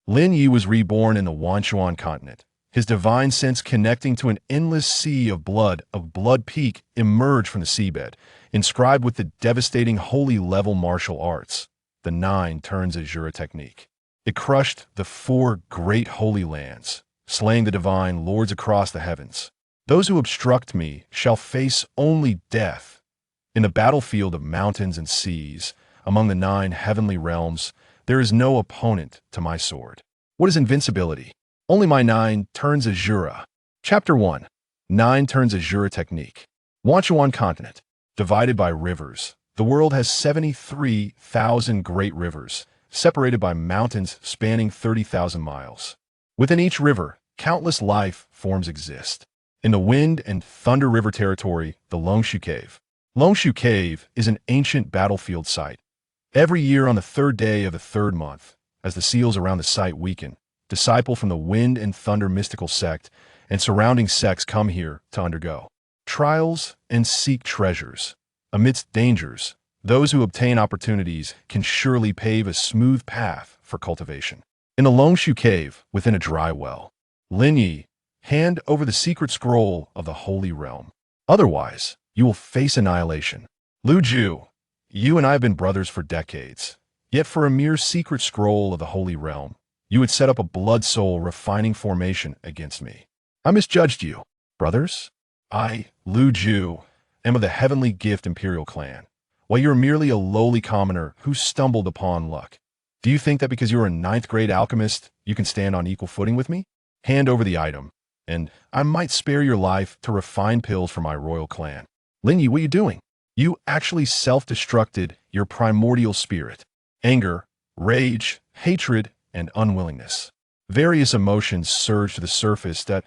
Lin Ye was reborn in the Wanchuan Continent. His divine sense connecting to an endless sea of blood peak emerged from the seabed, inscribed with the devastating holy-level martial arts, the Nine Turns Asura Technique. It crushed the four great holy lands, slaying the divine lords across the heavens. Those who obstruct me shall face only death. In the battlefield of mountains and seas, among the 9 heavenly realms, there is no opponent to my sword. What is invincibility? Only my 9 Turns Asura. Chapter 1. 9 Turns Asura Technique. Wanchuan Continent. Divided by rivers. The world has 73,000 great rivers, separated by mountains spanning 30,000 miles. Within each river, countless life forms exist. In the Wind and Thunder River territory, the Longshu Cave. Longshu Cave is an ancient battlefield site. Every year on the 3rd day of the 3rd month, as the seals around the site weaken, disciples from the Wind and Thunder mystical sect and surrounding sects come here to undergo trials and seek treasures. Amidst dangers, those who obtain opportunities can surely pave a smooth path for cultivation. In the Longshu Cave, within a dry well, Lin Ye, hand over the secret scroll of the Holy Realm. Otherwise, you will face annihilation. Lu Ju, you and I have been brothers for decades. Yet for a mere secret scroll of the Holy Realm, you would set up a blood soul refining formation against me. I misjudged you, brothers. I, Lu Ju, am of the Heavenly Gift Imperial clan, while you're merely a lowly commoner who stumbled upon luck. Do you think that because you're a 9th grade alchemist, you can stand on equal footing with me? Hand over the item, and I might spare your life to refine pills for my royal clan. Lin Ye, what are you doing? You actually self-destructed your primordial spirit. Anger, rage, hatred, and unwillingness. Various emotions surged to the surface that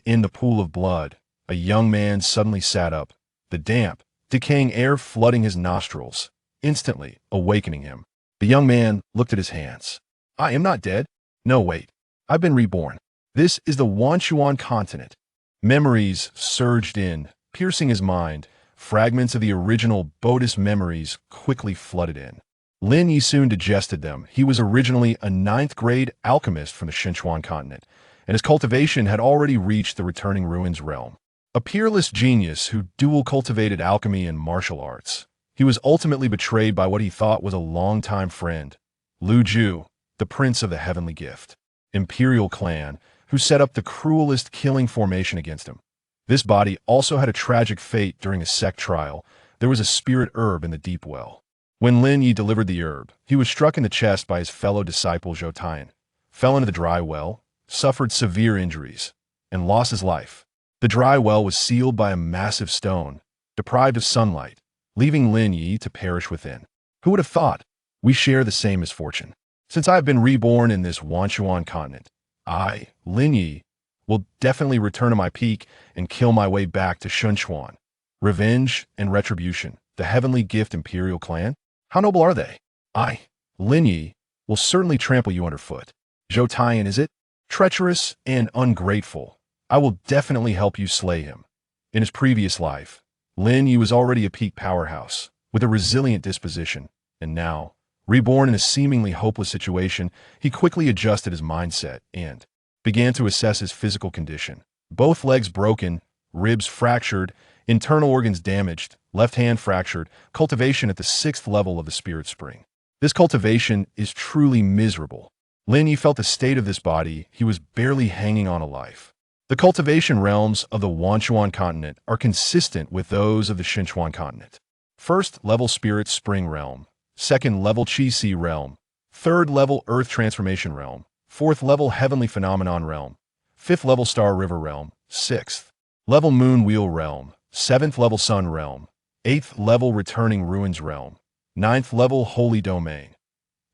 in the pool of blood, a young man suddenly sat up, the damp, decaying air flooding his nostrils, instantly awakening him. The young man looked at his hands. I am not dead. No, wait. I've been reborn. This is the Wanchuan Continent. Memories surged in, piercing his mind. Fragments of the original Buddhist memories quickly flooded in. Lin Ye soon digested them. He was originally a 9th grade alchemist from the Wanchuan Continent, and his cultivation had already reached the Returning Ruins realm. A peerless genius who dual-cultivated alchemy and martial arts. He was ultimately betrayed by what he thought was a longtime friend, Lu Ju, the Prince of the Heavenly Gift, Imperial clan, who set up the cruelest killing formation against him. This body also had a tragic fate during a sect trial. There was a spirit herb in the deep well. When Lin Ye delivered the herb, he was struck in the chest by his fellow disciple Zhou Taiyan, fell into the dry well, suffered severe injuries, and lost his life. The dry well was sealed by a massive stone, deprived of sunlight, leaving Lin Ye to perish within. Who would have thought? We share the same misfortune. Since I have been reborn in this Wanchuan Continent, I, Lin Ye, will definitely return to my peak and kill my way back to Shunchuan. Revenge and retribution, the Heavenly Gift Imperial clan? How noble are they? I, Lin Ye, will certainly trample you underfoot. Zhou Taiyan, is it? Treacherous and ungrateful. I will definitely help you slay him. In his previous life, Lin Ye was already a peak powerhouse, with a resilient disposition, and now, reborn in a seemingly hopeless situation, he quickly adjusted his mindset and began to assess his physical condition. Both legs broken, ribs fractured, internal organs damaged, left hand fractured, cultivation at the 6th level of the spirit spring. This cultivation is truly miserable. Lin Ye felt the state of this body. He was barely hanging on a life. The cultivation realms of the Wanchuan Continent are consistent with those of the Wanchuan Continent. 1st level spirit spring realm, 2nd level Qi Si realm, 3rd level earth transformation realm, 4th level heavenly phenomenon realm, 5th level star river realm, 6th level moon wheel realm, 7th level sun realm, 8th level returning ruins realm, 9th level holy domain.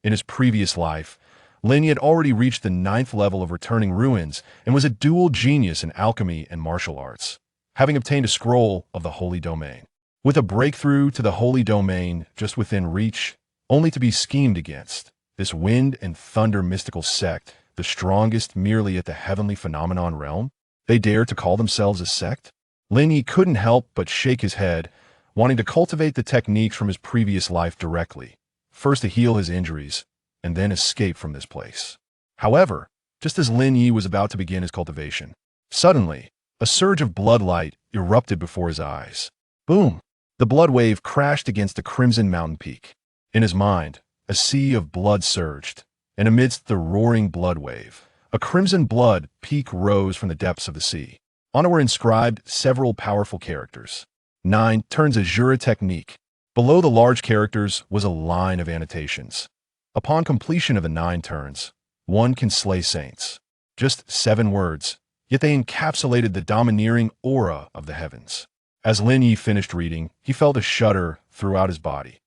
In his previous life, Lin Ye had already reached the 9th level of returning ruins and was a dual genius in alchemy and martial arts, having obtained a scroll of the holy domain. With a breakthrough to the holy domain just within reach, only to be schemed against, this Wind and Thunder mystical sect, the strongest merely at the heavenly phenomenon realm, they dare to call themselves a sect? Lin Ye couldn't help but shake his head, wanting to cultivate the techniques from his previous life directly, first to heal his injuries, and then escape from this place. However, just as Lin Ye was about to begin his cultivation, suddenly, a surge of blood light erupted before his eyes. Boom! The blood wave crashed against the crimson mountain peak. In his mind, a sea of blood surged, and amidst the roaring blood wave, a crimson blood peak rose from the depths of the sea. On it were inscribed several powerful characters. 9 Turns Asura Technique. Below the large characters was a line of annotations. Upon completion of the 9 turns, one can slay saints. Just 7 words, yet they encapsulated the domineering aura of the heavens. As Lin Ye finished reading, he felt a shudder throughout his body.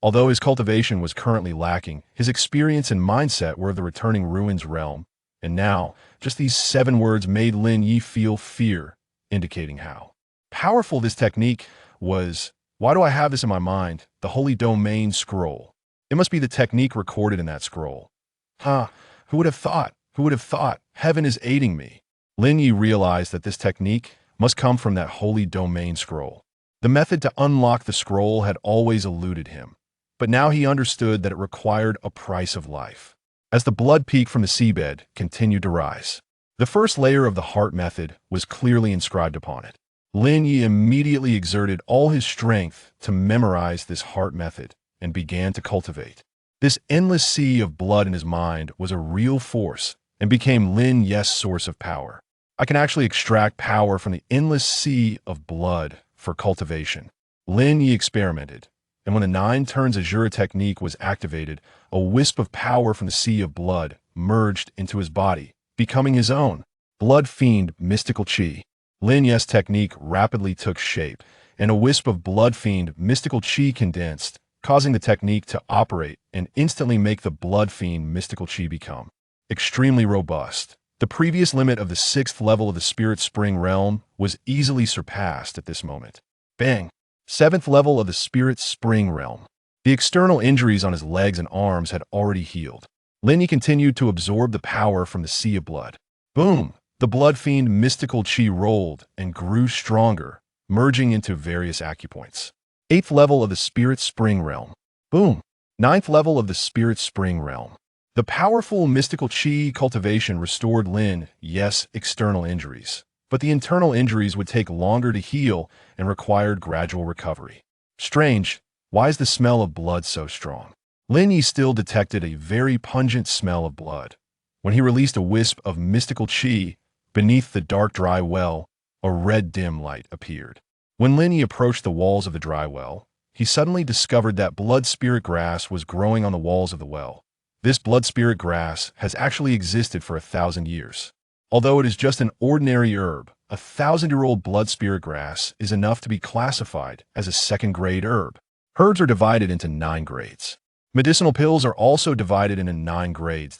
Although his cultivation was currently lacking, his experience and mindset were of the returning ruins realm. And now, just these 7 words made Lin Ye feel fear, indicating how powerful this technique was. Why do I have this in my mind? The Holy Domain Scroll. It must be the technique recorded in that scroll. Who would have thought? Who would have thought? Heaven is aiding me. Lin Ye realized that this technique must come from that Holy Domain Scroll. The method to unlock the scroll had always eluded him, but now he understood that it required a price of life. As the blood peak from the seabed continued to rise, the first layer of the heart method was clearly inscribed upon it. Lin Ye immediately exerted all his strength to memorize this heart method and began to cultivate. This endless sea of blood in his mind was a real force and became Lin Ye's source of power. I can actually extract power from the endless sea of blood for cultivation. Lin Ye experimented, and when the 9 Turns Asura Technique was activated, a wisp of power from the sea of blood merged into his body, becoming his own. Blood Fiend Mystical Chi. Lin Ye's technique rapidly took shape, and a wisp of Blood Fiend Mystical Chi condensed, causing the technique to operate and instantly make the Blood Fiend Mystical Chi become extremely robust. The previous limit of the 6th level of the Spirit Spring realm was easily surpassed at this moment. Bang! 7th level of the Spirit Spring realm. The external injuries on his legs and arms had already healed. Lin Ye continued to absorb the power from the sea of blood. Boom! The Blood Fiend Mystical Chi rolled and grew stronger, merging into various acupoints. 8th level of the Spirit Spring realm. Boom! 9th level of the Spirit Spring realm. The powerful mystical chi cultivation restored Lin Ye's external injuries, but the internal injuries would take longer to heal and required gradual recovery. Strange, why is the smell of blood so strong? Lin Ye still detected a very pungent smell of blood. When he released a wisp of mystical chi, beneath the dark dry well, a red dim light appeared. When Lin Ye approached the walls of the dry well, he suddenly discovered that blood spirit grass was growing on the walls of the well. This blood spirit grass has actually existed for 1,000 years. Although it is just an ordinary herb, 1,000-year-old blood spirit grass is enough to be classified as a 2nd-grade herb. Herbs are divided into 9 grades. Medicinal pills are also divided into 9 grades.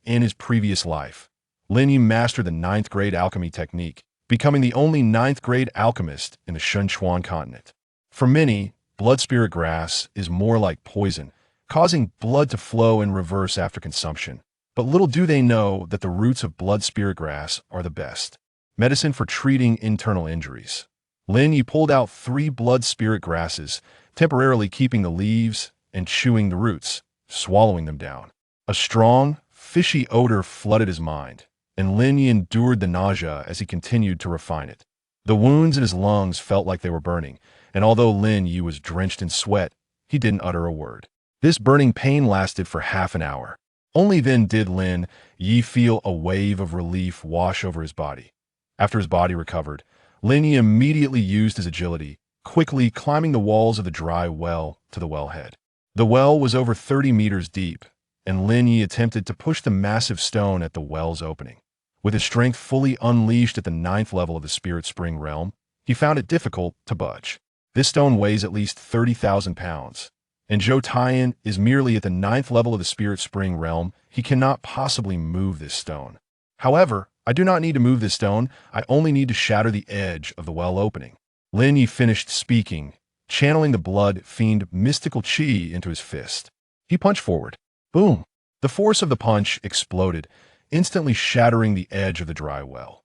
In his previous life, Lin Ye mastered the 9th grade alchemy technique, becoming the only 9th grade alchemist in the Wanchuan Continent. For many, blood spirit grass is more like poison, causing blood to flow in reverse after consumption. But little do they know that the roots of blood spirit grass are the best medicine for treating internal injuries. Lin Ye pulled out 3 blood spirit grasses, temporarily keeping the leaves and chewing the roots, swallowing them down. A strong, fishy odor flooded his mind, and Lin Ye endured the nausea as he continued to refine it. The wounds in his lungs felt like they were burning, and although Lin Ye was drenched in sweat, he didn't utter a word. This burning pain lasted for half an hour. Only then did Lin Ye feel a wave of relief wash over his body. After his body recovered, Lin Ye immediately used his agility, quickly climbing the walls of the dry well to the wellhead. The well was over 30 meters deep, and Lin Ye attempted to push the massive stone at the well's opening. With his strength fully unleashed at the 9th level of the Spirit Spring realm, he found it difficult to budge. This stone weighs at least 30,000 pounds. And Zhou Taiyan is merely at the 9th level of the Spirit Spring realm. He cannot possibly move this stone. However, I do not need to move this stone. I only need to shatter the edge of the well opening. Lin Ye finished speaking, channeling the blood fiend mystical chi into his fist. He punched forward. Boom! The force of the punch exploded, instantly shattering the edge of the dry well.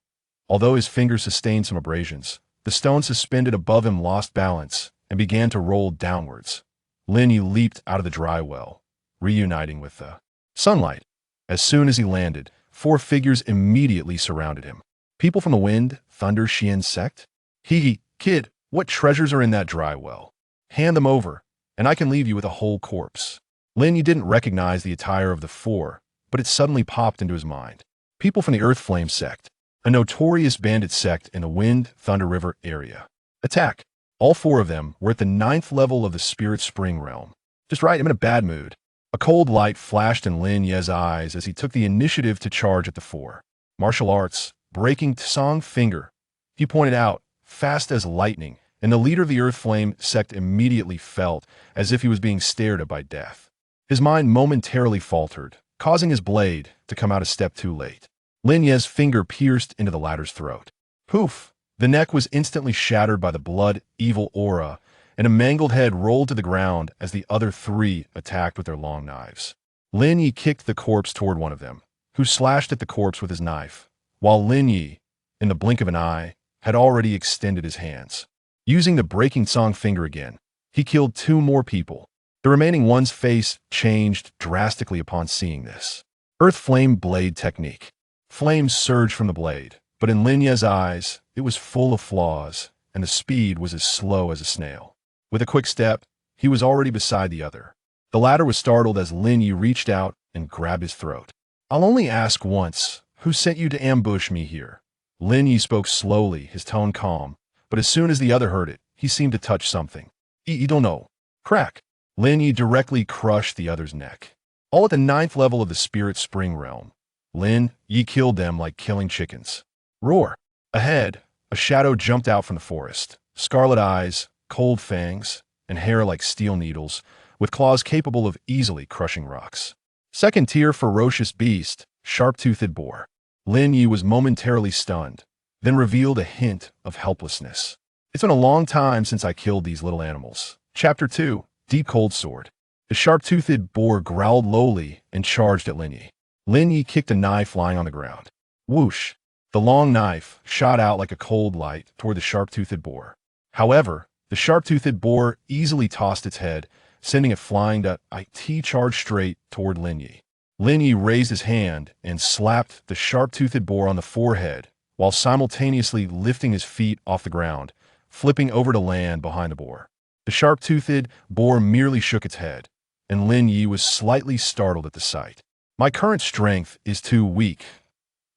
Although his fingers sustained some abrasions, the stone suspended above him lost balance and began to roll downwards. Lin Ye leaped out of the dry well, reuniting with the sunlight. As soon as he landed, 4 figures immediately surrounded him. People from the Wind, Thunder Xian sect? Kid, what treasures are in that dry well? Hand them over, and I can leave you with a whole corpse. Lin Ye didn't recognize the attire of the 4, but it suddenly popped into his mind. People from the Earth Flame sect, a notorious bandit sect in the Wind, Thunder River area. Attack! All 4 of them were at the 9th level of the Spirit Spring realm. Just right, I'm in a bad mood. A cold light flashed in Lin Ye's eyes as he took the initiative to charge at the 4. Martial arts, breaking Tsang finger. He pointed out, fast as lightning, and the leader of the Earth Flame sect immediately felt as if he was being stared at by death. His mind momentarily faltered, causing his blade to come out a step too late. Lin Ye's finger pierced into the latter's throat. Poof! The neck was instantly shattered by the blood evil aura, and a mangled head rolled to the ground as the other 3 attacked with their long knives. Lin Ye kicked the corpse toward one of them, who slashed at the corpse with his knife, while Lin Ye, in the blink of an eye, had already extended his hands. Using the breaking song finger again, he killed 2 more people. The remaining one's face changed drastically upon seeing this. Earth Flame Blade Technique. Flames surged from the blade, but in Lin Ye's eyes, it was full of flaws, and the speed was as slow as a snail. With a quick step, he was already beside the other. The latter was startled as Lin Ye reached out and grabbed his throat. I'll only ask once, who sent you to ambush me here? Lin Ye spoke slowly, his tone calm, but as soon as the other heard it, he seemed to touch something. You don't know. Crack. Lin Ye directly crushed the other's neck. All at the 9th level of the Spirit Spring realm. Lin Ye killed them like killing chickens. Roar. Ahead, a shadow jumped out from the forest. Scarlet eyes, cold fangs, and hair like steel needles, with claws capable of easily crushing rocks. Second tier ferocious beast, sharp-toothed boar. Lin Ye was momentarily stunned, then revealed a hint of helplessness. It's been a long time since I killed these little animals. Chapter 2, Deep Cold Sword. The sharp-toothed boar growled lowly and charged at Lin Ye. Lin Ye kicked a knife lying on the ground. Whoosh! The long knife shot out like a cold light toward the sharp-toothed boar. However, the sharp-toothed boar easily tossed its head, sending it flying to IT charge straight toward Lin Ye. Lin Ye raised his hand and slapped the sharp-toothed boar on the forehead, while simultaneously lifting his feet off the ground, flipping over to land behind the boar. The sharp-toothed boar merely shook its head, and Lin Ye was slightly startled at the sight. My current strength is too weak.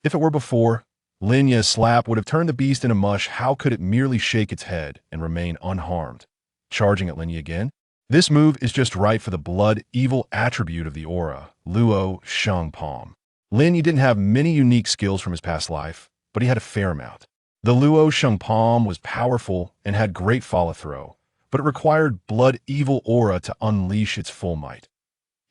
If it were before, Lin Ye's slap would have turned the beast into mush. How could it merely shake its head and remain unharmed? Charging at Lin Ye again? This move is just right for the blood evil attribute of the aura, Luo Sheng Palm. Lin Ye didn't have many unique skills from his past life, but he had a fair amount. The Luo Sheng Palm was powerful and had great follow-throw, but it required blood evil aura to unleash its full might.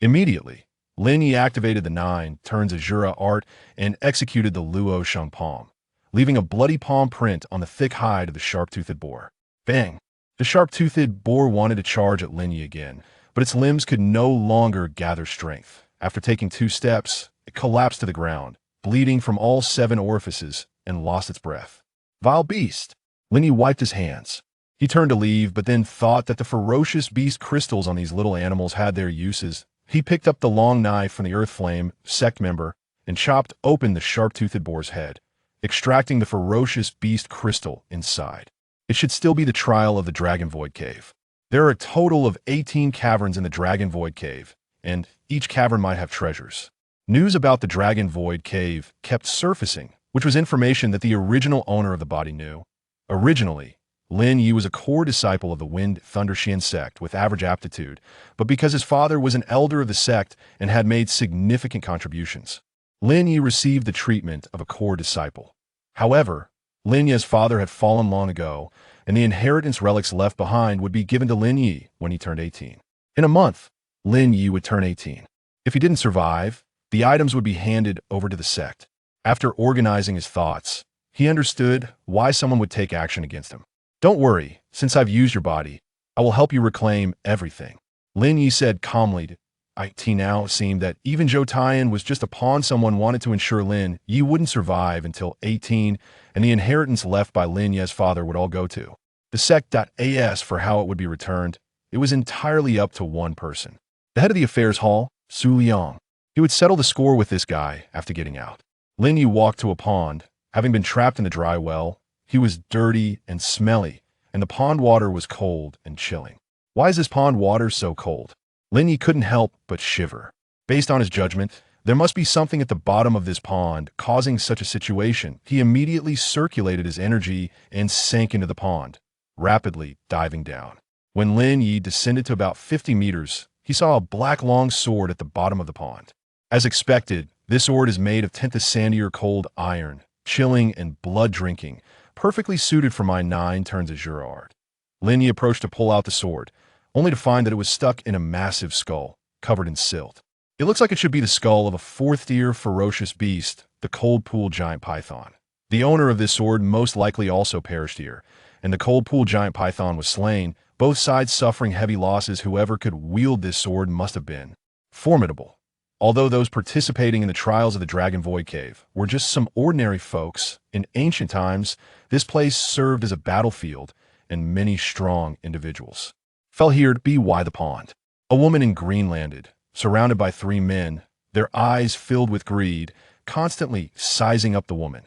Immediately, Lin Ye activated the Nine Turns Asura art and executed the Luo Sheng Palm, leaving a bloody palm print on the thick hide of the sharp-toothed boar. Bang! The sharp-toothed boar wanted to charge at Lin Ye again, but its limbs could no longer gather strength. After taking 2 steps, it collapsed to the ground, bleeding from all 7 orifices, and lost its breath. Vile beast! Lin Ye wiped his hands. He turned to leave, but then thought that the ferocious beast crystals on these little animals had their uses. He picked up the long knife from the Earth Flame sect member and chopped open the sharp-toothed boar's head, extracting the ferocious beast crystal inside. It should still be the trial of the Dragon Void Cave. There are a total of 18 caverns in the Dragon Void Cave, and each cavern might have treasures. News about the Dragon Void Cave kept surfacing, which was information that the original owner of the body knew. Originally, Lin Ye was a core disciple of the Wind Thunder Xian sect with average aptitude, but because his father was an elder of the sect and had made significant contributions, Lin Ye received the treatment of a core disciple. However, Lin Ye's father had fallen long ago, and the inheritance relics left behind would be given to Lin Ye when he turned 18. In a month, Lin Ye would turn 18. If he didn't survive, the items would be handed over to the sect. After organizing his thoughts, he understood why someone would take action against him. Don't worry, since I've used your body, I will help you reclaim everything. Lin Ye said calmly. It now seemed that even Zhou Tian was just a pawn. Someone wanted to ensure Lin Ye wouldn't survive until 18, and the inheritance left by Lin Ye's father would all go to the sect.as. For how it would be returned, it was entirely up to one person. The head of the affairs hall, Su Liang. He would settle the score with this guy after getting out. Lin Ye walked to a pond. Having been trapped in the dry well, he was dirty and smelly, and the pond water was cold and chilling. Why is this pond water so cold? Lin Ye couldn't help but shiver. Based on his judgment, there must be something at the bottom of this pond causing such a situation. He immediately circulated his energy and sank into the pond, rapidly diving down. When Lin Ye descended to about 50 meters, he saw a black long sword at the bottom of the pond. As expected, this sword is made of 10th sandier cold iron, chilling and blood-drinking, perfectly suited for my 9 Turns Asura art. Lin Ye approached to pull out the sword, only to find that it was stuck in a massive skull, covered in silt. It looks like it should be the skull of a 4th-tier ferocious beast, the cold pool giant python. The owner of this sword most likely also perished here, and the cold pool giant python was slain, both sides suffering heavy losses. Whoever could wield this sword must have been formidable. Although those participating in the trials of the Dragon Void Cave were just some ordinary folks, in ancient times, this place served as a battlefield, and many strong individuals fell here to be by the pond. A woman in green landed, surrounded by 3 men, their eyes filled with greed, constantly sizing up the woman.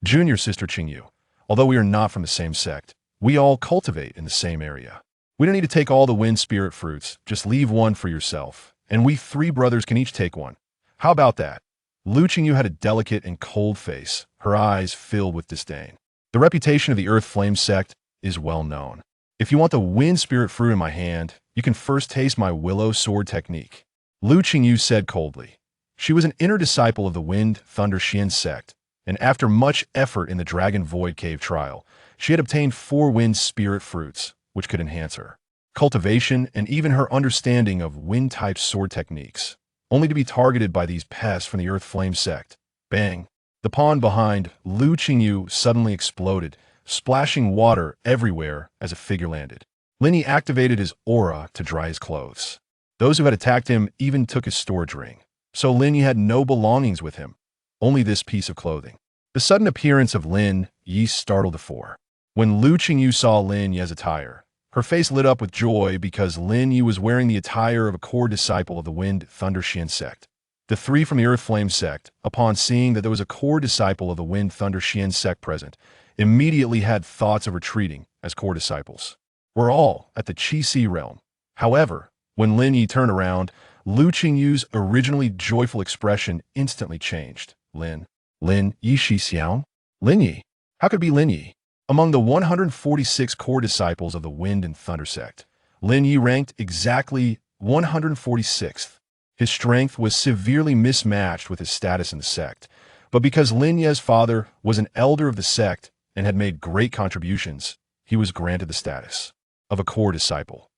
Junior sister Qingyu, although we are not from the same sect, we all cultivate in the same area. We don't need to take all the wind spirit fruits, just leave one for yourself, and we 3 brothers can each take one. How about that? Lu Qingyu had a delicate and cold face, her eyes filled with disdain. The reputation of the Earth Flame sect is well known. If you want the wind spirit fruit in my hand, you can first taste my willow sword technique. Lu Qingyu said coldly. She was an inner disciple of the Wind Thunder Xian sect, and after much effort in the Dragon Void Cave trial, she had obtained 4 wind spirit fruits, which could enhance her cultivation and even her understanding of wind-type sword techniques, only to be targeted by these pests from the Earth Flame sect. Bang! The pond behind Lu Qingyu suddenly exploded, splashing water everywhere as a figure landed. Lin Ye activated his aura to dry his clothes. Those who had attacked him even took his storage ring. So Lin Ye had no belongings with him, only this piece of clothing. The sudden appearance of Lin Ye startled the 4. When Lu Qingyu saw Lin Ye's attire, her face lit up with joy because Lin Ye was wearing the attire of a core disciple of the Wind Thunder Xian sect. The 3 from the Earth Flame sect, upon seeing that there was a core disciple of the Wind Thunder Xian sect present, immediately had thoughts of retreating as core disciples. We're all at the Qi Si realm. However, when Lin Ye turned around, Lu Qingyu's originally joyful expression instantly changed. Lin Ye Shi Xiao? Lin Ye? How could it be Lin Ye? Among the 146 core disciples of the Wind and Thunder sect, Lin Ye ranked exactly 146th. His strength was severely mismatched with his status in the sect, but because Lin Ye's father was an elder of the sect and had made great contributions, he was granted the status of a core disciple.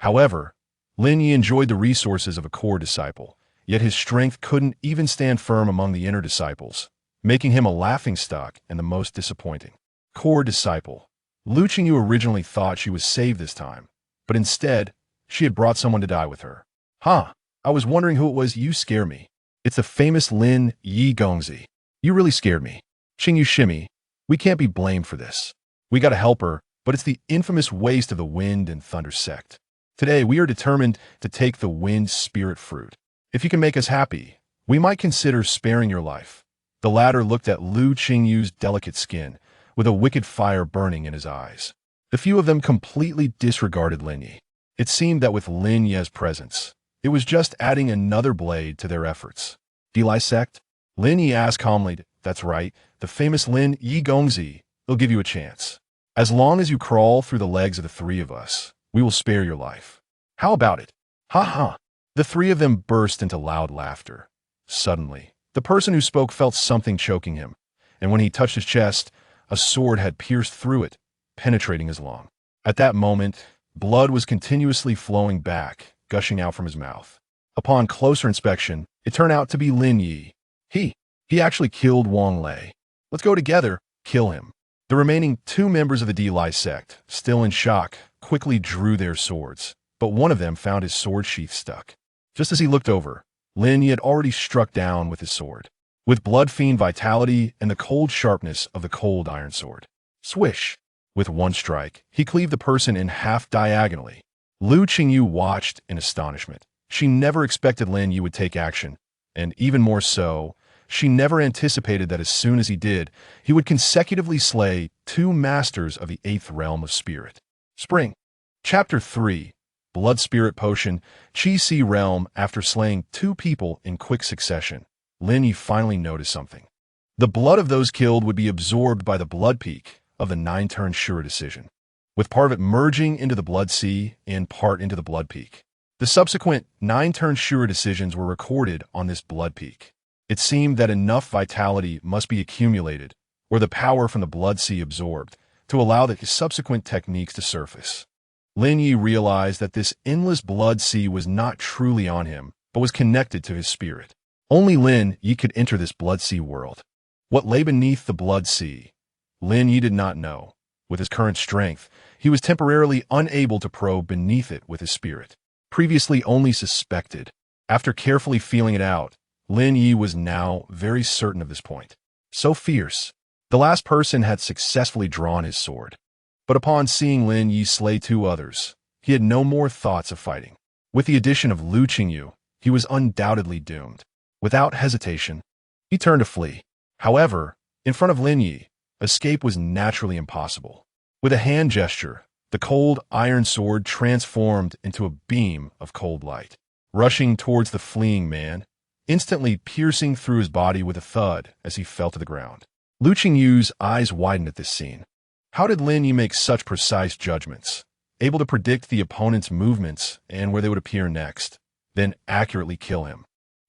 However, Lin Ye enjoyed the resources of a core disciple, yet his strength couldn't even stand firm among the inner disciples, making him a laughingstock and the most disappointing. Core disciple. Lu Qingyu originally thought she was saved this time, but instead, she had brought someone to die with her. Huh, I was wondering who it was. You scare me. It's the famous Lin Ye Gongzi. You really scared me. Qingyu Shimi, we can't be blamed for this. We gotta help her, but it's the infamous waste of the Wind and Thunder sect. Today, we are determined to take the Wind Spirit Fruit. If you can make us happy, we might consider sparing your life. The latter looked at Lu Qingyu's delicate skin, with a wicked fire burning in his eyes. The few of them completely disregarded Lin Ye. It seemed that with Lin Ye's presence, it was just adding another blade to their efforts. D-Lai sect? Lin Ye asked calmly. That's right, the famous Lin Ye Gongzi. They'll give you a chance. As long as you crawl through the legs of the 3 of us, we will spare your life. How about it? Ha ha! The 3 of them burst into loud laughter. Suddenly, the person who spoke felt something choking him, and when he touched his chest, a sword had pierced through it, penetrating his lung. At that moment, blood was continuously flowing back, gushing out from his mouth. Upon closer inspection, it turned out to be Lin Ye. He actually killed Wang Lei. Let's go together, kill him. The remaining 2 members of the D-Lai sect, still in shock, quickly drew their swords, but one of them found his sword sheath stuck. Just as he looked over, Lin Ye had already struck down with his sword, with blood fiend vitality and the cold sharpness of the cold iron sword. Swish! With one strike, he cleaved the person in half diagonally. Lu Qingyu watched in astonishment. She never expected Lin Ye would take action, and even more so, she never anticipated that as soon as he did, he would consecutively slay 2 masters of the 8th realm of spirit. Spring. Chapter 3. Blood Spirit Potion, Chi-Si Realm. After slaying 2 people in quick succession, Lin Ye finally noticed something. The blood of those killed would be absorbed by the blood peak of the 9 Turns Asura decision, with part of it merging into the blood sea and part into the blood peak. The subsequent 9 Turns Asura decisions were recorded on this blood peak. It seemed that enough vitality must be accumulated, or the power from the blood sea absorbed, to allow the subsequent techniques to surface. Lin Ye realized that this endless blood sea was not truly on him, but was connected to his spirit. Only Lin Ye could enter this blood sea world. What lay beneath the blood sea, Lin Ye did not know. With his current strength, he was temporarily unable to probe beneath it with his spirit, previously only suspected. After carefully feeling it out, Lin Ye was now very certain of this point. So fierce. The last person had successfully drawn his sword. But upon seeing Lin Ye slay 2 others, he had no more thoughts of fighting. With the addition of Lu Qingyu, he was undoubtedly doomed. Without hesitation, he turned to flee. However, in front of Lin Ye, escape was naturally impossible. With a hand gesture, the cold iron sword transformed into a beam of cold light, rushing towards the fleeing man, instantly piercing through his body with a thud as he fell to the ground. Lu Qingyu's eyes widened at this scene. How did Lin Ye make such precise judgments, able to predict the opponent's movements and where they would appear next, then accurately kill him?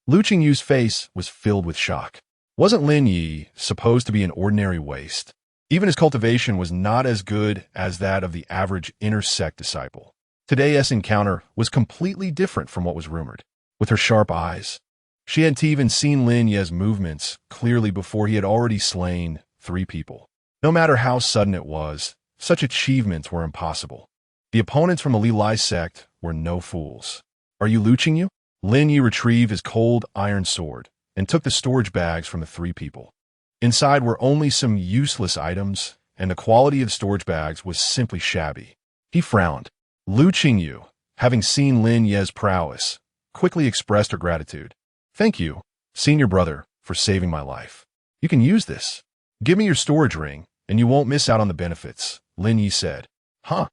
Lu Qingyu's face was filled with shock. Wasn't Lin Ye supposed to be an ordinary waste? Even his cultivation was not as good as that of the average inner sect disciple. Today's encounter was completely different from what was rumored. With her sharp eyes, she hadn't even seen Lin Ye's movements clearly before he had already slain 3 people. No matter how sudden it was, such achievements were impossible. The opponents from the Li Lai sect were no fools. Are you Lu Qingyu? Lin Ye retrieved his cold iron sword and took the storage bags from the 3 people. Inside were only some useless items, and the quality of the storage bags was simply shabby. He frowned. Lu Qingyu, having seen Lin Ye's prowess, quickly expressed her gratitude. Thank you, senior brother, for saving my life. You can use this. Give me your storage ring, and you won't miss out on the benefits, Lin Ye said. Huh?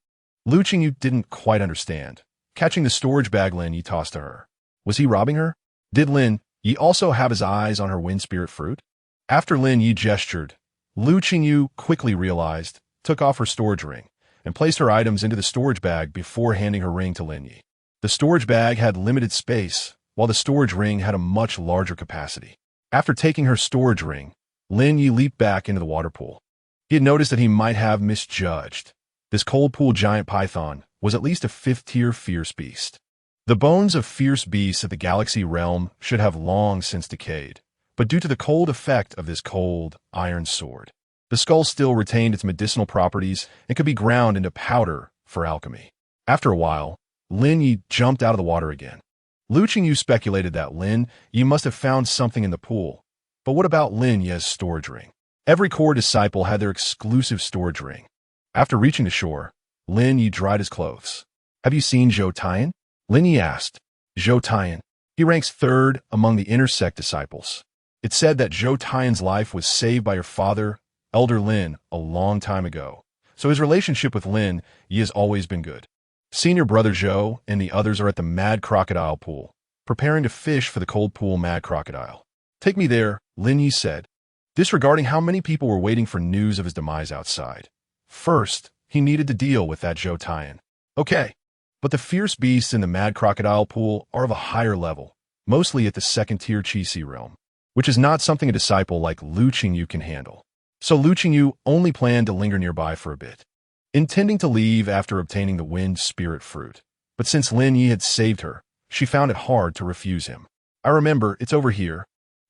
Lu Qingyu didn't quite understand, catching the storage bag Lin Ye tossed to her. Was he robbing her? Did Lin Ye also have his eyes on her wind spirit fruit? After Lin Ye gestured, Lu Qingyu quickly realized, took off her storage ring, and placed her items into the storage bag before handing her ring to Lin Ye. The storage bag had limited space, while the storage ring had a much larger capacity. After taking her storage ring, Lin Ye leaped back into the water pool. He had noticed that he might have misjudged. This cold pool giant python was at least a 5th-tier fierce beast. The bones of fierce beasts of the galaxy realm should have long since decayed, but due to the cold effect of this cold iron sword, the skull still retained its medicinal properties and could be ground into powder for alchemy. After a while, Lin Ye jumped out of the water again. Lu Qingyu speculated that Lin Ye must have found something in the pool, but what about Lin Ye's storage ring? Every core disciple had their exclusive storage ring. After reaching the shore, Lin Ye dried his clothes. Have you seen Zhou Tian? Lin Ye asked. Zhou Tian. He ranks 3rd among the inner sect disciples. It's said that Zhou Tian's life was saved by her father, Elder Lin, a long time ago, so his relationship with Lin Ye has always been good. Senior brother Zhou and the others are at the Mad Crocodile pool, preparing to fish for the cold pool Mad Crocodile. Take me there, Lin Ye said, disregarding how many people were waiting for news of his demise outside. First, he needed to deal with that Zhou Tian. Okay, but the fierce beasts in the Mad Crocodile pool are of a higher level, mostly at the 2nd-tier Chi-Si realm, which is not something a disciple like Lu Qingyu can handle. So Lu Qingyu only planned to linger nearby for a bit, intending to leave after obtaining the wind spirit fruit. But since Lin Ye had saved her, she found it hard to refuse him. I remember, it's over here.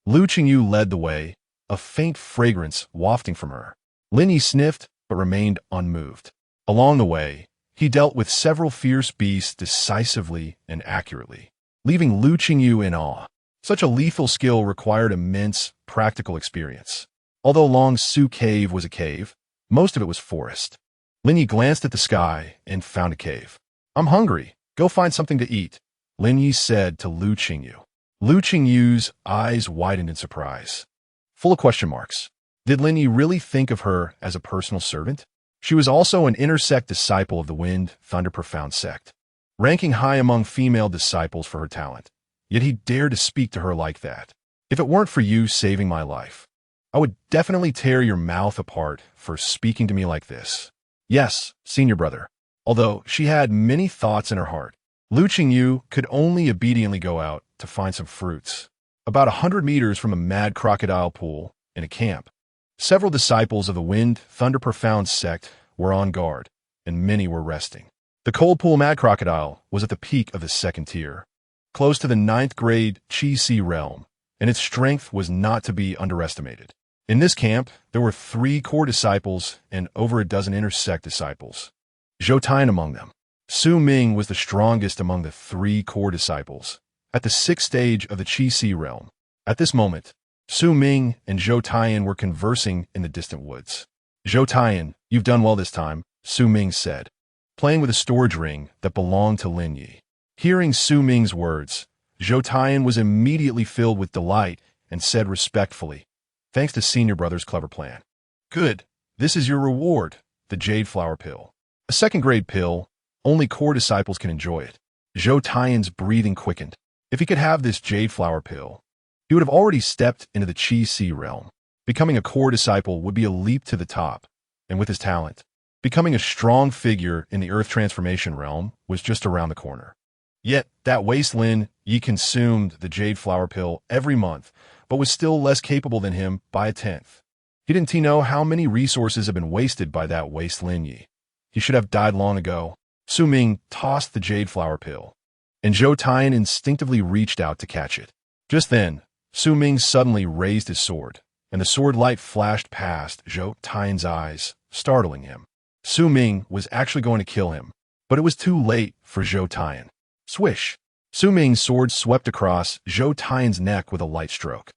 Lu Qingyu led the way, a faint fragrance wafting from her. Lin Ye sniffed, but remained unmoved. Along the way, he dealt with several fierce beasts decisively and accurately, leaving Lu Qingyu in awe. Such a lethal skill required immense practical experience. Although Long Su Cave was a cave, most of it was forest. Lin Ye glanced at the sky and found a cave. I'm hungry. Go find something to eat, Lin Ye said to Lu Qingyu. Lu Qingyu's eyes widened in surprise, full of question marks. Did Lin Ye really think of her as a personal servant? She was also an intersect disciple of the Wind Thunder Profound sect, ranking high among female disciples for her talent. Yet he dared to speak to her like that. If it weren't for you saving my life, I would definitely tear your mouth apart for speaking to me like this. Yes, senior brother. Although she had many thoughts in her heart, Lu Qingyu could only obediently go out to find some fruits. About 100 meters from a mad crocodile pool in a camp, several disciples of the Wind Thunder Profound sect were on guard, and many were resting. The cold pool mad crocodile was at the peak of the second tier, close to the 9th grade Qi Si realm, and its strength was not to be underestimated. In this camp, there were 3 core disciples and over a dozen intersect disciples, Zhou Taiyan among them. Su Ming was the strongest among the 3 core disciples, at the 6th stage of the Qi Si realm. At this moment, Su Ming and Zhou Taiyan were conversing in the distant woods. Zhou Taiyan, you've done well this time, Su Ming said, playing with a storage ring that belonged to Lin Ye. Hearing Su Ming's words, Zhou Taiyan was immediately filled with delight and said respectfully, thanks to senior brother's clever plan. Good, this is your reward, the Jade Flower Pill. A 2nd grade pill, only core disciples can enjoy it. Zhou Taiyan's breathing quickened. If he could have this Jade Flower Pill, he would have already stepped into the Qi Si realm. Becoming a core disciple would be a leap to the top, and with his talent, becoming a strong figure in the Earth Transformation realm was just around the corner. Yet, that waste Lin Ye consumed the Jade Flower Pill every month, but was still less capable than him by a 10th. Didn't he know how many resources have been wasted by that waste Lin Ye? He should have died long ago. Su Ming tossed the Jade Flower Pill, and Zhou Taiyan instinctively reached out to catch it. Just then, Su Ming suddenly raised his sword, and the sword light flashed past Zhou Taiyan's eyes, startling him. Su Ming was actually going to kill him, but it was too late for Zhou Taiyan. Swish! Su Ming's sword swept across Zhou Taiyan's neck with a light stroke,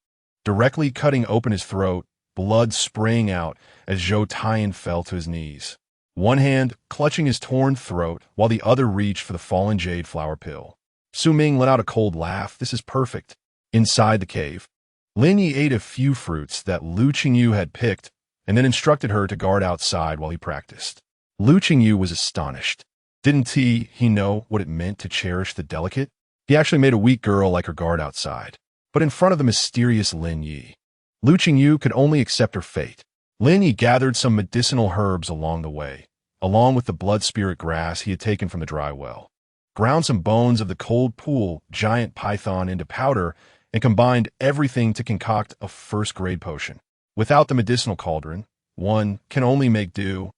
directly cutting open his throat, blood spraying out as Zhou Taiyan fell to his knees, one hand clutching his torn throat while the other reached for the fallen Jade Flower Pill. Su Ming let out a cold laugh. This is perfect. Inside the cave, Lin Ye ate a few fruits that Lu Qingyu had picked and then instructed her to guard outside while he practiced. Lu Qingyu was astonished. Didn't he know what it meant to cherish the delicate? He actually made a weak girl like her guard outside, but in front of the mysterious Lin Ye. Lu Qingyu could only accept her fate. Lin Ye gathered some medicinal herbs along the way, along with the blood spirit grass he had taken from the dry well, ground some bones of the cold pool giant python into powder, and combined everything to concoct a 1st grade potion. Without the medicinal cauldron, one can only make do,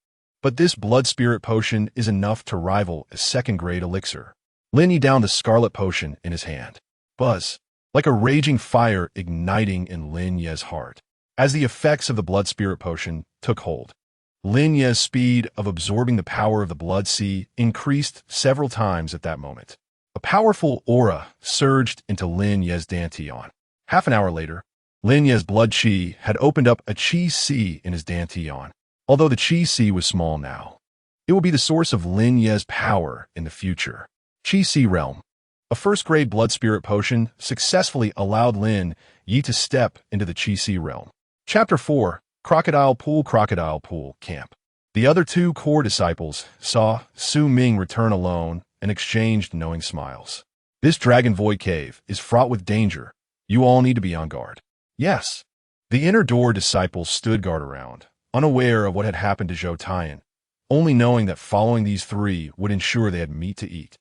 but this blood spirit potion is enough to rival a 2nd grade elixir. Lin Ye downed the scarlet potion in his hand. Buzz, like a raging fire igniting in Lin Ye's heart. As the effects of the blood spirit potion took hold, Lin Ye's speed of absorbing the power of the blood sea increased several times at that moment. A powerful aura surged into Lin Ye's dantian. Half an hour later, Lin Ye's blood chi had opened up a Qi Si in his dantian. Although the Qi Si was small now, it will be the source of Lin Ye's power in the future. Qi Si realm. A 1st grade blood spirit potion successfully allowed Lin Ye to step into the Qi Si realm. Chapter 4, Crocodile Pool Camp. The other 2 core disciples saw Su Ming return alone and exchanged knowing smiles. This Dragon Void Cave is fraught with danger. You all need to be on guard. Yes. The inner door disciples stood guard around, unaware of what had happened to Zhou Taiyan, only knowing that following these 3 would ensure they had meat to eat.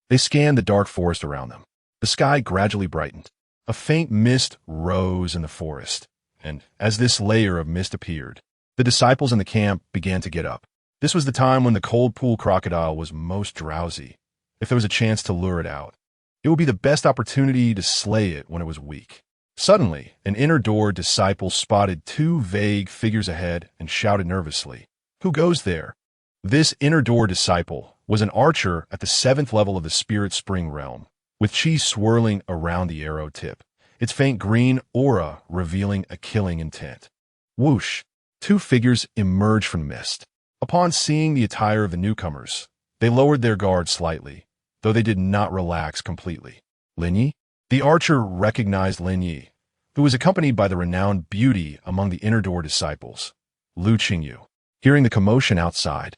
They scanned the dark forest around them. The sky gradually brightened. A faint mist rose in the forest, and as this layer of mist appeared, the disciples in the camp began to get up. This was the time when the cold pool crocodile was most drowsy. If there was a chance to lure it out, it would be the best opportunity to slay it when it was weak. Suddenly, an inner door disciple spotted 2 vague figures ahead and shouted nervously, "Who goes there?" This inner door disciple was an archer at the 7th level of the Spirit Spring realm, with chi swirling around the arrow tip, its faint green aura revealing a killing intent. Whoosh! 2 figures emerged from the mist. Upon seeing the attire of the newcomers, they lowered their guard slightly, though they did not relax completely. Lin Ye? The archer recognized Lin Ye, who was accompanied by the renowned beauty among the inner door disciples, Lu Qingyu. Hearing the commotion outside,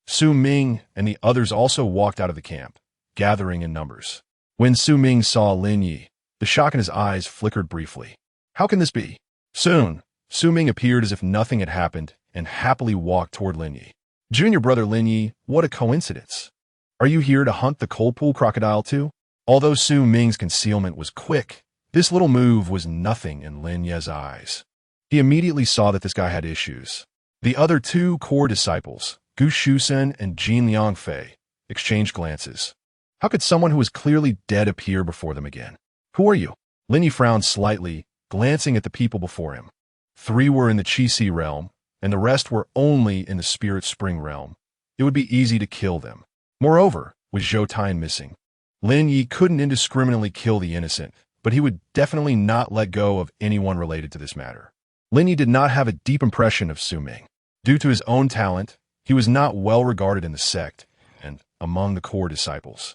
Su Ming and the others also walked out of the camp, gathering in numbers. When Su Ming saw Lin Ye, the shock in his eyes flickered briefly. How can this be? Soon, Su Ming appeared as if nothing had happened and happily walked toward Lin Ye. Junior brother Lin Ye, what a coincidence. Are you here to hunt the cold pool crocodile too? Although Su Ming's concealment was quick, this little move was nothing in Lin Ye's eyes. He immediately saw that this guy had issues. The other two core disciples, Gu Shusen and Jin Liangfei, exchanged glances. How could someone who was clearly dead appear before them again? Who are you? Lin Ye frowned slightly, glancing at the people before him. 3 were in the Qi realm, and the rest were only in the Spirit Spring realm. It would be easy to kill them. Moreover, with Zhou Taiyan missing, Lin Ye couldn't indiscriminately kill the innocent, but he would definitely not let go of anyone related to this matter. Lin Ye did not have a deep impression of Su Ming. Due to his own talent, he was not well regarded in the sect and among the core disciples.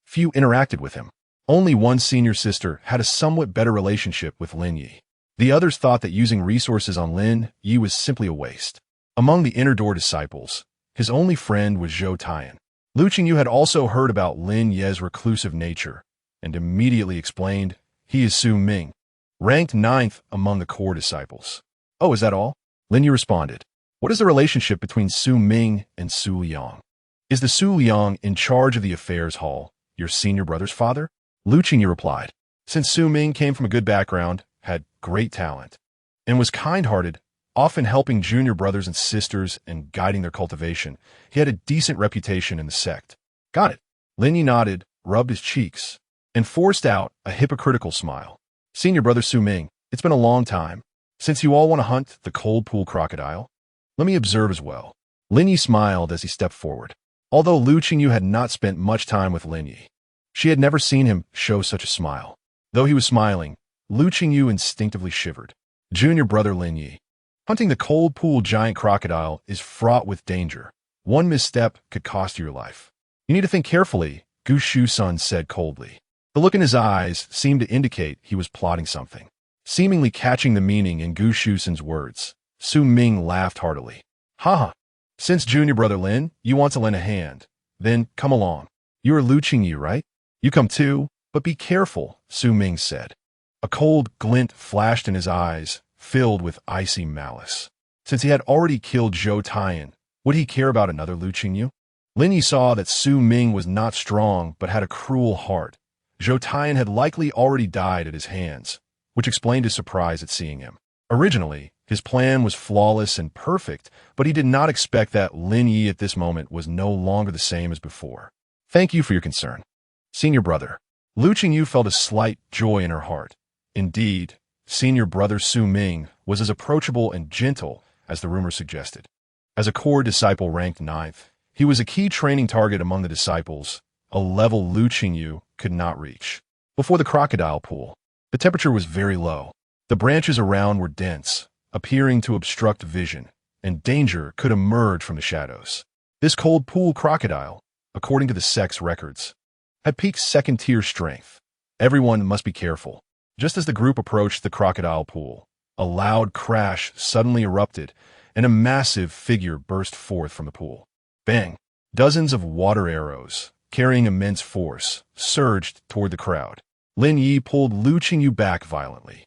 Few interacted with him. Only one senior sister had a somewhat better relationship with Lin Ye. The others thought that using resources on Lin Ye was simply a waste. Among the inner door disciples, his only friend was Zhou Taiyan. Lu Qingyu had also heard about Lin Ye's reclusive nature and immediately explained, he is Su Ming, ranked 9th among the core disciples. Oh, is that all? Lin Ye responded. What is the relationship between Su Ming and Su Liang? Is the Su Liang in charge of the affairs hall, your senior brother's father? Lu Qingyu replied. Since Su Ming came from a good background, had great talent, and was kind-hearted, often helping junior brothers and sisters and guiding their cultivation, he had a decent reputation in the sect. Got it. Lin Ye nodded, rubbed his cheeks, and forced out a hypocritical smile. Senior brother Su Ming, it's been a long time. Since you all want to hunt the cold pool crocodile, let me observe as well. Lin Ye smiled as he stepped forward. Although Lu Qingyu had not spent much time with Lin Ye, she had never seen him show such a smile. Though he was smiling, Lu Qingyu instinctively shivered. Junior brother Lin Ye, hunting the cold pool giant crocodile is fraught with danger. One misstep could cost you your life. You need to think carefully, Gu Shusen said coldly. The look in his eyes seemed to indicate he was plotting something. Seemingly catching the meaning in Gu Shusen's words, Su Ming laughed heartily. Haha. Since junior brother Lin, you want to lend a hand, then come along. You are Lu Qingyu, right? You come too, but be careful, Su Ming said. A cold glint flashed in his eyes, filled with icy malice. Since he had already killed Zhou Taiyan, would he care about another Lu Qingyu? Lin Ye saw that Su Ming was not strong but had a cruel heart. Zhou Taiyan had likely already died at his hands, which explained his surprise at seeing him. Originally, his plan was flawless and perfect, but he did not expect that Lin Ye at this moment was no longer the same as before. Thank you for your concern. Senior brother. Lu Qingyu felt a slight joy in her heart. Indeed, senior brother Su Ming was as approachable and gentle as the rumor suggested. As a core disciple ranked 9th, he was a key training target among the disciples, a level Lu Qingyu could not reach. Before the crocodile pool, the temperature was very low. The branches around were dense, appearing to obstruct vision, and danger could emerge from the shadows. This cold pool crocodile, according to the sect's records, had peaked 2nd-tier strength. Everyone must be careful. Just as the group approached the crocodile pool, a loud crash suddenly erupted, and a massive figure burst forth from the pool. Bang! Dozens of water arrows, carrying immense force, surged toward the crowd. Lin Ye pulled Lu Qingyu back violently.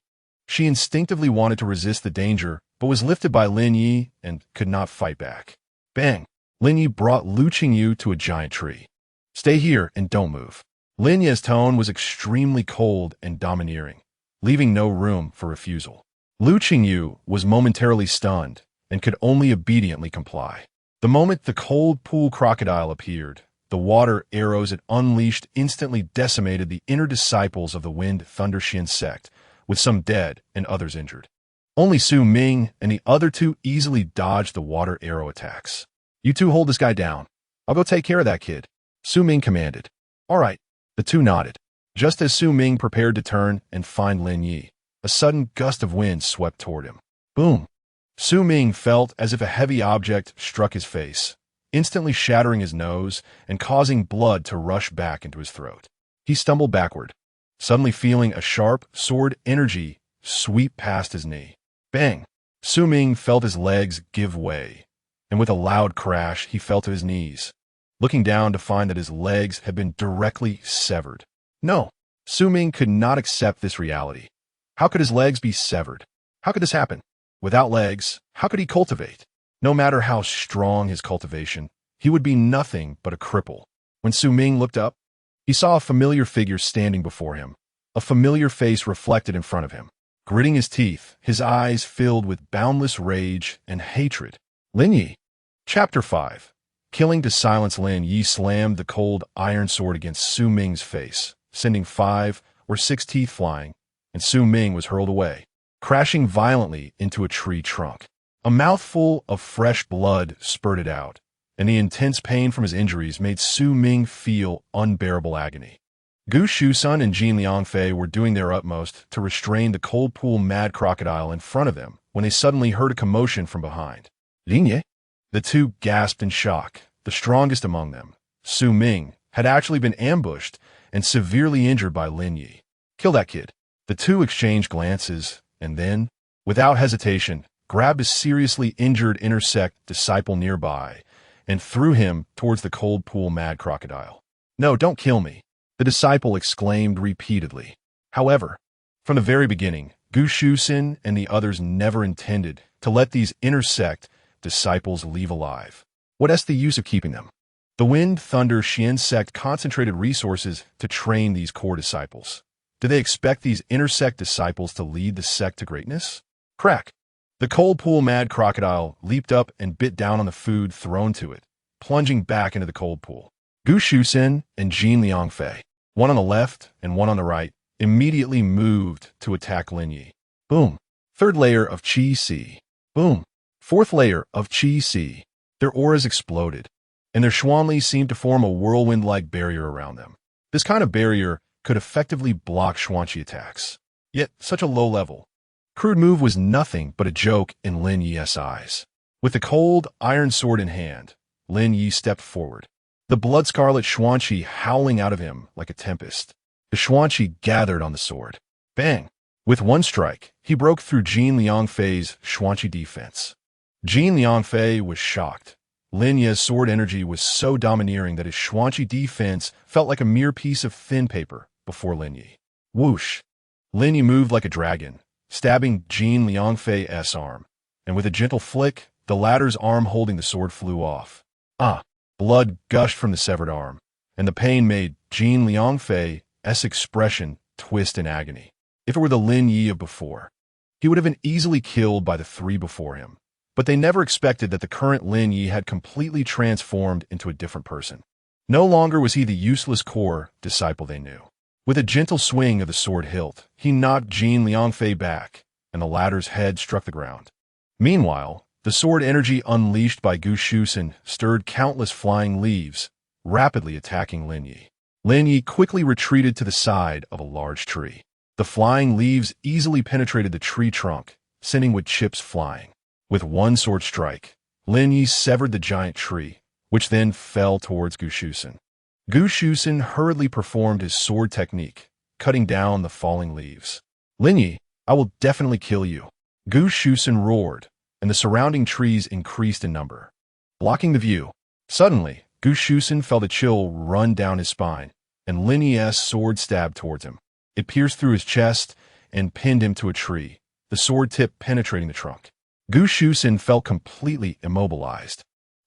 She instinctively wanted to resist the danger, but was lifted by Lin Ye and could not fight back. Bang! Lin Ye brought Lu Qingyu to a giant tree. Stay here and don't move. Lin Ye's tone was extremely cold and domineering, leaving no room for refusal. Lu Qingyu was momentarily stunned and could only obediently comply. The moment the cold pool crocodile appeared, the water arrows it unleashed instantly decimated the inner disciples of the Wind Thunder Shin sect, with some dead and others injured. Only Su Ming and the other two easily dodged the water arrow attacks. You two hold this guy down. I'll go take care of that kid, Su Ming commanded. All right. The two nodded. Just as Su Ming prepared to turn and find Lin Ye, a sudden gust of wind swept toward him. Boom! Su Ming felt as if a heavy object struck his face, instantly shattering his nose and causing blood to rush back into his throat. He stumbled backward. suddenly feeling a sharp sword energy sweep past his knee. Bang! Su Ming felt his legs give way, and with a loud crash, he fell to his knees, looking down to find that his legs had been directly severed. No, Su Ming could not accept this reality. How could his legs be severed? How could this happen? Without legs, how could he cultivate? No matter how strong his cultivation, he would be nothing but a cripple. When Su Ming looked up, he saw a familiar figure standing before him, a familiar face reflected in front of him. Gritting his teeth, his eyes filled with boundless rage and hatred. Lin Ye. Chapter 5. Killing to silence Lin Ye slammed the cold iron sword against Su Ming's face, sending 5 or 6 teeth flying, and Su Ming was hurled away, crashing violently into a tree trunk. A mouthful of fresh blood spurted out, and the intense pain from his injuries made Su Ming feel unbearable agony. Gu Shusun and Jin Liangfei were doing their utmost to restrain the cold pool mad crocodile in front of them when they suddenly heard a commotion from behind. Lin Ye? The two gasped in shock. The strongest among them, Su Ming, had actually been ambushed and severely injured by Lin Ye. Kill that kid. The two exchanged glances and then, without hesitation, grabbed a seriously injured intersect disciple nearby and threw him towards the cold pool mad crocodile. No, don't kill me, the disciple exclaimed repeatedly. However, from the very beginning, Gu Shusun and the others never intended to let these intersect disciples leave alive. What's the use of keeping them? The Wind Thunder Xian sect concentrated resources to train these core disciples. Do they expect these intersect disciples to lead the sect to greatness? Crack! The cold pool mad crocodile leaped up and bit down on the food thrown to it, plunging back into the cold pool. Gu Shusun and Jin Liangfei, one on the left and one on the right, immediately moved to attack Lin Ye. Boom. Third layer of Qi Si. Boom. Fourth layer of Qi Si. Their auras exploded, and their Xuanli seemed to form a whirlwind-like barrier around them. This kind of barrier could effectively block Xuanqi attacks. Yet, such a low level, crude move was nothing but a joke in Lin Ye's eyes. With the cold, iron sword in hand, Lin Ye stepped forward, the blood-scarlet Xuanqi howling out of him like a tempest. The Xuanqi gathered on the sword. Bang! With one strike, he broke through Jin Liangfei's Xuanqi defense. Jin Liangfei was shocked. Lin Ye's sword energy was so domineering that his Xuanqi defense felt like a mere piece of thin paper before Lin Ye. Whoosh! Lin Ye moved like a dragon, stabbing Jin Liangfei's arm, and with a gentle flick, the latter's arm holding the sword flew off. Blood gushed from the severed arm, and the pain made Jin Liangfei's expression twist in agony. If it were the Lin Ye of before, he would have been easily killed by the 3 before him. But they never expected that the current Lin Ye had completely transformed into a different person. No longer was he the useless core disciple they knew. With a gentle swing of the sword hilt, he knocked Jin Liangfei back, and the latter's head struck the ground. Meanwhile, the sword energy unleashed by Gu Shusun stirred countless flying leaves, rapidly attacking Lin Ye. Lin Ye quickly retreated to the side of a large tree. The flying leaves easily penetrated the tree trunk, sending wood chips flying. With one sword strike, Lin Ye severed the giant tree, which then fell towards Gu Shusun. Gu Shusun hurriedly performed his sword technique, cutting down the falling leaves. Lin Ye, I will definitely kill you. Gu Shusun roared, and the surrounding trees increased in number, blocking the view. Suddenly, Gu Shusun felt a chill run down his spine, and Lin Ye's sword stabbed towards him. It pierced through his chest and pinned him to a tree, the sword tip penetrating the trunk. Gu Shusun felt completely immobilized,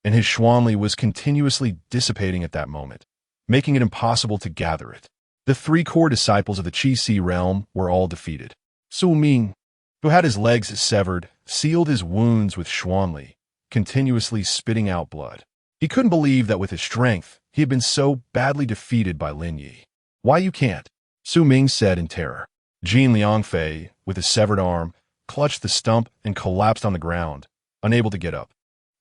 and his Xuanli was continuously dissipating at that moment, making it impossible to gather it. The 3 core disciples of the Qi Si realm were all defeated. Su Ming, who had his legs severed, sealed his wounds with Xuanli, continuously spitting out blood. He couldn't believe that with his strength, he had been so badly defeated by Lin Ye. Why you can't? Su Ming said in terror. Jin Liangfei, with a severed arm, clutched the stump and collapsed on the ground, unable to get up.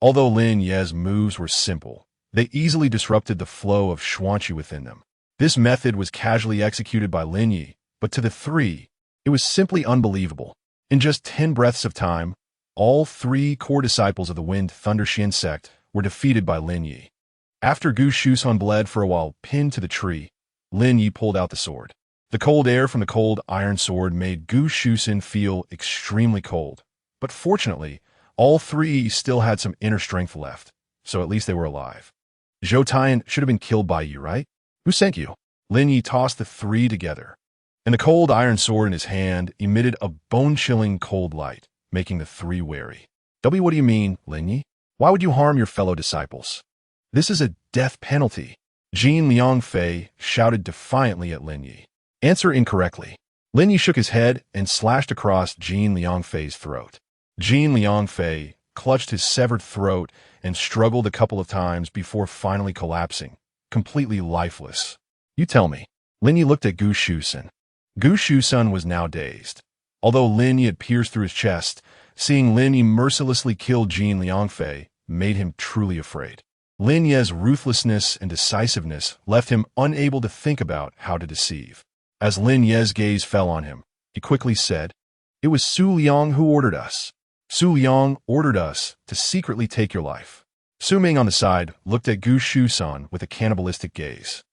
Although Lin Ye's moves were simple, they easily disrupted the flow of Xuanqi within them. This method was casually executed by Lin Ye, but to the 3, it was simply unbelievable. In just 10 breaths of time, all 3 core disciples of the Wind Thunder Xian sect were defeated by Lin Ye. After Gu Shusun bled for a while pinned to the tree, Lin Ye pulled out the sword. The cold air from the cold iron sword made Gu Shusen feel extremely cold. But fortunately, all three still had some inner strength left, so at least they were alive. Zhou Tian should have been killed by you, right? Who sent you? Lin Ye tossed the three together, and the cold iron sword in his hand emitted a bone-chilling cold light, making the three wary. What do you mean, Lin Ye? Why would you harm your fellow disciples? This is a death penalty. Jin Liangfei shouted defiantly at Lin Ye. Answer incorrectly. Lin Ye shook his head and slashed across Jin Liangfei's throat. Jin Liangfei clutched his severed throat and struggled a couple of times before finally collapsing, completely lifeless. You tell me. Lin Ye looked at Gu Shusen. Gu Shusen was now dazed. Although Lin Ye had pierced through his chest, seeing Lin Ye mercilessly kill Jin Liangfei made him truly afraid. Lin Ye's ruthlessness and decisiveness left him unable to think about how to deceive. As Lin Ye's gaze fell on him, he quickly said, "It was Su Liang who ordered us. Su Liang ordered us to secretly take your life." Su Ming on the side looked at Gu Shusen with a cannibalistic gaze.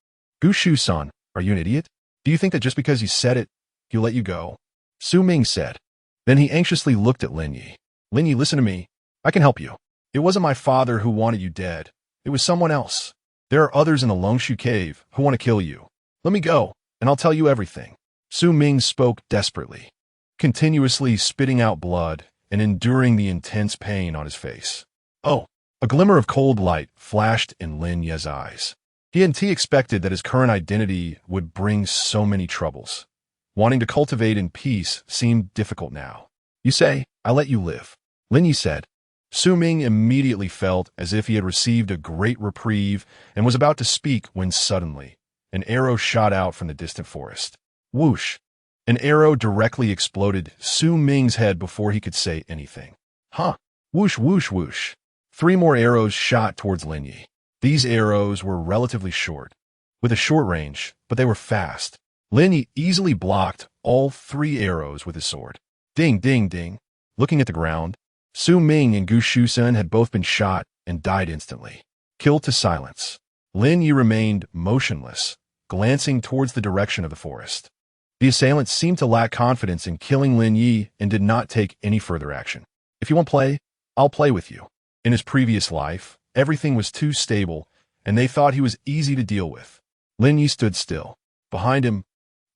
Gu Shusen, are you an idiot? Do you think that just because he said it, he'll let you go? Su Ming said. Then he anxiously looked at Lin Ye. Lin Ye, listen to me. I can help you. It wasn't my father who wanted you dead. It was someone else. There are others in the Longshu cave who want to kill you. Let me go, and I'll tell you everything. Su Ming spoke desperately, continuously spitting out blood and enduring the intense pain on his face. Oh, a glimmer of cold light flashed in Lin Ye's eyes. He hadn't expected that his current identity would bring so many troubles. Wanting to cultivate in peace seemed difficult now. You say, I let you live. Lin Ye said. Su Ming immediately felt as if he had received a great reprieve and was about to speak when suddenly, an arrow shot out from the distant forest. Whoosh! An arrow directly exploded Su Ming's head before he could say anything. Huh! Whoosh, whoosh, whoosh. 3 more arrows shot towards Lin Ye. These arrows were relatively short, with a short range, but they were fast. Lin Ye easily blocked all 3 arrows with his sword. Ding, ding, ding. Looking at the ground, Su Ming and Gu Shusen had both been shot and died instantly, killed to silence. Lin Ye remained motionless, glancing towards the direction of the forest. The assailants seemed to lack confidence in killing Lin Ye and did not take any further action. If you want play, I'll play with you. In his previous life, everything was too stable, and they thought he was easy to deal with. Lin Ye stood still. Behind him,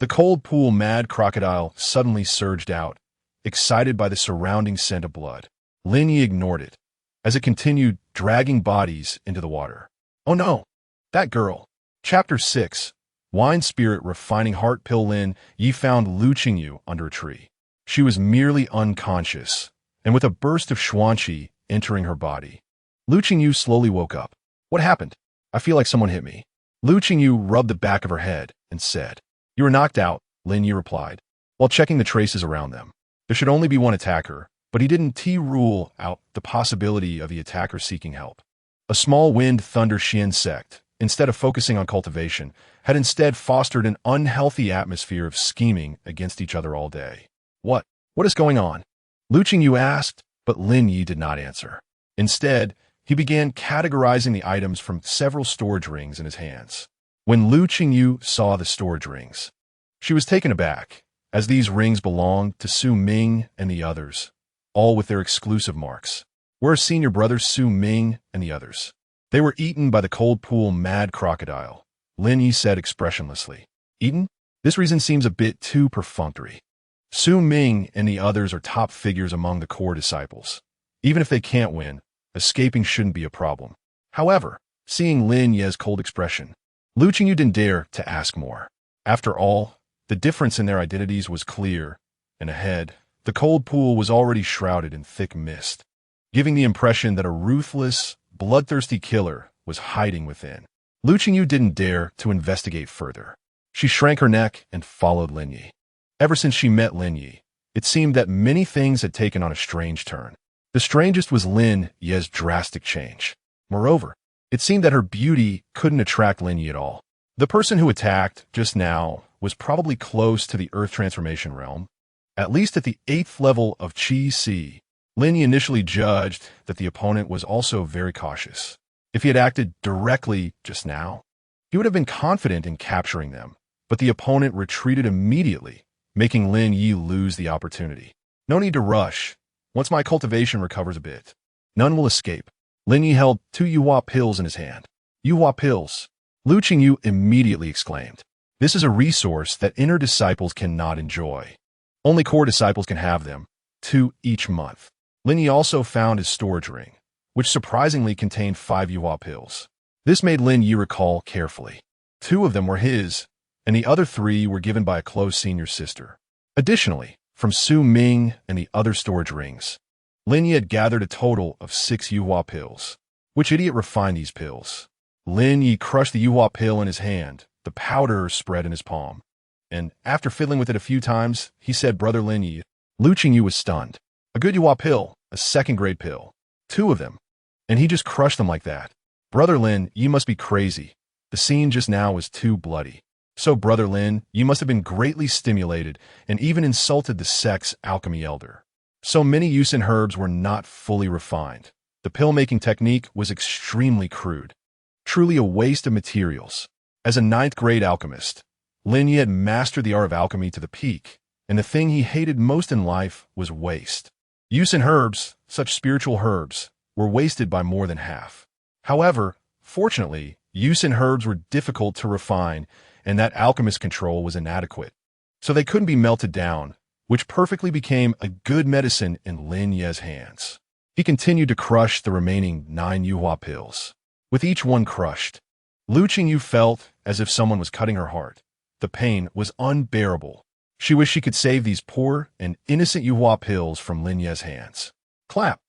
the cold pool mad crocodile suddenly surged out, excited by the surrounding scent of blood. Lin Ye ignored it, as it continued dragging bodies into the water. Oh no! That girl! Chapter 6. Wine Spirit Refining Heart Pill. Lin Ye found Lu Qingyu under a tree. She was merely unconscious, and with a burst of Xuanqi entering her body. Lu Qingyu slowly woke up. What happened? I feel like someone hit me. Lu Qingyu rubbed the back of her head and said, You were knocked out, Lin Ye replied, while checking the traces around them. There should only be one attacker, but he didn't rule out the possibility of the attacker seeking help. A small wind thunder Xian sect, instead of focusing on cultivation, had instead fostered an unhealthy atmosphere of scheming against each other all day. What is going on? Lu Qingyu asked, but Lin Ye did not answer. Instead, he began categorizing the items from several storage rings in his hands. When Lu Qingyu saw the storage rings, she was taken aback, as these rings belonged to Su Ming and the others, all with their exclusive marks. Where are senior brothers Su Ming and the others? They were eaten by the cold pool mad crocodile, Lin Ye said expressionlessly. Eaten? This reason seems a bit too perfunctory. Su Ming and the others are top figures among the core disciples. Even if they can't win, escaping shouldn't be a problem. However, seeing Lin Ye's cold expression, Lu Qingyu didn't dare to ask more. After all, the difference in their identities was clear, and ahead, the cold pool was already shrouded in thick mist, giving the impression that a ruthless, bloodthirsty killer was hiding within. Lu Qingyu didn't dare to investigate further. She shrank her neck and followed Lin Ye. Ever since she met Lin Ye, it seemed that many things had taken on a strange turn. The strangest was Lin Ye's drastic change. Moreover, it seemed that her beauty couldn't attract Lin Ye at all. The person who attacked just now was probably close to the Earth Transformation realm, at least at the 8th level of Qi Si. Lin Ye initially judged that the opponent was also very cautious. If he had acted directly just now, he would have been confident in capturing them, but the opponent retreated immediately, making Lin Ye lose the opportunity. No need to rush. Once my cultivation recovers a bit, none will escape. Lin Ye held 2 Yuhua pills in his hand. Yuhua pills. Lu Qingyu immediately exclaimed. This is a resource that inner disciples cannot enjoy. Only core disciples can have them, 2 each month. Lin Ye also found his storage ring, which surprisingly contained 5 Yuhua pills. This made Lin Ye recall carefully. 2 of them were his, and the other 3 were given by a close senior sister. Additionally, from Su Ming and the other storage rings, Lin Ye had gathered a total of 6 Yuhua pills. Which idiot refined these pills? Lin Ye crushed the Yuhua pill in his hand, the powder spread in his palm. And after fiddling with it a few times, he said, Brother Lin Ye. Lu Qingyu was stunned. A good Yuhua pill, a second-grade pill. 2 of them. And he just crushed them like that. Brother Lin, you must be crazy. The scene just now was too bloody. So, Brother Lin, you must have been greatly stimulated and even insulted the sect's alchemy elder. So many Yusin herbs were not fully refined. The pill-making technique was extremely crude. Truly a waste of materials. As a 9th-grade alchemist, Lin Ye had mastered the art of alchemy to the peak, and the thing he hated most in life was waste. Yusin herbs, such spiritual herbs, were wasted by more than half. However, fortunately, Yusin herbs were difficult to refine, and that alchemist control was inadequate. So they couldn't be melted down, which perfectly became a good medicine in Lin Ye's hands. He continued to crush the remaining 9 Yuhua pills. With each one crushed, Lu Qingyu felt as if someone was cutting her heart. The pain was unbearable. She wished she could save these poor and innocent Yuhua pills from Lin Ye's hands. Clap,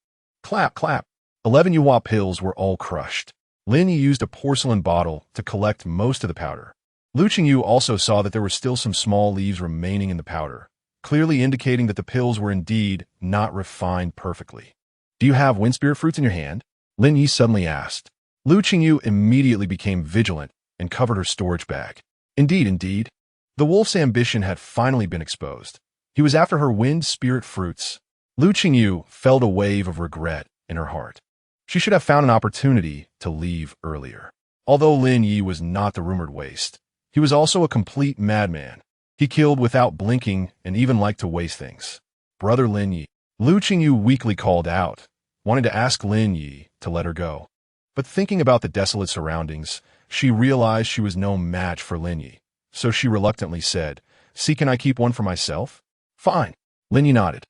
clap, clap. 11 Yuhua pills were all crushed. Lin Ye used a porcelain bottle to collect most of the powder. Lu Qingyu also saw that there were still some small leaves remaining in the powder, clearly indicating that the pills were indeed not refined perfectly. Do you have wind spirit fruits in your hand? Lin Ye suddenly asked. Lu Qingyu immediately became vigilant and covered her storage bag. Indeed. The wolf's ambition had finally been exposed. He was after her wind spirit fruits. Lu Qingyu felt a wave of regret in her heart. She should have found an opportunity to leave earlier. Although Lin Ye was not the rumored waste, he was also a complete madman. He killed without blinking and even liked to waste things. Brother Lin Ye. Lu Qingyu weakly called out, wanting to ask Lin Ye to let her go. But thinking about the desolate surroundings, she realized she was no match for Lin Ye. So she reluctantly said, See, can I keep one for myself? Fine. Lin Ye nodded.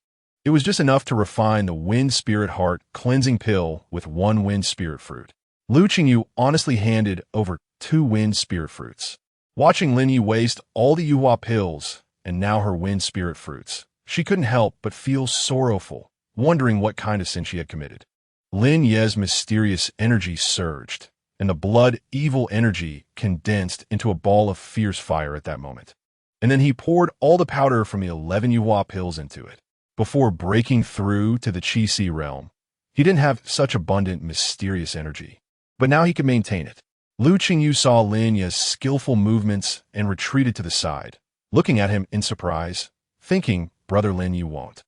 It was just enough to refine the wind spirit heart cleansing pill with 1 wind spirit fruit. Lu Qingyu honestly handed over 2 wind spirit fruits. Watching Lin Ye waste all the Yuhua pills and now her wind spirit fruits, she couldn't help but feel sorrowful, wondering what kind of sin she had committed. Lin Ye's mysterious energy surged, and the blood evil energy condensed into a ball of fierce fire at that moment. And then he poured all the powder from the 11 Yuhua pills into it. Before breaking through to the Qi-Si realm, he didn't have such abundant, mysterious energy. But now he could maintain it. Lu Qingyu saw Lin Ye's skillful movements and retreated to the side, looking at him in surprise, thinking, Brother Lin, you won't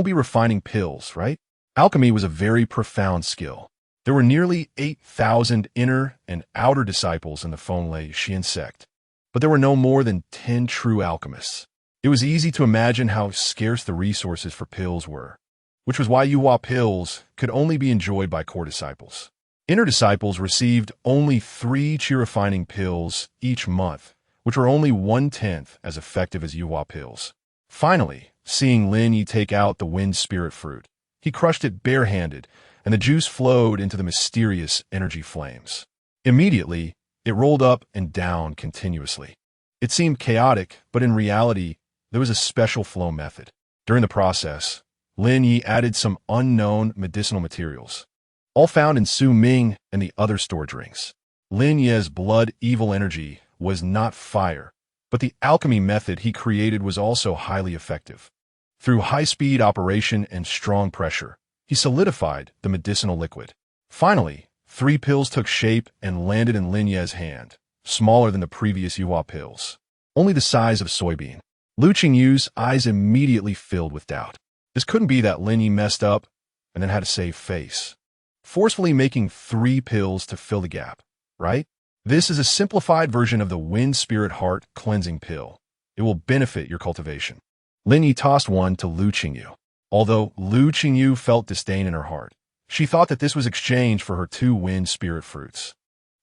be refining pills, right? Alchemy was a very profound skill. There were nearly 8,000 inner and outer disciples in the Fenlei Xian sect, but there were no more than 10 true alchemists. It was easy to imagine how scarce the resources for pills were, which was why Yuhua pills could only be enjoyed by core disciples. Inner disciples received only 3 qi refining pills each month, which were only 1/10 as effective as Yuhua pills. Finally, seeing Lin Ye take out the wind spirit fruit, he crushed it barehanded, and the juice flowed into the mysterious energy flames. Immediately, it rolled up and down continuously. It seemed chaotic, but in reality, there was a special flow method. During the process, Lin Ye added some unknown medicinal materials, all found in Su Ming and the other storage rings. Lin Ye's blood evil energy was not fire, but the alchemy method he created was also highly effective. Through high-speed operation and strong pressure, he solidified the medicinal liquid. Finally, 3 pills took shape and landed in Lin Ye's hand, smaller than the previous Yuhua pills, only the size of a soybean. Lu Qingyu's eyes immediately filled with doubt. This couldn't be that Lin Ye messed up and then had to save face, forcefully making 3 pills to fill the gap, right? This is a simplified version of the Wind Spirit Heart cleansing pill. It will benefit your cultivation. Lin Ye tossed one to Lu Qingyu. Although Lu Qingyu felt disdain in her heart, she thought that this was exchange for her 2 wind spirit fruits.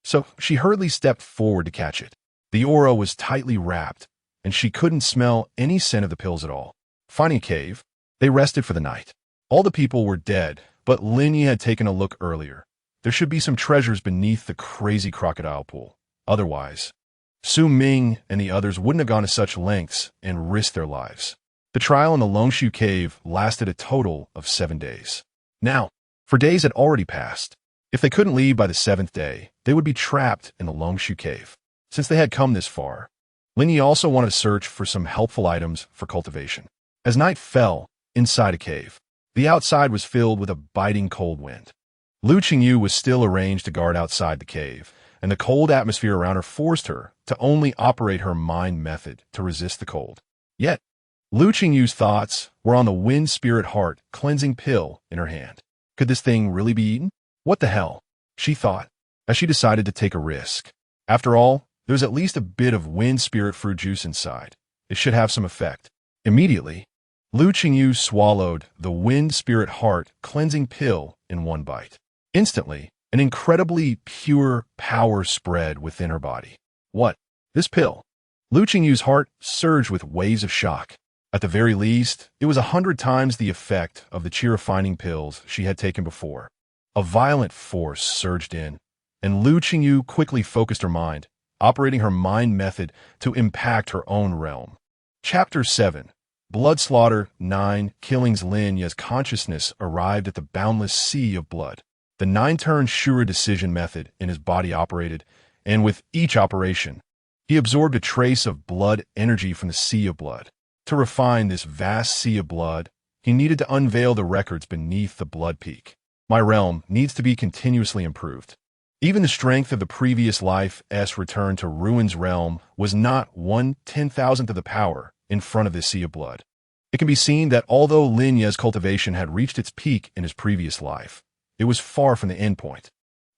So she hurriedly stepped forward to catch it. The aura was tightly wrapped, and she couldn't smell any scent of the pills at all. Finding a cave, they rested for the night. All the people were dead, but Lin Ye had taken a look earlier. There should be some treasures beneath the crazy crocodile pool. Otherwise, Su Ming and the others wouldn't have gone to such lengths and risked their lives. The trial in the Longshu cave lasted a total of 7 days. Now, for days had already passed. If they couldn't leave by the 7th day, they would be trapped in the Longshu cave. Since they had come this far, Lin Ye also wanted to search for some helpful items for cultivation. As night fell, inside a cave, the outside was filled with a biting cold wind. Lu Qingyu was still arranged to guard outside the cave, and the cold atmosphere around her forced her to only operate her mind method to resist the cold. Yet, Lu Qingyu's thoughts were on the Wind Spirit Heart cleansing pill in her hand. Could this thing really be eaten? What the hell? She thought, as she decided to take a risk. After all, there was at least a bit of Wind Spirit fruit juice inside. It should have some effect. Immediately, Lu Qingyu swallowed the Wind Spirit Heart cleansing pill in one bite. Instantly, an incredibly pure power spread within her body. What? This pill? Lu Qingyu's heart surged with waves of shock. At the very least, it was 100 times the effect of the chi-refining pills she had taken before. A violent force surged in, and Lu Qingyu quickly focused her mind, operating her mind method to impact her own realm. Chapter 7. Blood Slaughter 9 Killings. Lin Ye's consciousness arrived at the boundless sea of blood. The 9 Turns Asura decision method in his body operated, and with each operation, he absorbed a trace of blood energy from the sea of blood. To refine this vast sea of blood, he needed to unveil the records beneath the blood peak. My realm needs to be continuously improved. Even the strength of the previous life's return to Ruin's realm was not 1/10,000th of the power in front of this sea of blood. It can be seen that although Lin Ye's cultivation had reached its peak in his previous life, it was far from the end point.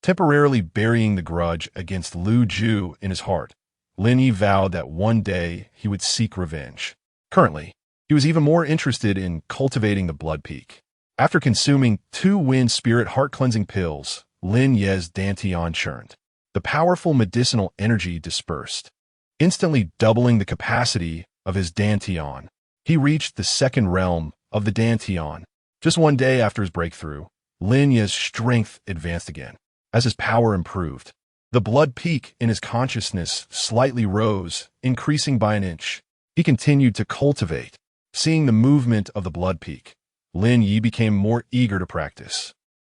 Temporarily burying the grudge against Lu Ju in his heart, Lin Ye vowed that one day he would seek revenge. Currently, he was even more interested in cultivating the blood peak. After consuming 2 Wind Spirit Heart cleansing pills, Lin Ye's dantian churned. The powerful medicinal energy dispersed, instantly doubling the capacity of his dantian. He reached the 2nd realm of the dantian. Just one day after his breakthrough, Lin Ye's strength advanced again. As his power improved, the blood peak in his consciousness slightly rose, increasing by an inch. He continued to cultivate. Seeing the movement of the blood peak, Lin Ye became more eager to practice.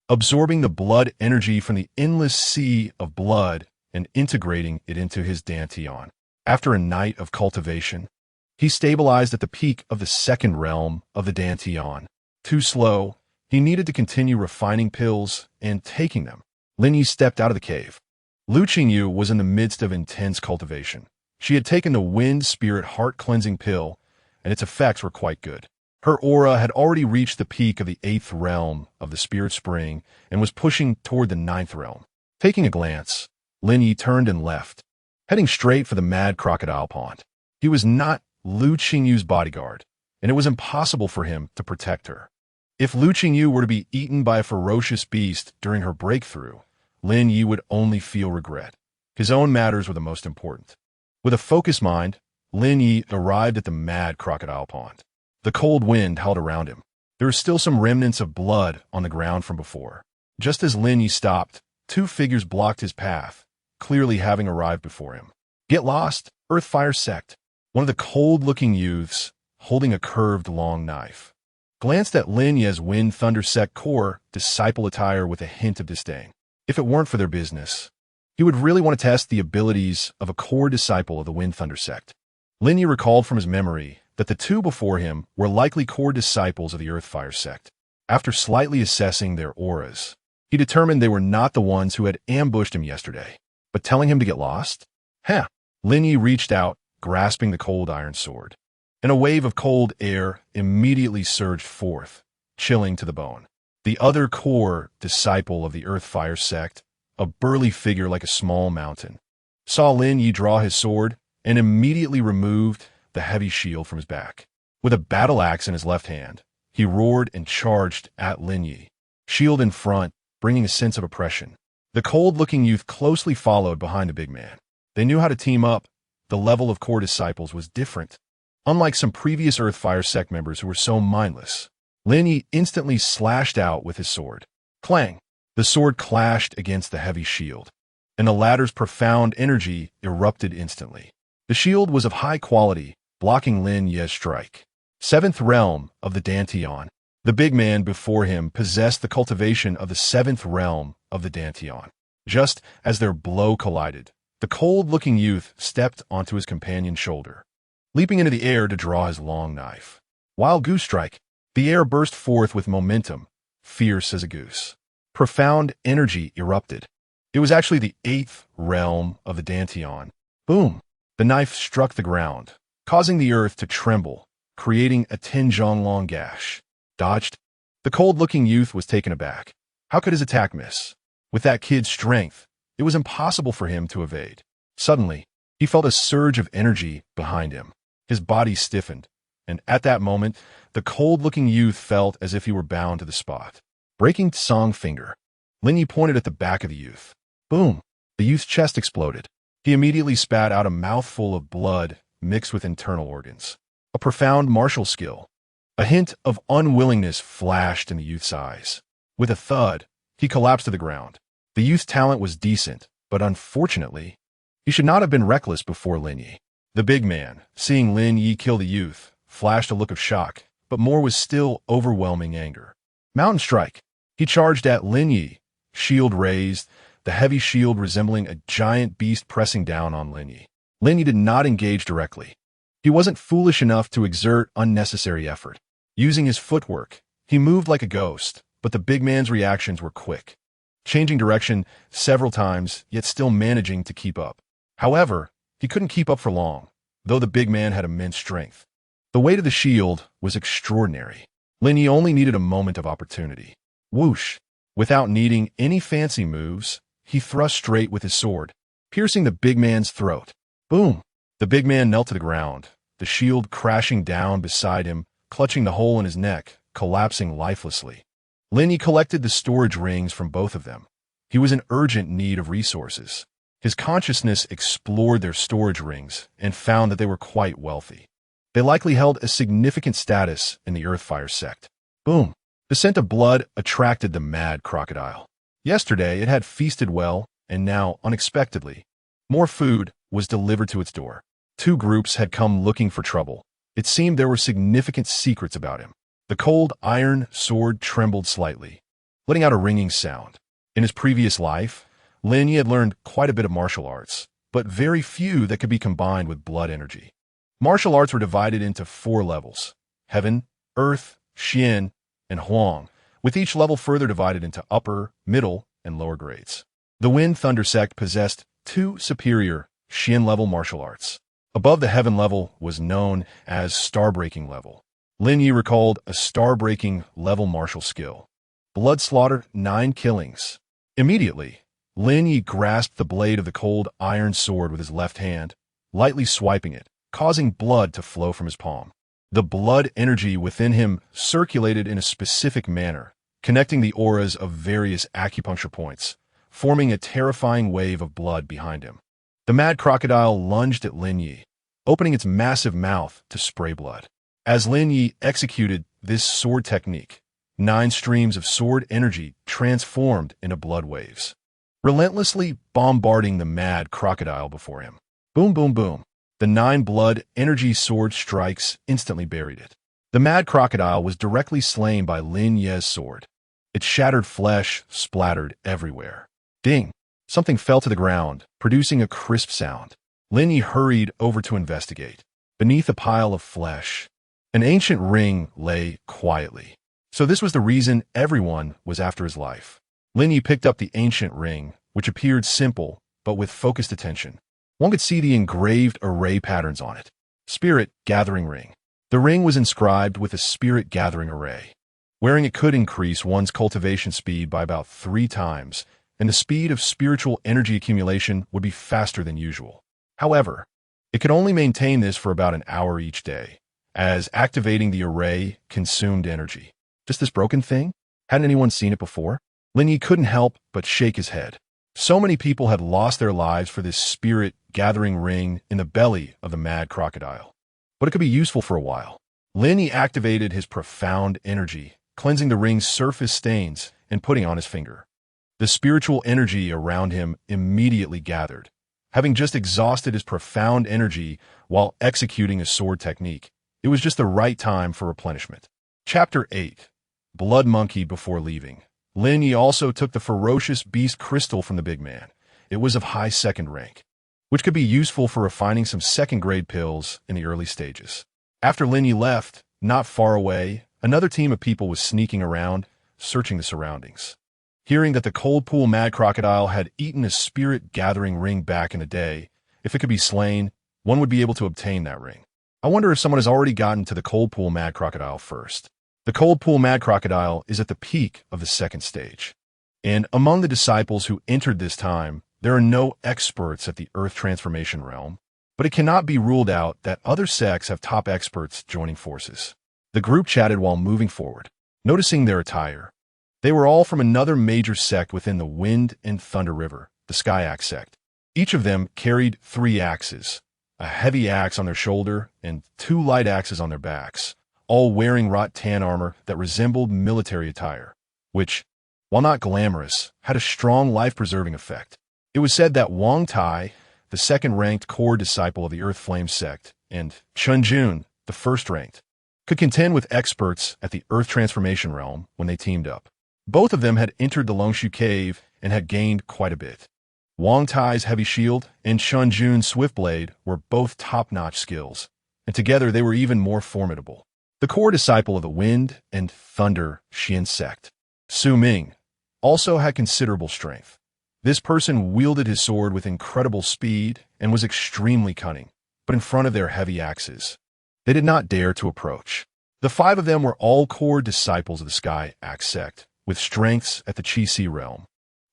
Absorbing the blood energy from the endless sea of blood and integrating it into his dantian. After a night of cultivation, he stabilized at the peak of the 2nd realm of the dantian. Too slow, he needed to continue refining pills and taking them. Lin Ye stepped out of the cave. Lu Qingyu was in the midst of intense cultivation. She had taken the Wind Spirit Heart cleansing pill, and its effects were quite good. Her aura had already reached the peak of the 8th realm of the Spirit Spring and was pushing toward the 9th realm. Taking a glance, Lin Ye turned and left, heading straight for the Mad Crocodile Pond. He was not Lu Qingyu's bodyguard, and it was impossible for him to protect her. If Lu Qingyu were to be eaten by a ferocious beast during her breakthrough, Lin Ye would only feel regret. His own matters were the most important. With a focused mind, Lin Ye arrived at the Mad Crocodile Pond. The cold wind held around him. There were still some remnants of blood on the ground from before. Just as Lin Ye stopped, 2 figures blocked his path, clearly having arrived before him. Get lost, Earthfire Sect. One of the cold-looking youths, holding a curved long knife, glanced at Lin Ye's Wind Thunder Sect core disciple attire with a hint of disdain. If it weren't for their business, he would really want to test the abilities of a core disciple of the Wind Thunder Sect. Lin Ye recalled from his memory that the 2 before him were likely core disciples of the Earthfire Sect. After slightly assessing their auras, he determined they were not the ones who had ambushed him yesterday. But telling him to get lost? Huh. Lin Ye reached out, grasping the cold iron sword, and a wave of cold air immediately surged forth, chilling to the bone. The other core disciple of the Earthfire Sect, a burly figure like a small mountain, saw Lin Ye draw his sword and immediately removed the heavy shield from his back. With a battle axe in his left hand, he roared and charged at Lin Ye, shield in front, bringing a sense of oppression. The cold-looking youth closely followed behind the big man. They knew how to team up. The level of core disciples was different. Unlike some previous Earthfire sect members who were so mindless, Lin Ye instantly slashed out with his sword. Clang! The sword clashed against the heavy shield, and the latter's profound energy erupted instantly. The shield was of high quality, blocking Lin Ye's strike. Seventh realm of the Dantian. The big man before him possessed the cultivation of the seventh realm of the Dantian. Just as their blow collided, the cold-looking youth stepped onto his companion's shoulder, leaping into the air to draw his long knife. Wild goose strike. The air burst forth with momentum, fierce as a goose. Profound energy erupted. It was actually the eighth realm of the Dantian. Boom! The knife struck the ground, causing the earth to tremble, creating a 10-zhong-long gash. Dodged. The cold-looking youth was taken aback. How could his attack miss? With that kid's strength, it was impossible for him to evade. Suddenly, he felt a surge of energy behind him. His body stiffened, and at that moment, the cold-looking youth felt as if he were bound to the spot. Breaking Tsong finger. Lin Ye pointed at the back of the youth. Boom! The youth's chest exploded. He immediately spat out a mouthful of blood mixed with internal organs. A profound martial skill. A hint of unwillingness flashed in the youth's eyes. With a thud, he collapsed to the ground. The youth's talent was decent, but unfortunately, he should not have been reckless before Lin Ye. The big man, seeing Lin Ye kill the youth, flashed a look of shock, but more was still overwhelming anger. Mountain strike. He charged at Lin Ye, shield raised, the heavy shield resembling a giant beast pressing down on Lin Ye. Lin Ye did not engage directly. He wasn't foolish enough to exert unnecessary effort. Using his footwork, he moved like a ghost, but the big man's reactions were quick, changing direction several times, yet still managing to keep up. However, he couldn't keep up for long, though the big man had immense strength. The weight of the shield was extraordinary. Lin Ye only needed a moment of opportunity. Whoosh! Without needing any fancy moves, he thrust straight with his sword, piercing the big man's throat. Boom! The big man knelt to the ground, the shield crashing down beside him, clutching the hole in his neck, collapsing lifelessly. Lin Ye collected the storage rings from both of them. He was in urgent need of resources. His consciousness explored their storage rings and found that they were quite wealthy. They likely held a significant status in the Earthfire sect. Boom! The scent of blood attracted the mad crocodile. Yesterday, it had feasted well, and now, unexpectedly, more food was delivered to its door. Two groups had come looking for trouble. It seemed there were significant secrets about him. The cold iron sword trembled slightly, letting out a ringing sound. In his previous life, Lin Ye had learned quite a bit of martial arts, but very few that could be combined with blood energy. Martial arts were divided into 4 levels: Heaven, Earth, Xian, and Huang, with each level further divided into upper, middle, and lower grades. The Wind Thunder sect possessed 2 superior Xian-level martial arts. Above the Heaven level was known as Starbreaking level. Lin Ye recalled a Starbreaking level martial skill. Blood slaughter 9 killings. Immediately, Lin Ye grasped the blade of the cold iron sword with his left hand, lightly swiping it, causing blood to flow from his palm. The blood energy within him circulated in a specific manner, connecting the auras of various acupuncture points, forming a terrifying wave of blood behind him. The mad crocodile lunged at Lin Ye, opening its massive mouth to spray blood. As Lin Ye executed this sword technique, 9 streams of sword energy transformed into blood waves, relentlessly bombarding the mad crocodile before him. Boom, boom, boom. The 9 blood energy sword strikes instantly buried it. The mad crocodile was directly slain by Lin Ye's sword. Its shattered flesh splattered everywhere. Ding! Something fell to the ground, producing a crisp sound. Lin Ye hurried over to investigate. Beneath a pile of flesh, an ancient ring lay quietly. So this was the reason everyone was after his life. Lin Ye picked up the ancient ring, which appeared simple, but with focused attention. One could see the engraved array patterns on it. Spirit Gathering Ring. The ring was inscribed with a spirit gathering array. Wearing it could increase one's cultivation speed by about 3 times, and the speed of spiritual energy accumulation would be faster than usual. However, it could only maintain this for about an hour each day, as activating the array consumed energy. Just this broken thing? Hadn't anyone seen it before? Lin Ye couldn't help but shake his head. So many people had lost their lives for this spirit-gathering ring in the belly of the mad crocodile. But it could be useful for a while. Lin Ye activated his profound energy, cleansing the ring's surface stains and putting on his finger. The spiritual energy around him immediately gathered. Having just exhausted his profound energy while executing his sword technique, it was just the right time for replenishment. Chapter 8. Blood Monkey Before Leaving. Lin Ye also took the ferocious beast crystal from the big man. It was of high second rank, which could be useful for refining some second-grade pills in the early stages. After Lin Ye left, not far away, another team of people was sneaking around, searching the surroundings. Hearing that the cold pool mad crocodile had eaten a spirit-gathering ring back in the day, if it could be slain, one would be able to obtain that ring. I wonder if someone has already gotten to the cold pool mad crocodile first. The cold pool mad crocodile is at the peak of the second stage. And among the disciples who entered this time, there are no experts at the Earth Transformation realm, but it cannot be ruled out that other sects have top experts joining forces. The group chatted while moving forward, noticing their attire. They were all from another major sect within the Wind and Thunder River, the Sky Axe sect. Each of them carried 3 axes, a heavy axe on their shoulder and 2 light axes on their backs, all wearing wrought tan armor that resembled military attire, which, while not glamorous, had a strong life-preserving effect. It was said that Wang Tai, the second-ranked core disciple of the Earth Flame sect, and Chun Jun, the first-ranked, could contend with experts at the Earth Transformation realm when they teamed up. Both of them had entered the Longshu Cave and had gained quite a bit. Wang Tai's heavy shield and Chun Jun's swift blade were both top-notch skills, and together they were even more formidable. The core disciple of the Wind and Thunder Xian sect, Su Ming, also had considerable strength. This person wielded his sword with incredible speed and was extremely cunning, but in front of their heavy axes, they did not dare to approach. The 5 of them were all core disciples of the Sky Axe sect, with strengths at the Chi-Si realm.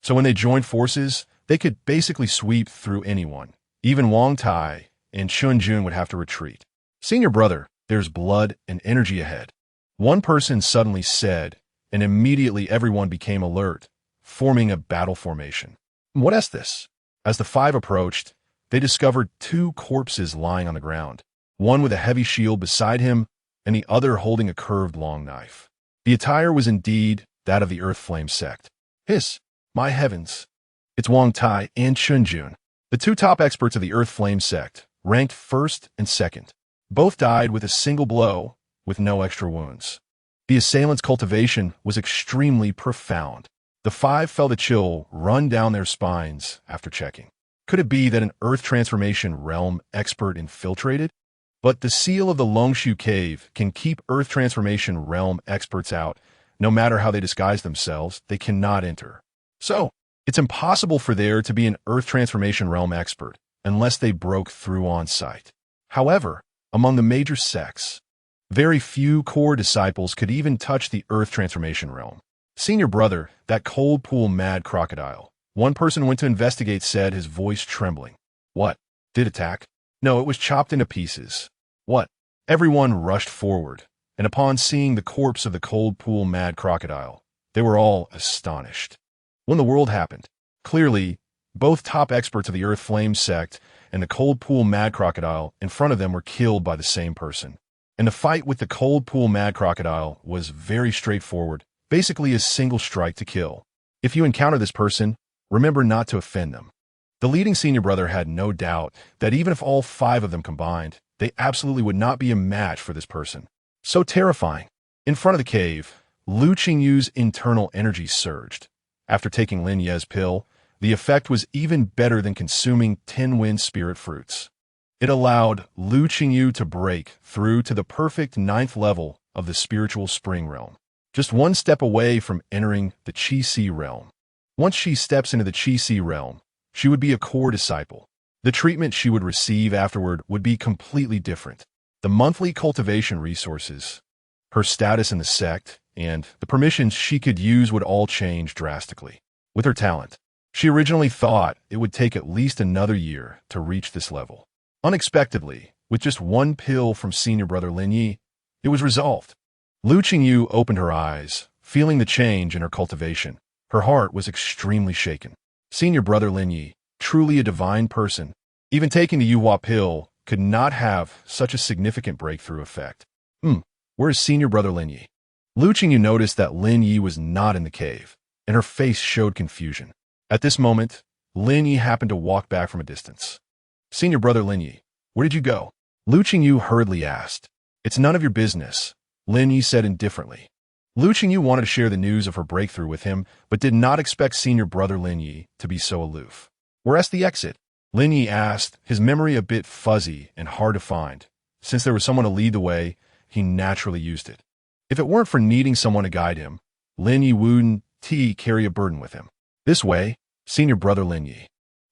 So when they joined forces, they could basically sweep through anyone. Even Wang Tai and Chun Jun would have to retreat. "Senior brother, there's blood and energy ahead," one person suddenly said, and immediately everyone became alert, forming a battle formation. "What is this?" As the 5 approached, they discovered 2 corpses lying on the ground, one with a heavy shield beside him and the other holding a curved long knife. The attire was indeed that of the Earth Flame sect. My heavens. It's Wang Tai and Chun Jun, the 2 top experts of the Earth Flame sect, ranked 1st and 2nd. Both died with a single blow, with no extra wounds. The assailant's cultivation was extremely profound. The 5 felt a chill run down their spines after checking. Could it be that an Earth Transformation realm expert infiltrated? But the seal of the Longshu Cave can keep Earth Transformation realm experts out. No matter how they disguise themselves, they cannot enter. So, it's impossible for there to be an Earth Transformation realm expert unless they broke through on sight. However, among the major sects, very few core disciples could even touch the Earth Transformation realm. "Senior brother, that cold pool mad crocodile," one person went to investigate said, his voice trembling. "What? Did attack?" "No, it was chopped into pieces." "What?" Everyone rushed forward, and upon seeing the corpse of the cold pool mad crocodile, they were all astonished. When the world happened, clearly, both top experts of the Earth Flame sect and the cold pool mad crocodile in front of them were killed by the same person. And the fight with the cold pool mad crocodile was very straightforward, basically a single strike to kill. If you encounter this person, remember not to offend them. The leading senior brother had no doubt that even if all 5 of them combined, they absolutely would not be a match for this person. So terrifying. In front of the cave, Lu Qingyu's internal energy surged. After taking Lin Ye's pill, the effect was even better than consuming 10 wind spirit fruits. It allowed Lu Qingyu to break through to the perfect 9th level of the spiritual spring realm, just 1 step away from entering the Chi-Si realm. Once she steps into the Chi-Si realm, she would be a core disciple. The treatment she would receive afterward would be completely different. The monthly cultivation resources, her status in the sect, and the permissions she could use would all change drastically. With her talent, She originally thought it would take at least another year to reach this level. Unexpectedly, with just one pill from senior brother Lin Ye, it was resolved. Lu Qingyu opened her eyes, feeling the change in her cultivation. Her heart was extremely shaken. Senior brother Lin Ye, truly a divine person, even taking the Yuhua pill could not have such a significant breakthrough effect. Where is senior brother Lin Ye? Lu Qingyu noticed that Lin Ye was not in the cave, and her face showed confusion. At this moment, Lin Ye happened to walk back from a distance. Senior brother Lin Ye, where did you go? Lu Qingyu hurriedly asked. It's none of your business, Lin Ye said indifferently. Lu Qingyu wanted to share the news of her breakthrough with him, but did not expect senior brother Lin Ye to be so aloof. Where's the exit? Lin Ye asked, his memory a bit fuzzy and hard to find. Since there was someone to lead the way, he naturally used it. If it weren't for needing someone to guide him, Lin Ye wouldn't carry a burden with him. This way, senior brother Lin Ye.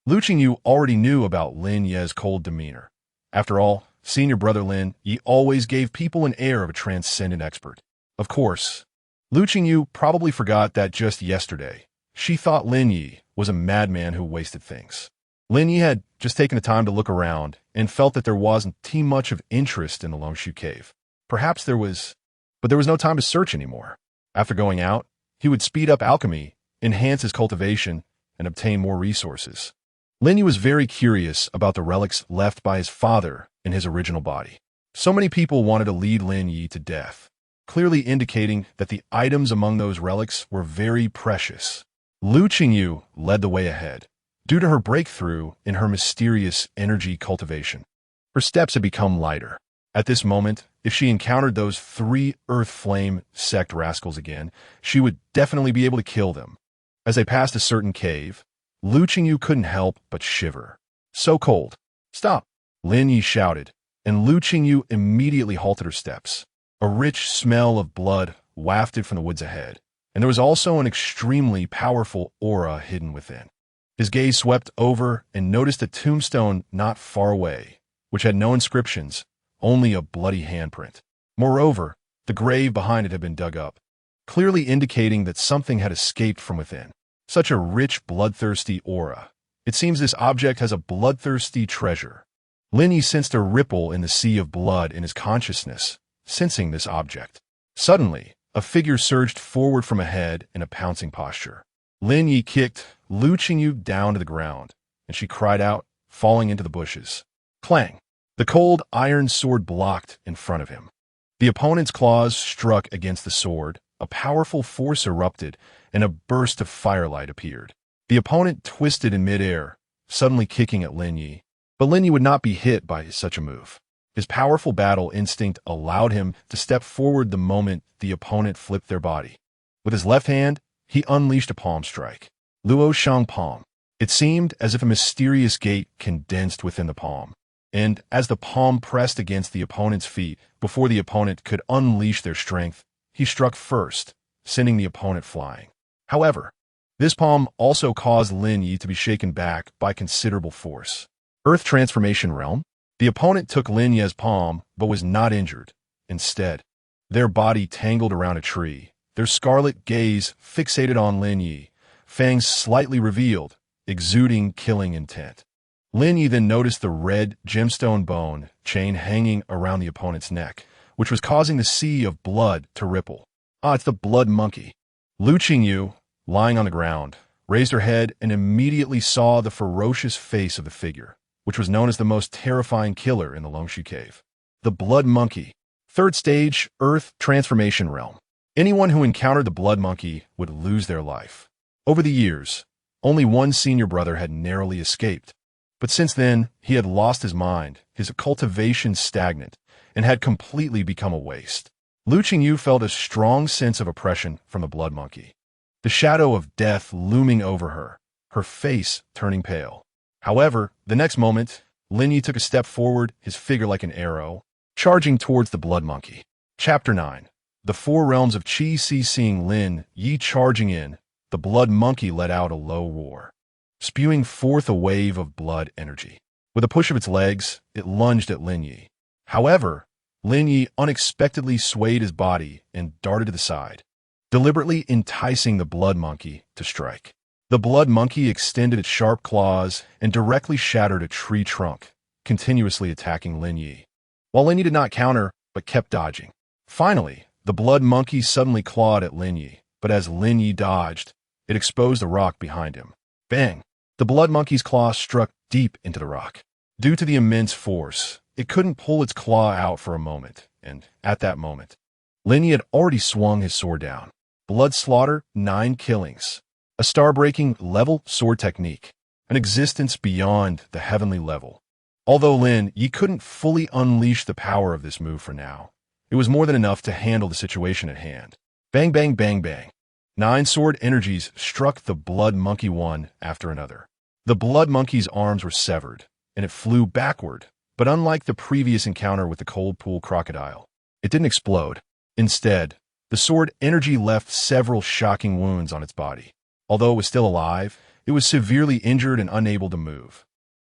Lu Qingyu already knew about Lin Ye's cold demeanor. After all, senior brother Lin Ye always gave people an air of a transcendent expert. Of course, Lu Qingyu probably forgot that just yesterday, she thought Lin Ye was a madman who wasted things. Lin Ye had just taken the time to look around and felt that there wasn't too much of interest in the Longshu cave. Perhaps there was, but there was no time to search anymore. After going out, he would speed up alchemy, enhance his cultivation, and obtain more resources. Lin Ye was very curious about the relics left by his father in his original body. So many people wanted to lead Lin Ye to death, clearly indicating that the items among those relics were very precious. Lu Qingyu led the way ahead, due to her breakthrough in her mysterious energy cultivation. Her steps had become lighter. At this moment, if she encountered those 3 Earth Flame sect rascals again, she would definitely be able to kill them. As they passed a certain cave, Lu Qingyu couldn't help but shiver. So cold. Stop! Lin Ye shouted, and Lu Qingyu immediately halted her steps. A rich smell of blood wafted from the woods ahead, and there was also an extremely powerful aura hidden within. His gaze swept over and noticed a tombstone not far away, which had no inscriptions, only a bloody handprint. Moreover, the grave behind it had been dug up, clearly indicating that something had escaped from within. Such a rich, bloodthirsty aura. It seems this object has a bloodthirsty treasure. Lin Ye sensed a ripple in the sea of blood in his consciousness, sensing this object. Suddenly, a figure surged forward from ahead in a pouncing posture. Lin Ye kicked Lu Qingyu down to the ground, and she cried out, falling into the bushes. Clang! The cold iron sword blocked in front of him. The opponent's claws struck against the sword, a powerful force erupted, and a burst of firelight appeared. The opponent twisted in midair, suddenly kicking at Lin Ye. But Lin Ye would not be hit by such a move. His powerful battle instinct allowed him to step forward the moment the opponent flipped their body. With his left hand, he unleashed a palm strike. Luo Shang Palm. It seemed as if a mysterious gate condensed within the palm. And as the palm pressed against the opponent's feet, before the opponent could unleash their strength, he struck first, sending the opponent flying. However, this palm also caused Lin Ye to be shaken back by considerable force. Earth Transformation Realm. The opponent took Lin Ye's palm, but was not injured. Instead, their body tangled around a tree, their scarlet gaze fixated on Lin Ye, fangs slightly revealed, exuding killing intent. Lin Ye then noticed the red gemstone bone chain hanging around the opponent's neck, which was causing the sea of blood to ripple. It's the blood monkey. Lu Qingyu, lying on the ground, raised her head and immediately saw the ferocious face of the figure, which was known as the most terrifying killer in the Longshu cave. The blood monkey. 3rd stage, Earth Transformation Realm. Anyone who encountered the blood monkey would lose their life. Over the years, only one senior brother had narrowly escaped. But since then, he had lost his mind, his cultivation stagnant, and had completely become a waste. Lu Qingyu felt a strong sense of oppression from the blood monkey. The shadow of death looming over her, her face turning pale. However, the next moment, Lin Ye took a step forward, his figure like an arrow, charging towards the blood monkey. Chapter 9. The 4 realms of Qi Si. Seeing Lin Ye charging in, the blood monkey let out a low roar, spewing forth a wave of blood energy. With a push of its legs, it lunged at Lin Ye. However, Lin Ye unexpectedly swayed his body and darted to the side, deliberately enticing the blood monkey to strike. The blood monkey extended its sharp claws and directly shattered a tree trunk, continuously attacking Lin Ye. While Lin Ye did not counter, but kept dodging. Finally, the blood monkey suddenly clawed at Lin Ye, but as Lin Ye dodged, it exposed a rock behind him. Bang! The blood monkey's claw struck deep into the rock. Due to the immense force, it couldn't pull its claw out for a moment, and at that moment, Lin Ye had already swung his sword down. Blood slaughter, 9 killings. A star-breaking level sword technique. An existence beyond the heavenly level. Although Lin Ye couldn't fully unleash the power of this move for now, it was more than enough to handle the situation at hand. Bang, bang, bang, bang. 9 sword energies struck the blood monkey one after another. The blood monkey's arms were severed, and it flew backward, but unlike the previous encounter with the cold pool crocodile, it didn't explode. Instead, the sword energy left several shocking wounds on its body. Although it was still alive, it was severely injured and unable to move.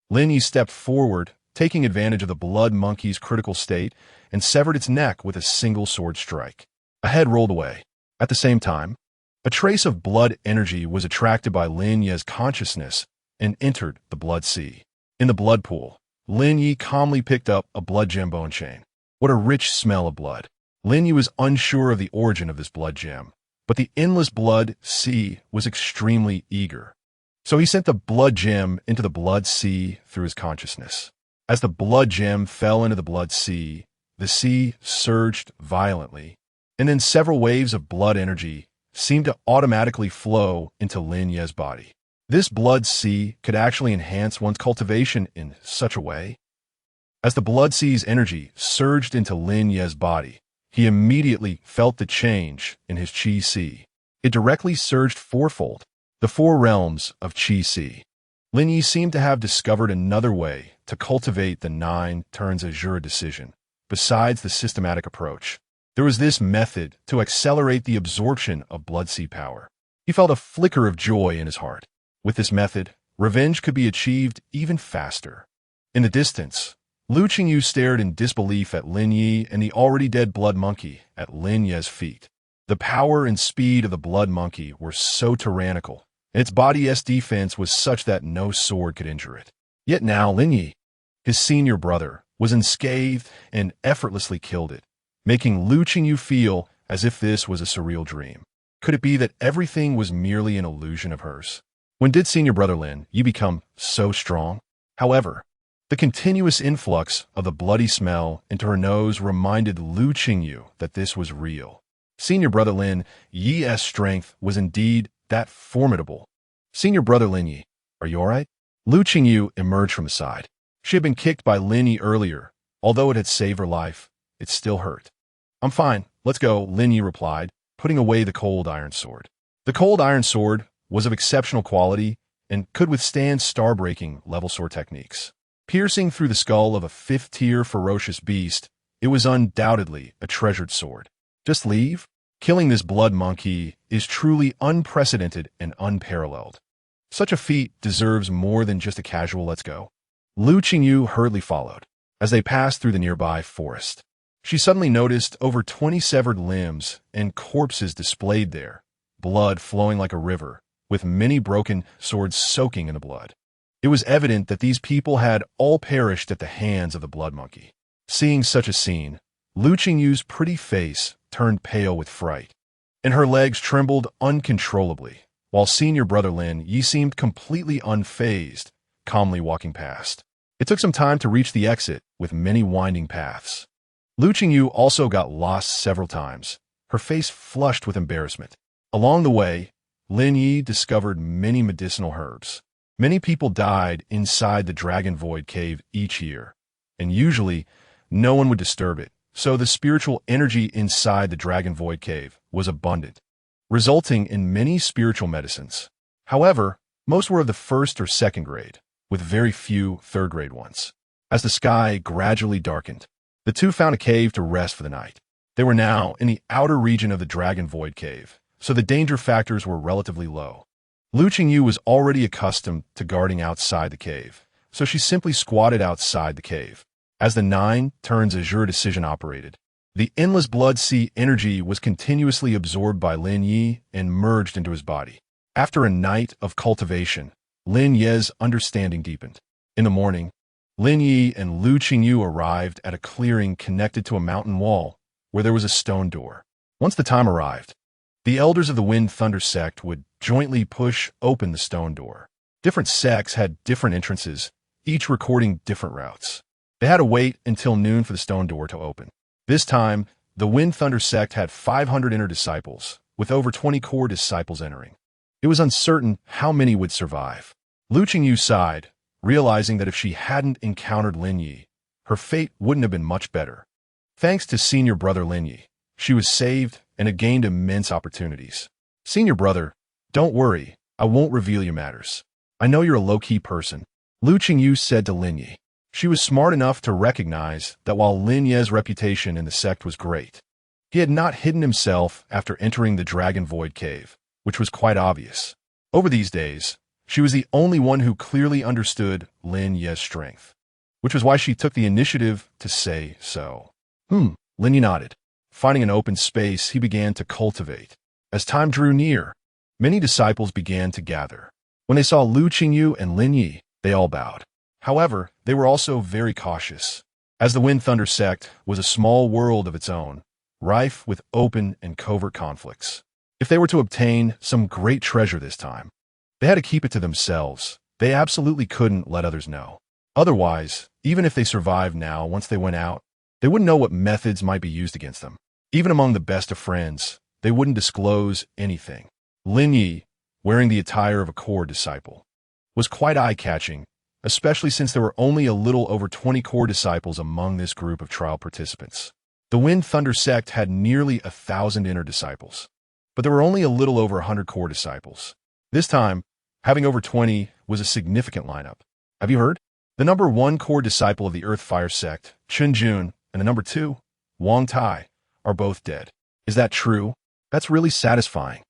Lin Ye stepped forward, taking advantage of the blood monkey's critical state, and severed its neck with a single sword strike. A head rolled away. At the same time, a trace of blood energy was attracted by Lin Ye's consciousness and entered the blood sea. In the blood pool, Lin Ye calmly picked up a blood gem bone chain. What a rich smell of blood. Lin Ye was unsure of the origin of this blood gem, but the endless blood sea was extremely eager. So he sent the blood gem into the blood sea through his consciousness. As the blood gem fell into the sea surged violently, and then several waves of blood energy seemed to automatically flow into Lin Ye's body. This blood sea could actually enhance one's cultivation in such a way. As the blood sea's energy surged into Lin Ye's body, he immediately felt the change in his Qi Sea. It directly surged fourfold, the 4 realms of Qi Sea. Lin Ye seemed to have discovered another way to cultivate the 9 Turns Asura decision, besides the systematic approach. There was this method to accelerate the absorption of blood sea power. He felt a flicker of joy in his heart. With this method, revenge could be achieved even faster. In the distance, Lu Qingyu stared in disbelief at Lin Ye and the already dead blood monkey at Lin Ye's feet. The power and speed of the blood monkey were so tyrannical, and its body's defense was such that no sword could injure it. Yet now Lin Ye, his senior brother, was unscathed and effortlessly killed it, making Lu Qingyu feel as if this was a surreal dream. Could it be that everything was merely an illusion of hers? When did senior brother Lin Ye become so strong? However, the continuous influx of the bloody smell into her nose reminded Lu Qingyu that this was real. Senior brother Lin Ye's strength was indeed that formidable. Senior brother Lin Ye, are you all right? Lu Qingyu emerged from the side. She had been kicked by Lin Ye earlier. Although it had saved her life, it still hurt. I'm fine, let's go, Lin Ye replied, putting away the cold iron sword. The cold iron sword was of exceptional quality and could withstand star-breaking level sword techniques. Piercing through the skull of a 5th-tier ferocious beast, it was undoubtedly a treasured sword. Just leave? Killing this blood monkey is truly unprecedented and unparalleled. Such a feat deserves more than just a casual let's go. Lu Qingyu hurriedly followed. As they passed through the nearby forest, she suddenly noticed over 20 severed limbs and corpses displayed there, blood flowing like a river, with many broken swords soaking in the blood. It was evident that these people had all perished at the hands of the blood monkey. Seeing such a scene, Lu Qingyu's pretty face turned pale with fright, and her legs trembled uncontrollably, while senior brother Lin Ye seemed completely unfazed, calmly walking past. It took some time to reach the exit with many winding paths. Lu Qingyu also got lost several times, her face flushed with embarrassment. Along the way, Lin Ye discovered many medicinal herbs. Many people died inside the Dragon Void Cave each year, and usually no one would disturb it, so the spiritual energy inside the Dragon Void Cave was abundant, resulting in many spiritual medicines. However, most were of the 1st or 2nd grade, with very few 3rd grade ones. As the sky gradually darkened, the two found a cave to rest for the night. They were now in the outer region of the Dragon Void Cave, so the danger factors were relatively low. Lu Qingyu was already accustomed to guarding outside the cave, so she simply squatted outside the cave. As the 9 Turns Asura decision operated, the endless blood sea energy was continuously absorbed by Lin Ye and merged into his body. After a night of cultivation, Lin Ye's understanding deepened. In the morning, Lin Ye and Lu Qingyu arrived at a clearing connected to a mountain wall, where there was a stone door. Once the time arrived, the elders of the Wind Thunder sect would jointly push open the stone door. Different sects had different entrances, each recording different routes. They had to wait until noon for the stone door to open. This time, the Wind Thunder sect had 500 inner disciples, with over 20 core disciples entering. It was uncertain how many would survive. Lu Qingyu sighed, realizing that if she hadn't encountered Lin Ye, her fate wouldn't have been much better. Thanks to senior brother Lin Ye, she was saved and had gained immense opportunities. Senior brother, don't worry, I won't reveal your matters. I know you're a low-key person, Lu Qingyu said to Lin Ye. She was smart enough to recognize that while Lin Ye's reputation in the sect was great, he had not hidden himself after entering the Dragon Void Cave, which was quite obvious. Over these days, she was the only one who clearly understood Lin Ye's strength, which was why she took the initiative to say so. Lin Ye nodded. Finding an open space, he began to cultivate. As time drew near, many disciples began to gather. When they saw Lu Qingyu and Lin Ye, they all bowed. However, they were also very cautious, as the Wind Thunder sect was a small world of its own, rife with open and covert conflicts. If they were to obtain some great treasure this time, they had to keep it to themselves. They absolutely couldn't let others know. Otherwise, even if they survived now, once they went out, they wouldn't know what methods might be used against them. Even among the best of friends, they wouldn't disclose anything. Lin Ye, wearing the attire of a core disciple, was quite eye-catching, especially since there were only a little over 20 core disciples among this group of trial participants. The Wind Thunder sect had nearly 1,000 inner disciples, but there were only a little over 100 core disciples. This time, having over 20 was a significant lineup. Have you heard? The number 1 core disciple of the Earth Fire sect, Chun Jun, and the number 2, Wang Tai, are both dead. Is that true? That's really satisfying.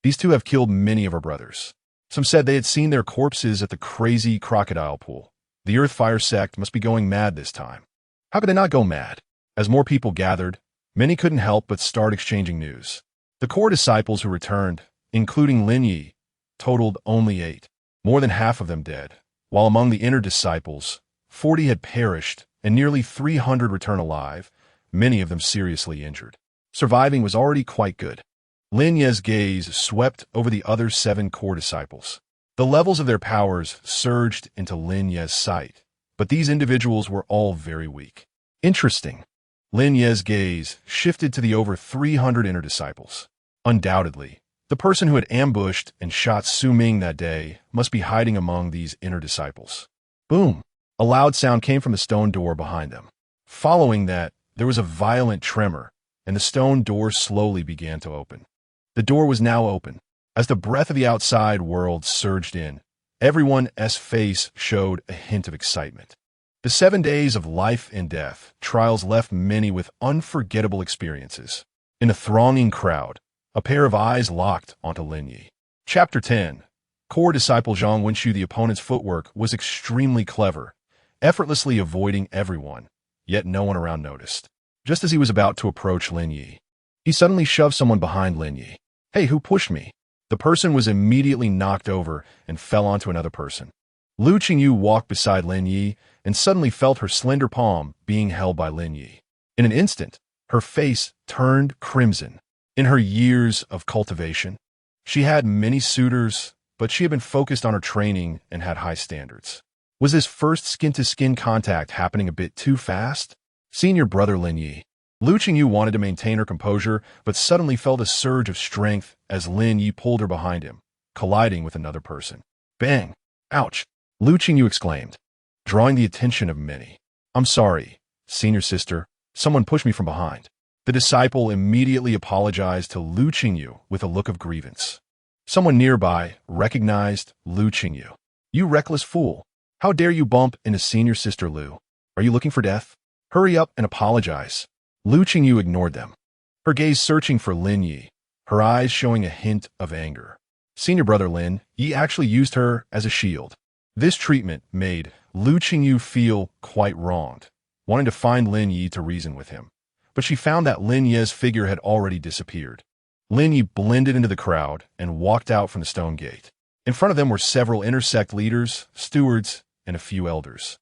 These two have killed many of our brothers. Some said they had seen their corpses at the crazy crocodile pool. The Earth Fire sect must be going mad this time. How could they not go mad? As more people gathered, many couldn't help but start exchanging news. The core disciples who returned, including Lin Ye, totaled only 8, more than half of them dead, while among the inner disciples, 40 had perished and nearly 300 returned alive, many of them seriously injured. Surviving was already quite good. Lin Ye's gaze swept over the other 7 core disciples. The levels of their powers surged into Lin Ye's sight, but these individuals were all very weak. Interesting. Lin Ye's gaze shifted to the over 300 inner disciples. Undoubtedly, the person who had ambushed and shot Su Ming that day must be hiding among these inner disciples. Boom! A loud sound came from the stone door behind them. Following that, there was a violent tremor, and the stone door slowly began to open. The door was now open. As the breath of the outside world surged in, everyone's face showed a hint of excitement. The 7 days of life and death trials left many with unforgettable experiences. In a thronging crowd, a pair of eyes locked onto Lin Ye. Chapter 10. Core disciple Zhang Wenshu. The opponent's footwork was extremely clever, effortlessly avoiding everyone, yet no one around noticed. Just as he was about to approach Lin Ye, he suddenly shoved someone behind Lin Ye. Hey, who pushed me? The person was immediately knocked over and fell onto another person. Lu Qingyu walked beside Lin Ye and suddenly felt her slender palm being held by Lin Ye. In an instant, her face turned crimson. In her years of cultivation, she had many suitors, but she had been focused on her training and had high standards. Was this first skin-to-skin contact happening a bit too fast? Senior brother Lin Ye. Lu Qingyu wanted to maintain her composure, but suddenly felt a surge of strength as Lin Ye pulled her behind him, colliding with another person. Bang! Ouch! Lu Qingyu exclaimed, drawing the attention of many. I'm sorry, senior sister, someone pushed me from behind. The disciple immediately apologized to Lu Qingyu with a look of grievance. Someone nearby recognized Lu Qingyu. You reckless fool! How dare you bump into senior sister Lu? Are you looking for death? Hurry up and apologize. Lu Qingyu ignored them, her gaze searching for Lin Ye, her eyes showing a hint of anger. Senior brother Lin Ye actually used her as a shield. This treatment made Lu Qingyu feel quite wronged, wanting to find Lin Ye to reason with him. But she found that Lin Ye's figure had already disappeared. Lin Ye blended into the crowd and walked out from the stone gate. In front of them were several intersect leaders, stewards, and a few elders.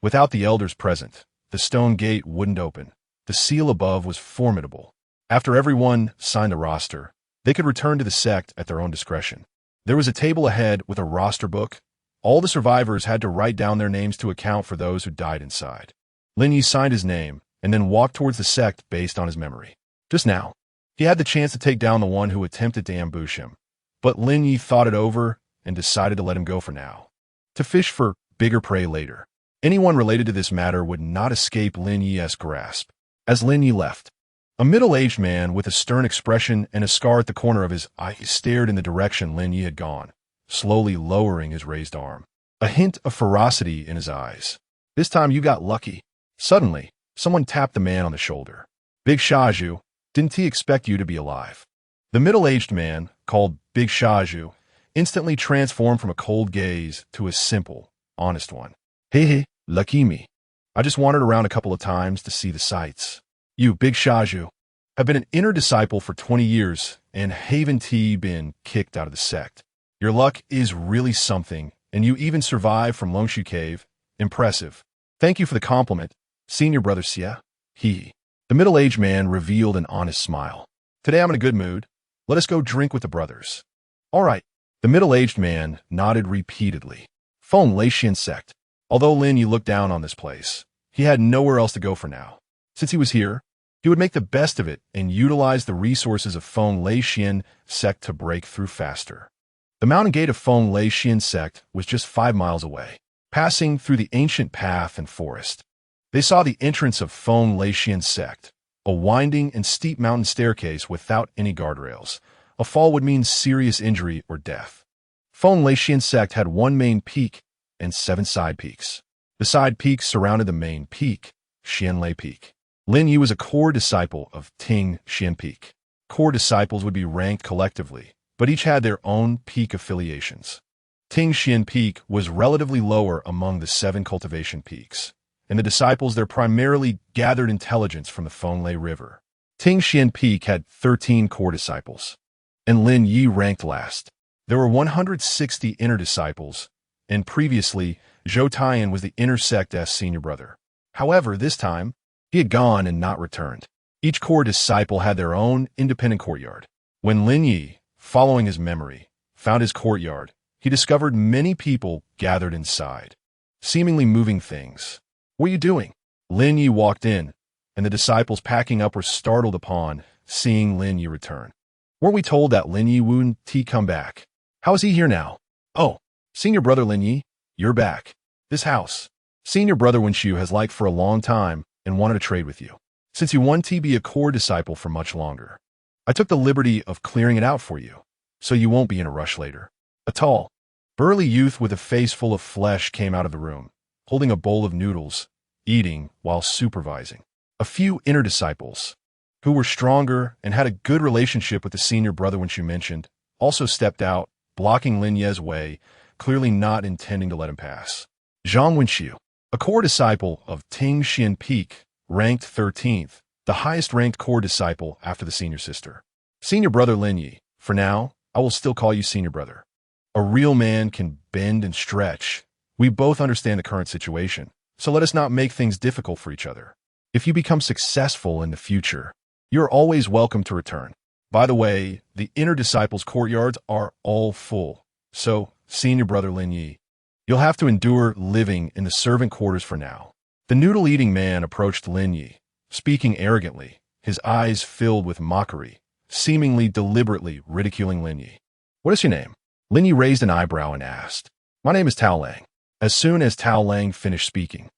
Without the elders present, the stone gate wouldn't open. The seal above was formidable. After everyone signed a roster, they could return to the sect at their own discretion. There was a table ahead with a roster book. All the survivors had to write down their names to account for those who died inside. Lin Ye signed his name and then walked towards the sect based on his memory. Just now, he had the chance to take down the one who attempted to ambush him, but Lin Ye thought it over and decided to let him go for now, to fish for bigger prey later. Anyone related to this matter would not escape Lin Ye's grasp. As Lin Ye left, a middle-aged man with a stern expression and a scar at the corner of his eye stared in the direction Lin Ye had gone, slowly lowering his raised arm, a hint of ferocity in his eyes. This time you got lucky. Suddenly, someone tapped the man on the shoulder. Big Shaju, didn't he expect you to be alive? The middle-aged man, called Big Shaju, instantly transformed from a cold gaze to a simple, honest one. Hey, lucky me. I just wandered around a couple of times to see the sights. You, Big Shaju, have been an inner disciple for 20 years and haven't been kicked out of the sect. Your luck is really something, and you even survived from Longshu Cave. Impressive. Thank you for the compliment, senior brother Xie. The middle-aged man revealed an honest smile. Today I'm in a good mood. Let us go drink with the brothers. All right. The middle-aged man nodded repeatedly. Feng Leixian sect. Although Lin Ye looked down on this place, he had nowhere else to go for now. Since he was here, he would make the best of it and utilize the resources of Feng Leixian sect to break through faster. The mountain gate of Feng Leixian sect was just 5 miles away, passing through the ancient path and forest. They saw the entrance of Feng Leixian sect, a winding and steep mountain staircase without any guardrails. A fall would mean serious injury or death. Feng Leixian sect had one main peak and 7 side peaks. The side peaks surrounded the main peak, Xianlei Peak. Lin Ye was a core disciple of Ting Xian Peak. Core disciples would be ranked collectively, but each had their own peak affiliations. Ting Xian Peak was relatively lower among the 7 cultivation peaks, and the disciples there primarily gathered intelligence from the Fenglei River. Ting Xian Peak had 13 core disciples, and Lin Ye ranked last. There were 160 inner disciples, and previously, Zhou Taiyan was the inner sect's senior brother. However, this time, he had gone and not returned. Each core disciple had their own independent courtyard. When Lin Ye, following his memory, found his courtyard, he discovered many people gathered inside, seemingly moving things. What are you doing? Lin Ye walked in, and the disciples packing up were startled upon seeing Lin Ye return. Weren't we told that Lin Ye wouldn't come back? How is he here now? Oh, senior brother Lin Ye, you're back. This house, senior brother Wanchu has liked for a long time and wanted to trade with you. Since you want to be a core disciple for much longer, I took the liberty of clearing it out for you, so you won't be in a rush later. A tall, burly youth with a face full of flesh came out of the room, holding a bowl of noodles, eating while supervising. A few inner disciples, who were stronger and had a good relationship with the senior brother Wanchu mentioned, also stepped out, blocking Lin Ye's way, clearly not intending to let him pass. Zhang Wanchu, a core disciple of Ting Xian Peak, ranked 13th, the highest-ranked core disciple after the senior sister. Senior brother Lin Ye, for now, I will still call you senior brother. A real man can bend and stretch. We both understand the current situation, so let us not make things difficult for each other. If you become successful in the future, you're always welcome to return. By the way, the inner disciples' courtyards are all full, so, senior brother Lin Ye, you'll have to endure living in the servant quarters for now. The noodle-eating man approached Lin Ye, speaking arrogantly, his eyes filled with mockery, seemingly deliberately ridiculing Lin Ye. What is your name? Lin Ye raised an eyebrow and asked. My name is Tao Lang. As soon as Tao Lang finished speaking,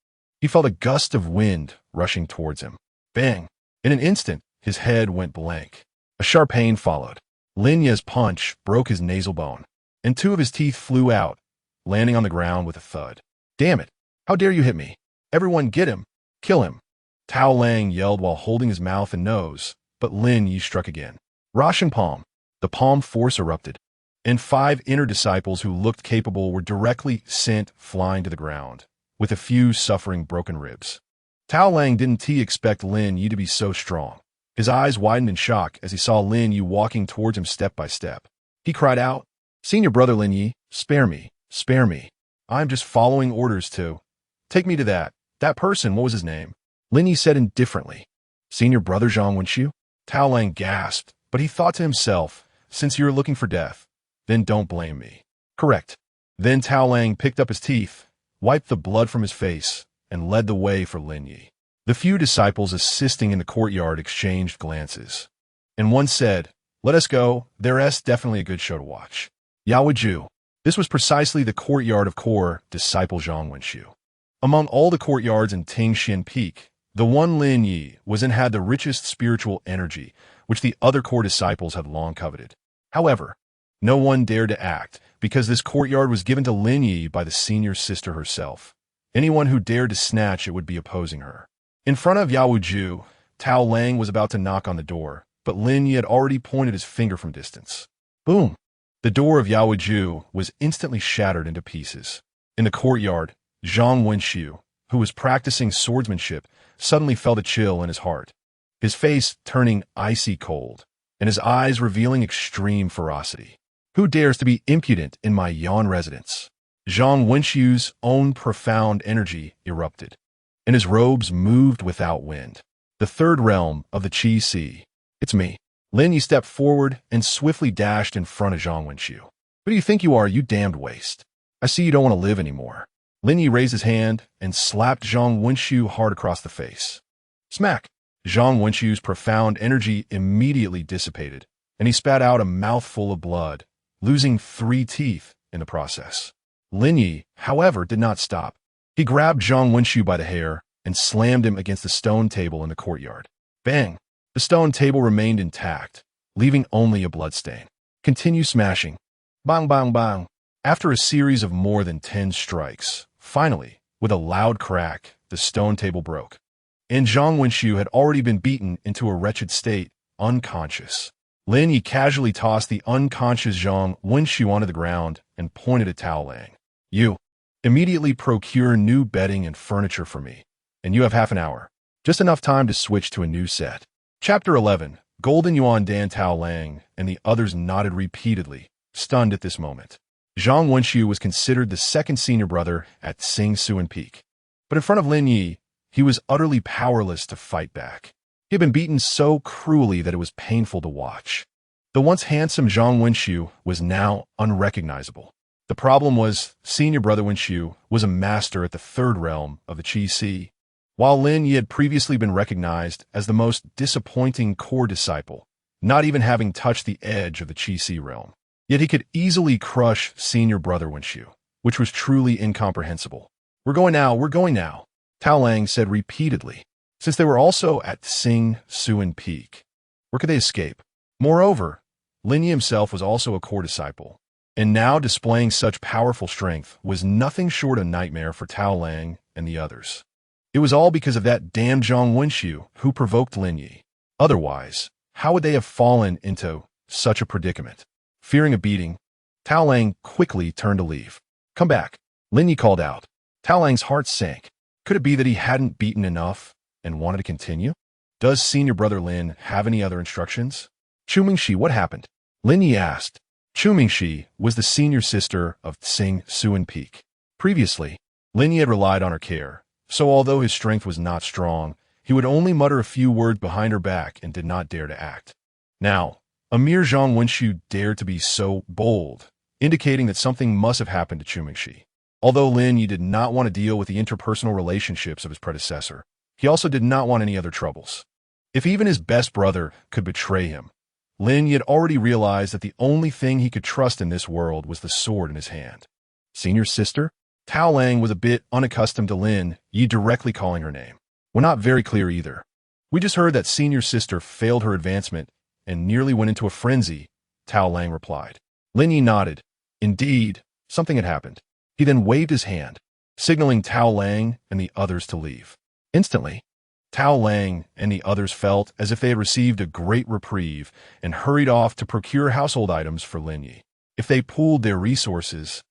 he felt a gust of wind rushing towards him. Bang! In an instant, his head went blank. A sharp pain followed. Lin Ye's punch broke his nasal bone, and 2 of his teeth flew out, landing on the ground with a thud. Damn it! How dare you hit me? Everyone get him! Kill him! Tao Lang yelled while holding his mouth and nose, but Lin Ye struck again. Russian palm. The palm force erupted, and 5 inner disciples who looked capable were directly sent flying to the ground, with a few suffering broken ribs. Tao Lang didn't expect Lin Ye to be so strong. His eyes widened in shock as he saw Lin Ye walking towards him step by step. He cried out, "Senior brother Lin Ye, spare me, spare me. I'm just following orders to take me to that person. What was his name?" Lin Ye said indifferently. "Senior brother Zhang Wenxiu?" Tao Lang gasped, but he thought to himself, since you're looking for death, then don't blame me. Correct. Then Tao Lang picked up his teeth, wiped the blood from his face, and led the way for Lin Ye. The few disciples assisting in the courtyard exchanged glances. And one said, "Let us go, there's definitely a good show to watch." Yao Ju. This was precisely the courtyard of core disciple Zhang Wenxiu. Among all the courtyards in Tingxian Peak, the one Lin Ye was in had the richest spiritual energy, which the other core disciples had long coveted. However, no one dared to act, because this courtyard was given to Lin Ye by the senior sister herself. Anyone who dared to snatch it would be opposing her. In front of Yao Ju, Tao Lang was about to knock on the door, but Lin Ye had already pointed his finger from distance. Boom! The door of Yao Ju was instantly shattered into pieces. In the courtyard, Zhang Wenxiu, who was practicing swordsmanship, suddenly felt a chill in his heart, his face turning icy cold, and his eyes revealing extreme ferocity. Who dares to be impudent in my Yan residence? Zhang Wenxiu's own profound energy erupted, and his robes moved without wind. The third realm of the Qi Sea. It's me. Lin Ye stepped forward and swiftly dashed in front of Zhang Wenxiu. Who do you think you are, you damned waste? I see you don't want to live anymore. Lin Ye raised his hand and slapped Zhang Wenxiu hard across the face. Smack! Zhang Wenxiu's profound energy immediately dissipated, and he spat out a mouthful of blood, losing 3 teeth in the process. Lin Ye, however, did not stop. He grabbed Zhang Wenxiu by the hair and slammed him against the stone table in the courtyard. Bang! The stone table remained intact, leaving only a bloodstain. Continue smashing. Bang, bang, bang. After a series of more than 10 strikes, finally, with a loud crack, the stone table broke. And Zhang Wenxiu had already been beaten into a wretched state, unconscious. Lin Ye casually tossed the unconscious Zhang Wenxiu onto the ground and pointed at Tao Lang. You immediately procure new bedding and furniture for me, and you have half an hour. Just enough time to switch to a new set. Chapter 11. Golden Yuan Dan. Tao Lang and the others nodded repeatedly, stunned at this moment. Zhang Wenxiu was considered the second senior brother at Tingxian Peak. But in front of Lin Ye, he was utterly powerless to fight back. He had been beaten so cruelly that it was painful to watch. The once handsome Zhang Wenxiu was now unrecognizable. The problem was, senior brother Wenxiu was a master at the third realm of the Qi Sea, while Lin Ye had previously been recognized as the most disappointing core disciple, not even having touched the edge of the Qi Sea realm. Yet he could easily crush senior brother Wenxiu, which was truly incomprehensible. We're going now, Tao Lang said repeatedly. Since they were also at Tingxian Peak, where could they escape? Moreover, Lin Ye himself was also a core disciple, and now displaying such powerful strength was nothing short of a nightmare for Tao Lang and the others. It was all because of that damned Zhang Wenxiu who provoked Lin Ye. Otherwise, how would they have fallen into such a predicament? Fearing a beating, Tao Lang quickly turned to leave. Come back, Lin Ye called out. Tao Lang's heart sank. Could it be that he hadn't beaten enough and wanted to continue? Does senior brother Lin have any other instructions? Chumingshi, what happened? Lin Ye asked. Chumingshi was the senior sister of Tingxian Peak. Previously, Lin Ye had relied on her care, so although his strength was not strong, he would only mutter a few words behind her back and did not dare to act. Now, a mere Zhang Wenxiu dared to be so bold, indicating that something must have happened to Chumingshi. Although Lin Ye did not want to deal with the interpersonal relationships of his predecessor, he also did not want any other troubles. If even his best brother could betray him, Lin Ye had already realized that the only thing he could trust in this world was the sword in his hand. Senior sister? Tao Lang was a bit unaccustomed to Lin Ye directly calling her name. Well, not very clear either. We just heard that senior sister failed her advancement and nearly went into a frenzy, Tao Lang replied. Lin Ye nodded. Indeed, something had happened. He then waved his hand, signaling Tao Lang and the others to leave. Instantly, Tao Lang and the others felt as if they had received a great reprieve and hurried off to procure household items for Lin Ye. If they pooled their resources,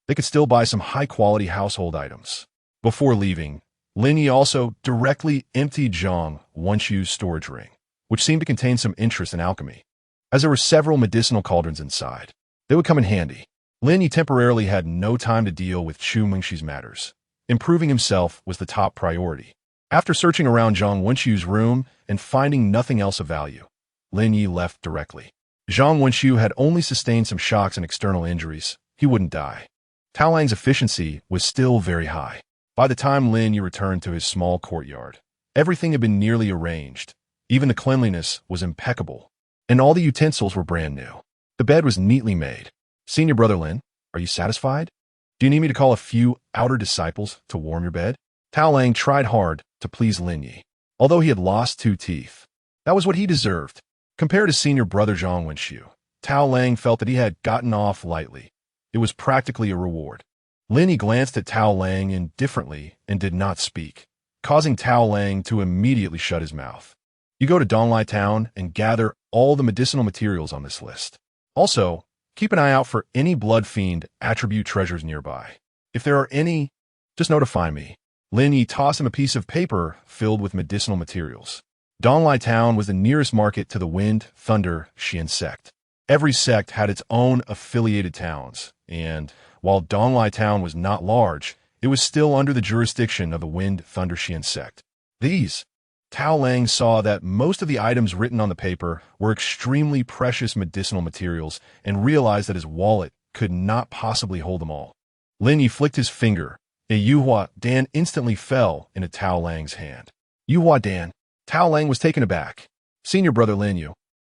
they could still buy some high-quality household items. Before leaving, Lin Ye also directly emptied Zhang Wenxiu's storage ring, which seemed to contain some interest in alchemy, as there were several medicinal cauldrons inside. They would come in handy. Lin Ye temporarily had no time to deal with Chu Mingxi's matters. Improving himself was the top priority. After searching around Zhang Wenxu's room and finding nothing else of value, Lin Ye left directly. Zhang Wenxu had only sustained some shocks and external injuries. He wouldn't die. Tao Lang's efficiency was still very high. By the time Lin Ye returned to his small courtyard, everything had been nearly arranged. Even the cleanliness was impeccable, and all the utensils were brand new. The bed was neatly made. Senior Brother Lin, are you satisfied? Do you need me to call a few outer disciples to warm your bed? Tao Lang tried hard to please Lin Ye, although he had lost 2 teeth. That was what he deserved. Compared to Senior Brother Zhang Wenxiu, Tao Lang felt that he had gotten off lightly. It was practically a reward. Lin Ye glanced at Tao Lang indifferently and did not speak, causing Tao Lang to immediately shut his mouth. You go to Donglai Town and gather all the medicinal materials on this list. Also, keep an eye out for any blood fiend attribute treasures nearby. If there are any, just notify me. Lin Ye tossed him a piece of paper filled with medicinal materials. Donglai Town was the nearest market to the Wind, Thunder, Xian sect. Every sect had its own affiliated towns, and while Donglai Town was not large, it was still under the jurisdiction of the Wind, Thunder, Xian sect. Tao Lang saw that most of the items written on the paper were extremely precious medicinal materials and realized that his wallet could not possibly hold them all. Lin Ye flicked his finger. A Yuhua Dan instantly fell into Tao Lang's hand. Yuhua Dan. Tao Lang was taken aback. Senior Brother Lin Ye.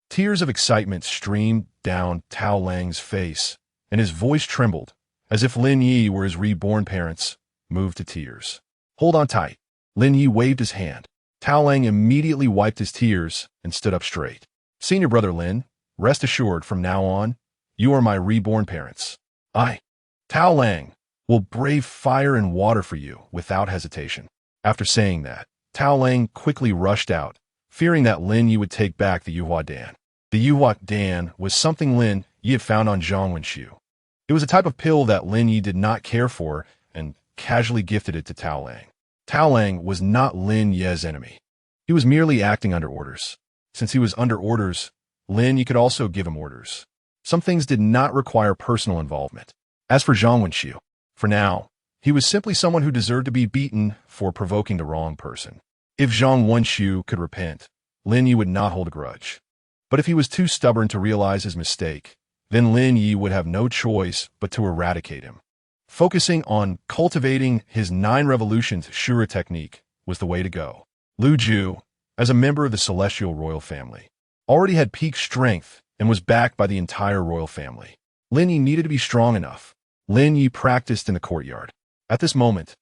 Tears of excitement streamed down Tao Lang's face, and his voice trembled, as if Lin Ye were his reborn parents, moved to tears. Hold on tight. Lin Ye waved his hand. Tao Lang immediately wiped his tears and stood up straight. Senior Brother Lin, rest assured from now on, you are my reborn parents. I, Tao Lang, will brave fire and water for you without hesitation. After saying that, Tao Lang quickly rushed out, fearing that Lin Ye would take back the Yuhua Dan. The Yuhua Dan was something Lin Ye had found on Zhang Wenxiu. It was a type of pill that Lin Ye did not care for and casually gifted it to Tao Lang. Tao Lang was not Lin Ye's enemy. He was merely acting under orders. Since he was under orders, Lin Ye could also give him orders. Some things did not require personal involvement. As for Zhang Wenxiu, for now, he was simply someone who deserved to be beaten for provoking the wrong person. If Zhang Wenxiu could repent, Lin Ye would not hold a grudge. But if he was too stubborn to realize his mistake, then Lin Ye would have no choice but to eradicate him. Focusing on cultivating his 9 revolutions Asura technique was the way to go. Lu Ju, as a member of the celestial royal family, already had peak strength and was backed by the entire royal family. Lin Ye needed to be strong enough. Lin Ye practiced in the courtyard. At this moment,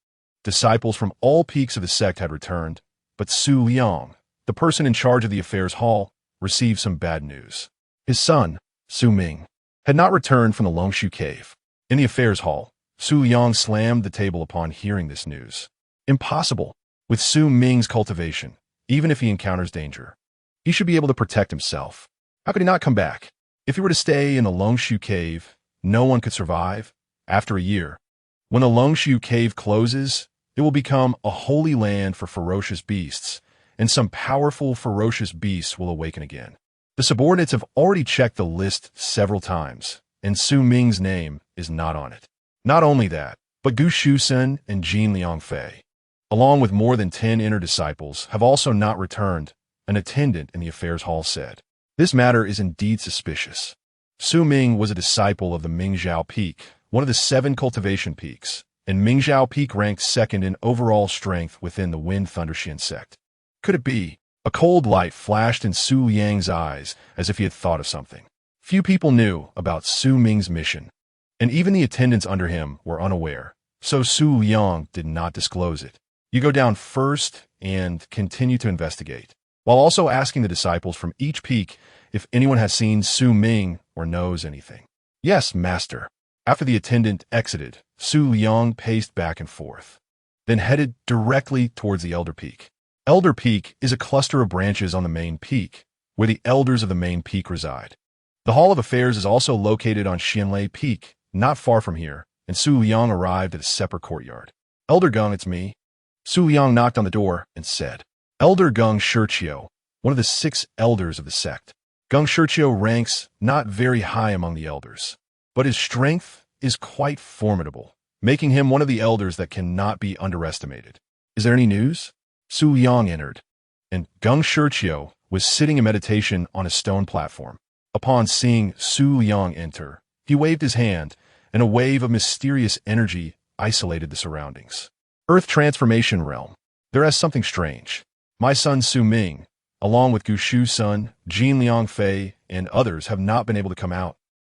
disciples from all peaks of the sect had returned, but Su Liang, the person in charge of the affairs hall, received some bad news. His son, Su Ming, had not returned from the Longshu cave. In the affairs hall, Su Liang slammed the table upon hearing this news. Impossible. With Su Ming's cultivation, even if he encounters danger, he should be able to protect himself. How could he not come back? If he were to stay in the Longshu cave, no one could survive. After a year, when the Longshu cave closes, it will become a holy land for ferocious beasts, and some powerful ferocious beasts will awaken again. The subordinates have already checked the list several times, and Su Ming's name is not on it. Not only that, but Gu Shusen and Jin Liangfei, along with more than 10 inner disciples, have also not returned, an attendant in the affairs hall said. This matter is indeed suspicious. Su Ming was a disciple of the Mingzhao Peak, one of the 7 cultivation peaks, and Mingzhao Peak ranked second in overall strength within the Wind Thunder Xian sect. Could it be? A cold light flashed in Su Liang's eyes as if he had thought of something. Few people knew about Su Ming's mission, and even the attendants under him were unaware, so Su Liang did not disclose it. You go down first and continue to investigate, while also asking the disciples from each peak if anyone has seen Su Ming or knows anything. Yes, master. After the attendant exited, Su Liang paced back and forth, then headed directly towards the Elder Peak. Elder Peak is a cluster of branches on the main peak, where the elders of the main peak reside. The Hall of Affairs is also located on Xianlei Peak, not far from here, and Su Liang arrived at a separate courtyard. Elder Gung, it's me. Su Liang knocked on the door and said, Elder Gung Shurqiu, one of the 6 elders of the sect. Geng Shiqiu ranks not very high among the elders, but his strength is quite formidable, making him one of the elders that cannot be underestimated. Is there any news? Su Yang entered, and Geng Shiqiu was sitting in meditation on a stone platform. Upon seeing Su Yang enter, he waved his hand, and a wave of mysterious energy isolated the surroundings. Earth Transformation Realm. There is something strange. My son Su Ming, along with Gu Shu's son, Jin Liangfei, and others have not been able to come out.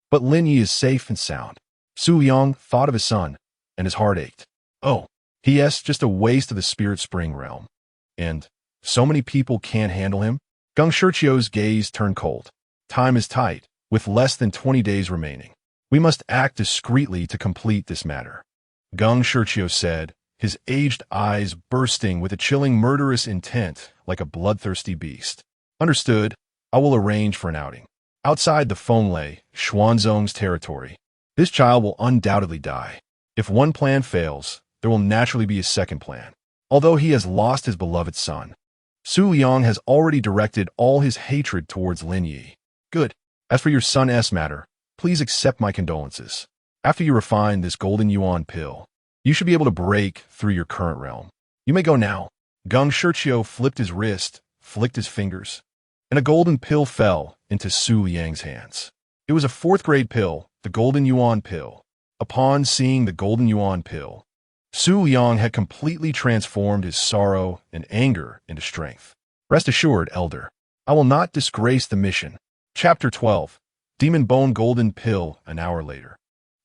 But Lin Ye is safe and sound. Su Yang thought of his son, and his heart ached. Oh, P.S. just a waste of the Spirit Spring realm. And so many people can't handle him? Geng Shiqiu's gaze turned cold. Time is tight, with less than 20 days remaining. We must act discreetly to complete this matter. Geng Shiqiu said, his aged eyes bursting with a chilling murderous intent like a bloodthirsty beast. Understood, I will arrange for an outing. Outside the Fenglei, Xuanzong's territory. This child will undoubtedly die. If one plan fails, there will naturally be a second plan. Although he has lost his beloved son, Su Yang has already directed all his hatred towards Lin Ye. Good. As for your son's matter, please accept my condolences. After you refine this golden yuan pill, you should be able to break through your current realm. You may go now. Geng Shiqiu flipped his wrist, flicked his fingers, and a golden pill fell into Su Yang's hands. It was a 4th-grade pill, the golden yuan pill. Upon seeing the golden yuan pill, Su Yang had completely transformed his sorrow and anger into strength. Rest assured, Elder, I will not disgrace the mission. Chapter 12. Demon Bone Golden Pill. An hour later,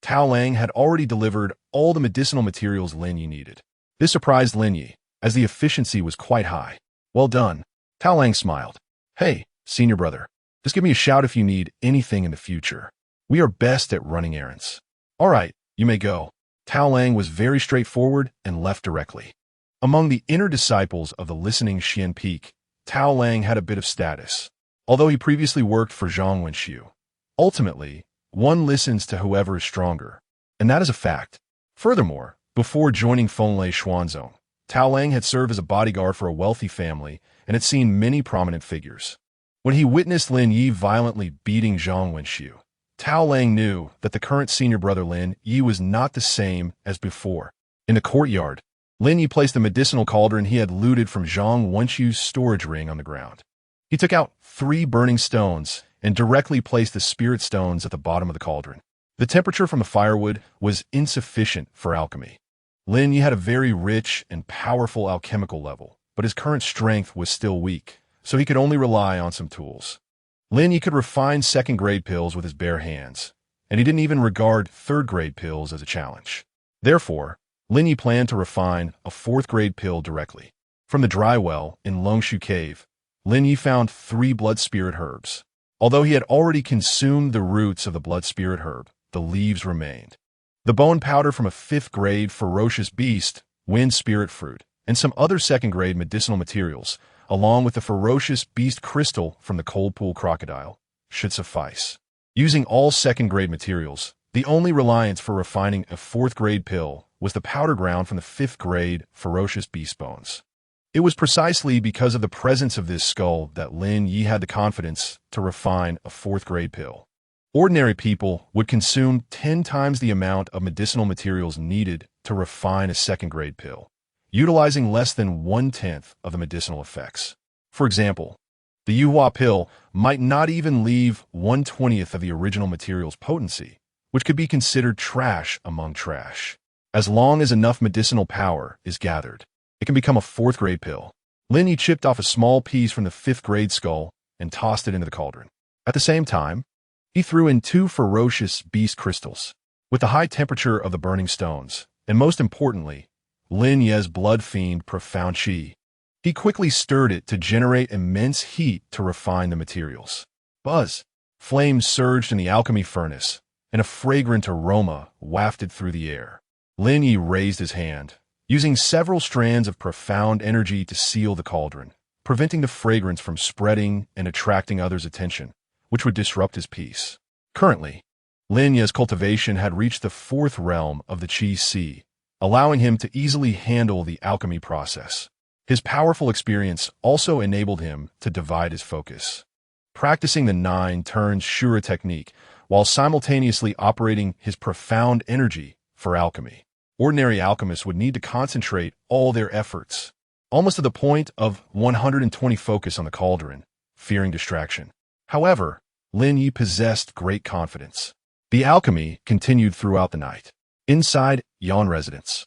Tao Lang had already delivered all the medicinal materials Lin Ye needed. This surprised Lin Ye, as the efficiency was quite high. Well done. Tao Lang smiled. Hey, senior brother, just give me a shout if you need anything in the future. We are best at running errands. All right, you may go. Tao Lang was very straightforward and left directly. Among the inner disciples of the listening Xian Peak, Tao Lang had a bit of status. Although he previously worked for Zhang Wenxiu, ultimately, one listens to whoever is stronger, and that is a fact. Furthermore, before joining Fenglei Xuanzong, Tao Lang had served as a bodyguard for a wealthy family and had seen many prominent figures. When he witnessed Lin Ye violently beating Zhang Wenxiu, Tao Lang knew that the current senior brother Lin Ye was not the same as before. In the courtyard, Lin Ye placed the medicinal cauldron he had looted from Zhang Wenxiu's storage ring on the ground. He took out 3 burning stones and directly placed the spirit stones at the bottom of the cauldron. The temperature from the firewood was insufficient for alchemy. Lin Ye had a very rich and powerful alchemical level, but his current strength was still weak, so he could only rely on some tools. Lin Ye could refine 2nd-grade pills with his bare hands, and he didn't even regard 3rd-grade pills as a challenge. Therefore, Lin Ye planned to refine a 4th-grade pill directly. From the dry well in Longshu Cave, Lin Ye found 3 blood spirit herbs. Although he had already consumed the roots of the blood spirit herb, the leaves remained. The bone powder from a 5th-grade ferocious beast, wind spirit fruit, and some other 2nd-grade medicinal materials, along with the ferocious beast crystal from the cold pool crocodile, should suffice. Using all 2nd-grade materials, the only reliance for refining a 4th-grade pill was the powder ground from the 5th-grade ferocious beast bones. It was precisely because of the presence of this skull that Lin Ye had the confidence to refine a 4th-grade pill. Ordinary people would consume 10 times the amount of medicinal materials needed to refine a 2nd-grade pill, utilizing less than 1/10 of the medicinal effects. For example, the Yuhua pill might not even leave 1/20th of the original material's potency, which could be considered trash among trash. As long as enough medicinal power is gathered, it can become a 4th-grade pill. Lin Ye chipped off a small piece from the 5th-grade skull and tossed it into the cauldron. At the same time, he threw in 2 ferocious beast crystals. With the high temperature of the burning stones, and most importantly, Lin Ye's blood fiend profound qi, he quickly stirred it to generate immense heat to refine the materials. Buzz! Flames surged in the alchemy furnace, and a fragrant aroma wafted through the air. Lin Ye raised his hand, using several strands of profound energy to seal the cauldron, preventing the fragrance from spreading and attracting others' attention, which would disrupt his peace. Currently, Lin Ye's cultivation had reached the 4th realm of the Qi Sea, allowing him to easily handle the alchemy process. His powerful experience also enabled him to divide his focus, practicing the Nine Turns Asura Technique while simultaneously operating his profound energy for alchemy. Ordinary alchemists would need to concentrate all their efforts, almost to the point of 120 focus on the cauldron, fearing distraction. However, Lin Ye possessed great confidence. The alchemy continued throughout the night. Inside Yan residence,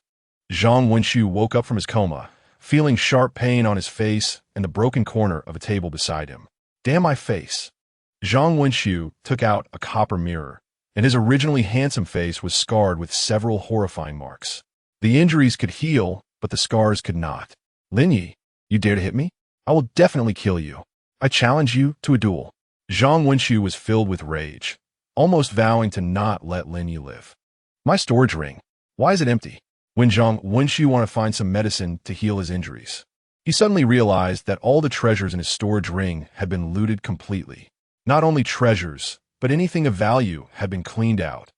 Zhang Wenxu woke up from his coma, feeling sharp pain on his face and the broken corner of a table beside him. Damn my face. Zhang Wenxu took out a copper mirror, and his originally handsome face was scarred with several horrifying marks. The injuries could heal, but the scars could not. Lin Ye, you dare to hit me? I will definitely kill you. I challenge you to a duel. Zhang Wenxu was filled with rage, almost vowing to not let Lin Ye live. My storage ring. Why is it empty? When Zhang Wenxu wanted to find some medicine to heal his injuries, he suddenly realized that all the treasures in his storage ring had been looted completely. Not only treasures, but anything of value had been cleaned out.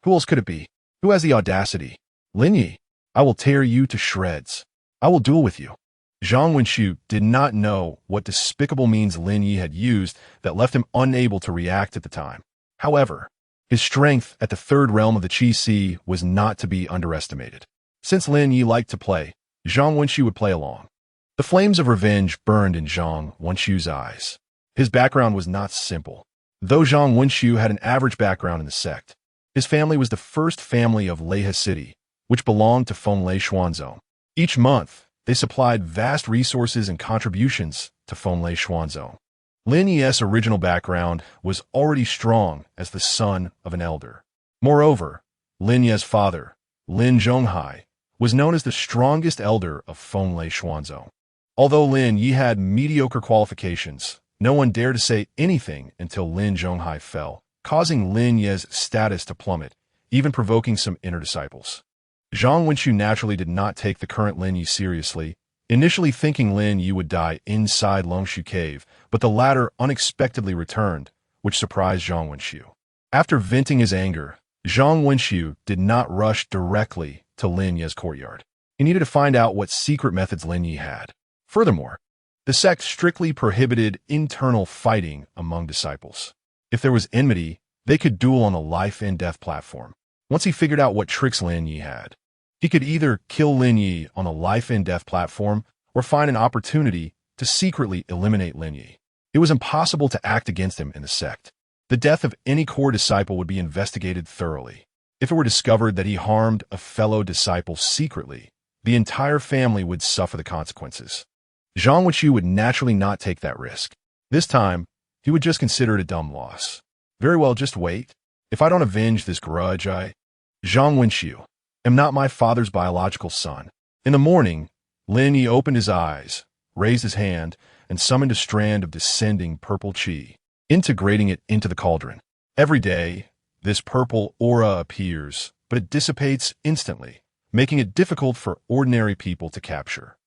Who else could it be? Who has the audacity? Lin Ye, I will tear you to shreds. I will duel with you. Zhang Wenxu did not know what despicable means Lin Ye had used that left him unable to react at the time. However, his strength at the third realm of the Qi Sea was not to be underestimated. Since Lin Ye liked to play, Zhang Wenxu would play along. The flames of revenge burned in Zhang Wenxu's eyes. His background was not simple. Though Zhang Wenxu had an average background in the sect, his family was the first family of Leha City, which belonged to Fenglei Xuanzong. Each month, they supplied vast resources and contributions to Fenglei Xuanzong. Lin Ye's original background was already strong as the son of an elder. Moreover, Lin Ye's father, Lin Zhonghai, was known as the strongest elder of Fenglei Xuanzong. Although Lin Ye had mediocre qualifications, no one dared to say anything until Lin Zhonghai fell, causing Lin Ye's status to plummet, even provoking some inner disciples. Zhang Wenxu naturally did not take the current Lin Ye seriously, initially thinking Lin Ye would die inside Longshu Cave, but the latter unexpectedly returned, which surprised Zhang Wenxu. After venting his anger, Zhang Wenxu did not rush directly to Lin Ye's courtyard. He needed to find out what secret methods Lin Ye had. Furthermore, the sect strictly prohibited internal fighting among disciples. If there was enmity, they could duel on a life-and-death platform. Once he figured out what tricks Lin Ye had, he could either kill Lin Ye on a life-and-death platform or find an opportunity to secretly eliminate Lin Ye. It was impossible to act against him in the sect. The death of any core disciple would be investigated thoroughly. If it were discovered that he harmed a fellow disciple secretly, the entire family would suffer the consequences. Zhang Wenxu would naturally not take that risk. This time, he would just consider it a dumb loss. Very well, just wait. If I don't avenge this grudge, Zhang Wenxu am not my father's biological son. In the morning, Lin Ye opened his eyes, raised his hand, and summoned a strand of descending purple qi, integrating it into the cauldron. Every day, this purple aura appears, but it dissipates instantly, making it difficult for ordinary people to capture.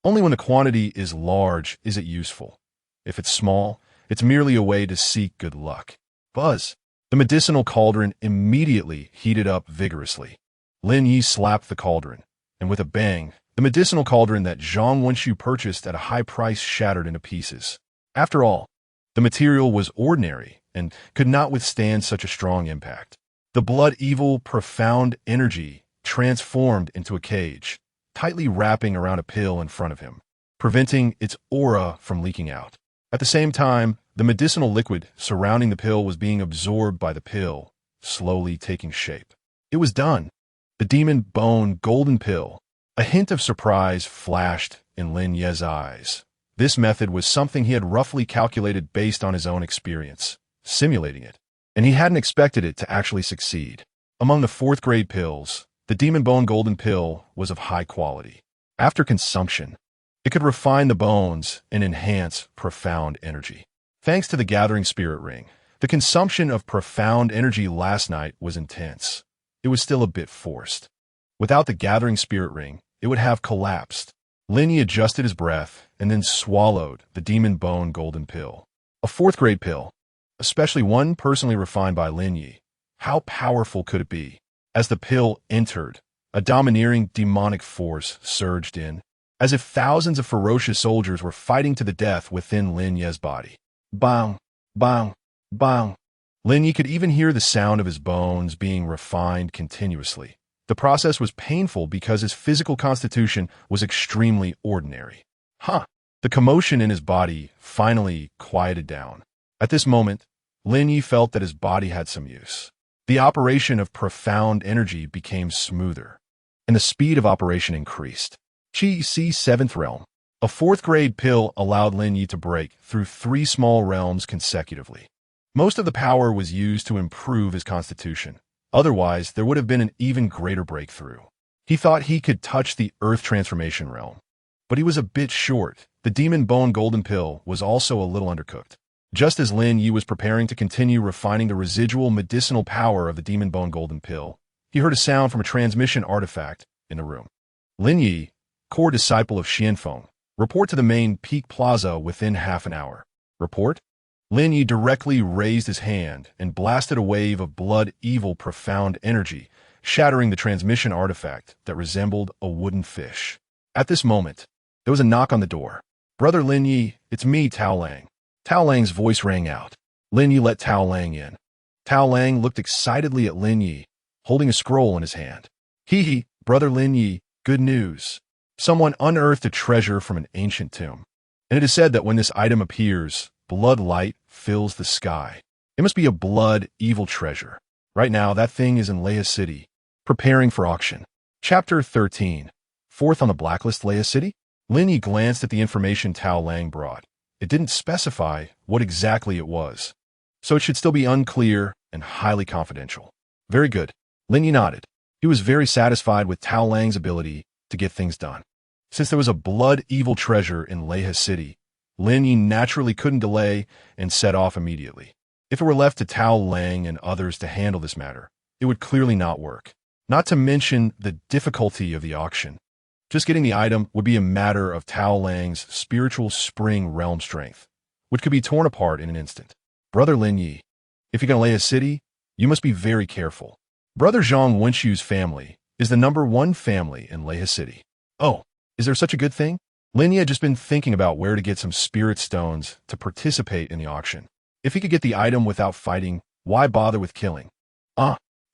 Only when the quantity is large is it useful. If it's small, it's merely a way to seek good luck. Buzz! The medicinal cauldron immediately heated up vigorously. Lin Ye slapped the cauldron, and with a bang, the medicinal cauldron that Zhang Wenxu purchased at a high price shattered into pieces. After all, the material was ordinary and could not withstand such a strong impact. The blood-evil, profound energy transformed into a cage, tightly wrapping around a pill in front of him, preventing its aura from leaking out. At the same time, the medicinal liquid surrounding the pill was being absorbed by the pill, slowly taking shape. It was done. The demon bone golden pill. A hint of surprise flashed in Lin Ye's eyes. This method was something he had roughly calculated based on his own experience, simulating it, and he hadn't expected it to actually succeed. Among the fourth-grade pills, the demon bone golden pill was of high quality. After consumption, it could refine the bones and enhance profound energy. Thanks to the gathering spirit ring, the consumption of profound energy last night was intense. It was still a bit forced. Without the gathering spirit ring, it would have collapsed. Lin Ye adjusted his breath and then swallowed the demon bone golden pill. A fourth-grade pill, especially one personally refined by Lin Ye. How powerful could it be? As the pill entered, a domineering demonic force surged in. as if thousands of ferocious soldiers were fighting to the death within Lin Ye's body. Bang, bang, bang. Lin Ye could even hear the sound of his bones being refined continuously. The process was painful because his physical constitution was extremely ordinary. The commotion in his body finally quieted down. At this moment, Lin Ye felt that his body had some use. The operation of profound energy became smoother, and the speed of operation increased. Chi C 7th Realm. A 4th grade pill allowed Lin Ye to break through 3 small realms consecutively. Most of the power was used to improve his constitution. Otherwise, there would have been an even greater breakthrough. He thought he could touch the Earth Transformation realm, but he was a bit short. The Demon Bone Golden Pill was also a little undercooked. Just as Lin Ye was preparing to continue refining the residual medicinal power of the Demon Bone Golden Pill, he heard a sound from a transmission artifact in the room. Lin Ye, core disciple of Xianfeng, report to the main Peak Plaza within half an hour. Report? Lin Ye directly raised his hand and blasted a wave of blood evil profound energy, shattering the transmission artifact that resembled a wooden fish. At this moment, there was a knock on the door. Brother Lin Ye, it's me, Tao Lang. Tao Lang's voice rang out. Lin Ye let Tao Lang in. Tao Lang looked excitedly at Lin Ye, holding a scroll in his hand. Hee, Brother Lin Ye, good news. Someone unearthed a treasure from an ancient tomb. And it is said that when this item appears, blood light fills the sky. It must be a blood evil treasure. Right now, that thing is in Leia City, preparing for auction. Chapter 13. 4th on the blacklist, Leia City? Lin Ye glanced at the information Tao Lang brought. It didn't specify what exactly it was, so it should still be unclear and highly confidential. Very good. Lin Ye nodded. He was very satisfied with Tao Lang's ability to get things done. Since there was a blood evil treasure in Leia City, Lin Ye naturally couldn't delay and set off immediately. If it were left to Tao Lang and others to handle this matter, it would clearly not work. Not to mention the difficulty of the auction. Just getting the item would be a matter of Tao Lang's spiritual spring realm strength, which could be torn apart in an instant. Brother Lin Ye, if you're going to Leia City, you must be very careful. Brother Zhang Wenxu's family is the #1 family in Leia City. Oh, is there such a good thing? Lin Ye had just been thinking about where to get some spirit stones to participate in the auction. If he could get the item without fighting, why bother with killing?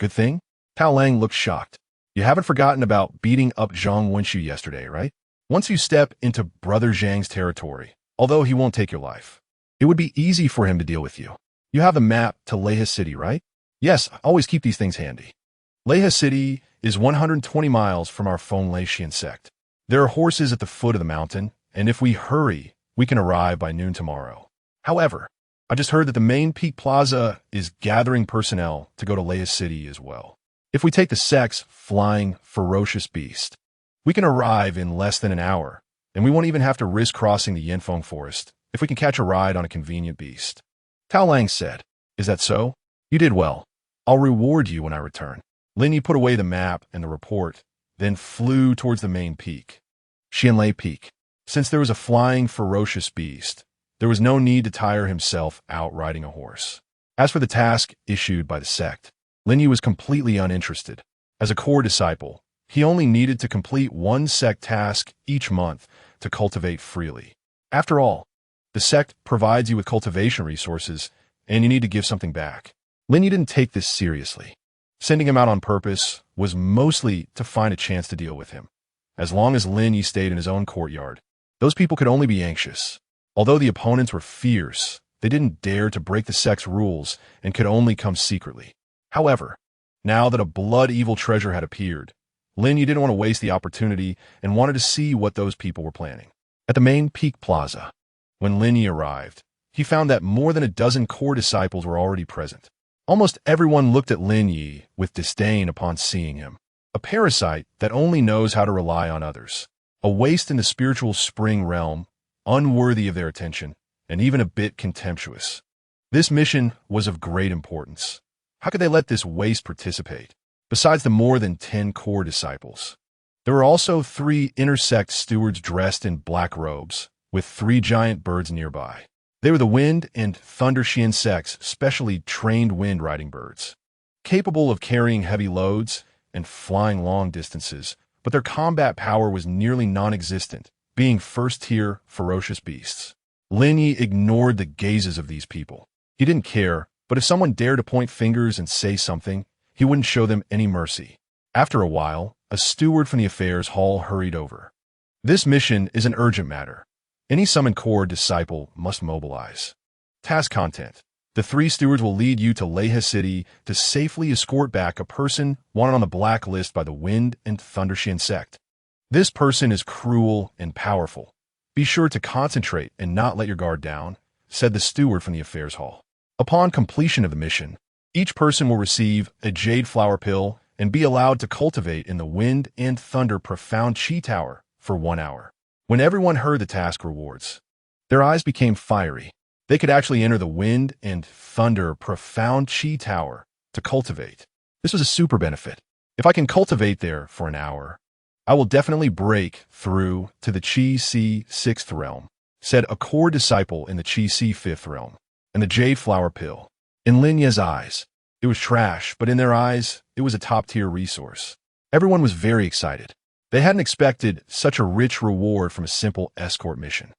Good thing? Tao Lang looked shocked. You haven't forgotten about beating up Zhang Wenxu yesterday, right? Once you step into Brother Zhang's territory, although he won't take your life, it would be easy for him to deal with you. You have the map to Leia City, right? Yes, always keep these things handy. Leia City is 120 miles from our Fonlaitian sect. There are horses at the foot of the mountain, and if we hurry, we can arrive by noon tomorrow. However, I just heard that the main Peak Plaza is gathering personnel to go to Leia City as well. If we take the sect's flying, ferocious beast, we can arrive in less than an hour, and we won't even have to risk crossing the Yinfeng forest if we can catch a ride on a convenient beast. Tao Lang said, Is that so? You did well. I'll reward you when I return. Lin Ye put away the map and the report, then flew towards the main peak, Xianlei Peak. Since there was a flying, ferocious beast, there was no need to tire himself out riding a horse. As for the task issued by the sect, Lin Ye was completely uninterested. As a core disciple, he only needed to complete one sect task each month to cultivate freely. After all, the sect provides you with cultivation resources, and you need to give something back. Lin Ye didn't take this seriously. Sending him out on purpose was mostly to find a chance to deal with him. As long as Lin Ye stayed in his own courtyard, those people could only be anxious. Although the opponents were fierce, they didn't dare to break the sect's rules and could only come secretly. However, now that a blood evil treasure had appeared, Lin Ye didn't want to waste the opportunity and wanted to see what those people were planning. At the main Peak Plaza, when Lin Ye arrived, he found that more than a dozen core disciples were already present. Almost everyone looked at Lin Ye with disdain upon seeing him. A parasite that only knows how to rely on others. A waste in the spiritual spring realm, unworthy of their attention, and even a bit contemptuous. This mission was of great importance. How could they let this waste participate? Besides the more than 10 core disciples, there were also 3 intersect stewards dressed in black robes, with 3 giant birds nearby. They were the Wind and Thunder Xian sect's specially trained wind riding birds, capable of carrying heavy loads and flying long distances, but their combat power was nearly non-existent being first-tier, ferocious beasts. Lin Ye ignored the gazes of these people. He didn't care, but if someone dared to point fingers and say something, he wouldn't show them any mercy. After a while, a steward from the affairs hall hurried over. This mission is an urgent matter. Any summoned core disciple must mobilize. Task content. The 3 stewards will lead you to Leha City to safely escort back a person wanted on the blacklist by the Wind and Thundershin sect. This person is cruel and powerful. Be sure to concentrate and not let your guard down, said the steward from the affairs hall. Upon completion of the mission, each person will receive a jade flower pill and be allowed to cultivate in the Wind and Thunder Profound Chi Tower for 1 hour. When everyone heard the task rewards, their eyes became fiery. They could actually enter the Wind and Thunder Profound Chi Tower to cultivate. This was a super benefit. If I can cultivate there for an hour, I will definitely break through to the Chi C 6th realm, said a core disciple in the Chi C 5th realm. And the jade flower pill. In Lin Ye's eyes, it was trash, but in their eyes, it was a top-tier resource. Everyone was very excited. They hadn't expected such a rich reward from a simple escort mission.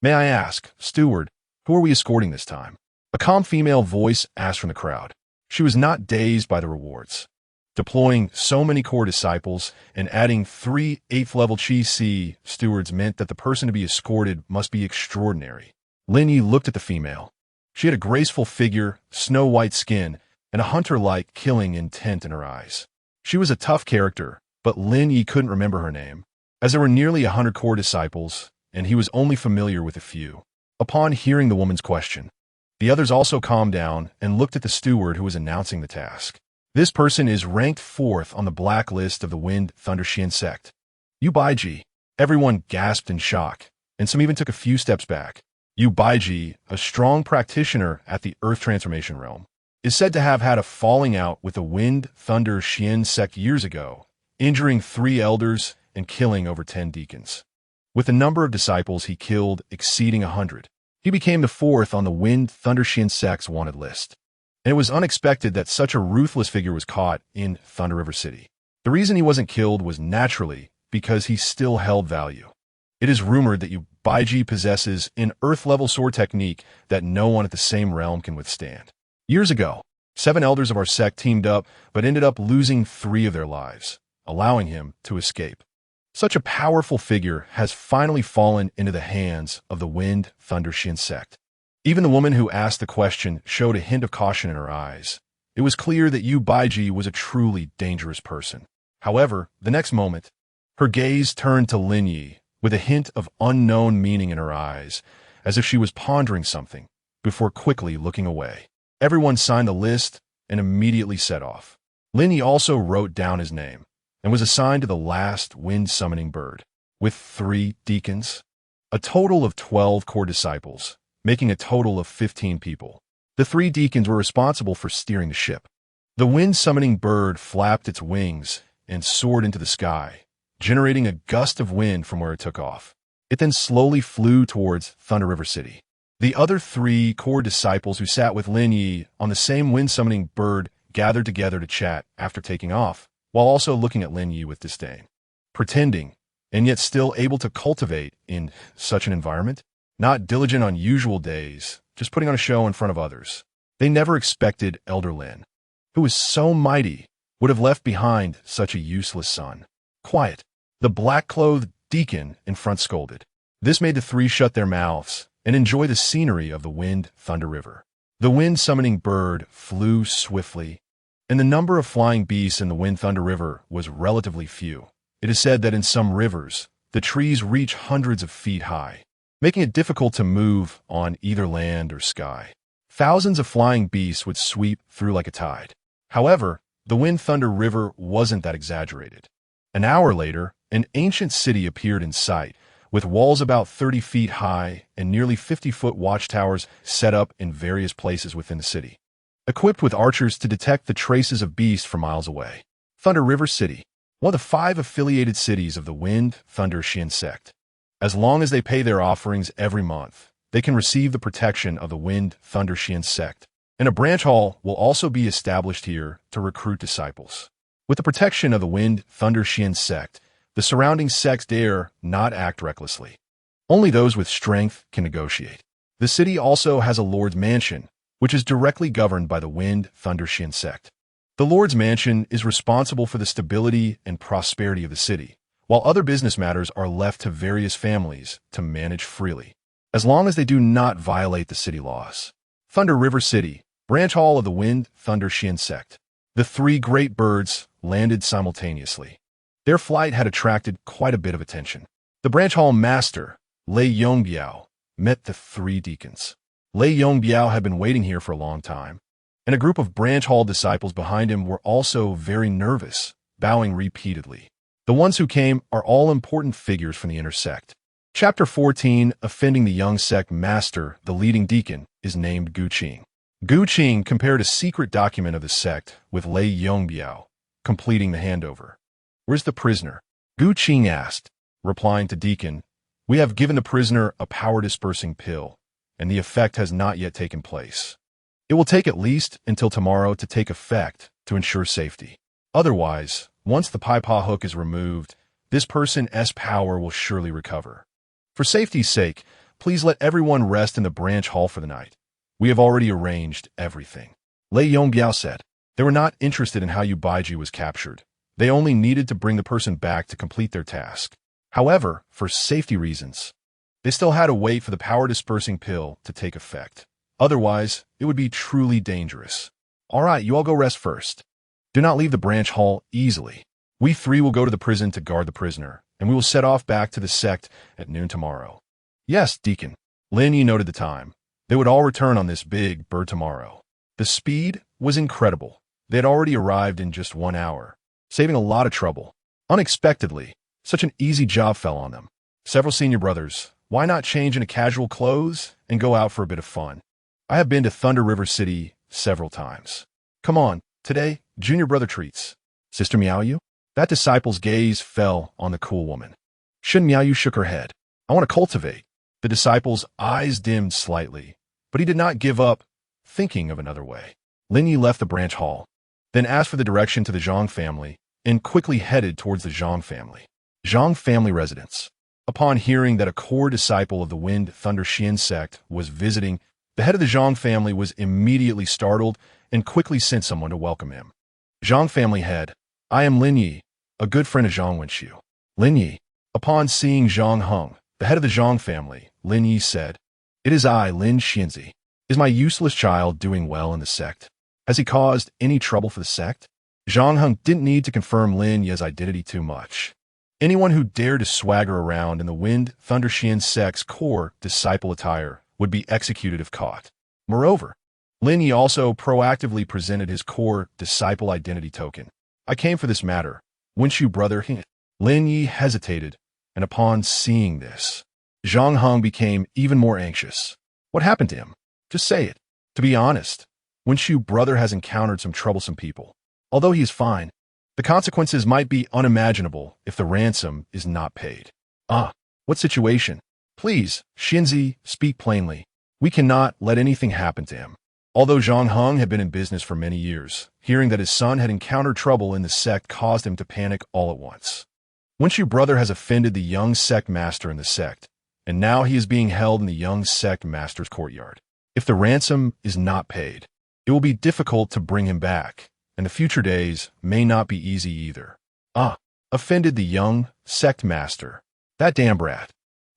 May I ask, steward, who are we escorting this time? A calm female voice asked from the crowd. She was not dazed by the rewards. Deploying so many core disciples and adding 3 8th-level Chi C stewards meant that the person to be escorted must be extraordinary. Lin Ye looked at the female. She had a graceful figure, snow-white skin, and a hunter-like killing intent in her eyes. She was a tough character, but Lin Ye couldn't remember her name, as there were nearly 100 core disciples, and he was only familiar with a few. Upon hearing the woman's question, the others also calmed down and looked at the steward who was announcing the task. This person is ranked 4th on the blacklist of the Wind Thundershin sect. Yu Baiji. Everyone gasped in shock, and some even took a few steps back. Yu Baiji, a strong practitioner at the Earth Transformation realm, is said to have had a falling out with the Wind Thunder Xian sect years ago, injuring 3 elders and killing over 10 deacons. With the number of disciples he killed exceeding 100, he became the 4th on the Wind Thunder Xian sect's wanted list. And it was unexpected that such a ruthless figure was caught in Thunder River City. The reason he wasn't killed was naturally because he still held value. It is rumored that Yu Baiji possesses an Earth-level sword technique that no one at the same realm can withstand. Years ago, 7 elders of our sect teamed up but ended up losing 3 of their lives, allowing him to escape. Such a powerful figure has finally fallen into the hands of the Wind Thunder Xian sect. Even the woman who asked the question showed a hint of caution in her eyes. It was clear that Yu Baiji was a truly dangerous person. However, the next moment, her gaze turned to Lin Ye with a hint of unknown meaning in her eyes, as if she was pondering something, before quickly looking away. Everyone signed the list and immediately set off. Lin Ye also wrote down his name and was assigned to the last wind-summoning bird, with 3 deacons, a total of 12 core disciples, making a total of 15 people. The 3 deacons were responsible for steering the ship. The wind-summoning bird flapped its wings and soared into the sky, generating a gust of wind from where it took off. It then slowly flew towards Thunder River City. The other 3 core disciples who sat with Lin Ye on the same wind-summoning bird gathered together to chat after taking off, while also looking at Lin Ye with disdain. Pretending, and yet still able to cultivate in such an environment? Not diligent on usual days, just putting on a show in front of others. They never expected Elder Lin, who was so mighty, would have left behind such a useless son. Quiet. The black-clothed deacon in front scolded. This made the 3 shut their mouths and enjoy the scenery of the Wind Thunder River. The wind-summoning bird flew swiftly, and the number of flying beasts in the Wind Thunder River was relatively few. It is said that in some rivers, the trees reach hundreds of feet high, making it difficult to move on either land or sky. Thousands of flying beasts would sweep through like a tide. However, the Wind Thunder River wasn't that exaggerated. An hour later, an ancient city appeared in sight, with walls about 30 feet high and nearly 50-foot watchtowers set up in various places within the city, equipped with archers to detect the traces of beasts from miles away. Thunder River City, one of the 5 affiliated cities of the Wind Thunder Xian sect. As long as they pay their offerings every month, they can receive the protection of the Wind Thunder Xian sect, and a branch hall will also be established here to recruit disciples. With the protection of the Wind Thunder Xian sect, the surrounding sects dare not act recklessly. Only those with strength can negotiate. The city also has a Lord's Mansion, which is directly governed by the Wind Thunder Shin sect. The Lord's Mansion is responsible for the stability and prosperity of the city, while other business matters are left to various families to manage freely, as long as they do not violate the city laws. Thunder River City, branch hall of the Wind Thunder Shin sect. The three great birds landed simultaneously. Their flight had attracted quite a bit of attention. The branch hall master, Lei Yongbiao, met the three deacons. Lei Yongbiao had been waiting here for a long time, and a group of branch hall disciples behind him were also very nervous, bowing repeatedly. The ones who came are all important figures from the inner sect. Chapter 14, Offending the Young Sect Master, the leading deacon, is named Gu Qing. Gu Qing compared a secret document of the sect with Lei Yongbiao, completing the handover. "Where's the prisoner?" Gu Qing asked, replying to Deacon, "We have given the prisoner a power-dispersing pill, and the effect has not yet taken place. It will take at least until tomorrow to take effect to ensure safety. Otherwise, once the Paipa hook is removed, this person's power will surely recover. For safety's sake, please let everyone rest in the branch hall for the night. We have already arranged everything." Lei Yongbiao said. They were not interested in how Yu Baiji was captured. They only needed to bring the person back to complete their task. However, for safety reasons, they still had to wait for the power-dispersing pill to take effect. Otherwise, it would be truly dangerous. "All right, you all go rest first. Do not leave the branch hall easily. We three will go to the prison to guard the prisoner, and we will set off back to the sect at noon tomorrow." "Yes, Deacon." Lin Ye noted the time. They would all return on this big bird tomorrow. The speed was incredible. They had already arrived in just 1 hour, saving a lot of trouble. Unexpectedly, such an easy job fell on them. Several senior brothers, why not change into casual clothes and go out for a bit of fun? I have been to Thunder River City several times. Come on, today, junior brother treats. Sister Miaoyu? That disciple's gaze fell on the cool woman. Shun Miaoyu shook her head. I want to cultivate. The disciple's eyes dimmed slightly, but he did not give up, thinking of another way. Lin Ye left the branch hall, then asked for the direction to the Zhang family, and quickly headed towards the Zhang family. Zhang family residence. Upon hearing that a core disciple of the Wind Thunder Shin sect was visiting, the head of the Zhang family was immediately startled and quickly sent someone to welcome him. Zhang family head, I am Lin Ye, a good friend of Zhang Wenxiu. Lin Ye. Upon seeing Zhang Heng, the head of the Zhang family, Lin Ye said, It is I, Lin Xinzi. Is my useless child doing well in the sect? Has he caused any trouble for the sect? Zhang Heng didn't need to confirm Lin Ye's identity too much. Anyone who dared to swagger around in the Wind Thunder Shin sect's core disciple attire would be executed if caught. Moreover, Lin Ye also proactively presented his core disciple identity token. I came for this matter. Wenxiu brother. Lin Ye hesitated, and upon seeing this, Zhang Heng became even more anxious. What happened to him? Just say it. To be honest, Wenxiu brother has encountered some troublesome people. Although he is fine, the consequences might be unimaginable if the ransom is not paid. What situation? Please, Xinzi, speak plainly. We cannot let anything happen to him. Although Zhang Heng had been in business for many years, hearing that his son had encountered trouble in the sect caused him to panic all at once. Wenxiu brother has offended the young sect master in the sect, and now he is being held in the young sect master's courtyard. If the ransom is not paid, it will be difficult to bring him back, and the future days may not be easy either. Offended the young sect master. That damn brat.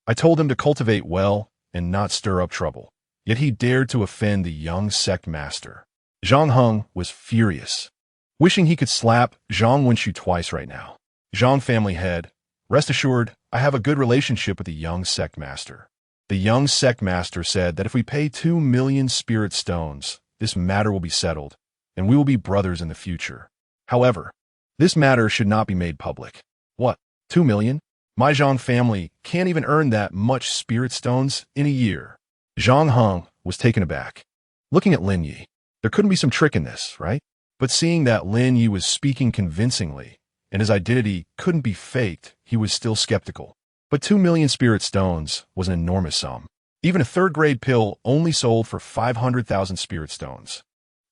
I told him to cultivate well and not stir up trouble, yet he dared to offend the young sect master. Zhang Heng was furious, wishing he could slap Zhang Wenxiu twice right now. Zhang family head, rest assured, I have a good relationship with the young sect master. The young sect master said that if we pay 2 million spirit stones, this matter will be settled, and we will be brothers in the future. However, this matter should not be made public. What, 2 million? My Zhang family can't even earn that much spirit stones in a year. Zhang Heng was taken aback. Looking at Lin Ye, there couldn't be some trick in this, right? But seeing that Lin Ye was speaking convincingly, and his identity couldn't be faked, he was still skeptical. But 2 million spirit stones was an enormous sum. Even a third-grade pill only sold for 500,000 spirit stones.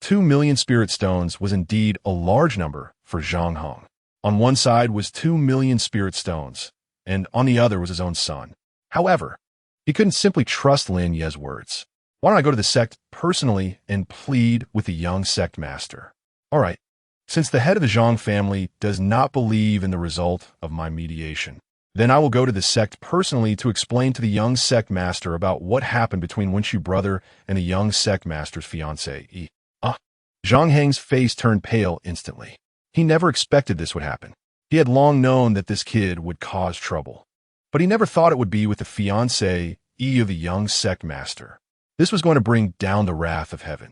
2 million spirit stones was indeed a large number for Zhang Heng. On one side was 2 million spirit stones, and on the other was his own son. However, He couldn't simply trust Lin Ye's words. Why don't I go to the sect personally and plead with the young sect master? All right, since the head of the Zhang family does not believe in the result of my mediation, then I will go to the sect personally to explain to the young sect master about what happened between Wanchu brother and the young sect master's fiancée. Zhang Heng's face turned pale instantly. He never expected this would happen. He had long known that this kid would cause trouble, but he never thought it would be with the fiancée of the young sect master. This was going to bring down the wrath of heaven.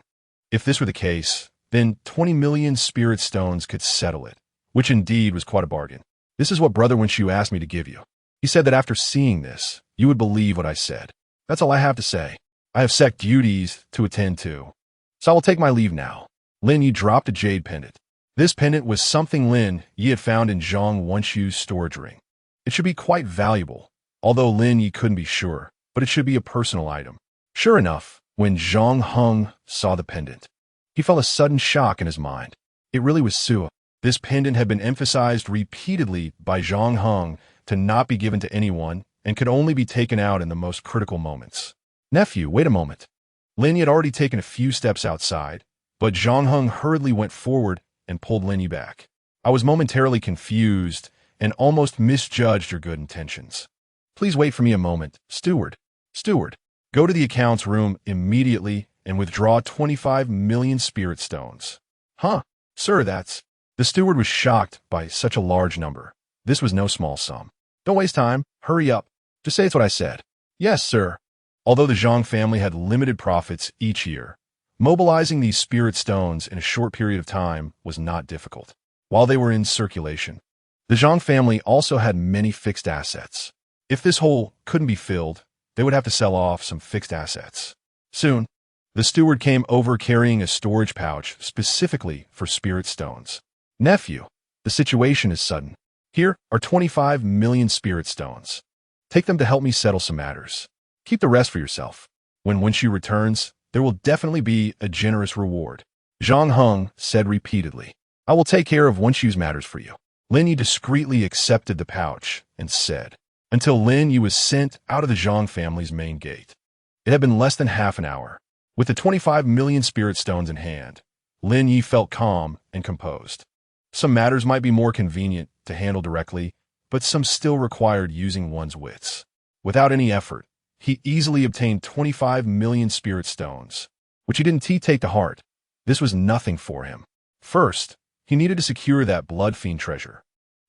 If this were the case, then 20 million spirit stones could settle it, which indeed was quite a bargain. This is what Brother Wanchu asked me to give you. He said that after seeing this, you would believe what I said. That's all I have to say. I have sect duties to attend to, so I will take my leave now. Lin Ye dropped a jade pendant. This pendant was something Lin Ye had found in Zhang Wanchu's storage ring. It should be quite valuable, although Lin Ye couldn't be sure, but it should be a personal item. Sure enough, when Zhang Heng saw the pendant, he felt a sudden shock in his mind. It really was Sua. This pendant had been emphasized repeatedly by Zhang Heng to not be given to anyone and could only be taken out in the most critical moments. Nephew, wait a moment. Lin Ye had already taken a few steps outside, but Zhang Heng hurriedly went forward and pulled Lin Ye back. I was momentarily confused and almost misjudged your good intentions. Please wait for me a moment. Steward, go to the accounts room immediately and withdraw 25 million spirit stones. Huh, sir, that's... The steward was shocked by such a large number. This was no small sum. Don't waste time. Hurry up. Just say it's what I said. Yes, sir. Although the Zhang family had limited profits each year, mobilizing these spirit stones in a short period of time was not difficult. While they were in circulation, the Zhang family also had many fixed assets. If this hole couldn't be filled, they would have to sell off some fixed assets. Soon, the steward came over carrying a storage pouch specifically for spirit stones. Nephew, the situation is sudden. Here are 25 million spirit stones. Take them to help me settle some matters. Keep the rest for yourself. When Wanchu returns, there will definitely be a generous reward. Zhang Heng said repeatedly. I will take care of Wanchu's matters for you. Lin Ye discreetly accepted the pouch and said, until Lin Ye was sent out of the Zhang family's main gate. It had been less than half an hour. With the 25 million spirit stones in hand, Lin Ye felt calm and composed. Some matters might be more convenient to handle directly, but some still required using one's wits. Without any effort, he easily obtained 25 million spirit stones, which he didn't take to heart. This was nothing for him. First, he needed to secure that blood fiend treasure.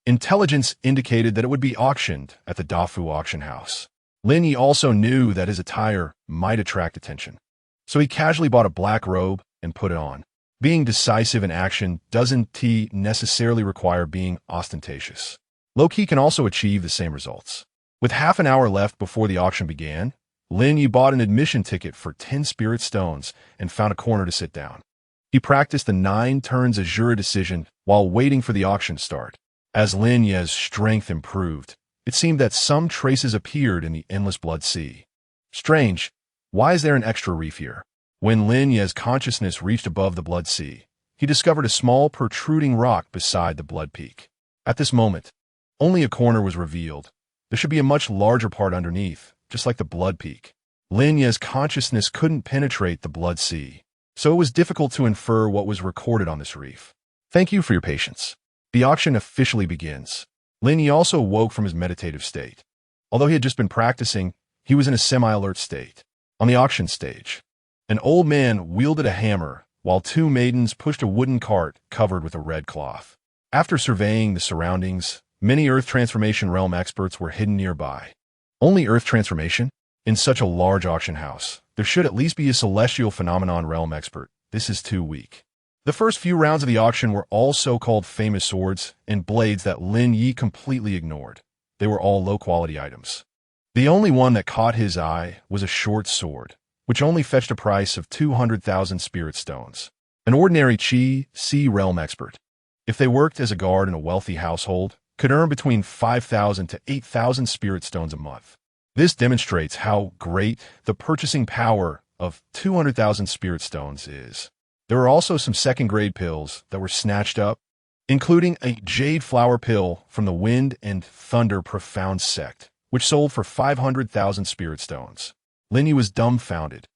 Intelligence indicated that it would be auctioned at the Dafu auction house. Lin Ye also knew that his attire might attract attention, so he casually bought a black robe and put it on. Being decisive in action doesn't necessarily require being ostentatious. Low-key can also achieve the same results. With half an hour left before the auction began, Lin Ye bought an admission ticket for 10 spirit stones and found a corner to sit down. He practiced the Nine Turns Asura decision while waiting for the auction to start. As Lin Ye's strength improved, it seemed that some traces appeared in the endless blood sea. Strange, why is there an extra reef here? When Lin Ye's consciousness reached above the blood sea, he discovered a small protruding rock beside the blood peak. At this moment, only a corner was revealed. There should be a much larger part underneath, just like the blood peak. Lin Ye's consciousness couldn't penetrate the blood sea, so it was difficult to infer what was recorded on this reef. Thank you for your patience. The auction officially begins. Lin Ye also woke from his meditative state. Although he had just been practicing, he was in a semi-alert state. On the auction stage, an old man wielded a hammer while two maidens pushed a wooden cart covered with a red cloth. After surveying the surroundings, many Earth Transformation Realm experts were hidden nearby. Only Earth Transformation? In such a large auction house, there should at least be a Celestial Phenomenon Realm expert. This is too weak. The first few rounds of the auction were all so-called famous swords and blades that Lin Ye completely ignored. They were all low-quality items. The only one that caught his eye was a short sword, which only fetched a price of 200,000 spirit stones. An ordinary Chi realm expert, if they worked as a guard in a wealthy household, could earn between 5,000 to 8,000 spirit stones a month. This demonstrates how great the purchasing power of 200,000 spirit stones is. There were also some second-grade pills that were snatched up, including a jade flower pill from the Wind and Thunder Profound sect, which sold for 500,000 spirit stones. Lin Ye was dumbfounded,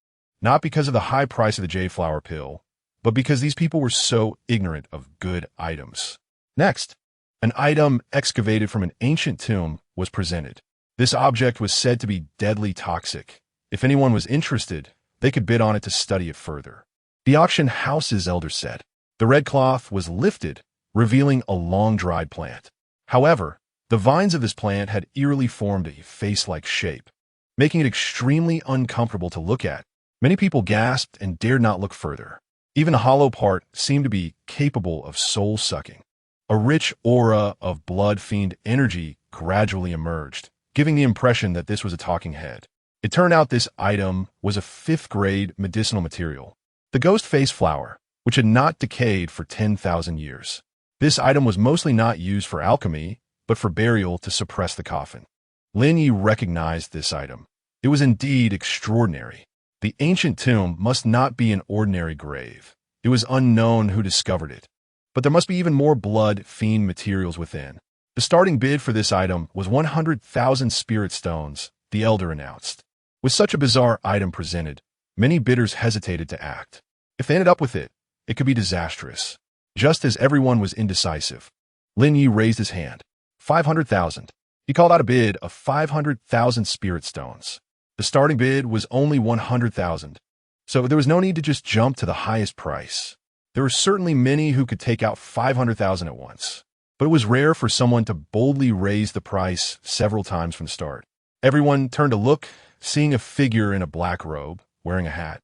not because of the high price of the J-flower pill, but because these people were so ignorant of good items. Next, an item excavated from an ancient tomb was presented. This object was said to be deadly toxic. If anyone was interested, they could bid on it to study it further. The auction house's elder said. The red cloth was lifted, revealing a long-dried plant. However, the vines of this plant had eerily formed a face-like shape, making it extremely uncomfortable to look at. Many people gasped and dared not look further. Even the hollow part seemed to be capable of soul-sucking. A rich aura of blood fiend energy gradually emerged, giving the impression that this was a talking head. It turned out this item was a 5th-grade medicinal material, the ghost face flower, which had not decayed for 10,000 years. This item was mostly not used for alchemy, but for burial to suppress the coffin. Lin Ye recognized this item. It was indeed extraordinary. The ancient tomb must not be an ordinary grave. It was unknown who discovered it, but there must be even more blood fiend materials within. The starting bid for this item was 100,000 spirit stones, the elder announced. With such a bizarre item presented, many bidders hesitated to act. If they ended up with it, it could be disastrous. Just as everyone was indecisive, Lin Ye raised his hand. 500,000. He called out a bid of 500,000 spirit stones. The starting bid was only 100,000, so there was no need to just jump to the highest price. There were certainly many who could take out 500,000 at once, but it was rare for someone to boldly raise the price several times from the start. Everyone turned to look, seeing a figure in a black robe, wearing a hat,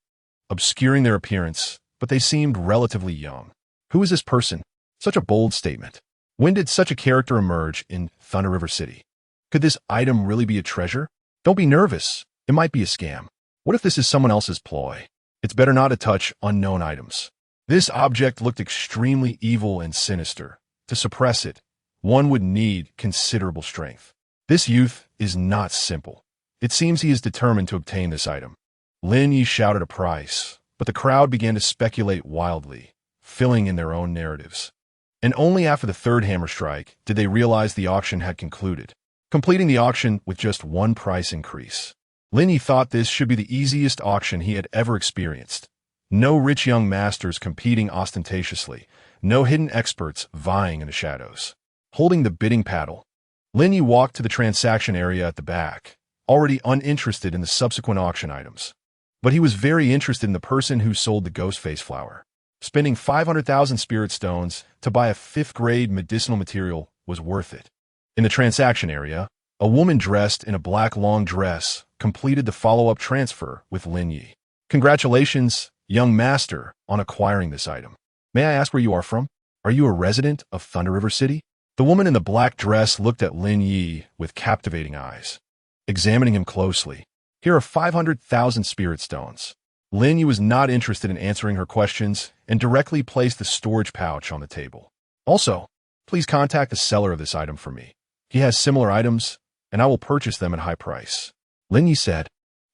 obscuring their appearance, but they seemed relatively young. Who is this person? Such a bold statement. When did such a character emerge in Thunder River City? Could this item really be a treasure? Don't be nervous. It might be a scam. What if this is someone else's ploy? It's better not to touch unknown items. This object looked extremely evil and sinister. To suppress it, one would need considerable strength. This youth is not simple. It seems he is determined to obtain this item. Lin Ye shouted a price, but the crowd began to speculate wildly, filling in their own narratives. And only after the third hammer strike did they realize the auction had concluded, completing the auction with just one price increase. Lin Ye thought this should be the easiest auction he had ever experienced. No rich young masters competing ostentatiously, no hidden experts vying in the shadows. Holding the bidding paddle, Lin Ye walked to the transaction area at the back, already uninterested in the subsequent auction items. But he was very interested in the person who sold the ghost face flower. Spending 500,000 spirit stones to buy a 5th-grade medicinal material was worth it. In the transaction area, a woman dressed in a black long dress completed the follow-up transfer with Lin Ye. Congratulations, young master, on acquiring this item. May I ask where you are from? Are you a resident of Thunder River City? The woman in the black dress looked at Lin Ye with captivating eyes, examining him closely. Here are 500,000 spirit stones. Lin Ye was not interested in answering her questions and directly placed the storage pouch on the table. Also, please contact the seller of this item for me. He has similar items, and I will purchase them at a high price. Lin Ye said.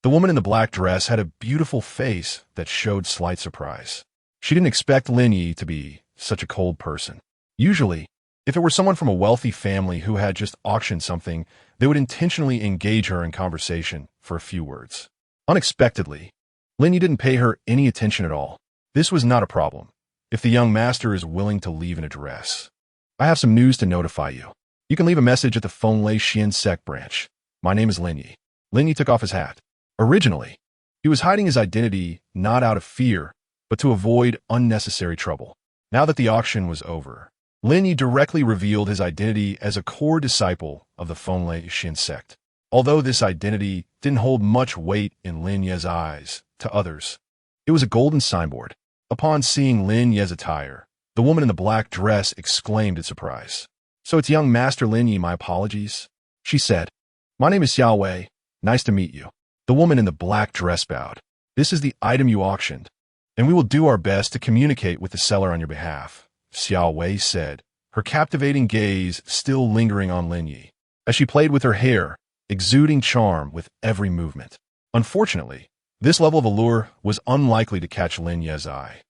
The woman in the black dress had a beautiful face that showed slight surprise. She didn't expect Lin Ye to be such a cold person. Usually, if it were someone from a wealthy family who had just auctioned something, they would intentionally engage her in conversation for a few words. Unexpectedly, Lin Ye didn't pay her any attention at all. This was not a problem, if the young master is willing to leave an address. I have some news to notify you. You can leave a message at the Fenglei Xian Sect branch. My name is Lin Ye. Lin Ye took off his hat. Originally, he was hiding his identity not out of fear, but to avoid unnecessary trouble. Now that the auction was over, Lin Ye directly revealed his identity as a core disciple of the Fenglei Xian Sect. Although this identity didn't hold much weight in Lin Ye's eyes, to others, it was a golden signboard. Upon seeing Lin Ye's attire, the woman in the black dress exclaimed in surprise. So it's young Master Lin Ye, my apologies, she said. My name is Xiao Wei. Nice to meet you. The woman in the black dress bowed. This is the item you auctioned, and we will do our best to communicate with the seller on your behalf, Xiao Wei said, her captivating gaze still lingering on Lin Ye, as she played with her hair, exuding charm with every movement. Unfortunately, this level of allure was unlikely to catch Lin Ye's eye.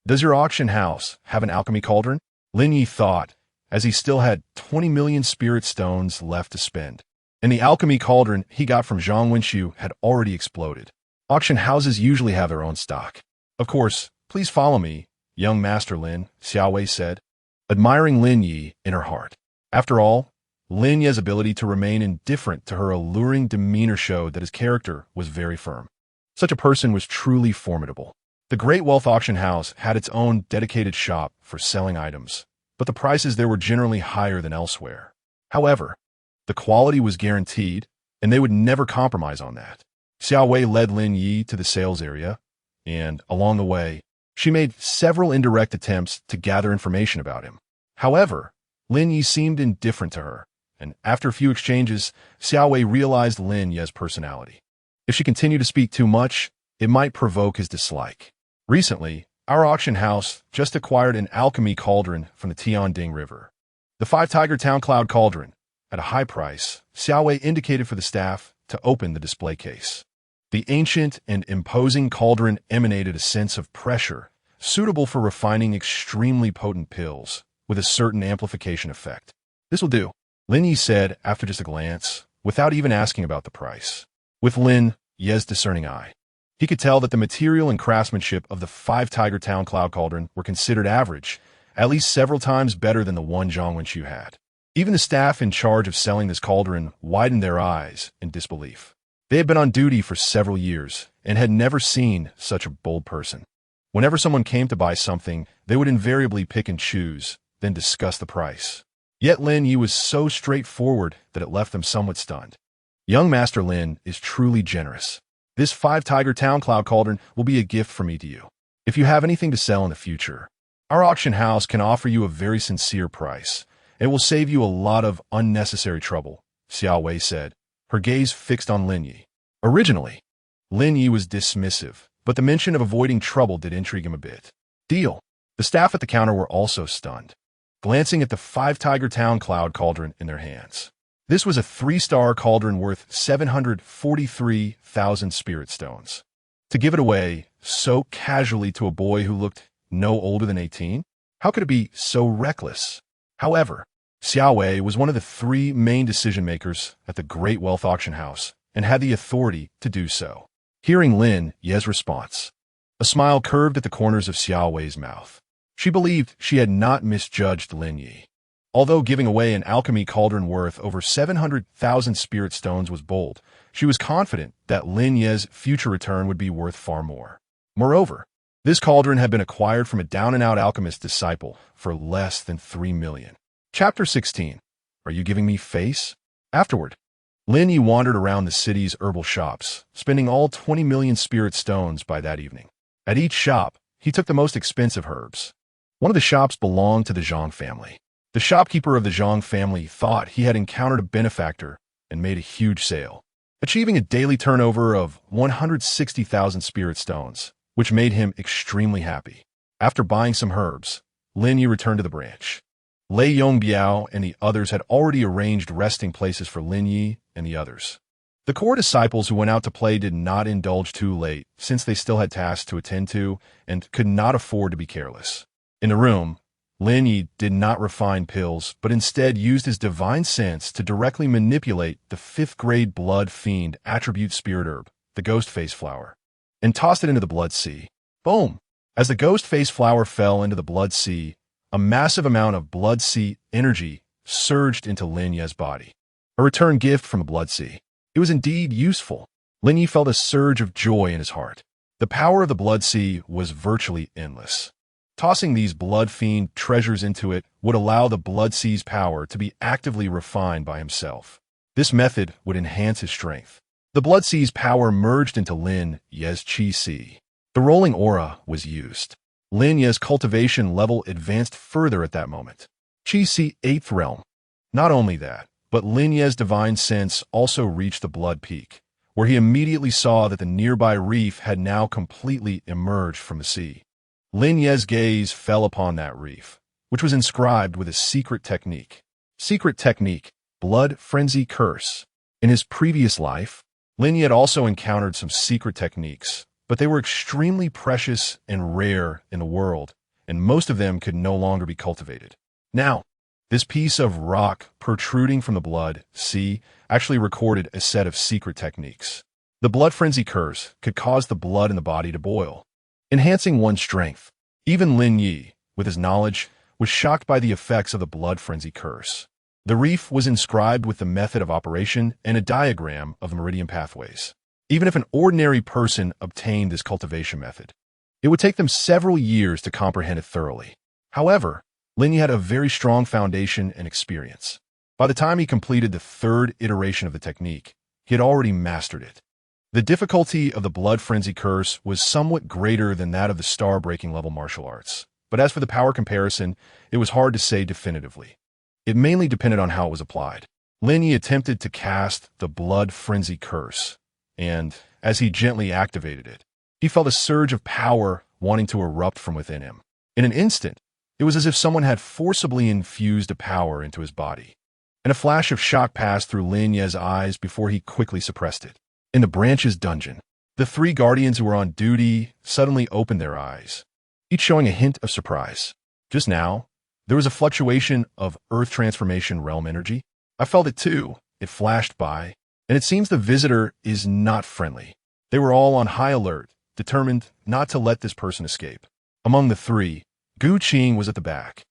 Does your auction house have an alchemy cauldron? Lin Ye thought, as he still had 20 million spirit stones left to spend. and the alchemy cauldron he got from Zhang Wenxiu had already exploded. Auction houses usually have their own stock. Of course, please follow me, young Master Lin, Xiao Wei said, admiring Lin Ye in her heart. After all, Lin Ye's ability to remain indifferent to her alluring demeanor showed that his character was very firm. Such a person was truly formidable. The Great Wealth Auction House had its own dedicated shop for selling items, but the prices there were generally higher than elsewhere. However, the quality was guaranteed, and they would never compromise on that. Xiao Wei led Lin Ye to the sales area, and, along the way, she made several indirect attempts to gather information about him. However, Lin Ye seemed indifferent to her, and after a few exchanges, Xiao Wei realized Lin Ye's personality. If she continued to speak too much, it might provoke his dislike. Recently, our auction house just acquired an alchemy cauldron from the Tianding River. The 5-Tiger Town Cloud Cauldron. At a high price, Xiao Wei indicated for the staff to open the display case. The ancient and imposing cauldron emanated a sense of pressure, suitable for refining extremely potent pills, with a certain amplification effect. This will do, Lin Ye said after just a glance, without even asking about the price. With Lin Ye's discerning eye, he could tell that the material and craftsmanship of the 5-Tiger Town Cloud Cauldron were considered average, at least several times better than the one Zhang Wenxiu had. Even the staff in charge of selling this cauldron widened their eyes in disbelief. They had been on duty for several years and had never seen such a bold person. Whenever someone came to buy something, they would invariably pick and choose, then discuss the price. Yet Lin Ye was so straightforward that it left them somewhat stunned. Young Master Lin is truly generous. This 5-Tiger Town Cloud Cauldron will be a gift from me to you. If you have anything to sell in the future, our auction house can offer you a very sincere price. It will save you a lot of unnecessary trouble, Xiao Wei said, her gaze fixed on Lin Ye. Originally, Lin Ye was dismissive, but the mention of avoiding trouble did intrigue him a bit. Deal. The staff at the counter were also stunned, glancing at the 5-Tiger Town Cloud Cauldron in their hands. This was a 3-star cauldron worth 743,000 spirit stones. To give it away so casually to a boy who looked no older than 18? How could it be so reckless? However, Xiao Wei was one of the 3 main decision-makers at the Great Wealth Auction House and had the authority to do so. Hearing Lin Ye's response, a smile curved at the corners of Xiao Wei's mouth. She believed she had not misjudged Lin Ye. Although giving away an alchemy cauldron worth over 700,000 spirit stones was bold, she was confident that Lin Ye's future return would be worth far more. Moreover, this cauldron had been acquired from a down-and-out alchemist disciple for less than 3 million. Chapter 16. Are you giving me face? Afterward, Lin Ye wandered around the city's herbal shops, spending all 20 million spirit stones by that evening. At each shop, he took the most expensive herbs. One of the shops belonged to the Zhang family. The shopkeeper of the Zhang family thought he had encountered a benefactor and made a huge sale, achieving a daily turnover of 160,000 spirit stones, which made him extremely happy. After buying some herbs, Lin Ye returned to the branch. Lei Yongbiao and the others had already arranged resting places for Lin Ye and the others. The core disciples who went out to play did not indulge too late, since they still had tasks to attend to and could not afford to be careless. In the room, Lin Ye did not refine pills, but instead used his divine sense to directly manipulate the 5th-grade blood fiend attribute spirit herb, the ghost face flower, and tossed it into the blood sea. Boom! As the ghost face flower fell into the blood sea, a massive amount of blood sea energy surged into Lin Ye's body. A return gift from the blood sea. It was indeed useful. Lin Ye felt a surge of joy in his heart. The power of the blood sea was virtually endless. Tossing these blood fiend treasures into it would allow the blood sea's power to be actively refined by himself. This method would enhance his strength. The blood sea's power merged into Lin Ye's chi sea. The rolling aura was used. Lin Ye's cultivation level advanced further at that moment. Chi sea 8th realm. Not only that, but Lin Ye's divine sense also reached the blood peak, where he immediately saw that the nearby reef had now completely emerged from the sea. Lin Ye's gaze fell upon that reef, which was inscribed with a secret technique. Secret technique, blood frenzy curse. In his previous life, Lin Ye had also encountered some secret techniques, but they were extremely precious and rare in the world, and most of them could no longer be cultivated. Now, This piece of rock protruding from the blood.A actually recorded a set of secret techniques. The blood frenzy curse could cause the blood in the body to boil, enhancing one's strength. Even Lin Ye, with his knowledge, was shocked by the effects of the blood frenzy curse. The reef was inscribed with the method of operation and a diagram of the meridian pathways. Even if an ordinary person obtained this cultivation method, it would take them several years to comprehend it thoroughly. However, Lin Ye had a very strong foundation and experience. By the time he completed the third iteration of the technique, he had already mastered it. The difficulty of the blood frenzy curse was somewhat greater than that of the star-breaking level martial arts, but as for the power comparison, it was hard to say definitively. It mainly depended on how it was applied. Lin Ye attempted to cast the blood frenzy curse, and as he gently activated it, he felt a surge of power wanting to erupt from within him. In an instant, it was as if someone had forcibly infused a power into his body, and a flash of shock passed through Lin Ye's eyes before he quickly suppressed it. In the branch's dungeon, the three guardians who were on duty suddenly opened their eyes, each showing a hint of surprise. Just now, there was a fluctuation of earth transformation realm energy. I felt it too. It flashed by, and it seems the visitor is not friendly. They were all on high alert, determined not to let this person escape. Among the three, Gu Qing was at the back,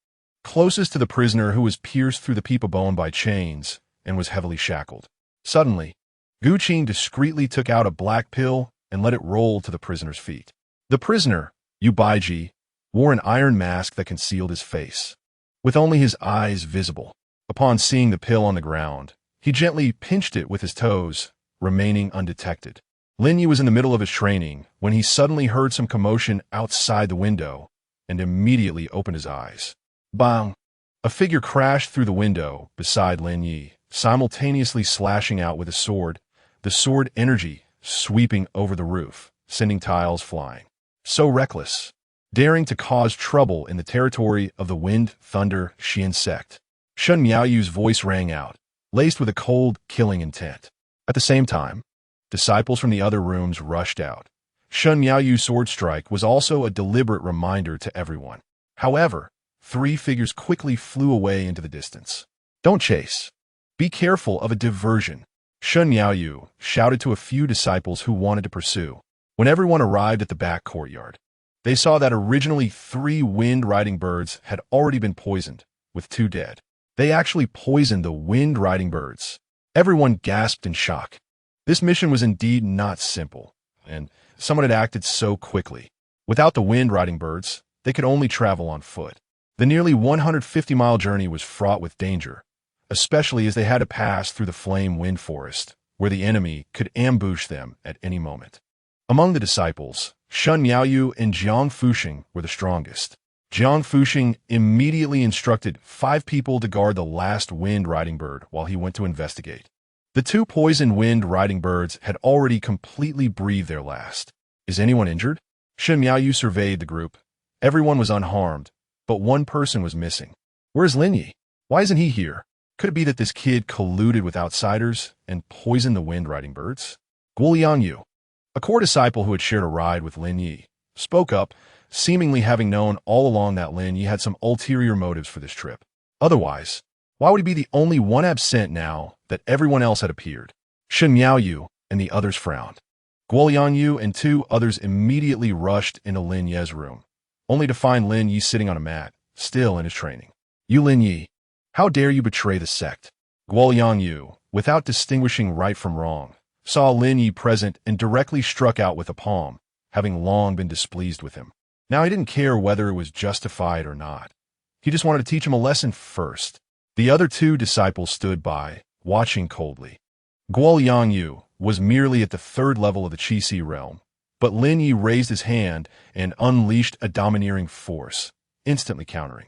closest to the prisoner who was pierced through the peep of bone by chains and was heavily shackled. Suddenly, Gu Qing discreetly took out a black pill and let it roll to the prisoner's feet. The prisoner, Yu Baiji, wore an iron mask that concealed his face, with only his eyes visible. Upon seeing the pill on the ground, he gently pinched it with his toes, remaining undetected. Lin Ye was in the middle of his training when he suddenly heard some commotion outside the window and immediately opened his eyes. Bang! A figure crashed through the window beside Lin Ye, simultaneously slashing out with a sword, the sword energy sweeping over the roof, sending tiles flying. So reckless, daring to cause trouble in the territory of the Wind Thunder Xian sect. Shun Miaoyu's voice rang out, laced with a cold, killing intent. At the same time, disciples from the other rooms rushed out. Shun Miaoyu's sword strike was also a deliberate reminder to everyone. However, three figures quickly flew away into the distance. Don't chase. Be careful of a diversion, Shun Miaoyu shouted to a few disciples who wanted to pursue. When everyone arrived at the back courtyard, they saw that originally 3 wind-riding birds had already been poisoned, with 2 dead. They actually poisoned the wind-riding birds. Everyone gasped in shock. This mission was indeed not simple, and someone had acted so quickly. Without the wind-riding birds, they could only travel on foot. The nearly 150-mile journey was fraught with danger, especially as they had to pass through the flame wind forest, where the enemy could ambush them at any moment. Among the disciples, Shun Miaoyu and Jiang Fuxing were the strongest. Jiang Fuxing immediately instructed 5 people to guard the last wind-riding bird while he went to investigate. The 2 poison wind-riding birds had already completely breathed their last. Is anyone injured? Shun Miaoyu surveyed the group. Everyone was unharmed, but one person was missing. Where's Lin Ye? Why isn't he here? Could it be that this kid colluded with outsiders and poisoned the wind-riding birds? Guoliangyu, a core disciple who had shared a ride with Lin Ye, spoke up, seemingly having known all along that Lin Ye had some ulterior motives for this trip. Otherwise, why would he be the only one absent now that everyone else had appeared? Shun Miaoyu and the others frowned. Guoliangyu and 2 others immediately rushed into Lin Ye's room, only to find Lin Ye sitting on a mat, still in his training. You Lin Ye, how dare you betray the sect? Guoliangyu, without distinguishing right from wrong, saw Lin Ye present and directly struck out with a palm, having long been displeased with him. Now he didn't care whether it was justified or not. He just wanted to teach him a lesson first. The other 2 disciples stood by, watching coldly. Guoliangyu was merely at the 3rd level of the Qi realm, but Lin Ye raised his hand and unleashed a domineering force, instantly countering.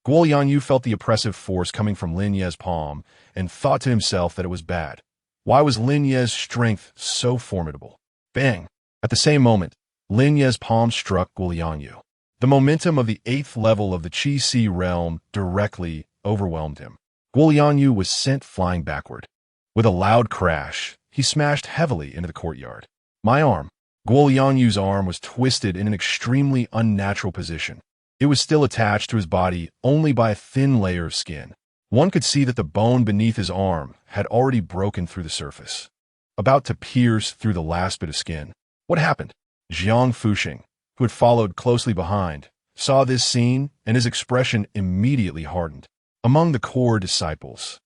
Guoliangyu felt the oppressive force coming from Lin Ye's palm and thought to himself that it was bad. Why was Lin Ye's strength so formidable? Bang! At the same moment, Lin Ye's palm struck Guoliangyu. The momentum of the 8th level of the Qi realm directly overwhelmed him. Guoliangyu was sent flying backward. With a loud crash, he smashed heavily into the courtyard. My arm. Guoliangyu's arm was twisted in an extremely unnatural position. It was still attached to his body only by a thin layer of skin. One could see that the bone beneath his arm had already broken through the surface, about to pierce through the last bit of skin. What happened? Jiang Fuxing, who had followed closely behind, saw this scene, and his expression immediately hardened. Among the core disciples,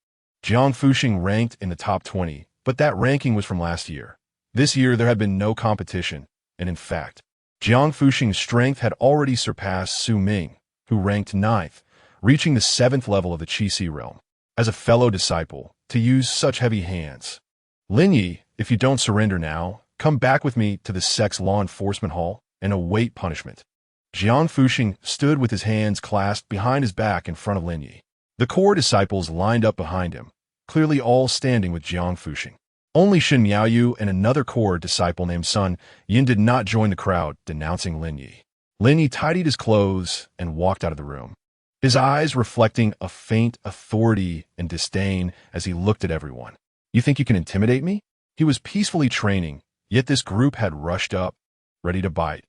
Jiang Fuxing ranked in the top 20, but that ranking was from last year. This year there had been no competition, and in fact, Jiang Fuxing's strength had already surpassed Su Ming, who ranked 9th, reaching the 7th level of the Qi realm. As a fellow disciple, to use such heavy hands. Lin Ye, if you don't surrender now, come back with me to the sect's law enforcement hall and await punishment. Jiang Fuxing stood with his hands clasped behind his back in front of Lin Ye. The core disciples lined up behind him, clearly all standing with Jiang Fuxing. Only Shen Miaoyu and another core disciple named Sun Yin did not join the crowd, denouncing Lin Ye. Lin Ye tidied his clothes and walked out of the room, his eyes reflecting a faint authority and disdain as he looked at everyone. You think you can intimidate me? He was peacefully training, yet this group had rushed up, ready to bite.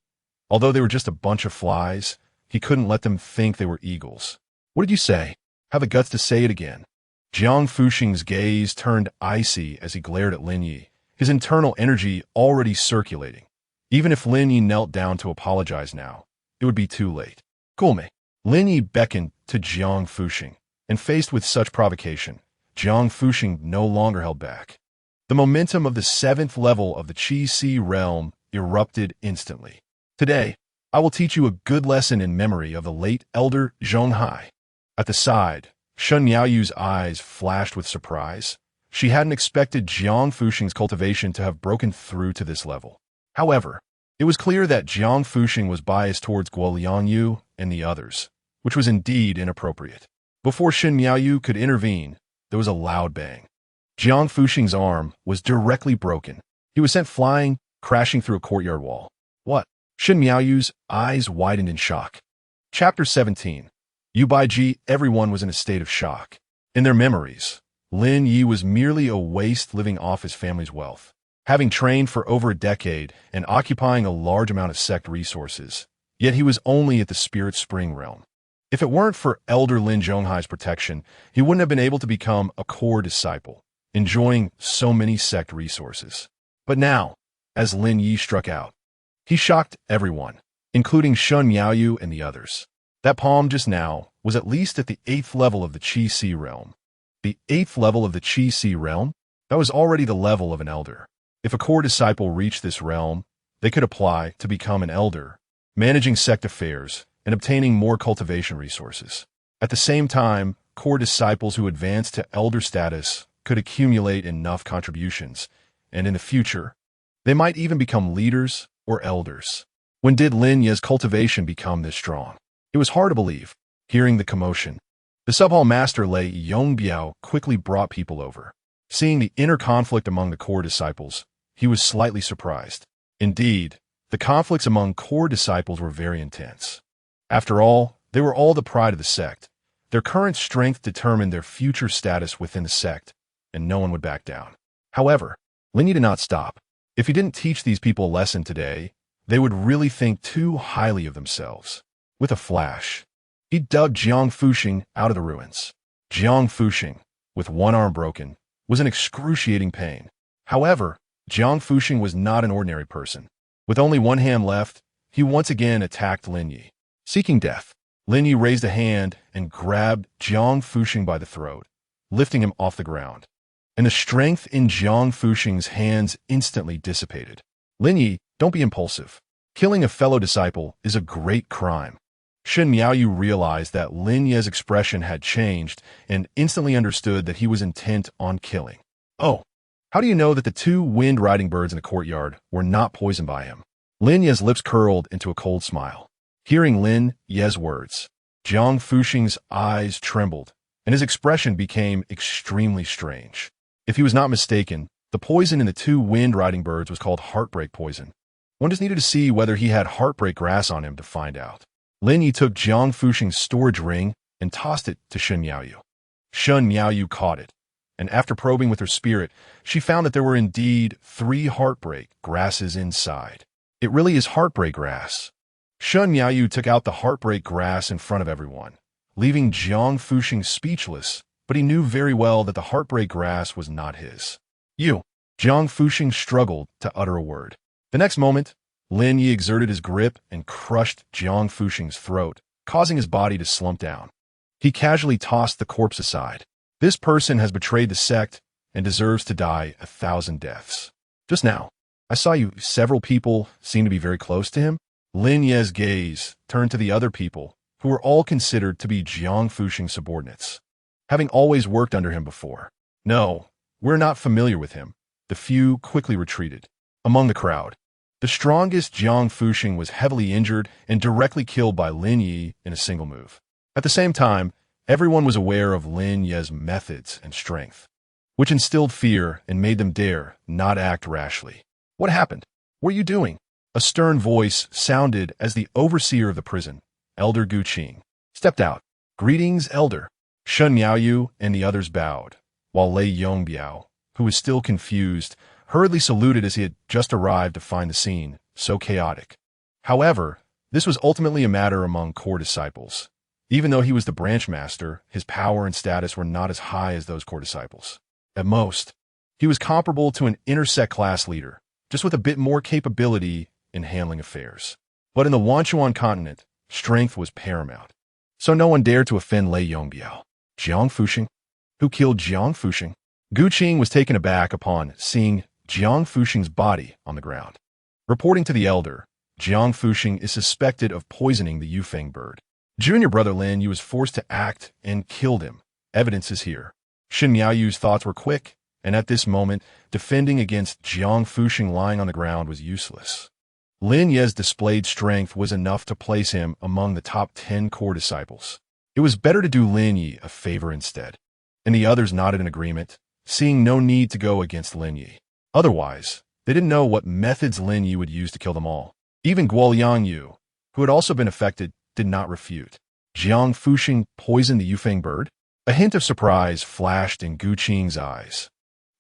Although they were just a bunch of flies, he couldn't let them think they were eagles. What did you say? Have the guts to say it again. Jiang Fuxing's gaze turned icy as he glared at Lin Ye, his internal energy already circulating. Even if Lin Ye knelt down to apologize now, it would be too late. Gulme. Lin Ye beckoned to Jiang Fuxing, and faced with such provocation, Jiang Fuxing no longer held back. The momentum of the 7th level of the Qi realm erupted instantly. Today, I will teach you a good lesson in memory of the late elder Zhonghai. At the side, Shen Miaoyu's eyes flashed with surprise. She hadn't expected Jiang Fuxing's cultivation to have broken through to this level. However, it was clear that Jiang Fuxing was biased towards Guo Liangyu and the others, which was indeed inappropriate. Before Shen Miaoyu could intervene, there was a loud bang. Jiang Fuxing's arm was directly broken. He was sent flying, crashing through a courtyard wall. What? Shen Miaoyu's eyes widened in shock. Chapter 17. Yubaiji, everyone was in a state of shock. In their memories, Lin Ye was merely a waste living off his family's wealth. Having trained for over a decade and occupying a large amount of sect resources, yet he was only at the Spirit Spring realm. If it weren't for Elder Lin Zhonghai's protection, he wouldn't have been able to become a core disciple, enjoying so many sect resources. But now, as Lin Ye struck out, he shocked everyone, including Shen Miaoyu and the others. That palm just now was at least at the 8th level of the Qi realm. The 8th level of the Qi realm? That was already the level of an elder. If a core disciple reached this realm, they could apply to become an elder, managing sect affairs and obtaining more cultivation resources. At the same time, core disciples who advanced to elder status could accumulate enough contributions, and in the future, they might even become leaders or elders. When did Lin Ye's cultivation become this strong? It was hard to believe. Hearing the commotion, the sub-hall master Lei Yongbiao quickly brought people over. Seeing the inner conflict among the core disciples, he was slightly surprised. Indeed, the conflicts among core disciples were very intense. After all, they were all the pride of the sect. Their current strength determined their future status within the sect, and no one would back down. However, Lin Ye did not stop. If he didn't teach these people a lesson today, they would really think too highly of themselves. With a flash, he dug Jiang Fuxing out of the ruins. Jiang Fuxing, with one arm broken, was in excruciating pain. However, Jiang Fuxing was not an ordinary person. With only one hand left, he once again attacked Lin Ye. Seeking death, Lin Ye raised a hand and grabbed Jiang Fuxing by the throat, lifting him off the ground. And the strength in Jiang Fuxing's hands instantly dissipated. Lin Ye, don't be impulsive. Killing a fellow disciple is a great crime. Shen Miaoyu realized that Lin Ye's expression had changed and instantly understood that he was intent on killing. Oh, how do you know that the 2 wind-riding birds in the courtyard were not poisoned by him? Lin Ye's lips curled into a cold smile. Hearing Lin Ye's words, Jiang Fuxing's eyes trembled, and his expression became extremely strange. If he was not mistaken, the poison in the 2 wind-riding birds was called heartbreak poison. One just needed to see whether he had heartbreak grass on him to find out. Lin Ye took Jiang Fuxing's storage ring and tossed it to Shen Miaoyu. Shen Miaoyu caught it, and after probing with her spirit, she found that there were indeed 3 heartbreak grasses inside. It really is heartbreak grass. Shen Miaoyu took out the heartbreak grass in front of everyone, leaving Jiang Fuxing speechless but he knew very well that the heartbreak grass was not his. You. Jiang Fuxing struggled to utter a word. The next moment, Lin Ye exerted his grip and crushed Jiang Fuxing's throat, causing his body to slump down. He casually tossed the corpse aside. This person has betrayed the sect and deserves to die 1,000 deaths. Just now, I saw you. Several people seem to be very close to him. Lin Ye's gaze turned to the other people, who were all considered to be Jiang Fuxing's subordinates, having always worked under him before. No, we're not familiar with him. The few quickly retreated. Among the crowd, the strongest Jiang Fuxing was heavily injured and directly killed by Lin Ye in a single move. At the same time, everyone was aware of Lin Ye's methods and strength, which instilled fear and made them dare not act rashly. What happened? What are you doing? A stern voice sounded as the overseer of the prison, Elder Gu Qing, stepped out. Greetings, Elder. Shen Miaoyu and the others bowed, while Lei Yongbiao, who was still confused, hurriedly saluted as he had just arrived to find the scene so chaotic. However, this was ultimately a matter among core disciples. Even though he was the branch master, his power and status were not as high as those core disciples. At most, he was comparable to an intersect class leader, just with a bit more capability in handling affairs. But in the Wanchuan Continent, strength was paramount. So no one dared to offend Lei Yongbiao. Jiang Fuxing? Who killed Jiang Fuxing? Gu Qing was taken aback upon seeing Jiang Fuxing's body on the ground. Reporting to the elder, Jiang Fuxing is suspected of poisoning the Yufeng bird. Junior brother Lin Ye was forced to act and killed him. Evidence is here. Shen Miaoyu's thoughts were quick, and at this moment, defending against Jiang Fuxing lying on the ground was useless. Lin Ye's displayed strength was enough to place him among the top 10 core disciples. It was better to do Lin Ye a favor instead, and the others nodded in agreement, seeing no need to go against Lin Ye. Otherwise, they didn't know what methods Lin Ye would use to kill them all. Even Guo Liangyu, who had also been affected, did not refute. Jiang Fuxing poisoned the Yufeng bird? A hint of surprise flashed in Gu Qing's eyes,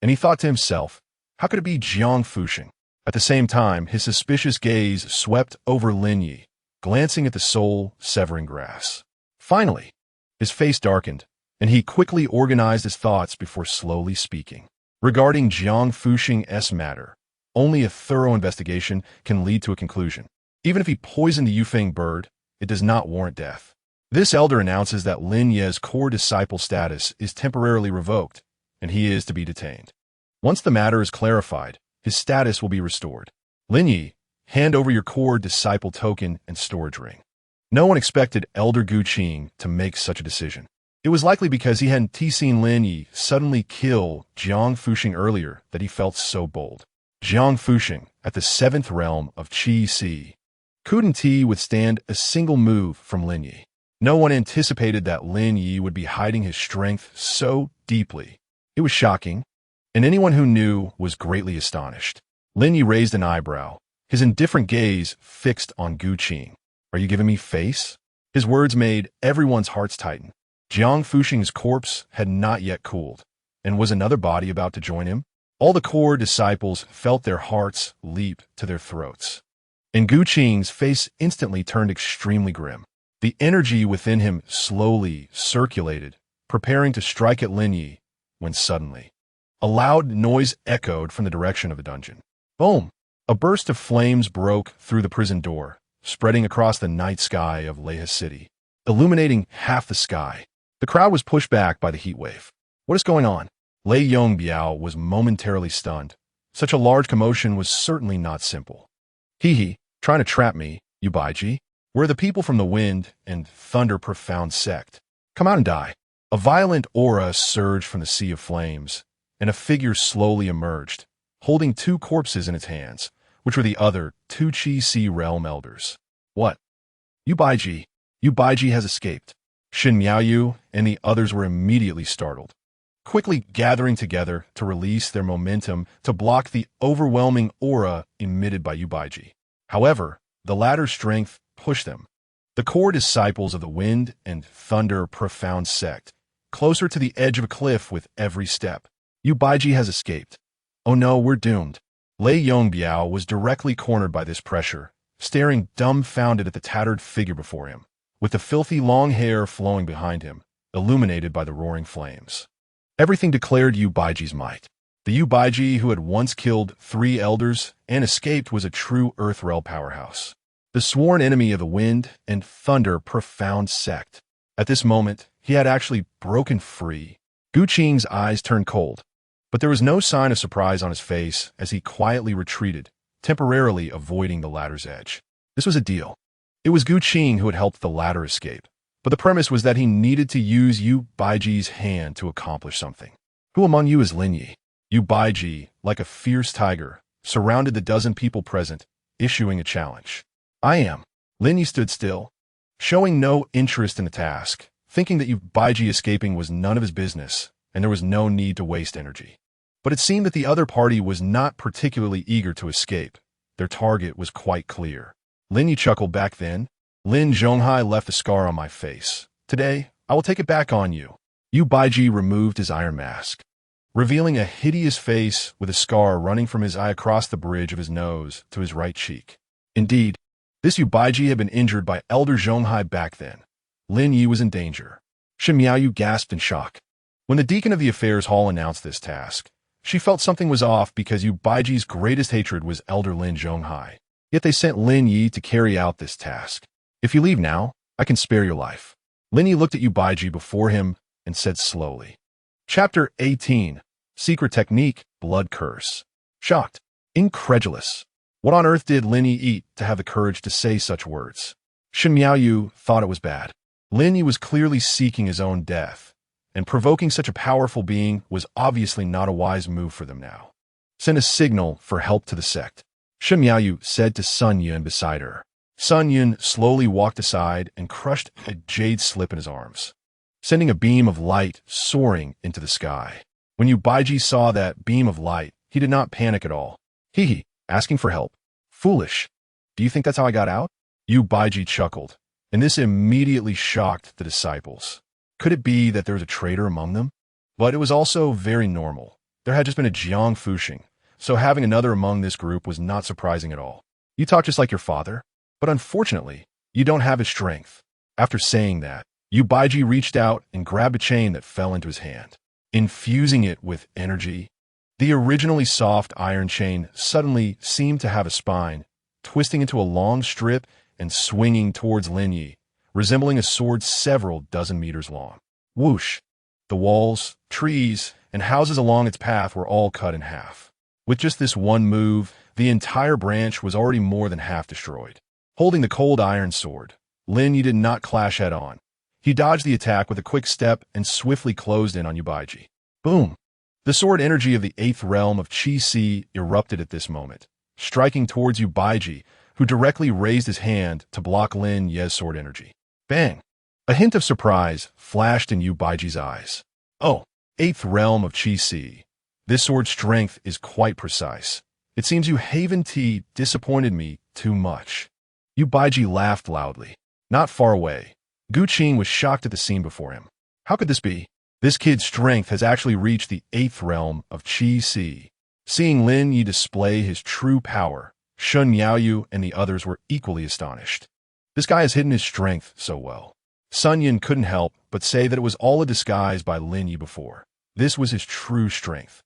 and he thought to himself, how could it be Jiang Fuxing? At the same time, his suspicious gaze swept over Lin Ye, glancing at the soul-severing grass. Finally, his face darkened, and he quickly organized his thoughts before slowly speaking. Regarding Jiang Fuxing's matter, only a thorough investigation can lead to a conclusion. Even if he poisoned the Yufeng bird, it does not warrant death. This elder announces that Lin Ye's core disciple status is temporarily revoked, and he is to be detained. Once the matter is clarified, his status will be restored. Lin Ye, hand over your core disciple token and storage ring. No one expected Elder Gu Qing to make such a decision. It was likely because he hadn't seen Lin Ye suddenly kill Jiang Fuxing earlier that he felt so bold. Jiang Fuxing, at the 7th realm of Qi Si, couldn't he withstand a single move from Lin Ye. No one anticipated that Lin Ye would be hiding his strength so deeply. It was shocking, and anyone who knew was greatly astonished. Lin Ye raised an eyebrow, his indifferent gaze fixed on Gu Qing. Are you giving me face? His words made everyone's hearts tighten. Jiang Fuxing's corpse had not yet cooled, and was another body about to join him? All the core disciples felt their hearts leap to their throats, and Gu Qing's face instantly turned extremely grim. The energy within him slowly circulated, preparing to strike at Lin Ye, when suddenly, a loud noise echoed from the direction of the dungeon. Boom! A burst of flames broke through the prison door, spreading across the night sky of Leha City, illuminating half the sky. The crowd was pushed back by the heat wave. What is going on? Lei Yongbiao was momentarily stunned. Such a large commotion was certainly not simple. Hee, trying to trap me, you Baiji? We're the people from the Wind and Thunder Profound sect. Come out and die. A violent aura surged from the sea of flames, and a figure slowly emerged, holding 2 corpses in its hands, which were the other 2 Qi Si realm elders. What? You Baiji has escaped. Shen Miaoyu and the others were immediately startled, quickly gathering together to release their momentum to block the overwhelming aura emitted by Yubaiji. However, the latter's strength pushed them, the core disciples of the Wind and Thunder Profound sect, closer to the edge of a cliff with every step. Yubaiji has escaped. Oh no, we're doomed. Lei Yongbiao was directly cornered by this pressure, staring dumbfounded at the tattered figure before him, with the filthy long hair flowing behind him, illuminated by the roaring flames. Everything declared Yu Baiji's might. The Yu Baiji who had once killed 3 elders and escaped was a true Earth-Realm powerhouse. The sworn enemy of the wind and thunder profound sect. At this moment, he had actually broken free. Gu Qing's eyes turned cold, but there was no sign of surprise on his face as he quietly retreated, temporarily avoiding the ladder's edge. This was a deal. It was Gu Qing who had helped the ladder escape, but the premise was that he needed to use Yu Baiji's hand to accomplish something. Who among you is Lin Ye? Yu Baiji, like a fierce tiger, surrounded the dozen people present, issuing a challenge. I am. Lin Ye stood still, showing no interest in the task, thinking that Yu Baiji escaping was none of his business, and there was no need to waste energy. But it seemed that the other party was not particularly eager to escape. Their target was quite clear. Lin Ye chuckled back then. Lin Zhonghai left a scar on my face. Today, I will take it back on you. Yu Baiji removed his iron mask, revealing a hideous face with a scar running from his eye across the bridge of his nose to his right cheek. Indeed, this Yu Baiji had been injured by Elder Zhonghai back then. Lin Ye was in danger. Shen Miaoyu gasped in shock. When the deacon of the affairs hall announced this task, she felt something was off because Yu Baiji's greatest hatred was Elder Lin Zhonghai. Yet they sent Lin Ye to carry out this task. If you leave now, I can spare your life. Lin Ye looked at Yu Baiji before him and said slowly. Chapter 18. Secret Technique, Blood Curse. Shocked. Incredulous. What on earth did Lin Ye eat to have the courage to say such words? Shen Miaoyu thought it was bad. Lin Ye was clearly seeking his own death, and provoking such a powerful being was obviously not a wise move for them now. Send a signal for help to the sect, Shen Miaoyu said to Sun Yun beside her. Sun Yun slowly walked aside and crushed a jade slip in his arms, sending a beam of light soaring into the sky. When Yu Baiji saw that beam of light, he did not panic at all. Hee, asking for help. Foolish. Do you think that's how I got out? Yu Baiji chuckled, and this immediately shocked the disciples. Could it be that there was a traitor among them? But it was also very normal. There had just been a Jiang Fuxing, so having another among this group was not surprising at all. You talk just like your father, but unfortunately, you don't have his strength. After saying that, Yu Baiji reached out and grabbed a chain that fell into his hand, infusing it with energy. The originally soft iron chain suddenly seemed to have a spine, twisting into a long strip and swinging towards Lin Ye, resembling a sword several dozen meters long. Whoosh! The walls, trees, and houses along its path were all cut in half. With just this one move, the entire branch was already more than half destroyed. Holding the cold iron sword, Lin Ye did not clash head-on. He dodged the attack with a quick step and swiftly closed in on Yu Baiji. Boom! The sword energy of the 8th realm of Qi-Si erupted at this moment, striking towards Yu Baiji, who directly raised his hand to block Lin Ye's sword energy. Bang! A hint of surprise flashed in Yu Baiji's eyes. Oh, 8th realm of Qi-Si. This sword's strength is quite precise. It seems Yu Haven Tea disappointed me too much. Yu Baiji laughed loudly. Not far away, Gu Qing was shocked at the scene before him. How could this be? This kid's strength has actually reached the 8th realm of Qi-Si. Seeing Lin Ye display his true power, Shen Miaoyu and the others were equally astonished. This guy has hidden his strength so well. Sun Yun couldn't help but say that it was all a disguise by Lin Ye before. This was his true strength.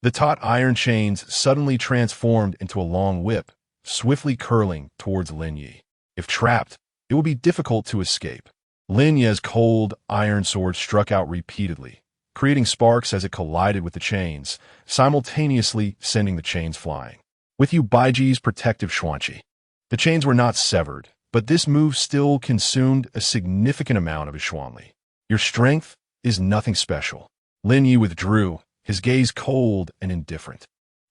The taut iron chains suddenly transformed into a long whip, swiftly curling towards Lin Ye. If trapped, it would be difficult to escape. Lin Ye's cold iron sword struck out repeatedly, creating sparks as it collided with the chains, simultaneously sending the chains flying. With Yu Baiji's protective Xuanqi, the chains were not severed, but this move still consumed a significant amount of his Xuanli. Your strength is nothing special. Lin Ye withdrew, his gaze cold and indifferent.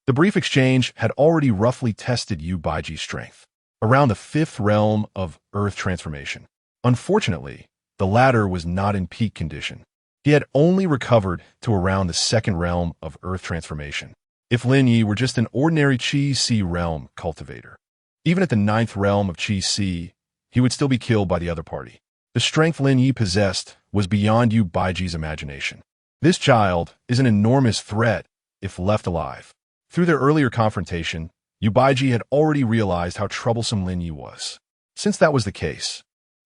The brief exchange had already roughly tested Yu Baiji's strength, around the 5th realm of Earth transformation. Unfortunately, the latter was not in peak condition. He had only recovered to around the 2nd realm of Earth transformation. If Lin Ye were just an ordinary Qi-Si realm cultivator, even at the 9th realm of Qi-Si, he would still be killed by the other party. The strength Lin Ye possessed was beyond Yu Baiji's imagination. This child is an enormous threat if left alive. Through their earlier confrontation, Yu Baiji had already realized how troublesome Lin Ye was. Since that was the case,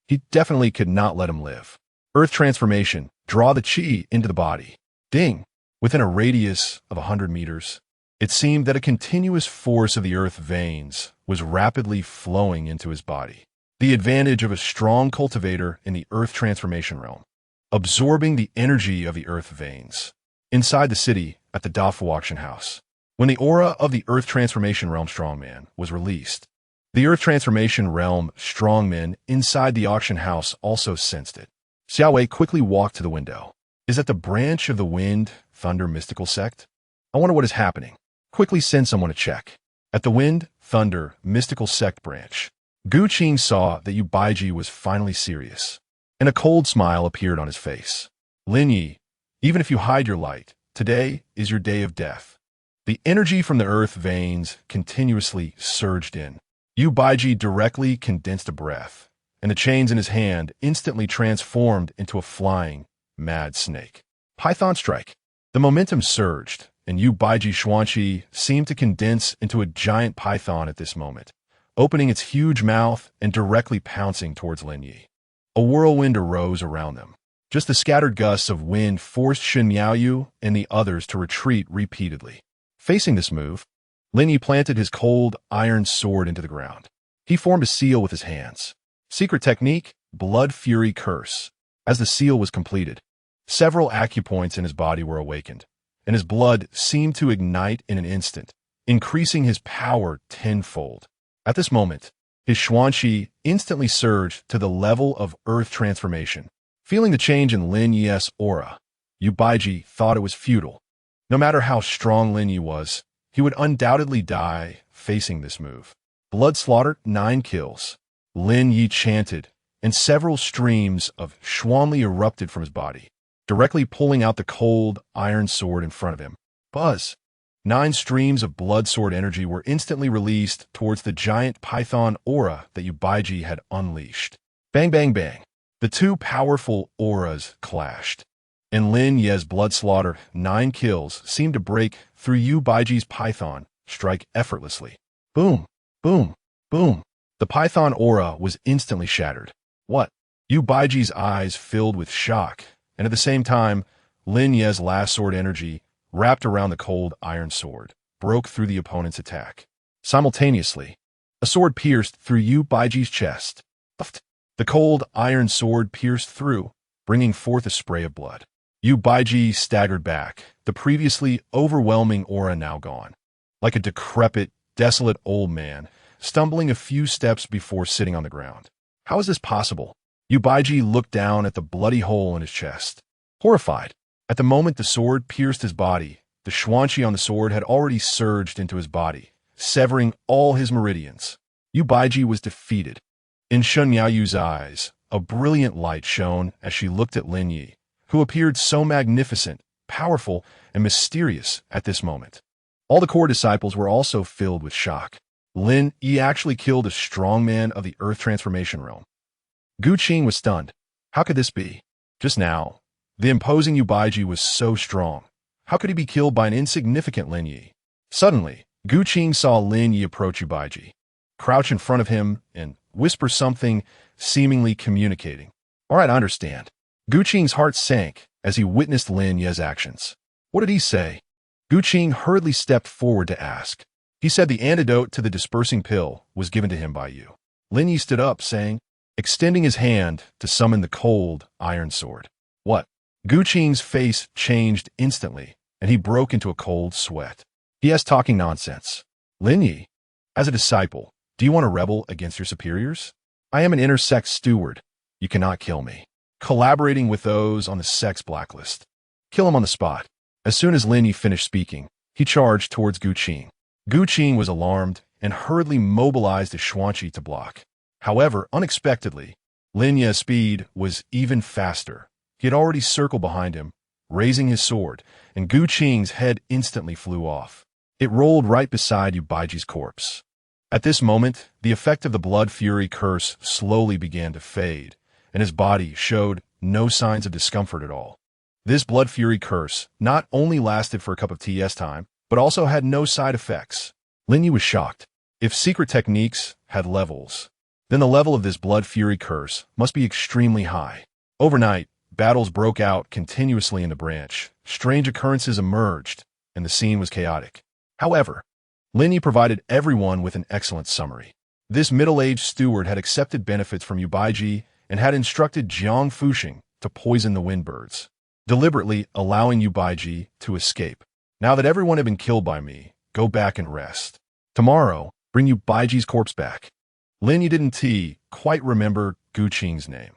he definitely could not let him live. Earth transformation Draw the qi into the body. Ding! Within a radius of 100 meters, it seemed that a continuous force of the earth veins was rapidly flowing into his body. The advantage of a strong cultivator in the earth transformation realm, absorbing the energy of the earth veins. Inside the city, at the Dafu auction house, when the aura of the earth transformation realm strongman was released, the earth transformation realm strongman inside the auction house also sensed it. Xiaowei quickly walked to the window. Is that the branch of the wind, thunder mystical sect? I wonder what is happening. Quickly send someone to check. At the wind, thunder, mystical sect branch, Gu Qing saw that Yu Baiji was finally serious, and a cold smile appeared on his face. Lin Ye, even if you hide your light, today is your day of death. The energy from the earth veins continuously surged in. Yu Baiji directly condensed a breath, and the chains in his hand instantly transformed into a flying, mad snake. Python strike. The momentum surged, and Yu Baiji Xuanqi seemed to condense into a giant python at this moment, opening its huge mouth and directly pouncing towards Lin Ye. A whirlwind arose around them. Just the scattered gusts of wind forced Shen Miaoyu and the others to retreat repeatedly. Facing this move, Lin Ye planted his cold, iron sword into the ground. He formed a seal with his hands. Secret technique, blood fury curse. As the seal was completed, several acupoints in his body were awakened, and his blood seemed to ignite in an instant, increasing his power tenfold. At this moment, his Xuanqi instantly surged to the level of earth transformation. Feeling the change in Lin Ye's aura, Yu Baiji thought it was futile. No matter how strong Lin Ye was, he would undoubtedly die facing this move. Blood slaughter, 9 kills. Lin Ye chanted, and several streams of Xuanli erupted from his body, directly pulling out the cold, iron sword in front of him. Buzz! 9 streams of blood sword energy were instantly released towards the giant python aura that Yu Baiji had unleashed. Bang, bang, bang. The two powerful auras clashed, and Lin Ye's blood slaughter, 9 kills, seemed to break through Yu Baiji's python, strike effortlessly. Boom, boom, boom. The python aura was instantly shattered. What? Yu Baiji's eyes filled with shock, and at the same time, Lin Ye's last sword energy, wrapped around the cold iron sword, broke through the opponent's attack. Simultaneously, a sword pierced through Yu Baiji's chest. The cold iron sword pierced through, bringing forth a spray of blood. Yu Baiji staggered back, the previously overwhelming aura now gone. Like a decrepit, desolate old man, stumbling a few steps before sitting on the ground. How is this possible? Yu Baiji looked down at the bloody hole in his chest. Horrified, at the moment the sword pierced his body, the Xuanqi on the sword had already surged into his body, severing all his meridians. Yu Baiji was defeated. In Shen Miaoyu's eyes, a brilliant light shone as she looked at Lin Ye, who appeared so magnificent, powerful, and mysterious at this moment. All the core disciples were also filled with shock. Lin Ye actually killed a strong man of the earth transformation realm. Gu Qing was stunned. How could this be? Just now, the imposing Yu Baiji was so strong. How could he be killed by an insignificant Lin Ye? Suddenly, Gu Qing saw Lin Ye approach Yu Baiji, crouch in front of him, and whisper something, seemingly communicating. All right, I understand. Gu Qing's heart sank as he witnessed Lin Ye's actions. What did he say? Gu Qing hurriedly stepped forward to ask. He said the antidote to the dispersing pill was given to him by you. Lin Ye stood up, saying, extending his hand to summon the cold iron sword. What? Gu Qing's face changed instantly, and he broke into a cold sweat. He is talking nonsense. Lin Ye, as a disciple, do you want to rebel against your superiors? I am an inner sect steward. You cannot kill me. Collaborating with those on the sect's blacklist. Kill him on the spot. As soon as Lin Ye finished speaking, he charged towards Gu Qing. Gu Qing was alarmed and hurriedly mobilized his Xuanqi to block. However, unexpectedly, Lin Ye's speed was even faster. He had already circled behind him, raising his sword, and Gu Qing's head instantly flew off. It rolled right beside Yu Baiji's corpse. At this moment, the effect of the blood fury curse slowly began to fade, and his body showed no signs of discomfort at all. This blood fury curse not only lasted for a cup of tea's time, but also had no side effects. Lin Ye was shocked. If secret techniques had levels, then the level of this blood fury curse must be extremely high. Overnight, battles broke out continuously in the branch, strange occurrences emerged, and the scene was chaotic. However, Lin Ye provided everyone with an excellent summary. This middle-aged steward had accepted benefits from Yubaiji and had instructed Jiang Fuxing to poison the windbirds, deliberately allowing Yubaiji to escape. Now that everyone had been killed by me, go back and rest. Tomorrow, bring Yubaiji's corpse back. Lin Ye didn't quite remember Gu Qing's name.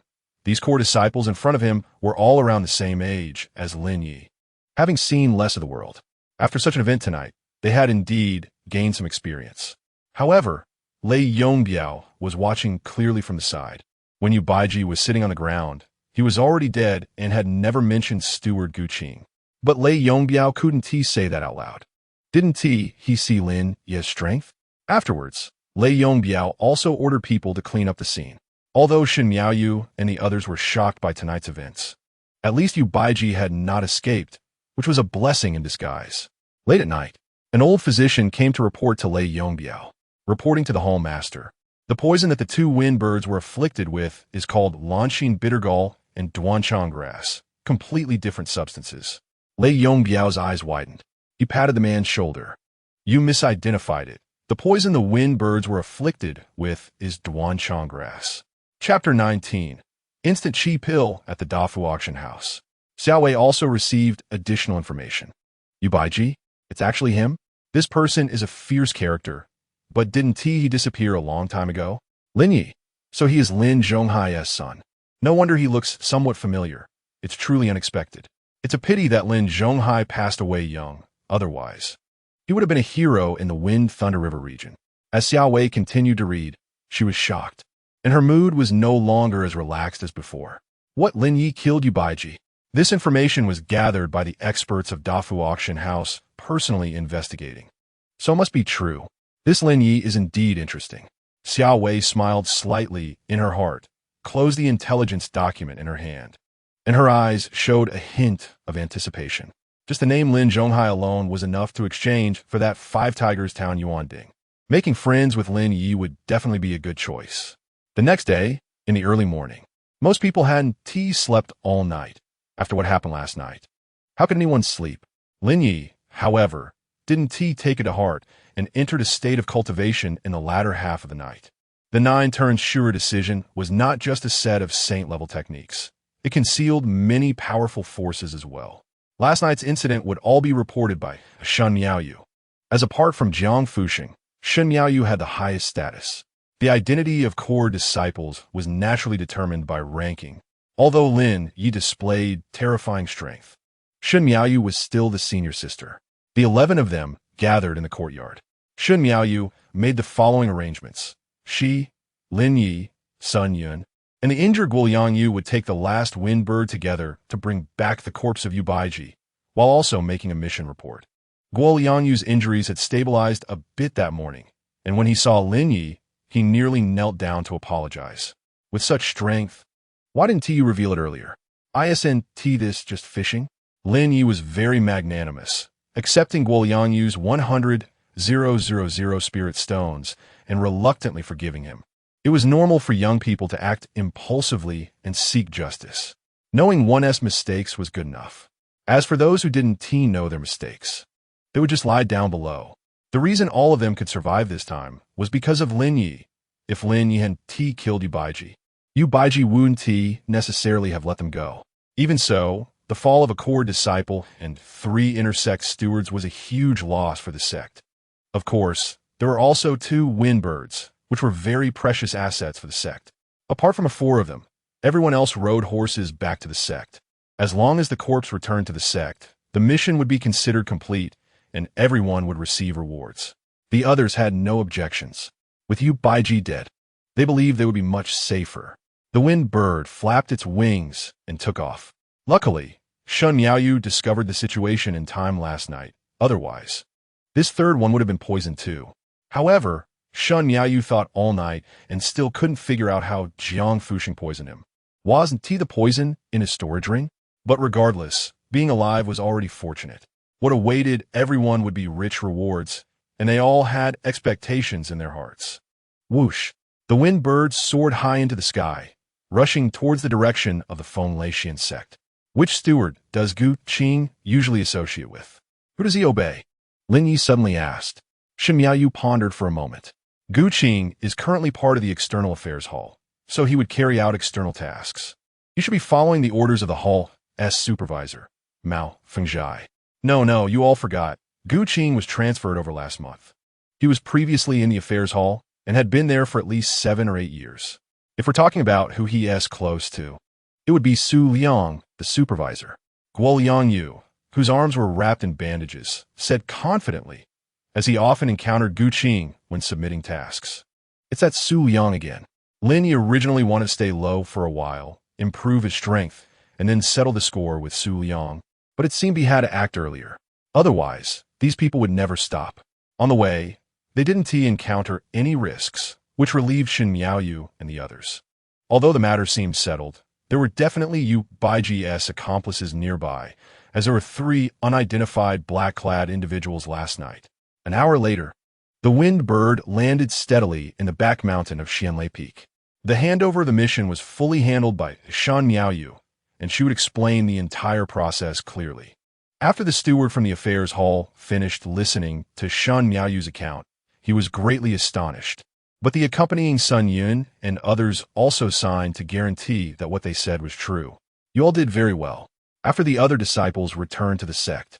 These core disciples in front of him were all around the same age as Lin Ye. Having seen less of the world, after such an event tonight, they had indeed gained some experience. However, Lei Yongbiao was watching clearly from the side. When Yubaiji was sitting on the ground, he was already dead and had never mentioned Steward Gu Qing. But Lei Yongbiao couldn't say that out loud. Didn't he see Lin Ye's strength? Afterwards, Lei Yongbiao also ordered people to clean up the scene. Although Shen Miaoyu and the others were shocked by tonight's events, at least Yubaiji had not escaped, which was a blessing in disguise. Late at night, an old physician came to report to Lei Yongbiao, reporting to the hall master. The poison that the two windbirds were afflicted with is called Lanxin bittergall and Duanchan grass, completely different substances. Lei Yongbiao's eyes widened. He patted the man's shoulder. You misidentified it. The poison the windbirds were afflicted with is Duanchan grass. Chapter 19. Instant Chi Pill at the Dafu auction house. Xiao Wei also received additional information. Yubaiji? It's actually him? This person is a fierce character. But didn't he disappear a long time ago? Lin Ye. So he is Lin Zhonghai's son. No wonder he looks somewhat familiar. It's truly unexpected. It's a pity that Lin Zhonghai passed away young. Otherwise, he would have been a hero in the Wind Thunder River region. As Xiao Wei continued to read, she was shocked, and her mood was no longer as relaxed as before. What, Lin Ye killed Yubaiji? This information was gathered by the experts of Dafu Auction House personally investigating. So it must be true. This Lin Ye is indeed interesting. Xiao Wei smiled slightly in her heart, closed the intelligence document in her hand, and her eyes showed a hint of anticipation. Just the name Lin Zhonghai alone was enough to exchange for that 5 Tigers town yuan ding. Making friends with Lin Ye would definitely be a good choice. The next day, in the early morning, most people hadn't slept all night after what happened last night. How could anyone sleep? Lin Ye, however, didn't take it to heart and entered a state of cultivation in the latter half of the night. The Nine Turns Asura decision was not just a set of saint-level techniques. It concealed many powerful forces as well. Last night's incident would all be reported by Shen Miaoyu. As apart from Jiang Fuxing, Shen Miaoyu had the highest status. The identity of core disciples was naturally determined by ranking. Although Lin Ye displayed terrifying strength, Shen Miaoyu was still the senior sister. The 11 of them gathered in the courtyard. Shen Miaoyu made the following arrangements. She, Lin Ye, Sun Yun, and the injured Guoliang Yu would take the last windbird together to bring back the corpse of Yubaiji, while also making a mission report. Guoliang Yu's injuries had stabilized a bit that morning, and when he saw Lin Ye, he nearly knelt down to apologize. With such strength, why didn't you reveal it earlier? Isn't this just fishing? Lin Ye was very magnanimous, accepting Guoliang Yu's 100,000 spirit stones and reluctantly forgiving him. It was normal for young people to act impulsively and seek justice. Knowing one's mistakes was good enough. As for those who didn't know their mistakes, they would just lie down below. The reason all of them could survive this time was because of Lin Ye. If Lin Ye hadn't killed Yubaiji, Yubaiji wouldn't necessarily have let them go. Even so, the fall of a core disciple and 3 intersect stewards was a huge loss for the sect. Of course, there were also 2 windbirds, which were very precious assets for the sect. Apart from 4 of them, everyone else rode horses back to the sect. As long as the corpse returned to the sect, the mission would be considered complete, and everyone would receive rewards. The others had no objections. With Yubaiji dead, they believed they would be much safer. The wind bird flapped its wings and took off. Luckily, Shen Miaoyu discovered the situation in time last night. Otherwise, this third one would have been poisoned too. However, Shen Miaoyu thought all night and still couldn't figure out how Jiang Fuxing poisoned him. Wasn't he the poison in his storage ring? But regardless, being alive was already fortunate. What awaited everyone would be rich rewards, and they all had expectations in their hearts. Whoosh! The wind birds soared high into the sky, rushing towards the direction of the Feng sect. Which steward does Gu Qing usually associate with? Who does he obey? Lin Ye suddenly asked. Shen Miaoyu pondered for a moment. Gu Qing is currently part of the External Affairs Hall, so he would carry out external tasks. You should be following the orders of the Hall's supervisor, Mao Fengzhai. No, you all forgot. Gu Qing was transferred over last month. He was previously in the Affairs Hall and had been there for at least 7 or 8 years. If we're talking about who he is close to, it would be Su Liang, the supervisor. Guo Liangyu, whose arms were wrapped in bandages, said confidently, as he often encountered Gu Qing when submitting tasks. It's that Su Liang again. Lin Ye originally wanted to stay low for a while, improve his strength, and then settle the score with Su Liang, but it seemed he had to act earlier. Otherwise, these people would never stop. On the way, they didn't encounter any risks, which relieved Shen Miaoyu and the others. Although the matter seemed settled, there were definitely Yu Baiji's accomplices nearby, as there were 3 unidentified black-clad individuals last night. An hour later, the winged bird landed steadily in the back mountain of Xianlei Peak. The handover of the mission was fully handled by Shan Miaoyu, and she would explain the entire process clearly. After the steward from the Affairs Hall finished listening to Shan Miaoyu's account, he was greatly astonished. But the accompanying Sun Yun and others also signed to guarantee that what they said was true. You all did very well. After the other disciples returned to the sect,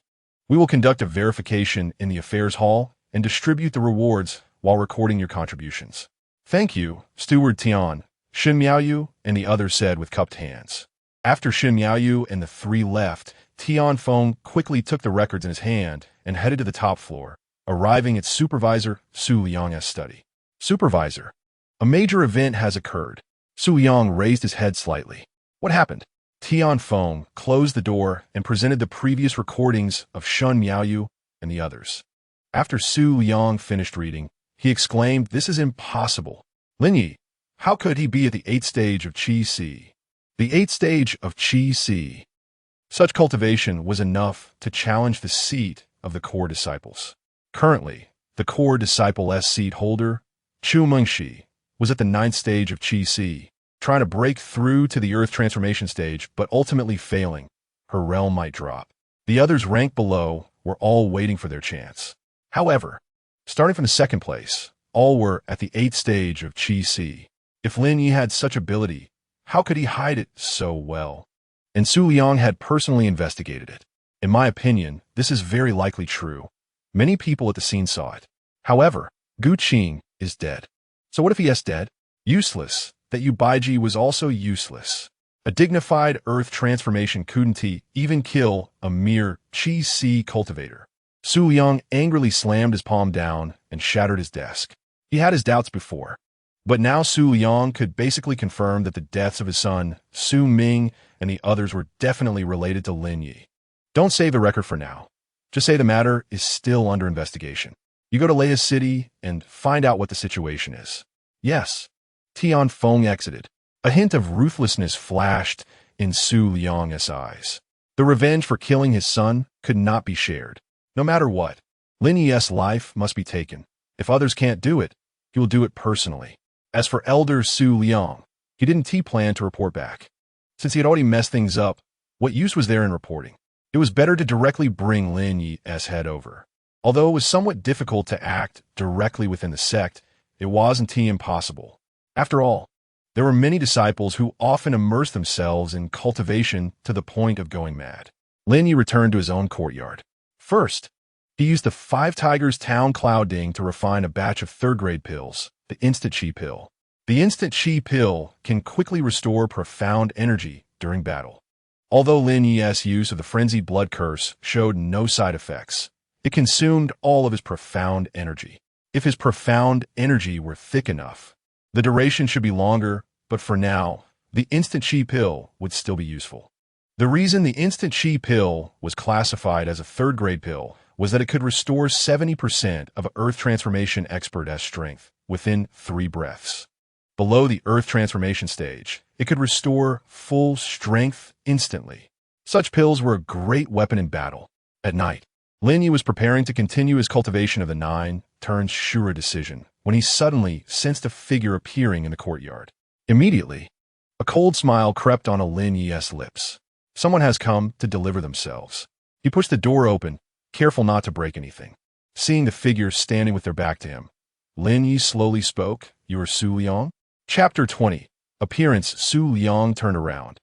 we will conduct a verification in the Affairs Hall and distribute the rewards while recording your contributions. Thank you, Steward Tian, Shen Miaoyu and the others said with cupped hands. After Shen Miaoyu and the 3 left, Tian Feng quickly took the records in his hand and headed to the top floor, arriving at Supervisor Su Liang's study. Supervisor, a major event has occurred. Su Liang raised his head slightly. What happened? Tian Feng closed the door and presented the previous recordings of Shen Miaoyu and the others. After Su Liang finished reading, he exclaimed, "This is impossible. Lin Ye, how could he be at the 8th stage of Qi Si?" The 8th stage of Qi Si. Such cultivation was enough to challenge the seat of the core disciples. Currently, the core disciple's seat holder, Chu Mengxi, was at the 9th stage of Qi Si, trying to break through to the Earth transformation stage, but ultimately failing. Her realm might drop. The others ranked below were all waiting for their chance. However, starting from the 2nd place, all were at the 8th stage of Qi Si. If Lin Ye had such ability, how could he hide it so well? And Su Liang had personally investigated it. In my opinion, this is very likely true. Many people at the scene saw it. However, Gu Qing is dead. So what if he is dead? Useless. That Yu Baiji was also useless. A dignified earth transformation couldn't even kill a mere Qi Si cultivator. Su Liang angrily slammed his palm down and shattered his desk. He had his doubts before, but now Su Liang could basically confirm that the deaths of his son, Su Ming, and the others were definitely related to Lin Ye. Don't save the record for now. Just say the matter is still under investigation. You go to Leia City and find out what the situation is. Yes. Tian Feng exited. A hint of ruthlessness flashed in Su Liang's eyes. The revenge for killing his son could not be shared. No matter what, Lin Ye's life must be taken. If others can't do it, he will do it personally. As for Elder Su Liang, he didn't plan to report back. Since he had already messed things up, what use was there in reporting? It was better to directly bring Lin Ye's head over. Although it was somewhat difficult to act directly within the sect, it wasn't impossible. After all, there were many disciples who often immersed themselves in cultivation to the point of going mad. Lin Ye returned to his own courtyard. First, he used the 5 Tigers Town Cloud Ding to refine a batch of 3rd-grade pills, the Instant Chi Pill. The Instant Chi Pill can quickly restore profound energy during battle. Although Lin Ye's use of the Frenzied Blood Curse showed no side effects, it consumed all of his profound energy. If his profound energy were thick enough, the duration should be longer, but for now, the Instant Chi Pill would still be useful. The reason the Instant Chi Pill was classified as a 3rd-grade pill was that it could restore 70% of an Earth Transformation expert's strength within 3 breaths. Below the Earth Transformation stage, it could restore full strength instantly. Such pills were a great weapon in battle. At night, Lin Ye was preparing to continue his cultivation of the Nine Turns Asura decision when he suddenly sensed a figure appearing in the courtyard. Immediately, A cold smile crept on Lin Ye's lips. Someone has come to deliver themselves. He pushed the door open, careful not to break anything. Seeing the figures standing with their back to him, Lin Ye slowly spoke, "You are Su Liang?" Chapter 20. Appearance. Su Liang turned around,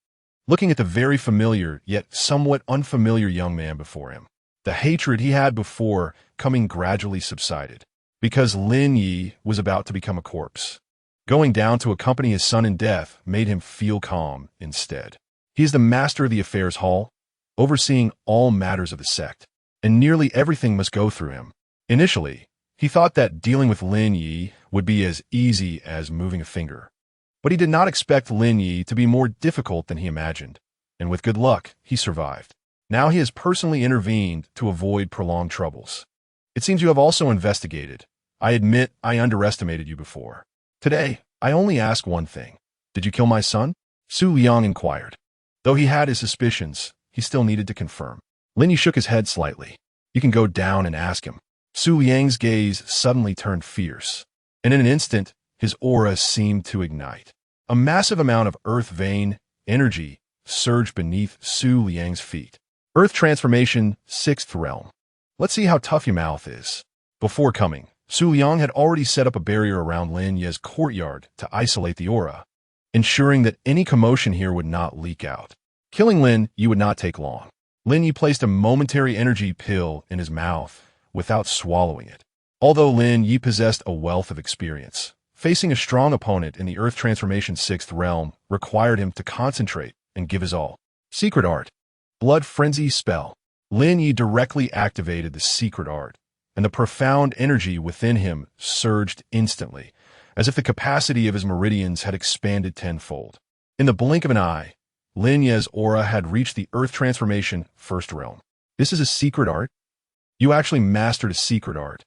looking at the very familiar yet somewhat unfamiliar young man before him. The hatred he had before coming gradually subsided, because Lin Ye was about to become a corpse. Going down to accompany his son in death made him feel calm instead. He is the master of the affairs hall, overseeing all matters of the sect, and nearly everything must go through him. Initially, he thought that dealing with Lin Ye would be as easy as moving a finger. But he did not expect Lin Ye to be more difficult than he imagined, and with good luck, he survived. Now he has personally intervened to avoid prolonged troubles. It seems you have also investigated. I admit I underestimated you before. Today, I only ask one thing. Did you kill my son? Su Liang inquired. Though he had his suspicions, he still needed to confirm. Lin Ye shook his head slightly. You can go down and ask him. Su Liang's gaze suddenly turned fierce, and in an instant, his aura seemed to ignite. A massive amount of earth vein energy surged beneath Su Liang's feet. Earth transformation, 6th realm. Let's see how tough your mouth is. Before coming, Su Liang had already set up a barrier around Lin Ye's courtyard to isolate the aura, ensuring that any commotion here would not leak out. Killing Lin Ye would not take long. Lin Ye placed a momentary energy pill in his mouth without swallowing it. Although Lin Ye possessed a wealth of experience, facing a strong opponent in the Earth Transformation 6th realm required him to concentrate and give his all. Secret Art. Blood Frenzy Spell. Lin Ye directly activated the secret art, and the profound energy within him surged instantly, as if the capacity of his meridians had expanded tenfold. In the blink of an eye, Lin Ye's aura had reached the Earth Transformation 1st realm. This is a secret art? You actually mastered a secret art.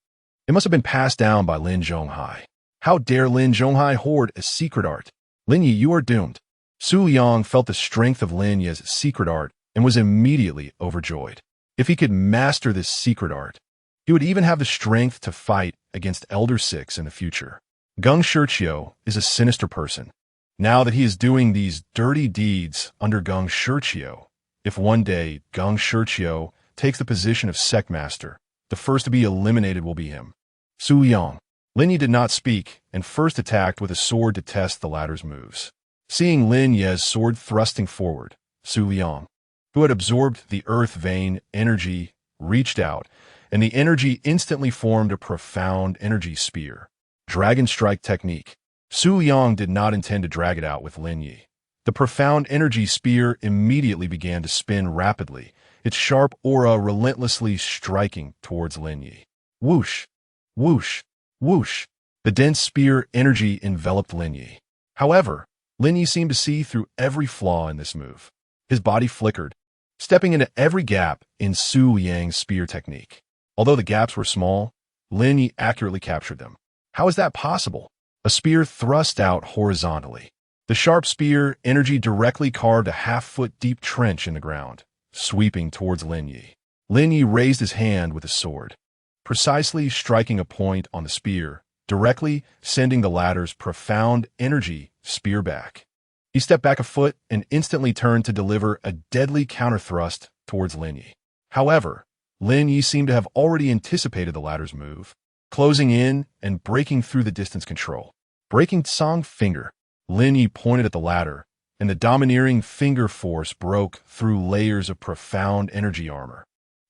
It must have been passed down by Lin Zhonghai. How dare Lin Zhonghai hoard a secret art? Lin Ye, you are doomed. Su Liang felt the strength of Lin Ye's secret art and was immediately overjoyed. If he could master this secret art, he would even have the strength to fight against Elder Six in the future. Geng Shiqiu is a sinister person. Now that he is doing these dirty deeds under Geng Shiqiu, if one day Geng Shiqiu takes the position of sect master, the first to be eliminated will be him. Su Liang. Lin Ye did not speak and first attacked with a sword to test the latter's moves. Seeing Lin Ye's sword thrusting forward, Su Liang, who had absorbed the earth vein energy, reached out, and the energy instantly formed a profound energy spear. Dragon Strike Technique. Su Liang did not intend to drag it out with Lin Ye. The profound energy spear immediately began to spin rapidly, its sharp aura relentlessly striking towards Lin Ye. Whoosh! Whoosh! Whoosh! The dense spear energy enveloped Lin Ye. However, Lin Ye seemed to see through every flaw in this move. His body flickered, stepping into every gap in Su Liang's spear technique. Although the gaps were small, Lin Ye accurately captured them. How is that possible? A spear thrust out horizontally. The sharp spear energy directly carved a half-foot deep trench in the ground, sweeping towards Lin Ye. Lin Ye raised his hand with a sword, precisely striking a point on the spear, directly sending the latter's profound energy spear back. He stepped back a foot and instantly turned to deliver a deadly counter-thrust towards Lin Ye. However, Lin Ye seemed to have already anticipated the latter's move, closing in and breaking through the distance control. Breaking Tsang finger. Lin Ye pointed at the latter, and the domineering finger force broke through layers of profound energy armor,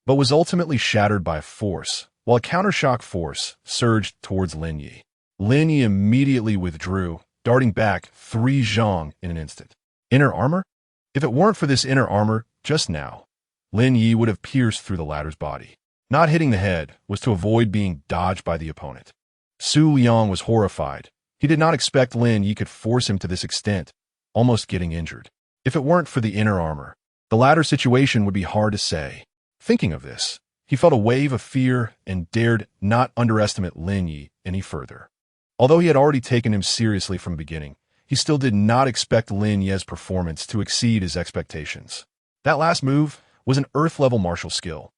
but was ultimately shattered by a force, while a countershock force surged towards Lin Ye. Lin Ye immediately withdrew, darting back 3 zhang in an instant. Inner armor? If it weren't for this inner armor just now, Lin Ye would have pierced through the latter's body. Not hitting the head was to avoid being dodged by the opponent. Su Liang was horrified. He did not expect Lin Ye could force him to this extent, almost getting injured. If it weren't for the inner armor, the latter situation would be hard to say. Thinking of this, he felt a wave of fear and dared not underestimate Lin Ye any further. Although he had already taken him seriously from the beginning, he still did not expect Lin Ye's performance to exceed his expectations. That last move was an earth-level martial skill.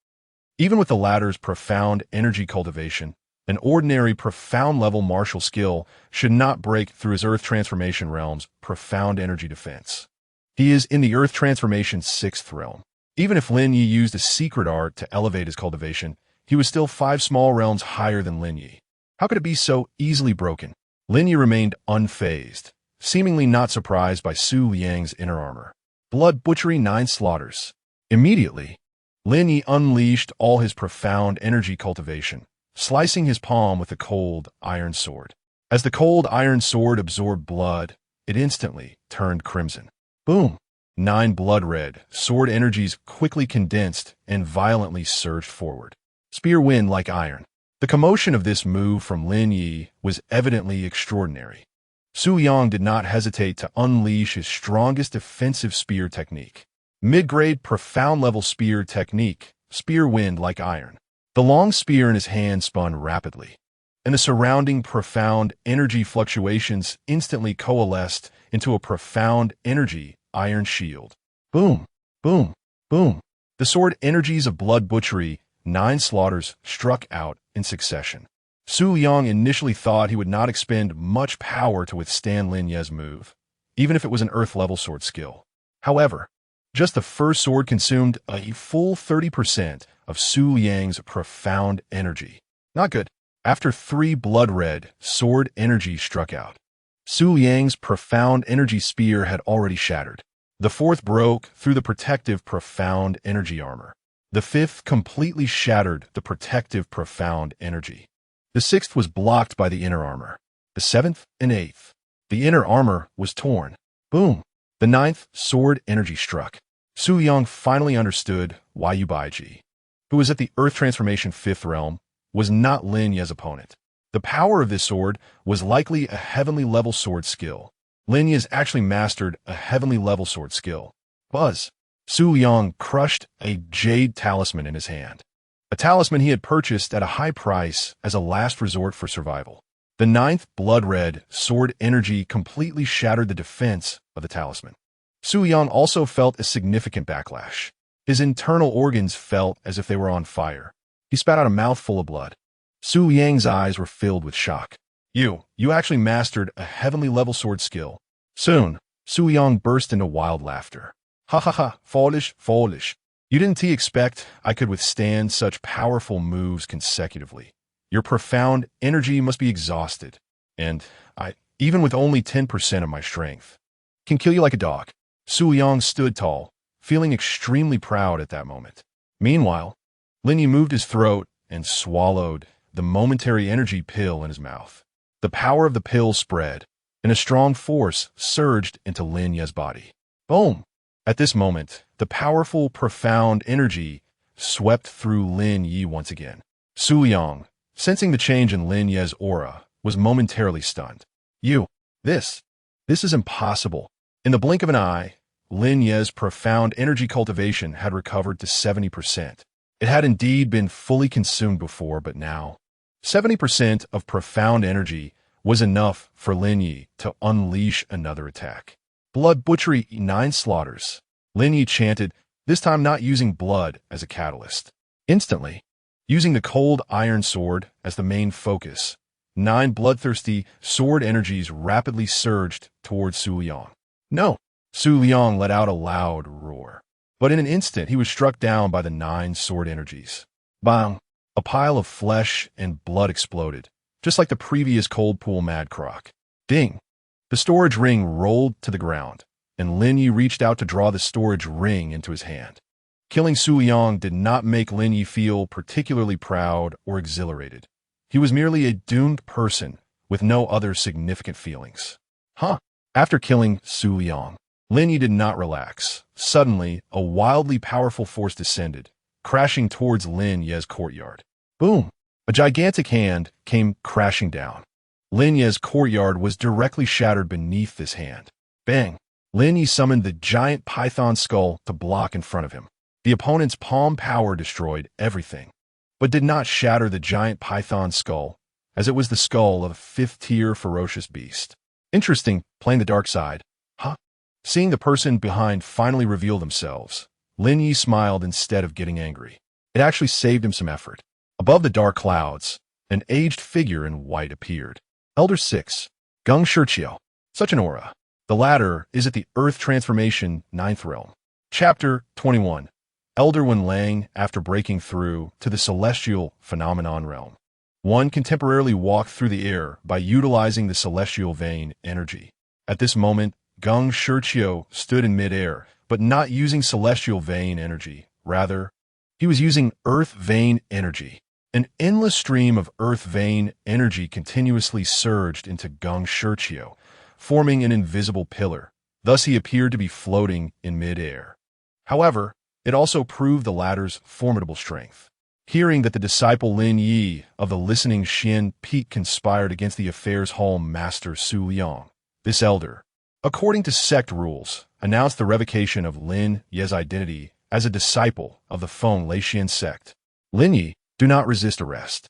Even with the latter's profound energy cultivation, An ordinary profound-level martial skill should not break through his Earth Transformation realm's profound energy defense. He is in the Earth Transformation's 6th realm. Even if Lin Ye used a secret art to elevate his cultivation, he was still 5 small realms higher than Lin Ye. How could it be so easily broken? Lin Ye remained unfazed, seemingly not surprised by Su Liang's inner armor. Blood butchery 9 slaughters. Immediately, Lin Ye unleashed all his profound energy cultivation, slicing his palm with the cold iron sword. As the cold iron sword absorbed blood, it instantly turned crimson. Boom! 9 blood-red sword energies quickly condensed and violently surged forward. Spear wind like iron. The commotion of this move from Lin Ye was evidently extraordinary. Su Yang did not hesitate to unleash his strongest defensive spear technique. Mid-grade profound-level spear technique, spear wind like iron. The long spear in his hand spun rapidly, and the surrounding profound energy fluctuations instantly coalesced into a profound energy iron shield. Boom, boom, boom. The sword energies of blood butchery, 9 slaughters, struck out in succession. Su Yang initially thought he would not expend much power to withstand Lin Ye's move, even if it was an Earth-level sword skill. However, just the first sword consumed a full 30% of Su Yang's profound energy. Not good. After 3 blood-red sword energies struck out, Su Yang's profound energy spear had already shattered. The 4th broke through the protective profound energy armor. The 5th completely shattered the protective profound energy. The 6th was blocked by the inner armor. The 7th and 8th. The inner armor was torn. Boom! The 9th sword energy struck. Su Yang finally understood why Yu Baiji, who was at the Earth Transformation 5th realm, was not Lin Ye's opponent. The power of this sword was likely a heavenly level sword skill. Lin Ye has actually mastered a heavenly level sword skill. Buzz! Su Yang crushed a jade talisman in his hand. A talisman he had purchased at a high price as a last resort for survival. The 9th blood-red sword energy completely shattered the defense of the talisman. Su Yang also felt a significant backlash. His internal organs felt as if they were on fire. He spat out a mouthful of blood. Su Yang's eyes were filled with shock. You actually mastered a heavenly level sword skill. Soon, Su Yang burst into wild laughter. Ha ha ha, foolish. You didn't expect I could withstand such powerful moves consecutively. Your profound energy must be exhausted, and I, even with only 10% of my strength, can kill you like a dog. Su Yang stood tall, feeling extremely proud at that moment. Meanwhile, Lin Ye moved his throat and swallowed the momentary energy pill in his mouth. The power of the pill spread, and a strong force surged into Lin Ye's body. Boom! At this moment, the powerful, profound energy swept through Lin Ye once again. Su Yang, sensing the change in Lin Ye's aura, was momentarily stunned. This is impossible. In the blink of an eye, Lin Ye's profound energy cultivation had recovered to 70%. It had indeed been fully consumed before, but now, 70% of profound energy was enough for Lin Ye to unleash another attack. Blood butchery 9 slaughters. Lin Ye chanted, this time not using blood as a catalyst. Instantly, using the cold iron sword as the main focus, 9 bloodthirsty sword energies rapidly surged towards Su Yang. No! Su Yang let out a loud roar. But in an instant, he was struck down by the 9 sword energies. Bang! A pile of flesh and blood exploded, just like the previous cold pool mad croc. Ding! The storage ring rolled to the ground, and Lin Ye reached out to draw the storage ring into his hand. Killing Su Yang did not make Lin Ye feel particularly proud or exhilarated. He was merely a doomed person with no other significant feelings. After killing Su Yang, Lin Ye did not relax. Suddenly, a wildly powerful force descended, crashing towards Lin Ye's courtyard. Boom! A gigantic hand came crashing down. Lin Ye's courtyard was directly shattered beneath this hand. Bang! Lin Ye summoned the giant python skull to block in front of him. The opponent's palm power destroyed everything, but did not shatter the giant python skull, as it was the skull of a 5th-tier ferocious beast. Interesting, playing the dark side. Seeing the person behind finally reveal themselves, Lin Ye smiled instead of getting angry. It actually saved him some effort. Above the dark clouds, An aged figure in white appeared. Elder 6. Geng Shiqiu. Such an aura. The latter is at the Earth Transformation 9th Realm. Chapter 21. Elder Wen Lang after breaking through to the Celestial Phenomenon Realm. One can temporarily walk through the air by utilizing the Celestial Vein energy. At this moment, Geng Shiqiu stood in midair, but not using Celestial Vein energy. Rather, he was using Earth Vein energy. An endless stream of Earth Vein energy continuously surged into Geng Shiqiu, forming an invisible pillar. Thus he appeared to be floating in midair. However, it also proved the latter's formidable strength. Hearing that the disciple Lin Ye of the listening Xian Peak conspired against the Affairs Hall Master Su Liang, this elder, according to sect rules, announced the revocation of Lin Ye's identity as a disciple of the Feng Leixian sect. Lin Ye, do not resist arrest.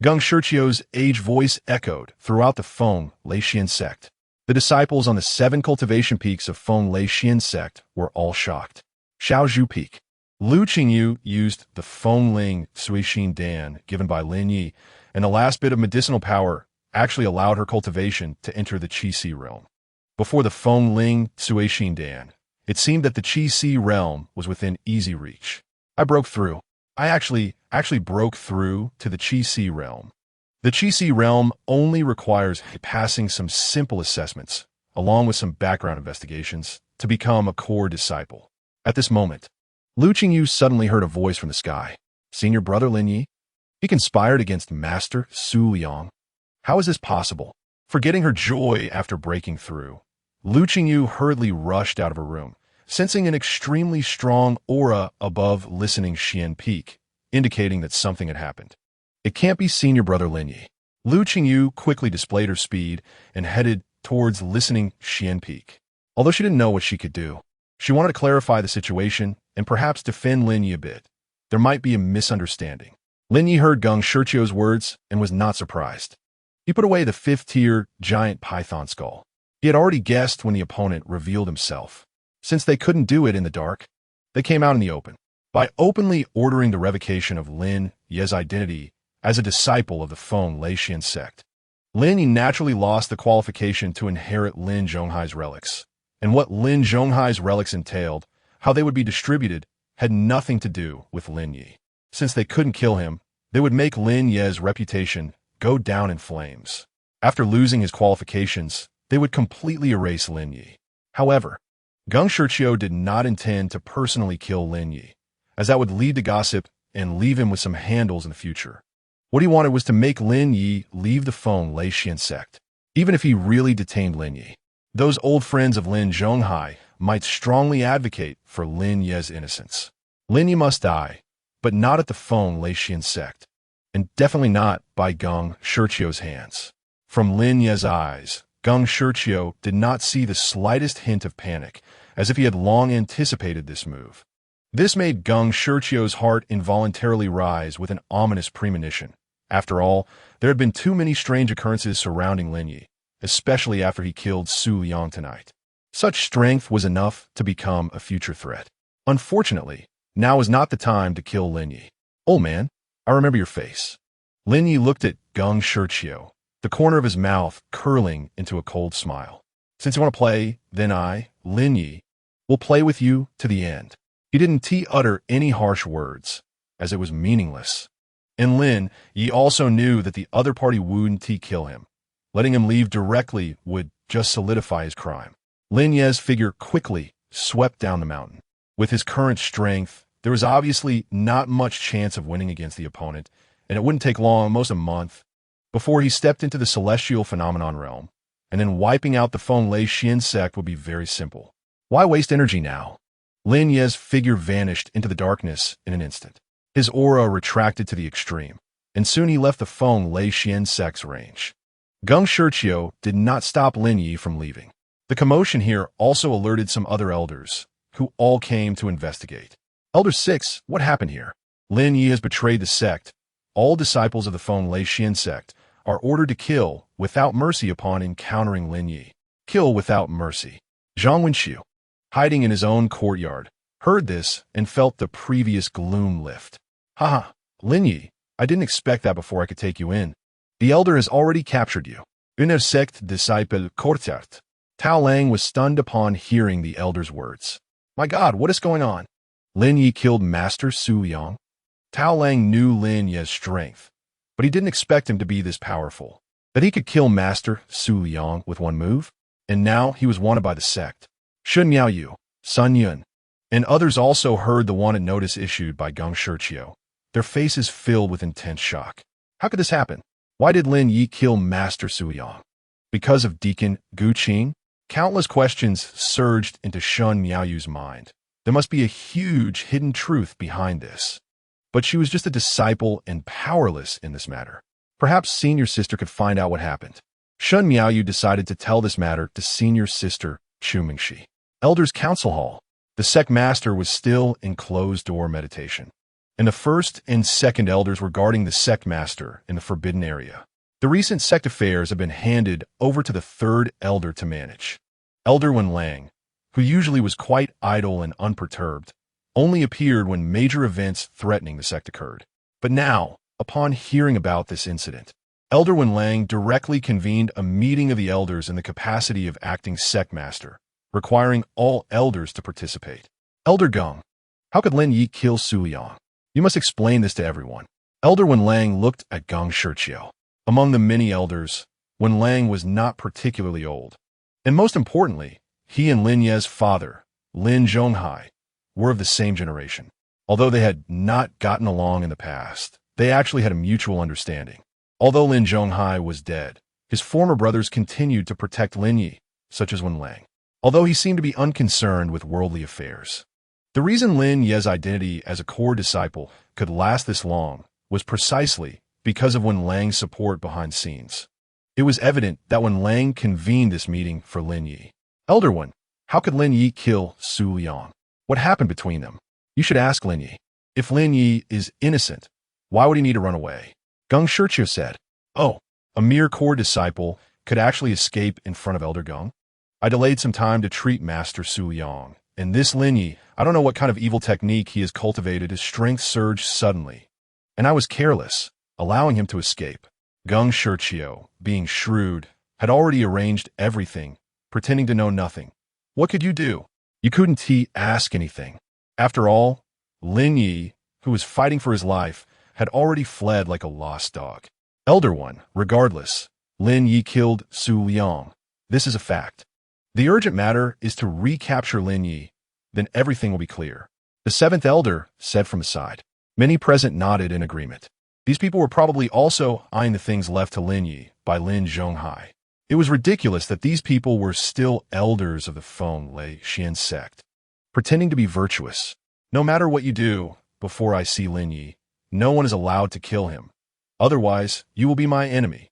Geng Shiqiu's aged voice echoed throughout the Feng Leixian sect. The disciples on the 7 cultivation peaks of Feng Leixian sect were all shocked. Shaozhu Peak. Lu Qingyu used the Feng Ling Suixin Dan given by Lin Ye, and the last bit of medicinal power actually allowed her cultivation to enter the Qi-Si realm. Before the Feng Ling Suixin Dan, it seemed that the Qi-Si realm was within easy reach. I broke through. I actually broke through to the Qi-Si realm. The Qi-Si realm only requires passing some simple assessments, along with some background investigations, to become a core disciple. At this moment, Lu Qingyu suddenly heard a voice from the sky. Senior brother Lin Ye? He conspired against Master Su Liang. How is this possible? Forgetting her joy after breaking through, Lu Qingyu hurriedly rushed out of her room, sensing an extremely strong aura above listening Xian Peak, indicating that something had happened. It can't be senior brother Lin Ye. Lu Qingyu quickly displayed her speed and headed towards listening Xian Peak. Although she didn't know what she could do, she wanted to clarify the situation and perhaps defend Lin Ye a bit. There might be a misunderstanding. Lin Ye heard Geng Shiqiu's words and was not surprised. He put away the 5th-tier giant python skull. He had already guessed when the opponent revealed himself. Since they couldn't do it in the dark, they came out in the open. By openly ordering the revocation of Lin Ye's identity as a disciple of the Feng Leixian sect, Lin Ye naturally lost the qualification to inherit Lin Zhonghai's relics. And what Lin Zhonghai's relics entailed, how they would be distributed, had nothing to do with Lin Ye. Since they couldn't kill him, they would make Lin Ye's reputation go down in flames. After losing his qualifications, they would completely erase Lin Ye. However, Geng Shiqiu did not intend to personally kill Lin Ye, as that would lead to gossip and leave him with some handles in the future. What he wanted was to make Lin Ye leave the Feng Leixian sect, even if he really detained Lin Ye. Those old friends of Lin Zhonghai might strongly advocate for Lin Ye's innocence. Lin Ye must die, but not at the Feng Leixian sect, and definitely not by Geng Shiqiu's hands. From Lin Ye's eyes, Geng Shiqiu did not see the slightest hint of panic, as if he had long anticipated this move. This made Geng Shiqiu's heart involuntarily rise with an ominous premonition. After all, there had been too many strange occurrences surrounding Lin Ye, especially after he killed Su Liang tonight. Such strength was enough to become a future threat. Unfortunately, now was not the time to kill Lin Ye. Old man, I remember your face. Lin Ye looked at Geng Shiqiu, the corner of his mouth curling into a cold smile. Since you want to play, then I, Lin Ye, will play with you to the end. He didn't utter any harsh words, as it was meaningless. And Lin Ye also knew that the other party wouldn't kill him. Letting him leave directly would just solidify his crime. Lin Ye's figure quickly swept down the mountain. With his current strength, there was obviously not much chance of winning against the opponent, and it wouldn't take long, most a month, before he stepped into the Celestial Phenomenon realm, and then wiping out the Feng Leixian sect would be very simple. Why waste energy now? Lin Ye's figure vanished into the darkness in an instant. His aura retracted to the extreme, and soon he left the Feng Leixian sect's range. Geng Shiqiu did not stop Lin Ye from leaving. The commotion here also alerted some other elders, who all came to investigate. Elder 6, what happened here? Lin Ye has betrayed the sect. All disciples of the Feng Leixian sect are ordered to kill without mercy upon encountering Lin Ye. Kill without mercy. Zhang Wenxiu, hiding in his own courtyard, heard this and felt the previous gloom lift. Haha, Lin Ye, I didn't expect that before I could take you in. The elder has already captured you. Une secte disciple courtiert. Tao Lang was stunned upon hearing the elder's words. My God, what is going on? Lin Ye killed Master Su Liang? Tao Lang knew Lin Ye's strength, but he didn't expect him to be this powerful. That he could kill Master Su Liang with one move? And now he was wanted by the sect. Shun Miao Yu, Sun Yun, and others also heard the wanted notice issued by Geng Shiqiu. Their faces filled with intense shock. How could this happen? Why did Lin Ye kill Master Su Liang? Because of Deacon Gu Qing? Countless questions surged into Shun Miaoyu's mind. There must be a huge hidden truth behind this. But she was just a disciple and powerless in this matter. Perhaps Senior Sister could find out what happened. Shun Miaoyu decided to tell this matter to Senior Sister Chu Mingxi. Elders' Council Hall. The sect master was still in closed-door meditation, and the first and second elders were guarding the sect master in the forbidden area. The recent sect affairs have been handed over to the third elder to manage. Elder Wen Lang, who usually was quite idle and unperturbed, only appeared when major events threatening the sect occurred. But now, upon hearing about this incident, Elder Wen Lang directly convened a meeting of the elders in the capacity of acting sect master, requiring all elders to participate. Elder Geng, how could Lin Ye kill Su Liang? You must explain this to everyone. Elder Wen Lang looked at Geng Shiqiu. Among the many elders, Wen Lang was not particularly old. And most importantly, he and Lin Ye's father, Lin Zhonghai, were of the same generation. Although they had not gotten along in the past, they actually had a mutual understanding. Although Lin Zhonghai was dead, his former brothers continued to protect Lin Ye, such as Wen Lang, although he seemed to be unconcerned with worldly affairs. The reason Lin Ye's identity as a core disciple could last this long was precisely because of Wen Lang's support behind scenes. It was evident that Wen Lang convened this meeting for Lin Ye. Elder Wen, how could Lin Ye kill Su Liang? What happened between them? You should ask Lin Ye. If Lin Ye is innocent, why would he need to run away? Geng Shiqiu said, Oh, a mere core disciple could actually escape in front of Elder Geng? I delayed some time to treat Master Su Liang, and this Lin Ye, I don't know what kind of evil technique he has cultivated, his strength surged suddenly, and I was careless, allowing him to escape. Geng Shiqiu, being shrewd, had already arranged everything, pretending to know nothing. What could you do? You couldn't ask anything. After all, Lin Ye, who was fighting for his life, had already fled like a lost dog. Elder One, regardless, Lin Ye killed Su Liang. This is a fact. The urgent matter is to recapture Lin Ye, then everything will be clear. The seventh elder said from the side. Many present nodded in agreement. These people were probably also eyeing the things left to Lin Ye by Lin Zhonghai. It was ridiculous that these people were still elders of the Feng Lei Xian sect, pretending to be virtuous. No matter what you do before I see Lin Ye, no one is allowed to kill him. Otherwise, you will be my enemy.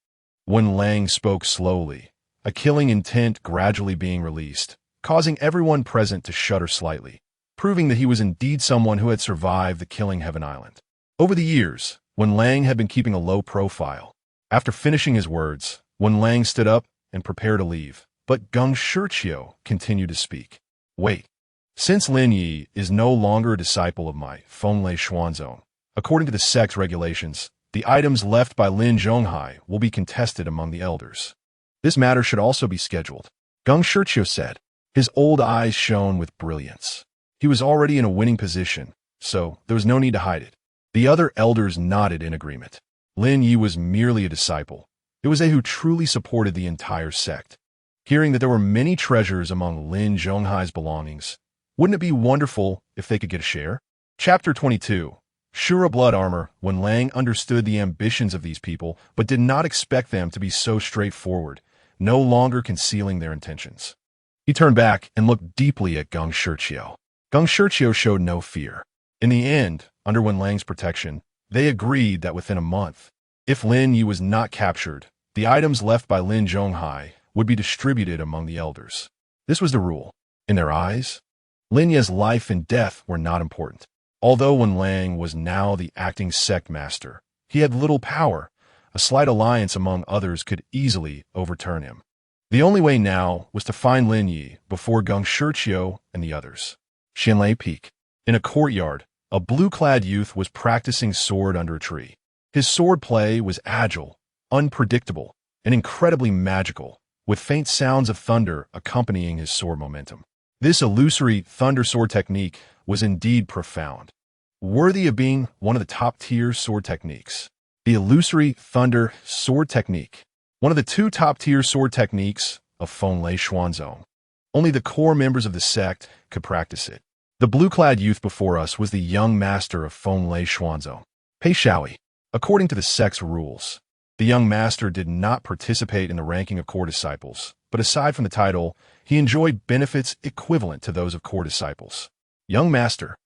Wen Lang spoke slowly, a killing intent gradually being released, causing everyone present to shudder slightly, proving that he was indeed someone who had survived the killing Heaven Island. Over the years, Wen Lang had been keeping a low profile. After finishing his words, Wen Lang stood up and prepared to leave, but Geng Shiqiu continued to speak. Wait. Since Lin Ye is no longer a disciple of my Feng Lei Xuanzong, according to the sect's regulations, the items left by Lin Zhonghai will be contested among the elders. This matter should also be scheduled. Geng Shiqiu said. His old eyes shone with brilliance. He was already in a winning position, so there was no need to hide it. The other elders nodded in agreement. Lin Ye was merely a disciple. It was they who truly supported the entire sect. Hearing that there were many treasures among Lin Zhonghai's belongings, wouldn't it be wonderful if they could get a share? Chapter 22. Shura Blood Armor. Wen Lang understood the ambitions of these people, but did not expect them to be so straightforward, no longer concealing their intentions. He turned back and looked deeply at Geng Shiqiu. Geng Shiqiu showed no fear. In the end, under Wen Lang's protection, they agreed that within a month, if Lin Ye was not captured, the items left by Lin Zhonghai would be distributed among the elders. This was the rule. In their eyes, Lin Ye's life and death were not important. Although Wen Lang was now the acting sect master, he had little power. A slight alliance among others could easily overturn him. The only way now was to find Lin Ye before Geng Shiqiu and the others. Xianlei Peak. In a courtyard, a blue-clad youth was practicing sword under a tree. His sword play was agile, unpredictable, and incredibly magical, with faint sounds of thunder accompanying his sword momentum. This illusory thunder sword technique was indeed profound, worthy of being one of the top-tier sword techniques. The illusory thunder sword technique, one of the two top-tier sword techniques of Fenglai Xuanzong. Only the core members of the sect could practice it. The blue-clad youth before us was the young master of Fenglai Xuanzong, Pei Shaoi. According to the sect's rules, the young master did not participate in the ranking of core disciples, but aside from the title, he enjoyed benefits equivalent to those of core disciples. Young master,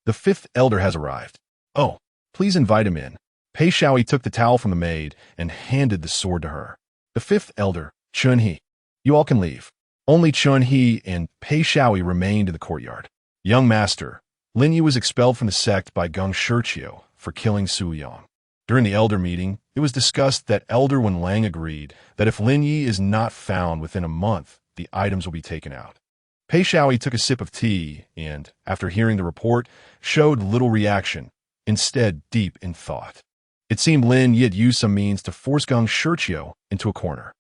the fifth elder has arrived. Oh, please invite him in. Pei Shaoi took the towel from the maid and handed the sword to her. The fifth elder, Chun He. You all can leave. Only Chun He and Pei Shaoi remained in the courtyard. Young master, Lin Ye was expelled from the sect by Geng Shiqiu for killing Su Yang. During the elder meeting, it was discussed that Elder Wen Lang agreed that if Lin Ye is not found within a month, the items will be taken out. Pei Shaoi took a sip of tea and, after hearing the report, showed little reaction, instead deep in thought. It seemed Lin Ye had used some means to force Geng Shiqiu into a corner.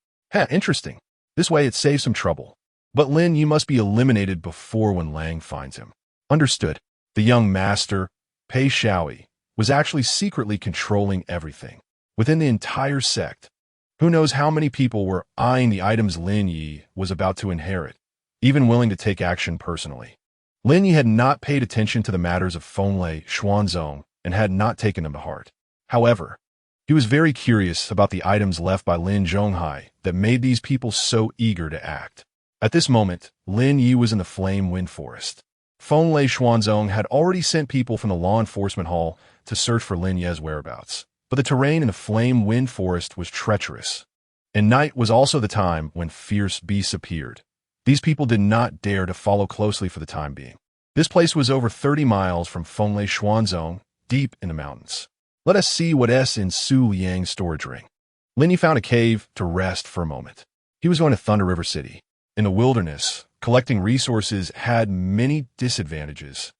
Interesting. This way it saves some trouble. But Lin Ye must be eliminated before Wen Lang finds him. Understood. The young master, Pei Shaoi, was actually secretly controlling everything within the entire sect. Who knows how many people were eyeing the items Lin Ye was about to inherit, even willing to take action personally. Lin Ye had not paid attention to the matters of Fenglai Xuanzong and had not taken them to heart. However, he was very curious about the items left by Lin Zhonghai that made these people so eager to act. At this moment, Lin Ye was in the Flame Wind Forest. Fenglai Xuanzong had already sent people from the law enforcement hall to search for Lin Ye's whereabouts, but the terrain in the Flame Wind Forest was treacherous, and night was also the time when fierce beasts appeared. These people did not dare to follow closely for the time being. This place was over 30 miles from Fenglai Xuanzong, deep in the mountains. Let us see what's in Su Yang's storage ring. Lin Ye found a cave to rest for a moment. He was going to Thunder River City. In the wilderness, collecting resources had many disadvantages.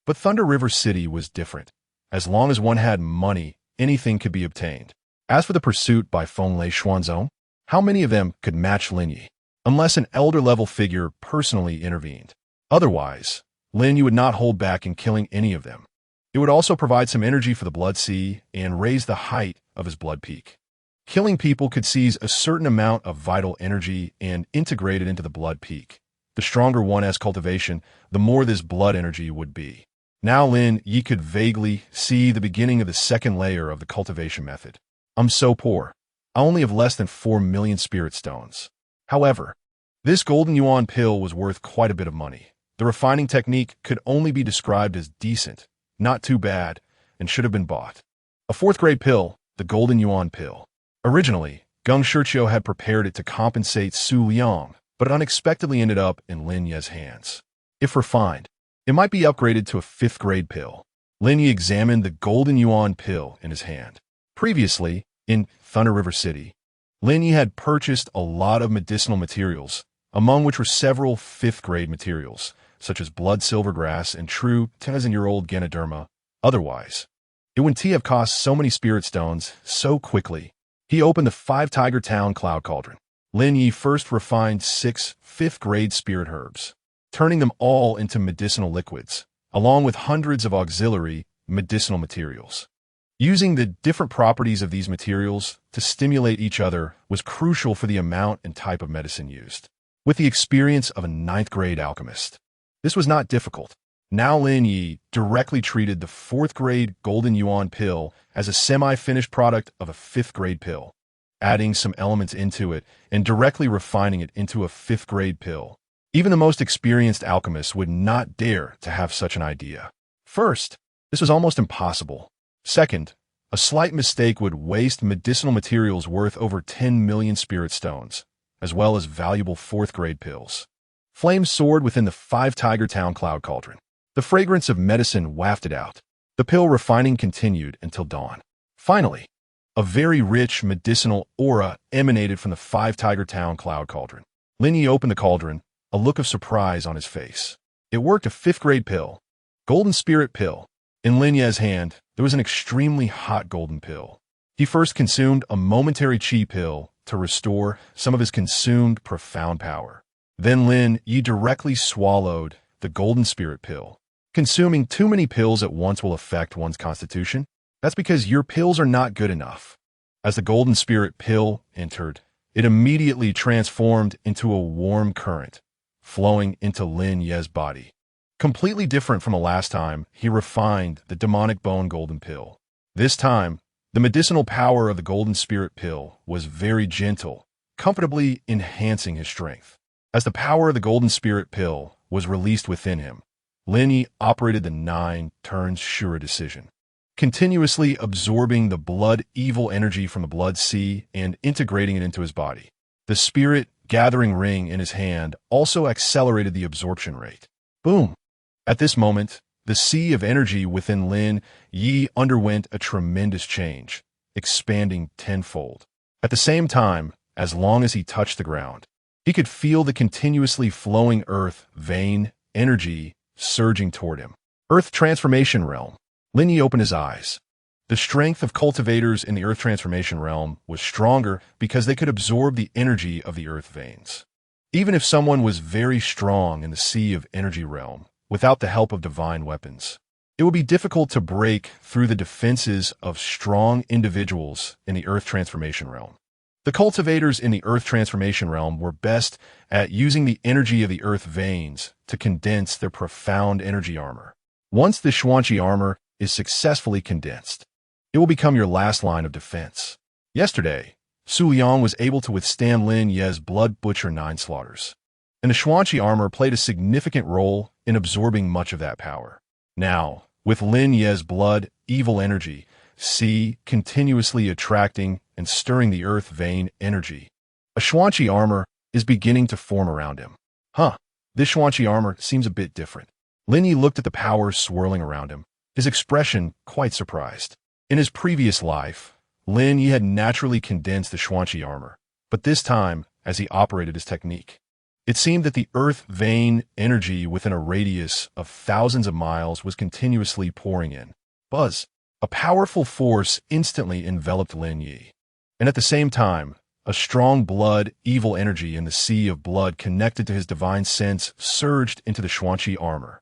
But Thunder River City was different. As long as one had money, anything could be obtained. As for the pursuit by Fenglai Xuanzong, how many of them could match Lin Ye? Unless an elder-level figure personally intervened. Otherwise, Lin Ye would not hold back in killing any of them. It would also provide some energy for the blood sea and raise the height of his blood peak. Killing people could seize a certain amount of vital energy and integrate it into the blood peak. The stronger one has cultivation, the more this blood energy would be. Now Lin Ye could vaguely see the beginning of the second layer of the cultivation method. I'm so poor. I only have less than 4 million spirit stones. However, this golden yuan pill was worth quite a bit of money. The refining technique could only be described as decent, not too bad, and should have been bought. A fourth-grade pill, the golden yuan pill. Originally, Geng Shiqiu had prepared it to compensate Su Liang, but it unexpectedly ended up in Lin Ye's hands. If refined, it might be upgraded to a fifth-grade pill. Lin Ye examined the golden yuan pill in his hand. Previously, in Thunder River City, Lin Ye had purchased a lot of medicinal materials, among which were several fifth-grade materials, such as blood silvergrass and true 10,000-year-old Ganoderma. Otherwise, it wouldn't have cost so many spirit stones so quickly. He opened the 5-Tiger Town Cloud Cauldron. Lin Ye first refined 6 fifth-grade spirit herbs, turning them all into medicinal liquids, along with hundreds of auxiliary medicinal materials. Using the different properties of these materials to stimulate each other was crucial for the amount and type of medicine used. With the experience of a 9th-grade alchemist, this was not difficult. Now Lin Ye directly treated the 4th-grade golden yuan pill as a semi-finished product of a 5th-grade pill, adding some elements into it and directly refining it into a 5th-grade pill. Even the most experienced alchemists would not dare to have such an idea. First, this was almost impossible. Second, a slight mistake would waste medicinal materials worth over 10 million spirit stones, as well as valuable 4th-grade pills. Flame soared within the 5-Tiger Town Cloud Cauldron. The fragrance of medicine wafted out. The pill refining continued until dawn. Finally, a very rich medicinal aura emanated from the 5-Tiger Town Cloud Cauldron. Lin Ye opened the cauldron, a look of surprise on his face. It worked a 5th-grade pill, golden spirit pill. In Lin Ye's hand, there was an extremely hot golden pill. He first consumed a momentary chi pill to restore some of his consumed profound power. Then Lin Ye directly swallowed the golden spirit pill. Consuming too many pills at once will affect one's constitution. That's because your pills are not good enough. As the golden spirit pill entered, it immediately transformed into a warm current, flowing into Lin Ye's body. Completely different from the last time, he refined the demonic bone golden pill. This time, the medicinal power of the golden spirit pill was very gentle, comfortably enhancing his strength. As the power of the golden spirit pill was released within him, Lin Ye operated the Nine Turns Asura decision, continuously absorbing the blood evil energy from the blood-A and integrating it into his body. The spirit gathering ring in his hand also accelerated the absorption rate. Boom! At this moment, the sea of energy within Lin Ye underwent a tremendous change, expanding tenfold. At the same time, as long as he touched the ground, he could feel the continuously flowing earth vein energy surging toward him. Earth transformation realm. Lin Ye opened his eyes. The strength of cultivators in the earth transformation realm was stronger because they could absorb the energy of the earth veins. Even if someone was very strong in the sea of energy realm, without the help of divine weapons, it would be difficult to break through the defenses of strong individuals in the earth transformation realm. The cultivators in the earth transformation realm were best at using the energy of the earth veins to condense their profound energy armor. Once the Xuanqi armor is successfully condensed, it will become your last line of defense. Yesterday, Su Liang was able to withstand Lin Ye's blood butcher 9 slaughters, and the Xuanqi armor played a significant role in absorbing much of that power. Now, with Lin Ye's blood evil energy, C continuously attracting and stirring the earth vein energy, a Xuanqi armor is beginning to form around him. This Xuanqi armor seems a bit different. Lin Ye looked at the power swirling around him, his expression quite surprised. In his previous life, Lin Ye had naturally condensed the Xuanqi armor, but this time, as he operated his technique, it seemed that the earth vein energy within a radius of thousands of miles was continuously pouring in. Buzz! A powerful force instantly enveloped Lin Ye. And at the same time, a strong blood evil energy in the sea of blood connected to his divine sense surged into the Xuanqi armor.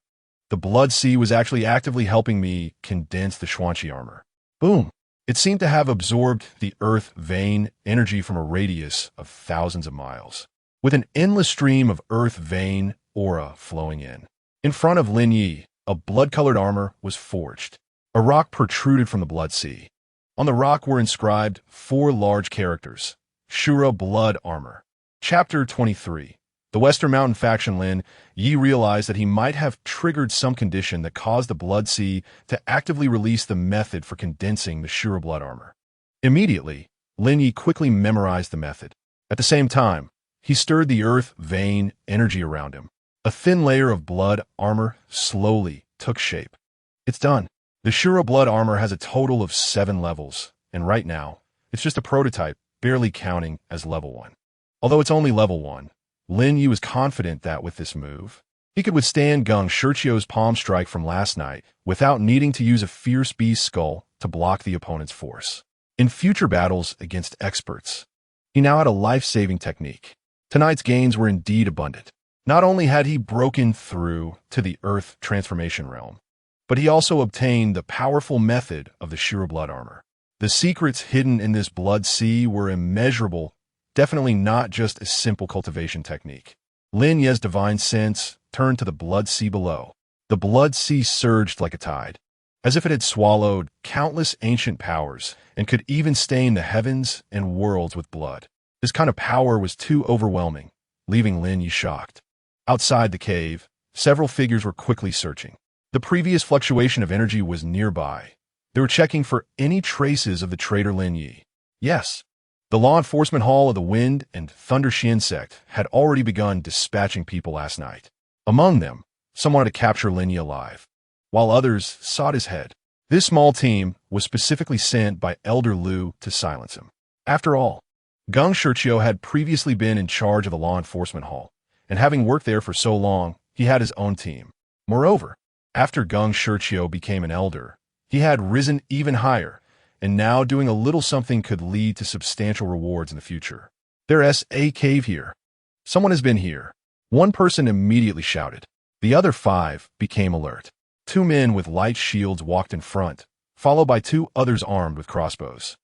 The blood sea was actually actively helping me condense the Xuanqi armor. Boom! It seemed to have absorbed the earth vein energy from a radius of thousands of miles, with an endless stream of earth vein aura flowing in. In front of Lin Ye, a blood-colored armor was forged. A rock protruded from the blood sea. On the rock were inscribed 4 large characters: Shura Blood Armor. Chapter 23. The Western Mountain faction Lin Ye realized that he might have triggered some condition that caused the blood sea to actively release the method for condensing the Shura Blood Armor. Immediately, Lin Ye quickly memorized the method. At the same time, he stirred the earth vein energy around him. A thin layer of blood armor slowly took shape. It's done. The Shura Blood Armor has a total of 7 levels, and right now, it's just a prototype, barely counting as level 1. Although it's only level 1, Lin Ye was confident that with this move, he could withstand Geng Shurchio's palm strike from last night without needing to use a fierce beast skull to block the opponent's force. In future battles against experts, he now had a life-saving technique. Tonight's gains were indeed abundant. Not only had he broken through to the Earth transformation realm, but he also obtained the powerful method of the Shura Blood Armor. The secrets hidden in this blood sea were immeasurable, definitely not just a simple cultivation technique. Lin Ye's divine sense turned to the blood sea below. The blood sea surged like a tide, as if it had swallowed countless ancient powers and could even stain the heavens and worlds with blood. This kind of power was too overwhelming, leaving Lin Ye shocked. Outside the cave, several figures were quickly searching. The previous fluctuation of energy was nearby. They were checking for any traces of the traitor Lin Ye. Yes, the law enforcement hall of the Wind and Thunder Shin sect had already begun dispatching people last night. Among them, some wanted to capture Lin Ye alive, while others sought his head. This small team was specifically sent by Elder Liu to silence him. After all, Geng Shurchio had previously been in charge of the law enforcement hall, and having worked there for so long, he had his own team. Moreover, after Geng Shurchio became an elder, he had risen even higher, and now doing a little something could lead to substantial rewards in the future. There's a cave here. Someone has been here. One person immediately shouted. The other 5 became alert. 2 men with light shields walked in front, followed by 2 others armed with crossbows.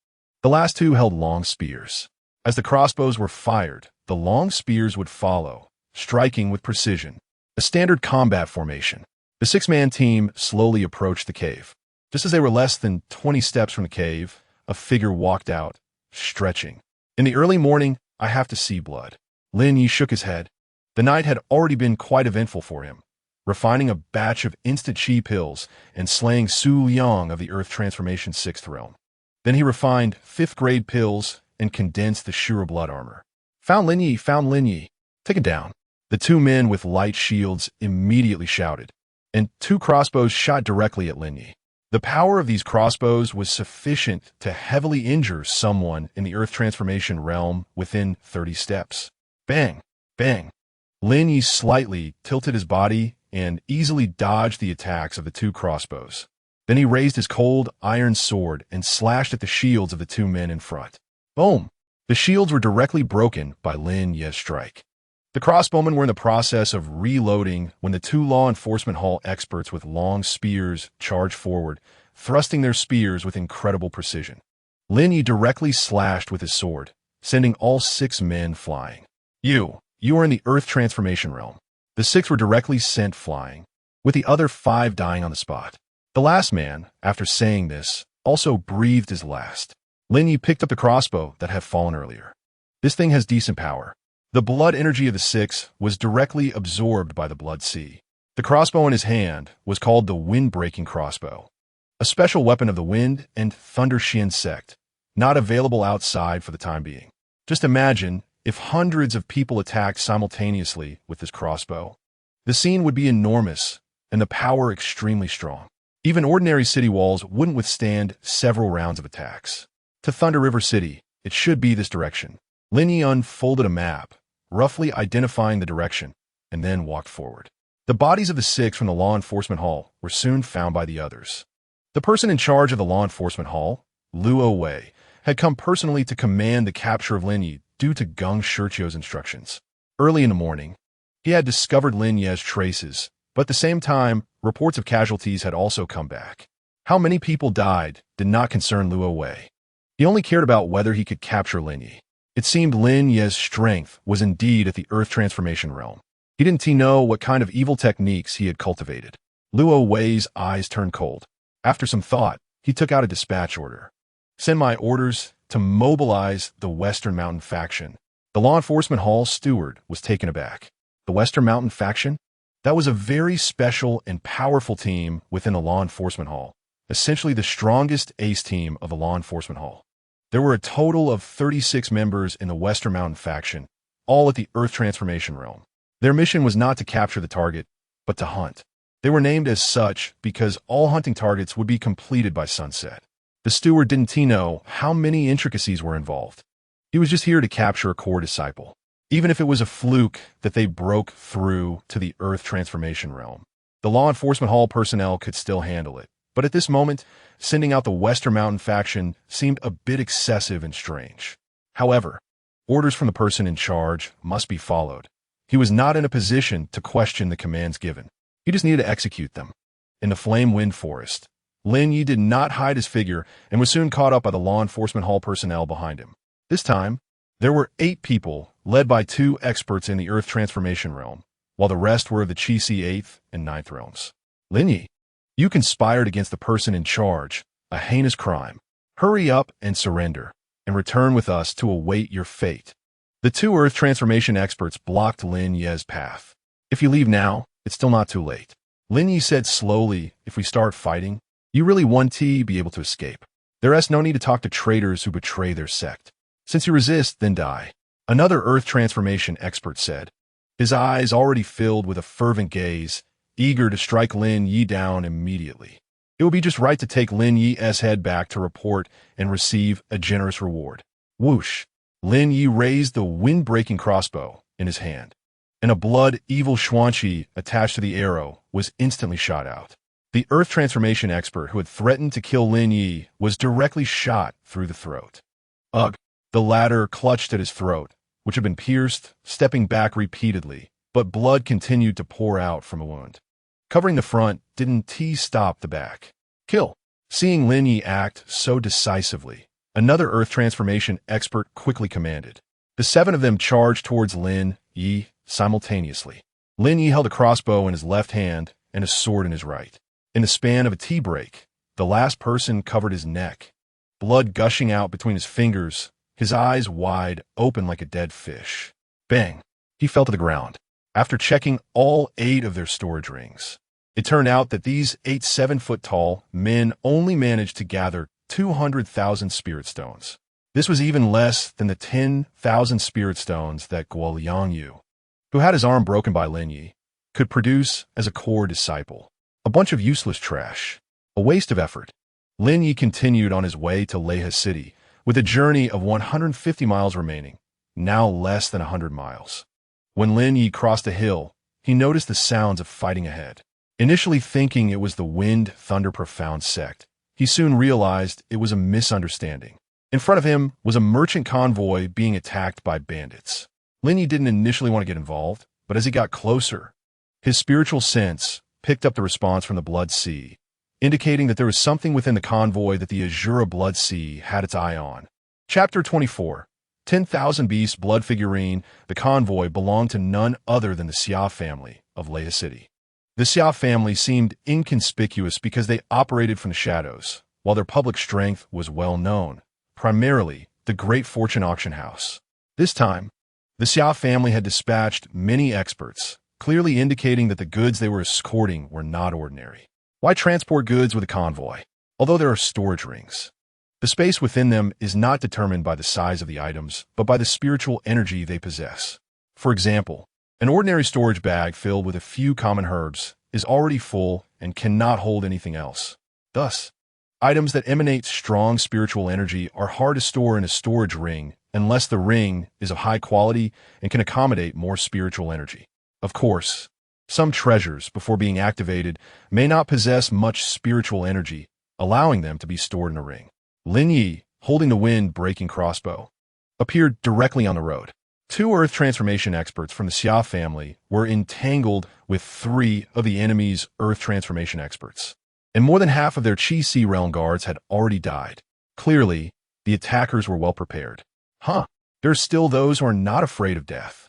The last 2 held long spears. As the crossbows were fired, the long spears would follow, striking with precision. A standard combat formation. The 6-man team slowly approached the cave. Just as they were less than 20 steps from the cave, a figure walked out, stretching. In the early morning, I have to see blood. Lin Ye shook his head. The night had already been quite eventful for him, refining a batch of instant chi pills and slaying Su Liang of the Earth Transformation 6th realm. Then he refined 5th grade pills and condensed the Shura blood armor. Found Lin Ye, found Lin Ye. Take it down. The 2 men with light shields immediately shouted, and 2 crossbows shot directly at Lin Ye. The power of these crossbows was sufficient to heavily injure someone in the Earth Transformation realm within 30 steps. Bang! Bang! Lin Ye slightly tilted his body and easily dodged the attacks of the 2 crossbows. Then he raised his cold iron sword and slashed at the shields of the 2 men in front. Boom! The shields were directly broken by Lin Ye's strike. The crossbowmen were in the process of reloading when the 2 law enforcement hall experts with long spears charged forward, thrusting their spears with incredible precision. Lin Ye directly slashed with his sword, sending all 6 men flying. You are in the Earth Transformation realm. The 6 were directly sent flying, with the other 5 dying on the spot. The last man, after saying this, also breathed his last. Lin Ye picked up the crossbow that had fallen earlier. This thing has decent power. The blood energy of the 6 was directly absorbed by the blood sea. The crossbow in his hand was called the wind-breaking crossbow, a special weapon of the wind and thunder Shin sect, not available outside for the time being. Just imagine if hundreds of people attacked simultaneously with this crossbow. The scene would be enormous and the power extremely strong. Even ordinary city walls wouldn't withstand several rounds of attacks. To Thunder River City, it should be this direction. Lin Ye unfolded a map, roughly identifying the direction, and then walked forward. The bodies of the 6 from the law enforcement hall were soon found by the others. The person in charge of the law enforcement hall, Luo Wei, had come personally to command the capture of Lin Ye due to Geng Shirchio's instructions. Early in the morning, he had discovered Lin Ye's traces, but at the same time, reports of casualties had also come back. How many people died did not concern Luo Wei. He only cared about whether he could capture Lin Ye. It seemed Lin Ye's strength was indeed at the Earth Transformation realm. He didn't know what kind of evil techniques he had cultivated. Luo Wei's eyes turned cold. After some thought, he took out a dispatch order. Send my orders to mobilize the Western Mountain faction. The law enforcement hall steward was taken aback. The Western Mountain faction? That was a very special and powerful team within the law enforcement hall, essentially the strongest ace team of the law enforcement hall. There were a total of 36 members in the Western Mountain faction, all at the Earth Transformation realm. Their mission was not to capture the target, but to hunt. They were named as such because all hunting targets would be completed by sunset. The steward didn't know how many intricacies were involved. He was just here to capture a core disciple. Even if it was a fluke that they broke through to the Earth Transformation realm, the law enforcement hall personnel could still handle it. But at this moment, sending out the Western Mountain faction seemed a bit excessive and strange. However, orders from the person in charge must be followed. He was not in a position to question the commands given. He just needed to execute them. In the Flame Wind Forest, Lin Ye did not hide his figure and was soon caught up by the law enforcement hall personnel behind him. This time, there were 8 people led by 2 experts in the Earth Transformation realm, while the rest were of the Chi Si 8th and 9th realms. Lin Ye, you conspired against the person in charge, a heinous crime. Hurry up and surrender, and return with us to await your fate. The 2 Earth Transformation experts blocked Lin Ye's path. If you leave now, it's still not too late. Lin Ye said slowly, if we start fighting, you really won't be able to escape. There's no need to talk to traitors who betray their sect. Since you resist, then die. Another Earth Transformation expert said, his eyes already filled with a fervent gaze, eager to strike Lin Ye down immediately. It would be just right to take Lin Ye's head back to report and receive a generous reward. Whoosh! Lin Ye raised the wind-breaking crossbow in his hand, and a blood evil Xuanqi attached to the arrow was instantly shot out. The Earth transformation expert who had threatened to kill Lin Ye was directly shot through the throat. Ugh! The latter clutched at his throat, which had been pierced, stepping back repeatedly, but blood continued to pour out from a wound. Covering the front didn't stop the back. Kill! Seeing Lin Ye act so decisively, another Earth transformation expert quickly commanded. The 7 of them charged towards Lin Ye simultaneously. Lin Ye held a crossbow in his left hand and a sword in his right. In the span of a tea break, the last person covered his neck, blood gushing out between his fingers, his eyes wide open like a dead fish. Bang! He fell to the ground. After checking all 8 of their storage rings, it turned out that these 8 7-foot-tall men only managed to gather 200,000 spirit stones. This was even less than the 10,000 spirit stones that Guo Liangyu, who had his arm broken by Lin Ye, could produce as a core disciple. A bunch of useless trash. A waste of effort. Lin Ye continued on his way to Leha City, with a journey of 150 miles remaining, now less than 100 miles. When Lin Ye crossed a hill, he noticed the sounds of fighting ahead. Initially thinking it was the Wind Thunder Profound sect, he soon realized it was a misunderstanding. In front of him was a merchant convoy being attacked by bandits. Lin Ye didn't initially want to get involved, but as he got closer, his spiritual sense picked up the response from the blood-A, indicating that there was something within the convoy that the Asura blood-A had its eye on. Chapter 24. 10,000 Beasts Blood Figurine. The convoy belonged to none other than the Xia family of Leha City. The Xia family seemed inconspicuous because they operated from the shadows, while their public strength was well known, primarily the Great Fortune Auction House. This time, the Xia family had dispatched many experts, clearly indicating that the goods they were escorting were not ordinary. Why transport goods with a convoy? Although there are storage rings, the space within them is not determined by the size of the items, but by the spiritual energy they possess. For example, an ordinary storage bag filled with a few common herbs is already full and cannot hold anything else. Thus, items that emanate strong spiritual energy are hard to store in a storage ring unless the ring is of high quality and can accommodate more spiritual energy. Of course, some treasures, before being activated, may not possess much spiritual energy, allowing them to be stored in a ring. Lin Ye, holding the wind-breaking crossbow, appeared directly on the road. 2 Earth transformation experts from the Xia family were entangled with 3 of the enemy's Earth transformation experts, and more than half of their Qi Sea realm guards had already died. Clearly, the attackers were well prepared. There are still those who are not afraid of death.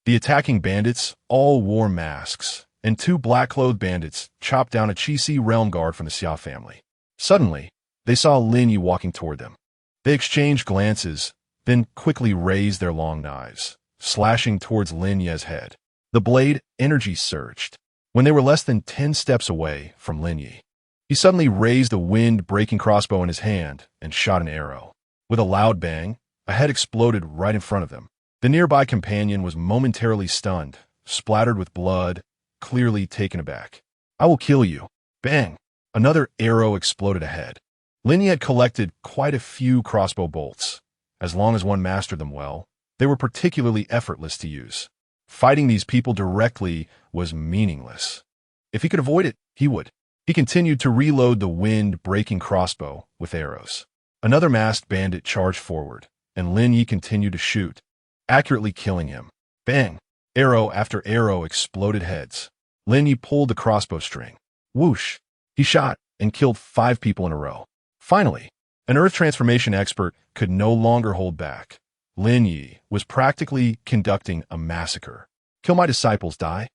The attacking bandits all wore masks, and 2 black-clothed bandits chopped down a Qi Sea realm guard from the Xia family. Suddenly, they saw Lin Ye walking toward them. They exchanged glances, then quickly raised their long knives, slashing towards Lin Ye's head. The blade energy surged. When they were less than 10 steps away from Lin Ye, he suddenly raised a wind-breaking crossbow in his hand and shot an arrow. With a loud bang, a head exploded right in front of them. The nearby companion was momentarily stunned, splattered with blood, clearly taken aback. I will kill you. Bang! Another arrow exploded ahead. Lin Ye had collected quite a few crossbow bolts. As long as one mastered them well, they were particularly effortless to use. Fighting these people directly was meaningless. If he could avoid it, he would. He continued to reload the wind-breaking crossbow with arrows. Another masked bandit charged forward, and Lin Ye continued to shoot, accurately killing him. Bang! Arrow after arrow exploded heads. Lin Ye pulled the crossbow string. Whoosh! He shot and killed 5 people in a row. Finally, an Earth transformation expert could no longer hold back. Lin Ye was practically conducting a massacre. Kill my disciples, die.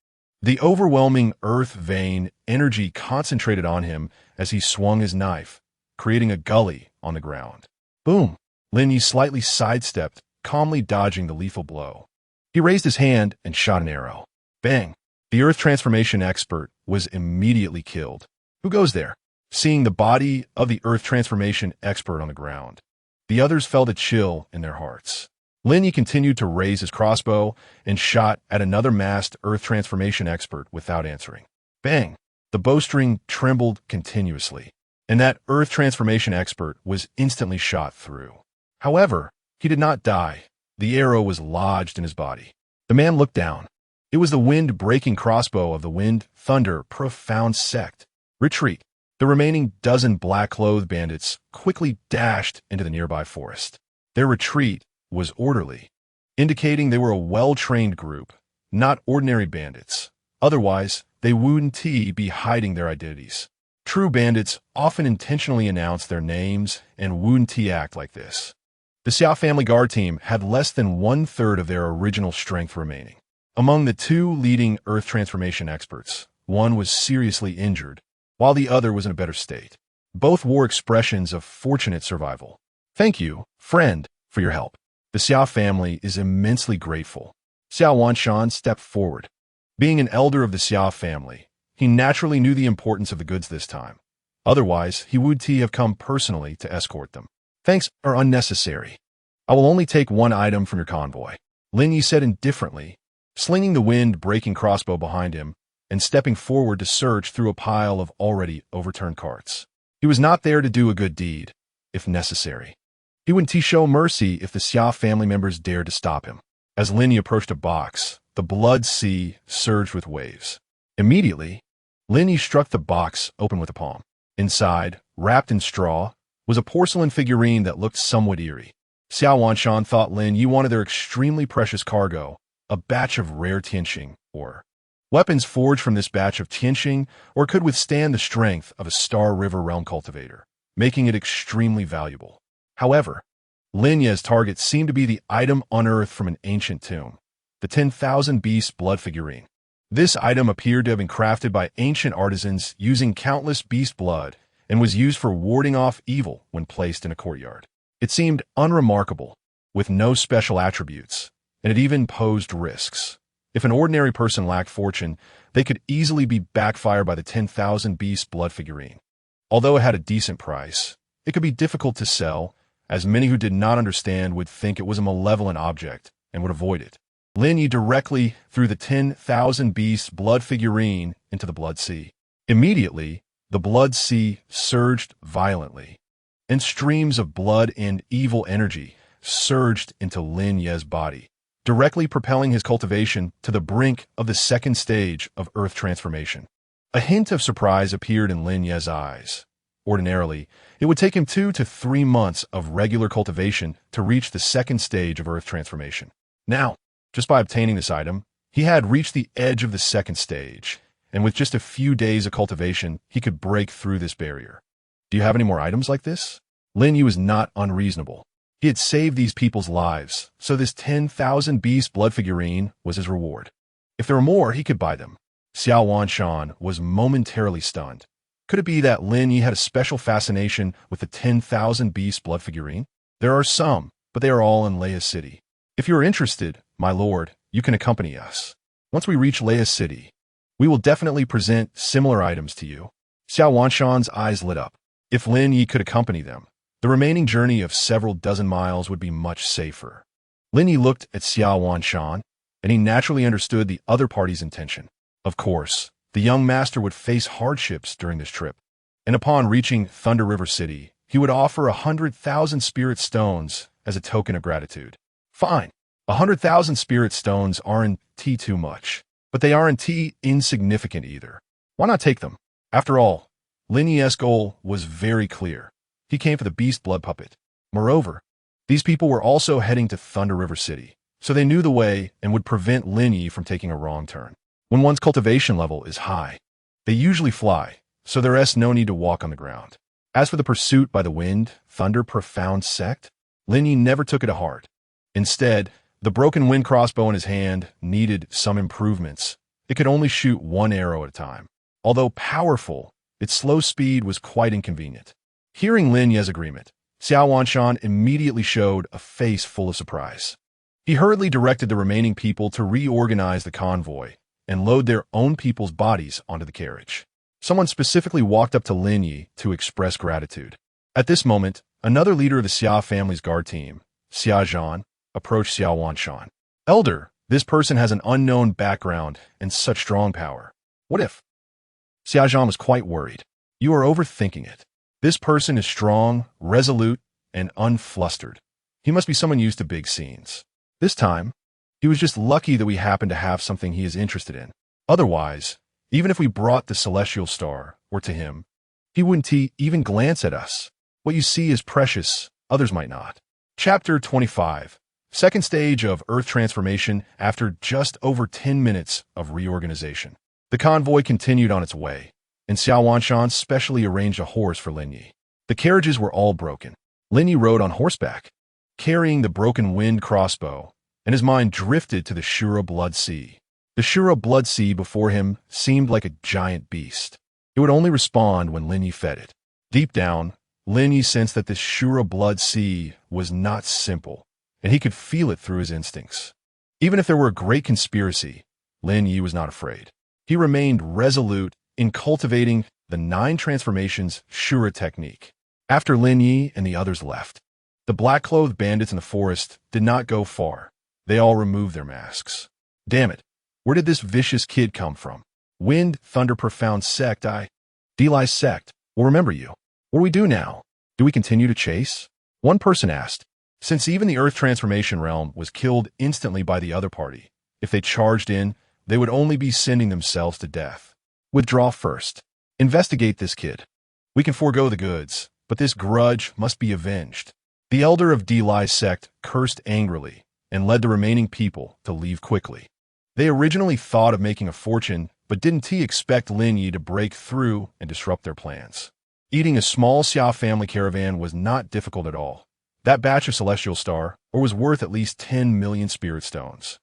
The overwhelming Earth vein energy concentrated on him as he swung his knife, creating a gully on the ground. Boom! Lin Ye slightly sidestepped, calmly dodging the lethal blow. He raised his hand and shot an arrow. Bang! The Earth transformation expert was immediately killed. Who goes there? Seeing the body of the Earth transformation expert on the ground, the others felt a chill in their hearts. Lin Ye continued to raise his crossbow and shot at another masked Earth transformation expert without answering. Bang! The bowstring trembled continuously, and that Earth transformation expert was instantly shot through. However, he did not die. The arrow was lodged in his body. The man looked down. It was the wind-breaking crossbow of the Wind Thunder Profound sect. Retreat. The remaining dozen black-clothed bandits quickly dashed into the nearby forest. Their retreat was orderly, indicating they were a well-trained group, not ordinary bandits. Otherwise, they wouldn't be hiding their identities. True bandits often intentionally announce their names and wouldn't act like this. The Xiao family guard team had less than one-third of their original strength remaining. Among the two leading Earth transformation experts, one was seriously injured, while the other was in a better state. Both wore expressions of fortunate survival. Thank you, friend, for your help. The Xiao family is immensely grateful. Xiao Wanshan stepped forward. Being an elder of the Xiao family, he naturally knew the importance of the goods this time. Otherwise, he would have come personally to escort them. Thanks are unnecessary. I will only take one item from your convoy, Lin Ye said indifferently, slinging the wind-breaking crossbow behind him and stepping forward to search through a pile of already overturned carts. He was not there to do a good deed, if necessary. He wouldn't show mercy if the Xia family members dared to stop him. As Lin Ye approached a box, the blood sea surged with waves. Immediately, Lin Ye struck the box open with a palm. Inside, wrapped in straw, was a porcelain figurine that looked somewhat eerie. Xiao Wanshan thought Lin Ye wanted their extremely precious cargo, a batch of rare tianqing, or weapons forged from this batch of tianqing, or could withstand the strength of a Star River realm cultivator, making it extremely valuable. However, Lin Ye's target seemed to be the item unearthed from an ancient tomb, the 10,000 Beast blood figurine. This item appeared to have been crafted by ancient artisans using countless beast blood and was used for warding off evil when placed in a courtyard. It seemed unremarkable, with no special attributes, and it even posed risks. If an ordinary person lacked fortune, they could easily be backfired by the 10,000 Beast blood figurine. Although it had a decent price, it could be difficult to sell, as many who did not understand would think it was a malevolent object and would avoid it. Lin Ye directly threw the 10,000 Beast blood figurine into the blood sea. Immediately, the blood sea surged violently, and streams of blood and evil energy surged into Lin Ye's body, directly propelling his cultivation to the brink of the second stage of Earth transformation. A hint of surprise appeared in Lin Ye's eyes. Ordinarily, it would take him 2 to 3 months of regular cultivation to reach the second stage of Earth transformation. Now, just by obtaining this item, he had reached the edge of the second stage, and with just a few days of cultivation, he could break through this barrier. Do you have any more items like this? Lin Ye was not unreasonable. He had saved these people's lives, so this 10,000 Beast blood figurine was his reward. If there were more, he could buy them. Xiao Wanshan was momentarily stunned. Could it be that Lin Ye had a special fascination with the 10,000 Beast blood figurine? There are some, but they are all in Leia City. If you are interested, my lord, you can accompany us. Once we reach Leia City, we will definitely present similar items to you. Xiao Wanshan's eyes lit up. If Lin Ye could accompany them, the remaining journey of several dozen miles would be much safer. Lin Ye looked at Xiao Wanshan, and he naturally understood the other party's intention. Of course, the young master would face hardships during this trip, and upon reaching Thunder River City, he would offer 100,000 spirit stones as a token of gratitude. Fine, 100,000 spirit stones aren't too much, but they aren't insignificant either. Why not take them? After all, Lin Ye's goal was very clear. He came for the beast blood puppet. Moreover, these people were also heading to Thunder River City, so they knew the way and would prevent Lin Ye from taking a wrong turn. When one's cultivation level is high, they usually fly, so there is no need to walk on the ground. As for the pursuit by the wind, thunder profound sect, Lin Ye never took it to heart. Instead, the broken wind crossbow in his hand needed some improvements. It could only shoot one arrow at a time. Although powerful, its slow speed was quite inconvenient. Hearing Lin Ye's agreement, Xiao Wanshan immediately showed a face full of surprise. He hurriedly directed the remaining people to reorganize the convoy and load their own people's bodies onto the carriage. Someone specifically walked up to Lin Ye to express gratitude. At this moment, another leader of the Xia family's guard team, Xia Zhan, approached Xiao Wanshan. Elder, this person has an unknown background and such strong power. What if? Xia Zhan was quite worried. You are overthinking it. This person is strong, resolute, and unflustered. He must be someone used to big scenes. This time, he was just lucky that we happen to have something he is interested in. Otherwise, Even if we brought the celestial star, or to him, he wouldn't even glance at us. What you see is precious, others might not. Chapter 25. Second stage of Earth transformation after just over 10 minutes of reorganization. The convoy continued on its way, and Xiao Wanshan specially arranged a horse for Lin Ye. The carriages were all broken. Lin Ye rode on horseback, carrying the broken wind crossbow, and his mind drifted to the Shura blood sea. The Shura blood sea before him seemed like a giant beast. It would only respond when Lin Ye fed it. Deep down, Lin Ye sensed that this Shura blood sea was not simple, and he could feel it through his instincts. Even if there were a great conspiracy, Lin Ye was not afraid. He remained resolute in cultivating the 9 transformations Asura Technique. After Lin Ye and the others left, the black-clothed bandits in the forest did not go far. They all removed their masks. Damn it, where did this vicious kid come from? Wind, Thunder, Profound Sect, D-Lai Sect, will remember you. What do we do now? Do we continue to chase? One person asked. Since even the Earth Transformation Realm was killed instantly by the other party, if they charged in, they would only be sending themselves to death. Withdraw first. Investigate this kid. We can forego the goods, but this grudge must be avenged. The elder of D-Lai Sect cursed angrily and led the remaining people to leave quickly. They originally thought of making a fortune, but didn't expect Lin Ye to break through and disrupt their plans. Eating a small Xiao family caravan was not difficult at all. That batch of celestial star was worth at least 10 million spirit stones.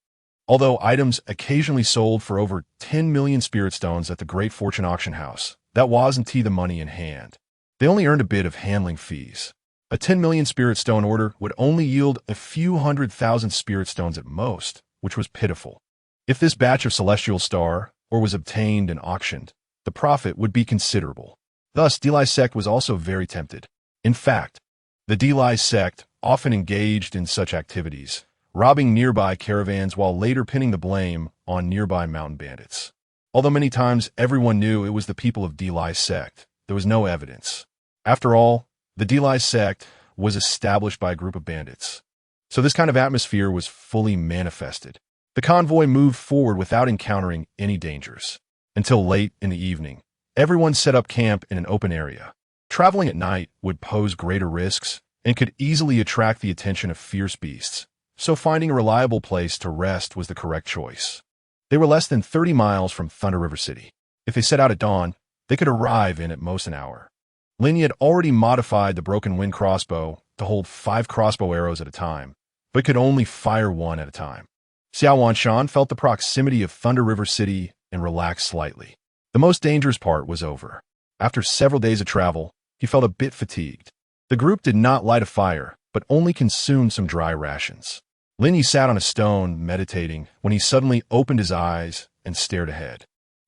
Although items occasionally sold for over 10 million spirit stones at the Great Fortune Auction House, that wasn't the money in hand. They only earned a bit of handling fees. A 10 million spirit stone order would only yield a few 100,000 spirit stones at most, which was pitiful. If this batch of celestial star was obtained and auctioned, the profit would be considerable. Thus, D-Lai Sect was also very tempted. In fact, the D-Lai Sect often engaged in such activities, robbing nearby caravans while later pinning the blame on nearby mountain bandits. Although many times everyone knew it was the people of D-Lai Sect, there was no evidence. After all, the D-Lai Sect was established by a group of bandits. So this kind of atmosphere was fully manifested. The convoy moved forward without encountering any dangers. Until late in the evening, everyone set up camp in an open area. Traveling at night would pose greater risks and could easily attract the attention of fierce beasts, so finding a reliable place to rest was the correct choice. They were less than 30 miles from Thunder River City. If they set out at dawn, they could arrive in at most an hour. Lin Ye had already modified the broken wind crossbow to hold 5 crossbow arrows at a time, but could only fire 1 at a time. Xiao Wanshan felt the proximity of Thunder River City and relaxed slightly. The most dangerous part was over. After several days of travel, he felt a bit fatigued. The group did not light a fire, but only consumed some dry rations. Lin Ye sat on a stone, meditating, when he suddenly opened his eyes and stared ahead.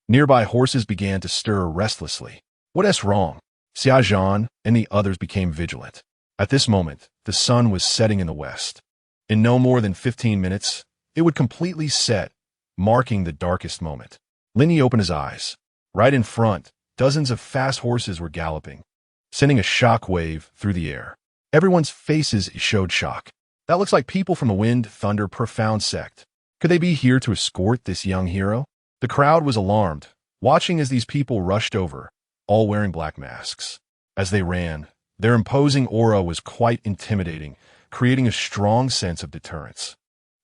Nearby horses began to stir restlessly. What's wrong? Xia Zhan and the others became vigilant. At this moment, the sun was setting in the west. In no more than 15 minutes, it would completely set, marking the darkest moment. Lin Ye opened his eyes. Right in front, dozens of fast horses were galloping, sending a shock wave through the air. Everyone's faces showed shock. That looks like people from the Wind, Thunder, Profound Sect. Could they be here to escort this young hero? The crowd was alarmed, watching as these people rushed over, all wearing black masks. As they ran, their imposing aura was quite intimidating, creating a strong sense of deterrence.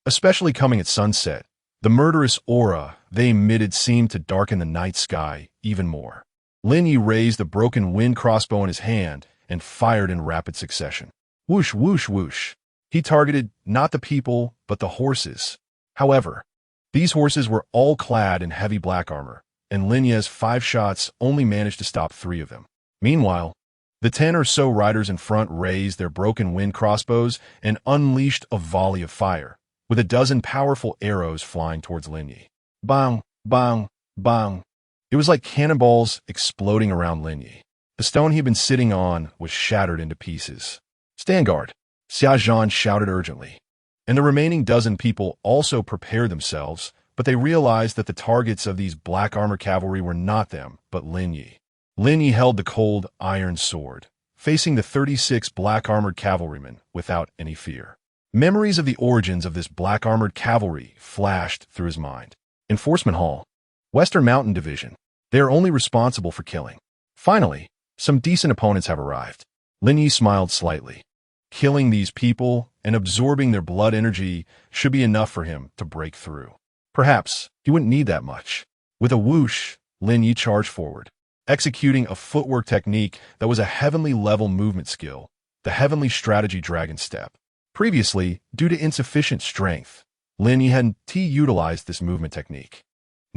Especially coming at sunset, the murderous aura they emitted seemed to darken the night sky even more. Lin Ye raised the broken wind crossbow in his hand and fired in rapid succession. Whoosh, whoosh, whoosh. He targeted not the people, but the horses. However, these horses were all clad in heavy black armor, and Lin Ye's 5 shots only managed to stop 3 of them. Meanwhile, the 10 or so riders in front raised their broken wind crossbows and unleashed a volley of fire, with a dozen powerful arrows flying towards Lin Ye. Bang, bang, bang. It was like cannonballs exploding around Lin Ye. The stone he'd been sitting on was shattered into pieces. Stand guard, Xia Zhan shouted urgently. And the remaining dozen people also prepared themselves, but they realized that the targets of these black armor cavalry were not them, but Lin Ye. Lin Ye held the cold iron sword, facing the 36 black-armored cavalrymen without any fear. Memories of the origins of this black-armored cavalry flashed through his mind. Enforcement Hall, Western Mountain Division. They are only responsible for killing. Finally, some decent opponents have arrived. Lin Ye smiled slightly. Killing these people and absorbing their blood energy should be enough for him to break through. Perhaps he wouldn't need that much. With a whoosh, Lin Ye charged forward, executing a footwork technique that was a heavenly-level movement skill, the Heavenly Strategy Dragon Step. Previously, due to insufficient strength, Lin Ye hadn't utilized this movement technique.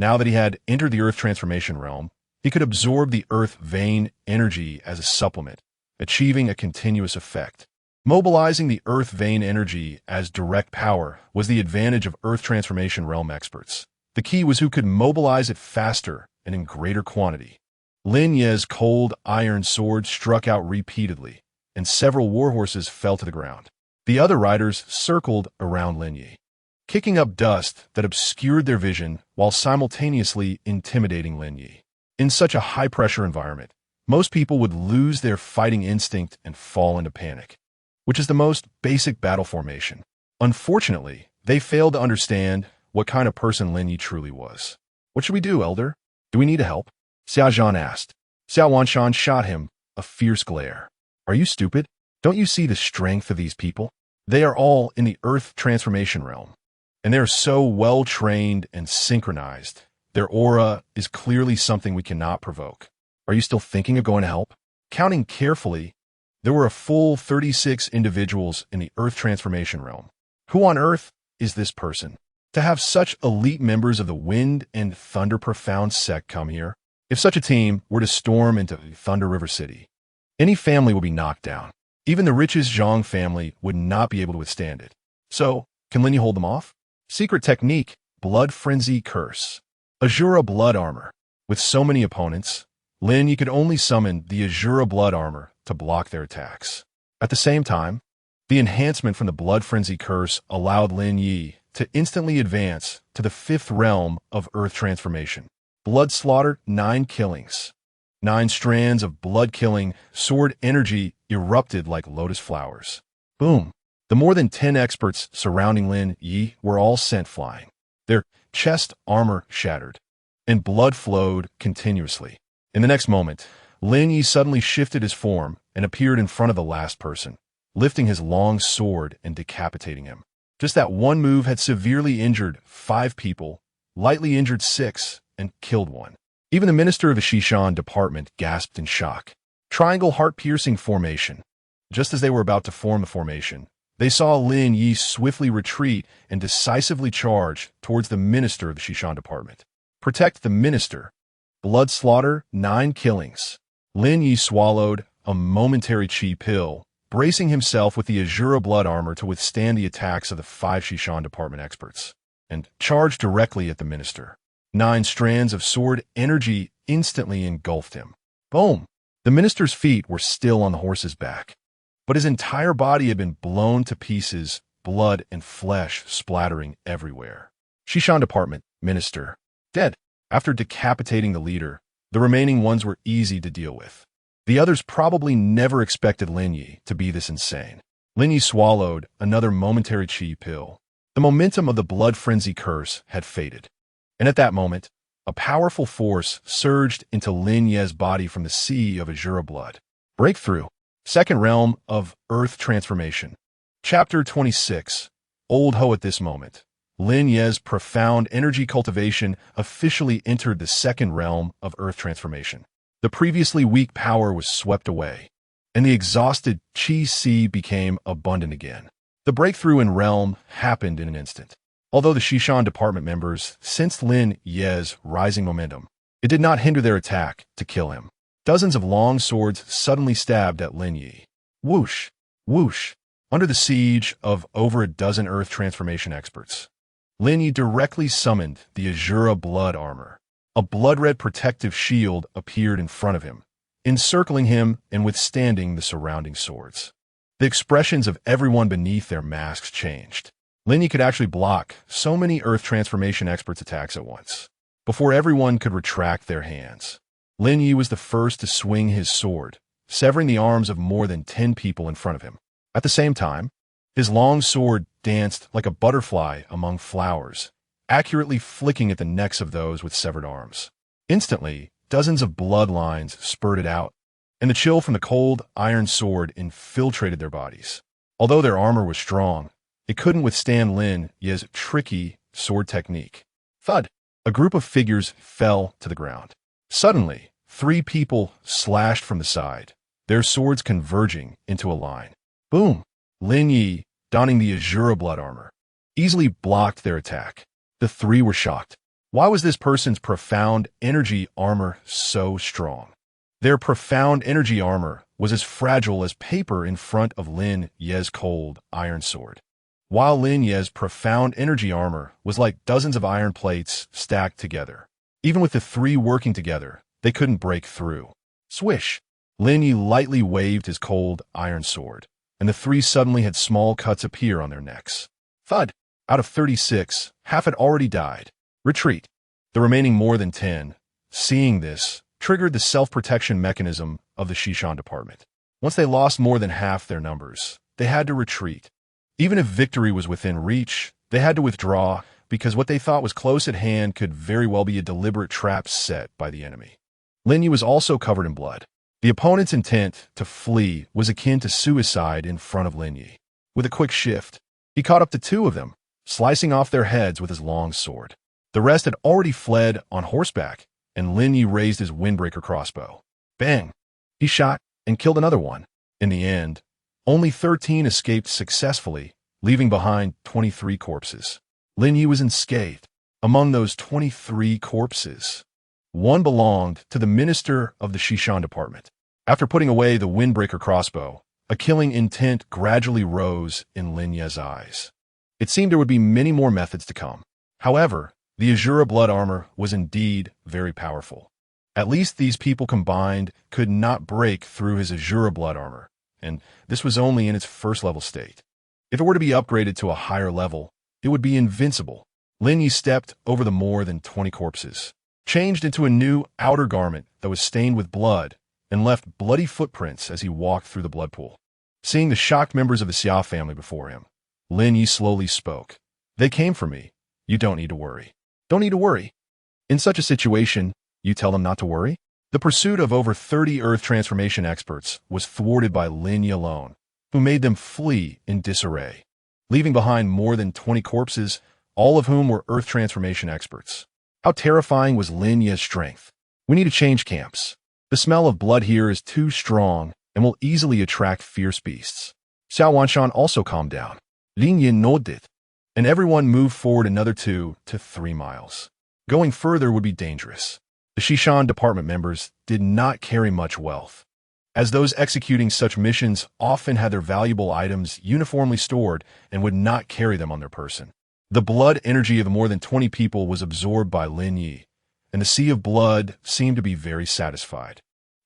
Now that he had entered the Earth Transformation realm, he could absorb the Earth Vein energy as a supplement, achieving a continuous effect. Mobilizing the Earth Vein energy as direct power was the advantage of Earth Transformation realm experts. The key was who could mobilize it faster and in greater quantity. Lin Ye's cold iron sword struck out repeatedly, and several warhorses fell to the ground. The other riders circled around Lin Ye, kicking up dust that obscured their vision while simultaneously intimidating Lin Ye. In such a high-pressure environment, most people would lose their fighting instinct and fall into panic, which is the most basic battle formation. Unfortunately, they failed to understand what kind of person Lin Ye truly was. "What should we do, Elder? Do we need help?" Xiao Zhan asked. Xiao Wanchuan shot him a fierce glare. "Are you stupid? Don't you see the strength of these people? They are all in the Earth Transformation realm, and they are so well-trained and synchronized. Their aura is clearly something we cannot provoke. Are you still thinking of going to help?" Counting carefully, there were a full 36 individuals in the Earth Transformation realm. Who on earth is this person? To have such elite members of the Wind and Thunder Profound sect come here? If such a team were to storm into Thunder River City, any family would be knocked down. Even the richest Zhang family would not be able to withstand it. So, can Lin Ye hold them off? Secret technique, Blood Frenzy Curse. Asura Blood Armor. With so many opponents, Lin Ye could only summon the Asura Blood Armor to block their attacks. At the same time, the enhancement from the Blood Frenzy Curse allowed Lin Ye to instantly advance to the 5th realm of Earth Transformation. Blood Slaughter, 9 killings. 9 strands of blood-killing sword energy erupted like lotus flowers. Boom! The more than 10 experts surrounding Lin Ye were all sent flying. Their chest armor shattered, and blood flowed continuously. In the next moment, Lin Ye suddenly shifted his form and appeared in front of the last person, lifting his long sword and decapitating him. Just that one move had severely injured 5 people, lightly injured 6, and killed 1. Even the minister of the Xishan department gasped in shock. Triangle heart-piercing formation. Just as they were about to form the formation, they saw Lin Ye swiftly retreat and decisively charge towards the minister of the Xishan department. Protect the minister. Blood slaughter, 9 killings. Lin Ye swallowed a momentary chi pill, bracing himself with the Asura blood armor to withstand the attacks of the 5 Xishan department experts, and charged directly at the minister. 9 strands of sword energy instantly engulfed him. Boom! The minister's feet were still on the horse's back, but his entire body had been blown to pieces, blood and flesh splattering everywhere. Xishan department, minister, dead. After decapitating the leader, the remaining ones were easy to deal with. The others probably never expected Lin Ye to be this insane. Lin Ye swallowed another momentary chi pill. The momentum of the blood frenzy curse had faded. And at that moment, a powerful force surged into Lin Ye's body from the sea of Asura blood. Breakthrough. Second realm of Earth Transformation. Chapter 26. Old Ho. At this moment, Lin Ye's profound energy cultivation officially entered the second realm of Earth Transformation. The previously weak power was swept away, and the exhausted Qi Si became abundant again. The breakthrough in realm happened in an instant. Although the Xishan department members sensed Lin Ye's rising momentum, it did not hinder their attack to kill him. Dozens of long swords suddenly stabbed at Lin Ye. Whoosh! Whoosh! Under the siege of over a dozen Earth Transformation experts, Lin Ye directly summoned the Asura blood armor. A blood-red protective shield appeared in front of him, encircling him and withstanding the surrounding swords. The expressions of everyone beneath their masks changed. Lin Ye could actually block so many Earth Transformation experts' attacks at once. Before everyone could retract their hands, Lin Ye was the first to swing his sword, severing the arms of more than 10 people in front of him. At the same time, his long sword danced like a butterfly among flowers, accurately flicking at the necks of those with severed arms. Instantly, dozens of bloodlines spurted out, and the chill from the cold iron sword infiltrated their bodies. Although their armor was strong, it couldn't withstand Lin Ye's tricky sword technique. Thud! A group of figures fell to the ground. Suddenly, 3 people slashed from the side, their swords converging into a line. Boom! Lin Ye, donning the Asura blood armor, easily blocked their attack. The 3 were shocked. Why was this person's profound energy armor so strong? Their profound energy armor was as fragile as paper in front of Lin Ye's cold iron sword, while Lin Ye's profound energy armor was like dozens of iron plates stacked together. Even with the 3 working together, they couldn't break through. Swish! Lin Ye lightly waved his cold iron sword, and the 3 suddenly had small cuts appear on their necks. Thud! Out of 36, half had already died. Retreat. The remaining more than 10, seeing this, triggered the self-protection mechanism of the Shishan department. Once they lost more than half their numbers, they had to retreat. Even if victory was within reach, they had to withdraw because what they thought was close at hand could very well be a deliberate trap set by the enemy. Lin Ye was also covered in blood. The opponent's intent to flee was akin to suicide in front of Lin Ye. With a quick shift, he caught up to 2 of them, slicing off their heads with his long sword. The rest had already fled on horseback, and Lin Ye raised his windbreaker crossbow. Bang! He shot and killed another one. In the end, only 13 escaped successfully, leaving behind 23 corpses. Lin Ye was unscathed. Among those 23 corpses, 1 belonged to the minister of the Shishan department. After putting away the windbreaker crossbow, a killing intent gradually rose in Lin Ye's eyes. It seemed there would be many more methods to come. However, the Asura blood armor was indeed very powerful. At least these people combined could not break through his Asura blood armor, and this was only in its first level state. If it were to be upgraded to a higher level, it would be invincible. Lin Ye stepped over the more than 20 corpses, changed into a new outer garment that was stained with blood, and left bloody footprints as he walked through the blood pool. Seeing the shocked members of the Xia family before him, Lin Ye slowly spoke. They came for me. You don't need to worry. Don't need to worry. In such a situation, you tell them not to worry? The pursuit of over 30 Earth transformation experts was thwarted by Lin Ye alone, who made them flee in disarray, leaving behind more than 20 corpses, all of whom were Earth transformation experts. How terrifying was Lin Ye's strength? We need to change camps. The smell of blood here is too strong and will easily attract fierce beasts. Xiao Wanchuan also calmed down. Lin Ye nodded, and everyone moved forward another 2 to 3 miles. Going further would be dangerous. The Shishan department members did not carry much wealth, as those executing such missions often had their valuable items uniformly stored and would not carry them on their person. The blood energy of the more than 20 people was absorbed by Lin Ye, and the sea of blood seemed to be very satisfied.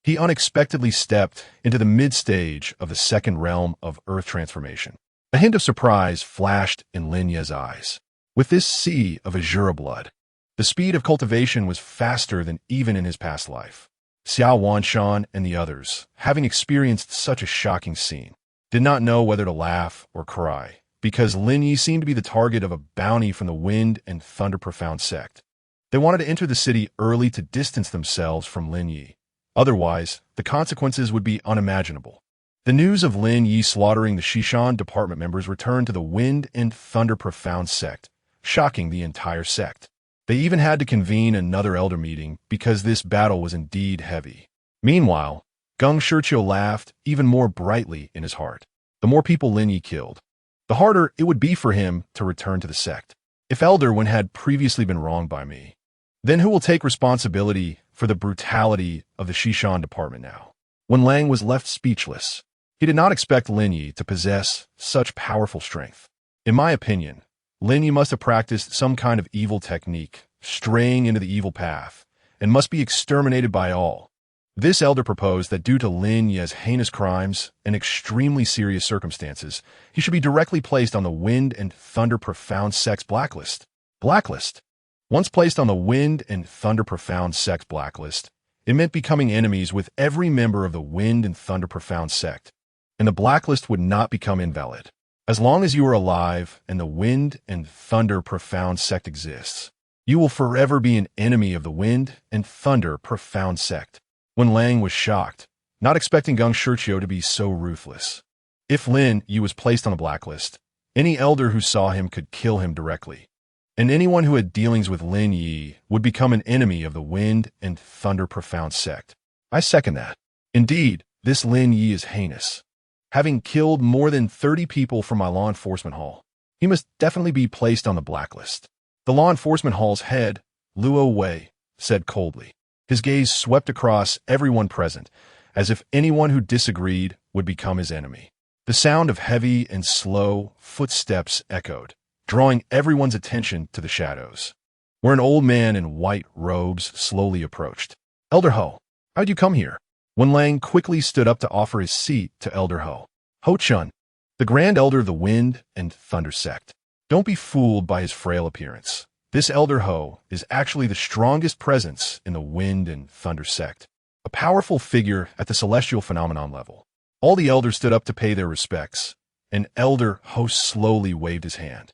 He unexpectedly stepped into the mid-stage of the second realm of Earth transformation. A hint of surprise flashed in Lin Ye's eyes. With this sea of Asura blood, the speed of cultivation was faster than even in his past life. Xiao Wanshan and the others, having experienced such a shocking scene, did not know whether to laugh or cry, because Lin Ye seemed to be the target of a bounty from the Wind and Thunder Profound sect. They wanted to enter the city early to distance themselves from Lin Ye. Otherwise, the consequences would be unimaginable. The news of Lin Ye slaughtering the Shishan department members returned to the Wind and Thunder Profound sect, shocking the entire sect. They even had to convene another elder meeting because this battle was indeed heavy. Meanwhile, Geng Shiqiu laughed even more brightly in his heart. The more people Lin Ye killed, the harder it would be for him to return to the sect. If Elder Wen had previously been wronged by me, then who will take responsibility for the brutality of the Shishan department now? When Lang was left speechless, he did not expect Lin Ye to possess such powerful strength. In my opinion, Lin Ye must have practiced some kind of evil technique, straying into the evil path, and must be exterminated by all. This elder proposed that due to Lin Ye's heinous crimes and extremely serious circumstances, he should be directly placed on the Wind and Thunder Profound sect's blacklist. Blacklist. Once placed on the Wind and Thunder Profound sect's blacklist, it meant becoming enemies with every member of the Wind and Thunder Profound sect, and the blacklist would not become invalid. As long as you are alive and the Wind and Thunder Profound sect exists, You will forever be an enemy of the wind and thunder profound sect. Wen Lang was shocked, not expecting Geng Shirqiu to be so ruthless. If Lin Ye was placed on the blacklist, any elder who saw him could kill him directly, and anyone who had dealings with Lin Ye would become an enemy of the wind and thunder profound sect. I second that. Indeed, this Lin Ye is heinous. Having killed more than 30 people from my law enforcement hall, he must definitely be placed on the blacklist. The law enforcement hall's head, Luo Wei, said coldly. His gaze swept across everyone present, as if anyone who disagreed would become his enemy. The sound of heavy and slow footsteps echoed, drawing everyone's attention to the shadows, where an old man in white robes slowly approached. Elder Ho, how'd you come here? Wen Lang quickly stood up to offer his seat to Elder Ho. Ho Chun, the Grand Elder of the Wind and Thunder Sect. Don't be fooled by his frail appearance. This Elder Ho is actually the strongest presence in the Wind and Thunder Sect, a powerful figure at the celestial phenomenon level. All the elders stood up to pay their respects, and Elder Ho slowly waved his hand.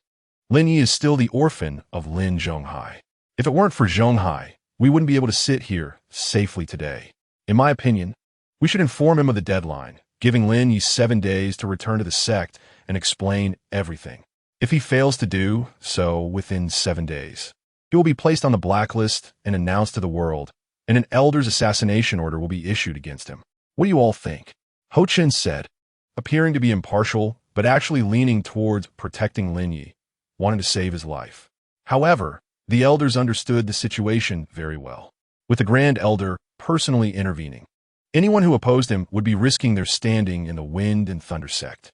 Lin Ye is still the orphan of Lin Zhonghai. If it weren't for Zhonghai, we wouldn't be able to sit here safely today. In my opinion, we should inform him of the deadline, giving Lin Ye 7 days to return to the sect and explain everything. If he fails to do so within 7 days, he will be placed on the blacklist and announced to the world, and an elder's assassination order will be issued against him. What do you all think? Ho Chen said, appearing to be impartial, but actually leaning towards protecting Lin Ye, wanting to save his life. However, the elders understood the situation very well, with the Grand Elder personally intervening. Anyone who opposed him would be risking their standing in the Wind and Thunder Sect.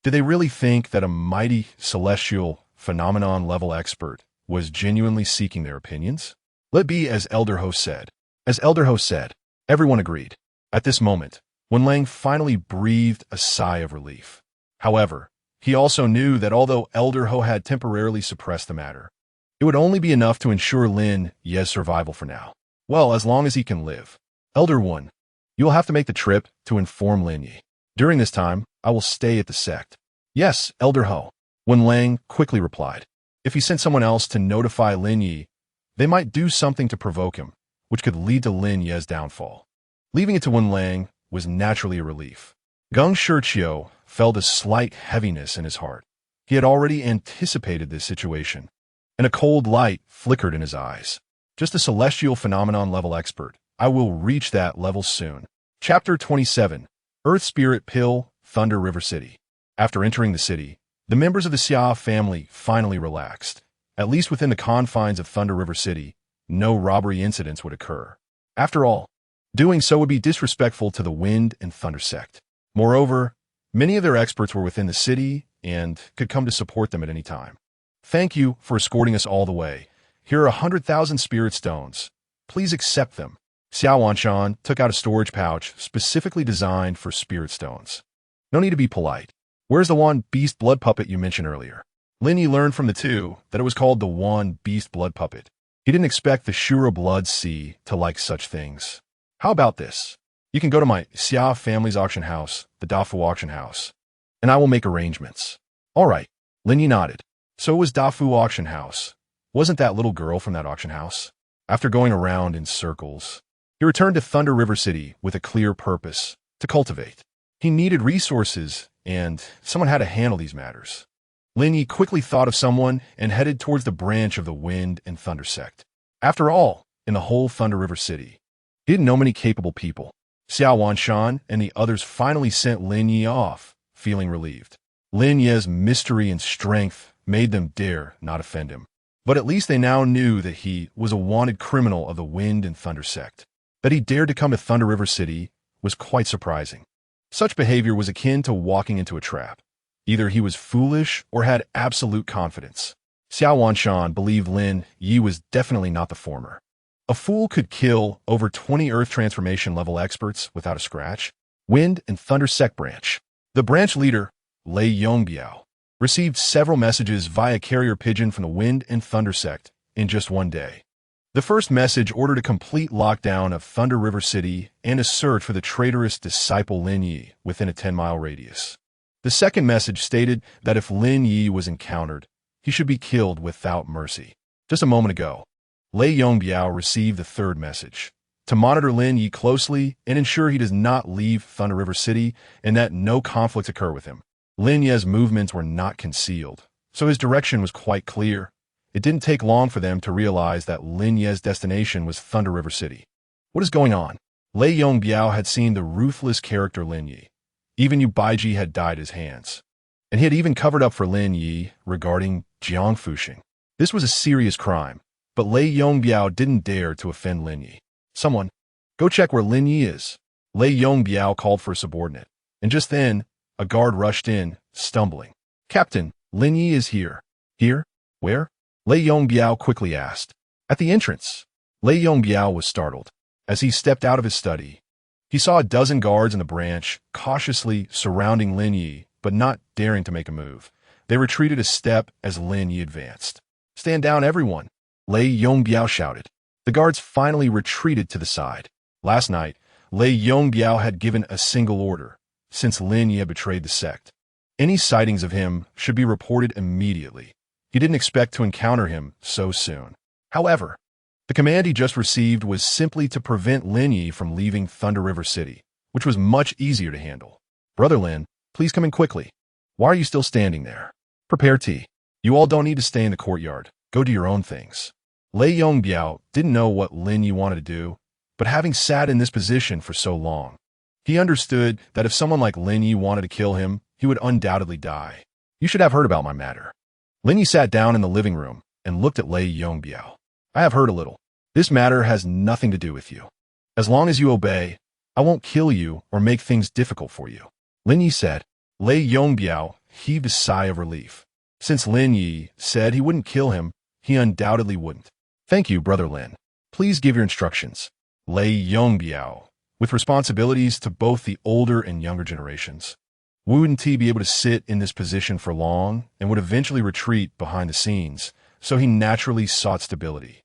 Did they really think that a mighty celestial phenomenon-level expert was genuinely seeking their opinions? Let be as Elder Ho said. As Elder Ho said, everyone agreed. At this moment, Wen Lang finally breathed a sigh of relief. However, he also knew that although Elder Ho had temporarily suppressed the matter, it would only be enough to ensure Lin Ye's survival for now. Well, as long as he can live. Elder Wen, you will have to make the trip to inform Lin Ye. During this time, I will stay at the sect. Yes, Elder Ho, Wen Lang quickly replied. If he sent someone else to notify Lin Ye, they might do something to provoke him, which could lead to Lin Ye's downfall. Leaving it to Wen Lang was naturally a relief. Geng Shirqiu felt a slight heaviness in his heart. He had already anticipated this situation, and a cold light flickered in his eyes. Just a celestial phenomenon level expert. I will reach that level soon. Chapter 27, Earth Spirit Pill, Thunder River City. After entering the city, the members of the Xia family finally relaxed. At least within the confines of Thunder River City, no robbery incidents would occur. After all, doing so would be disrespectful to the Wind and Thunder Sect. Moreover, many of their experts were within the city and could come to support them at any time. Thank you for escorting us all the way. Here are 100,000 spirit stones. Please accept them. Xiao Wanshan took out a storage pouch specifically designed for spirit stones. No need to be polite. Where's the Wan Beast blood puppet you mentioned earlier? Lin Ye learned from the two that it was called the Wan Beast blood puppet. He didn't expect the Shura Blood Sea to like such things. How about this? You can go to my Xia family's auction house, the Dafu auction house, and I will make arrangements. All right, Lin Ye nodded. So was Dafu auction house. Wasn't that little girl from that auction house? After going around in circles, he returned to Thunder River City with a clear purpose, to cultivate. He needed resources, and someone had to handle these matters. Lin Ye quickly thought of someone and headed towards the branch of the Wind and Thunder Sect. After all, in the whole Thunder River City, he didn't know many capable people. Xiao Wanshan and the others finally sent Lin Ye off, feeling relieved. Lin Ye's mystery and strength made them dare not offend him. But at least they now knew that he was a wanted criminal of the Wind and Thunder Sect. That he dared to come to Thunder River City was quite surprising. Such behavior was akin to walking into a trap. Either he was foolish or had absolute confidence. Xiao Wanshan believed Lin Ye was definitely not the former. A fool could kill over 20 Earth Transformation level experts without a scratch. Wind and Thunder Sect Branch. The branch leader, Lei Yongbiao, received several messages via carrier pigeon from the Wind and Thunder Sect in just one day. The first message ordered a complete lockdown of Thunder River City and a search for the traitorous disciple Lin Ye within a 10-mile radius. The second message stated that if Lin Ye was encountered, he should be killed without mercy. Just a moment ago, Lei Yongbiao received the third message: to monitor Lin Ye closely and ensure he does not leave Thunder River City and that no conflicts occur with him. Lin Ye's movements were not concealed, so his direction was quite clear. It didn't take long for them to realize that Lin Ye's destination was Thunder River City. What is going on? Lei Yongbiao had seen the ruthless character Lin Ye. Even Yu Baiji had died at his hands. And he had even covered up for Lin Ye regarding Jiang Fuxing. This was a serious crime, but Lei Yongbiao didn't dare to offend Lin Ye. Someone, go check where Lin Ye is. Lei Yongbiao called for a subordinate, and just then, a guard rushed in, stumbling. Captain, Lin Ye is here. Here? Where? Lei Yongbiao quickly asked. At the entrance. Lei Yongbiao was startled. As he stepped out of his study, he saw a dozen guards in the branch, cautiously surrounding Lin Ye, but not daring to make a move. They retreated a step as Lin Ye advanced. Stand down, everyone, Lei Yongbiao shouted. The guards finally retreated to the side. Last night, Lei Yongbiao had given a single order, since Lin Ye had betrayed the sect. Any sightings of him should be reported immediately. He didn't expect to encounter him so soon. However, the command he just received was simply to prevent Lin Ye from leaving Thunder River City, which was much easier to handle. Brother Lin, please come in quickly. Why are you still standing there? Prepare tea. You all don't need to stay in the courtyard. Go do your own things. Lei Yongbiao didn't know what Lin Ye wanted to do, but having sat in this position for so long, he understood that if someone like Lin Ye wanted to kill him, he would undoubtedly die. You should have heard about my matter. Lin Ye sat down in the living room and looked at Lei Yongbiao. I have heard a little. This matter has nothing to do with you. As long as you obey, I won't kill you or make things difficult for you. Lin Ye said. Lei Yongbiao heaved a sigh of relief. Since Lin Ye said he wouldn't kill him, he undoubtedly wouldn't. Thank you, Brother Lin. Please give your instructions. Lei Yongbiao, with responsibilities to both the older and younger generations. Wouldn't he be able to sit in this position for long and would eventually retreat behind the scenes, so he naturally sought stability.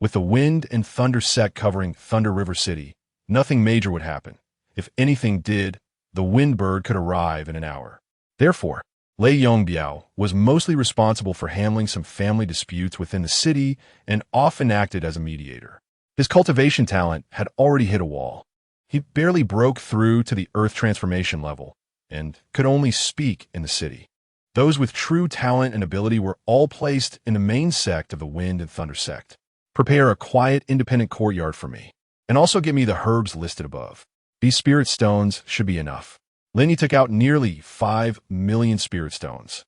With the wind and thunder sect covering Thunder River City, nothing major would happen. If anything did, the wind bird could arrive in an hour. Therefore, Lei Yongbiao was mostly responsible for handling some family disputes within the city and often acted as a mediator. His cultivation talent had already hit a wall. He barely broke through to the earth transformation level and could only speak in the city. Those with true talent and ability were all placed in the main sect of the wind and thunder sect. Prepare a quiet, independent courtyard for me, and also give me the herbs listed above. These spirit stones should be enough. Lin Ye took out nearly 5 million spirit stones.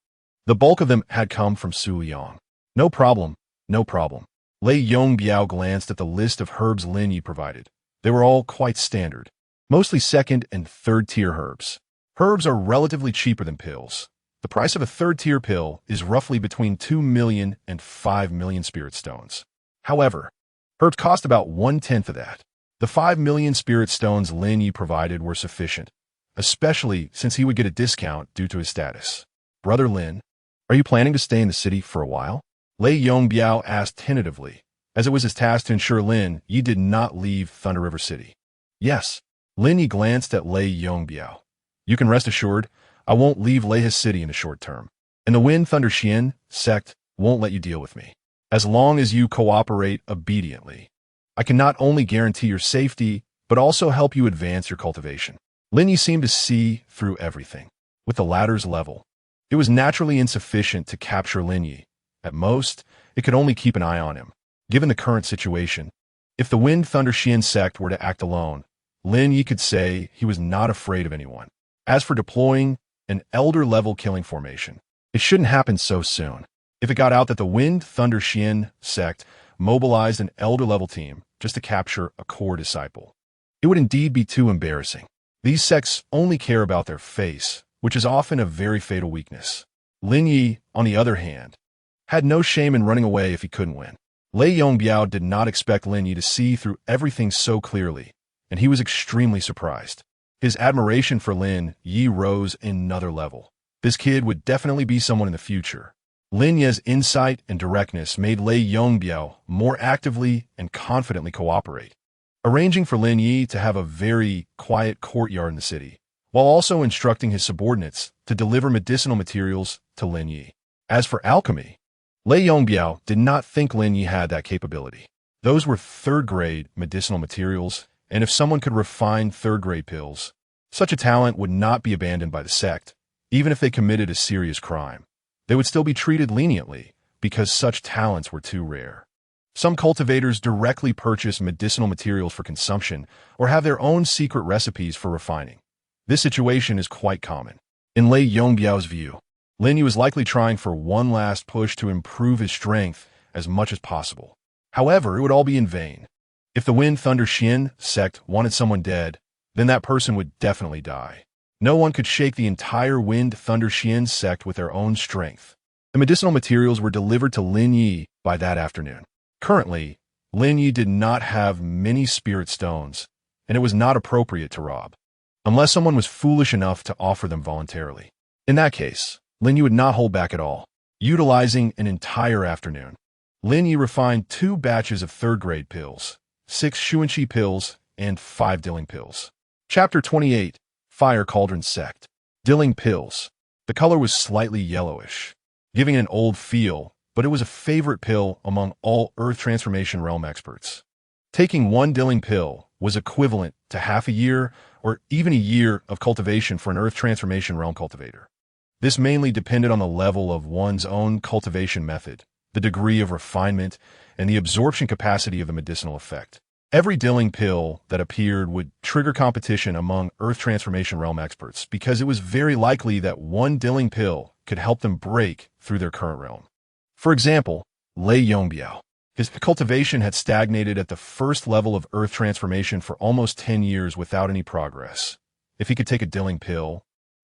The bulk of them had come from Su Liang. No problem, no problem. Lei Yongbiao glanced at the list of herbs Lin Ye provided. They were all quite standard, mostly second and third tier herbs. Herbs are relatively cheaper than pills. The price of a third tier pill is roughly between 2 million and 5 million spirit stones. However, herbs cost about 1/10 of that. The 5 million spirit stones Lin Ye provided were sufficient, especially since he would get a discount due to his status. Brother Lin, are you planning to stay in the city for a while? Lei Yongbiao asked tentatively, as it was his task to ensure Lin Ye did not leave Thunder River City. Yes. Lin Ye glanced at Lei Yongbiao. You can rest assured, I won't leave Leihe City in the short term, and the Wind Thunder Xian sect won't let you deal with me. As long as you cooperate obediently, I can not only guarantee your safety, but also help you advance your cultivation. Lin Ye seemed to see through everything. With the latter's level, it was naturally insufficient to capture Lin Ye. At most, it could only keep an eye on him. Given the current situation, if the Wind Thunder Xian sect were to act alone, Lin Ye could say he was not afraid of anyone. As for deploying an elder-level killing formation, it shouldn't happen so soon. If it got out that the Wind Thunder Xian sect mobilized an elder-level team just to capture a core disciple, it would indeed be too embarrassing. These sects only care about their face, which is often a very fatal weakness. Lin Ye, on the other hand, had no shame in running away if he couldn't win. Lei Yongbiao did not expect Lin Ye to see through everything so clearly, and he was extremely surprised. His admiration for Lin Ye rose another level. This kid would definitely be someone in the future. Lin Ye's insight and directness made Lei Yongbiao more actively and confidently cooperate, arranging for Lin Ye to have a very quiet courtyard in the city, while also instructing his subordinates to deliver medicinal materials to Lin Ye. As for alchemy, Lei Yongbiao did not think Lin Ye had that capability. Those were third-grade medicinal materials, and if someone could refine third-grade pills, such a talent would not be abandoned by the sect, even if they committed a serious crime. They would still be treated leniently, because such talents were too rare. Some cultivators directly purchase medicinal materials for consumption or have their own secret recipes for refining. This situation is quite common. In Lei Yongbiao's view, Lin Ye was likely trying for one last push to improve his strength as much as possible. However, it would all be in vain. If the Wind Thunder Xian sect wanted someone dead, then that person would definitely die. No one could shake the entire Wind Thunder Xian sect with their own strength. The medicinal materials were delivered to Lin Ye by that afternoon. Currently, Lin Ye did not have many spirit stones, and it was not appropriate to rob, unless someone was foolish enough to offer them voluntarily. In that case, Lin Ye would not hold back at all. Utilizing an entire afternoon, Lin Ye refined 2 batches of third-grade pills, 6 Xuanqi pills, and 5 Dilling pills. Chapter 28, Fire Cauldron Sect. Dilling pills. The color was slightly yellowish, giving it an old feel, but it was a favorite pill among all Earth Transformation Realm experts. Taking 1 Dilling pill was equivalent to half a year or even a year of cultivation for an Earth Transformation Realm cultivator. This mainly depended on the level of one's own cultivation method, the degree of refinement, and the absorption capacity of the medicinal effect. Every Dilling pill that appeared would trigger competition among Earth Transformation Realm experts because it was very likely that 1 Dilling pill could help them break through their current realm. For example, Lei Yongbiao. His cultivation had stagnated at the first level of Earth Transformation for almost 10 years without any progress. If he could take a Dilling pill,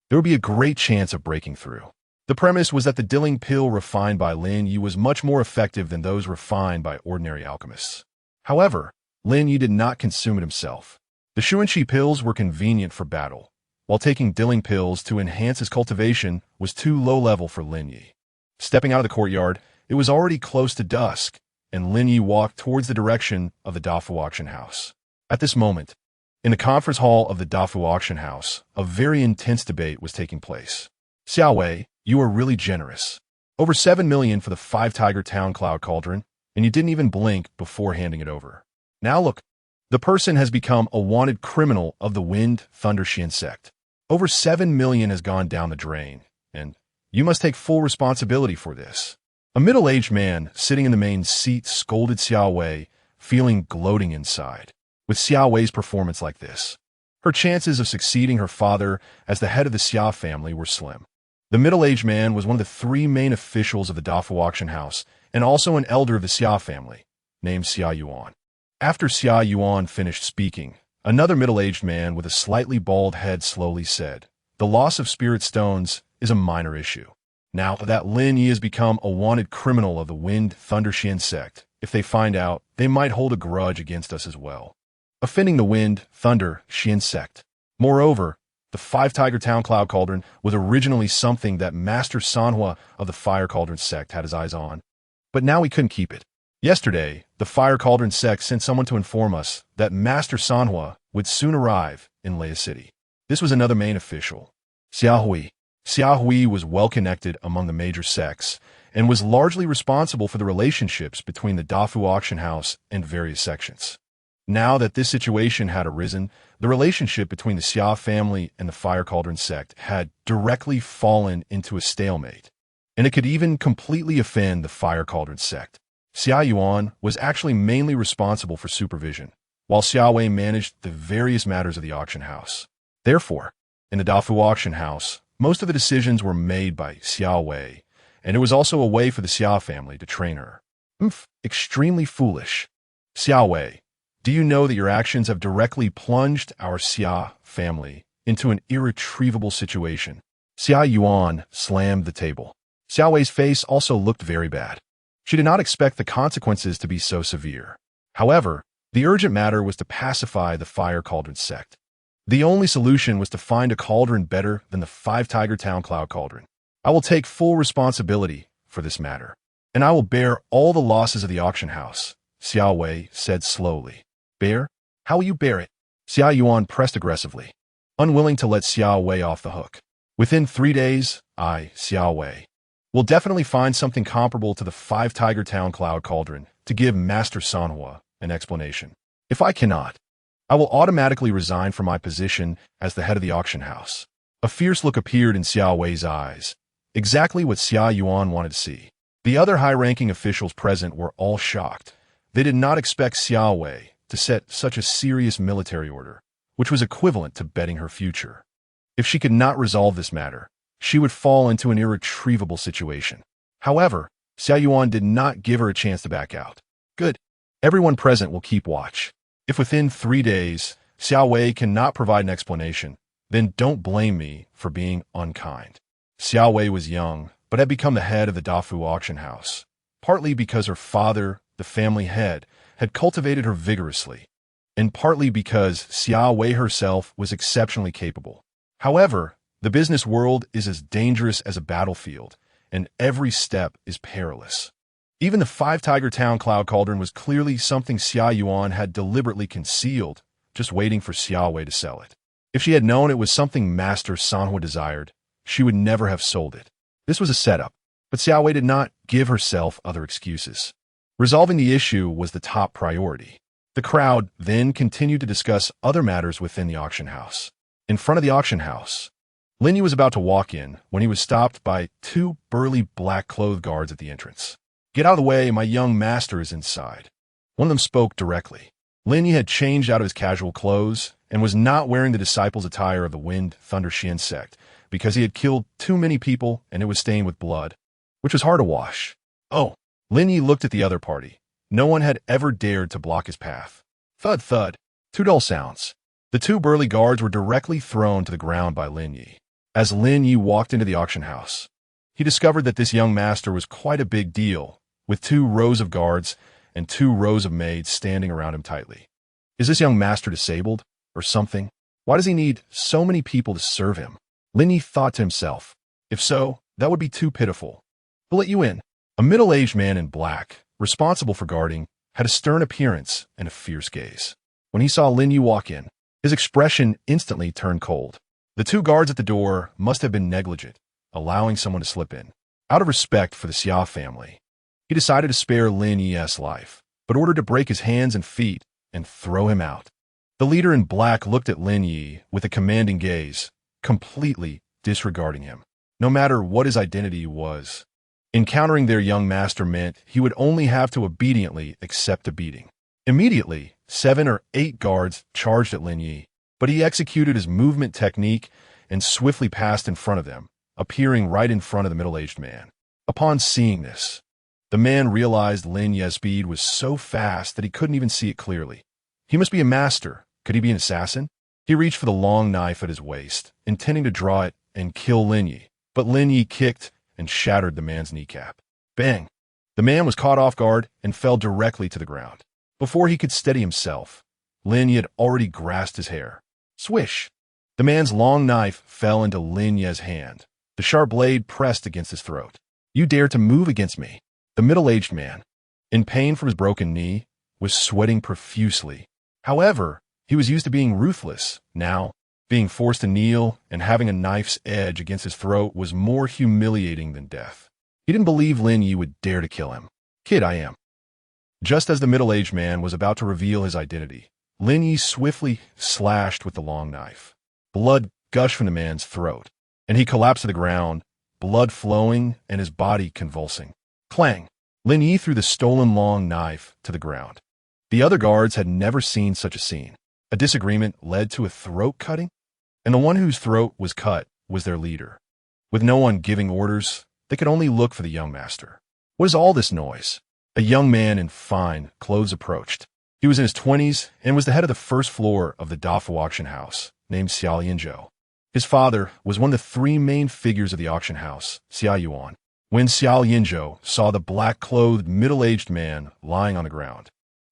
there would be a great chance of breaking through. The premise was that the Dilling pill refined by Lin Ye was much more effective than those refined by ordinary alchemists. However, Lin Ye did not consume it himself. The Xuanqi pills were convenient for battle, while taking Dilling pills to enhance his cultivation was too low level for Lin Ye. Stepping out of the courtyard, it was already close to dusk, and Lin Ye walked towards the direction of the Dafu auction house. At this moment, in the conference hall of the Dafu auction house, a very intense debate was taking place. Xiao Wei, you are really generous. Over 7 million for the 5-Tiger Town Cloud Cauldron, and you didn't even blink before handing it over. Now look, the person has become a wanted criminal of the Wind Thunder Xian sect. Over 7 million has gone down the drain, and you must take full responsibility for this. A middle-aged man sitting in the main seat scolded Xiao Wei, feeling gloating inside. With Xiao Wei's performance like this, her chances of succeeding her father as the head of the Xia family were slim. The middle-aged man was one of the 3 main officials of the Dafu auction house and also an elder of the Xia family, named Xia Yuan. After Xia Yuan finished speaking, another middle-aged man with a slightly bald head slowly said, "The loss of spirit stones is a minor issue. Now that Lin Ye has become a wanted criminal of the Wind Thunder Xian sect, if they find out, they might hold a grudge against us as well, offending the Wind Thunder Xian sect. Moreover, the 5-Tiger Town Cloud Cauldron was originally something that Master Sanhua of the Fire Cauldron sect had his eyes on, but now he couldn't keep it. Yesterday, the Fire Cauldron sect sent someone to inform us that Master Sanhua would soon arrive in Lei City. This was another main official, Xiao Hui. Xiao Hui was well-connected among the major sects and was largely responsible for the relationships between the Dafu auction house and various sections. Now that this situation had arisen, the relationship between the Xia family and the Fire Cauldron sect had directly fallen into a stalemate, and it could even completely offend the Fire Cauldron sect. Xia Yuan was actually mainly responsible for supervision, while Xiao Wei managed the various matters of the auction house. Therefore, in the Dafu auction house, most of the decisions were made by Xiao Wei, and it was also a way for the Xia family to train her. Extremely foolish. Xiao Wei, do you know that your actions have directly plunged our Xia family into an irretrievable situation? Xia Yuan slammed the table. Xiao Wei's face also looked very bad. She did not expect the consequences to be so severe. However, the urgent matter was to pacify the Fire Cauldron sect. The only solution was to find a cauldron better than the 5-Tiger Town Cloud Cauldron. I will take full responsibility for this matter, and I will bear all the losses of the auction house, Xiao Wei said slowly. Bear? How will you bear it? Xia Yuan pressed aggressively, unwilling to let Xiao Wei off the hook. Within 3 days, I, Xiao Wei, will definitely find something comparable to the 5-Tiger Town Cloud Cauldron to give Master Sanhua an explanation. If I cannot, I will automatically resign from my position as the head of the auction house. A fierce look appeared in Xiao Wei's eyes, exactly what Xia Yuan wanted to see. The other high-ranking officials present were all shocked. They did not expect Xiao Wei to set such a serious military order, which was equivalent to betting her future. If she could not resolve this matter, she would fall into an irretrievable situation. However, Xia Yuan did not give her a chance to back out. Good. Everyone present will keep watch. If within 3 days, Xiao Wei cannot provide an explanation, then don't blame me for being unkind. Xiao Wei was young, but had become the head of the Dafu auction house, partly because her father, the family head, had cultivated her vigorously, and partly because Xiao Wei herself was exceptionally capable. However, the business world is as dangerous as a battlefield, and every step is perilous. Even the Five-Tiger Town Cloud Cauldron was clearly something Xia Yuan had deliberately concealed, just waiting for Xiao Wei to sell it. If she had known it was something Master Sanhua desired, she would never have sold it. This was a setup, but Xiao Wei did not give herself other excuses. Resolving the issue was the top priority. The crowd then continued to discuss other matters within the auction house. In front of the auction house, Lin Ye was about to walk in when he was stopped by 2 burly black-clothed guards at the entrance. "Get out of the way, my young master is inside." One of them spoke directly. Lin Ye had changed out of his casual clothes and was not wearing the disciples' attire of the Wind Thunder Xian sect because he had killed too many people and it was stained with blood, which was hard to wash. Oh, Lin Ye looked at the other party. No one had ever dared to block his path. Thud, thud. 2 dull sounds. The 2 burly guards were directly thrown to the ground by Lin Ye. As Lin Ye walked into the auction house, he discovered that this young master was quite a big deal, with 2 rows of guards and 2 rows of maids standing around him tightly. Is this young master disabled, or something? Why does he need so many people to serve him? Lin Ye thought to himself. If so, that would be too pitiful. "We'll let you in." A middle-aged man in black, responsible for guarding, had a stern appearance and a fierce gaze. When he saw Lin Ye walk in, his expression instantly turned cold. The 2 guards at the door must have been negligent, allowing someone to slip in. Out of respect for the Xia family, he decided to spare Lin Ye's life, but ordered to break his hands and feet and throw him out. The leader in black looked at Lin Ye with a commanding gaze, completely disregarding him, no matter what his identity was. Encountering their young master meant he would only have to obediently accept a beating. Immediately, 7 or 8 guards charged at Lin Ye, but he executed his movement technique and swiftly passed in front of them, appearing right in front of the middle-aged man. Upon seeing this, the man realized Lin Ye's speed was so fast that he couldn't even see it clearly. He must be a master. Could he be an assassin? He reached for the long knife at his waist, intending to draw it and kill Lin Ye, but Lin Ye kicked and shattered the man's kneecap. Bang! The man was caught off guard and fell directly to the ground. Before he could steady himself, Lin Ye had already grasped his hair. Swish! The man's long knife fell into Lin Ye's hand. The sharp blade pressed against his throat. "You dare to move against me?" The middle-aged man, in pain from his broken knee, was sweating profusely. However, he was used to being ruthless. Now, being forced to kneel and having a knife's edge against his throat was more humiliating than death. He didn't believe Lin Ye would dare to kill him. "Kid, I am." Just as the middle-aged man was about to reveal his identity, Lin Ye swiftly slashed with the long knife. Blood gushed from the man's throat, and he collapsed to the ground, blood flowing and his body convulsing. Clang! Lin Ye threw the stolen long knife to the ground. The other guards had never seen such a scene. A disagreement led to a throat cutting, and the one whose throat was cut was their leader. With no one giving orders, they could only look for the young master. What is all this noise? A young man in fine clothes approached. He was in his 20s and was the head of the first floor of the Dafu auction house, named Xiao Yinzhou. His father was one of the 3 main figures of the auction house, Xia Yuan. When Xiao Yinzhou saw the black-clothed, middle-aged man lying on the ground,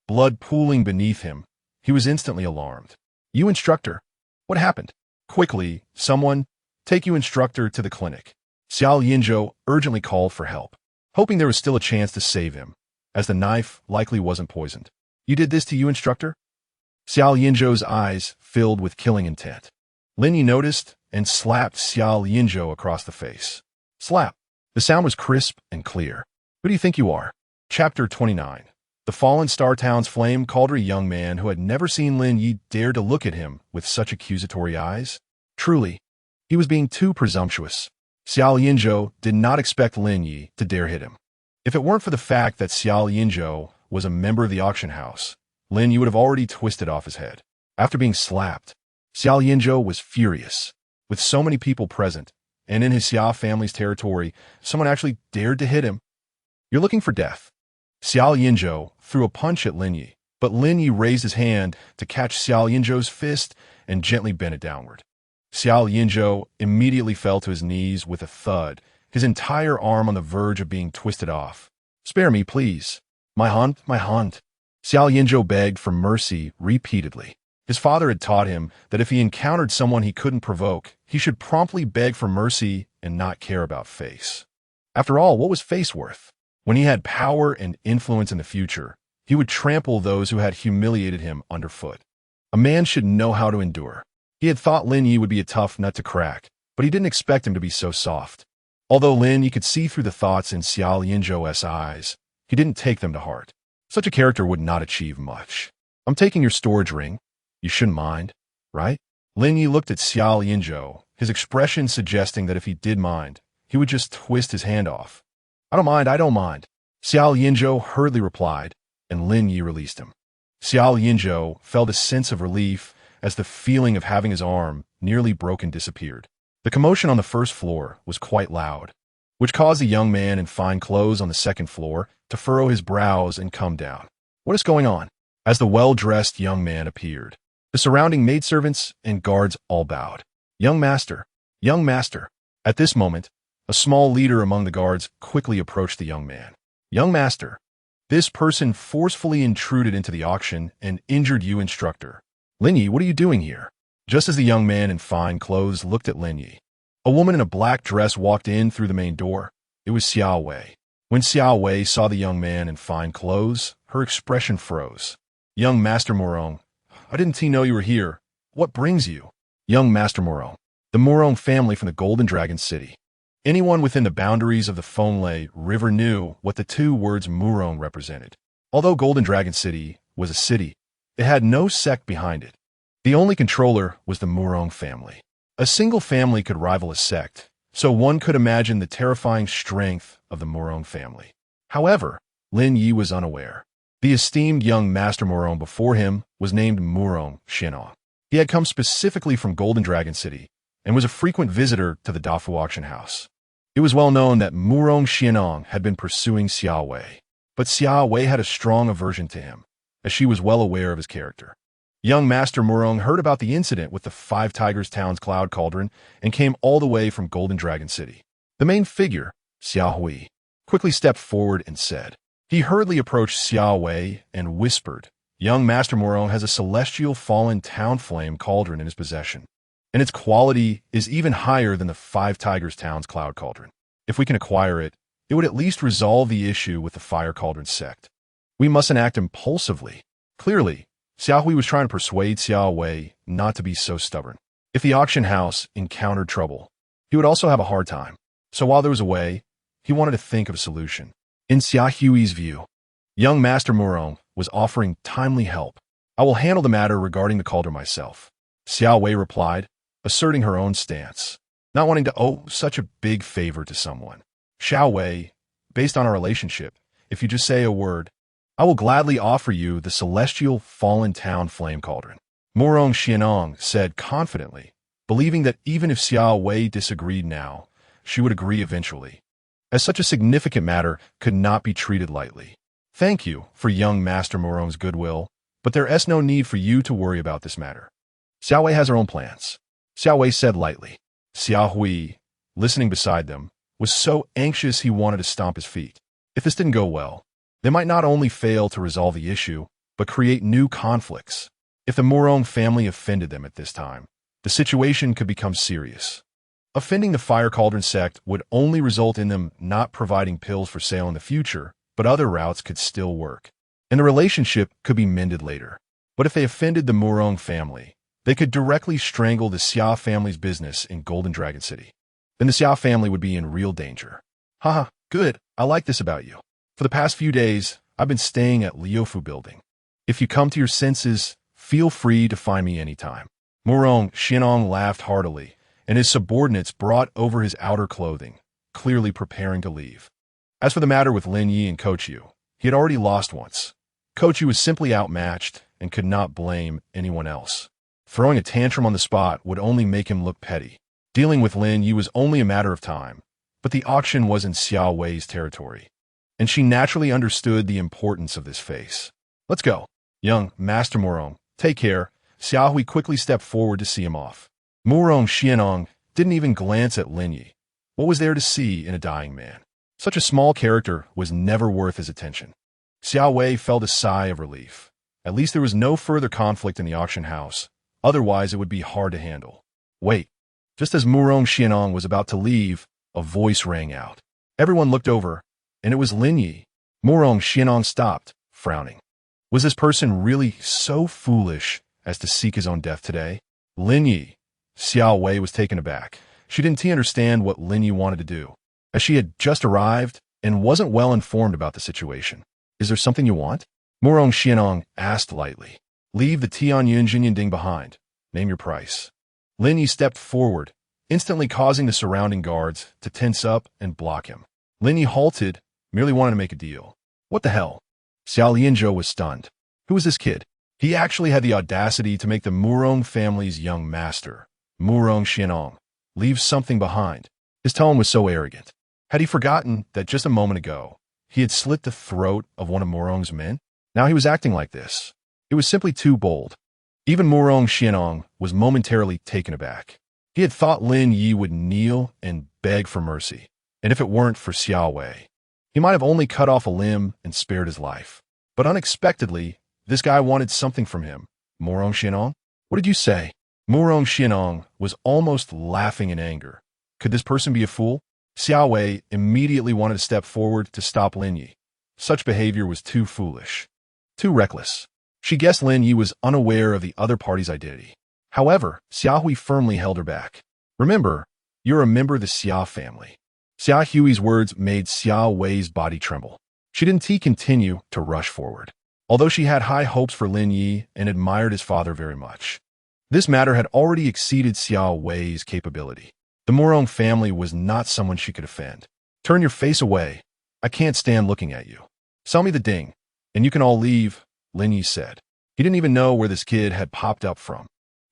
blood pooling beneath him, he was instantly alarmed. "You instructor? What happened?" Quickly, someone, "Take you instructor to the clinic." Xiao Yinzhou urgently called for help, hoping there was still a chance to save him, as the knife likely wasn't poisoned. "You did this to you instructor?" Xiao Yinzhou's eyes filled with killing intent. Lin Ye noticed and slapped Xiao Yinzhou across the face. Slap. The sound was crisp and clear. "Who do you think you are?" Chapter 29. The fallen Star Town's flame cauldron young man who had never seen Lin Ye dared to look at him with such accusatory eyes. Truly, he was being too presumptuous. Xiao Yinzhou did not expect Lin Ye to dare hit him. If it weren't for the fact that Xiao Yinzhou was a member of the auction house, Lin Ye would have already twisted off his head. After being slapped, Xiao Yinzhou was furious. With so many people present, and in his Xiao family's territory, someone actually dared to hit him. You're looking for death. Xiao Yinzhou threw a punch at Lin Ye, but Lin Ye raised his hand to catch Xiao Yinzhou's fist and gently bent it downward. Xiao Yinzhou immediately fell to his knees with a thud, his entire arm on the verge of being twisted off. Spare me, please. My hunt, my hunt. Xiao Yinzhou begged for mercy repeatedly. His father had taught him that if he encountered someone he couldn't provoke, he should promptly beg for mercy and not care about face. After all, what was face worth? When he had power and influence in the future, he would trample those who had humiliated him underfoot. A man should know how to endure. He had thought Lin Ye would be a tough nut to crack, but he didn't expect him to be so soft. Although Lin Ye could see through the thoughts in Xiao Yinzhou's eyes, he didn't take them to heart. Such a character would not achieve much. I'm taking your storage ring. You shouldn't mind, right? Lin Ye looked at Xiao Yinzhou, his expression suggesting that if he did mind, he would just twist his hand off. I don't mind, I don't mind. Xiao Yinzhou hurriedly replied, and Lin Ye released him. Xiao Yinzhou felt a sense of relief as the feeling of having his arm nearly broken disappeared. The commotion on the first floor was quite loud, which caused the young man in fine clothes on the second floor to furrow his brows and come down. What is going on? As the well-dressed young man appeared, the surrounding maidservants and guards all bowed. Young master, young master. At this moment, a small leader among the guards quickly approached the young man. Young master, this person forcefully intruded into the auction and injured you, instructor. Lin Ye, what are you doing here? Just as the young man in fine clothes looked at Lin Ye, a woman in a black dress walked in through the main door. It was Xiao Wei. When Xiao Wei saw the young man in fine clothes, her expression froze. Young Master Morong, I didn't know you were here. What brings you? Young Master Morong, the Morong family from the Golden Dragon City. Anyone within the boundaries of the Fonglei River knew what the two words Morong represented. Although Golden Dragon City was a city, it had no sect behind it. The only controller was the Morong family. A single family could rival a sect, so one could imagine the terrifying strength of the Morong family. However, Lin Ye was unaware. The esteemed young Master Morong before him was named Morong Xianong. He had come specifically from Golden Dragon City and was a frequent visitor to the Dafu auction house. It was well known that Morong Xianong had been pursuing Xiao Wei, but Xiao Wei had a strong aversion to him, as she was well aware of his character. Young Master Morong heard about the incident with the Five Tigers Town's Cloud Cauldron and came all the way from Golden Dragon City. The main figure, Xiao Hui, quickly stepped forward and said. He hurriedly approached Xiao Wei and whispered, Young Master Morong has a celestial fallen town flame cauldron in his possession, and its quality is even higher than the Five Tigers Town's Cloud Cauldron. If we can acquire it, it would at least resolve the issue with the Fire Cauldron sect. We mustn't act impulsively. Clearly, Xiao Hui was trying to persuade Xiao Wei not to be so stubborn. If the auction house encountered trouble, he would also have a hard time. So while there was a way, he wanted to think of a solution. In Xiao Hui's view, young Master Morong was offering timely help. I will handle the matter regarding the cauldron myself. Xiao Wei replied, asserting her own stance, not wanting to owe such a big favor to someone. Xiao Wei, based on our relationship, if you just say a word, I will gladly offer you the celestial fallen town flame cauldron. Morong Xianong said confidently, believing that even if Xiao Wei disagreed now, she would agree eventually, as such a significant matter could not be treated lightly. Thank you for young Master Morong's goodwill, but there is no need for you to worry about this matter. Xiao Wei has her own plans, Xiao Wei said lightly. Xiao Hui, listening beside them, was so anxious he wanted to stomp his feet. If this didn't go well, they might not only fail to resolve the issue, but create new conflicts. If the Morong family offended them at this time, the situation could become serious. Offending the Fire Cauldron sect would only result in them not providing pills for sale in the future, but other routes could still work, and the relationship could be mended later. But if they offended the Morong family, they could directly strangle the Xia family's business in Golden Dragon City. Then the Xia family would be in real danger. Haha, good, I like this about you. For the past few days, I've been staying at Liufu Building. If you come to your senses, feel free to find me anytime." Murong Xianong laughed heartily, and his subordinates brought over his outer clothing, clearly preparing to leave. As for the matter with Lin Ye and Kochiu, he had already lost once. Kochiu was simply outmatched and could not blame anyone else. Throwing a tantrum on the spot would only make him look petty. Dealing with Lin Ye was only a matter of time, but the auction was in Xiao Wei's territory, and she naturally understood the importance of this face. "Let's go. Young Master Murong, take care." Xiao Hui quickly stepped forward to see him off. Murong Xianong didn't even glance at Lin Ye. What was there to see in a dying man? Such a small character was never worth his attention. Xiao Wei felt a sigh of relief. At least there was no further conflict in the auction house. Otherwise, it would be hard to handle. Wait. Just as Murong Xianong was about to leave, a voice rang out. Everyone looked over, and it was Lin Ye. Murong Xianong stopped, frowning. Was this person really so foolish as to seek his own death today? Lin Ye. Xiao Wei was taken aback. She didn't understand what Lin Ye wanted to do, as she had just arrived and wasn't well informed about the situation. "Is there something you want?" Murong Xianong asked lightly. "Leave the Tianyun Jinyanding behind. Name your price." Lin Ye stepped forward, instantly causing the surrounding guards to tense up and block him. Lin Ye halted, merely wanting to make a deal. What the hell? Xiao Lianzhou was stunned. Who was this kid? He actually had the audacity to make the Murong family's young master, Murong Xianong, leave something behind. His tone was so arrogant. Had he forgotten that just a moment ago, he had slit the throat of one of Murong's men? Now he was acting like this. It was simply too bold. Even Murong Xianong was momentarily taken aback. He had thought Lin Ye would kneel and beg for mercy, and if it weren't for Xiao Wei, he might have only cut off a limb and spared his life. But unexpectedly, this guy wanted something from him. Murong Xianong? What did you say? Murong Xianong was almost laughing in anger. Could this person be a fool? Xiao Wei immediately wanted to step forward to stop Lin Ye. Such behavior was too foolish, too reckless. She guessed Lin Ye was unaware of the other party's identity. However, Xiao Hui firmly held her back. Remember, you're a member of the Xia family. Xia Hui's words made Xiao Wei's body tremble. She didn't continue to rush forward, although she had high hopes for Lin Ye and admired his father very much. This matter had already exceeded Xiao Wei's capability. The Murong family was not someone she could offend. "Turn your face away. I can't stand looking at you. Sell me the ding, and you can all leave," Lin Ye said. He didn't even know where this kid had popped up from,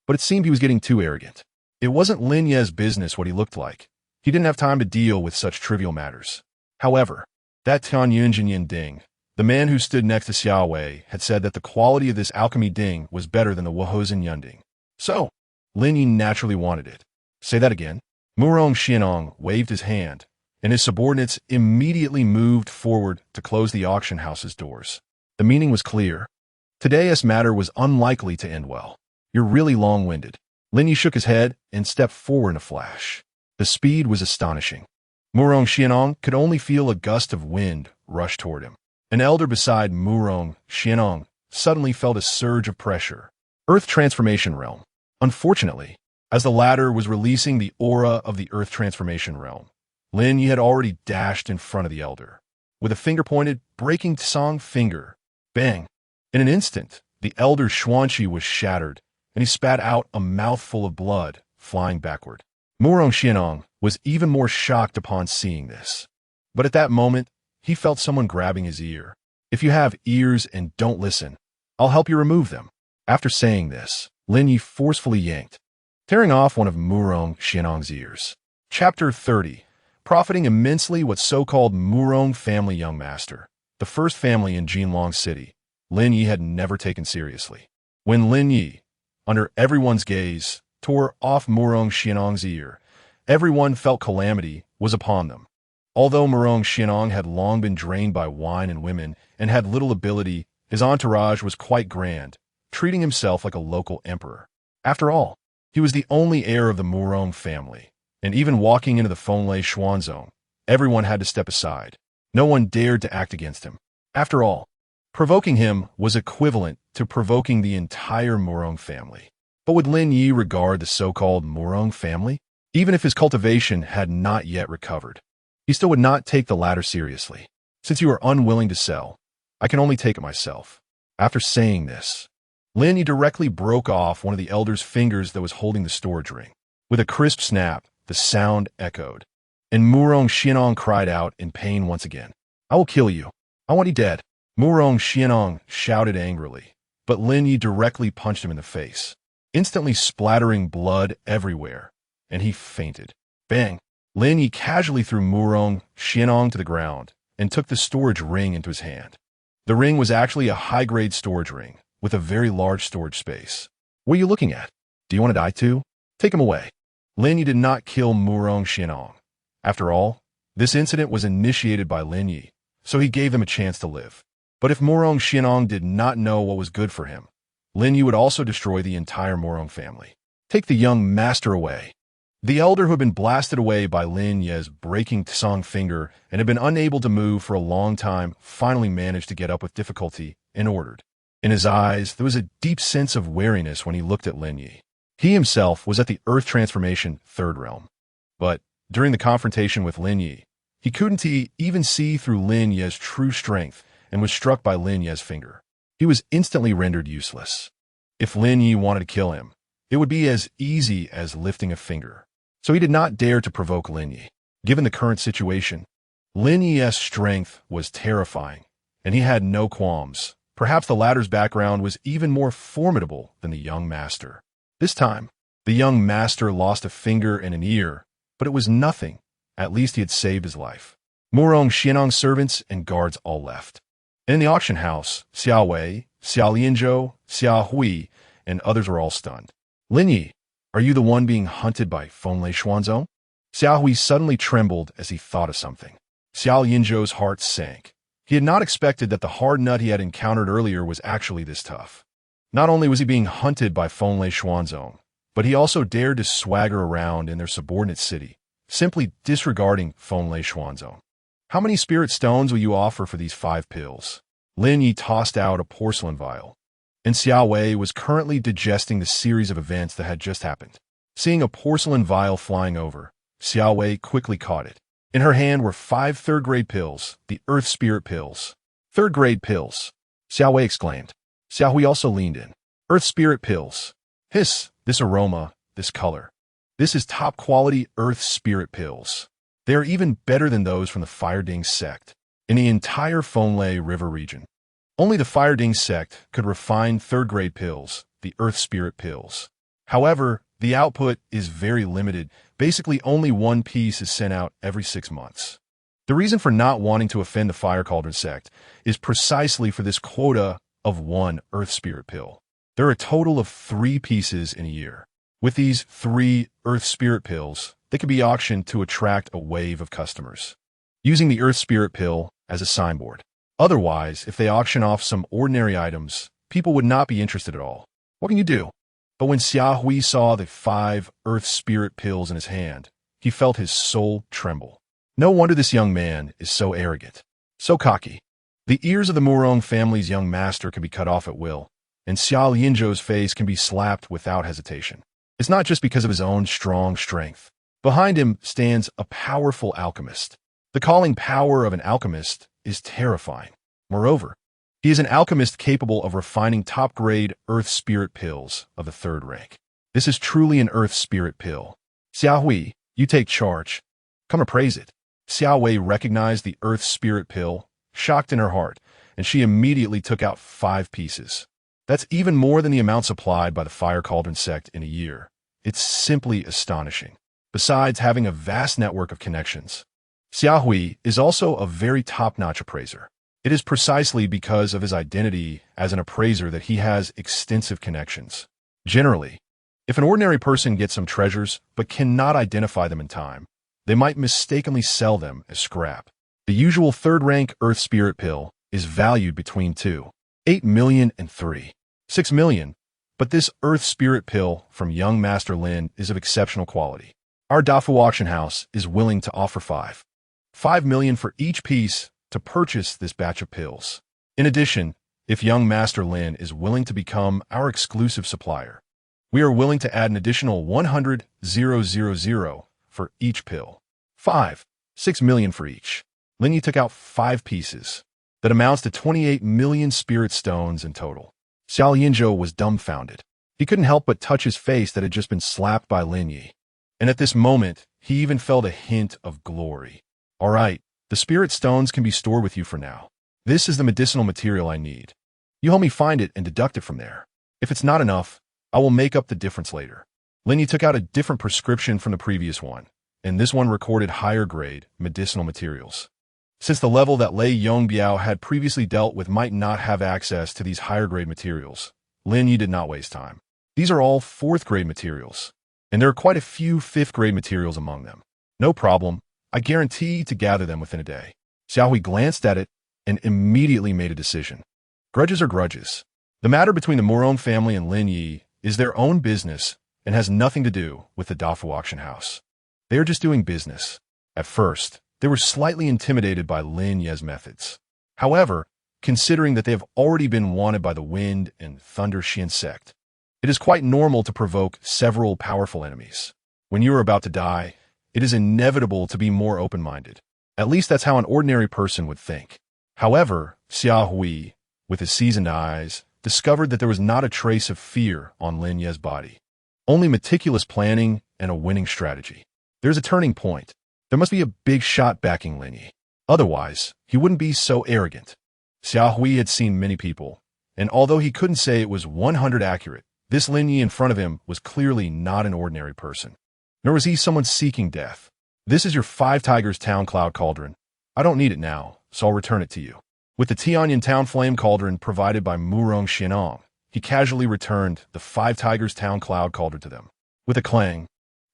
but it seemed he was getting too arrogant. It wasn't Lin Ye's business what he looked like. He didn't have time to deal with such trivial matters. However, that Tianyun Jinyan ding, the man who stood next to Xiao Wei, had said that the quality of this alchemy ding was better than the Wuhozhen Yunding. So, Lin Ye naturally wanted it. Say that again. Murong Xianong waved his hand, and his subordinates immediately moved forward to close the auction house's doors. The meaning was clear. Today's matter was unlikely to end well. "You're really long-winded." Lin Ye shook his head and stepped forward in a flash. The speed was astonishing. Murong Xianong could only feel a gust of wind rush toward him. An elder beside Murong Xianong suddenly felt a surge of pressure. Earth Transformation Realm. Unfortunately, as the latter was releasing the aura of the Earth Transformation Realm, Lin Ye had already dashed in front of the elder. With a finger pointed, breaking Tsong finger. Bang! In an instant, the elder's Xuanqi was shattered, and he spat out a mouthful of blood, flying backward. Murong Xianong was even more shocked upon seeing this. But at that moment, he felt someone grabbing his ear. "If you have ears and don't listen, I'll help you remove them." After saying this, Lin Ye forcefully yanked, tearing off one of Murong Xianong's ears. Chapter 30. Profiting immensely what so-called Murong family young master, the first family in Jinlong City, Lin Ye had never taken seriously. When Lin Ye, under everyone's gaze, tore off Murong Xianong's ear, everyone felt calamity was upon them. Although Murong Xianong had long been drained by wine and women and had little ability, his entourage was quite grand, treating himself like a local emperor. After all, he was the only heir of the Murong family, and even walking into the Fenlei Xuan zone, everyone had to step aside. No one dared to act against him. After all, provoking him was equivalent to provoking the entire Murong family. But would Lin Ye regard the so-called Murong family? Even if his cultivation had not yet recovered, he still would not take the latter seriously. "Since you are unwilling to sell, I can only take it myself. After saying this, Lin Ye directly broke off one of the elder's fingers that was holding the storage ring. With a crisp snap, the sound echoed, and Murong Xianong cried out in pain once again. I will kill you. I want you dead. Murong Xianong shouted angrily, but Lin Ye directly punched him in the face, instantly splattering blood everywhere, and he fainted. Bang! Lin Ye casually threw Murong Xianong to the ground and took the storage ring into his hand. The ring was actually a high-grade storage ring with a very large storage space. What are you looking at? Do you want to die too? Take him away. Lin Ye did not kill Murong Xianong. After all, this incident was initiated by Lin Ye, so he gave him a chance to live. But if Murong Xianong did not know what was good for him, Lin Ye would also destroy the entire Murong family. Take the young master away. The elder who had been blasted away by Lin Ye's breaking Tsong finger and had been unable to move for a long time finally managed to get up with difficulty and ordered. In his eyes, there was a deep sense of wariness when he looked at Lin Ye. He himself was at the Earth Transformation Third Realm. But during the confrontation with Lin Ye, he couldn't even see through Lin Ye's true strength and was struck by Lin Ye's finger. He was instantly rendered useless. If Lin Ye wanted to kill him, it would be as easy as lifting a finger. So he did not dare to provoke Lin Ye. Given the current situation, Lin Ye's strength was terrifying, and he had no qualms. Perhaps the latter's background was even more formidable than the young master. This time, the young master lost a finger and an ear, but it was nothing. At least he had saved his life. Murong Xianong's servants and guards all left. In the auction house, Xiao Wei, Xiao Lianzhou, Xiao Hui, and others were all stunned. Lin Ye, are you the one being hunted by Fenglei Xuanzong? Xiao Hui suddenly trembled as he thought of something. Xiao Lianzhou's heart sank. He had not expected that the hard nut he had encountered earlier was actually this tough. Not only was he being hunted by Fenglei Xuanzong, but he also dared to swagger around in their subordinate city, simply disregarding Fenglei Xuanzong. How many spirit stones will you offer for these 5 pills? Lin Ye tossed out a porcelain vial, and Xiao Wei was currently digesting the series of events that had just happened. Seeing a porcelain vial flying over, Xiao Wei quickly caught it. In her hand were 5 third-grade pills, the Earth Spirit pills. Third-grade pills, Xiao Wei exclaimed. Xiao Hui also leaned in. Earth Spirit pills. Hiss, this aroma, this color. This is top-quality Earth Spirit pills. They are even better than those from the Fire Ding sect in the entire Fenglei River region. Only the Fire Ding sect could refine third-grade pills, the Earth Spirit pills. However, the output is very limited. Basically, only 1 piece is sent out every 6 months. The reason for not wanting to offend the Fire Cauldron sect is precisely for this quota of 1 Earth Spirit pill. There are a total of 3 pieces in a year. With these 3 Earth Spirit pills, they can be auctioned to attract a wave of customers, using the Earth Spirit pill as a signboard. Otherwise, if they auction off some ordinary items, people would not be interested at all. What can you do? But when Xiao Hui saw the 5 Earth Spirit pills in his hand, he felt his soul tremble. No wonder this young man is so arrogant, so cocky. The ears of the Murong family's young master can be cut off at will, and Xiao Lianzhou's face can be slapped without hesitation. It's not just because of his own strong strength. Behind him stands a powerful alchemist. The calling power of an alchemist is terrifying. Moreover, he is an alchemist capable of refining top-grade Earth Spirit pills of the 3rd rank. This is truly an Earth Spirit pill. Xiao Hui, you take charge. Come appraise it. Xiao Wei recognized the Earth Spirit pill, shocked in her heart, and she immediately took out 5 pieces. That's even more than the amount supplied by the Fire Cauldron sect in a year. It's simply astonishing. Besides having a vast network of connections, Xiao Hui is also a very top-notch appraiser. It is precisely because of his identity as an appraiser that he has extensive connections. Generally, if an ordinary person gets some treasures but cannot identify them in time, they might mistakenly sell them as scrap. The usual 3rd-rank Earth Spirit pill is valued between 8 million and 6 million, but this Earth Spirit pill from young Master Lin is of exceptional quality. Our Dafu auction house is willing to offer 5 million for each piece to purchase this batch of pills. In addition, if young Master Lin is willing to become our exclusive supplier, we are willing to add an additional 100,000 for each pill. 6 million for each. Lin Ye took out 5 pieces. that amounts to 28 million spirit stones in total. Xiao Yinzhou was dumbfounded. He couldn't help but touch his face that had just been slapped by Lin Ye. And at this moment, he even felt a hint of glory. All right, the spirit stones can be stored with you for now. This is the medicinal material I need. You help me find it and deduct it from there. If it's not enough, I will make up the difference later. Lin Ye took out a different prescription from the previous one, and this one recorded higher grade medicinal materials. Since the level that Lei Yongbiao had previously dealt with might not have access to these higher grade materials, Lin Ye did not waste time. These are all 4th grade materials, and there are quite a few 5th grade materials among them. No problem, I guarantee to gather them within a day. Xiao Hui glanced at it and immediately made a decision. Grudges are grudges. The matter between the Moron family and Lin Ye is their own business and has nothing to do with the Dafu auction house. They are just doing business. At first, they were slightly intimidated by Lin Ye's methods. However, considering that they have already been wanted by the Wind and Thunder Xian sect, it is quite normal to provoke several powerful enemies. When you are about to die, it is inevitable to be more open-minded. At least that's how an ordinary person would think. However, Xiao Hui, with his seasoned eyes, discovered that there was not a trace of fear on Lin Ye's body. Only meticulous planning and a winning strategy. There's a turning point. There must be a big shot backing Lin Ye. Otherwise, he wouldn't be so arrogant. Xiao Hui had seen many people, and although he couldn't say it was 100 accurate, this Lin Ye in front of him was clearly not an ordinary person. Nor was he someone seeking death. This is your 5 Tigers Town Cloud Cauldron. I don't need it now, so I'll return it to you. With the Tianyan Town Flame Cauldron provided by Murong Xianong, he casually returned the 5 Tigers Town Cloud Cauldron to them. With a clang,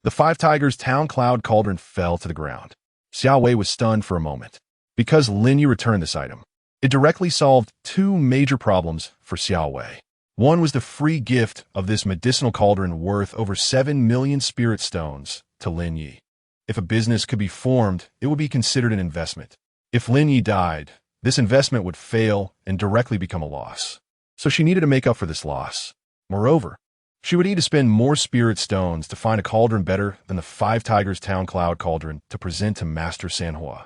the 5 Tigers Town Cloud Cauldron fell to the ground. Xiao Wei was stunned for a moment. Because Lin Ye returned this item, it directly solved 2 major problems for Xiao Wei. One was the free gift of this medicinal cauldron worth over 7 million spirit stones to Lin Ye. If a business could be formed, it would be considered an investment. If Lin Ye died, this investment would fail and directly become a loss. So she needed to make up for this loss. Moreover, she would need to spend more spirit stones to find a cauldron better than the 5 Tigers Town Cloud Cauldron to present to Master Sanhua.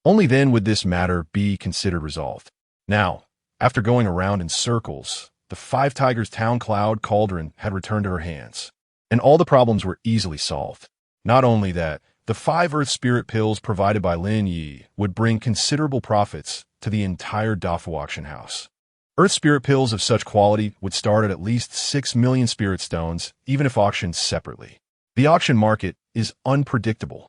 Only then would this matter be considered resolved. Now, after going around in circles, the 5 Tigers Town Cloud Cauldron had returned to her hands, and all the problems were easily solved. Not only that, the 5 Earth Spirit Pills provided by Lin Ye would bring considerable profits to the entire Dafu auction house. Earth Spirit Pills of such quality would start at least 6 million spirit stones, even if auctioned separately. The auction market is unpredictable,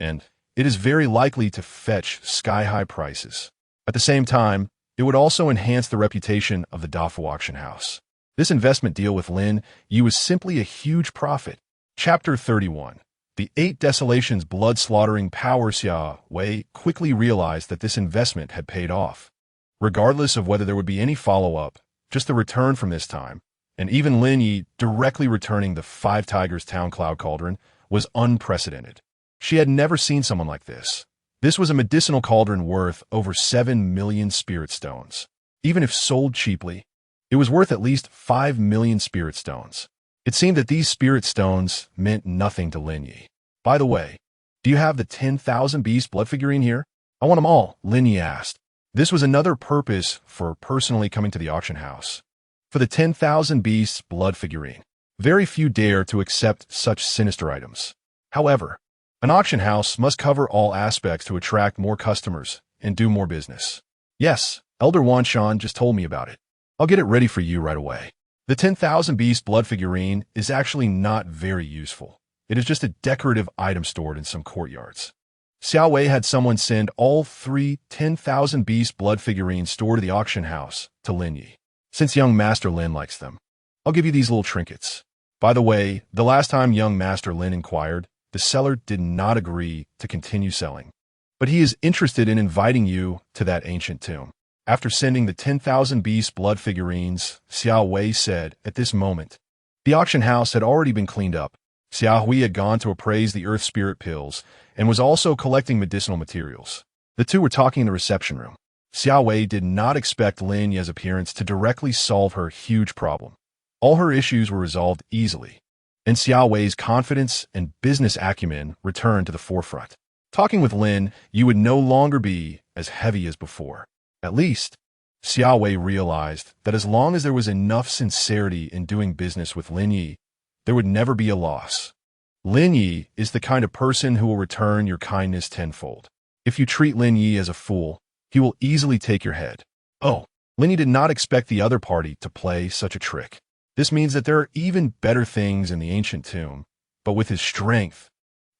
and it is very likely to fetch sky-high prices. At the same time, it would also enhance the reputation of the Dafu auction house. This investment deal with Lin Ye was simply a huge profit. Chapter 31. The 8 Desolations blood-slaughtering power. Xiao Wei quickly realized that this investment had paid off. Regardless of whether there would be any follow-up, just the return from this time, and even Lin Ye directly returning the 5 Tigers Town Cloud Cauldron, was unprecedented. She had never seen someone like this. This was a medicinal cauldron worth over 7 million spirit stones. Even if sold cheaply, it was worth at least 5 million spirit stones. It seemed that these spirit stones meant nothing to Lin Ye. By the way, do you have the 10,000 Beast blood figurine here? I want them all, Lin Ye asked. This was another purpose for personally coming to the auction house. For the 10,000 Beasts blood figurine, very few dare to accept such sinister items. However, an auction house must cover all aspects to attract more customers and do more business. Yes, Elder Wanchuan just told me about it. I'll get it ready for you right away. The 10,000 Beast blood figurine is actually not very useful. It is just a decorative item stored in some courtyards. Xiao Wei had someone send all 3 10,000 Beast blood figurines stored to the auction house to Lin Ye. Since young Master Lin likes them, I'll give you these little trinkets. By the way, the last time young Master Lin inquired, the seller did not agree to continue selling. But he is interested in inviting you to that ancient tomb. After sending the 10,000 Beast blood figurines, Xiao Wei said, at this moment, the auction house had already been cleaned up. Xiao Hui had gone to appraise the Earth Spirit Pills and was also collecting medicinal materials. The two were talking in the reception room. Xiao Wei did not expect Lin Ye's appearance to directly solve her huge problem. All her issues were resolved easily, and Xiao Wei's confidence and business acumen returned to the forefront. Talking with Lin, you would no longer be as heavy as before. At least, Xiao Wei realized that as long as there was enough sincerity in doing business with Lin Ye, there would never be a loss. Lin Ye is the kind of person who will return your kindness tenfold. If you treat Lin Ye as a fool, he will easily take your head. Oh, Lin Ye did not expect the other party to play such a trick. This means that there are even better things in the ancient tomb, but with his strength,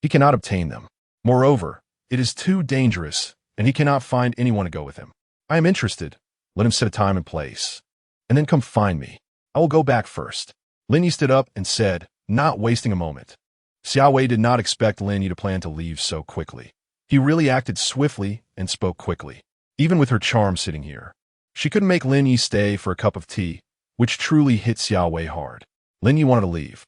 he cannot obtain them. Moreover, it is too dangerous, and he cannot find anyone to go with him. I am interested. Let him set a time and place, and then come find me. I will go back first. Lin Ye stood up and said, not wasting a moment. Xiao Wei did not expect Lin Ye to plan to leave so quickly. He really acted swiftly and spoke quickly. Even with her charm sitting here, she couldn't make Lin Ye stay for a cup of tea, which truly hit Xiao Wei hard. Lin Ye wanted to leave,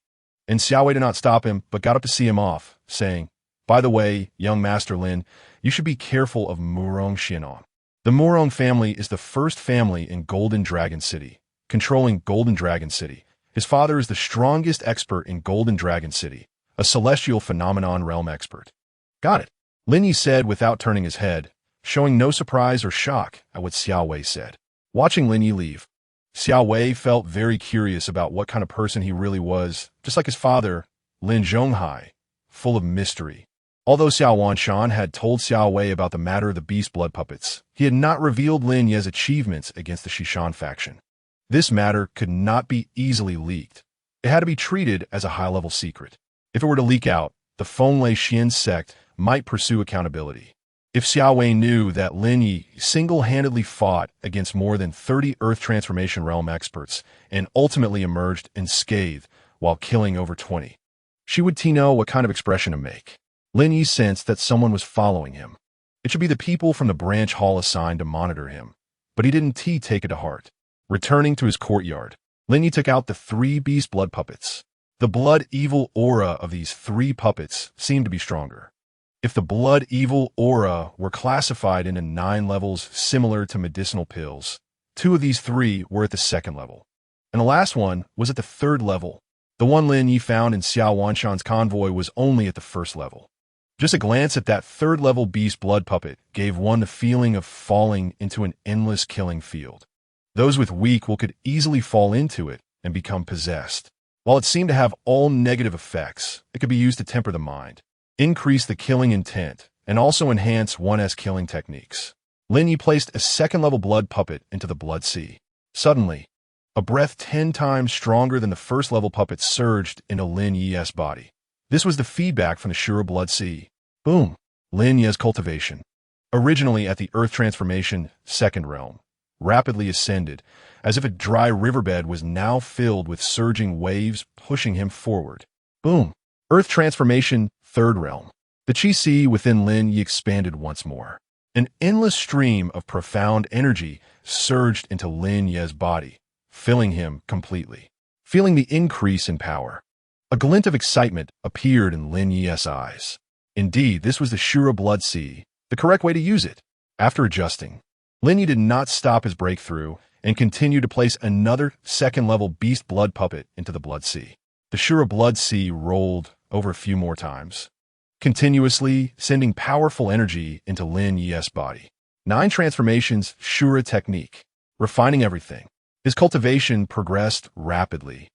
and Xiao Wei did not stop him, but got up to see him off, saying, by the way, young Master Lin, you should be careful of Murong Xianon. The Murong family is the first family in Golden Dragon City, controlling Golden Dragon City. His father is the strongest expert in Golden Dragon City, a celestial phenomenon realm expert. Got it, Lin Ye said without turning his head, showing no surprise or shock at what Xiao Wei said. Watching Lin Ye leave, Xiao Wei felt very curious about what kind of person he really was, just like his father, Lin Zhonghai, full of mystery. Although Xiao Wanshan had told Xiao Wei about the matter of the beast blood puppets, he had not revealed Lin Ye's achievements against the Shishan faction. This matter could not be easily leaked. It had to be treated as a high-level secret. If it were to leak out, the Fenglei Xian sect might pursue accountability. If Xiao Wei knew that Lin Ye single-handedly fought against more than 30 Earth Transformation Realm experts and ultimately emerged unscathed while killing over 20, she would know what kind of expression to make. Lin Ye sensed that someone was following him. It should be the people from the branch hall assigned to monitor him, but he didn't take it to heart. Returning to his courtyard, Lin Ye took out the 3 beast blood puppets. The blood evil aura of these 3 puppets seemed to be stronger. If the blood evil aura were classified into 9 levels similar to medicinal pills, 2 of these 3 were at the 2nd level, and the last one was at the 3rd level. The one Lin Ye found in Xiao Wanshan's convoy was only at the 1st level. Just a glance at that 3rd level beast blood puppet gave one the feeling of falling into an endless killing field. Those with weak will could easily fall into it and become possessed. While it seemed to have all negative effects, it could be used to temper the mind, increase the killing intent, and also enhance one's killing techniques. Lin Ye placed a 2nd level blood puppet into the blood sea. Suddenly, a breath 10 times stronger than the 1st level puppet surged into Lin Ye's body. This was the feedback from the Asura blood sea. Boom! Lin Ye's cultivation, originally at the Earth Transformation 2nd realm, rapidly ascended, as if a dry riverbed was now filled with surging waves pushing him forward. Boom! Earth Transformation 3rd realm. The chi si within Lin Ye expanded once more. An endless stream of profound energy surged into Lin Ye's body, filling him completely. Feeling the increase in power, a glint of excitement appeared in Lin Ye's eyes. Indeed, this was the Asura blood sea, the correct way to use it. After adjusting, Lin Ye did not stop his breakthrough and continued to place another 2nd level beast blood puppet into the blood sea. The Asura blood sea rolled over a few more times, continuously sending powerful energy into Lin Ye's body. 9 transformations Asura Technique, refining everything. His cultivation progressed rapidly,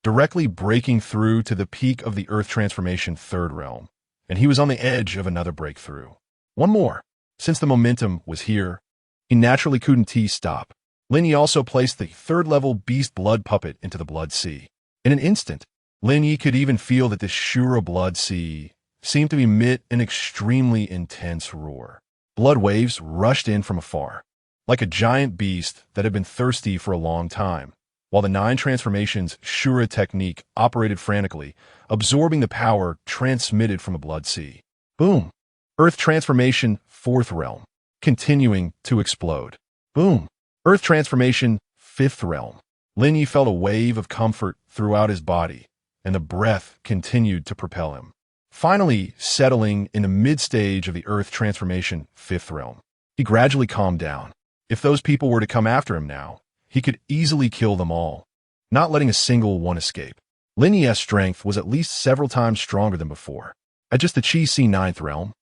directly breaking through to the peak of the Earth Transformation 3rd realm, and he was on the edge of another breakthrough. One more. Since the momentum was here, he naturally couldn't stop. Lin Ye also placed the 3rd level beast blood puppet into the blood sea. In an instant, Lin Ye could even feel that the Asura blood sea seemed to emit an extremely intense roar. Blood waves rushed in from afar, like a giant beast that had been thirsty for a long time, while the 9 transformations Asura Technique operated frantically, absorbing the power transmitted from the blood sea. Boom! Earth Transformation 4th realm, continuing to explode. Boom! Earth Transformation 5th realm. Lin Ye felt a wave of comfort throughout his body, and the breath continued to propel him. Finally settling in the mid-stage of the Earth Transformation 5th realm, he gradually calmed down. If those people were to come after him now, he could easily kill them all, not letting a single one escape. Lin Ye's strength was at least several times stronger than before. At just the Chi Si 9th realm,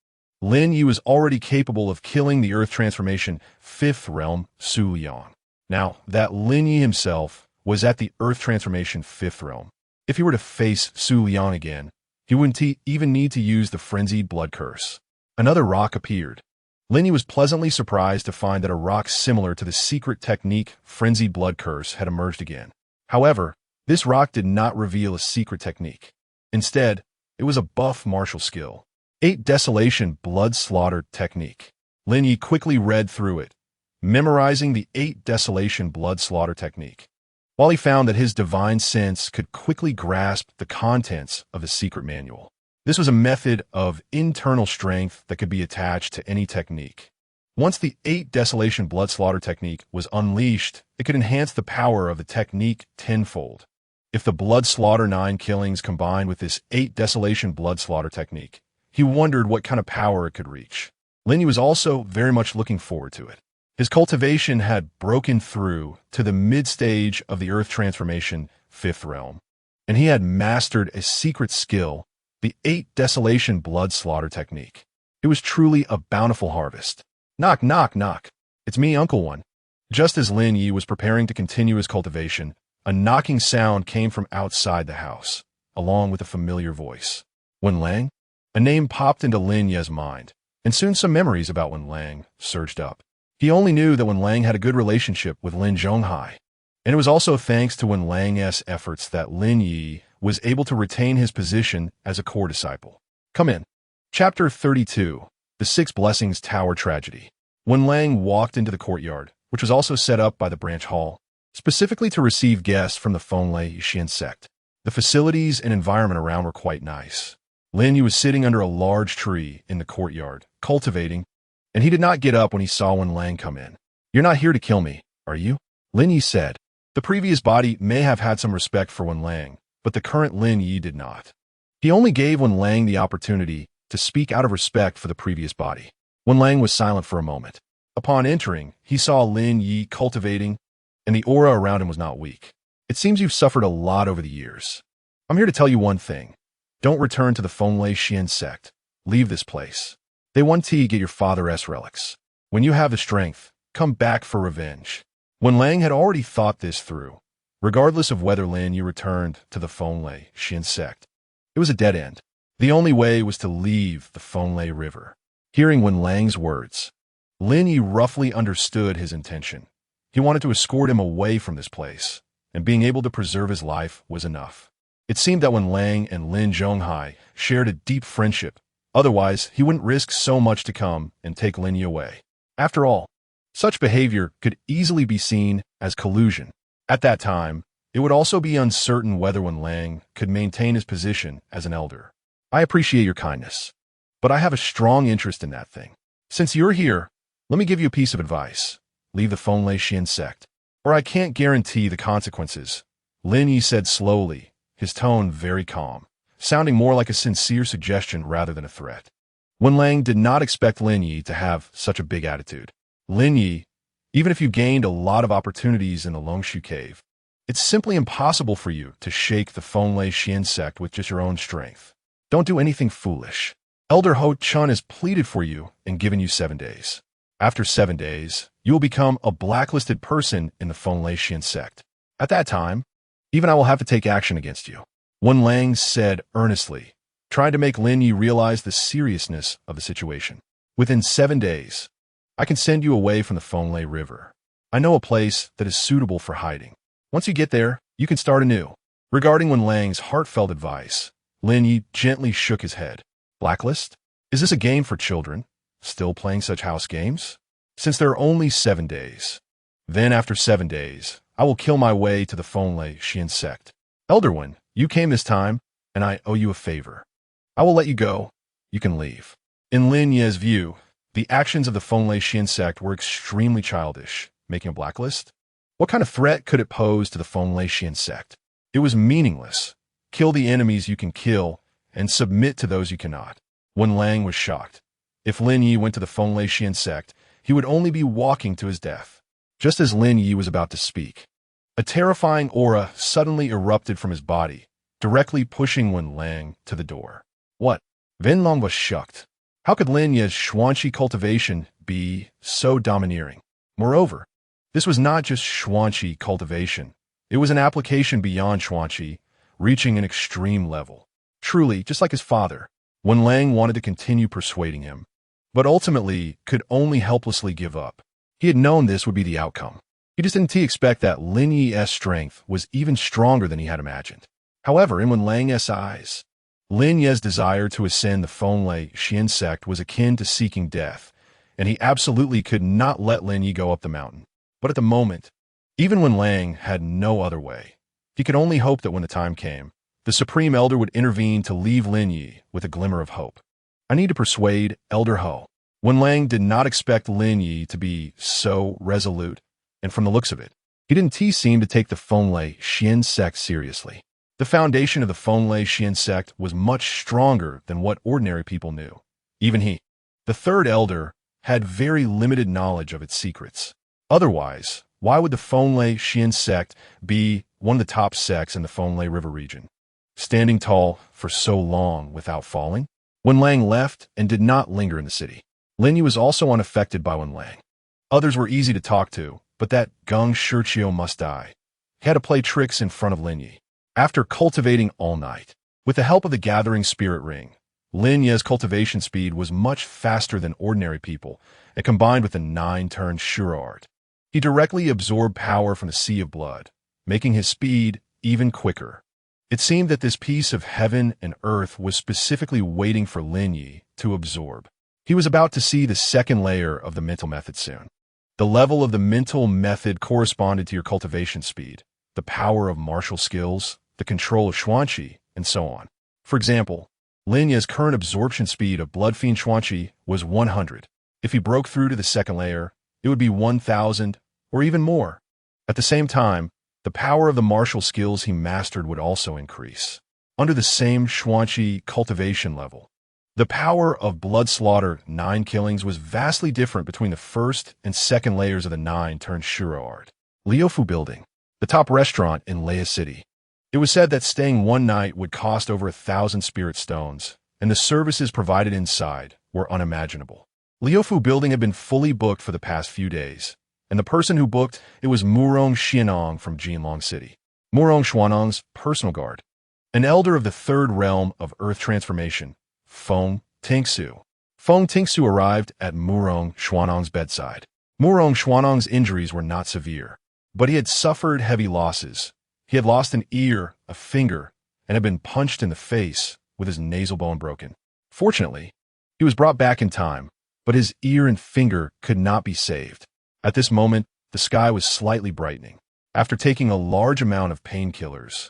Lin Ye was already capable of killing the Earth Transformation 5th realm, Su Liang. Now, that Lin Ye himself was at the Earth Transformation 5th realm. If he were to face Su Liang again, he wouldn't even need to use the frenzied blood curse. Another rock appeared. Lin Ye was pleasantly surprised to find that a rock similar to the secret technique frenzied blood curse had emerged again. However, this rock did not reveal a secret technique. Instead, it was a buff martial skill. 8 Desolation Blood Slaughter Technique. Lin Ye quickly read through it, memorizing the 8 Desolation Blood Slaughter Technique. While he found that his divine sense could quickly grasp the contents of the secret manual. This was a method of internal strength that could be attached to any technique. Once the 8 Desolation Blood Slaughter Technique was unleashed, it could enhance the power of the technique tenfold. If the Blood Slaughter 9 killings combined with this 8 Desolation Blood Slaughter Technique, he wondered what kind of power it could reach. Lin Ye was also very much looking forward to it. His cultivation had broken through to the mid-stage of the Earth Transformation 5th realm, and he had mastered a secret skill, the 8 Desolation Blood Slaughter Technique. It was truly a bountiful harvest. Knock, knock, knock. It's me, Uncle One. Just as Lin Ye was preparing to continue his cultivation, a knocking sound came from outside the house, along with a familiar voice. Wen Lang? A name popped into Lin Ye's mind, and soon some memories about Wen Lang surged up. He only knew that Wen Lang had a good relationship with Lin Zhonghai, and it was also thanks to Wen Lang's efforts that Lin Ye was able to retain his position as a core disciple. Come in. Chapter 32, The 6 Blessings Tower Tragedy. Wen Lang walked into the courtyard, which was also set up by the branch hall, specifically to receive guests from the Fenglai Xian sect. The facilities and environment around were quite nice. Lin Ye was sitting under a large tree in the courtyard, cultivating, and he did not get up when he saw Wen Lang come in. You're not here to kill me, are you? Lin Ye said. The previous body may have had some respect for Wen Lang, but the current Lin Ye did not. He only gave Wen Lang the opportunity to speak out of respect for the previous body. Wen Lang was silent for a moment. Upon entering, he saw Lin Ye cultivating, and the aura around him was not weak. It seems you've suffered a lot over the years. I'm here to tell you one thing. Don't return to the Fenglai Xian sect. Leave this place. They want to get your father's relics. When you have the strength, come back for revenge. Wen Lang had already thought this through. Regardless of whether Lin Ye returned to the Fenglai Xian sect, it was a dead end. The only way was to leave the Fenglai River. Hearing Wen Lang's words, Lin Ye roughly understood his intention. He wanted to escort him away from this place, and being able to preserve his life was enough. It seemed that Wen Lang and Lin Zhonghai shared a deep friendship. Otherwise, he wouldn't risk so much to come and take Lin Ye away. After all, such behavior could easily be seen as collusion. At that time, it would also be uncertain whether Wen Lang could maintain his position as an elder. I appreciate your kindness, but I have a strong interest in that thing. Since you're here, let me give you a piece of advice. Leave the Fenglai Xian sect, or I can't guarantee the consequences. Lin Ye said slowly, his tone very calm, sounding more like a sincere suggestion rather than a threat. Wen Lang did not expect Lin Ye to have such a big attitude. Lin Ye, even if you gained a lot of opportunities in the Longshu Cave, it's simply impossible for you to shake the Fenglai Xian sect with just your own strength. Don't do anything foolish. Elder Ho Chun has pleaded for you and given you 7 days. After 7 days, you will become a blacklisted person in the Fenglai Xian sect. At that time, even I will have to take action against you. Wen Lang said earnestly, trying to make Lin Ye realize the seriousness of the situation. Within 7 days, I can send you away from the Fenglai River. I know a place that is suitable for hiding. Once you get there, you can start anew. Regarding Wen Lang's heartfelt advice, Lin Ye gently shook his head. Blacklist? Is this a game for children? Still playing such house games? Since there are only 7 days. Then after 7 days, I will kill my way to the Fenglai Xian sect. Elder One, you came this time, and I owe you a favor. I will let you go. You can leave. In Lin Ye's view, the actions of the Fenglai Xian sect were extremely childish. Making a blacklist? What kind of threat could it pose to the Fenglai Xian sect? It was meaningless. Kill the enemies you can kill, and submit to those you cannot. Wen Lang was shocked. If Lin Ye went to the Fenglai Xian sect, he would only be walking to his death. Just as Lin Ye was about to speak, a terrifying aura suddenly erupted from his body, directly pushing Wen Lang to the door. What? Wen Lang was shocked. How could Lin Ye's Xuanqi cultivation be so domineering? Moreover, this was not just Xuanqi cultivation. It was an application beyond Xuanqi, reaching an extreme level. Truly, just like his father, Wanlang wanted to continue persuading him, but ultimately could only helplessly give up. He had known this would be the outcome. He just didn't expect that Lin Ye's strength was even stronger than he had imagined. However, in Wanlang's eyes, Lin Ye's desire to ascend the Fenglai Xian sect was akin to seeking death, and he absolutely could not let Lin Ye go up the mountain. But at the moment, even when Lang had no other way, he could only hope that when the time came, the Supreme Elder would intervene to leave Lin Ye with a glimmer of hope. I need to persuade Elder Ho. When Lang did not expect Lin Ye to be so resolute, and from the looks of it, he didn't seem to take the Fenglai Xian sect seriously. The foundation of the Fenglai Xian sect was much stronger than what ordinary people knew. Even he, the third elder, had very limited knowledge of its secrets. Otherwise, why would the Fenglai Xian sect be one of the top sects in the Fenglai River region, standing tall for so long without falling? When Lang left and did not linger in the city, Lin Ye was also unaffected by Wen Lang. Others were easy to talk to, but that Gung Shirchio must die. He had to play tricks in front of Lin Ye. After cultivating all night, with the help of the gathering spirit ring, Lin Ye's cultivation speed was much faster than ordinary people, and combined with the 9 Turns Asura art, he directly absorbed power from the sea of blood, making his speed even quicker. It seemed that this piece of heaven and earth was specifically waiting for Lin Ye to absorb. He was about to see the second layer of the mental method soon. The level of the mental method corresponded to your cultivation speed, the power of martial skills, the control of Xuanqi, and so on. For example, Lin Ye's current absorption speed of Blood Fiend Xuanqi was 100. If he broke through to the second layer, it would be 1,000 or even more. At the same time, the power of the martial skills he mastered would also increase. Under the same Xuanqi cultivation level, the power of blood slaughter 9 killings was vastly different between the first and second layers of the 9 Turns Asura art. Liufu Building, the top restaurant in Leia City. It was said that staying one night would cost over 1,000 spirit stones, and the services provided inside were unimaginable. Liufu Building had been fully booked for the past few days, and the person who booked it was Murong Xianong from Jinlong City. Murong Xuanong's personal guard, an elder of the third realm of earth transformation, Feng Tingsu. Feng Tingsu arrived at Murong Xuanong's bedside. Murong Xuanong's injuries were not severe, but he had suffered heavy losses. He had lost an ear, a finger, and had been punched in the face with his nasal bone broken. Fortunately, he was brought back in time, but his ear and finger could not be saved. At this moment, the sky was slightly brightening. After taking a large amount of painkillers,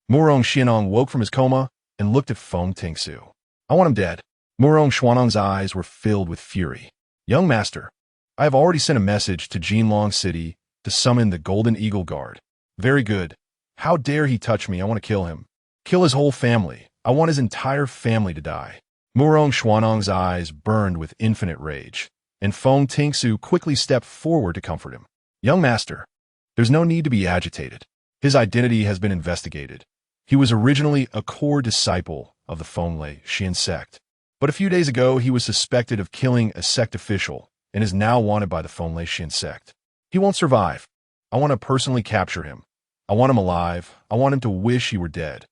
Murong Xianong woke from his coma and looked at Feng Tingsu. I want him dead. Murong Xuanong's eyes were filled with fury. Young master, I have already sent a message to Jinlong City to summon the Golden Eagle Guard. Very good. How dare he touch me? I want to kill him. Kill his whole family. I want his entire family to die. Murong Xuanong's eyes burned with infinite rage, and Feng Tingsu quickly stepped forward to comfort him. Young master, there's no need to be agitated. His identity has been investigated. He was originally a core disciple of the Fenglai Xian sect, but a few days ago he was suspected of killing a sect official and is now wanted by the Fenglai Xian sect. He won't survive. I want to personally capture him. I want him alive. I want him to wish he were dead.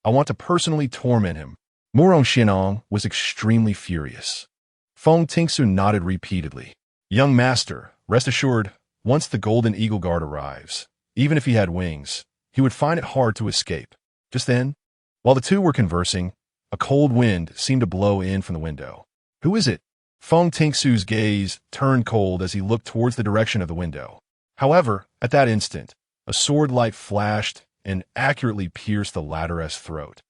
I want to personally torment him. Murong Xianong was extremely furious. Feng Tingsu nodded repeatedly. Young master, rest assured, once the Golden Eagle Guard arrives, even if he had wings, he would find it hard to escape. Just then, while the two were conversing, a cold wind seemed to blow in from the window. Who is it? Feng Tingsu's gaze turned cold as he looked towards the direction of the window. However, at that instant, a sword light flashed and accurately pierced the latter's throat,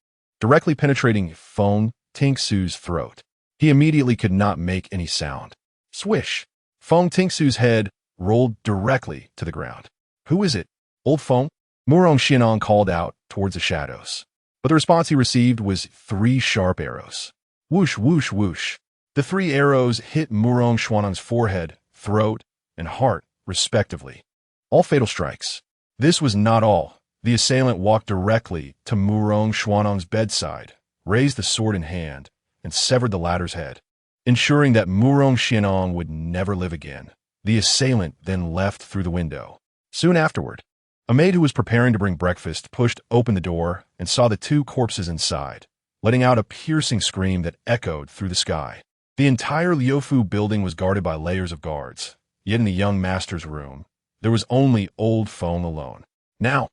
directly penetrating Feng Tingsu's throat. He immediately could not make any sound. Swish! Feng Tingsu's head rolled directly to the ground. Who is it? Old Feng? Murong Xianong called out towards the shadows, but the response he received was 3 sharp arrows. Whoosh, whoosh, whoosh. The 3 arrows hit Murong Xuanong's forehead, throat, and heart, respectively. All fatal strikes. This was not all. The assailant walked directly to Murong Xuanong's bedside, raised the sword in hand, and severed the latter's head. ensuring that Murong Xianong would never live again. The assailant then left through the window. Soon afterward, a maid who was preparing to bring breakfast pushed open the door and saw the two corpses inside, letting out a piercing scream that echoed through the sky. The entire Liufu building was guarded by layers of guards, yet in the young master's room, there was only old Feng alone. Now,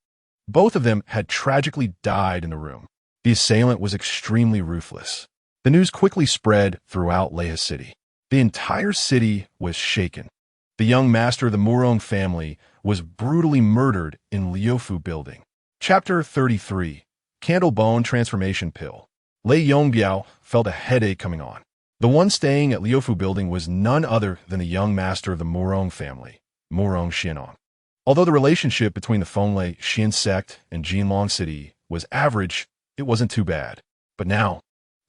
both of them had tragically died in the room. The assailant was extremely ruthless. The news quickly spread throughout Leha City. The entire city was shaken. The young master of the Murong family was brutally murdered in Liufu building. Chapter 33. Candle Bone Transformation Pill. Lei Yongbiao felt a headache coming on. The one staying at Liufu building was none other than the young master of the Murong family, Murong Xianong. Although the relationship between the Fenglai Xian sect and Jinlong City was average, it wasn't too bad. But now,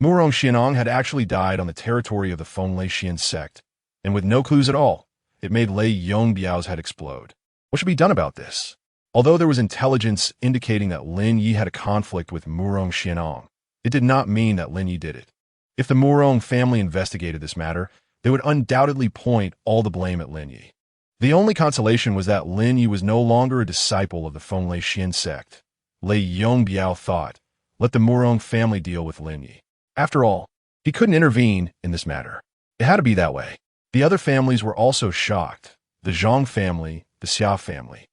Murong Xianong had actually died on the territory of the Fenglai Xian sect, and with no clues at all, it made Lei Yongbiao's head explode. What should be done about this? Although there was intelligence indicating that Lin Ye had a conflict with Murong Xianong, it did not mean that Lin Ye did it. If the Murong family investigated this matter, they would undoubtedly point all the blame at Lin Ye. The only consolation was that Lin Ye was no longer a disciple of the Fenglai Xian sect. Lei Yongbiao thought, let the Murong family deal with Lin Ye. After all, he couldn't intervene in this matter. It had to be that way. The other families were also shocked. The Zhang family, the Xia family,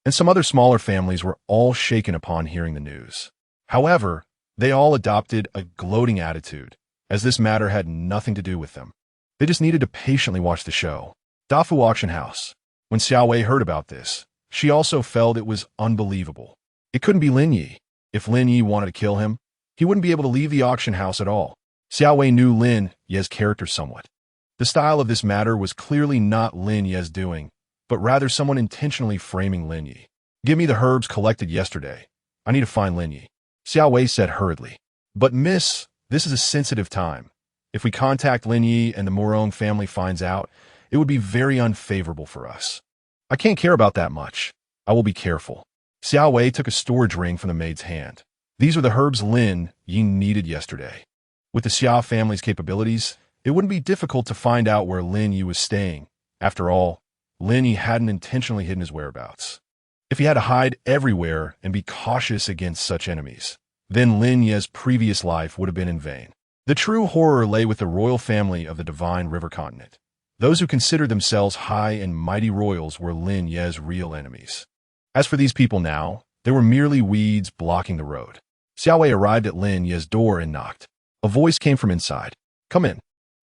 and some other smaller families were all shaken upon hearing the news. However, they all adopted a gloating attitude, as this matter had nothing to do with them. They just needed to patiently watch the show. Dafu Auction House. When Xiao Wei heard about this, she also felt it was unbelievable. It couldn't be Lin Ye. If Lin Ye wanted to kill him, he wouldn't be able to leave the auction house at all. Xiao Wei knew Lin Ye's character somewhat. The style of this matter was clearly not Lin Ye's doing, but rather someone intentionally framing Lin Ye. Give me the herbs collected yesterday. I need to find Lin Ye, Xiao Wei said hurriedly. But miss, this is a sensitive time. If we contact Lin Ye and the Murong family finds out, it would be very unfavorable for us. I can't care about that much. I will be careful. Xiao Wei took a storage ring from the maid's hand. These were the herbs Lin Ye needed yesterday. With the Xia family's capabilities, it wouldn't be difficult to find out where Lin Ye was staying. After all, Lin Ye hadn't intentionally hidden his whereabouts. If he had to hide everywhere and be cautious against such enemies, then Lin Ye's previous life would have been in vain. The true horror lay with the royal family of the Divine River Continent. Those who considered themselves high and mighty royals were Lin Ye's real enemies. As for these people now, they were merely weeds blocking the road. Xiao Wei arrived at Lin Ye's door and knocked. A voice came from inside. Come in.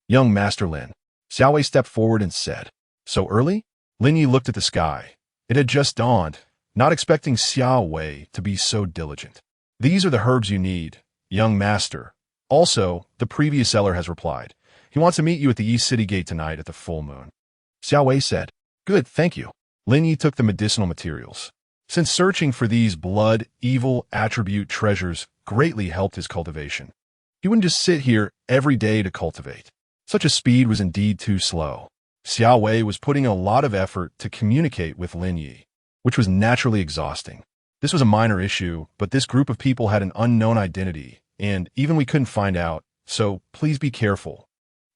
Young Master Lin. Xiao Wei stepped forward and said, So early? Lin Ye looked at the sky. It had just dawned, not expecting Xiao Wei to be so diligent. These are the herbs you need, young master. Also, the previous seller has replied. He wants to meet you at the East City Gate tonight at the full moon. Xiao Wei said, Good, thank you. Lin Ye took the medicinal materials. Since searching for these blood, evil attribute treasures greatly helped his cultivation. He wouldn't just sit here every day to cultivate. Such a speed was indeed too slow. Xiao Wei was putting a lot of effort to communicate with Lin Ye, which was naturally exhausting. This was a minor issue, but this group of people had an unknown identity, and even we couldn't find out, so please be careful.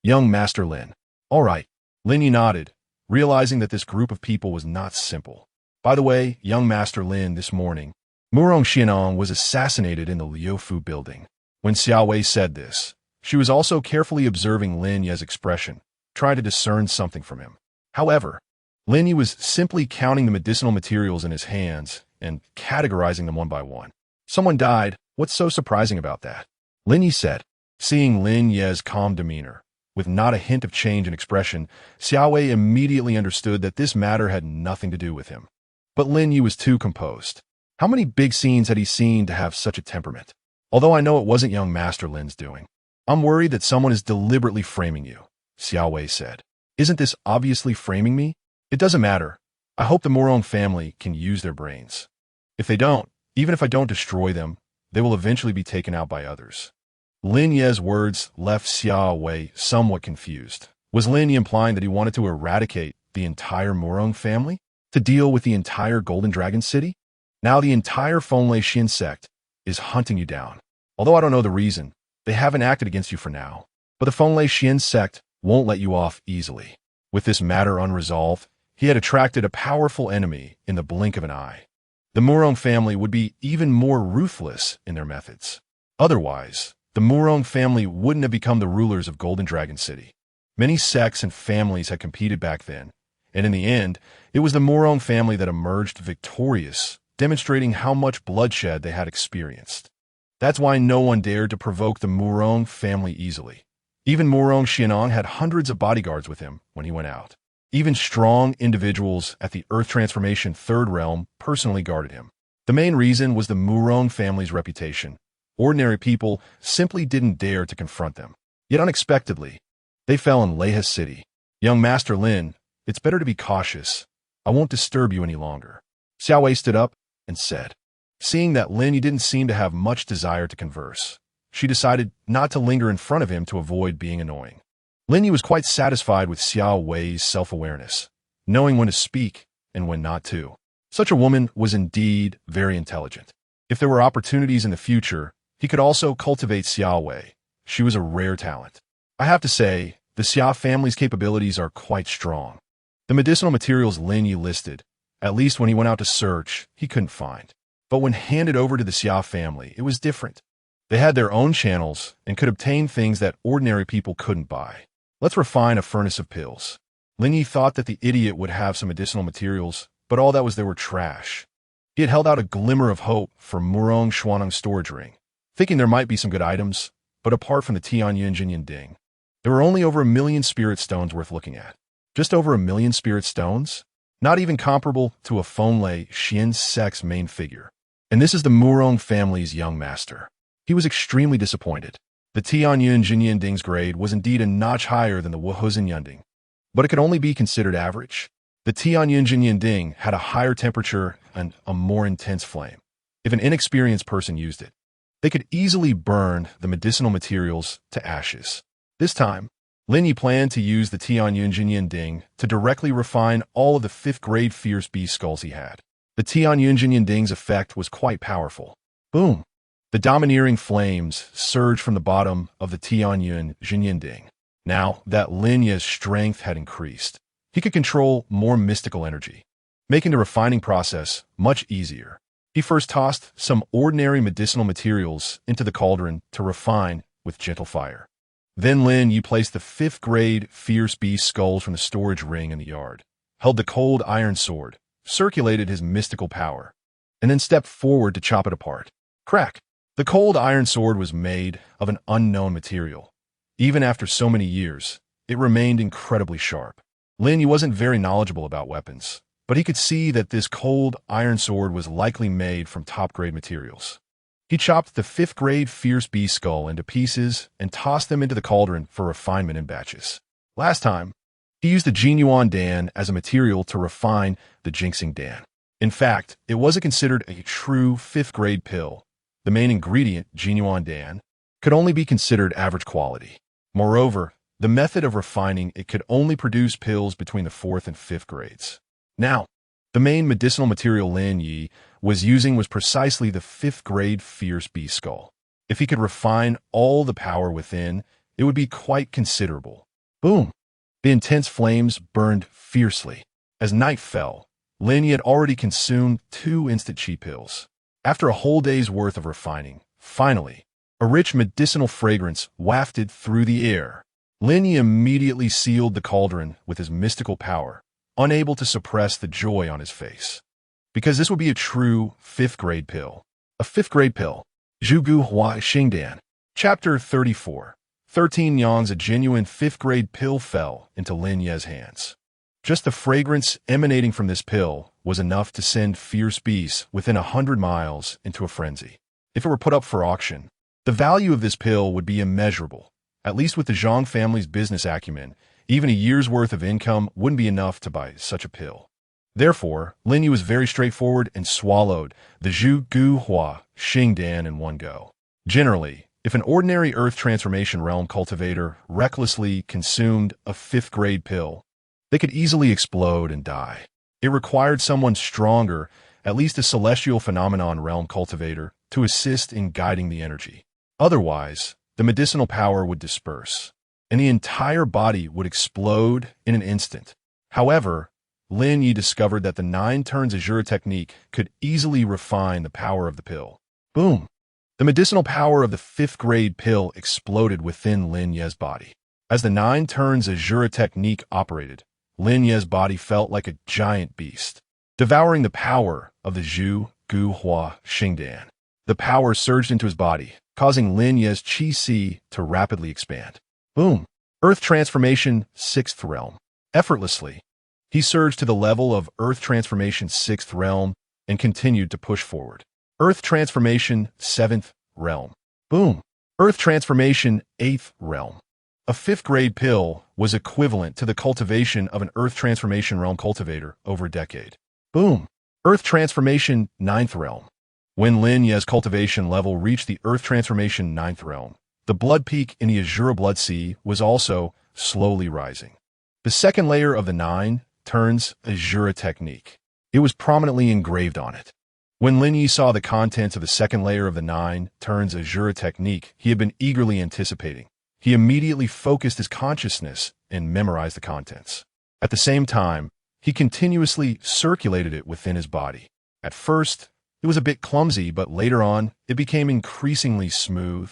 Young Master Lin. All right. Lin Ye nodded, realizing that this group of people was not simple. By the way, young Master Lin, this morning, Murong Xianong was assassinated in the Liufu building. When Xiao Wei said this, she was also carefully observing Lin Ye's expression, trying to discern something from him. However, Lin Ye was simply counting the medicinal materials in his hands and categorizing them one by one. Someone died. What's so surprising about that? Lin Ye said, seeing Lin Ye's calm demeanor. With not a hint of change in expression, Xiao Wei immediately understood that this matter had nothing to do with him. But Lin Ye was too composed. How many big scenes had he seen to have such a temperament? Although I know it wasn't young Master Lin's doing. I'm worried that someone is deliberately framing you, Xiao Wei said. Isn't this obviously framing me? It doesn't matter. I hope the Murong family can use their brains. If they don't, even if I don't destroy them, they will eventually be taken out by others. Lin Ye's words left Xiao Wei somewhat confused. Was Lin Ye implying that he wanted to eradicate the entire Murong family? To deal with the entire Golden Dragon City? Now the entire Fenglai Xian sect is hunting you down. Although I don't know the reason, they haven't acted against you for now. But the Fenglai Xian sect won't let you off easily. With this matter unresolved, he had attracted a powerful enemy in the blink of an eye. The Murong family would be even more ruthless in their methods. Otherwise, the Murong family wouldn't have become the rulers of Golden Dragon City. Many sects and families had competed back then, and in the end, it was the Murong family that emerged victorious, demonstrating how much bloodshed they had experienced. That's why no one dared to provoke the Murong family easily. Even Murong Xianong had hundreds of bodyguards with him when he went out. Even strong individuals at the Earth Transformation Third Realm personally guarded him. The main reason was the Murong family's reputation. Ordinary people simply didn't dare to confront them. Yet unexpectedly, they fell in Leha City. Young Master Lin, it's better to be cautious. I won't disturb you any longer. Xiao Wei stood up and said. Seeing that Lin Ye didn't seem to have much desire to converse, she decided not to linger in front of him to avoid being annoying. Lin Ye was quite satisfied with Xiao Wei's self-awareness, knowing when to speak and when not to. Such a woman was indeed very intelligent. If there were opportunities in the future, he could also cultivate Xiao Wei. She was a rare talent. I have to say, the Xia family's capabilities are quite strong. The medicinal materials Lin Ye listed, at least when he went out to search, he couldn't find. But when handed over to the Xia family, it was different. They had their own channels and could obtain things that ordinary people couldn't buy. Let's refine a furnace of pills. Lin Ye thought that the idiot would have some medicinal materials, but all that was there were trash. He had held out a glimmer of hope for Murong Xuanong's storage ring, thinking there might be some good items, but apart from the Tianyun Jinyan Ding, there were only over 1 million spirit stones worth looking at. Just over 1 million spirit stones? Not even comparable to a Fonlei Xian sect's main figure. And this is the Murong family's young master. He was extremely disappointed. The Tianyun Jinyan Ding's grade was indeed a notch higher than the Wuhuzhen Yunding, but it could only be considered average. The Tianyun Jinyan Ding had a higher temperature and a more intense flame. If an inexperienced person used it, they could easily burn the medicinal materials to ashes. This time, Lin Ye planned to use the Tianyun Jinyan Ding to directly refine all of the 5th grade fierce beast skulls he had. The Tianyun Jinyan Ding's effect was quite powerful. Boom! The domineering flames surged from the bottom of the Tianyun Jinyan Ding. Now that Lin Ye's strength had increased, he could control more mystical energy, making the refining process much easier. He first tossed some ordinary medicinal materials into the cauldron to refine with gentle fire. Then Lin Ye placed the 5th grade fierce beast skulls from the storage ring in the yard, held the cold iron sword, circulated his mystical power, and then stepped forward to chop it apart. Crack! The cold iron sword was made of an unknown material. Even after so many years, it remained incredibly sharp. Lin Ye wasn't very knowledgeable about weapons, but he could see that this cold iron sword was likely made from top-grade materials. He chopped the 5th grade fierce beast skull into pieces and tossed them into the cauldron for refinement in batches. Last time, he used the Jinyuan Dan as a material to refine the Jinxing Dan. In fact, it wasn't considered a true 5th grade pill. The main ingredient, Jinyuan Dan, could only be considered average quality. Moreover, the method of refining it could only produce pills between the 4th and 5th grades. Now, the main medicinal material Lin Ye was using was precisely the 5th grade fierce beast skull. If he could refine all the power within, it would be quite considerable. Boom! The intense flames burned fiercely. As night fell, Lin Ye had already consumed 2 instant chi pills. After a whole day's worth of refining, finally, a rich medicinal fragrance wafted through the air. Lin Ye immediately sealed the cauldron with his mystical power, unable to suppress the joy on his face. Because this would be a true 5th grade pill. A 5th grade pill. Zhugu Hua Xingdan. Chapter 34. 13 Yang's a genuine 5th grade pill fell into Lin Ye's hands. Just the fragrance emanating from this pill was enough to send fierce beasts within 100 miles into a frenzy. If it were put up for auction, the value of this pill would be immeasurable. At least with the Zhang family's business acumen, even a year's worth of income wouldn't be enough to buy such a pill. Therefore, Lin Ye was very straightforward and swallowed the Zhu Gu Hua Xingdan in one go. Generally, if an ordinary Earth Transformation Realm cultivator recklessly consumed a 5th grade pill, they could easily explode and die. It required someone stronger, at least a celestial phenomenon realm cultivator, to assist in guiding the energy. Otherwise, the medicinal power would disperse. and the entire body would explode in an instant. However, Lin Ye discovered that the Nine Turns Asura Technique could easily refine the power of the pill. Boom! The medicinal power of the 5th grade pill exploded within Lin Ye's body. As the Nine Turns Asura Technique operated, Lin Ye's body felt like a giant beast, devouring the power of the Zhu, Gu, Hua, Xingdan. The power surged into his body, causing Lin Ye's Qi to rapidly expand. Boom! Earth Transformation 6th Realm. Effortlessly, he surged to the level of Earth Transformation 6th Realm and continued to push forward. Earth Transformation 7th Realm. Boom! Earth Transformation 8th Realm. A 5th grade pill was equivalent to the cultivation of an Earth Transformation Realm cultivator over a decade. Boom! Earth Transformation 9th Realm. When Lin Ye's cultivation level reached the Earth Transformation 9th Realm, the blood peak in the Asura Blood Sea was also slowly rising. The second layer of the Nine Turns Asura Technique. It was prominently engraved on it. When Lin Ye saw the contents of the second layer of the Nine Turns Asura Technique he had been eagerly anticipating, he immediately focused his consciousness and memorized the contents. At the same time, he continuously circulated it within his body. At first, it was a bit clumsy, but later on, it became increasingly smooth,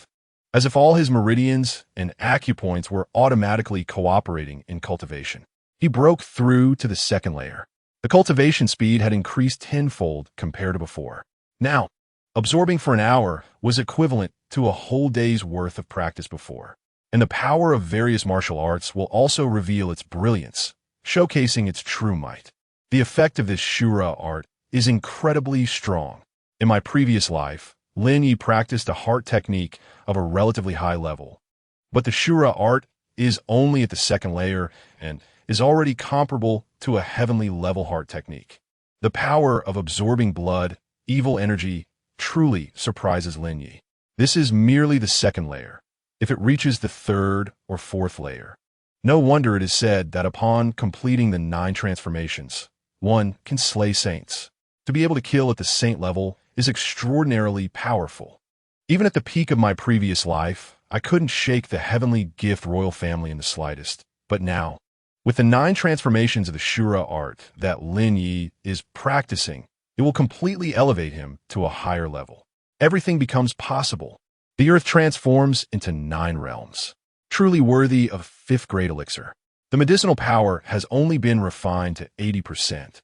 as if all his meridians and acupoints were automatically cooperating in cultivation. He broke through to the second layer. The cultivation speed had increased tenfold compared to before. Now, absorbing for an hour was equivalent to a whole day's worth of practice before. And the power of various martial arts will also reveal its brilliance, showcasing its true might. The effect of this Shura art is incredibly strong. In my previous life, Lin Ye practiced a heart technique of a relatively high level, but the Shura art is only at the second layer and is already comparable to a heavenly level heart technique. The power of absorbing blood, evil energy, truly surprises Lin Ye. This is merely the second layer. If it reaches the third or fourth layer, no wonder it is said that upon completing the 9 transformations, one can slay saints. To be able to kill at the saint level is extraordinarily powerful. Even at the peak of my previous life, I couldn't shake the heavenly gift royal family in the slightest. But now, with the 9 transformations of the Shura art that Lin Ye is practicing, it will completely elevate him to a higher level. Everything becomes possible. The earth transforms into 9 realms, truly worthy of 5th grade elixir. The medicinal power has only been refined to 80%,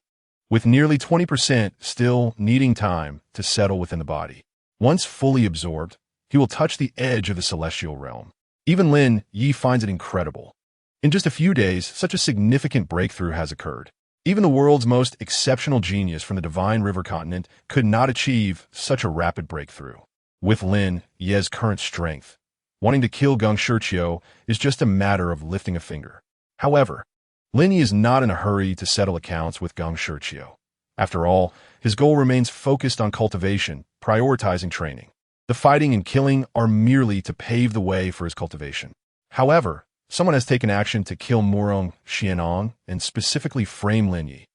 with nearly 20% still needing time to settle within the body. Once fully absorbed, he will touch the edge of the celestial realm. Even Lin Ye finds it incredible. In just a few days, such a significant breakthrough has occurred. Even the world's most exceptional genius from the Divine River Continent could not achieve such a rapid breakthrough. With Lin Ye's current strength, wanting to kill Geng Shiqiu is just a matter of lifting a finger. However, Lin Ye is not in a hurry to settle accounts with Geng Shiqiu. After all, his goal remains focused on cultivation, prioritizing training. The fighting and killing are merely to pave the way for his cultivation. However, someone has taken action to kill Murong Xianong and specifically frame Lin Ye,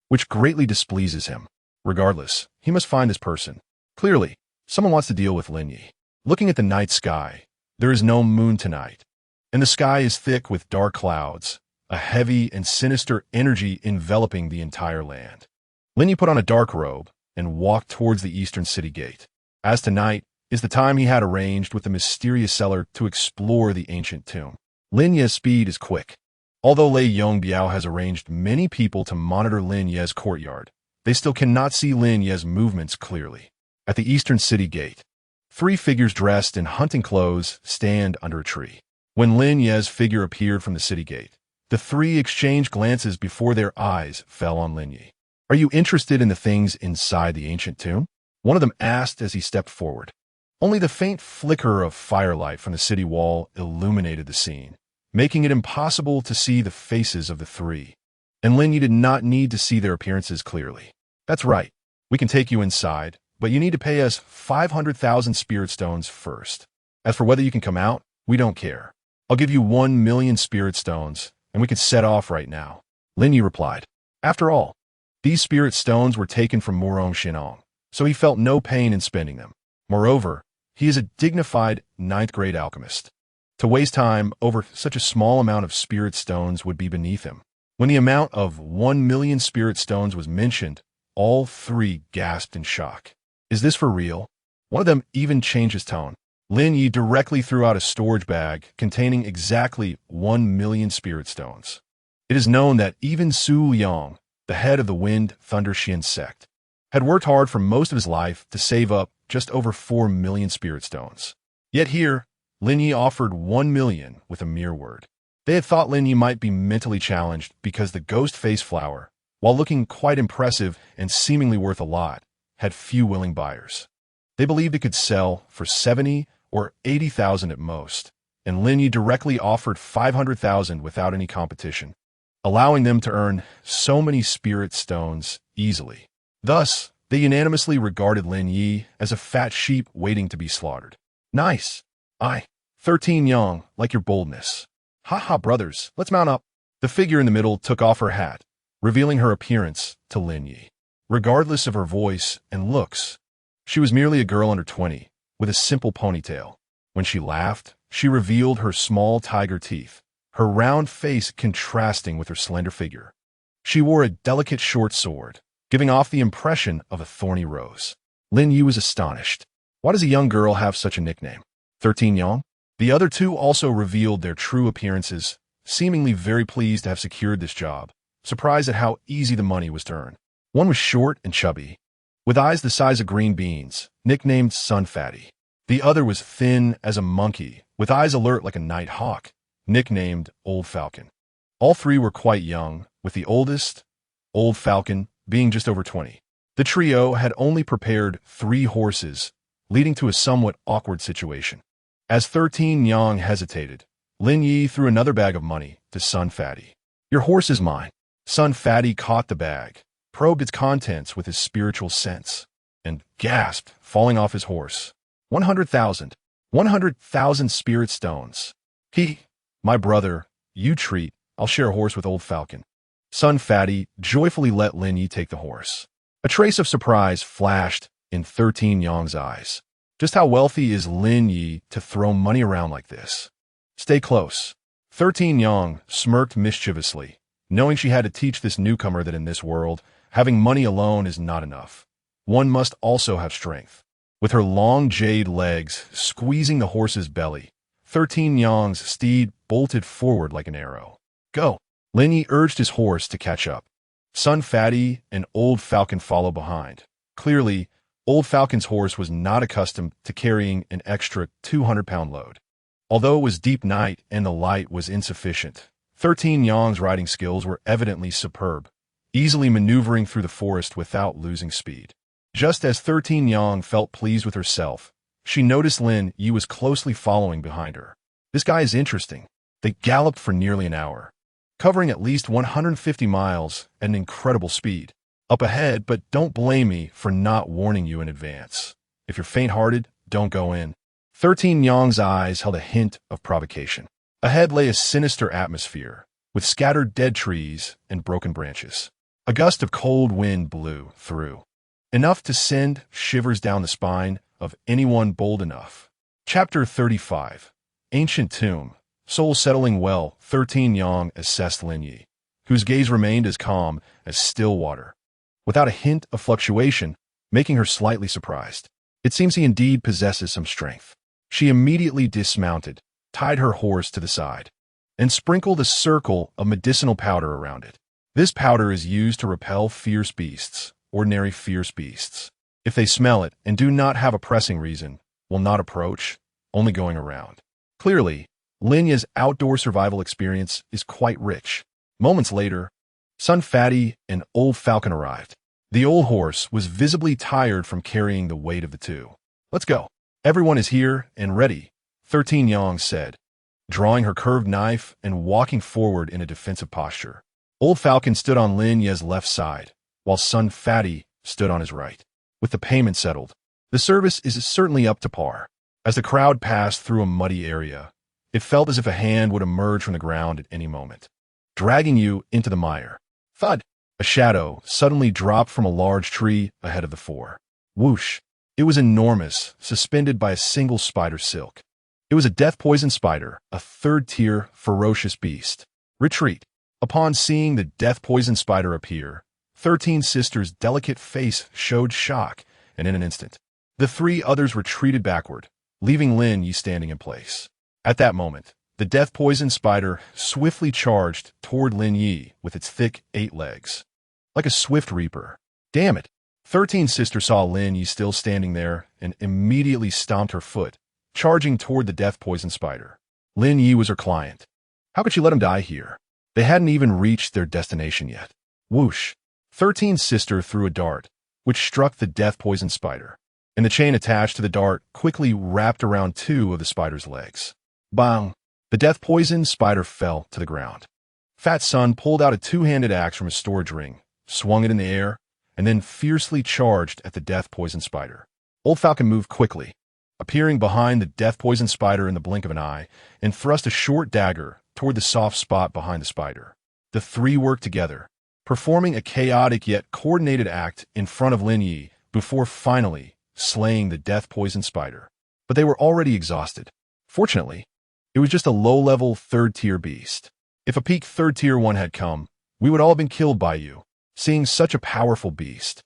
which greatly displeases him. Regardless, he must find this person. Clearly, someone wants to deal with Lin Ye. Looking at the night sky, there is no moon tonight, and the sky is thick with dark clouds, a heavy and sinister energy enveloping the entire land. Lin Ye put on a dark robe and walked towards the eastern city gate. As tonight is the time he had arranged with the mysterious seller to explore the ancient tomb. Lin Ye's speed is quick. Although Lei Yongbiao has arranged many people to monitor Lin Ye's courtyard, they still cannot see Lin Ye's movements clearly. At the eastern city gate, 3 figures dressed in hunting clothes stand under a tree. When Lin Ye's figure appeared from the city gate, the 3 exchanged glances before their eyes fell on Lin Ye. "Are you interested in the things inside the ancient tomb?" one of them asked as he stepped forward. Only the faint flicker of firelight from the city wall illuminated the scene, making it impossible to see the faces of the 3. And Lin Ye did not need to see their appearances clearly. "That's right. We can take you inside, but you need to pay us 500,000 spirit stones first. As for whether you can come out, we don't care. I'll give you 1 million spirit stones, and we can set off right now," Lin Ye replied. After all, these spirit stones were taken from Murong Xianong, so he felt no pain in spending them. Moreover, he is a dignified 9th grade alchemist. To waste time over such a small amount of spirit stones would be beneath him. When the amount of 1,000,000 spirit stones was mentioned, all three gasped in shock. Is this for real? One of them even changed his tone. Lin Ye directly threw out a storage bag containing exactly 1,000,000 spirit stones. It is known that even Su Yang, the head of the Wind Thunder Xian sect, had worked hard for most of his life to save up just over 4,000,000 spirit stones. Yet here, Lin Ye offered 1,000,000 with a mere word. They had thought Lin Ye might be mentally challenged because the ghost face flower, while looking quite impressive and seemingly worth a lot, had few willing buyers. They believed it could sell for 70 or 80,000 at most, and Lin Ye directly offered 500,000 without any competition, allowing them to earn so many spirit stones easily. Thus, they unanimously regarded Lin Ye as a fat sheep waiting to be slaughtered. Nice. 13 Yang, like your boldness. Ha, brothers, let's mount up. The figure in the middle took off her hat, revealing her appearance to Lin Ye. Regardless of her voice and looks, she was merely a girl under 20, with a simple ponytail. When she laughed, she revealed her small tiger teeth, her round face contrasting with her slender figure. She wore a delicate short sword, giving off the impression of a thorny rose. Lin Ye was astonished. Why does a young girl have such a nickname? 13 Yang? The other two also revealed their true appearances, seemingly very pleased to have secured this job, surprised at how easy the money was to earn. One was short and chubby, with eyes the size of green beans, nicknamed Sun Fatty. The other was thin as a monkey, with eyes alert like a night hawk, nicknamed Old Falcon. All three were quite young, with the oldest, Old Falcon, being just over 20. The trio had only prepared 3 horses, leading to a somewhat awkward situation. As 13 Yang hesitated, Lin Ye threw another bag of money to Sun Fatty. Your horse is mine. Sun Fatty caught the bag, probed its contents with his spiritual sense, and gasped, falling off his horse. 100,000. 100,000 spirit stones. My brother, you treat, I'll share a horse with Old Falcon. Sun Fatty joyfully let Lin Ye take the horse. A trace of surprise flashed in 13 Yang's eyes. Just how wealthy is Lin Ye to throw money around like this? Stay close. 13 Yang smirked mischievously, knowing she had to teach this newcomer that in this world, having money alone is not enough. One must also have strength. With her long jade legs squeezing the horse's belly, 13 Yang's steed bolted forward like an arrow. Go! Lin Ye urged his horse to catch up. Sun Fatty and Old Falcon followed behind. Clearly, Old Falcon's horse was not accustomed to carrying an extra 200-pound load. Although it was deep night and the light was insufficient, 13 Yang's riding skills were evidently superb, easily maneuvering through the forest without losing speed. Just as 13 Yang felt pleased with herself, she noticed Lin Ye was closely following behind her. This guy is interesting. They galloped for nearly an hour, covering at least 150 miles at an incredible speed. Up ahead, but don't blame me for not warning you in advance. If you're faint-hearted, don't go in. 13 Yang's eyes held a hint of provocation. Ahead lay a sinister atmosphere, with scattered dead trees and broken branches. A gust of cold wind blew through, enough to send shivers down the spine of anyone bold enough. Chapter 35. Ancient Tomb. Soul settling well, 13 Yang assessed Lin Ye, whose gaze remained as calm as still water, without a hint of fluctuation, making her slightly surprised. It seems he indeed possesses some strength. She immediately dismounted, tied her horse to the side, and sprinkled a circle of medicinal powder around it. This powder is used to repel fierce beasts, ordinary fierce beasts. If they smell it and do not have a pressing reason, will not approach, only going around. Clearly, Lin Ye's outdoor survival experience is quite rich. Moments later, Sun Fatty and Old Falcon arrived. The old horse was visibly tired from carrying the weight of the two. Let's go. Everyone is here and ready, 13 Yang said, drawing her curved knife and walking forward in a defensive posture. Old Falcon stood on Lin Ye's left side, while Sun Fatty stood on his right. With the payment settled, the service is certainly up to par. As the crowd passed through a muddy area, it felt as if a hand would emerge from the ground at any moment, dragging you into the mire. Thud! A shadow suddenly dropped from a large tree ahead of the four. Whoosh! It was enormous, suspended by a single spider silk. It was a death-poison spider, a third-tier, ferocious beast. Retreat. Upon seeing the death-poison spider appear, 13 Sisters' delicate face showed shock, and in an instant, the three others retreated backward, leaving Lin Ye standing in place. At that moment, the death-poison spider swiftly charged toward Lin Ye with its thick 8 legs. Like a swift reaper. Damn it! 13 Sister saw Lin Ye still standing there and immediately stomped her foot, charging toward the death-poison spider. Lin Ye was her client. How could she let him die here? They hadn't even reached their destination yet. Whoosh! 13 Sister threw a dart, which struck the death-poison spider, and the chain attached to the dart quickly wrapped around 2 of the spider's legs. Bang! The death-poison spider fell to the ground. Fat Sun pulled out a 2-handed axe from his storage ring, swung it in the air, and then fiercely charged at the death-poison spider. Old Falcon moved quickly, appearing behind the death-poison spider in the blink of an eye, and thrust a short dagger toward the soft spot behind the spider. The three worked together, performing a chaotic yet coordinated act in front of Lin Ye before finally slaying the death-poison spider. But they were already exhausted. Fortunately, it was just a low-level third-tier beast. If a peak third-tier one had come, we would all have been killed by you, seeing such a powerful beast.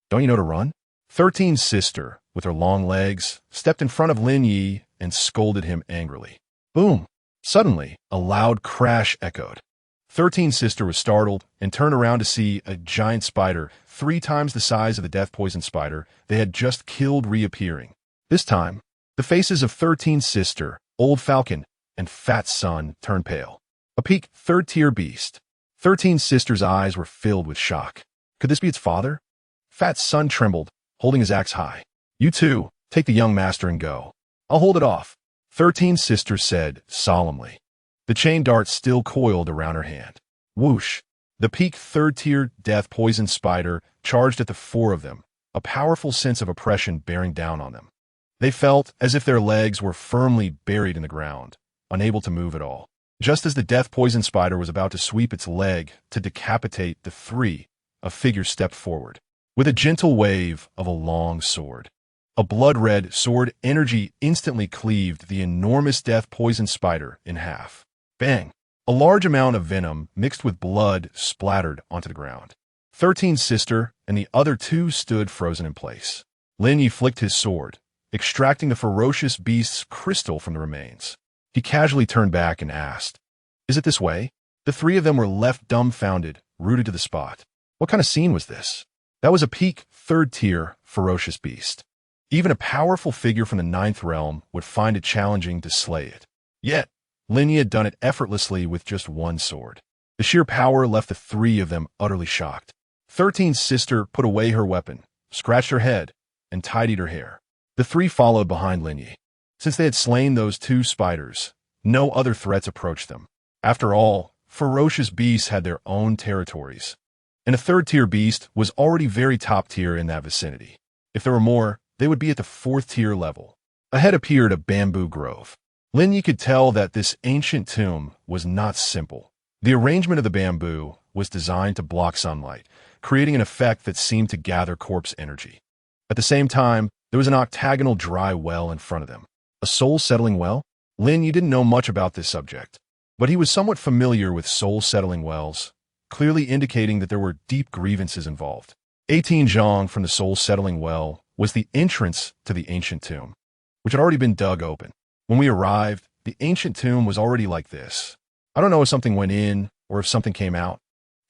Don't you know to run? 13 Sister, with her long legs, stepped in front of Lin Ye and scolded him angrily. Boom! Suddenly, a loud crash echoed. 13 Sister was startled and turned around to see a giant spider 3 times the size of the death-poison spider they had just killed reappearing. This time, the faces of 13 Sister, Old Falcon, and Fat Sun turned pale. A peak third-tier beast. 13 Sister's eyes were filled with shock. Could this be its father? Fat Sun trembled, holding his axe high. You two, take the young master and go. I'll hold it off, 13 Sister said solemnly. The chain dart still coiled around her hand. Whoosh! The peak third-tier death-poison spider charged at the 4 of them, a powerful sense of oppression bearing down on them. They felt as if their legs were firmly buried in the ground, unable to move at all. Just as the death-poison spider was about to sweep its leg to decapitate the 3, a figure stepped forward, with a gentle wave of a long sword. A blood-red sword energy instantly cleaved the enormous death-poison spider in half. Bang! A large amount of venom mixed with blood splattered onto the ground. 13 Sister and the other 2 stood frozen in place. Lin Ye flicked his sword, extracting the ferocious beast's crystal from the remains. He casually turned back and asked, Is it this way? The 3 of them were left dumbfounded, rooted to the spot. What kind of scene was this? That was a peak third-tier ferocious beast. Even a powerful figure from the 9th realm would find it challenging to slay it. Yet, Lin Ye had done it effortlessly with just 1 sword. The sheer power left the 3 of them utterly shocked. 13 Sister put away her weapon, scratched her head, and tidied her hair. The 3 followed behind Lin Ye. Since they had slain those 2 spiders, no other threats approached them. After all, ferocious beasts had their own territories, and a third-tier beast was already very top-tier in that vicinity. If there were more, they would be at the 4th-tier level. Ahead appeared a bamboo grove. Lin Ye could tell that this ancient tomb was not simple. The arrangement of the bamboo was designed to block sunlight, creating an effect that seemed to gather corpse energy. At the same time, there was an octagonal dry well in front of them. A soul-settling well? Lin Ye didn't know much about this subject, but he was somewhat familiar with soul-settling wells, clearly indicating that there were deep grievances involved. 18 Zhang from the soul-settling well was the entrance to the ancient tomb, which had already been dug open. When we arrived, the ancient tomb was already like this. I don't know if something went in or if something came out.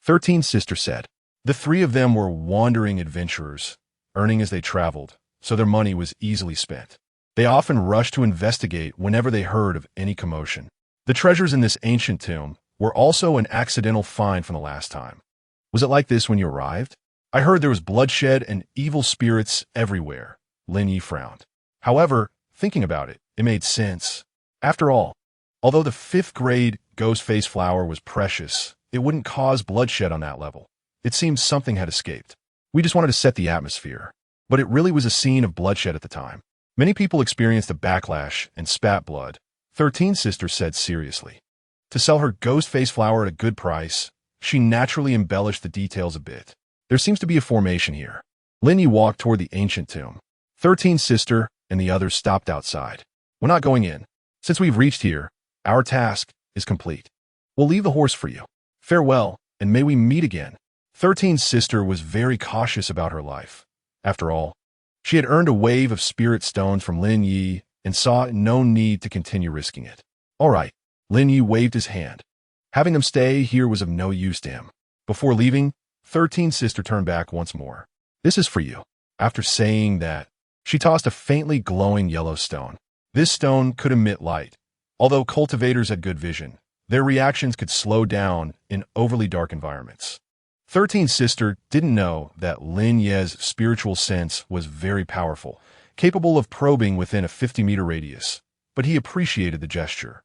13 Sister said. The 3 of them were wandering adventurers, earning as they traveled, so their money was easily spent. They often rushed to investigate whenever they heard of any commotion. The treasures in this ancient tomb were also an accidental find from the last time. Was it like this when you arrived? I heard there was bloodshed and evil spirits everywhere. Lin Ye frowned. However, thinking about it, it made sense. After all, although the 5th grade ghost face flower was precious, it wouldn't cause bloodshed on that level. It seemed something had escaped. We just wanted to set the atmosphere. But it really was a scene of bloodshed at the time. Many people experienced a backlash and spat blood, 13 Sister said seriously. To sell her ghost face flower at a good price, she naturally embellished the details a bit. There seems to be a formation here. Lin Ye walked toward the ancient tomb. 13 Sister and the others stopped outside. We're not going in. Since we've reached here, our task is complete. We'll leave the horse for you. Farewell, and may we meet again." 13's sister was very cautious about her life. After all, she had earned a wave of spirit stones from Lin Ye and saw no need to continue risking it. "All right," Lin Ye waved his hand. Having them stay here was of no use to him. Before leaving, 13's sister turned back once more. "This is for you." After saying that, she tossed a faintly glowing yellow stone. This stone could emit light. Although cultivators had good vision, their reactions could slow down in overly dark environments. 13's sister didn't know that Lin Ye's spiritual sense was very powerful, capable of probing within a 50-meter radius, but he appreciated the gesture.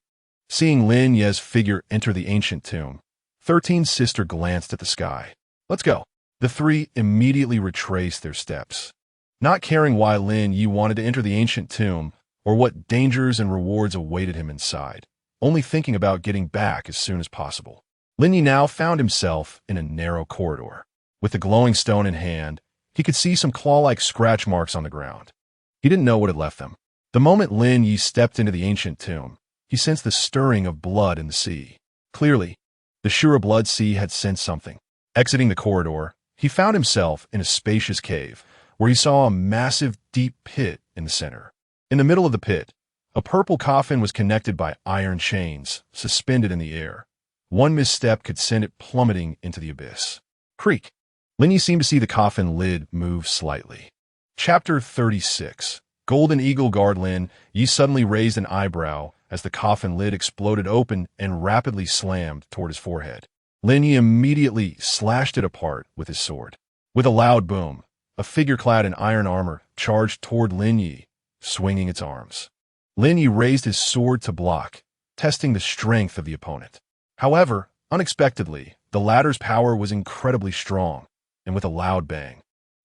Seeing Lin Ye's figure enter the ancient tomb, 13's sister glanced at the sky. "Let's go." The three immediately retraced their steps. Not caring why Lin Ye wanted to enter the ancient tomb or what dangers and rewards awaited him inside, only thinking about getting back as soon as possible. Lin Ye now found himself in a narrow corridor. With the glowing stone in hand, he could see some claw-like scratch marks on the ground. He didn't know what had left them. The moment Lin Ye stepped into the ancient tomb, he sensed the stirring of blood in the sea. Clearly, the Shura blood sea had sensed something. Exiting the corridor, he found himself in a spacious cave, where he saw a massive, deep pit in the center. In the middle of the pit, a purple coffin was connected by iron chains, suspended in the air. One misstep could send it plummeting into the abyss. Creak. Lin Ye seemed to see the coffin lid move slightly. Chapter 36. Golden Eagle Guard. Lin Ye suddenly raised an eyebrow as the coffin lid exploded open and rapidly slammed toward his forehead. Lin Ye immediately slashed it apart with his sword. With a loud boom, a figure clad in iron armor charged toward Lin Ye, swinging its arms. Lin Ye raised his sword to block, testing the strength of the opponent. However, unexpectedly, the latter's power was incredibly strong, and with a loud bang,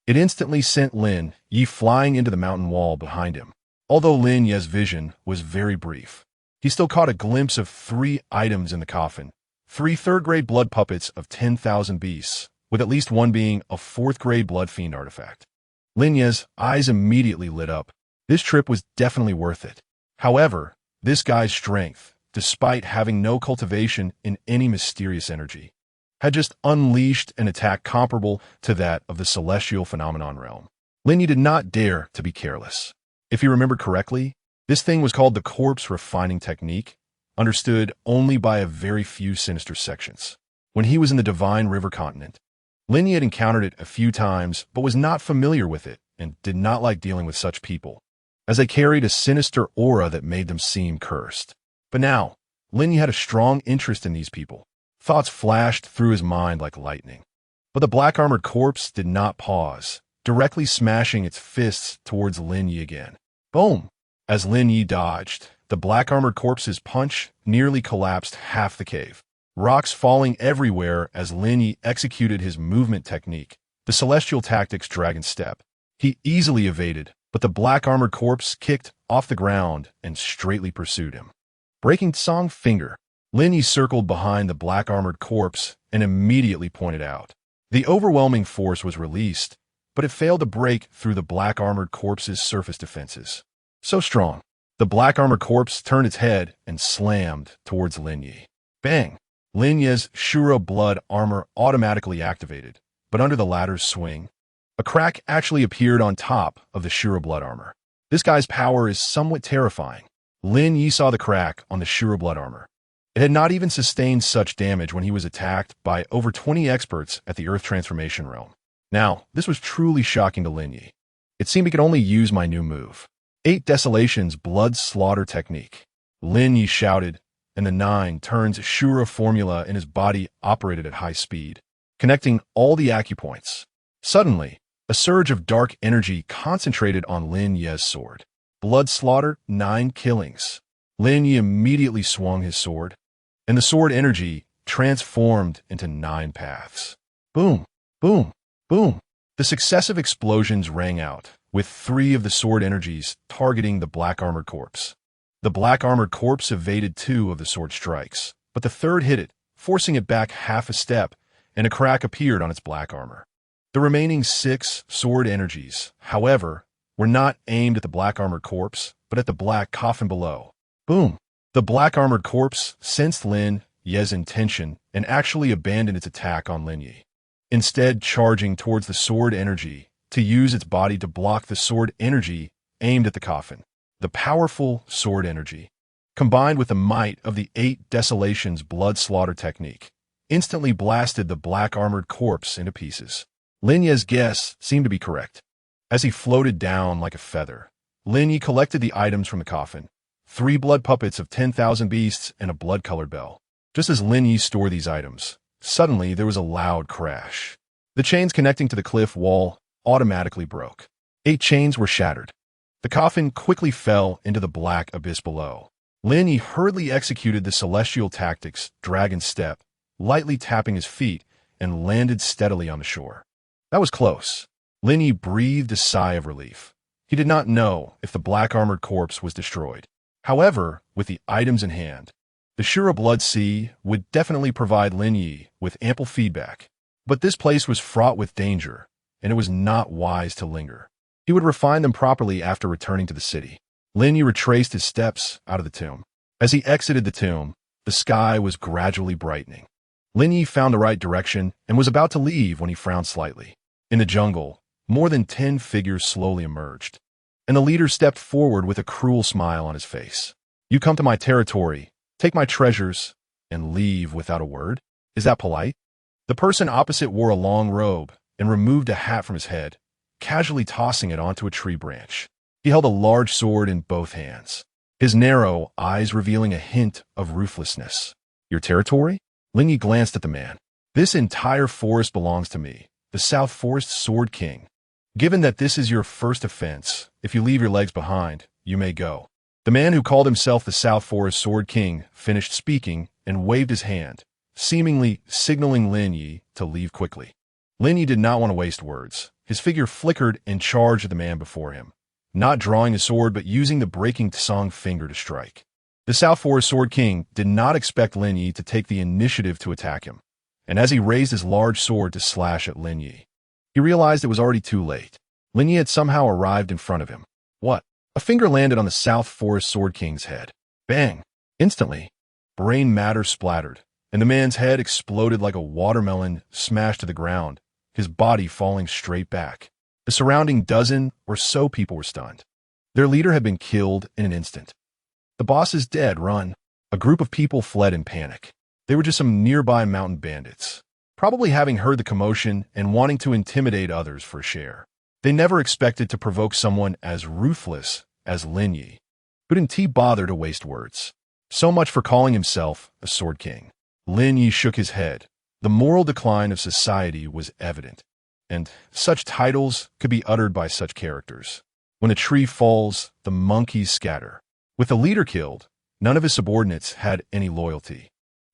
it instantly sent Lin Ye flying into the mountain wall behind him. Although Lin Ye's vision was very brief, he still caught a glimpse of 3 items in the coffin, 3 third-grade blood puppets of 10,000 beasts, with at least one being a 4th-grade blood fiend artifact. Lin Ye's eyes immediately lit up. This trip was definitely worth it. However, this guy's strength, despite having no cultivation in any mysterious energy, had just unleashed an attack comparable to that of the celestial phenomenon realm. Lin Ye did not dare to be careless. If he remembered correctly, this thing was called the corpse refining technique, understood only by a very few sinister sections. When he was in the Divine River Continent, Lin Ye had encountered it a few times but was not familiar with it and did not like dealing with such people, as they carried a sinister aura that made them seem cursed. But now, Lin Ye had a strong interest in these people. Thoughts flashed through his mind like lightning. But the black-armored corpse did not pause, directly smashing its fists towards Lin Ye again. Boom! As Lin Ye dodged, the black-armored corpse's punch nearly collapsed half the cave. Rocks falling everywhere as Lin Ye executed his movement technique, the celestial tactics dragon step. He easily evaded, but the black-armored corpse kicked off the ground and straightly pursued him. Breaking Song Finger, Lin Ye circled behind the black-armored corpse and immediately pointed out. The overwhelming force was released, but it failed to break through the black-armored corpse's surface defenses. So strong, the black-armored corpse turned its head and slammed towards Lin Ye. Bang! Lin Ye's Shura blood armor automatically activated, but under the latter's swing, a crack actually appeared on top of the Shura blood armor. This guy's power is somewhat terrifying. Lin Ye saw the crack on the Shura blood armor. It had not even sustained such damage when he was attacked by over 20 experts at the Earth Transformation Realm. Now, this was truly shocking to Lin Ye. It seemed he could only use my new move. 8 Desolation's blood slaughter technique. Lin Ye shouted, and the 9 Turns Asura formula in his body operated at high speed, connecting all the acupoints. Suddenly, a surge of dark energy concentrated on Lin Ye's sword. Blood slaughter, 9 killings. Lin Ye immediately swung his sword, and the sword energy transformed into 9 paths. Boom, boom, boom. The successive explosions rang out, with 3 of the sword energies targeting the black-armored corpse. The black-armored corpse evaded 2 of the sword strikes, but the 3rd hit it, forcing it back half a step, and a crack appeared on its black armor. The remaining 6 sword energies, however, were not aimed at the black-armored corpse, but at the black coffin below. Boom! The black-armored corpse sensed Lin Ye's intention and actually abandoned its attack on Lin Ye, instead charging towards the sword energy to use its body to block the sword energy aimed at the coffin. The powerful sword energy, combined with the might of the 8 Desolations blood slaughter technique, instantly blasted the black-armored corpse into pieces. Lin Ye's guess seemed to be correct. As he floated down like a feather, Lin Ye collected the items from the coffin, 3 blood puppets of 10,000 beasts and a blood-colored bell. Just as Lin Ye stored these items, suddenly there was a loud crash. The chains connecting to the cliff wall automatically broke. 8 chains were shattered. The coffin quickly fell into the black abyss below. Lin Ye hurriedly executed the celestial tactics, dragon step, lightly tapping his feet, and landed steadily on the shore. That was close. Lin Ye breathed a sigh of relief. He did not know if the black-armored corpse was destroyed. However, with the items in hand, the Shura Blood Sea would definitely provide Lin Ye with ample feedback. But this place was fraught with danger, and it was not wise to linger. He would refine them properly after returning to the city. Lin Ye retraced his steps out of the tomb. As he exited the tomb, the sky was gradually brightening. Lin Ye found the right direction and was about to leave when he frowned slightly. In the jungle, more than 10 figures slowly emerged, and the leader stepped forward with a cruel smile on his face. "You come to my territory, take my treasures, and leave without a word? Is that polite?" The person opposite wore a long robe and removed a hat from his head, casually tossing it onto a tree branch. He held a large sword in both hands, his narrow eyes revealing a hint of ruthlessness. "Your territory?" Lin Ye glanced at the man. "This entire forest belongs to me, the South Forest Sword King. Given that this is your first offense, if you leave your legs behind, you may go." The man who called himself the South Forest Sword King finished speaking and waved his hand, seemingly signaling Lin Ye to leave quickly. Lin Ye did not want to waste words. His figure flickered and charged at the man before him, not drawing his sword but using the breaking Tsong finger to strike. The South Forest Sword King did not expect Lin Ye to take the initiative to attack him, and as he raised his large sword to slash at Lin Ye, he realized it was already too late. Lin Ye had somehow arrived in front of him. What? A finger landed on the South Forest Sword King's head. Bang! Instantly, brain matter splattered, and the man's head exploded like a watermelon smashed to the ground, his body falling straight back. The surrounding dozen or so people were stunned. Their leader had been killed in an instant. "The boss is dead, run." A group of people fled in panic. They were just some nearby mountain bandits, probably having heard the commotion and wanting to intimidate others for a share. They never expected to provoke someone as ruthless as Lin Ye, who didn't bother to waste words. So much for calling himself a Sword King. Lin Ye shook his head. The moral decline of society was evident, and such titles could be uttered by such characters. When a tree falls, the monkeys scatter. With the leader killed, none of his subordinates had any loyalty.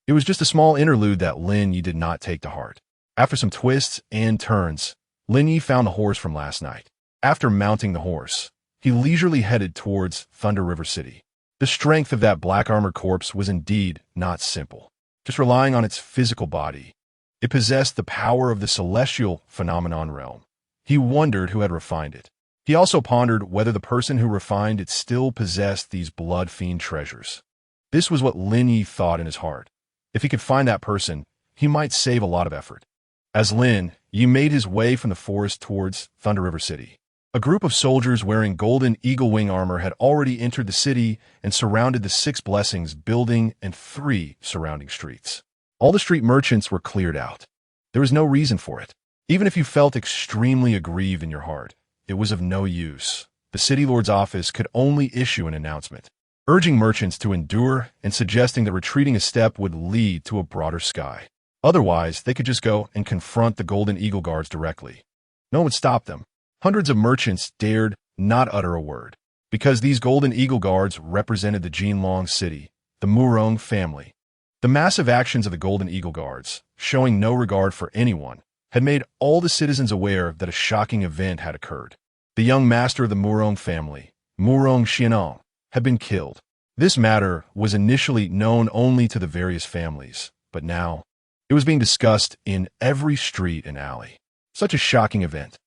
It was just a small interlude that Lin Ye did not take to heart. After some twists and turns, Lin Ye found the horse from last night. After mounting the horse, he leisurely headed towards Thunder River City. The strength of that black-armored corpse was indeed not simple, just relying on its physical body. It possessed the power of the celestial phenomenon realm. He wondered who had refined it. He also pondered whether the person who refined it still possessed these blood fiend treasures. This was what Lin Ye thought in his heart. If he could find that person, he might save a lot of effort. As Lin Ye made his way from the forest towards Thunder River City, a group of soldiers wearing golden eagle wing armor had already entered the city and surrounded the 6 Blessings building and 3 surrounding streets. All the street merchants were cleared out. There was no reason for it. Even if you felt extremely aggrieved in your heart, it was of no use. The city lord's office could only issue an announcement, urging merchants to endure and suggesting that retreating a step would lead to a broader sky. Otherwise, they could just go and confront the Golden Eagle Guards directly. No one would stop them. Hundreds of merchants dared not utter a word, because these Golden Eagle Guards represented the Jinlong city, the Murong family. The massive actions of the Golden Eagle Guards, showing no regard for anyone, had made all the citizens aware that a shocking event had occurred. The young master of the Murong family, Murong Xianong, had been killed. This matter was initially known only to the various families, but now it was being discussed in every street and alley. Such a shocking event.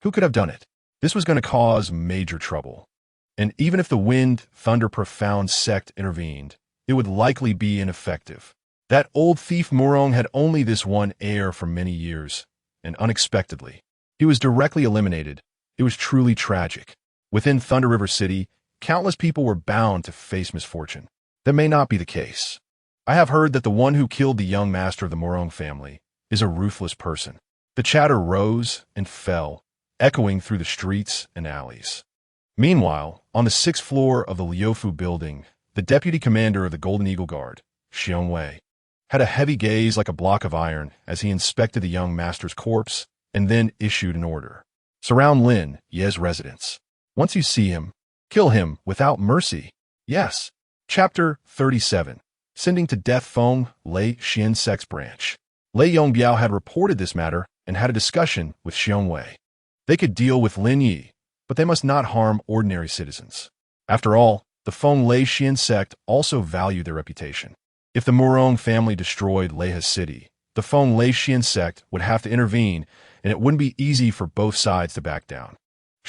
Who could have done it? This was going to cause major trouble. and even if the Wind Thunder Profound sect intervened, it would likely be ineffective. That old thief Murong had only this one heir for many years, and unexpectedly, he was directly eliminated. It was truly tragic. Within Thunder River City, countless people were bound to face misfortune. That may not be the case. I have heard that the one who killed the young master of the Murong family is a ruthless person. The chatter rose and fell, echoing through the streets and alleys. Meanwhile, on the 6th floor of the Liufu building, the deputy commander of the Golden Eagle Guard, Wei, had a heavy gaze like a block of iron as he inspected the young master's corpse and then issued an order. Surround Lin Ye's residence. Once you see him, kill him without mercy. Yes. Chapter 37. Sending to death Feng Lei Xian Sex Branch. Lei Yongbiao had reported this matter and had a discussion with Wei. They could deal with Lin Ye, but they must not harm ordinary citizens. After all, the Feng Lei Xian sect also valued their reputation. If the Murong family destroyed Leiha's city, the Feng Lei Xian sect would have to intervene, and it wouldn't be easy for both sides to back down.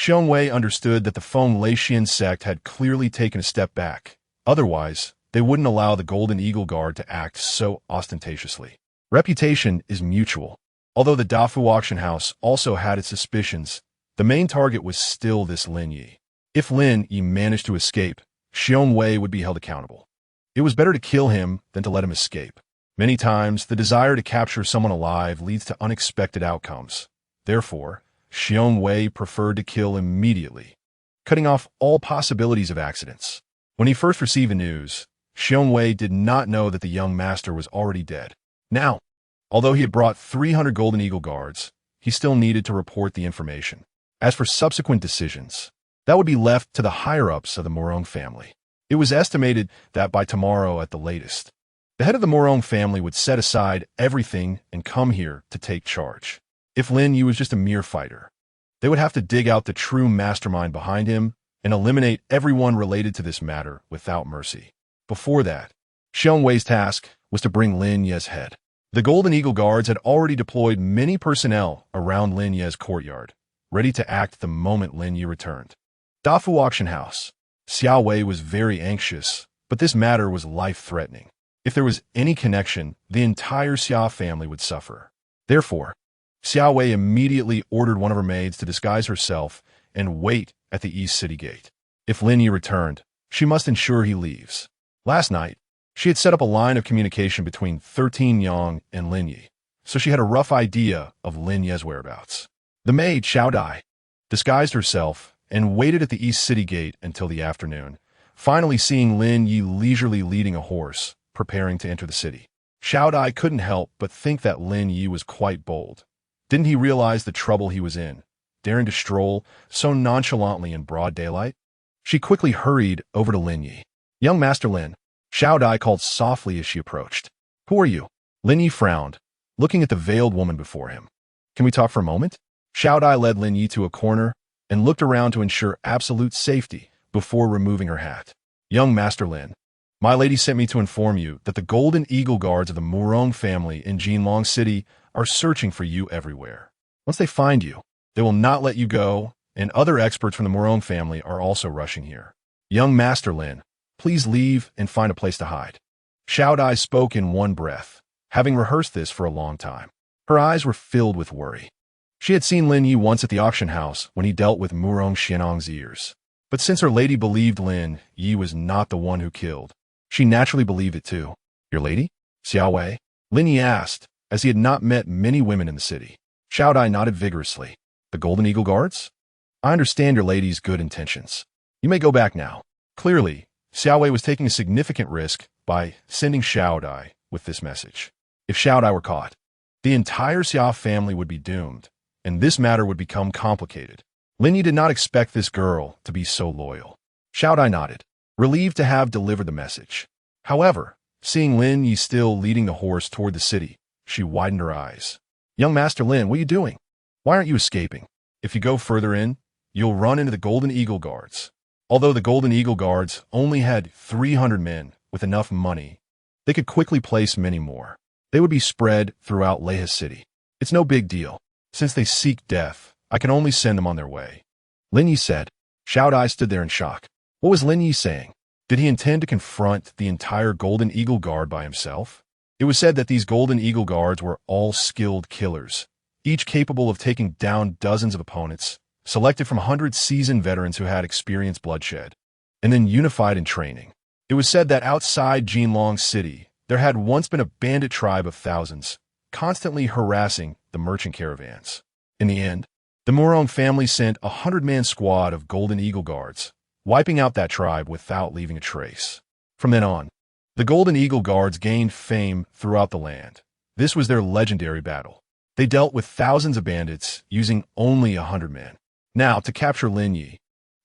Wei understood that the Feng Lei Xian sect had clearly taken a step back. Otherwise, they wouldn't allow the Golden Eagle Guard to act so ostentatiously. Reputation is mutual. Although the Dafu auction house also had its suspicions, the main target was still this Lin Ye. If Lin Ye managed to escape, Wei would be held accountable. It was better to kill him than to let him escape. Many times, the desire to capture someone alive leads to unexpected outcomes. Therefore, Wei preferred to kill immediately, cutting off all possibilities of accidents. When he first received the news, Wei did not know that the young master was already dead. Now, although he had brought 300 Golden Eagle Guards, he still needed to report the information. As for subsequent decisions, that would be left to the higher-ups of the Murong family. It was estimated that by tomorrow at the latest, the head of the Murong family would set aside everything and come here to take charge. If Lin Ye was just a mere fighter, they would have to dig out the true mastermind behind him and eliminate everyone related to this matter without mercy. Before that, Wei's task was to bring Lin Ye's head. The Golden Eagle Guards had already deployed many personnel around Lin Ye's courtyard, ready to act the moment Lin Ye returned. Dafu Auction House. Wei was very anxious, but this matter was life-threatening. If there was any connection, the entire Xia family would suffer. Therefore, Wei immediately ordered one of her maids to disguise herself and wait at the East City Gate. If Lin Ye returned, she must ensure he leaves. Last night, she had set up a line of communication between 13 Yang and Lin Ye, so she had a rough idea of Lin Ye's whereabouts. The maid, Dai, disguised herself and waited at the East City Gate until the afternoon, finally seeing Lin Ye leisurely leading a horse, preparing to enter the city. Dai couldn't help but think that Lin Ye was quite bold. Didn't he realize the trouble he was in, daring to stroll so nonchalantly in broad daylight? She quickly hurried over to Lin Ye. Young Master Lin, Dai called softly as she approached. Who are you? Lin Ye frowned, looking at the veiled woman before him. Can we talk for a moment? Dai led Lin Ye to a corner and looked around to ensure absolute safety before removing her hat. Young Master Lin, my lady sent me to inform you that the Golden Eagle Guards of the Murong family in Jinlong City are searching for you everywhere. Once they find you, they will not let you go, and other experts from the Murong family are also rushing here. Young Master Lin, please leave and find a place to hide. Dai spoke in one breath, having rehearsed this for a long time. Her eyes were filled with worry. She had seen Lin Ye once at the auction house when he dealt with Murong Xianong's ears. But since her lady believed Lin Ye was not the one who killed, she naturally believed it too. Your lady? Wei? Lin Ye asked, as he had not met many women in the city. Dai nodded vigorously. The Golden Eagle Guards? I understand your lady's good intentions. You may go back now. Clearly, Wei was taking a significant risk by sending Dai with this message. If Dai were caught, the entire Xia family would be doomed, and this matter would become complicated. Lin Ye did not expect this girl to be so loyal. Dai nodded, relieved to have delivered the message. However, seeing Lin Ye still leading the horse toward the city, she widened her eyes. Young Master Lin, what are you doing? Why aren't you escaping? If you go further in, you'll run into the Golden Eagle Guards. Although the Golden Eagle Guards only had 300 men with enough money, they could quickly place many more. They would be spread throughout Leiha's city. It's no big deal. Since they seek death, I can only send them on their way. Lin Ye said. Dai stood there in shock. What was Lin Ye saying? Did he intend to confront the entire Golden Eagle Guard by himself? It was said that these Golden Eagle Guards were all skilled killers, each capable of taking down dozens of opponents, selected from hundreds of seasoned veterans who had experienced bloodshed, and then unified in training. It was said that outside Jinlong City, there had once been a bandit tribe of thousands, constantly harassing the merchant caravans. In the end, the Murong family sent a 100-man squad of Golden Eagle Guards, wiping out that tribe without leaving a trace. From then on, the Golden Eagle Guards gained fame throughout the land. This was their legendary battle. They dealt with thousands of bandits using only 100 men. Now, to capture Lin Ye,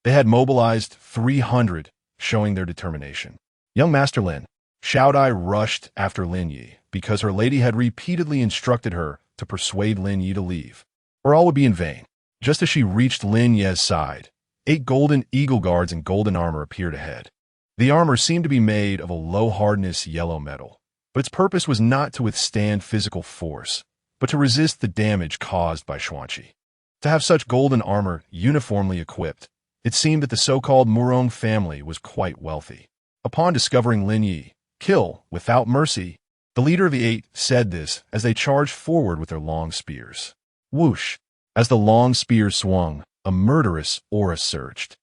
they had mobilized 300, showing their determination. Young Master Lin, Xiaodai rushed after Lin Ye because her lady had repeatedly instructed her to persuade Lin Ye to leave, or all would be in vain. Just as she reached Lin Ye's side, 8 Golden Eagle Guards in golden armor appeared ahead. The armor seemed to be made of a low-hardness yellow metal, but its purpose was not to withstand physical force, but to resist the damage caused by Xuanqi. To have such golden armor uniformly equipped, it seemed that the so-called Murong family was quite wealthy. Upon discovering Lin Ye, kill without mercy, the leader of the 8 said this as they charged forward with their long spears. Whoosh! As the long spears swung, a murderous aura surged.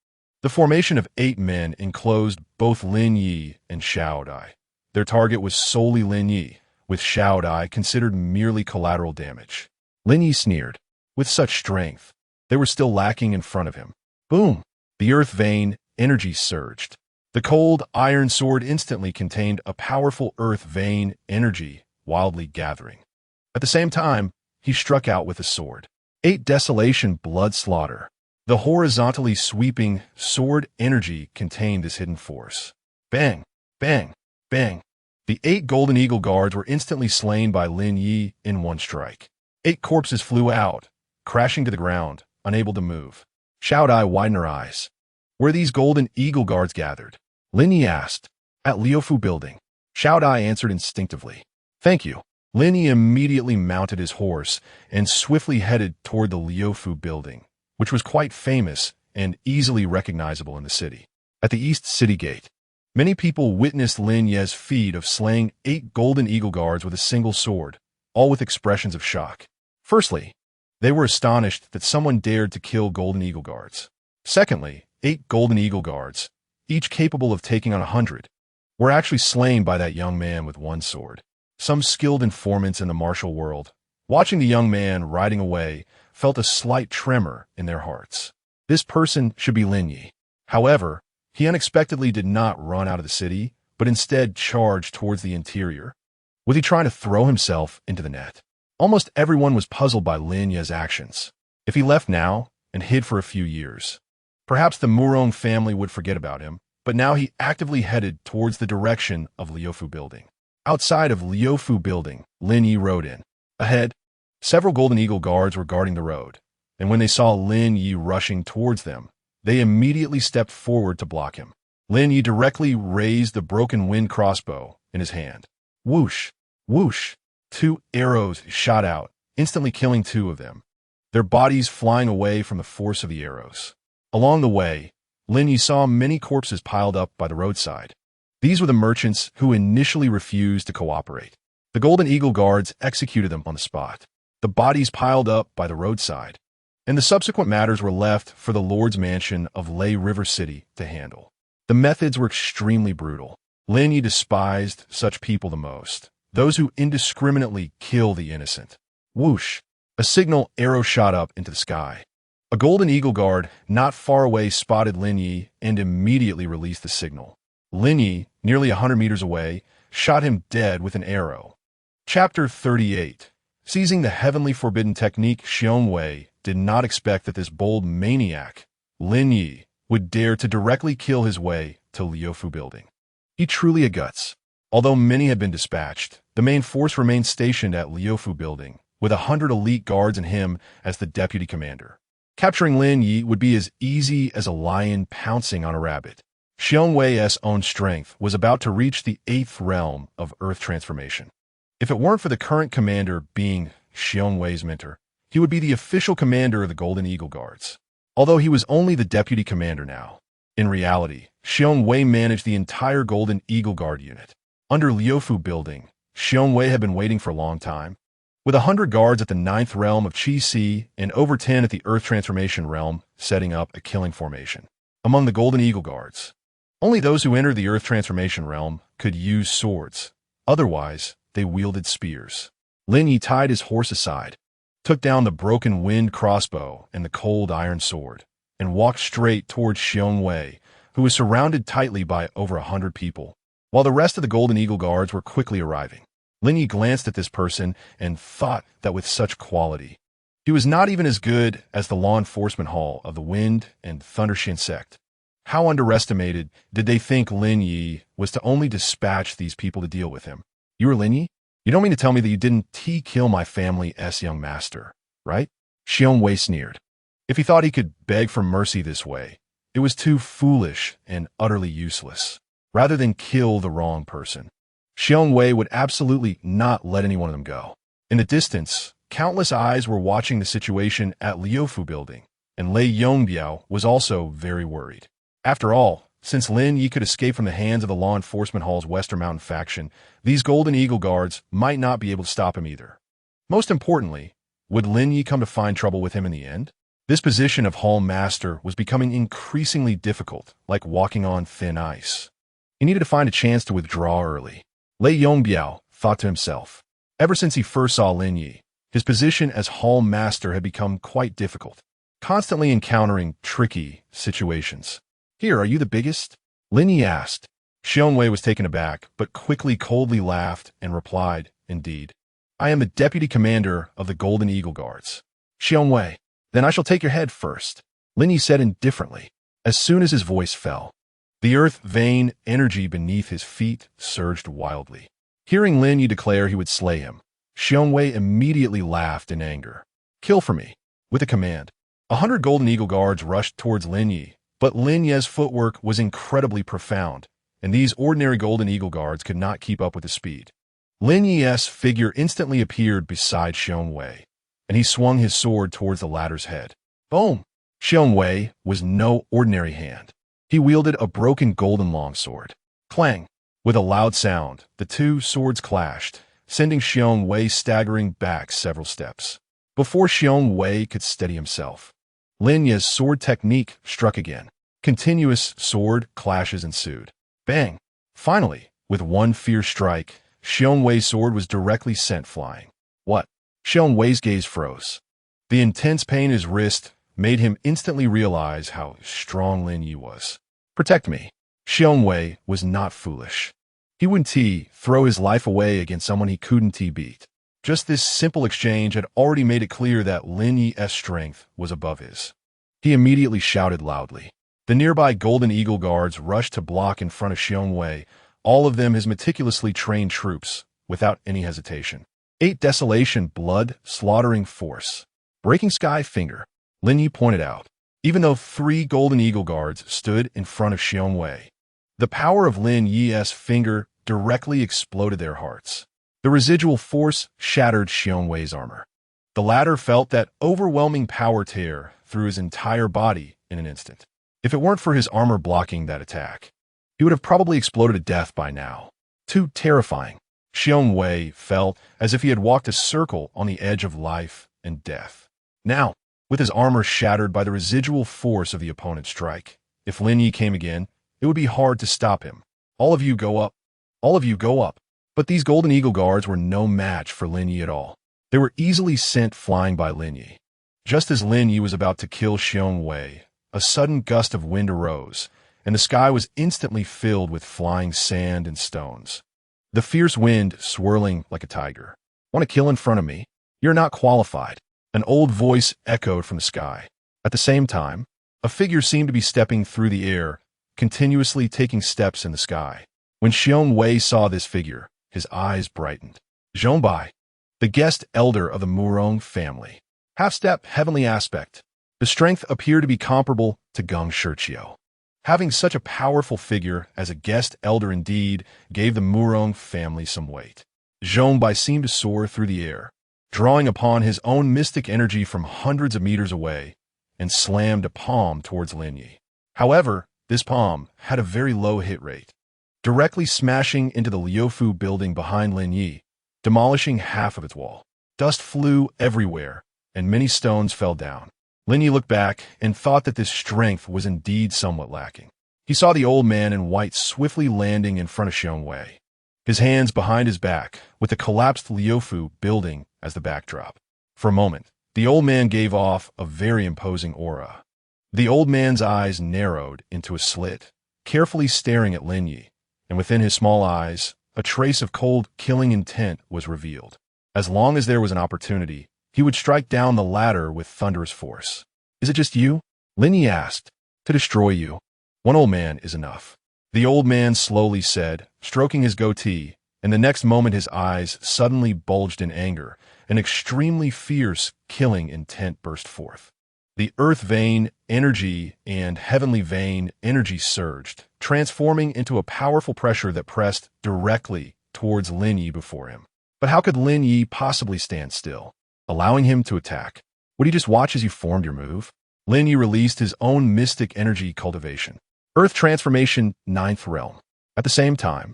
The formation of 8 men enclosed both Lin Ye and Xiaodai. Their target was solely Lin Ye, with Xiaodai considered merely collateral damage. Lin Ye sneered. With such strength, they were still lacking in front of him. Boom! The earth vein energy surged. The cold iron sword instantly contained a powerful earth vein energy wildly gathering. At the same time, he struck out with the sword. 8 desolation blood slaughter. The horizontally sweeping sword energy contained this hidden force. Bang! Bang! Bang! The 8 Golden Eagle Guards were instantly slain by Lin Ye in one strike. 8 corpses flew out, crashing to the ground, unable to move. Xiaodai widened her eyes. Were these Golden Eagle Guards gathered? Lin Ye asked. At Liufu Building. Xiaodai answered instinctively. Thank you. Lin Ye immediately mounted his horse and swiftly headed toward the Liufu Building, which was quite famous and easily recognizable in the city. At the East City Gate, many people witnessed Lin Ye's feat of slaying 8 Golden Eagle Guards with a single sword, all with expressions of shock. Firstly, they were astonished that someone dared to kill Golden Eagle Guards. Secondly, 8 Golden Eagle Guards, each capable of taking on 100, were actually slain by that young man with one sword. Some skilled informants in the martial world, watching the young man riding away, felt a slight tremor in their hearts. This person should be Lin Ye. However, he unexpectedly did not run out of the city, but instead charged towards the interior. Was he trying to throw himself into the net? Almost everyone was puzzled by Lin Ye's actions. If he left now and hid for a few years, perhaps the Murong family would forget about him, but now he actively headed towards the direction of Liufu Building. Outside of Liufu Building, Lin Ye rode in. Ahead, several Golden Eagle Guards were guarding the road, and when they saw Lin Ye rushing towards them, they immediately stepped forward to block him. Lin Ye directly raised the broken wind crossbow in his hand. Whoosh! Whoosh! 2 arrows shot out, instantly killing 2 of them, their bodies flying away from the force of the arrows. Along the way, Lin Ye saw many corpses piled up by the roadside. These were the merchants who initially refused to cooperate. The Golden Eagle Guards executed them on the spot. The bodies piled up by the roadside, and the subsequent matters were left for the Lord's Mansion of Lei River City to handle. The methods were extremely brutal. Lin Ye despised such people the most, those who indiscriminately kill the innocent. Whoosh! A signal arrow shot up into the sky. A Golden Eagle Guard not far away spotted Lin Ye and immediately released the signal. Lin Ye, nearly 100 meters away, shot him dead with an arrow. Chapter 38. Seizing the heavenly forbidden technique, Xiong Wei did not expect that this bold maniac, Lin Ye, would dare to directly kill his way to Liufu Building. He truly had guts. Although many had been dispatched, the main force remained stationed at Liufu Building, with 100 elite guards and him as the deputy commander. Capturing Lin Ye would be as easy as a lion pouncing on a rabbit. Xiong Wei's own strength was about to reach the 8th realm of Earth transformation. If it weren't for the current commander being Xiong Wei's mentor, he would be the official commander of the Golden Eagle Guards. Although he was only the deputy commander now, in reality, Xiong Wei managed the entire Golden Eagle Guard unit. Under Liufu Building, Xiong Wei had been waiting for a long time. With 100 guards at the 9th realm of Qi Si and over 10 at the Earth Transformation realm, setting up a killing formation. Among the Golden Eagle Guards, only those who entered the Earth Transformation realm could use swords. Otherwise, they wielded spears. Lin Ye tied his horse aside, took down the broken wind crossbow and the cold iron sword, and walked straight towards Xiong Wei, who was surrounded tightly by over 100 people. While the rest of the Golden Eagle Guards were quickly arriving, Lin Ye glanced at this person and thought that with such quality, he was not even as good as the law enforcement hall of the Wind and Thunder Shin sect. How underestimated did they think Lin Ye was to only dispatch these people to deal with him? You are Lin Ye? You don't mean to tell me that you didn't kill my family's young master, right? Xiong Wei sneered. If he thought he could beg for mercy this way, it was too foolish and utterly useless. Rather than kill the wrong person, Xiong Wei would absolutely not let any one of them go. In the distance, countless eyes were watching the situation at Liufu Building, and Lei Yongbiao was also very worried. After all, since Lin Ye could escape from the hands of the Law Enforcement Hall's Western Mountain faction, these Golden Eagle Guards might not be able to stop him either. Most importantly, would Lin Ye come to find trouble with him in the end? This position of Hall Master was becoming increasingly difficult, like walking on thin ice. He needed to find a chance to withdraw early. Lei Yongbiao thought to himself. Ever since he first saw Lin Ye, his position as Hall Master had become quite difficult, constantly encountering tricky situations. Here, are you the biggest? Lin Ye asked. Xiong Wei was taken aback, but quickly coldly laughed and replied, Indeed. I am the Deputy Commander of the Golden Eagle Guards. Xiong Wei, then I shall take your head first, Lin Ye said indifferently. As soon as his voice fell, the earth vein energy beneath his feet surged wildly. Hearing Lin Ye declare he would slay him, Xiong Wei immediately laughed in anger. Kill for me. With a command, 100 Golden Eagle Guards rushed towards Lin Ye, but Lin Ye's footwork was incredibly profound, and these ordinary Golden Eagle Guards could not keep up with his speed. Lin Ye's figure instantly appeared beside Xiong Wei, and he swung his sword towards the latter's head. Boom! Xiong Wei was no ordinary hand. He wielded a broken golden longsword. Clang! With a loud sound, the two swords clashed, sending Xiong Wei staggering back several steps. Before Xiong Wei could steady himself, Lin Ye's sword technique struck again. Continuous sword clashes ensued. Bang! Finally, with one fierce strike, Xiong Wei's sword was directly sent flying. What? Xiong Wei's gaze froze. The intense pain in his wrist made him instantly realize how strong Lin Ye was. Protect me. Xiong Wei was not foolish. He wouldn't throw his life away against someone he couldn't beat. Just this simple exchange had already made it clear that Lin Ye's strength was above his. He immediately shouted loudly. The nearby Golden Eagle Guards rushed to block in front of Xiong Wei, all of them his meticulously trained troops, without any hesitation. 8 Desolation Blood Slaughtering Force. Breaking Sky Finger, Lin Ye pointed out. Even though 3 Golden Eagle Guards stood in front of Xiong Wei, the power of Lin Ye's finger directly exploded their hearts. The residual force shattered Xiong Wei's armor. The latter felt that overwhelming power tear through his entire body in an instant. If it weren't for his armor blocking that attack, he would have probably exploded to death by now. Too terrifying. Xiong Wei felt as if he had walked a circle on the edge of life and death. Now, with his armor shattered by the residual force of the opponent's strike, if Lin Ye came again, it would be hard to stop him. All of you go up. All of you go up. But these Golden Eagle Guards were no match for Lin Ye at all. They were easily sent flying by Lin Ye. Just as Lin Ye was about to kill Xiong Wei, a sudden gust of wind arose, and the sky was instantly filled with flying sand and stones. The fierce wind swirling like a tiger. Want to kill in front of me? You're not qualified. An old voice echoed from the sky. At the same time, a figure seemed to be stepping through the air, continuously taking steps in the sky. When Xiong Wei saw this figure, his eyes brightened. Zhongbai, the guest elder of the Murong family. Half-step, heavenly aspect. The strength appeared to be comparable to Geng Shiqiu. Having such a powerful figure as a guest elder indeed gave the Murong family some weight. Zhongbai seemed to soar through the air, drawing upon his own mystic energy from hundreds of meters away, and slammed a palm towards Lin Ye. However, This palm had a very low hit rate, directly smashing into the Liufu building behind Lin Ye, demolishing half of its wall. Dust flew everywhere, and many stones fell down. Lin Ye looked back and thought that this strength was indeed somewhat lacking. He saw the old man in white swiftly landing in front of Xiong Wei, his hands behind his back, with the collapsed Liufu building as the backdrop. For a moment, the old man gave off a very imposing aura. The old man's eyes narrowed into a slit, carefully staring at Lin Ye, and within his small eyes, a trace of cold, killing intent was revealed. As long as there was an opportunity, he would strike down the latter with thunderous force. "Is it just you?" Lin Ye asked. "To destroy you. One old man is enough," the old man slowly said, stroking his goatee, and the next moment his eyes suddenly bulged in anger. An extremely fierce, killing intent burst forth. The earth vein energy and heavenly vein energy surged, transforming into a powerful pressure that pressed directly towards Lin Ye before him. But how could Lin Ye possibly stand still, allowing him to attack? Would he just watch as you formed your move? Lin Ye released his own mystic energy cultivation. Earth transformation, 9th realm. At the same time,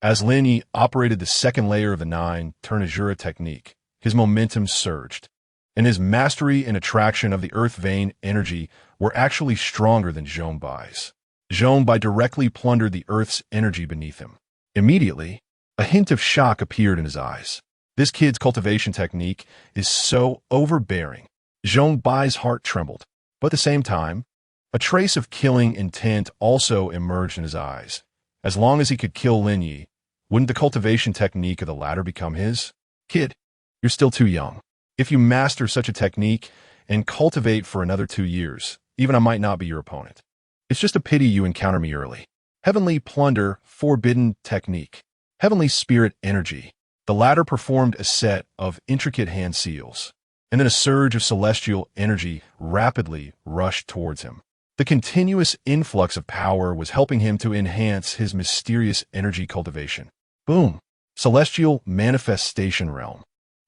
as Lin Ye operated the second layer of the Nine Turns Asura Technique, his momentum surged, and his mastery and attraction of the earth vein energy were actually stronger than Zhong Bai's. Zhong Bai directly plundered the earth's energy beneath him. Immediately, a hint of shock appeared in his eyes. This kid's cultivation technique is so overbearing. Zhong Bai's heart trembled, but at the same time, a trace of killing intent also emerged in his eyes. As long as he could kill Lin Ye, wouldn't the cultivation technique of the latter become his? "Kid, you're still too young. If you master such a technique and cultivate for another 2 years, even I might not be your opponent. It's just a pity you encounter me early." Heavenly Plunder Forbidden Technique. Heavenly Spirit Energy. The latter performed a set of intricate hand seals, and then a surge of celestial energy rapidly rushed towards him. The continuous influx of power was helping him to enhance his mysterious energy cultivation. Boom! Celestial Manifestation Realm.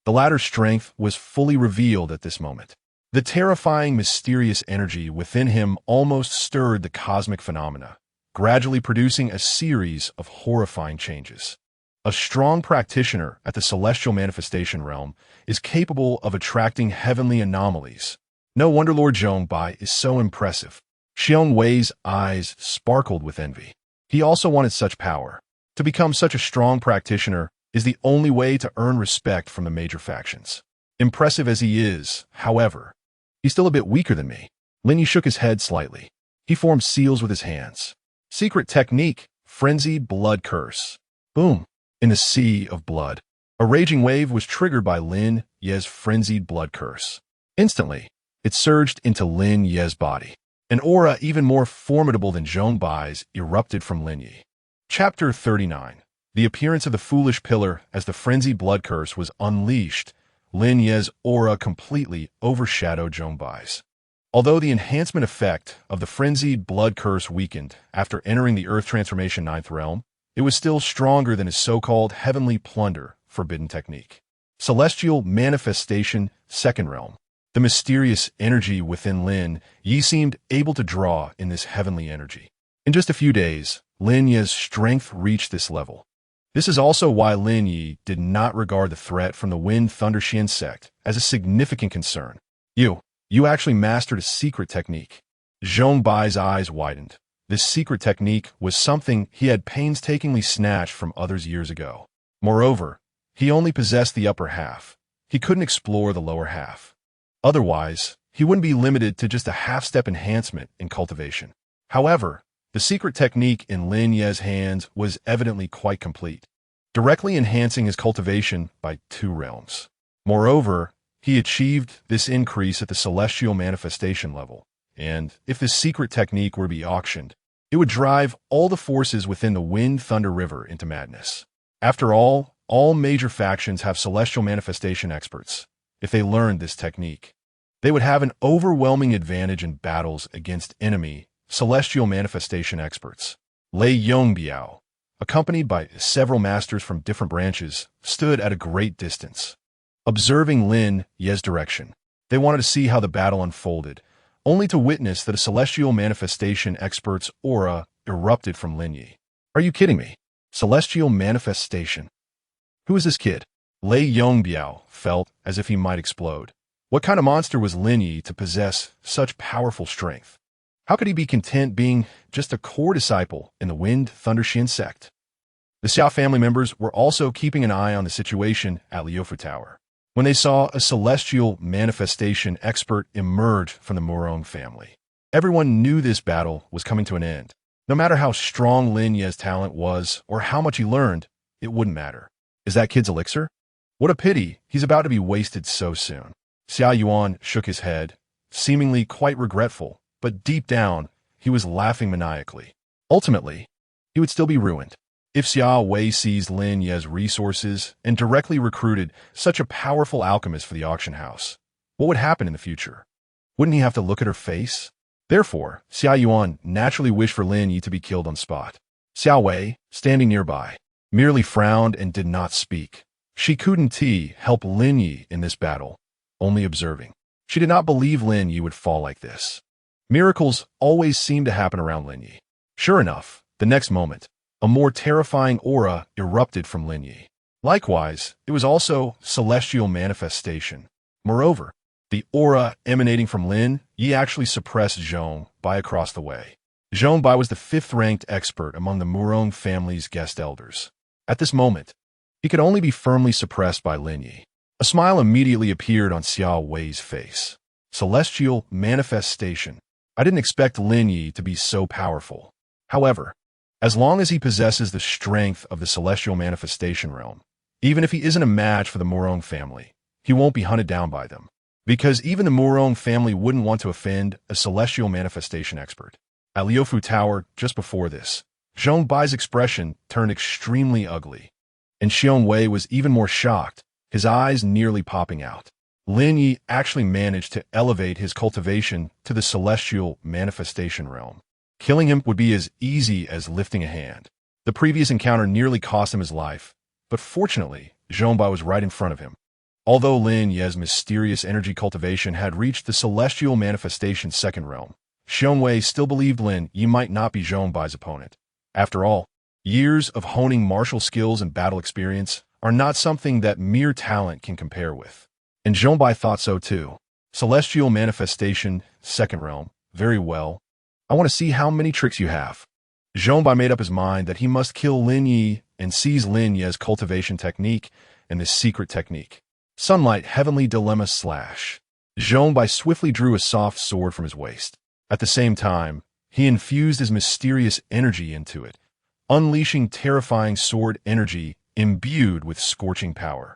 The latter's strength was fully revealed at this moment. The terrifying, mysterious energy within him almost stirred the cosmic phenomena, gradually producing a series of horrifying changes. A strong practitioner at the Celestial Manifestation Realm is capable of attracting heavenly anomalies. No wonder Lord Zhong Bai is so impressive. Xiong Wei's eyes sparkled with envy. He also wanted such power. To become such a strong practitioner is the only way to earn respect from the major factions. Impressive as he is, however, he's still a bit weaker than me. Lin Ye shook his head slightly. He formed seals with his hands. Secret technique, frenzied blood curse. Boom! In the sea of blood, a raging wave was triggered by Lin Ye's frenzied blood curse. Instantly, it surged into Lin Ye's body. An aura even more formidable than Zhong Bai's erupted from Lin Ye. Chapter 39. The appearance of the foolish pillar as the frenzied blood curse was unleashed. Lin Ye's aura completely overshadowed Zhong Bai's. Although the enhancement effect of the frenzied blood curse weakened after entering the Earth Transformation 9th Realm, it was still stronger than his so-called Heavenly Plunder Forbidden Technique. Celestial Manifestation 2nd Realm. The mysterious energy within Lin Ye seemed able to draw in this heavenly energy. In just a few days, Lin Ye's strength reached this level. This is also why Lin Ye did not regard the threat from the Wind Thunder Xian sect as a significant concern. You actually mastered a secret technique. Zhong Bai's eyes widened. This secret technique was something he had painstakingly snatched from others years ago. Moreover, he only possessed the upper half. He couldn't explore the lower half. Otherwise, he wouldn't be limited to just a half-step enhancement in cultivation. However, the secret technique in Lin Ye's hands was evidently quite complete, directly enhancing his cultivation by 2 realms. Moreover, he achieved this increase at the celestial manifestation level, and if this secret technique were to be auctioned, it would drive all the forces within the Wind Thunder River into madness. After all major factions have celestial manifestation experts. If they learned this technique, they would have an overwhelming advantage in battles against enemy celestial manifestation experts. Lei Yongbiao, accompanied by several masters from different branches, stood at a great distance, observing Lin Ye's direction. They wanted to see how the battle unfolded, only to witness that a celestial manifestation expert's aura erupted from Lin Ye. Are you kidding me? Celestial manifestation? Who is this kid? Lei Yongbiao felt as if he might explode. What kind of monster was Lin Ye to possess such powerful strength? How could he be content being just a core disciple in the Wind Thunder Xin sect? The Xiao family members were also keeping an eye on the situation at Liufu Tower when they saw a celestial manifestation expert emerge from the Murong family. Everyone knew this battle was coming to an end. No matter how strong Lin Ye's talent was or how much he learned, it wouldn't matter. Is that kid's elixir? What a pity, he's about to be wasted so soon. Xia Yuan shook his head, seemingly quite regretful, but deep down, he was laughing maniacally. Ultimately, he would still be ruined. If Xia Wei seized Lin Ye's resources and directly recruited such a powerful alchemist for the auction house, what would happen in the future? Wouldn't he have to look at her face? Therefore, Xia Yuan naturally wished for Lin Ye to be killed on spot. Xia Wei, standing nearby, merely frowned and did not speak. She couldn't help Lin Ye in this battle, only observing. She did not believe Lin Ye would fall like this. Miracles always seemed to happen around Lin Ye. Sure enough, the next moment, a more terrifying aura erupted from Lin Ye. Likewise, it was also celestial manifestation. Moreover, the aura emanating from Lin Ye actually suppressed Zhong Bai across the way. Zhong Bai was the fifth-ranked expert among the Murong family's guest elders. At this moment, he could only be firmly suppressed by Lin Ye. A smile immediately appeared on Xia Wei's face. Celestial manifestation. I didn't expect Lin Ye to be so powerful. However, as long as he possesses the strength of the celestial manifestation realm, even if he isn't a match for the Murong family, he won't be hunted down by them. Because even the Murong family wouldn't want to offend a celestial manifestation expert. At Liufu Tower, just before this, Zhong Bai's expression turned extremely ugly, and Xiong Wei was even more shocked, his eyes nearly popping out. Lin Ye actually managed to elevate his cultivation to the celestial manifestation realm. Killing him would be as easy as lifting a hand. The previous encounter nearly cost him his life, but fortunately, Zhong Bai was right in front of him. Although Lin Ye's mysterious energy cultivation had reached the celestial manifestation second realm, Xiong Wei still believed Lin Ye might not be Zhong Bai's opponent. After all, years of honing martial skills and battle experience are not something that mere talent can compare with. And Zhong Bai thought so too. Celestial manifestation, second realm, very well. I want to see how many tricks you have. Zhong Bai made up his mind that he must kill Lin Ye and seize Lin Ye's cultivation technique and this secret technique. Sunlight Heavenly Dilemma Slash. Zhong Bai swiftly drew a soft sword from his waist. At the same time, he infused his mysterious energy into it, unleashing terrifying sword energy imbued with scorching power.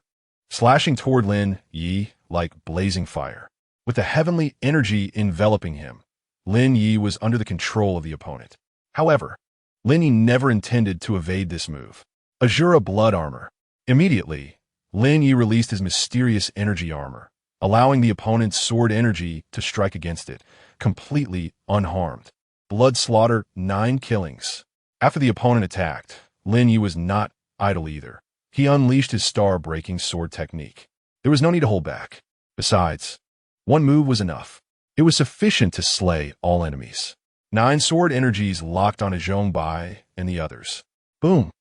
Slashing toward Lin Ye like blazing fire. With the heavenly energy enveloping him, Lin Ye was under the control of the opponent. However, Lin Ye never intended to evade this move. Asura blood armor. Immediately, Lin Ye released his mysterious energy armor, allowing the opponent's sword energy to strike against it, completely unharmed. Blood slaughter, 9 killings. After the opponent attacked, Lin Ye was not idle either. He unleashed his star-breaking sword technique. There was no need to hold back. Besides, one move was enough. It was sufficient to slay all enemies. 9 sword energies locked onto Zhong Bai and the others. Boom!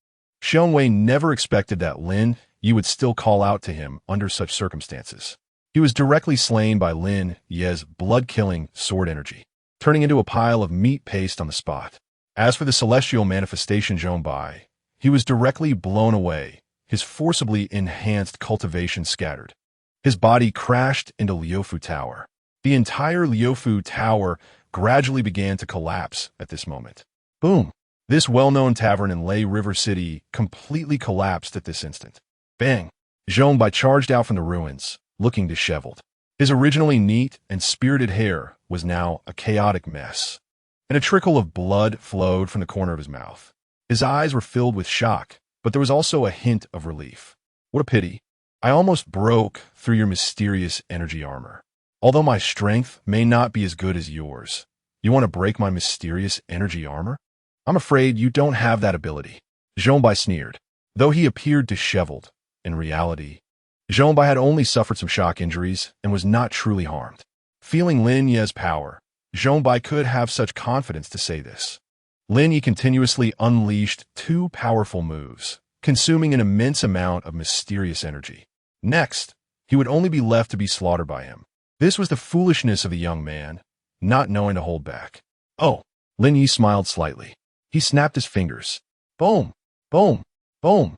Xiong Wei never expected that Lin Ye would still call out to him under such circumstances. He was directly slain by Lin Ye's blood-killing sword energy, turning into a pile of meat paste on the spot. As for the celestial manifestation Zhong Bai, he was directly blown away, his forcibly enhanced cultivation scattered. His body crashed into Liufu Tower. The entire Liufu Tower gradually began to collapse at this moment. Boom! This well-known tavern in Lei River City completely collapsed at this instant. Bang! Zhong Bai charged out from the ruins, looking disheveled. His originally neat and spirited hair was now a chaotic mess, and a trickle of blood flowed from the corner of his mouth. His eyes were filled with shock, but there was also a hint of relief. What a pity. I almost broke through your mysterious energy armor. Although my strength may not be as good as yours, you want to break my mysterious energy armor? I'm afraid you don't have that ability. Zhong Bai sneered. Though he appeared disheveled, in reality, Zhong Bai had only suffered some shock injuries and was not truly harmed. Feeling Lin Ye's power, Zhongbai could have such confidence to say this. Lin Ye continuously unleashed two powerful moves, consuming an immense amount of mysterious energy. Next, he would only be left to be slaughtered by him. This was the foolishness of the young man, not knowing to hold back. Oh, Lin Ye smiled slightly. He snapped his fingers. Boom, boom, boom.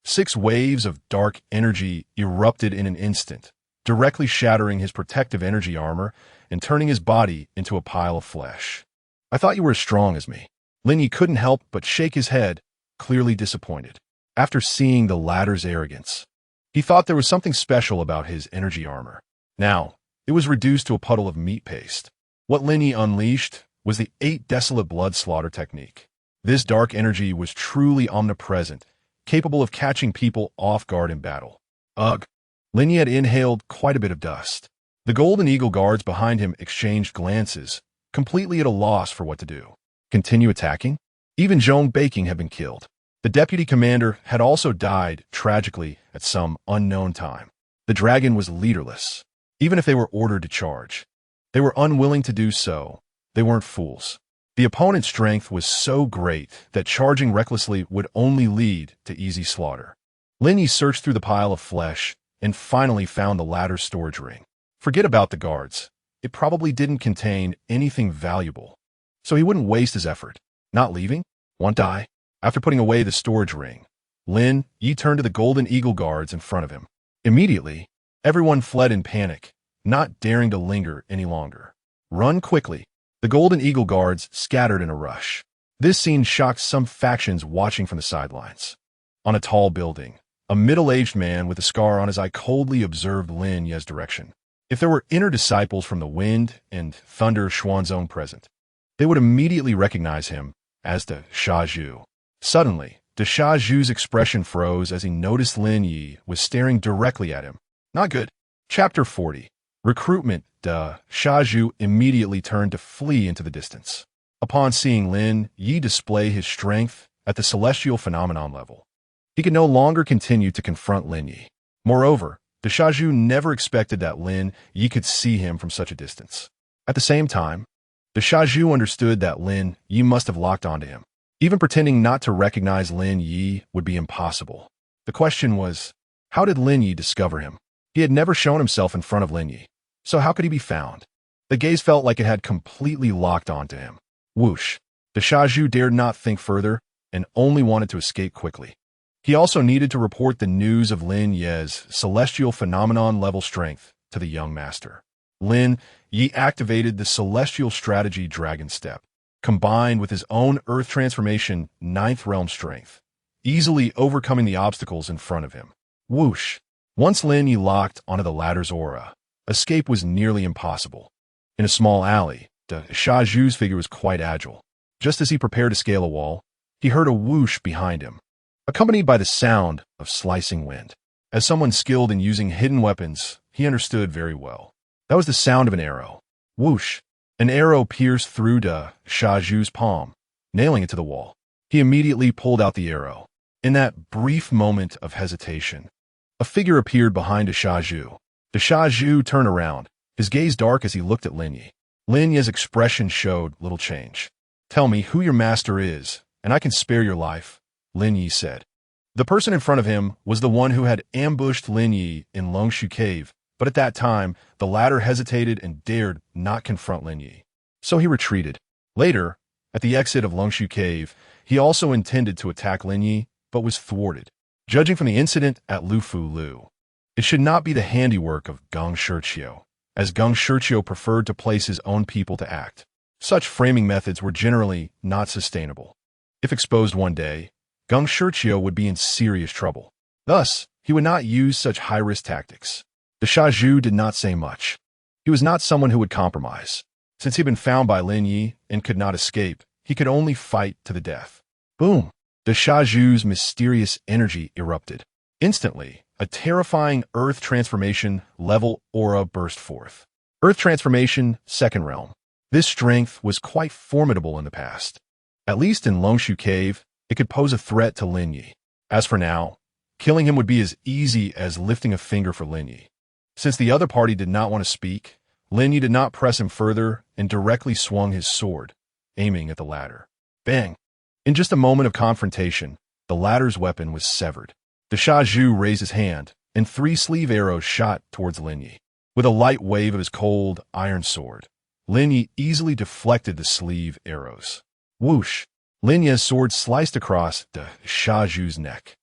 6 waves of dark energy erupted in an instant, directly shattering his protective energy armor and turning his body into a pile of flesh. I thought you were as strong as me. Lin Ye couldn't help but shake his head, clearly disappointed. After seeing the latter's arrogance, he thought there was something special about his energy armor. Now, it was reduced to a puddle of meat paste. What Lin Ye unleashed was the 8 desolate blood slaughter technique. This dark energy was truly omnipresent, capable of catching people off guard in battle. Ugh! Lin Ye had inhaled quite a bit of dust. The Golden Eagle guards behind him exchanged glances, completely at a loss for what to do. Continue attacking? Even Zhong Baking had been killed. The deputy commander had also died tragically at some unknown time. The dragon was leaderless, even if they were ordered to charge. They were unwilling to do so. They weren't fools. The opponent's strength was so great that charging recklessly would only lead to easy slaughter. Lin Ye searched through the pile of flesh and finally found the latter's storage ring. Forget about the guards. It probably didn't contain anything valuable, so he wouldn't waste his effort. Not leaving? Won't die? After putting away the storage ring, Lin Ye turned to the Golden Eagle guards in front of him. Immediately, everyone fled in panic, not daring to linger any longer. Run quickly. The Golden Eagle guards scattered in a rush. This scene shocked some factions watching from the sidelines. On a tall building, a middle-aged man with a scar on his eye coldly observed Lin Ye's direction. If there were inner disciples from the Wind and Thunder Xuanzong present, they would immediately recognize him as the Sha Zhu. Suddenly, the Sha Zhu's expression froze as he noticed Lin Ye was staring directly at him. Not good. Chapter 40. Recruitment. The Sha Zhu immediately turned to flee into the distance. Upon seeing Lin Ye display his strength at the celestial phenomenon level, he could no longer continue to confront Lin Ye. Moreover, the Sha Zhu never expected that Lin Ye could see him from such a distance. At the same time, the Sha Zhu understood that Lin Ye must have locked onto him. Even pretending not to recognize Lin Ye would be impossible. The question was, how did Lin Ye discover him? He had never shown himself in front of Lin Ye, so how could he be found? The gaze felt like it had completely locked onto him. Whoosh! The Sha Zhu dared not think further and only wanted to escape quickly. He also needed to report the news of Lin Ye's celestial phenomenon level strength to the young master. Lin Ye activated the celestial strategy Dragon Step, combined with his own earth transformation 9th realm strength, easily overcoming the obstacles in front of him. Whoosh! Once Lin Ye locked onto the latter's aura, escape was nearly impossible. In a small alley, the Sha Zhu's figure was quite agile. Just as he prepared to scale a wall, he heard a whoosh behind him, accompanied by the sound of slicing wind. As someone skilled in using hidden weapons, he understood very well. That was the sound of an arrow. Whoosh! An arrow pierced through the Sha Zhu's palm, nailing it to the wall. He immediately pulled out the arrow. In that brief moment of hesitation, a figure appeared behind the Sha Zhu. The Sha Zhu turned around, his gaze dark as he looked at Lin Ye. Lin Ye's expression showed little change. Tell me who your master is, and I can spare your life, Lin Ye said. The person in front of him was the one who had ambushed Lin Ye in Longshu Cave, but at that time, the latter hesitated and dared not confront Lin Ye. So he retreated. Later, at the exit of Longshu Cave, he also intended to attack Lin Ye, but was thwarted. Judging from the incident at Lufu Lu, it should not be the handiwork of Geng Shiqiu, as Geng Shiqiu preferred to place his own people to act. Such framing methods were generally not sustainable. If exposed one day, Geng Shiqiu would be in serious trouble. Thus, he would not use such high-risk tactics. The Sha Zhu did not say much. He was not someone who would compromise. Since he had been found by Lin Ye and could not escape, he could only fight to the death. Boom! The Sha Zhu's mysterious energy erupted. Instantly, a terrifying Earth Transformation level aura burst forth. Earth Transformation, 2nd Realm. This strength was quite formidable in the past. At least in Longshu Cave, it could pose a threat to Lin Ye. As for now, killing him would be as easy as lifting a finger for Lin Ye. Since the other party did not want to speak, Lin Ye did not press him further and directly swung his sword, aiming at the latter. Bang! In just a moment of confrontation, the latter's weapon was severed. The Sha Zhu raised his hand, and 3 sleeve arrows shot towards Lin Ye. With a light wave of his cold, iron sword, Lin Ye easily deflected the sleeve arrows. Whoosh! Lin Ye's sword sliced across the Sha Zhu's neck.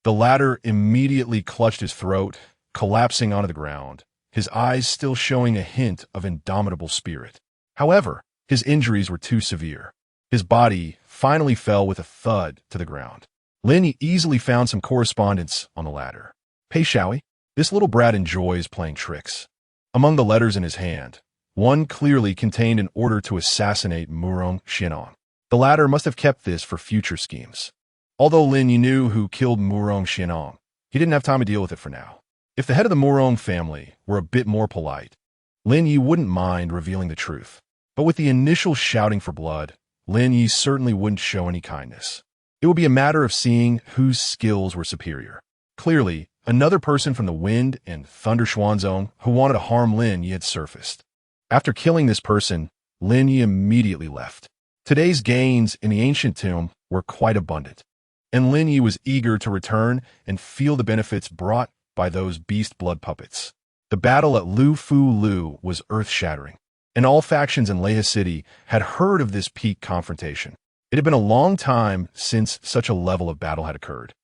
The latter immediately clutched his throat, collapsing onto the ground, his eyes still showing a hint of indomitable spirit. However, his injuries were too severe. His body finally fell with a thud to the ground. Lin Ye easily found some correspondence on the ladder. Pei Shaoi, this little brat enjoys playing tricks. Among the letters in his hand, one clearly contained an order to assassinate Murong Xianong. The latter must have kept this for future schemes. Although Lin Ye knew who killed Murong Xianong, he didn't have time to deal with it for now. If the head of the Murong family were a bit more polite, Lin Ye wouldn't mind revealing the truth. But with the initial shouting for blood, Lin Ye certainly wouldn't show any kindness. It would be a matter of seeing whose skills were superior. Clearly, another person from the Wind and Thunder Xuanzong who wanted to harm Lin Ye had surfaced. After killing this person, Lin Ye immediately left. Today's gains in the ancient tomb were quite abundant, and Lin Ye was eager to return and feel the benefits brought by those beast blood puppets. The battle at Lu Fu Lu was earth-shattering, and all factions in Leia City had heard of this peak confrontation. It had been a long time since such a level of battle had occurred.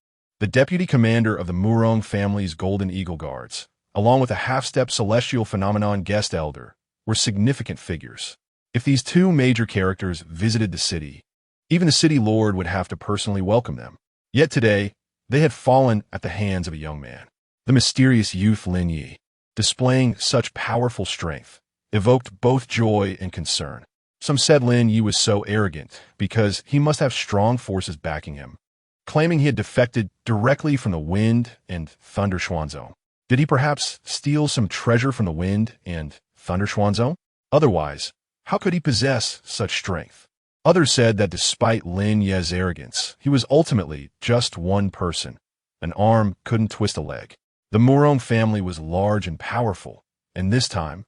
The deputy commander of the Murong family's Golden Eagle Guards, along with a half-step celestial phenomenon guest elder, were significant figures. If these 2 major characters visited the city, even the city lord would have to personally welcome them. Yet today, they had fallen at the hands of a young man. The mysterious youth Lin Ye, displaying such powerful strength, evoked both joy and concern. Some said Lin Ye was so arrogant because he must have strong forces backing him, claiming he had defected directly from the Wind and Thunder Xuanzong. Did he perhaps steal some treasure from the Wind and Thunder Xuanzong? Otherwise, how could he possess such strength? Others said that despite Lin Ye's arrogance, he was ultimately just one person. An arm couldn't twist a leg. The Murong family was large and powerful, and this time,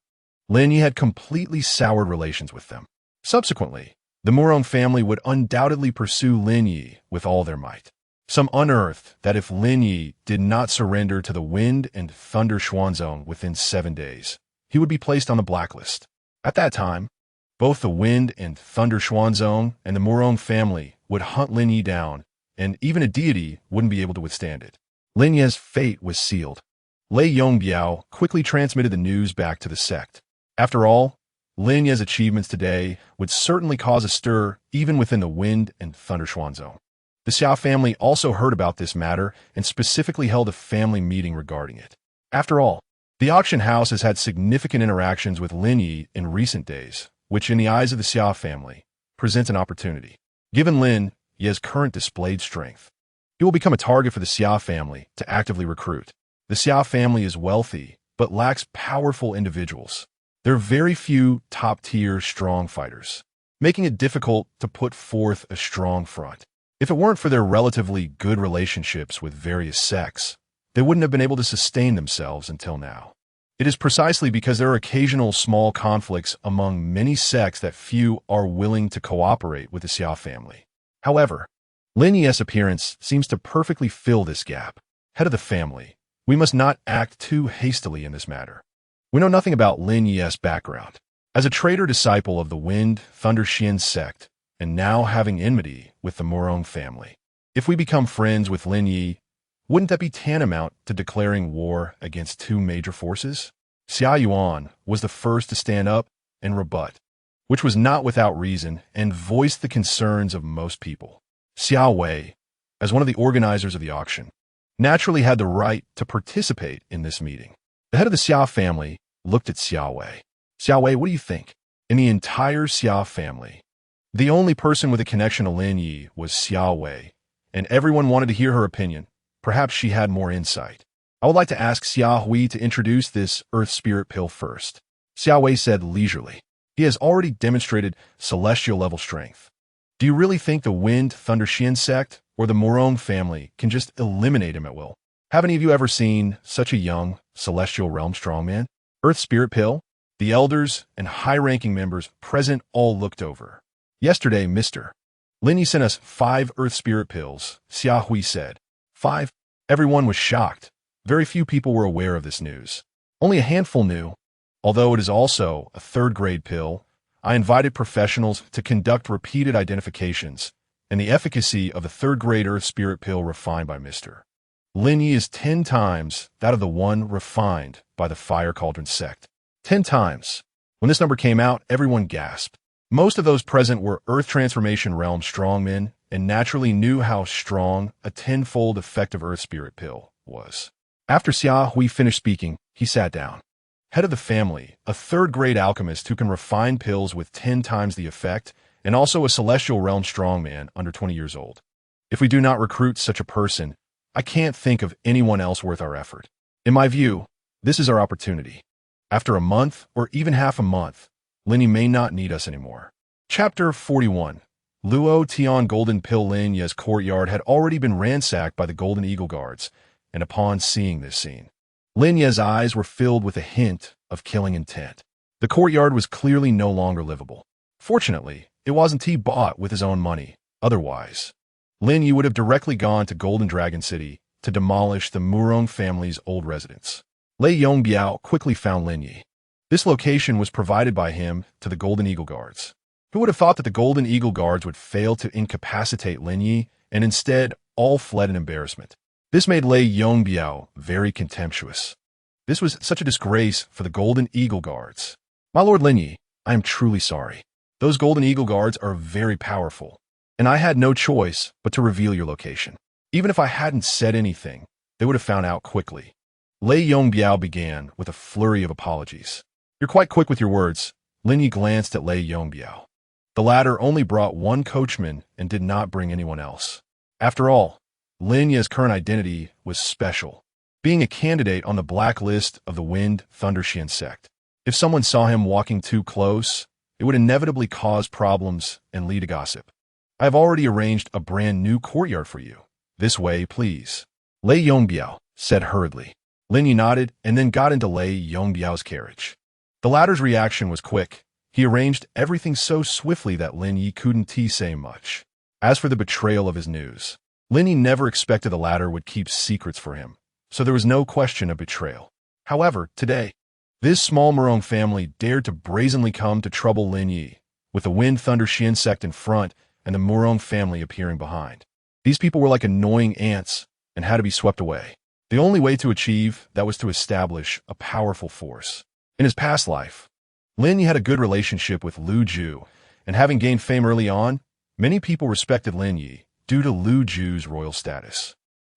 Lin Ye had completely soured relations with them. Subsequently, the Murong family would undoubtedly pursue Lin Ye with all their might. Some unearthed that if Lin Ye did not surrender to the Wind and Thunder Xuanzong within 7 days, he would be placed on the blacklist. At that time, both the Wind and Thunder Xuanzong and the Murong family would hunt Lin Ye down, and even a deity wouldn't be able to withstand it. Lin Ye's fate was sealed. Lei Yongbiao quickly transmitted the news back to the sect. After all, Lin Ye's achievements today would certainly cause a stir even within the Wind and Thunder Xuanzong. The Xiao family also heard about this matter and specifically held a family meeting regarding it. After all, the auction house has had significant interactions with Lin Ye in recent days, which in the eyes of the Xiao family, presents an opportunity. Given Lin Ye's current displayed strength, he will become a target for the Xiao family to actively recruit. The Xiao family is wealthy, but lacks powerful individuals. There are very few top-tier strong fighters, making it difficult to put forth a strong front. If it weren't for their relatively good relationships with various sects, they wouldn't have been able to sustain themselves until now. It is precisely because there are occasional small conflicts among many sects that few are willing to cooperate with the Xiao family. However, Lin Ye's appearance seems to perfectly fill this gap. Head of the family, we must not act too hastily in this matter. We know nothing about Lin Ye's background. As a traitor disciple of the Wind Thunder Xian sect, and now having enmity with the Murong family, if we become friends with Lin Ye, wouldn't that be tantamount to declaring war against 2 major forces? Xia Yuan was the first to stand up and rebut, which was not without reason, and voiced the concerns of most people. Xia Wei, as one of the organizers of the auction, naturally had the right to participate in this meeting. The head of the Xia family looked at Xia Wei. Xia Wei, what do you think? In the entire Xia family, the only person with a connection to Lin Ye was Xia Wei, and everyone wanted to hear her opinion. Perhaps she had more insight. I would like to ask Xia Hui to introduce this Earth Spirit Pill first. Xia Wei said leisurely. He has already demonstrated celestial-level strength. Do you really think the Wind Thunder Xian sect or the Murong family can just eliminate him at will? Have any of you ever seen such a young, celestial realm strongman? Earth Spirit Pill? The elders and high-ranking members present all looked over. Yesterday, Mr. Lin Ye sent us 5 Earth Spirit pills, Xia Hui said. 5? Everyone was shocked. Very few people were aware of this news. Only a handful knew. Although it is also a 3rd-grade pill, I invited professionals to conduct repeated identifications, and the efficacy of the 3rd-grade Earth Spirit pill refined by Mr. Lin Ye is 10 times that of the one refined by the Fire Cauldron sect. 10 times. When this number came out, everyone gasped. Most of those present were Earth Transformation Realm strongmen and naturally knew how strong a 10-fold effective Earth Spirit pill was. After Xia Hui finished speaking, he sat down. Head of the family, a 3rd-grade alchemist who can refine pills with 10 times the effect, and also a Celestial Realm strongman under 20 years old. If we do not recruit such a person, I can't think of anyone else worth our effort. In my view, this is our opportunity. After a month, or even half a month, Lin Ye may not need us anymore. Chapter 41. Luo Tian Golden Pill. Lin Ye's courtyard had already been ransacked by the Golden Eagle Guards, and upon seeing this scene, Lin Ye's eyes were filled with a hint of killing intent. The courtyard was clearly no longer livable. Fortunately, it wasn't he bought with his own money. Otherwise, Lin Ye would have directly gone to Golden Dragon City to demolish the Murong family's old residence. Lei Yongbiao quickly found Lin Ye. This location was provided by him to the Golden Eagle Guards. Who would have thought that the Golden Eagle Guards would fail to incapacitate Lin Ye, and instead all fled in embarrassment? This made Lei Yongbiao very contemptuous. This was such a disgrace for the Golden Eagle Guards. My lord Lin Ye, I am truly sorry. Those Golden Eagle Guards are very powerful, and I had no choice but to reveal your location. Even if I hadn't said anything, they would have found out quickly. Lei Yongbiao began with a flurry of apologies. You're quite quick with your words. Lin Ye glanced at Lei Yongbiao. The latter only brought one coachman and did not bring anyone else. After all, Lin Ye's current identity was special, being a candidate on the blacklist of the Wind Thunder Xian sect. If someone saw him walking too close, it would inevitably cause problems and lead to gossip. I have already arranged a brand new courtyard for you. This way, please. Lei Yongbiao said hurriedly. Lin Ye nodded and then got into Lei Yongbiao's carriage. The latter's reaction was quick. He arranged everything so swiftly that Lin Ye couldn't say much. As for the betrayal of his news, Lin Ye never expected the latter would keep secrets for him, so there was no question of betrayal. However, today, this small Murong family dared to brazenly come to trouble Lin Ye, with the Wind Thunder Xian sect in front and the Murong family appearing behind. These people were like annoying ants and had to be swept away. The only way to achieve that was to establish a powerful force. In his past life, Lin Ye had a good relationship with Lu Ju, and having gained fame early on, many people respected Lin Ye due to Lu Ju's royal status.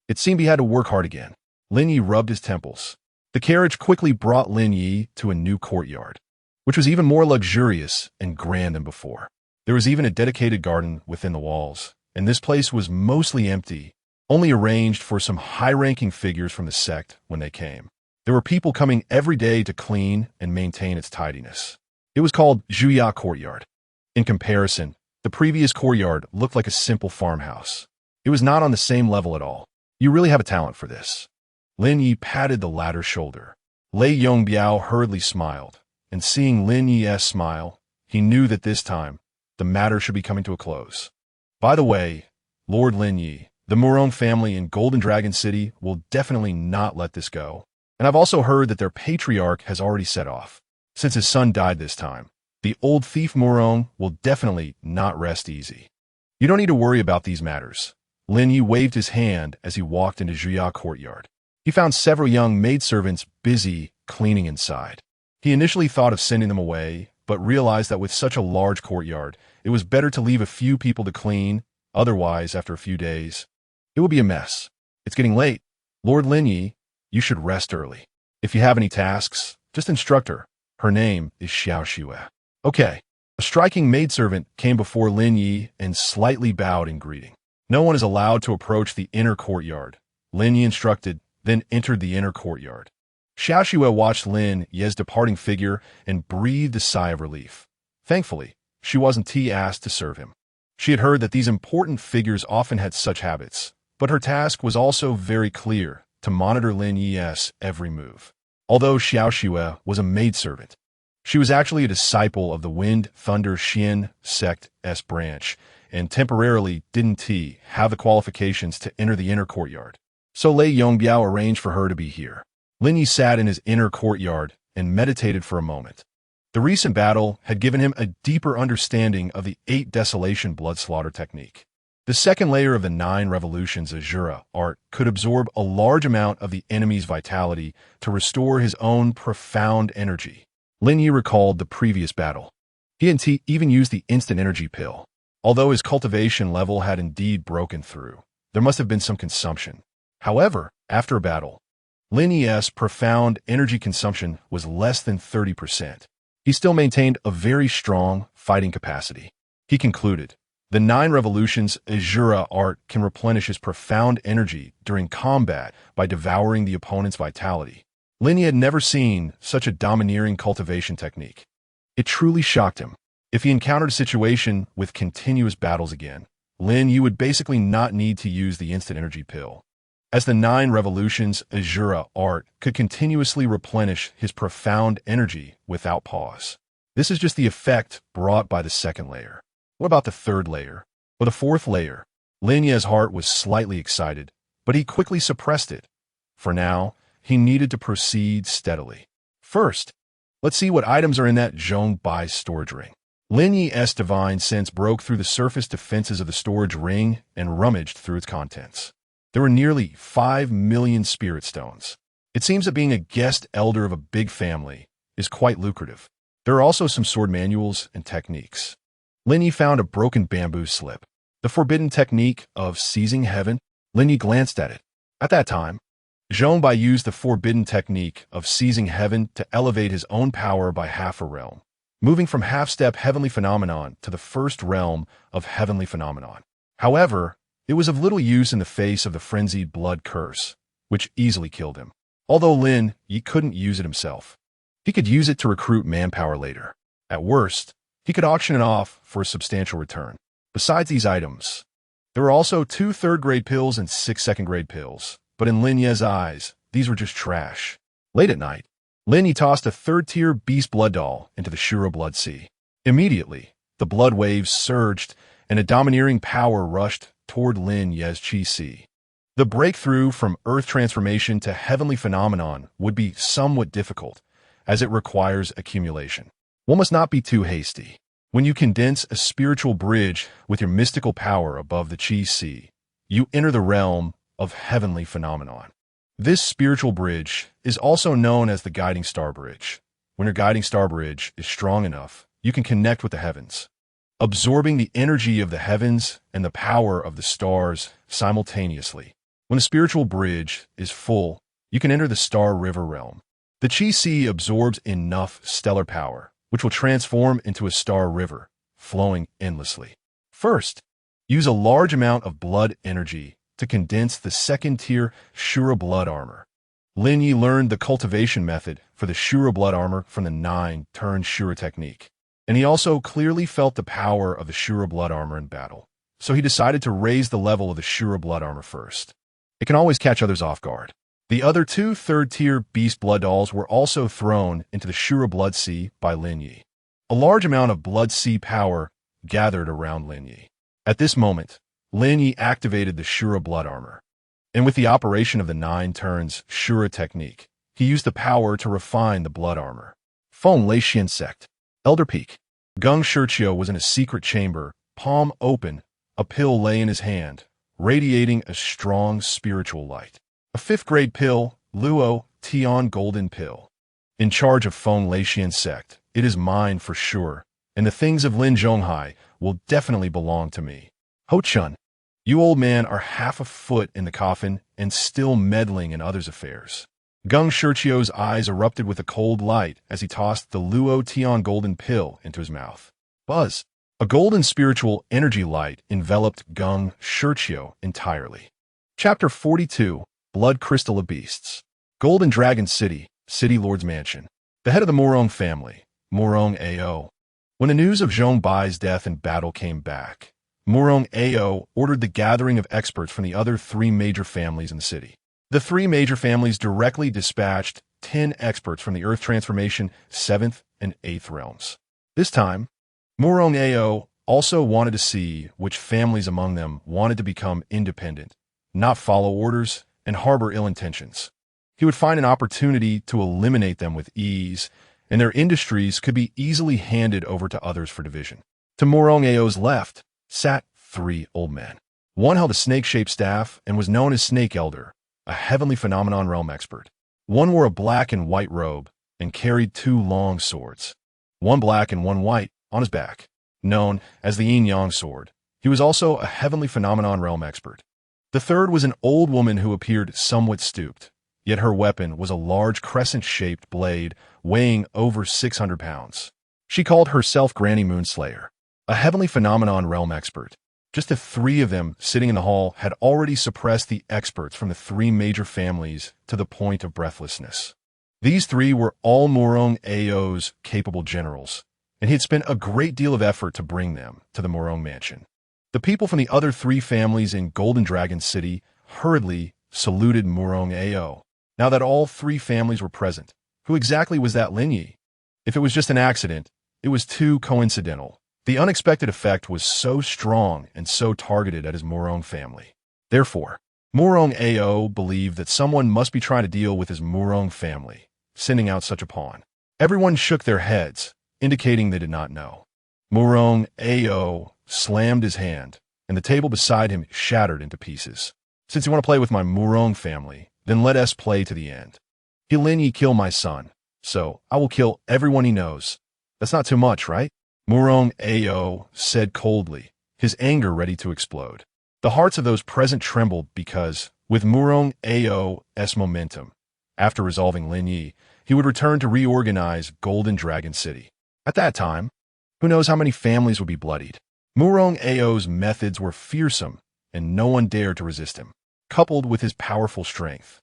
It seemed he had to work hard again. Lin Ye rubbed his temples. The carriage quickly brought Lin Ye to a new courtyard, which was even more luxurious and grand than before. There was even a dedicated garden within the walls, and this place was mostly empty, only arranged for some high-ranking figures from the sect when they came. There were people coming every day to clean and maintain its tidiness. It was called Zhuya Courtyard. In comparison, the previous courtyard looked like a simple farmhouse. It was not on the same level at all. You really have a talent for this. Lin Ye patted the latter's shoulder. Lei Yongbiao hurriedly smiled, and seeing Lin Ye's smile, he knew that this time, the matter should be coming to a close. By the way, Lord Lin Ye, the Murong family in Golden Dragon City will definitely not let this go. And I've also heard that their patriarch has already set off. Since his son died this time, the old thief Murong will definitely not rest easy. You don't need to worry about these matters. Lin Ye waved his hand as he walked into Zhuya Courtyard. He found several young maidservants busy cleaning inside. He initially thought of sending them away, but realized that with such a large courtyard, it was better to leave a few people to clean. Otherwise, after a few days, it would be a mess. It's getting late. Lord Lin Ye, you should rest early. If you have any tasks, just instruct her. Her name is Xiao Xue. Okay. A striking maidservant came before Lin Ye and slightly bowed in greeting. No one is allowed to approach the inner courtyard. Lin Ye instructed, then entered the inner courtyard. Xiao Xue watched Lin Ye's departing figure and breathed a sigh of relief. Thankfully, she wasn't asked to serve him. She had heard that these important figures often had such habits, but her task was also very clear, to monitor Lin Ye's every move. Although Xiao Xue was a maidservant, She was actually a disciple of the Wind Thunder Xian sect S branch, and temporarily didn't have the qualifications to enter the inner courtyard. So Lei Yongbiao arranged for her to be here. Lin Ye sat in his inner courtyard and meditated for a moment. The recent battle had given him a deeper understanding of the 8 Desolation blood slaughter technique. The second layer of the 9 Revolutions Asura art could absorb a large amount of the enemy's vitality to restore his own profound energy. Lin Ye recalled the previous battle. He hadn't even used the instant energy pill. Although his cultivation level had indeed broken through, there must have been some consumption. However, after a battle, Lin Ye's profound energy consumption was less than 30%. He still maintained a very strong fighting capacity. He concluded, the 9 Revolutions Asura art can replenish his profound energy during combat by devouring the opponent's vitality. Lin Ye had never seen such a domineering cultivation technique. It truly shocked him. If he encountered a situation with continuous battles again, Lin Ye would basically not need to use the instant energy pill, as the 9 Revolutions Asura art could continuously replenish his profound energy without pause. This is just the effect brought by the second layer. What about the third layer? Or the fourth layer? Lin Ye's heart was slightly excited, but he quickly suppressed it. For now, he needed to proceed steadily. First, let's see what items are in that Zhong Bai's storage ring. Lin Ye's divine sense broke through the surface defenses of the storage ring and rummaged through its contents. There were nearly 5 million spirit stones. It seems that being a guest elder of a big family is quite lucrative. There are also some sword manuals and techniques. Lin Ye found a broken bamboo slip. The forbidden technique of seizing heaven. Lin Ye glanced at it. At that time, Zhong Bai used the forbidden technique of seizing heaven to elevate his own power by half a realm, moving from half-step heavenly phenomenon to the first realm of heavenly phenomenon. However, it was of little use in the face of the frenzied blood curse, which easily killed him. Although Lin Ye couldn't use it himself, he could use it to recruit manpower later. At worst, he could auction it off for a substantial return. Besides these items, there were also 2 third-grade pills and 6 second-grade pills, but in Lin Ye's eyes, these were just trash. Late at night, Lin Ye tossed a 3rd-tier beast blood doll into the Shura blood sea. Immediately, the blood waves surged, and a domineering power rushed toward Lin Ye's chi sea. The breakthrough from earth transformation to heavenly phenomenon would be somewhat difficult, as it requires accumulation. One must not be too hasty. When you condense a spiritual bridge with your mystical power above the chi sea, you enter the realm of heavenly phenomenon. This spiritual bridge is also known as the guiding star bridge. When your guiding star bridge is strong enough, you can connect with the heavens, absorbing the energy of the heavens and the power of the stars simultaneously. When the spiritual bridge is full, you can enter the star river realm. The chi sea absorbs enough stellar power, which will transform into a star river, flowing endlessly. First, use a large amount of blood energy to condense the 2nd-tier Shura blood armor. Lin Ye learned the cultivation method for the Shura blood armor from the 9 Turns Asura Technique, and he also clearly felt the power of the Shura blood armor in battle, so he decided to raise the level of the Shura blood armor first. It can always catch others off guard. The other 2 third-tier beast blood dolls were also thrown into the Shura blood sea by Lin Ye. A large amount of blood sea power gathered around Lin Ye. At this moment, Lin Ye activated the Shura blood armor, and with the operation of the 9 Turns Asura Technique, he used the power to refine the blood armor. Feng Leixian sect. Elder Peak. Gung Shurchio was in a secret chamber, palm open, a pill lay in his hand, radiating a strong spiritual light. A 5th-grade pill, Luo Tian Golden Pill. In charge of Feng Leixian sect, it is mine for sure, and the things of Lin Zhonghai will definitely belong to me. Ho Chun, you old man are half a foot in the coffin and still meddling in others' affairs. Gung Shurchio's eyes erupted with a cold light as he tossed the Luo Tian Golden Pill into his mouth. Buzz. A golden spiritual energy light enveloped Gung Shurchio entirely. Chapter 42. Blood Crystal of Beasts. Golden Dragon City, City Lord's Mansion. The head of the Morong family, Morong Ao. When the news of Zhong Bai's death in battle came back, Morong Ao ordered the gathering of experts from the other 3 major families in the city. The three major families directly dispatched 10 experts from the Earth Transformation 7th and 8th realms. This time, Murong Ao also wanted to see which families among them wanted to become independent, not follow orders, and harbor ill intentions. He would find an opportunity to eliminate them with ease, and their industries could be easily handed over to others for division. To Murong Ao's left sat 3 old men. One held a snake-shaped staff and was known as Snake Elder, a heavenly phenomenon realm expert. One wore a black and white robe and carried 2 long swords, one black and one white, on his back, known as the Yin-Yang sword. He was also a heavenly phenomenon realm expert. The third was an old woman who appeared somewhat stooped, yet her weapon was a large crescent-shaped blade weighing over 600 pounds. She called herself Granny Moonslayer, a heavenly phenomenon realm expert. Just the 3 of them sitting in the hall had already suppressed the experts from the 3 major families to the point of breathlessness. These 3 were all Murong Ao's capable generals, and he had spent a great deal of effort to bring them to the Murong Mansion. The people from the other 3 families in Golden Dragon City hurriedly saluted Murong Ao. Now that all 3 families were present, who exactly was that Lin Ye? If it was just an accident, it was too coincidental. The unexpected effect was so strong and so targeted at his Murong family. Therefore, Murong Ao believed that someone must be trying to deal with his Murong family, sending out such a pawn. Everyone shook their heads, indicating they did not know. Murong Ao slammed his hand, and the table beside him shattered into pieces. Since you want to play with my Murong family, then let us play to the end. He Lin Ye kill my son, so I will kill everyone he knows. That's not too much, right? Murong Ao said coldly, his anger ready to explode. The hearts of those present trembled because, with Murong Ao's momentum, after resolving Lin Ye, he would return to reorganize Golden Dragon City. At that time, who knows how many families would be bloodied. Murong Ao's methods were fearsome, and no one dared to resist him, coupled with his powerful strength.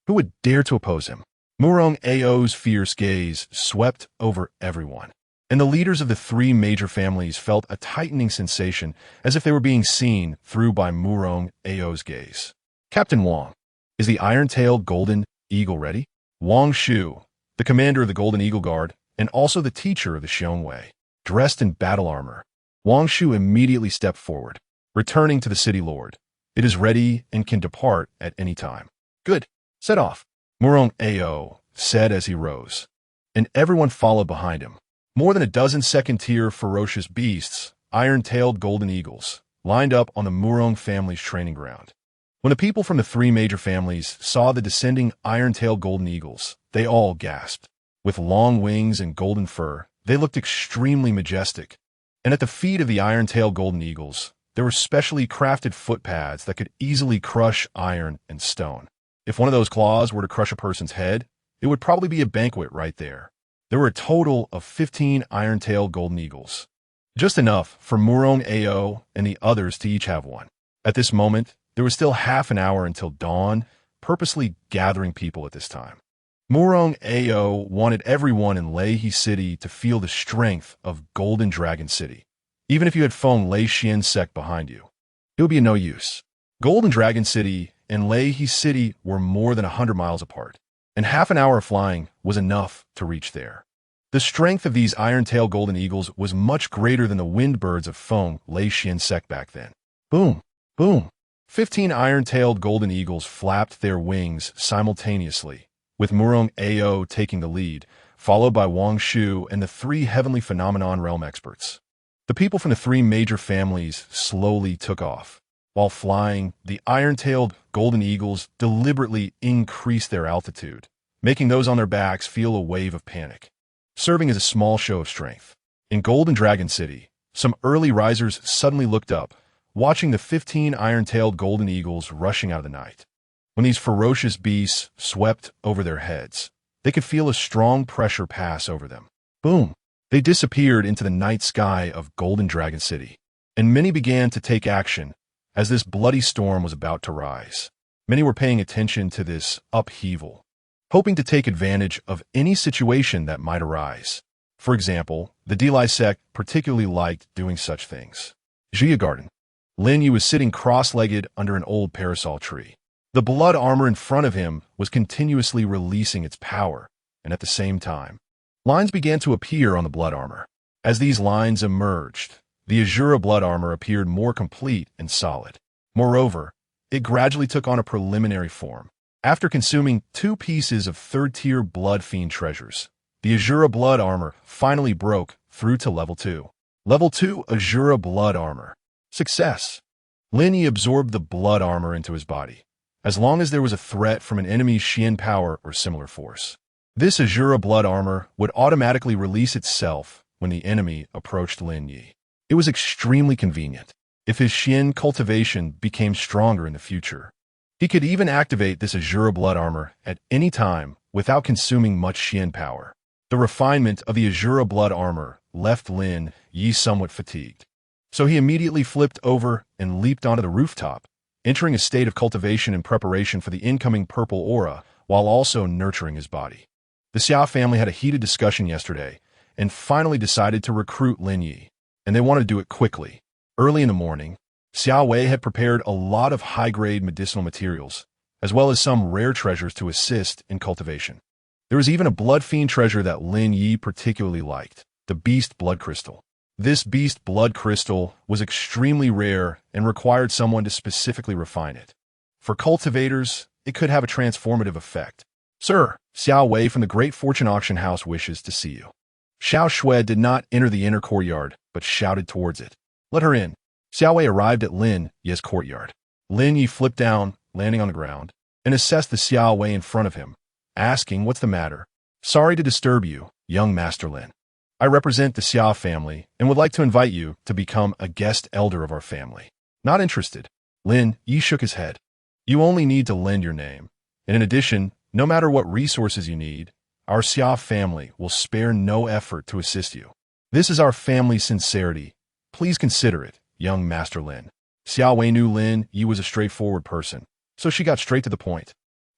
Who would dare to oppose him? Murong Ao's fierce gaze swept over everyone, and the leaders of the 3 major families felt a tightening sensation as if they were being seen through by Murong Ao's gaze. Captain Wang, is the iron-tailed Golden Eagle ready? Wang Shu, the commander of the Golden Eagle Guard, and also the teacher of the Xiongwei, dressed in battle armor. Wang Shu immediately stepped forward, returning to the city lord. It is ready and can depart at any time. Good. Set off, Murong Ao said as he rose, and everyone followed behind him. More than a dozen second-tier ferocious beasts, iron-tailed golden eagles, lined up on the Murong family's training ground. When the people from the 3 major families saw the descending iron-tailed golden eagles, they all gasped. With long wings and golden fur, they looked extremely majestic. And at the feet of the iron-tailed golden eagles, there were specially crafted footpads that could easily crush iron and stone. If one of those claws were to crush a person's head, it would probably be a banquet right there. There were a total of 15 iron-tailed golden eagles, just enough for Murong Ao and the others to each have one. At this moment, there was still half an hour until dawn, purposely gathering people at this time. Murong Ao wanted everyone in Lei City to feel the strength of Golden Dragon City. Even if you had Feng Lei Xian Sect behind you, it would be of no use. Golden Dragon City and Lei City were more than 100 miles apart, and half an hour of flying was enough to reach there. The strength of these iron-tailed golden eagles was much greater than the wind birds of Feng Lei Xian Sect back then. Boom, boom. 15 iron-tailed golden eagles flapped their wings simultaneously, with Murong Ao taking the lead, followed by Wang Shu and the 3 heavenly phenomenon realm experts. The people from the 3 major families slowly took off. While flying, the iron-tailed golden eagles deliberately increased their altitude, making those on their backs feel a wave of panic, serving as a small show of strength. In Golden Dragon City, some early risers suddenly looked up, watching the 15 iron-tailed golden eagles rushing out of the night. When these ferocious beasts swept over their heads, they could feel a strong pressure pass over them. Boom! They disappeared into the night sky of Golden Dragon City, and many began to take action as this bloody storm was about to rise. Many were paying attention to this upheaval, hoping to take advantage of any situation that might arise. For example, the Delai sect particularly liked doing such things. Jia Garden. Lin Ye was sitting cross-legged under an old parasol tree. The blood armor in front of him was continuously releasing its power, and at the same time, lines began to appear on the blood armor. As these lines emerged, the Asura blood armor appeared more complete and solid. Moreover, it gradually took on a preliminary form. After consuming 2 pieces of third-tier blood fiend treasures, the Asura blood armor finally broke through to level 2. Level 2 Asura blood armor. Success. Lin Ye absorbed the blood armor into his body, as long as there was a threat from an enemy's Xian power or similar force. This Asura blood armor would automatically release itself when the enemy approached Lin Ye. It was extremely convenient. If his Xian cultivation became stronger in the future, he could even activate this Asura blood armor at any time without consuming much Xian power. The refinement of the Asura blood armor left Lin Ye somewhat fatigued, so he immediately flipped over and leaped onto the rooftop, entering a state of cultivation in preparation for the incoming purple aura while also nurturing his body. The Xiao family had a heated discussion yesterday and finally decided to recruit Lin Ye, and they wanted to do it quickly. Early in the morning, Xiao Wei had prepared a lot of high-grade medicinal materials, as well as some rare treasures to assist in cultivation. There was even a blood fiend treasure that Lin Ye particularly liked, the beast blood crystal. This beast blood crystal was extremely rare and required someone to specifically refine it. For cultivators, it could have a transformative effect. "Sir, Xiao Wei from the Great Fortune Auction House wishes to see you." Xiao Shui did not enter the inner courtyard, but shouted towards it. "Let her in." Xiao Wei arrived at Lin Ye's courtyard. Lin Ye flipped down, landing on the ground, and assessed the Xiao Wei in front of him, asking, "What's the matter?" "Sorry to disturb you, young Master Lin. I represent the Xiao family and would like to invite you to become a guest elder of our family." "Not interested." Lin Ye shook his head. "You only need to lend your name, and in addition, no matter what resources you need, our Xiao family will spare no effort to assist you. This is our family's sincerity. Please consider it, young Master Lin." Xiao Wei knew Lin Ye was a straightforward person, so she got straight to the point,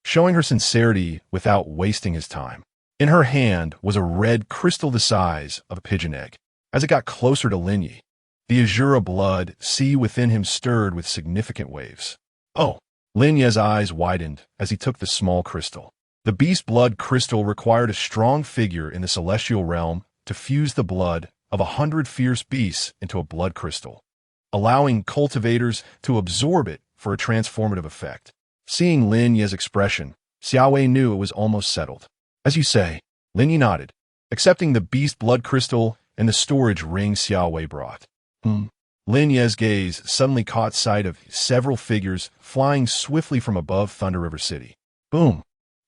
showing her sincerity without wasting his time. In her hand was a red crystal the size of a pigeon egg. As it got closer to Lin Ye, the Asura blood sea within him stirred with significant waves. "Oh!" Lin Ye's eyes widened as he took the small crystal. The beast blood crystal required a strong figure in the celestial realm to fuse the blood of 100 fierce beasts into a blood crystal, allowing cultivators to absorb it for a transformative effect. Seeing Lin Ye's expression, Xiao Wei knew it was almost settled. "As you say," Lin Ye nodded, accepting the beast blood crystal and the storage ring Xiao Wei brought. Lin Ye's gaze suddenly caught sight of several figures flying swiftly from above Thunder River City. Boom!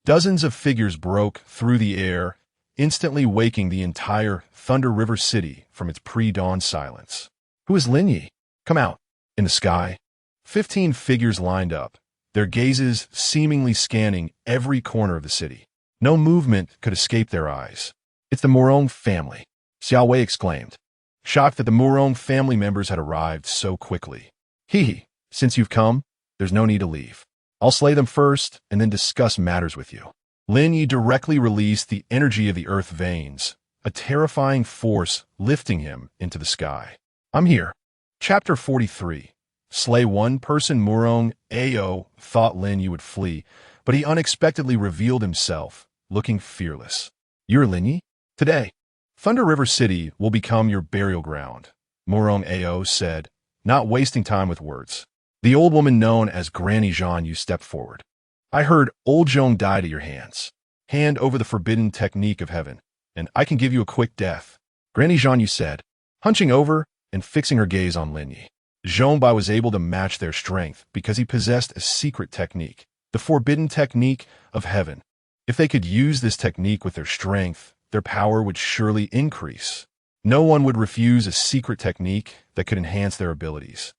Dozens of figures broke through the air, instantly waking the entire Thunder River City from its pre-dawn silence. "Who is Lin Ye? Come out." In the sky, 15 figures lined up, their gazes seemingly scanning every corner of the city. No movement could escape their eyes. "It's the Morong family," Xiao Wei exclaimed, shocked that the Morong family members had arrived so quickly. "Hee, since you've come, there's no need to leave. I'll slay them first and then discuss matters with you." Lin Ye directly released the energy of the earth veins, a terrifying force lifting him into the sky. "I'm here." Chapter 43. Slay one person. Morong Ao thought Lin Ye would flee, but he unexpectedly revealed himself, looking fearless. "You're Lin Ye? Today, Thunder River City will become your burial ground," Morong Ao said, not wasting time with words. The old woman known as Granny Zhang Yu stepped forward. "I heard old Zhong died at your hands. Hand over the forbidden technique of heaven, and I can give you a quick death," Granny Zhang Yu said, hunching over and fixing her gaze on Lin Ye. Zhongbai was able to match their strength because he possessed a secret technique, the forbidden technique of heaven. If they could use this technique with their strength, their power would surely increase. No one would refuse a secret technique that could enhance their abilities.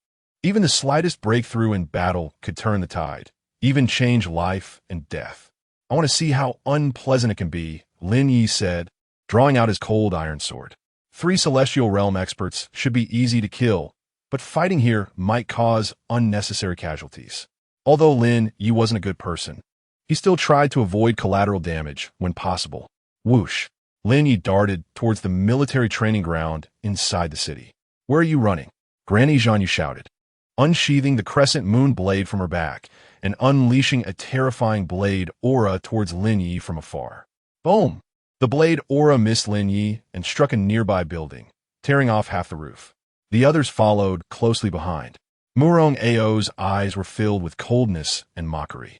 Even the slightest breakthrough in battle could turn the tide, even change life and death. "I want to see how unpleasant it can be," Lin Ye said, drawing out his cold iron sword. 3 celestial realm experts should be easy to kill, but fighting here might cause unnecessary casualties. Although Lin Ye wasn't a good person, he still tried to avoid collateral damage when possible. Whoosh! Lin Ye darted towards the military training ground inside the city. "Where are you running?" Granny Zhang Yu shouted, unsheathing the crescent moon blade from her back and unleashing a terrifying blade aura towards Lin Ye from afar. Boom! The blade aura missed Lin Ye and struck a nearby building, tearing off half the roof. The others followed closely behind. Murong Ao's eyes were filled with coldness and mockery.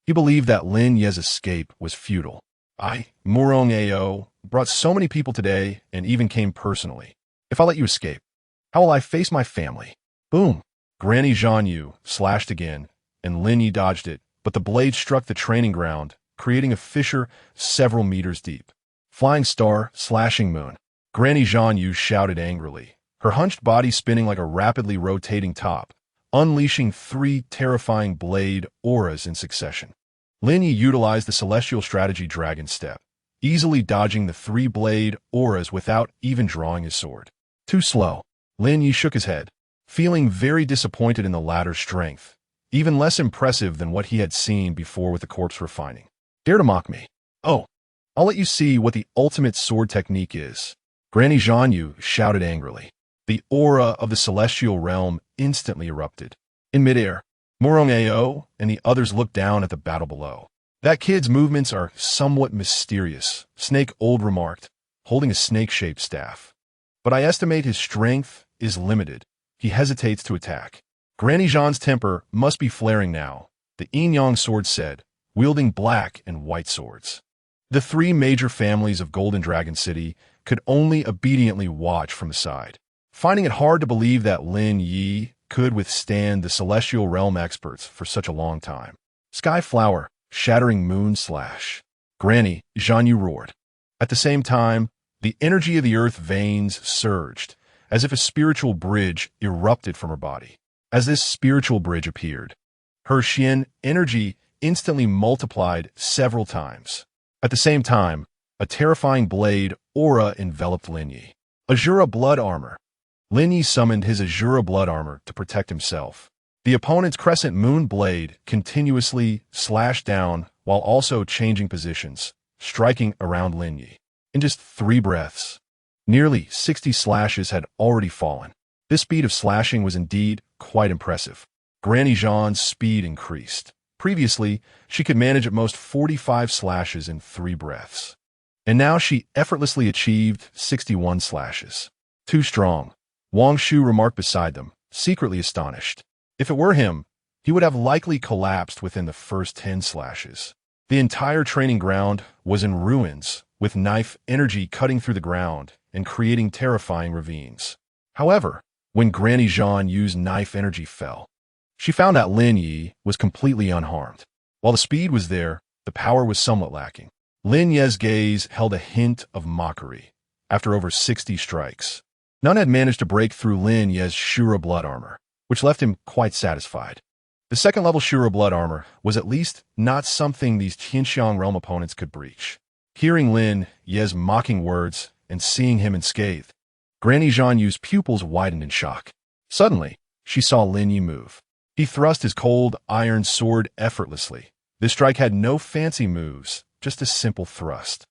He believed that Lin Ye's escape was futile. Murong Ao, brought so many people today and even came personally. If I let you escape, how will I face my family? Boom! Granny Zhan Yu slashed again, and Lin Ye dodged it, but the blade struck the training ground, creating a fissure several meters deep. Flying star, slashing moon. Granny Zhan Yu shouted angrily, her hunched body spinning like a rapidly rotating top, unleashing 3 terrifying blade auras in succession. Lin Ye utilized the celestial strategy Dragon Step, easily dodging the 3 blade auras without even drawing his sword. Too slow. Lin Ye shook his head, feeling very disappointed in the latter's strength, even less impressive than what he had seen before with the corpse refining. Dare to mock me? Oh, I'll let you see what the ultimate sword technique is. Granny Zhan Yu shouted angrily. The aura of the celestial realm instantly erupted. In midair, Murong Ao and the others looked down at the battle below. That kid's movements are somewhat mysterious, Snake Old remarked, holding a snake-shaped staff. But I estimate his strength is limited. He hesitates to attack. Granny Zhan's temper must be flaring now, the Yin Yang sword said, wielding black and white swords. The 3 major families of Golden Dragon City could only obediently watch from the side, finding it hard to believe that Lin Ye could withstand the celestial realm experts for such a long time. Sky Flower, shattering moon slash. Granny Zhan Yu roared. At the same time, the energy of the earth veins surged, as if a spiritual bridge erupted from her body. As this spiritual bridge appeared, her Xian energy instantly multiplied several times. At the same time, a terrifying blade aura enveloped Lin Ye. Asura blood armor. Lin Ye summoned his Asura blood armor to protect himself. The opponent's crescent moon blade continuously slashed down while also changing positions, striking around Lin Ye. In just 3 breaths, nearly 60 slashes had already fallen. This speed of slashing was indeed quite impressive. Granny Zhan's speed increased. Previously, she could manage at most 45 slashes in 3 breaths. And now she effortlessly achieved 61 slashes. Too strong. Wang Shu remarked beside them, secretly astonished. If it were him, he would have likely collapsed within the first 10 slashes. The entire training ground was in ruins, with knife energy cutting through the ground and creating terrifying ravines. However, when Granny Zhan Yu's knife energy fell, she found that Lin Ye was completely unharmed. While the speed was there, the power was somewhat lacking. Lin Ye's gaze held a hint of mockery. After over 60 strikes, none had managed to break through Lin Ye's Shura blood armor, which left him quite satisfied. The second-level Shura blood armor was at least not something these Qianxiang realm opponents could breach. Hearing Lin Ye's mocking words and seeing him unscathed, Granny Zhan Yu's pupils widened in shock. Suddenly, she saw Lin Ye move. He thrust his cold iron sword effortlessly. This strike had no fancy moves, just a simple thrust.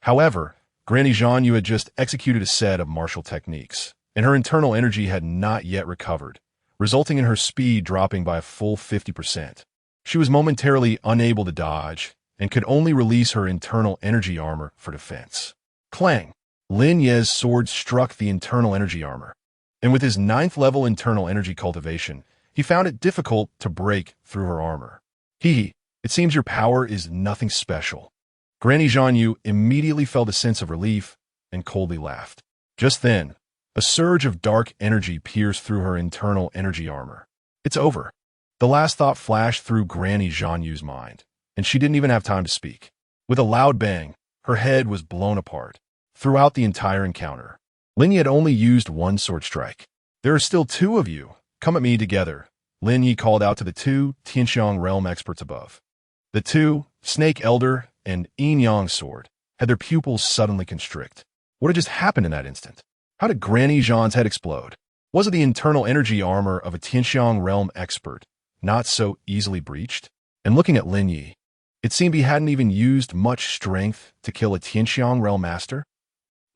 However, Granny Zhan Yu had just executed a set of martial techniques, and her internal energy had not yet recovered, resulting in her speed dropping by a full 50%. She was momentarily unable to dodge, and could only release her internal energy armor for defense. Clang! Lin Ye's sword struck the internal energy armor, and with his 9th-level internal energy cultivation, he found it difficult to break through her armor. It seems your power is nothing special. Granny Zhan Yu immediately felt a sense of relief and coldly laughed. Just then, a surge of dark energy pierced through her internal energy armor. It's over. The last thought flashed through Granny Zhan Yu's mind, and she didn't even have time to speak. With a loud bang, her head was blown apart. Throughout the entire encounter, Lin Ye had only used 1 sword strike. There are still 2 of you. Come at me together, Lin Ye called out to the 2 Qianxiang realm experts above. The 2, Snake Elder and Yin Yang Sword, had their pupils suddenly constrict. What had just happened in that instant? How did Granny Zhan's head explode? Was it the internal energy armor of a Qianxiang realm expert, not so easily breached? And looking at Lin Ye, it seemed he hadn't even used much strength to kill a Qianxiang realm master.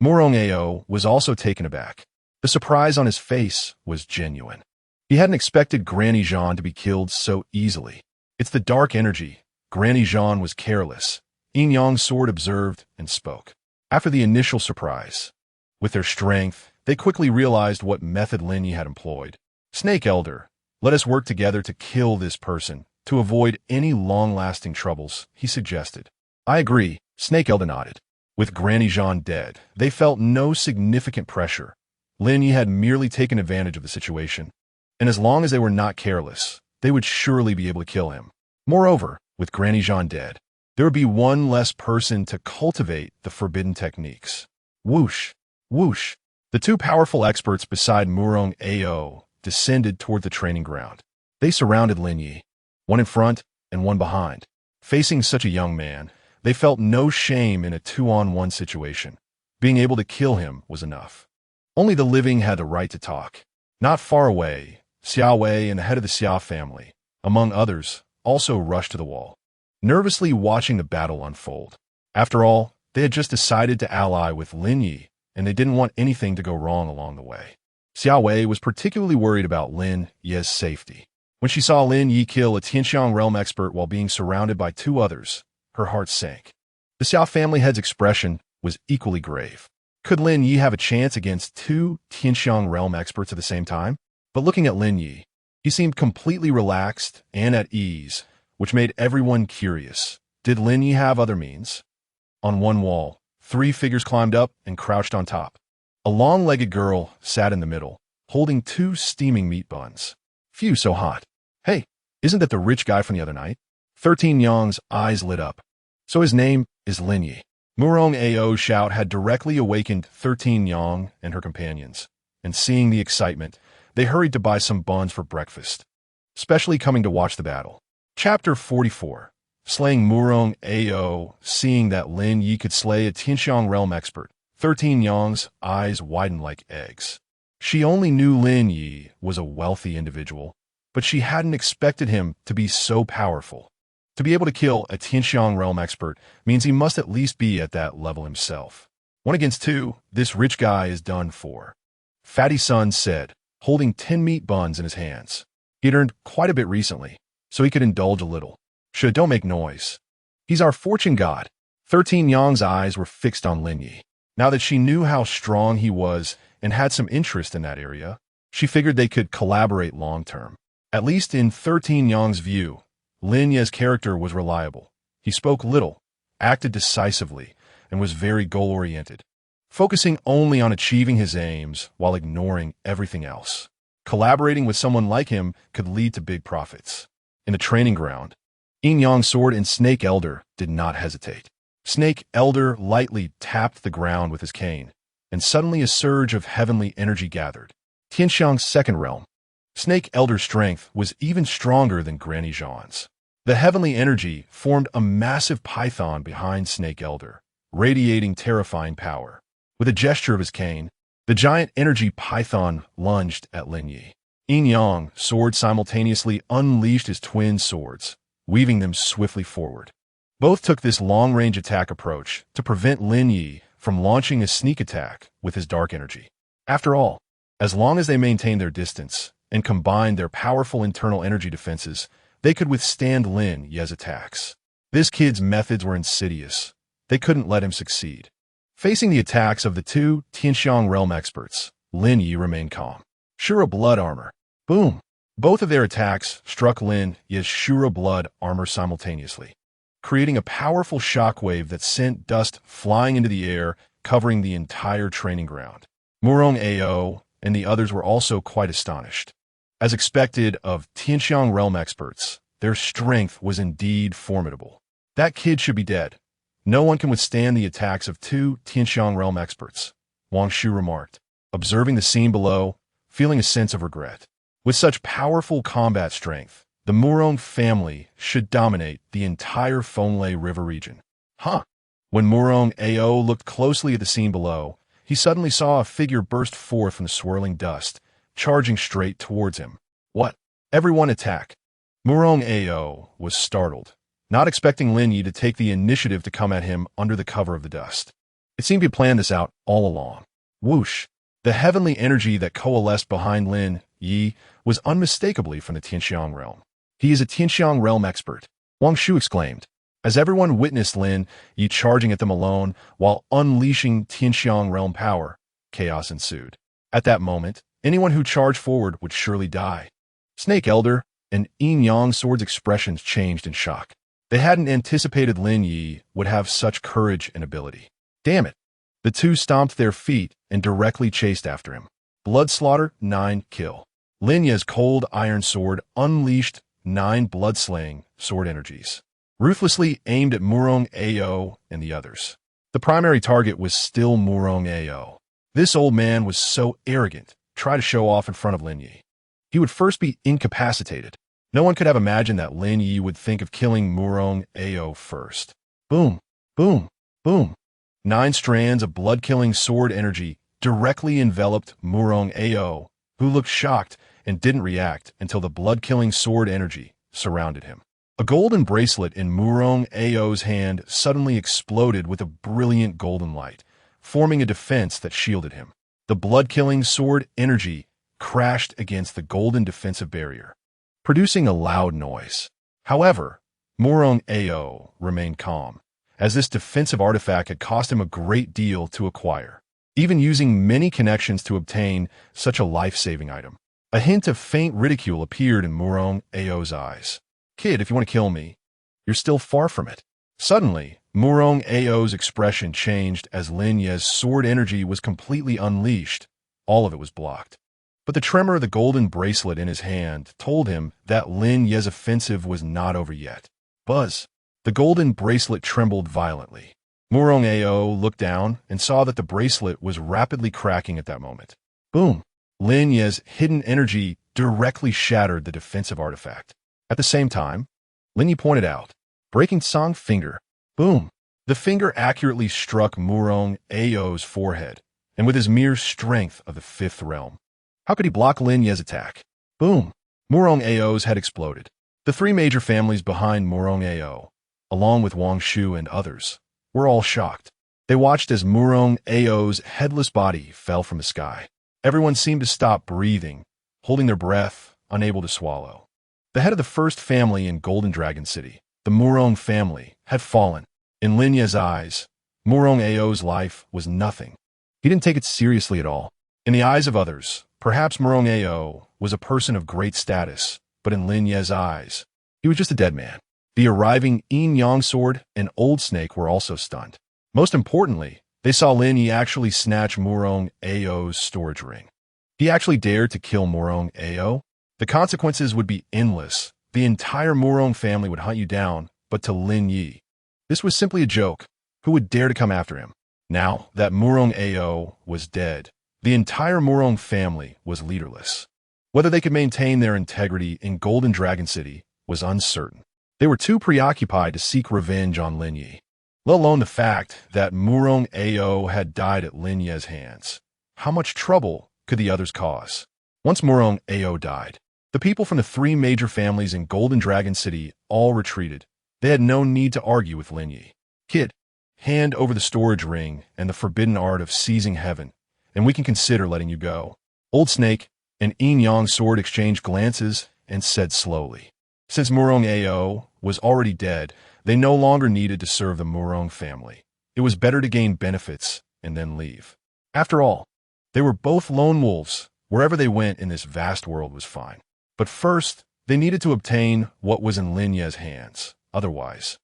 Murong Ao was also taken aback. The surprise on his face was genuine. He hadn't expected Granny Zhan to be killed so easily. It's the dark energy. Granny Jean was careless. Yin Yang's sword observed and spoke. After the initial surprise, with their strength, they quickly realized what method Lin Ye had employed. Snake Elder, let us work together to kill this person, to avoid any long-lasting troubles, he suggested. I agree, Snake Elder nodded. With Granny Jean dead, they felt no significant pressure. Lin Ye had merely taken advantage of the situation, and as long as they were not careless, they would surely be able to kill him. Moreover, with Granny Jean dead, there would be one less person to cultivate the forbidden techniques. Whoosh! Whoosh! The two powerful experts beside Murong Ao descended toward the training ground. They surrounded Lin Ye, one in front and one behind. Facing such a young man, they felt no shame in a 2-on-1 situation. Being able to kill him was enough. Only the living had the right to talk. Not far away, Xiao Wei and the head of the Xiao family, among others, also rushed to the wall, nervously watching the battle unfold. After all, they had just decided to ally with Lin Ye, and they didn't want anything to go wrong along the way. Xiao Wei was particularly worried about Lin Ye's safety. When she saw Lin Ye kill a Tianxiang realm expert while being surrounded by 2 others, her heart sank. The Xiao family head's expression was equally grave. Could Lin Ye have a chance against 2 Tianxiang realm experts at the same time? But looking at Lin Ye, he seemed completely relaxed and at ease, which made everyone curious. Did Lin Ye have other means? On one wall, 3 figures climbed up and crouched on top. A long-legged girl sat in the middle, holding 2 steaming meat buns. Phew, so hot. Hey, isn't that the rich guy from the other night? 13 Yang's eyes lit up. So his name is Lin Ye. Murong Ao's shout had directly awakened 13 Yang and her companions, and seeing the excitement, they hurried to buy some buns for breakfast, especially coming to watch the battle. Chapter 44. Slaying Murong Ao. Seeing that Lin Ye could slay a Tianxiang realm expert, 13 Yang's eyes widened like eggs. She only knew Lin Ye was a wealthy individual, but she hadn't expected him to be so powerful. To be able to kill a Tianxiang realm expert means he must at least be at that level himself. 1 against 2, this rich guy is done for. Fatty Sun said, holding 10 meat buns in his hands. He'd earned quite a bit recently, so he could indulge a little. Don't make noise. He's our fortune god. 13 Yang's eyes were fixed on Lin Ye. Now that she knew how strong he was and had some interest in that area, she figured they could collaborate long-term. At least in 13 Yang's view, Lin Ye's character was reliable. He spoke little, acted decisively, and was very goal-oriented, focusing only on achieving his aims while ignoring everything else. Collaborating with someone like him could lead to big profits. In the training ground, Yin Yang's sword and Snake Elder did not hesitate. Snake Elder lightly tapped the ground with his cane, and suddenly a surge of heavenly energy gathered. Tianxiang's second realm. Snake Elder's strength was even stronger than Granny Jean's. The heavenly energy formed a massive python behind Snake Elder, radiating terrifying power. With a gesture of his cane, the giant energy python lunged at Lin Ye. Yin Yang's sword simultaneously unleashed his twin swords, weaving them swiftly forward. Both took this long-range attack approach to prevent Lin Ye from launching a sneak attack with his dark energy. After all, as long as they maintained their distance and combined their powerful internal energy defenses, they could withstand Lin Ye's attacks. This kid's methods were insidious. They couldn't let him succeed. Facing the attacks of the 2 Tianxiang realm experts, Lin Ye remained calm. Shura blood armor. Boom! Both of their attacks struck Lin Ye's Shura blood armor simultaneously, creating a powerful shockwave that sent dust flying into the air, covering the entire training ground. Murong Ao and the others were also quite astonished. As expected of Tianxiang realm experts, their strength was indeed formidable. That kid should be dead. No one can withstand the attacks of 2 Tianxiang realm experts, Wang Shu remarked, observing the scene below, feeling a sense of regret. With such powerful combat strength, the Murong family should dominate the entire Fonlei River region. When Murong Ao looked closely at the scene below, he suddenly saw a figure burst forth from the swirling dust, charging straight towards him. What? Everyone attack! Murong Ao was startled, not expecting Lin Ye to take the initiative to come at him under the cover of the dust. It seemed he had planned this out all along. Whoosh! The heavenly energy that coalesced behind Lin Ye was unmistakably from the Tianxiang realm. He is a Tianxiang realm expert, Wang Shu exclaimed. As everyone witnessed Lin Ye charging at them alone while unleashing Tianxiang realm power, chaos ensued. At that moment, anyone who charged forward would surely die. Snake Elder and Yin Yang Sword's expressions changed in shock. They hadn't anticipated Lin Ye would have such courage and ability. Damn it. The two stomped their feet and directly chased after him. Blood Slaughter 9 Kill. Lin Ye's cold iron sword unleashed 9 blood-slaying sword energies, ruthlessly aimed at Murong Ao and the others. The primary target was still Murong Ao. This old man was so arrogant, try to show off in front of Lin Ye. He would first be incapacitated. No one could have imagined that Lin Ye would think of killing Murong Ao first. Boom, boom, boom. 9 strands of blood-killing sword energy directly enveloped Murong Ao, who looked shocked and didn't react until the blood-killing sword energy surrounded him. A golden bracelet in Murong Ao's hand suddenly exploded with a brilliant golden light, forming a defense that shielded him. The blood-killing sword energy crashed against the golden defensive barrier, producing a loud noise. However, Murong Ao remained calm, as this defensive artifact had cost him a great deal to acquire, even using many connections to obtain such a life-saving item. A hint of faint ridicule appeared in Murong Ao's eyes. Kid, if you want to kill me, you're still far from it. Suddenly, Murong Ao's expression changed as Lin Ye's sword energy was completely unleashed. All of it was blocked. But the tremor of the golden bracelet in his hand told him that Lin Ye's offensive was not over yet. Buzz. The golden bracelet trembled violently. Murong Ao looked down and saw that the bracelet was rapidly cracking at that moment. Boom. Lin Ye's hidden energy directly shattered the defensive artifact. At the same time, Lin Ye pointed out, breaking Song's finger. Boom. The finger accurately struck Murong Ao's forehead, and with his mere strength of the 5th realm. How could he block Lin Ye's attack? Boom. Murong Ao's head exploded. The 3 major families behind Murong Ao, along with Wang Shu and others, were all shocked. They watched as Murong Ao's headless body fell from the sky. Everyone seemed to stop breathing, holding their breath, unable to swallow. The head of the first family in Golden Dragon City, the Murong family, had fallen. In Lin Ye's eyes, Murong Ao's life was nothing. He didn't take it seriously at all. In the eyes of others, perhaps Murong Ao was a person of great status, but in Lin Ye's eyes, he was just a dead man. The arriving Yin Yang Sword and Old Snake were also stunned. Most importantly, they saw Lin Ye actually snatch Murong Ao's storage ring. He actually dared to kill Murong Ao. The consequences would be endless. The entire Murong family would hunt you down, but to Lin Ye, this was simply a joke. Who would dare to come after him? Now that Murong Ao was dead, the entire Murong family was leaderless. Whether they could maintain their integrity in Golden Dragon City was uncertain. They were too preoccupied to seek revenge on Lin Ye, let alone the fact that Murong Ao had died at Lin Ye's hands. How much trouble could the others cause? Once Murong Ao died, the people from the 3 major families in Golden Dragon City all retreated. They had no need to argue with Lin Ye. Kid, hand over the storage ring and the forbidden art of seizing heaven, and we can consider letting you go. Old Snake and Yin Yang Sword exchanged glances and said slowly. Since Murong Ao was already dead, they no longer needed to serve the Murong family. It was better to gain benefits and then leave. After all, they were both lone wolves. Wherever they went in this vast world was fine. But first, they needed to obtain what was in Lin Ye's hands. Otherwise,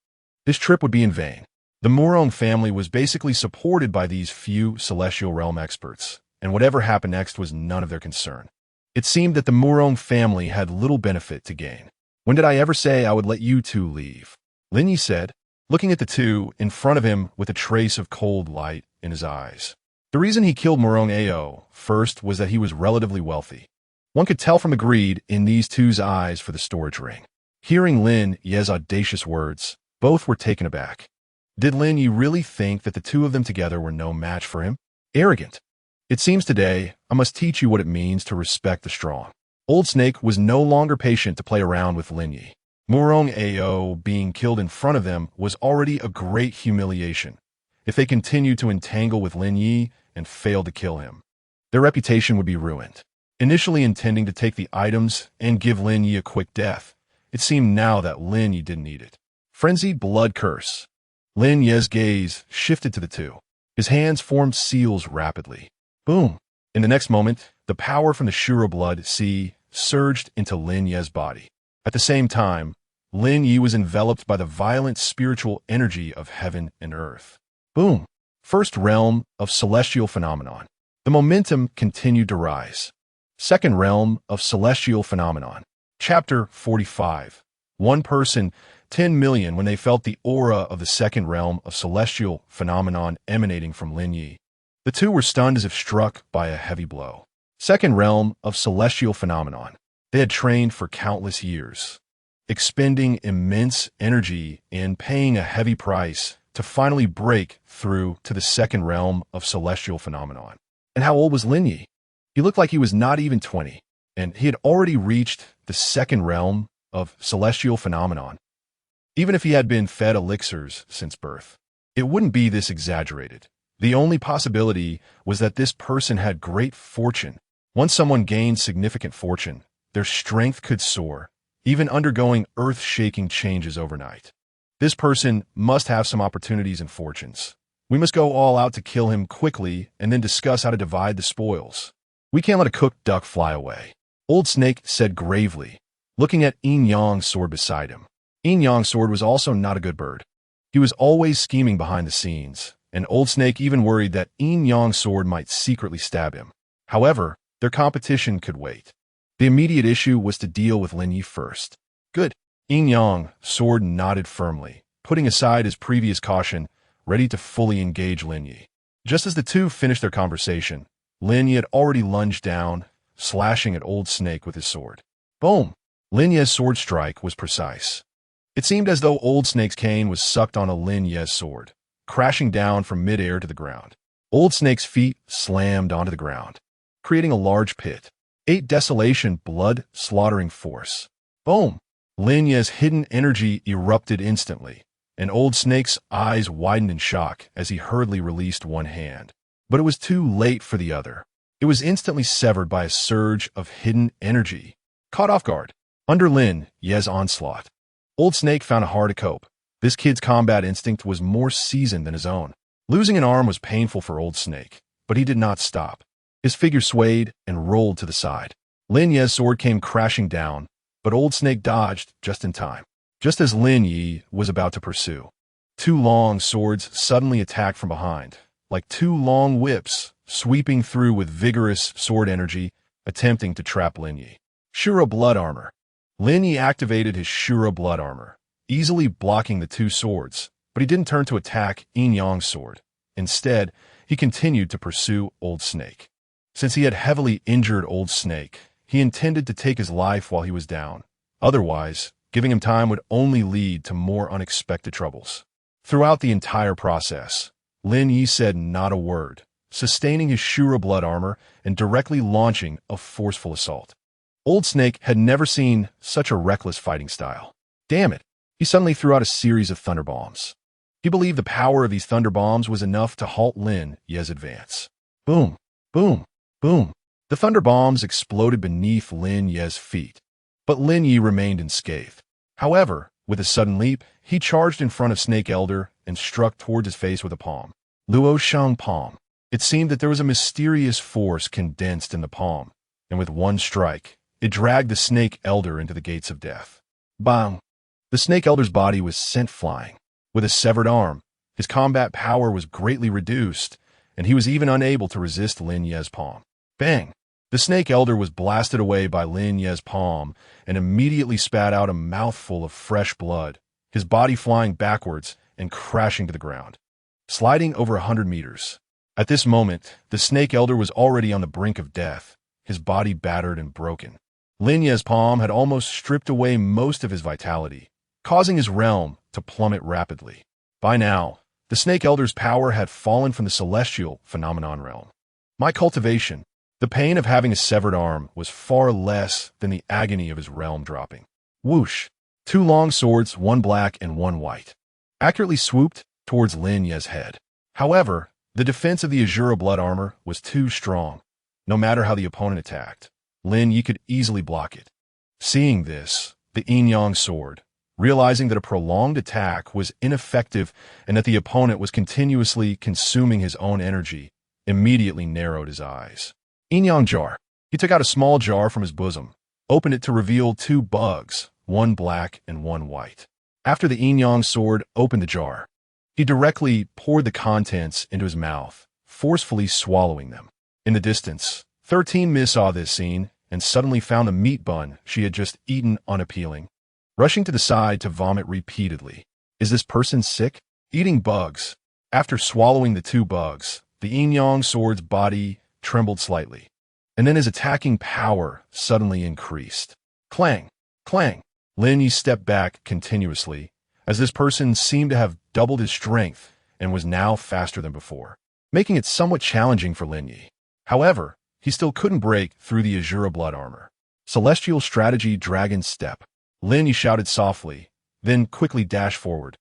this trip would be in vain. The Murong family was basically supported by these few Celestial Realm experts, and whatever happened next was none of their concern. It seemed that the Murong family had little benefit to gain. When did I ever say I would let you two leave? Lin Ye said, looking at the two in front of him with a trace of cold light in his eyes. The reason he killed Murong Ao first was that he was relatively wealthy. One could tell from the greed in these two's eyes for the storage ring. Hearing Lin Ye's audacious words, both were taken aback. Did Lin Ye really think that the two of them together were no match for him? Arrogant. It seems today I must teach you what it means to respect the strong. Old Snake was no longer patient to play around with Lin Ye. Murong Ao being killed in front of them was already a great humiliation. If they continued to entangle with Lin Ye and failed to kill him, their reputation would be ruined. Initially intending to take the items and give Lin Ye a quick death, It seemed now that Lin Ye didn't need it. Frenzied blood curse. Lin Ye's gaze shifted to the two. His hands formed seals rapidly. Boom! In the next moment, the power from the Shura blood-A surged into Lin Ye's body. At the same time, Lin Ye was enveloped by the violent spiritual energy of heaven and earth. Boom! First realm of celestial phenomenon. The momentum continued to rise. Second realm of celestial phenomenon. Chapter 45. One person, 10 million when they felt the aura of the second realm of celestial phenomenon emanating from Lin Ye. The two were stunned as if struck by a heavy blow. Second realm of celestial phenomenon. They had trained for countless years, expending immense energy and paying a heavy price to finally break through to the second realm of celestial phenomenon. And how old was Lin Ye? He looked like he was not even 20, and he had already reached the second realm of celestial phenomenon. Even if he had been fed elixirs since birth, it wouldn't be this exaggerated. The only possibility was that this person had great fortune. Once someone gained significant fortune, their strength could soar, even undergoing earth-shaking changes overnight. This person must have some opportunities and fortunes. We must go all out to kill him quickly and then discuss how to divide the spoils. We can't let a cooked duck fly away. Old Snake said gravely, looking at Yin Yang's sword beside him. Yin Yang's sword was also not a good bird. He was always scheming behind the scenes, and Old Snake even worried that Yin Yang's sword might secretly stab him. However, their competition could wait. The immediate issue was to deal with Lin Ye first. Good. Yin Yang's sword nodded firmly, putting aside his previous caution, ready to fully engage Lin Ye. Just as the two finished their conversation, Lin Ye had already lunged down, slashing at Old Snake with his sword. Boom! Lin Ye's sword strike was precise. It seemed as though Old Snake's cane was sucked on a Lin Ye's sword, crashing down from midair to the ground. Old Snake's feet slammed onto the ground, creating a large pit. 8 desolation blood slaughtering force. Boom! Lin Ye's hidden energy erupted instantly, and Old Snake's eyes widened in shock as he hurriedly released one hand. But it was too late for the other. It was instantly severed by a surge of hidden energy. Caught off guard. Under Lin Ye's onslaught, Old Snake found it hard to cope. This kid's combat instinct was more seasoned than his own. Losing an arm was painful for Old Snake, but he did not stop. His figure swayed and rolled to the side. Lin Ye's sword came crashing down, but Old Snake dodged just in time. Just as Lin Ye was about to pursue, 2 long swords suddenly attacked from behind, like 2 long whips, sweeping through with vigorous sword energy, attempting to trap Lin Ye. Shura blood armor. Lin Ye activated his Shura blood armor, easily blocking the 2 swords, but he didn't turn to attack Yin Yang's sword. Instead, he continued to pursue Old Snake. Since he had heavily injured Old Snake, he intended to take his life while he was down. Otherwise, giving him time would only lead to more unexpected troubles. Throughout the entire process, Lin Ye said not a word, sustaining his Shura blood armor and directly launching a forceful assault. Old Snake had never seen such a reckless fighting style. Damn it! He suddenly threw out a series of thunder bombs. He believed the power of these thunder bombs was enough to halt Lin Ye's advance. Boom! Boom! Boom! The thunder bombs exploded beneath Lin Ye's feet, but Lin Ye remained unscathed. However, with a sudden leap, he charged in front of Snake Elder and struck towards his face with a palm. Luo Shang palm. It seemed that there was a mysterious force condensed in the palm, and with one strike, it dragged the Snake Elder into the gates of death. Bang! The Snake Elder's body was sent flying. With a severed arm, his combat power was greatly reduced, and he was even unable to resist Lin Ye's palm. Bang! The Snake Elder was blasted away by Lin Ye's palm and immediately spat out a mouthful of fresh blood, his body flying backwards and crashing to the ground, sliding over 100 meters. At this moment, the Snake Elder was already on the brink of death, his body battered and broken. Lin Ye's palm had almost stripped away most of his vitality, causing his realm to plummet rapidly. By now, the Snake Elder's power had fallen from the celestial phenomenon realm. My cultivation. The pain of having a severed arm was far less than the agony of his realm dropping. Whoosh! 2 long swords, one black and one white, accurately swooped towards Lin Ye's head. However, the defense of the Asura blood armor was too strong. No matter how the opponent attacked, Lin Ye could easily block it. Seeing this, the yin-yang sword. Realizing that a prolonged attack was ineffective and that the opponent was continuously consuming his own energy, immediately narrowed his eyes. Yin-yang jar. He took out a small jar from his bosom, opened it to reveal two bugs, one black and one white. After the yin-yang sword opened the jar, he directly poured the contents into his mouth, forcefully swallowing them. In the distance, 13 Miss saw this scene and suddenly found the meat bun she had just eaten unappealing, rushing to the side to vomit repeatedly. Is this person sick? Eating bugs. After swallowing the two bugs, the yin-yang sword's body trembled slightly, and then his attacking power suddenly increased. Clang! Clang! Lin Ye stepped back continuously, as this person seemed to have doubled his strength and was now faster than before, making it somewhat challenging for Lin Ye. However, he still couldn't break through the Asura blood armor. Celestial strategy dragon step. Lin Ye shouted softly, then quickly dashed forward,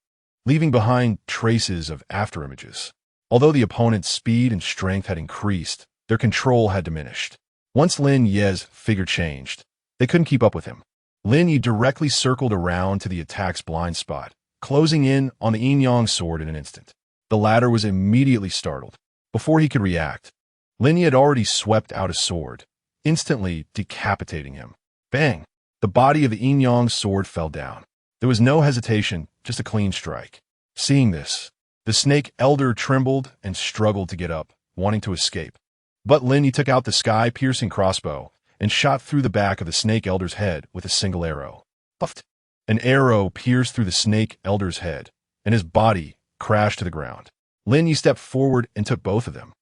leaving behind traces of afterimages. Although the opponent's speed and strength had increased, their control had diminished. Once Lin Ye's figure changed, they couldn't keep up with him. Lin Ye directly circled around to the attack's blind spot, closing in on the yin-yang sword in an instant. The latter was immediately startled. Before he could react, Lin Ye had already swept out his sword, instantly decapitating him. Bang! The body of the yin-yang sword fell down. There was no hesitation, just a clean strike. Seeing this, the snake elder trembled and struggled to get up, wanting to escape. But Lin Ye took out the sky-piercing crossbow and shot through the back of the snake elder's head with a single arrow. Puffed! An arrow pierced through the snake elder's head, and his body crashed to the ground. Lin Ye stepped forward and took both of them,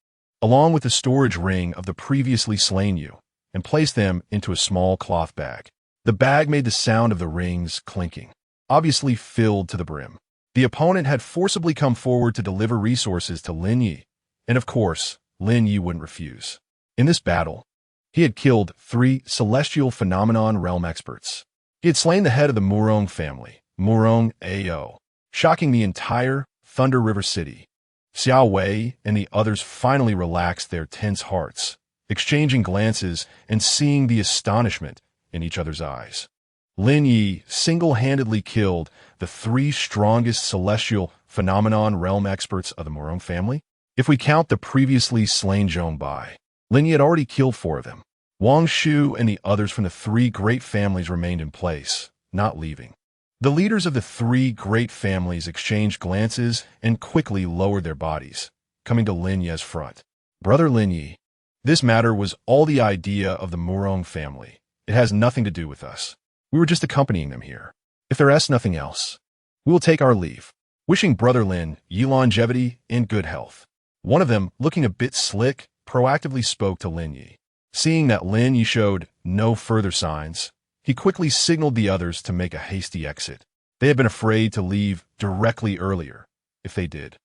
along with the storage ring of the previously slain Yu, and placed them into a small cloth bag. The bag made the sound of the rings clinking, obviously filled to the brim. The opponent had forcibly come forward to deliver resources to Lin Ye, and of course, Lin Ye wouldn't refuse. In this battle, he had killed 3 celestial phenomenon realm experts. He had slain the head of the Murong family, Murong A.O., shocking the entire Thunder River City. Xiao Wei and the others finally relaxed their tense hearts, exchanging glances and seeing the astonishment in each other's eyes. Lin Ye single-handedly killed the 3 strongest celestial phenomenon realm experts of the Murong family. If we count the previously slain Zhong Bai, Lin Ye had already killed 4 of them. Wang Shu and the others from the 3 great families remained in place, not leaving. The leaders of the 3 great families exchanged glances and quickly lowered their bodies, coming to Lin Ye's front. Brother Lin Ye, this matter was all the idea of the Murong family. It has nothing to do with us. We were just accompanying them here. If there is nothing else, we will take our leave, wishing Brother Lin Ye longevity and good health. One of them, looking a bit slick, proactively spoke to Lin Ye. Seeing that Lin Ye showed no further signs, he quickly signaled the others to make a hasty exit. They had been afraid to leave directly earlier. If they did,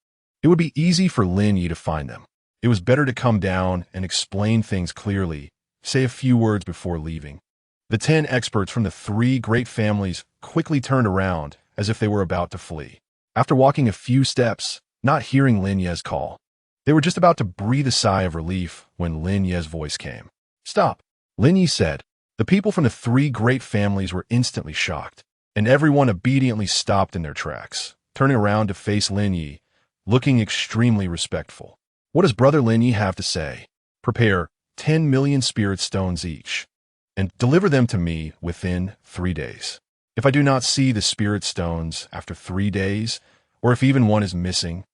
it would be easy for Lin Ye to find them. It was better to come down and explain things clearly, say a few words before leaving. The 10 experts from the 3 great families quickly turned around as if they were about to flee. After walking a few steps, not hearing Lin Ye's call, they were just about to breathe a sigh of relief when Lin Ye's voice came. Stop, Lin Ye said. The people from the 3 great families were instantly shocked, and everyone obediently stopped in their tracks, turning around to face Lin Ye, looking extremely respectful. What does Brother Lin Ye have to say? Prepare 10 million spirit stones each, and deliver them to me within 3 days. If I do not see the spirit stones after 3 days, or if even one is missing,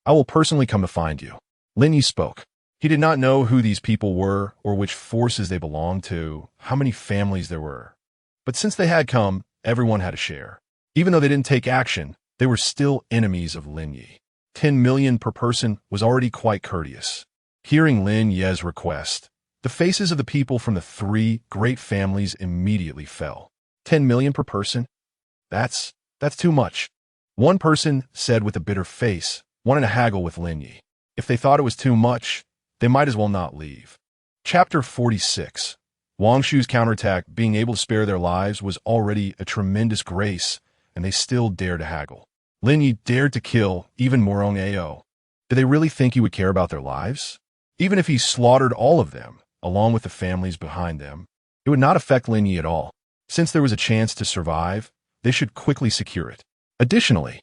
I will personally come to find you. Lin Ye spoke. He did not know who these people were or which forces they belonged to, how many families there were. But since they had come, everyone had a share. Even though they didn't take action, they were still enemies of Lin Ye. 10 million per person was already quite courteous. Hearing Lin Ye's request, the faces of the people from the 3 great families immediately fell. 10 million per person? That's too much. One person said with a bitter face, wanting to haggle with Lin Ye. If they thought it was too much, they might as well not leave. Chapter 46. Wang Shu's counterattack, being able to spare their lives, was already a tremendous grace, and they still dared to haggle. Lin Ye dared to kill even Murong A.O. Did they really think he would care about their lives? Even if he slaughtered all of them, along with the families behind them, it would not affect Lin Ye at all. Since there was a chance to survive, they should quickly secure it. Additionally,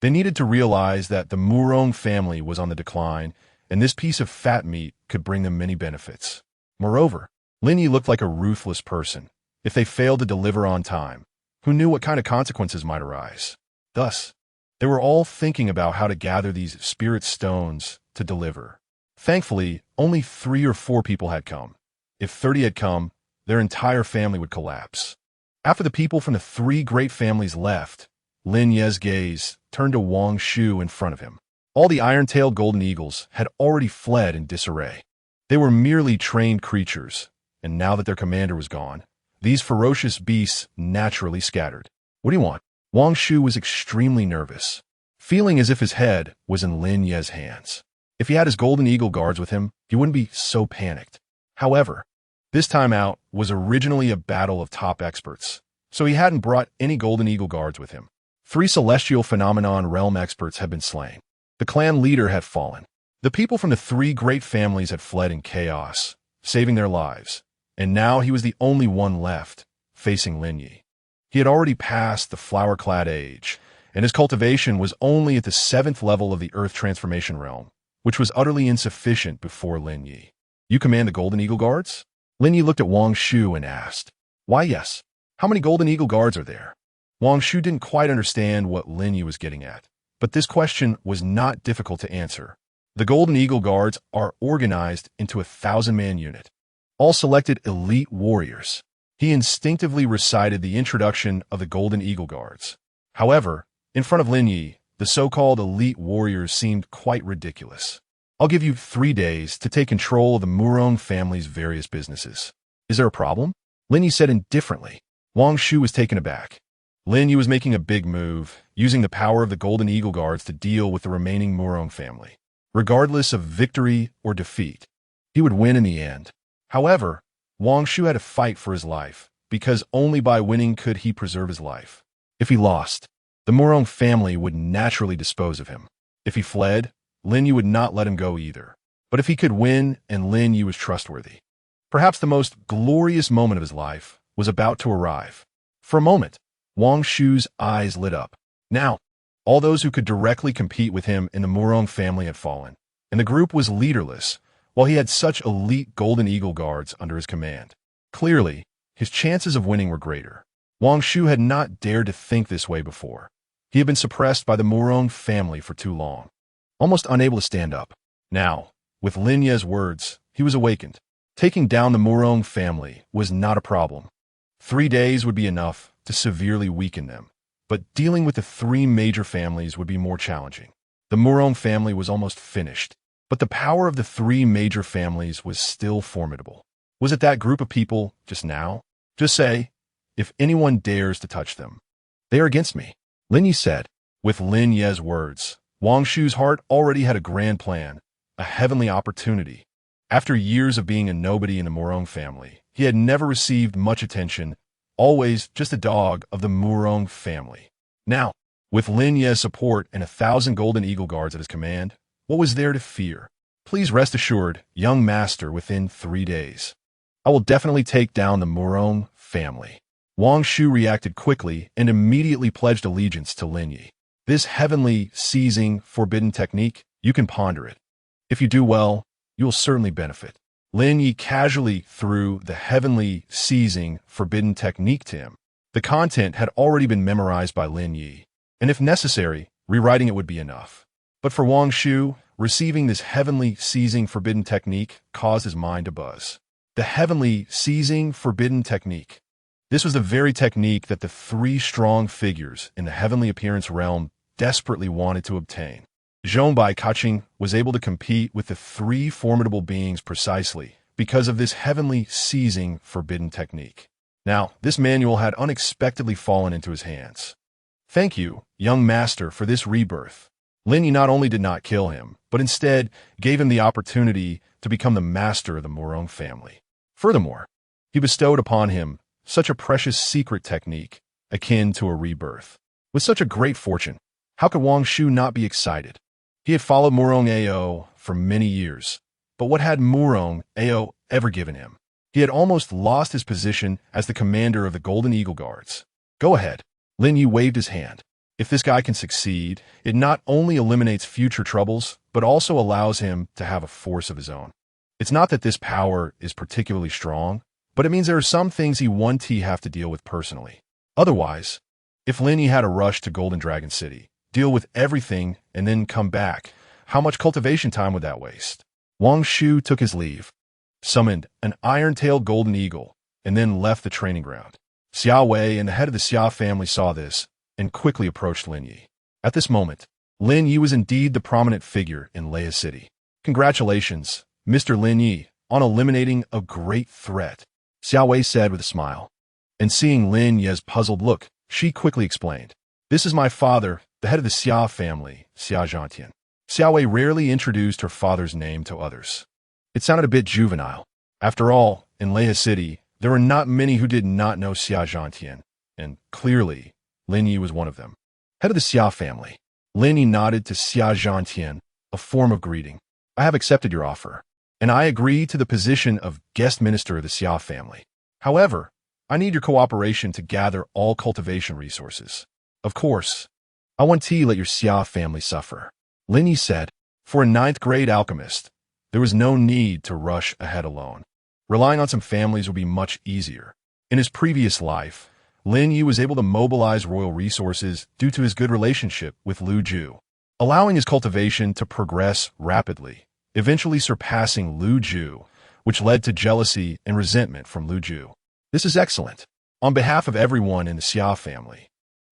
they needed to realize that the Murong family was on the decline, and this piece of fat meat could bring them many benefits. Moreover, Lin Ye looked like a ruthless person. If they failed to deliver on time, who knew what kind of consequences might arise? Thus, they were all thinking about how to gather these spirit stones to deliver. Thankfully, only 3 or 4 people had come. If 30 had come, their entire family would collapse. After the people from the 3 great families left, Lin Ye's gaze turned to Wangshu in front of him. All the iron-tailed golden eagles had already fled in disarray. They were merely trained creatures, and now that their commander was gone, these ferocious beasts naturally scattered. What do you want? Wangshu was extremely nervous, feeling as if his head was in Lin Ye's hands. If he had his golden eagle guards with him, he wouldn't be so panicked. However, this time out was originally a battle of top experts, so he hadn't brought any golden eagle guards with him. 3 celestial phenomenon realm experts had been slain. The clan leader had fallen. The people from the 3 great families had fled in chaos, saving their lives, and now he was the only one left, facing Lin Ye. He had already passed the flower-clad age, and his cultivation was only at the 7th level of the Earth Transformation Realm, which was utterly insufficient before Lin Ye. You command the Golden Eagle Guards? Lin Ye looked at Wangshu and asked, Why yes. How many Golden Eagle Guards are there? Wangshu didn't quite understand what Lin Ye was getting at, but this question was not difficult to answer. The Golden Eagle Guards are organized into a 1,000-man unit, all selected elite warriors. He instinctively recited the introduction of the Golden Eagle Guards. However, in front of Lin Ye, the so-called elite warriors seemed quite ridiculous. I'll give you 3 days to take control of the Murong family's various businesses. Is there a problem? Lin Ye said indifferently. Wangshu was taken aback. Lin Ye was making a big move, using the power of the Golden Eagle Guards to deal with the remaining Murong family. Regardless of victory or defeat, he would win in the end. However, Wangshu had to fight for his life, because only by winning could he preserve his life. If he lost, the Murong family would naturally dispose of him. If he fled, Lin Ye would not let him go either. But if he could win and Lin Ye was trustworthy, perhaps the most glorious moment of his life was about to arrive. For a moment, Wangshu's eyes lit up. Now, all those who could directly compete with him in the Murong family had fallen, and the group was leaderless, while he had such elite Golden Eagle Guards under his command. Clearly, his chances of winning were greater. Wangshu had not dared to think this way before. He had been suppressed by the Murong family for too long, almost unable to stand up. Now, with Lin Ye's words, he was awakened. Taking down the Murong family was not a problem. 3 days would be enough to severely weaken them, but dealing with the 3 major families would be more challenging. The Murong family was almost finished, but the power of the 3 major families was still formidable. Was it that group of people just now? Just say, if anyone dares to touch them, they are against me, Lin Ye said. With Lin Ye's words, Wangshu's heart already had a grand plan, a heavenly opportunity. After years of being a nobody in the Murong family, he had never received much attention, always just a dog of the Murong family. Now, with Lin Ye's support and 1,000 Golden Eagle Guards at his command, what was there to fear? Please rest assured, young master, within 3 days, I will definitely take down the Murong family. Wangshu reacted quickly and immediately pledged allegiance to Lin Ye. This heavenly, seizing, forbidden technique, you can ponder it. If you do well, you will certainly benefit. Lin Ye casually threw the heavenly, seizing, forbidden technique to him. The content had already been memorized by Lin Ye, and if necessary, rewriting it would be enough. But for Wangshu, receiving this heavenly, seizing, forbidden technique caused his mind to buzz. The heavenly, seizing, forbidden technique. This was the very technique that the 3 strong figures in the heavenly appearance realm desperately wanted to obtain. Zhongbai Kaching was able to compete with the 3 formidable beings precisely because of this heavenly, seizing, forbidden technique. Now, this manual had unexpectedly fallen into his hands. Thank you, young master, for this rebirth. Lin Ye not only did not kill him, but instead gave him the opportunity to become the master of the Murong family. Furthermore, he bestowed upon him such a precious secret technique, akin to a rebirth. With such a great fortune, how could Wangshu not be excited? He had followed Murong Ao for many years, but what had Murong Ao ever given him? He had almost lost his position as the commander of the Golden Eagle Guards. Go ahead. Lin Ye waved his hand. If this guy can succeed, it not only eliminates future troubles, but also allows him to have a force of his own. It's not that this power is particularly strong, but it means there are some things he won't have to deal with personally. Otherwise, if Lin Ye had to rush to Golden Dragon City, deal with everything, and then come back, how much cultivation time would that waste? Wang Shu took his leave, summoned an iron-tailed golden eagle, and then left the training ground. Xiao Wei and the head of the Xia family saw this and quickly approached Lin Ye. At this moment, Lin Ye was indeed the prominent figure in Lei City. Congratulations, Mr. Lin Ye, on eliminating a great threat, Xiao Wei said with a smile. And seeing Lin Ye's puzzled look, she quickly explained. This is my father, the head of the Xia family, Xia Zhantian. Xiao Wei rarely introduced her father's name to others. It sounded a bit juvenile. After all, in Lei City, there were not many who did not know Xia Zhantian, and clearly, Lin Ye was one of them. Head of the Xia family. Lin Ye nodded to Xia Zhantian, a form of greeting. I have accepted your offer, and I agree to the position of guest minister of the Xia family. However, I need your cooperation to gather all cultivation resources. Of course, I won't let your Xia family suffer. Lin Ye said, for a ninth-grade alchemist, there was no need to rush ahead alone. Relying on some families would be much easier. In his previous life, Lin Ye was able to mobilize royal resources due to his good relationship with Lu Ju, allowing his cultivation to progress rapidly, eventually surpassing Lu Ju, which led to jealousy and resentment from Lu Ju. This is excellent. On behalf of everyone in the Xia family,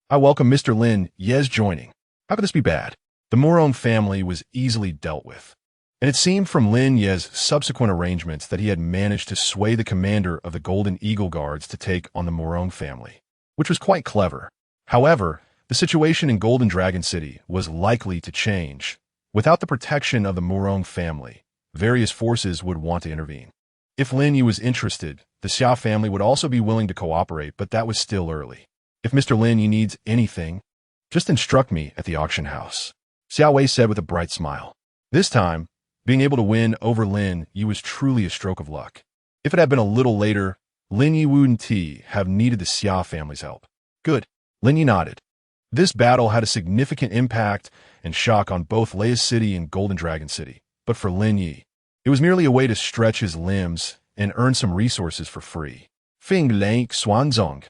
I welcome Mr. Lin Ye's joining. How could this be bad? The Morong family was easily dealt with, and it seemed from Lin Ye's subsequent arrangements that he had managed to sway the commander of the Golden Eagle Guards to take on the Morong family, which was quite clever. However, the situation in Golden Dragon City was likely to change. Without the protection of the Morong family, various forces would want to intervene. If Lin Ye was interested, the Xia family would also be willing to cooperate, but that was still early. If Mr. Lin Ye needs anything, just instruct me at the auction house, Xiao Wei said with a bright smile. This time, being able to win over Lin Ye was truly a stroke of luck. If it had been a little later, Lin Ye wouldn't have needed the Xia family's help. Good. Lin Ye nodded. This battle had a significant impact and shock on both Lei City and Golden Dragon City, but for Lin Ye, it was merely a way to stretch his limbs and earn some resources for free. Fing Lang Xuanzong.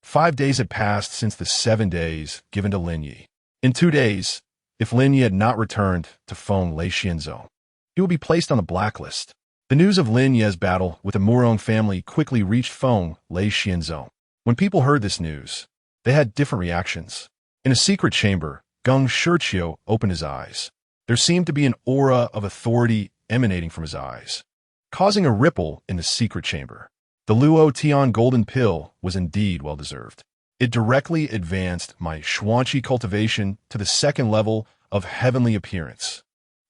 5 days had passed since the 7 days given to Lin Ye. In 2 days, if Lin Ye had not returned to Feng Lei Xianzong, he would be placed on the blacklist. The news of Lin Ye's battle with the Morong family quickly reached Feng Lei Xianzong. When people heard this news, they had different reactions. In a secret chamber, Geng Shiqiu opened his eyes. There seemed to be an aura of authority emanating from his eyes, causing a ripple in the secret chamber. The Luo Tian golden pill was indeed well-deserved. It directly advanced my Xuanqi cultivation to the 2nd level of heavenly appearance.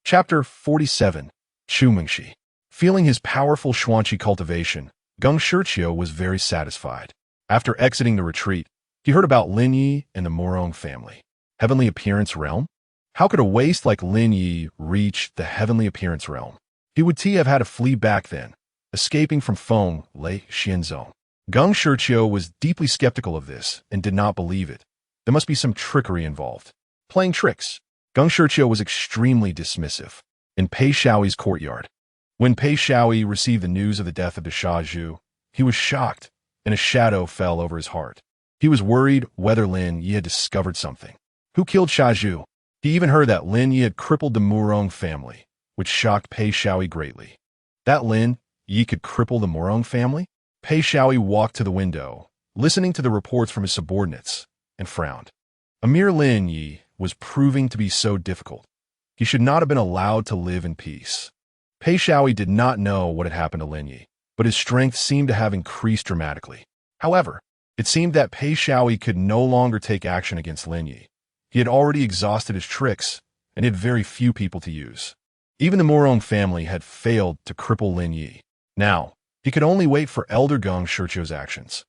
Chapter 47. Chu Mengxi. Feeling his powerful Xuanqi cultivation, Geng Shiqiu was very satisfied. After exiting the retreat, he heard about Lin Ye and the Morong family. Heavenly Appearance Realm? How could a waste like Lin Ye reach the Heavenly Appearance Realm? He would have had to flee back then, escaping from Feng Lei Xianzong. Geng Shiqiu was deeply skeptical of this and did not believe it. There must be some trickery involved. Playing tricks. Geng Shiqiu was extremely dismissive. In Pei Shaoyi's courtyard, when Pei Shaoyi received the news of the death of Sha Zhu, he was shocked, and a shadow fell over his heart. He was worried whether Lin Ye had discovered something. Who killed Sha Zhu? He even heard that Lin Ye had crippled the Morong family, which shocked Pei Shaoyi greatly. That Lin Ye could cripple the Morong family? Pei Shaoyi walked to the window, listening to the reports from his subordinates, and frowned. A mere Lin Ye was proving to be so difficult. He should not have been allowed to live in peace. Pei Shaoyi did not know what had happened to Lin Ye, but his strength seemed to have increased dramatically. However, it seemed that Pei Shaoyi could no longer take action against Lin Ye. He had already exhausted his tricks, and had very few people to use. Even the Morong family had failed to cripple Lin Ye. Now, he could only wait for Elder Geng Shiqiu's actions.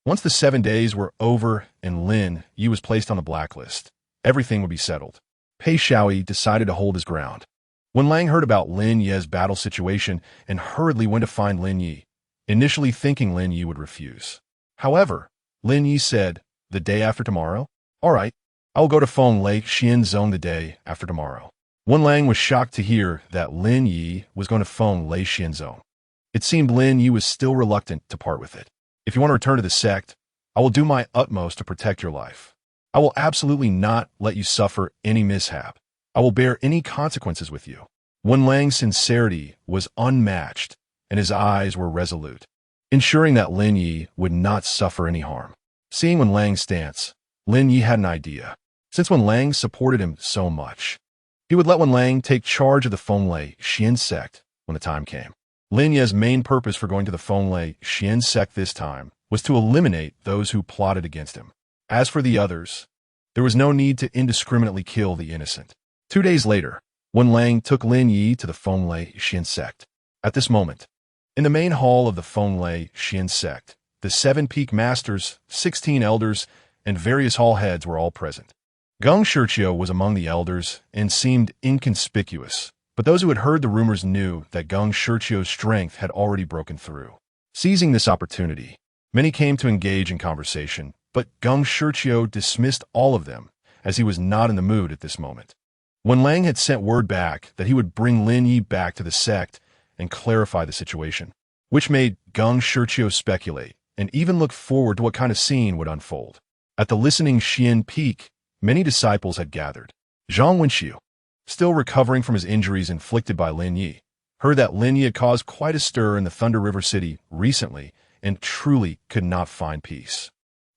Once the 7 days were over and Lin Ye was placed on the blacklist, everything would be settled. Pei Shaoyi decided to hold his ground. When Lang heard about Lin Ye's battle situation and hurriedly went to find Lin Ye, initially thinking Lin Ye would refuse. However, Lin Ye said, "The day after tomorrow? All right, I will go to Feng Lake Xian Zone the day after tomorrow." Wen Lang was shocked to hear that Lin Ye was going to Feng Lake Xian Zone. It seemed Lin Ye was still reluctant to part with it. "If you want to return to the sect, I will do my utmost to protect your life. I will absolutely not let you suffer any mishap. I will bear any consequences with you." Wen Lang's sincerity was unmatched, and his eyes were resolute, ensuring that Lin Ye would not suffer any harm. Seeing Wen Lang's stance, Lin Ye had an idea. Since Wen Lang supported him so much, he would let Wen Lang take charge of the Fenglai Xian sect when the time came. Lin Ye's main purpose for going to the Fenglai Xian sect this time was to eliminate those who plotted against him. As for the others, there was no need to indiscriminately kill the innocent. 2 days later, Wen Lang took Lin Ye to the Fenglai Xian sect. At this moment, in the main hall of the Fenglai Xian sect, the 7 peak masters, 16 elders, and various hall heads were all present. Geng Shiqiu was among the elders and seemed inconspicuous, but those who had heard the rumors knew that Geng Shiqiu's strength had already broken through. Seizing this opportunity, many came to engage in conversation, but Geng Shiqiu dismissed all of them, as he was not in the mood at this moment. Wen Lang had sent word back that he would bring Lin Ye back to the sect and clarify the situation, which made Geng Shiqiu speculate and even look forward to what kind of scene would unfold. At the listening Xian Peak, many disciples had gathered. Zhang Wenxiu, still recovering from his injuries inflicted by Lin Ye, heard that Lin Ye had caused quite a stir in the Thunder River City recently and truly could not find peace.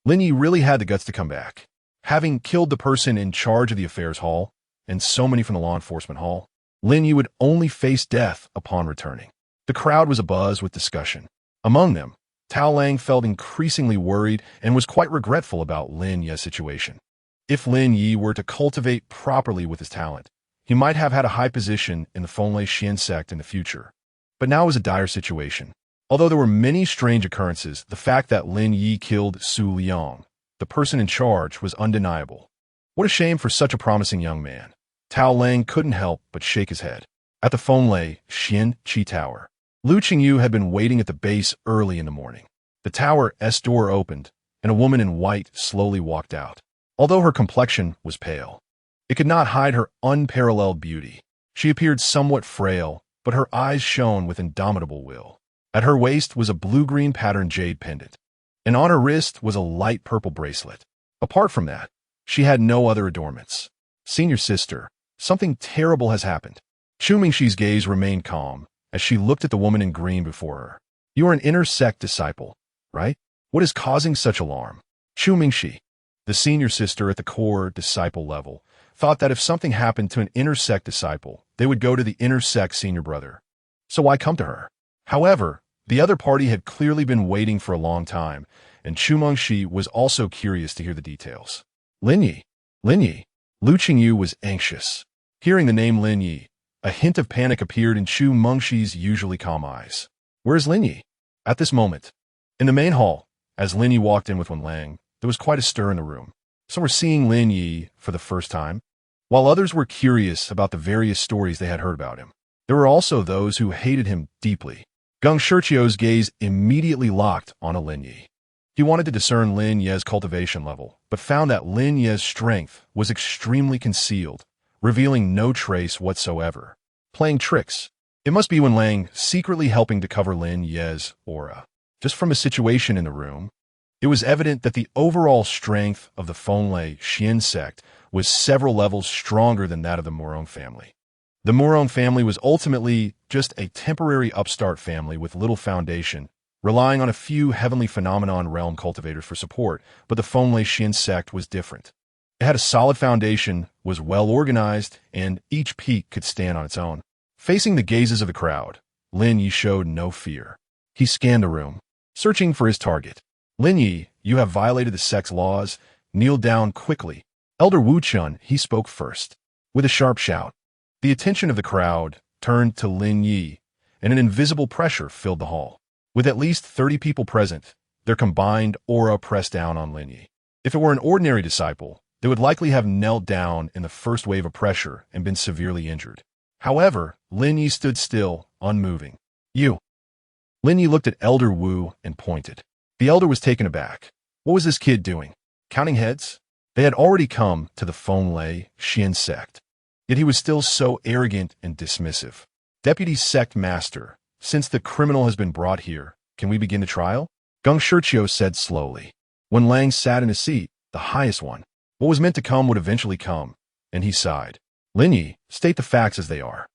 Lin Ye really had the guts to come back. Having killed the person in charge of the affairs hall, and so many from the law enforcement hall, Lin Ye would only face death upon returning. The crowd was abuzz with discussion. Among them, Tao Lang felt increasingly worried and was quite regretful about Lin Ye's situation. If Lin Ye were to cultivate properly with his talent, he might have had a high position in the Fenglai Xian sect in the future. But now it was a dire situation. Although there were many strange occurrences, the fact that Lin Ye killed Su Liang, the person in charge, was undeniable. What a shame for such a promising young man. Tao Lang couldn't help but shake his head. At the Fenglai Xian Qi Tower, Lu Qingyu had been waiting at the base early in the morning. The tower's door opened, and a woman in white slowly walked out. Although her complexion was pale, it could not hide her unparalleled beauty. She appeared somewhat frail, but her eyes shone with indomitable will. At her waist was a blue-green patterned jade pendant, and on her wrist was a light purple bracelet. Apart from that, she had no other adornments. "Senior sister, something terrible has happened." Chu Mingxi's gaze remained calm as she looked at the woman in green before her. "You are an inner sect disciple, right? What is causing such alarm?" Chu Mingxi, the senior sister at the core disciple level, thought that if something happened to an inner sect disciple, they would go to the inner sect senior brother. So why come to her? However, the other party had clearly been waiting for a long time, and Chu Mingxi was also curious to hear the details. Lin Ye, Lin Ye. Lu Qingyu was anxious. Hearing the name Lin Ye, a hint of panic appeared in Chu Mengxi's usually calm eyes. "Where is Lin Ye?" At this moment, in the main hall, as Lin Ye walked in with Wen Lang, there was quite a stir in the room. Some were seeing Lin Ye for the first time, while others were curious about the various stories they had heard about him. There were also those who hated him deeply. Geng Shiqiu's gaze immediately locked on Lin Ye. He wanted to discern Lin Ye's cultivation level, but found that Lin Ye's strength was extremely concealed, revealing no trace whatsoever. Playing tricks. It must be Wen Lang secretly helping to cover Lin Ye's aura. Just from his situation in the room, it was evident that the overall strength of the Fenglai Xian sect was several levels stronger than that of the Morong family. The Morong family was ultimately just a temporary upstart family with little foundation, relying on a few heavenly phenomenon realm cultivators for support, but the Fenglai Xian sect was different. It had a solid foundation, was well organized, and each peak could stand on its own. Facing the gazes of the crowd, Lin Ye showed no fear. He scanned the room, searching for his target. "Lin Ye, you have violated the sect's laws. Kneel down quickly." Elder Wu Chun, he spoke first. With a sharp shout, the attention of the crowd turned to Lin Ye, and an invisible pressure filled the hall. With at least 30 people present, their combined aura pressed down on Lin Ye. If it were an ordinary disciple, they would likely have knelt down in the first wave of pressure and been severely injured. However, Lin Ye stood still, unmoving. "You." Lin Ye looked at Elder Wu and pointed. The elder was taken aback. What was this kid doing? Counting heads? They had already come to the Fenglai Xian sect. Yet he was still so arrogant and dismissive. Deputy Sect Master, since the criminal has been brought here, can we begin the trial? Geng Shiqiu said slowly. When Lang sat in his seat, the highest one, what was meant to come would eventually come, and he sighed. Lin Ye, state the facts as they are.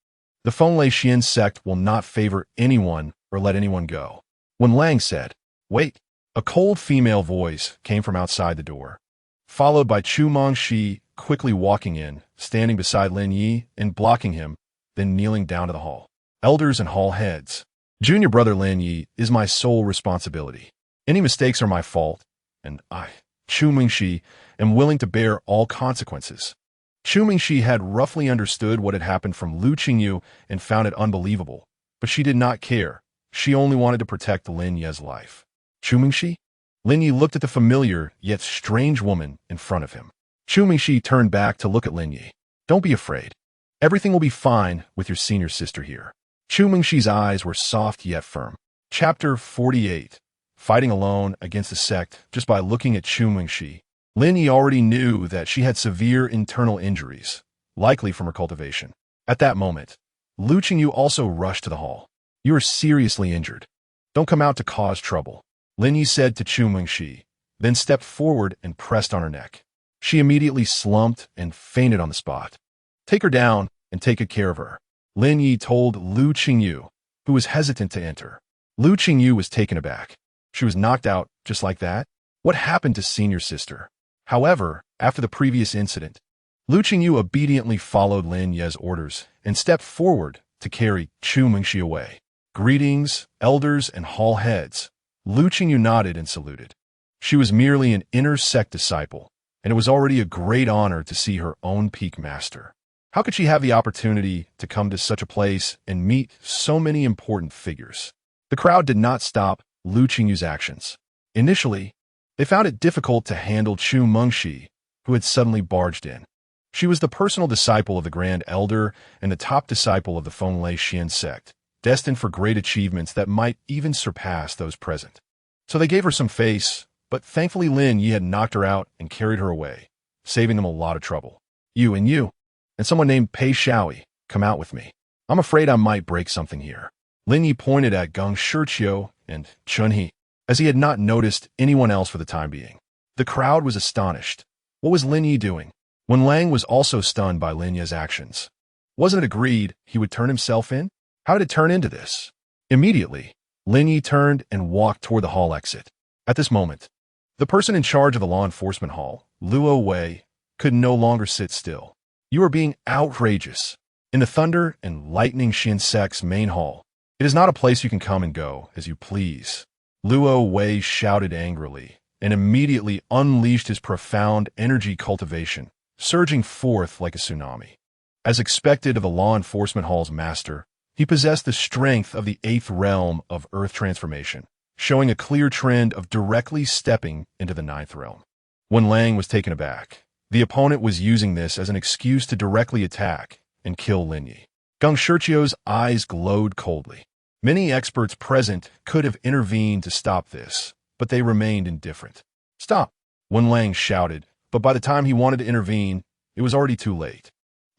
The Fenglai Xian sect will not favor anyone or let anyone go. When Lang said, wait, a cold female voice came from outside the door, followed by Chu Mengshi quickly walking in, standing beside Lin Ye and blocking him, then kneeling down to the hall. Elders and hall heads. Junior brother Lin Ye is my sole responsibility. Any mistakes are my fault, and I, Chu Mengshi, am willing to bear all consequences. Chu Mengshi had roughly understood what had happened from Lu Qingyu and found it unbelievable, but she did not care. She only wanted to protect Lin Ye's life. Chu Mengshi? Lin Ye looked at the familiar yet strange woman in front of him. Chu Mengshi turned back to look at Lin Ye. Don't be afraid. Everything will be fine with your senior sister here. Chu Mengshi's eyes were soft yet firm. Chapter 48. Fighting alone against the sect just by looking at Chu Mengshi. Lin Ye already knew that she had severe internal injuries, likely from her cultivation. At that moment, Lu Qingyu also rushed to the hall. You are seriously injured. Don't come out to cause trouble, Lin Ye said to Chu Mengshi, then stepped forward and pressed on her neck. She immediately slumped and fainted on the spot. Take her down and take good care of her, Lin Ye told Lu Qingyu, who was hesitant to enter. Lu Qingyu was taken aback. She was knocked out just like that? What happened to senior sister? However, after the previous incident, Lu Qingyu obediently followed Lin Ye's orders and stepped forward to carry Chu Mengshi away. Greetings, elders and hall heads. Lu Qingyu nodded and saluted. She was merely an inner sect disciple, and it was already a great honor to see her own peak master. How could she have the opportunity to come to such a place and meet so many important figures? The crowd did not stop Lu Qingyu's actions. Initially, they found it difficult to handle Chu Mengshi, who had suddenly barged in. She was the personal disciple of the Grand Elder and the top disciple of the Fenglai Xian sect, destined for great achievements that might even surpass those present. So they gave her some face, but thankfully Lin Ye had knocked her out and carried her away, saving them a lot of trouble. You and someone named Pei Shaoyi, come out with me. I'm afraid I might break something here. Lin Ye pointed at Geng Shiqiu and Chun He, as he had not noticed anyone else for the time being. The crowd was astonished. What was Lin Ye doing? When Lang was also stunned by Lin Ye's actions. Wasn't it agreed he would turn himself in? How did it turn into this? Immediately, Lin Ye turned and walked toward the hall exit. At this moment, the person in charge of the law enforcement hall, Luo Wei, could no longer sit still. You are being outrageous. In the Thunder and Lightning Xian sect's main hall, it is not a place you can come and go as you please. Luo Wei shouted angrily and immediately unleashed his profound energy cultivation, surging forth like a tsunami. As expected of the law enforcement hall's master, he possessed the strength of the 8th realm of earth transformation, showing a clear trend of directly stepping into the 9th realm. When Lang was taken aback, the opponent was using this as an excuse to directly attack and kill Lin Ye. Geng Shiqiu's eyes glowed coldly. Many experts present could have intervened to stop this, but they remained indifferent. Stop, Wen Lang shouted, but by the time he wanted to intervene, it was already too late.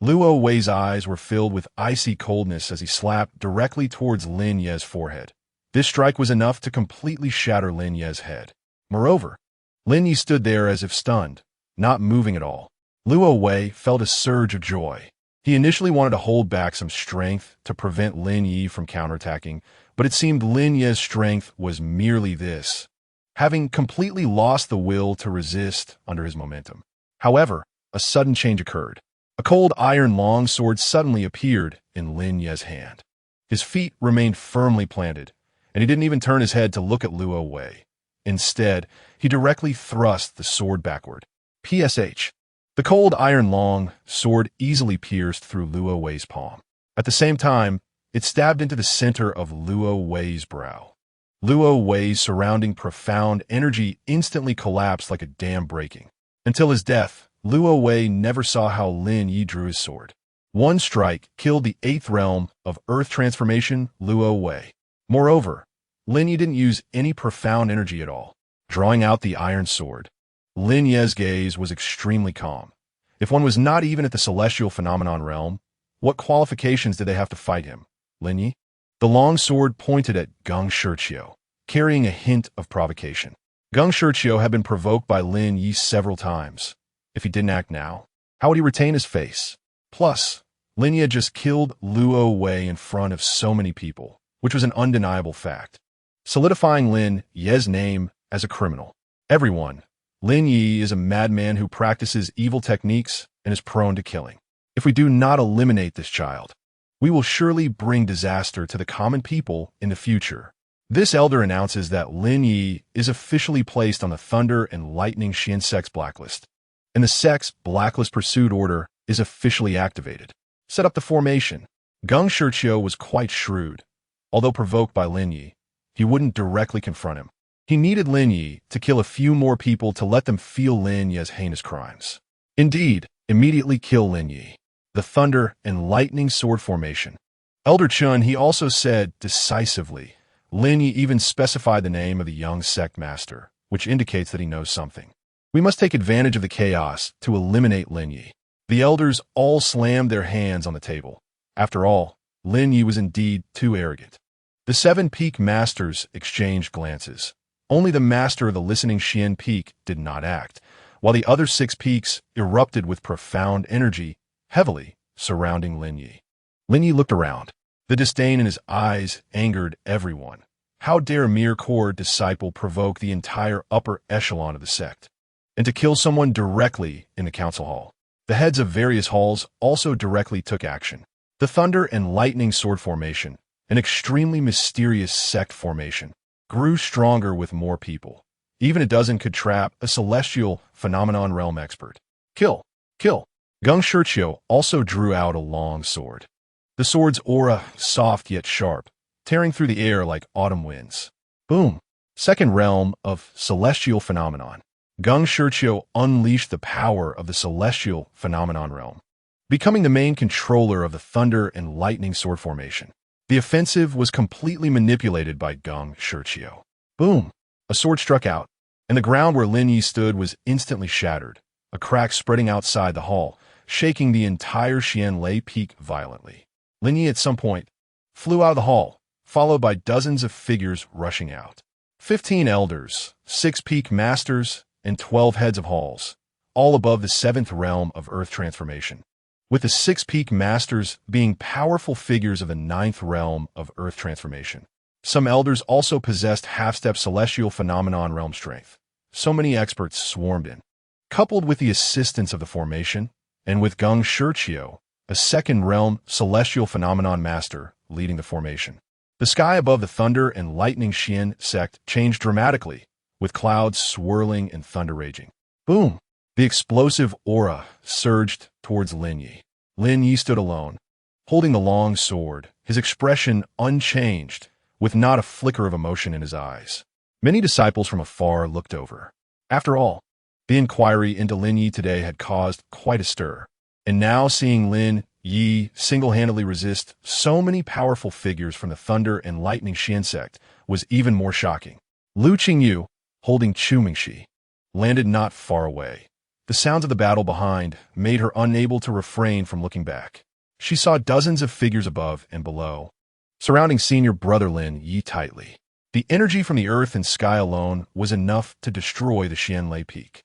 Luo Wei's eyes were filled with icy coldness as he slapped directly towards Lin Ye's forehead. This strike was enough to completely shatter Lin Ye's head. Moreover, Lin Ye stood there as if stunned, not moving at all. Luo Wei felt a surge of joy. He initially wanted to hold back some strength to prevent Lin Ye from counterattacking, but it seemed Lin Ye's strength was merely this, having completely lost the will to resist under his momentum. However, a sudden change occurred. A cold iron longsword suddenly appeared in Lin Ye's hand. His feet remained firmly planted, and he didn't even turn his head to look at Luo Wei. Instead, he directly thrust the sword backward. PSH. The cold iron long sword easily pierced through Luo Wei's palm. At the same time, it stabbed into the center of Luo Wei's brow. Luo Wei's surrounding profound energy instantly collapsed like a dam breaking. Until his death, Luo Wei never saw how Lin Ye drew his sword. One strike killed the 8th realm of earth transformation, Luo Wei. Moreover, Lin Ye didn't use any profound energy at all. Drawing out the iron sword, Lin Ye's gaze was extremely calm. If one was not even at the celestial phenomenon realm, what qualifications did they have to fight him? Lin Ye? The long sword pointed at Geng Shiqiu, carrying a hint of provocation. Geng Shiqiu had been provoked by Lin Ye several times. If he didn't act now, how would he retain his face? Plus, Lin Ye had just killed Luo Wei in front of so many people, which was an undeniable fact, solidifying Lin Ye's name as a criminal. Everyone, Lin Ye is a madman who practices evil techniques and is prone to killing. If we do not eliminate this child, we will surely bring disaster to the common people in the future. This elder announces that Lin Ye is officially placed on the Thunder and Lightning Xian Sect's blacklist, and the sect's blacklist pursuit order is officially activated. Set up the formation. Geng Shiqiu was quite shrewd. Although provoked by Lin Ye, he wouldn't directly confront him. He needed Lin Ye to kill a few more people to let them feel Lin Ye's heinous crimes. Indeed, immediately kill Lin Ye. The Thunder and Lightning Sword Formation. Elder Chun, he also said decisively. Lin Ye even specified the name of the young sect master, which indicates that he knows something. We must take advantage of the chaos to eliminate Lin Ye. The elders all slammed their hands on the table. After all, Lin Ye was indeed too arrogant. The 7 peak masters exchanged glances. Only the master of the listening Xian peak did not act, while the other 6 peaks erupted with profound energy, heavily surrounding Lin Ye. Lin Ye looked around. The disdain in his eyes angered everyone. How dare a mere core disciple provoke the entire upper echelon of the sect? And to kill someone directly in the council hall. The heads of various halls also directly took action. The Thunder and Lightning Sword Formation, an extremely mysterious sect formation, grew stronger with more people. Even a dozen could trap a celestial phenomenon realm expert. Kill! Kill! Geng Shiqiu also drew out a long sword. The sword's aura, soft yet sharp, tearing through the air like autumn winds. Boom! Second realm of celestial phenomenon. Geng Shiqiu unleashed the power of the celestial phenomenon realm, becoming the main controller of the Thunder and Lightning Sword Formation. The offensive was completely manipulated by Geng Shiqiu. Boom! A sword struck out, and the ground where Lin Ye stood was instantly shattered, a crack spreading outside the hall, shaking the entire Xian Lei peak violently. Lin Ye at some point flew out of the hall, followed by dozens of figures rushing out. 15 elders, 6 peak masters, and 12 heads of halls, all above the 7th realm of earth transformation, with the 6 peak masters being powerful figures of the 9th realm of earth transformation. Some elders also possessed half-step celestial phenomenon realm strength. So many experts swarmed in. Coupled with the assistance of the formation, and with Geng Shiqiu, a 2nd realm celestial phenomenon master leading the formation, the sky above the Thunder and Lightning Xian sect changed dramatically, with clouds swirling and thunder raging. Boom! The explosive aura surged towards Lin Ye. Lin Ye stood alone, holding the long sword, his expression unchanged, with not a flicker of emotion in his eyes. Many disciples from afar looked over. After all, the inquiry into Lin Ye today had caused quite a stir, and now seeing Lin Ye single-handedly resist so many powerful figures from the Thunder and Lightning Xian sect was even more shocking. Lu Qingyu, holding Chu Mingxi, landed not far away. The sounds of the battle behind made her unable to refrain from looking back. She saw dozens of figures above and below, surrounding senior brother Lin Ye tightly. The energy from the earth and sky alone was enough to destroy the Xian Lei peak.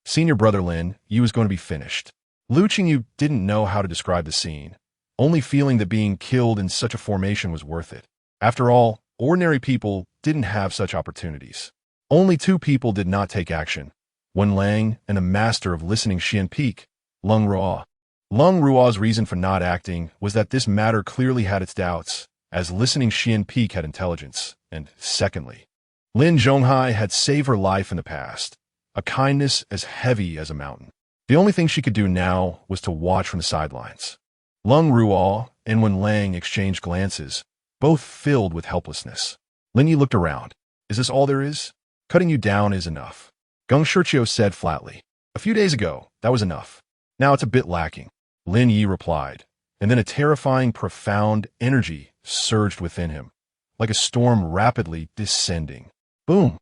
Senior brother Lin Ye was going to be finished. Lu Qingyu didn't know how to describe the scene, only feeling that being killed in such a formation was worth it. After all, ordinary people didn't have such opportunities. Only 2 people did not take action. Wen Lang and the master of listening Xian Peak, Lung Ruo. Lung Ruo's reason for not acting was that this matter clearly had its doubts, as listening Xian Peak had intelligence, and secondly, Lin Zhonghai had saved her life in the past, a kindness as heavy as a mountain. The only thing she could do now was to watch from the sidelines. Lung Ruo and Wen Lang exchanged glances, both filled with helplessness. Lin Ye looked around. Is this all there is? Cutting you down is enough. Geng Shiqiu said flatly. A few days ago, that was enough. Now it's a bit lacking. Lin Ye replied, and then a terrifying, profound energy surged within him, like a storm rapidly descending. Boom!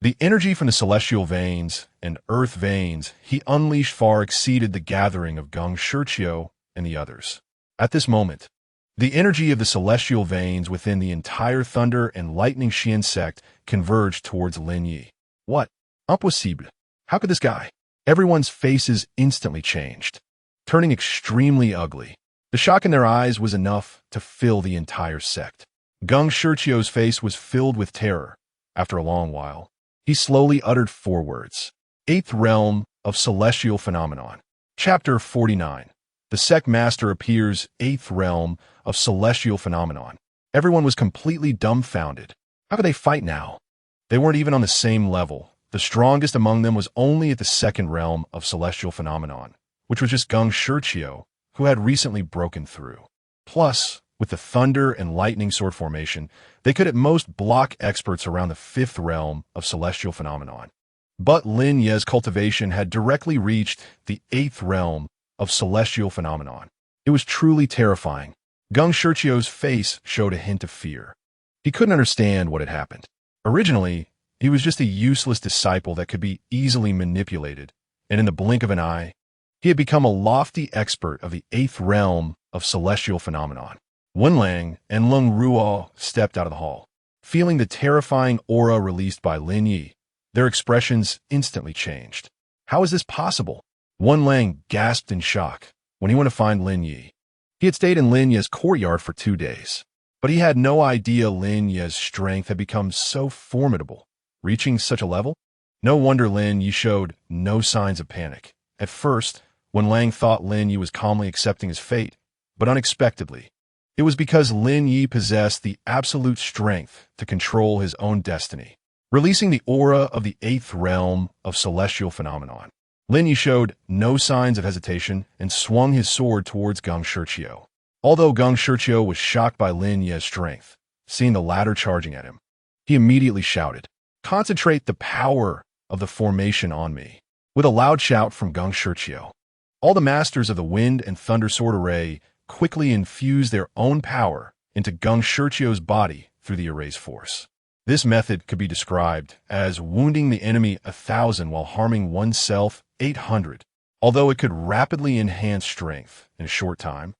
The energy from the celestial veins and earth veins he unleashed far exceeded the gathering of Geng Shirqiu and the others. At this moment, the energy of the celestial veins within the entire thunder and lightning Xian sect converged towards Lin Ye. What? Impossible. How could this guy? Everyone's faces instantly changed, turning extremely ugly. The shock in their eyes was enough to fill the entire sect. Geng Shirqiu's face was filled with terror. After a long while, he slowly uttered 4 words. 8th Realm of Celestial Phenomenon. Chapter 49. The sect master appears 8th Realm of Celestial Phenomenon. Everyone was completely dumbfounded. How could they fight now? They weren't even on the same level. The strongest among them was only at the 2nd Realm of Celestial Phenomenon, which was just Geng Shirqiu, who had recently broken through. Plus, with the thunder and lightning sword formation, they could at most block experts around the 5th Realm of Celestial Phenomenon. But Lin Ye's cultivation had directly reached the 8th Realm of Celestial Phenomenon. It was truly terrifying. Geng Shirqiu's face showed a hint of fear. He couldn't understand what had happened. Originally, he was just a useless disciple that could be easily manipulated, and in the blink of an eye, he had become a lofty expert of the 8th Realm of Celestial Phenomenon. Wenlang and Lung Ruo stepped out of the hall. Feeling the terrifying aura released by Lin Ye, their expressions instantly changed. How is this possible? Wenlang gasped in shock when he went to find Lin Ye. He had stayed in Lin Ye's courtyard for 2 days, but he had no idea Lin Ye's strength had become so formidable, reaching such a level. No wonder Lin Ye showed no signs of panic. At first, Wenlang thought Lin Ye was calmly accepting his fate, but unexpectedly, it was because Lin Ye possessed the absolute strength to control his own destiny. Releasing the aura of the 8th Realm of Celestial Phenomenon, Lin Ye showed no signs of hesitation and swung his sword towards Geng Shirqiu. Although Geng Shirqiu was shocked by Lin Ye's strength, seeing the latter charging at him, he immediately shouted, "Concentrate the power of the formation on me." With a loud shout from Geng Shirqiu, all the masters of the Wind and Thunder Sword Array quickly infused their own power into Geng Shirqiu's body through the array's force. This method could be described as wounding the enemy 1,000 while harming oneself 800. Although it could rapidly enhance strength in a short time,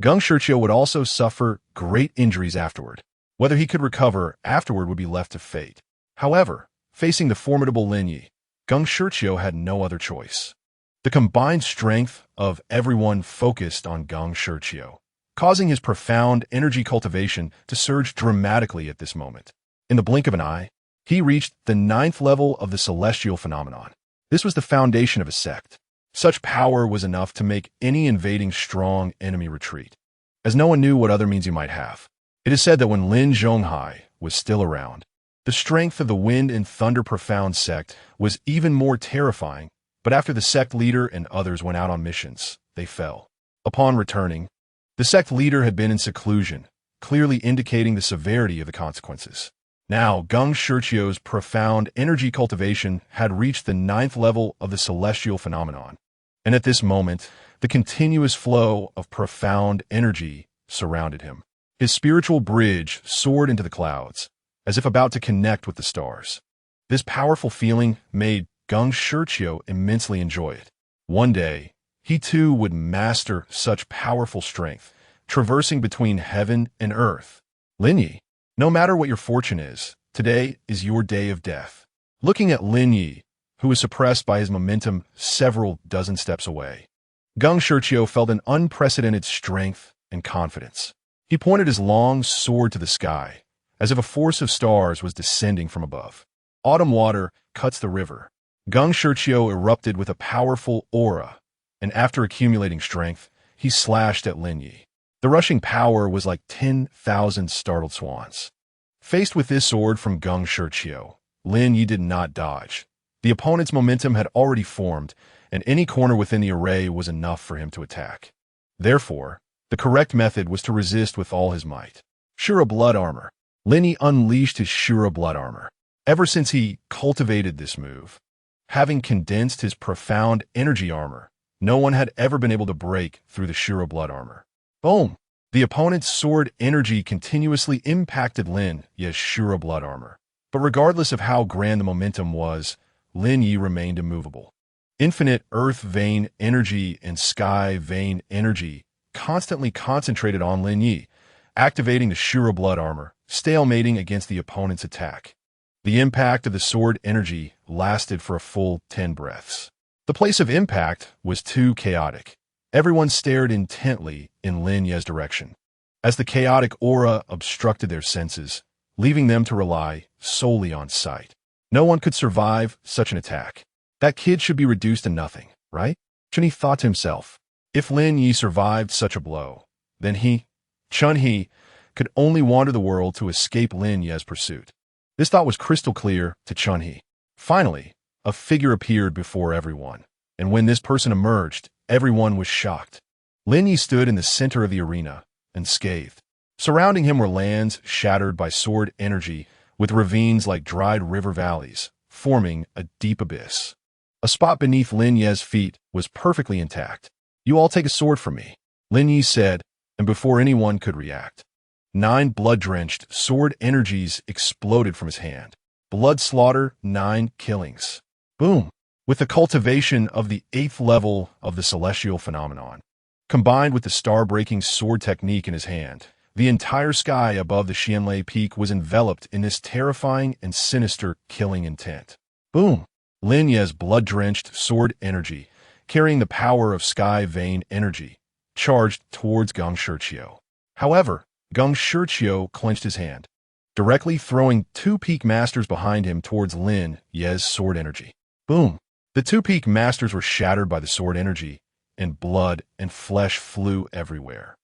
Geng Shirqiu would also suffer great injuries afterward. Whether he could recover afterward would be left to fate. However, facing the formidable Lin Ye, Geng Shirqiu had no other choice. The combined strength of everyone focused on Geng Shirqiu, causing his profound energy cultivation to surge dramatically at this moment. In the blink of an eye, he reached the 9th level of the celestial phenomenon. This was the foundation of a sect. Such power was enough to make any invading strong enemy retreat, as no one knew what other means he might have. It is said that when Lin Zhonghai was still around, the strength of the Wind and Thunder Profound sect was even more terrifying, but after the sect leader and others went out on missions, they fell. Upon returning, the sect leader had been in seclusion, clearly indicating the severity of the consequences. Now, Geng Shirqiu's profound energy cultivation had reached the 9th level of the celestial phenomenon, and at this moment, the continuous flow of profound energy surrounded him. His spiritual bridge soared into the clouds, as if about to connect with the stars. This powerful feeling made Geng Shirqiu immensely enjoy it. One day, he too would master such powerful strength, traversing between heaven and earth. Lin Ye, no matter what your fortune is, today is your day of death. Looking at Lin Ye, who was suppressed by his momentum several dozen steps away, Geng Shirqiu felt an unprecedented strength and confidence. He pointed his long sword to the sky, as if a force of stars was descending from above. Autumn water cuts the river. Geng Shirqiu erupted with a powerful aura, and after accumulating strength, he slashed at Lin Ye. The rushing power was like 10,000 startled swans. Faced with this sword from Geng Shirqiu, Lin Ye did not dodge. The opponent's momentum had already formed, and any corner within the array was enough for him to attack. Therefore, the correct method was to resist with all his might. Shura blood armor. Lin Ye unleashed his Shura blood armor. Ever since he cultivated this move, having condensed his profound energy armor, no one had ever been able to break through the Shura blood armor. Boom! The opponent's sword energy continuously impacted Lin Ye's Shura blood armor. But regardless of how grand the momentum was, Lin Ye remained immovable. Infinite earth vein energy and sky vein energy constantly concentrated on Lin Ye, activating the Shura blood armor, stalemating against the opponent's attack. The impact of the sword energy lasted for a full 10 breaths. The place of impact was too chaotic. Everyone stared intently in Lin Ye's direction, as the chaotic aura obstructed their senses, leaving them to rely solely on sight. No one could survive such an attack. That kid should be reduced to nothing, right? Chun-He thought to himself. If Lin Ye survived such a blow, then Chun-He, could only wander the world to escape Lin Ye's pursuit. This thought was crystal clear to Chun-He. Finally, a figure appeared before everyone, and when this person emerged, everyone was shocked. Lin Ye stood in the center of the arena, unscathed. Surrounding him were lands shattered by sword energy, with ravines like dried river valleys, forming a deep abyss. A spot beneath Lin Ye's feet was perfectly intact. "You all take a sword from me," Lin Ye said, and before anyone could react, 9 blood-drenched sword energies exploded from his hand. Blood slaughter, 9 killings. Boom! With the cultivation of the 8th level of the celestial phenomenon, combined with the star-breaking sword technique in his hand, the entire sky above the Xianlei Peak was enveloped in this terrifying and sinister killing intent. Boom! Lin Ye's blood-drenched sword energy, carrying the power of sky vein energy, charged towards Geng Shiqiu. However, Geng Shiqiu clenched his hand, directly throwing 2 peak masters behind him towards Lin Ye's sword energy. Boom! The 2 peak masters were shattered by the sword energy, and blood and flesh flew everywhere.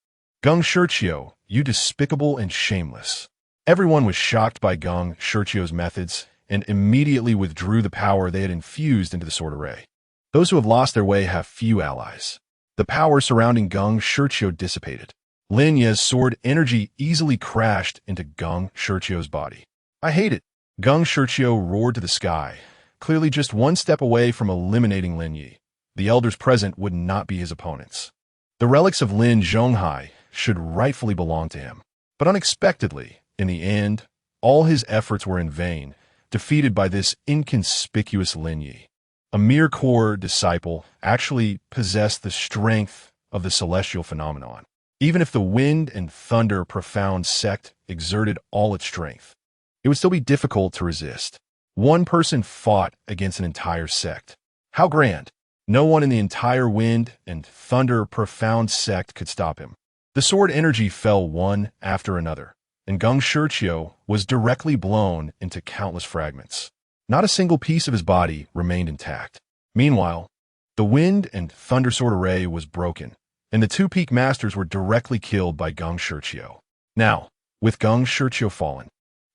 "Geng Shiqiu, you despicable and shameless." Everyone was shocked by Geng Shiqiu's methods and immediately withdrew the power they had infused into the sword array. Those who have lost their way have few allies. The power surrounding Geng Shiqiu dissipated. Lin Ye's sword energy easily crashed into Geng Shiqiu's body. "I hate it." Geng Shiqiu roared to the sky, clearly just one step away from eliminating Lin Ye. The elders present would not be his opponents. The relics of Lin Zhonghai should rightfully belong to him. But unexpectedly, in the end, all his efforts were in vain, defeated by this inconspicuous Lin Ye. A mere core disciple actually possessed the strength of the celestial phenomenon. Even if the wind and thunder profound sect exerted all its strength, it would still be difficult to resist. One person fought against an entire sect. How grand! No one in the entire wind and thunder profound sect could stop him. The sword energy fell one after another, and Geng Shiqiu was directly blown into countless fragments. Not a single piece of his body remained intact. Meanwhile, the wind and thunder sword array was broken, and the 2 peak masters were directly killed by Geng Shiqiu. Now, with Geng Shiqiu fallen,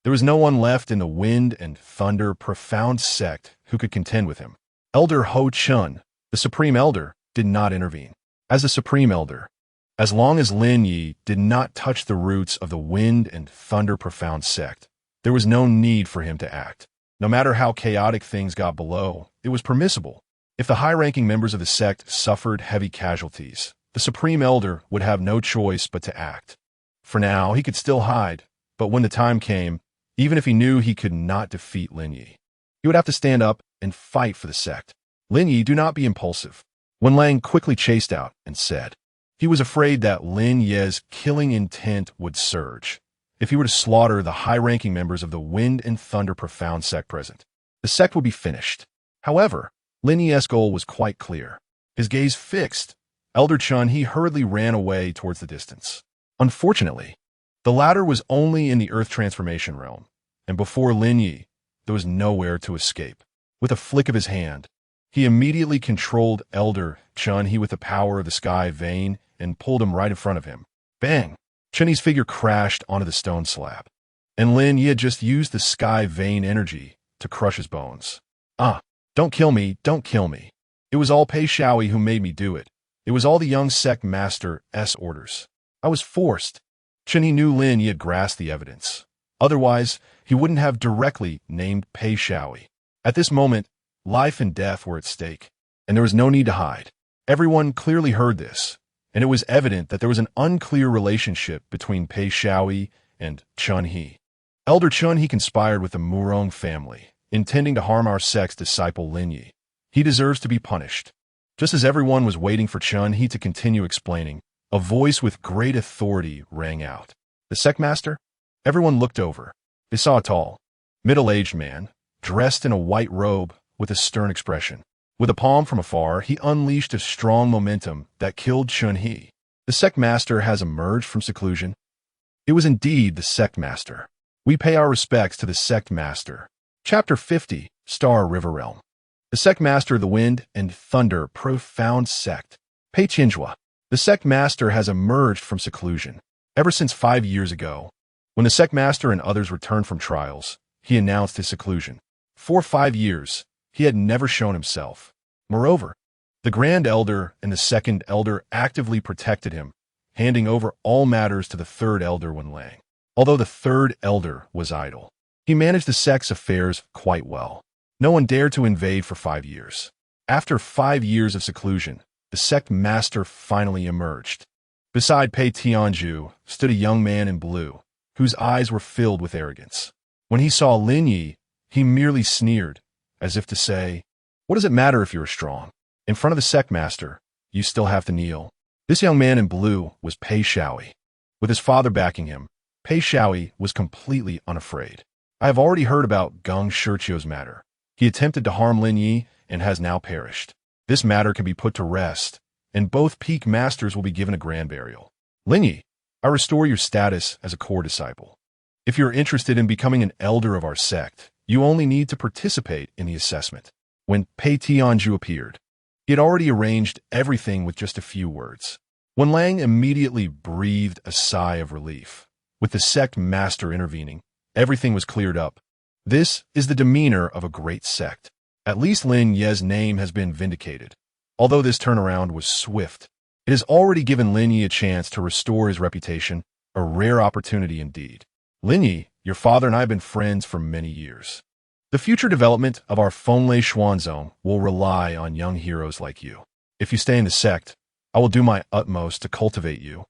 there was no one left in the wind and thunder profound sect who could contend with him. Elder Ho Chun, the Supreme Elder, did not intervene. As the Supreme Elder, as long as Lin Ye did not touch the roots of the wind and thunder profound sect, there was no need for him to act. No matter how chaotic things got below, it was permissible. If the high-ranking members of the sect suffered heavy casualties, the Supreme Elder would have no choice but to act. For now, he could still hide, but when the time came, even if he knew he could not defeat Lin Ye, he would have to stand up and fight for the sect. "Lin Ye, do not be impulsive," Wen Lang quickly chased out and said. He was afraid that Lin Ye's killing intent would surge if he were to slaughter the high-ranking members of the Wind and Thunder Profound sect present. The sect would be finished. However, Lin Ye's goal was quite clear. His gaze fixed, Elder Chun, he hurriedly ran away towards the distance. Unfortunately, the latter was only in the Earth Transformation realm, and before Lin Ye, there was nowhere to escape. With a flick of his hand, he immediately controlled Elder Chun, he with the power of the sky vein, and pulled him right in front of him. Bang! Chun-He's figure crashed onto the stone slab, and Lin Ye had just used the sky vein energy to crush his bones. Don't kill me, don't kill me. It was all Pei Shaoyi who made me do it. It was all the young sect master's orders. I was forced. Chun-He knew Lin Ye had grasped the evidence. Otherwise, he wouldn't have directly named Pei Shaoyi. At this moment, life and death were at stake, and there was no need to hide. Everyone clearly heard this, and it was evident that there was an unclear relationship between Pei Xiaoyi and Chun He. Elder Chun He conspired with the Murong family, intending to harm our sect's disciple Lin Ye. He deserves to be punished. Just as everyone was waiting for Chun He to continue explaining, a voice with great authority rang out. The sect master? Everyone looked over. They saw a tall, middle-aged man, dressed in a white robe with a stern expression. With a palm from afar, he unleashed a strong momentum that killed Chun He. The sect master has emerged from seclusion. It was indeed the sect master. We pay our respects to the sect master. Chapter 50, Star River Realm. The sect master of the wind and thunder, profound sect. Pei Qinjua. The sect master has emerged from seclusion. Ever since 5 years ago, when the sect master and others returned from trials, he announced his seclusion. For 5 years, he had never shown himself. Moreover, the Grand Elder and the Second Elder actively protected him, handing over all matters to the Third Elder Wanlang. Although the Third Elder was idle, he managed the sect's affairs quite well. No one dared to invade for 5 years. After 5 years of seclusion, the sect master finally emerged. Beside Pei Tianju stood a young man in blue, whose eyes were filled with arrogance. When he saw Lin Ye, he merely sneered, as if to say, "What does it matter if you're strong? In front of the sect master, you still have to kneel." This young man in blue was Pei Xiaoyi. With his father backing him, Pei Xiaoyi was completely unafraid. I have already heard about Geng Shiqiu's matter. He attempted to harm Lin Ye and has now perished. This matter can be put to rest, and both peak masters will be given a grand burial. Lin Ye, I restore your status as a core disciple. If you're interested in becoming an elder of our sect, you only need to participate in the assessment. When Pei Tianju appeared, he had already arranged everything with just a few words. Wanlang immediately breathed a sigh of relief. With the sect master intervening, everything was cleared up. This is the demeanor of a great sect. At least Lin Ye's name has been vindicated. Although this turnaround was swift, it has already given Lin Ye a chance to restore his reputation, a rare opportunity indeed. Lin Ye, your father and I have been friends for many years. The future development of our Fenglei Xuanzong will rely on young heroes like you. If you stay in the sect, I will do my utmost to cultivate you.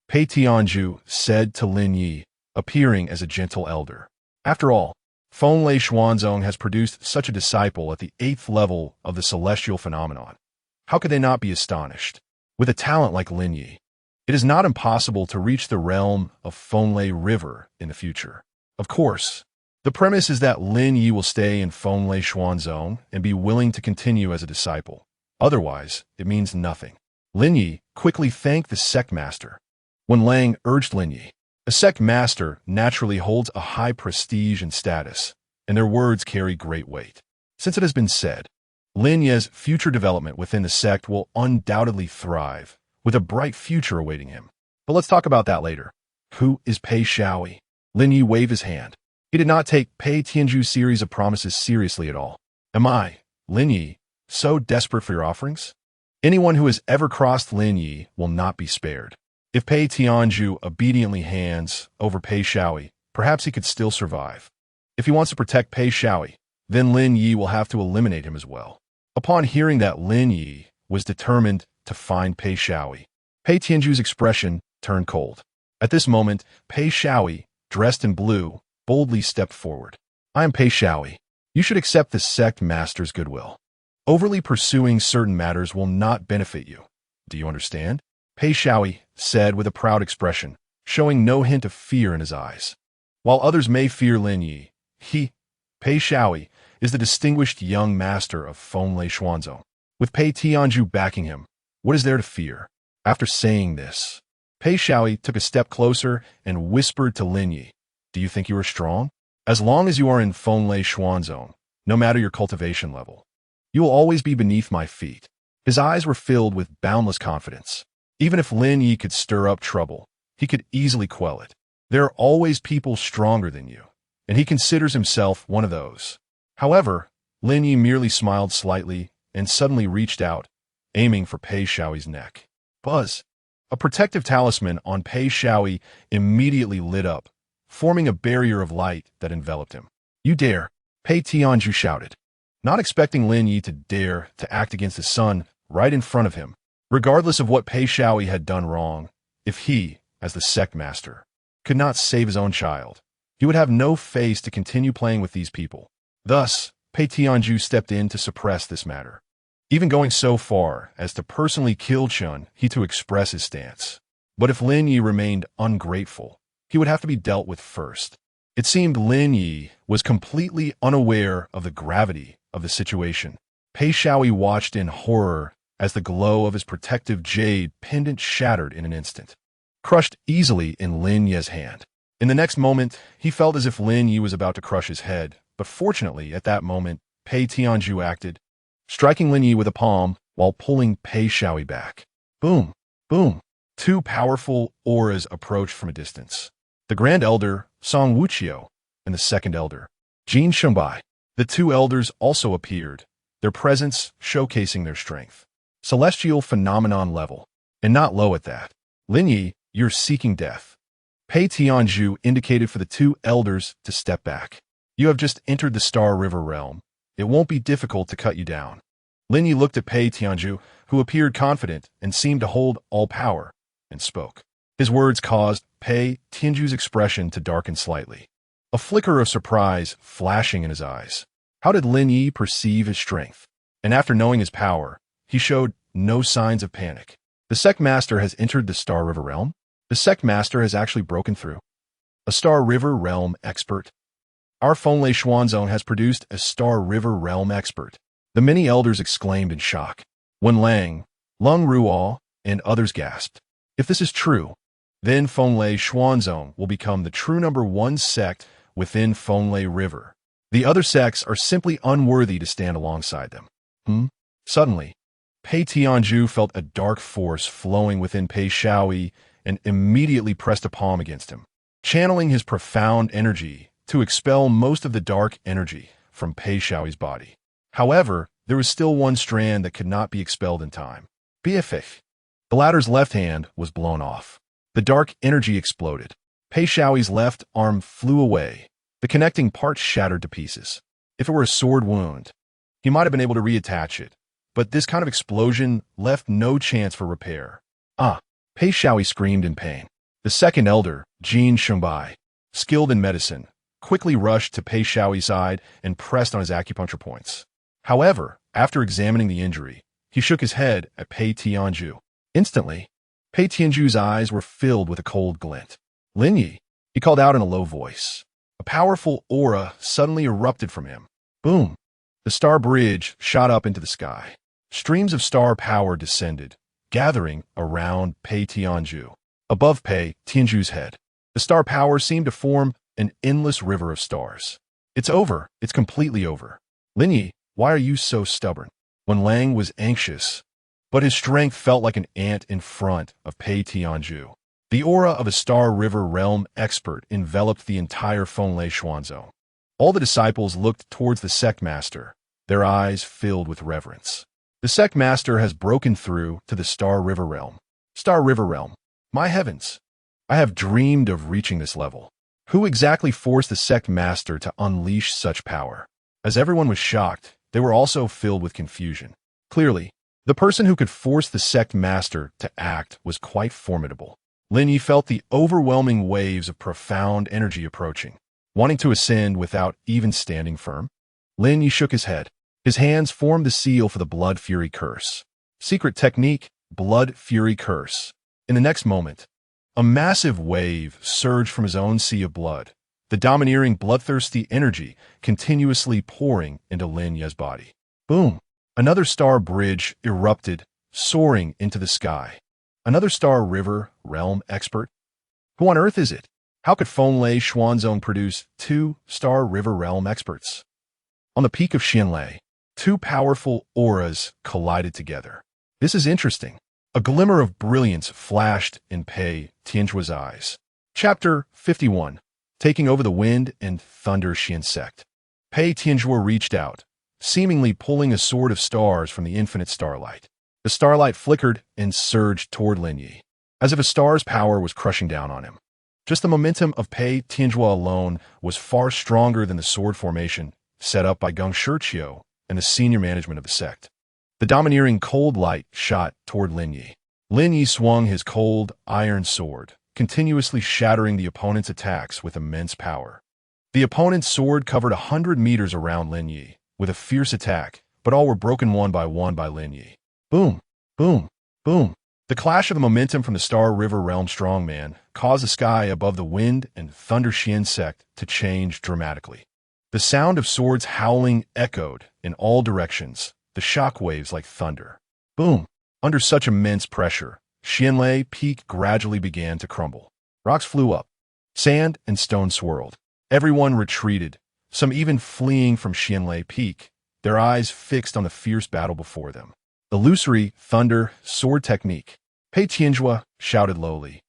Pei Tianju said to Lin Ye, appearing as a gentle elder. After all, Fenglei Xuanzong has produced such a disciple at the 8th level of the celestial phenomenon. How could they not be astonished? With a talent like Lin Ye, it is not impossible to reach the realm of Fenglei River in the future. Of course, the premise is that Lin Ye will stay in Fenglei Xuanzong and be willing to continue as a disciple. Otherwise, it means nothing. Lin Ye quickly thanked the sect master. Wanlang urged Lin Ye. A sect master naturally holds a high prestige and status, and their words carry great weight. Since it has been said, Lin Ye's future development within the sect will undoubtedly thrive, with a bright future awaiting him. But let's talk about that later. Who is Pei Xiaoyi? Lin Ye waved his hand. He did not take Pei Tianju's series of promises seriously at all. Am I, Lin Ye, so desperate for your offerings? Anyone who has ever crossed Lin Ye will not be spared. If Pei Tianju obediently hands over Pei Xiaoyi, perhaps he could still survive. If he wants to protect Pei Xiaoyi, then Lin Ye will have to eliminate him as well. Upon hearing that Lin Ye was determined to find Pei Xiaoyi, Pei Tianju's expression turned cold. At this moment, Pei Xiaoyi, dressed in blue, boldly stepped forward. I am Pei Xiaoyi. You should accept the sect master's goodwill. Overly pursuing certain matters will not benefit you. Do you understand? Pei Xiaoyi said with a proud expression, showing no hint of fear in his eyes. While others may fear Lin Ye, he, Pei Xiaoyi, is the distinguished young master of Fenglei Xuanzong. With Pei Tianju backing him, what is there to fear? After saying this, Pei Xiaoyi took a step closer and whispered to Lin Ye, do you think you are strong? As long as you are in Fenglei Xuanzong, no matter your cultivation level, you will always be beneath my feet. His eyes were filled with boundless confidence. Even if Lin Ye could stir up trouble, he could easily quell it. There are always people stronger than you, and he considers himself one of those. However, Lin Ye merely smiled slightly and suddenly reached out, aiming for Pei Xiaoyi's neck. Buzz! A protective talisman on Pei Xiaoyi immediately lit up, forming a barrier of light that enveloped him. You dare! Pei Tianju shouted. Not expecting Lin Ye to dare to act against his son right in front of him, Regardless of what Pei Shaoi had done wrong, if he, as the sect master, could not save his own child, he would have no face to continue playing with these people. Thus, Pei Tianju stepped in to suppress this matter, even going so far as to personally kill Chun He to express his stance. But if Lin Ye remained ungrateful, he would have to be dealt with first. It seemed Lin Ye was completely unaware of the gravity of the situation. Pei Shaoi watched in horror as the glow of his protective jade pendant shattered in an instant, crushed easily in Lin Ye's hand. In the next moment, he felt as if Lin Ye was about to crush his head, but fortunately, at that moment, Pei Tianju acted, striking Lin Ye with a palm while pulling Pei Shaoi back. Boom! Boom! Two powerful auras approached from a distance. The Grand Elder, Song Wuqiu, and the Second Elder, Jin Shengbai. The two elders also appeared, their presence showcasing their strength. Celestial phenomenon level, and not low at that. Lin Ye, you're seeking death. Pei Tianju indicated for the two elders to step back. You have just entered the Star River realm. It won't be difficult to cut you down. Lin Ye looked at Pei Tianju, who appeared confident and seemed to hold all power, and spoke. His words caused Pei Tianju's expression to darken slightly, a flicker of surprise flashing in his eyes. How did Lin Ye perceive his strength? And after knowing his power, he showed no signs of panic. The sect master has entered the Star River realm? The sect master has actually broken through. A Star River realm expert? Our Fenlei Xuanzong has produced a Star River realm expert. The many elders exclaimed in shock. Wen Lang, Lung Ruo, and others gasped. If this is true, then Fenlei Xuanzong will become the true #1 sect within Fenlei River. The other sects are simply unworthy to stand alongside them. Suddenly, Pei Tianju felt a dark force flowing within Pei Shaoi and immediately pressed a palm against him, channeling his profound energy to expel most of the dark energy from Pei Shaoi's body. However, there was still one strand that could not be expelled in time. BFF. The latter's left hand was blown off. The dark energy exploded. Pei Shaoi's left arm flew away. The connecting part shattered to pieces. If it were a sword wound, he might have been able to reattach it, but this kind of explosion left no chance for repair. Pei Shaoi screamed in pain. The second elder, Jin Shengbai, skilled in medicine, quickly rushed to Pei Shaoi's side and pressed on his acupuncture points. However, after examining the injury, he shook his head at Pei Tianju. Instantly, Pei Tianju's eyes were filled with a cold glint. Lin Ye, he called out in a low voice. A powerful aura suddenly erupted from him. Boom! The star bridge shot up into the sky. Streams of star power descended, gathering around Pei Tianju. Above Pei Tianju's head, the star power seemed to form an endless river of stars. It's over. It's completely over. Lin Ye, why are you so stubborn? Wen Lang was anxious, but his strength felt like an ant in front of Pei Tianju. The aura of a Star River realm expert enveloped the entire Fenlei Xuanzong. All the disciples looked towards the sect master, their eyes filled with reverence. The sect master has broken through to the Star River realm. Star River realm. My heavens! I have dreamed of reaching this level. Who exactly forced the sect master to unleash such power? As everyone was shocked, they were also filled with confusion. Clearly, the person who could force the sect master to act was quite formidable. Lin Ye felt the overwhelming waves of profound energy approaching, wanting to ascend without even standing firm. Lin Ye shook his head. His hands formed the seal for the Blood Fury Curse. Secret technique, Blood Fury Curse. In the next moment, a massive wave surged from his own sea of blood, the domineering bloodthirsty energy continuously pouring into Lin Ye's body. Boom! Another star bridge erupted, soaring into the sky. Another Star River realm expert? Who on earth is it? How could Fenlei Xuanzong produce two Star River realm experts? On the peak of Xianlei, two powerful auras collided together. This is interesting. A glimmer of brilliance flashed in Pei Tianju's eyes. Chapter 51. Taking over the wind and thunder Xian sect. Pei Tianju reached out, seemingly pulling a sword of stars from the infinite starlight. The starlight flickered and surged toward Lin Ye, as if a star's power was crushing down on him. Just the momentum of Pei Tianju alone was far stronger than the sword formation set up by Geng Shiqiu and the senior management of the sect. The domineering cold light shot toward Lin Ye. Lin Ye swung his cold, iron sword, continuously shattering the opponent's attacks with immense power. The opponent's sword covered 100 meters around Lin Ye, with a fierce attack, but all were broken one by Lin Ye. Boom! Boom! Boom! The clash of the momentum from the Star River Realm strongman caused the sky above the Wind and Thunder Xian sect to change dramatically. The sound of swords howling echoed in all directions, the shockwaves like thunder. Boom! Under such immense pressure, Xianlei Peak gradually began to crumble. Rocks flew up. Sand and stone swirled. Everyone retreated, some even fleeing from Xianlei Peak, their eyes fixed on the fierce battle before them. Illusory thunder sword technique. Pei Tianjue shouted lowly,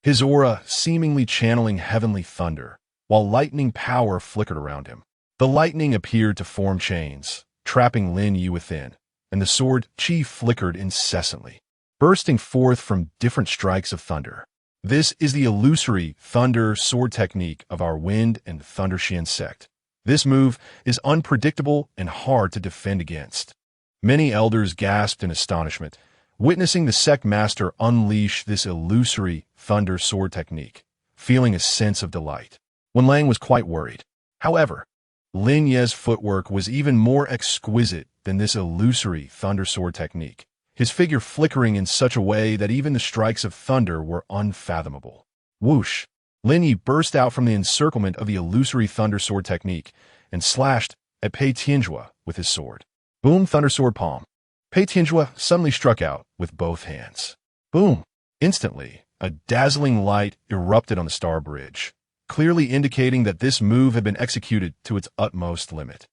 his aura seemingly channeling heavenly thunder, while lightning power flickered around him. The lightning appeared to form chains, trapping Lin Ye within, and the sword chi flickered incessantly, bursting forth from different strikes of thunder. This is the illusory thunder sword technique of our Wind and Thunder Xian sect. This move is unpredictable and hard to defend against. Many elders gasped in astonishment, witnessing the sect master unleash this illusory thunder sword technique, feeling a sense of delight. Wen Lang was quite worried. However, Lin Ye's footwork was even more exquisite than this illusory thunder sword technique, his figure flickering in such a way that even the strikes of thunder were unfathomable. Whoosh! Lin Ye burst out from the encirclement of the illusory thunder sword technique and slashed at Pei Tianjue with his sword. Boom! Thunder sword palm. Pei Tianjue suddenly struck out with both hands. Boom! Instantly, a dazzling light erupted on the star bridge, clearly indicating that this move had been executed to its utmost limit.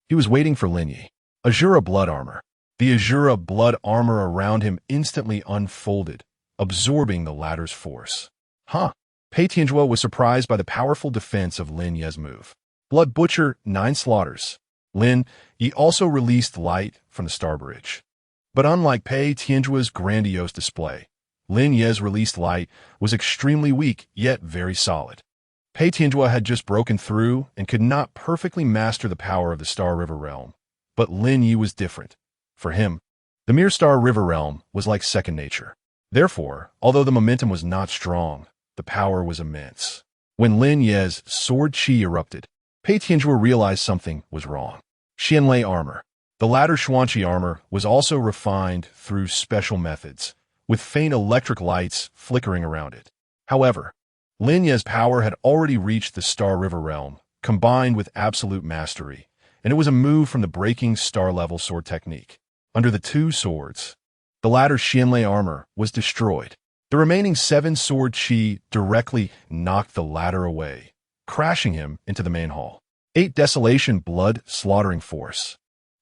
He was waiting for Lin Ye. Asura blood armor. The Asura blood armor around him instantly unfolded, absorbing the latter's force. Huh! Pei Tianjue was surprised by the powerful defense of Lin Ye's move. Blood Butcher 9 slaughters. Lin Ye also released light from the star bridge. But unlike Pei Tianjue's grandiose display, Lin Ye's released light was extremely weak yet very solid. Pei Tianjue had just broken through and could not perfectly master the power of the Star River Realm. But Lin Ye was different. For him, the mere Star River Realm was like second nature. Therefore, although the momentum was not strong, the power was immense. When Lin Ye's sword chi erupted, Pei Tianjue realized something was wrong. Xianlei armor. The latter Xuanqi armor was also refined through special methods, with faint electric lights flickering around it. However, Lin Ye's power had already reached the Star River Realm, combined with absolute mastery, and it was a move from the breaking star-level sword technique. Under the two swords, the latter's Xianlei armor was destroyed. The remaining 7 sword chi directly knocked the latter away, crashing him into the main hall. 8 Desolation blood slaughtering force.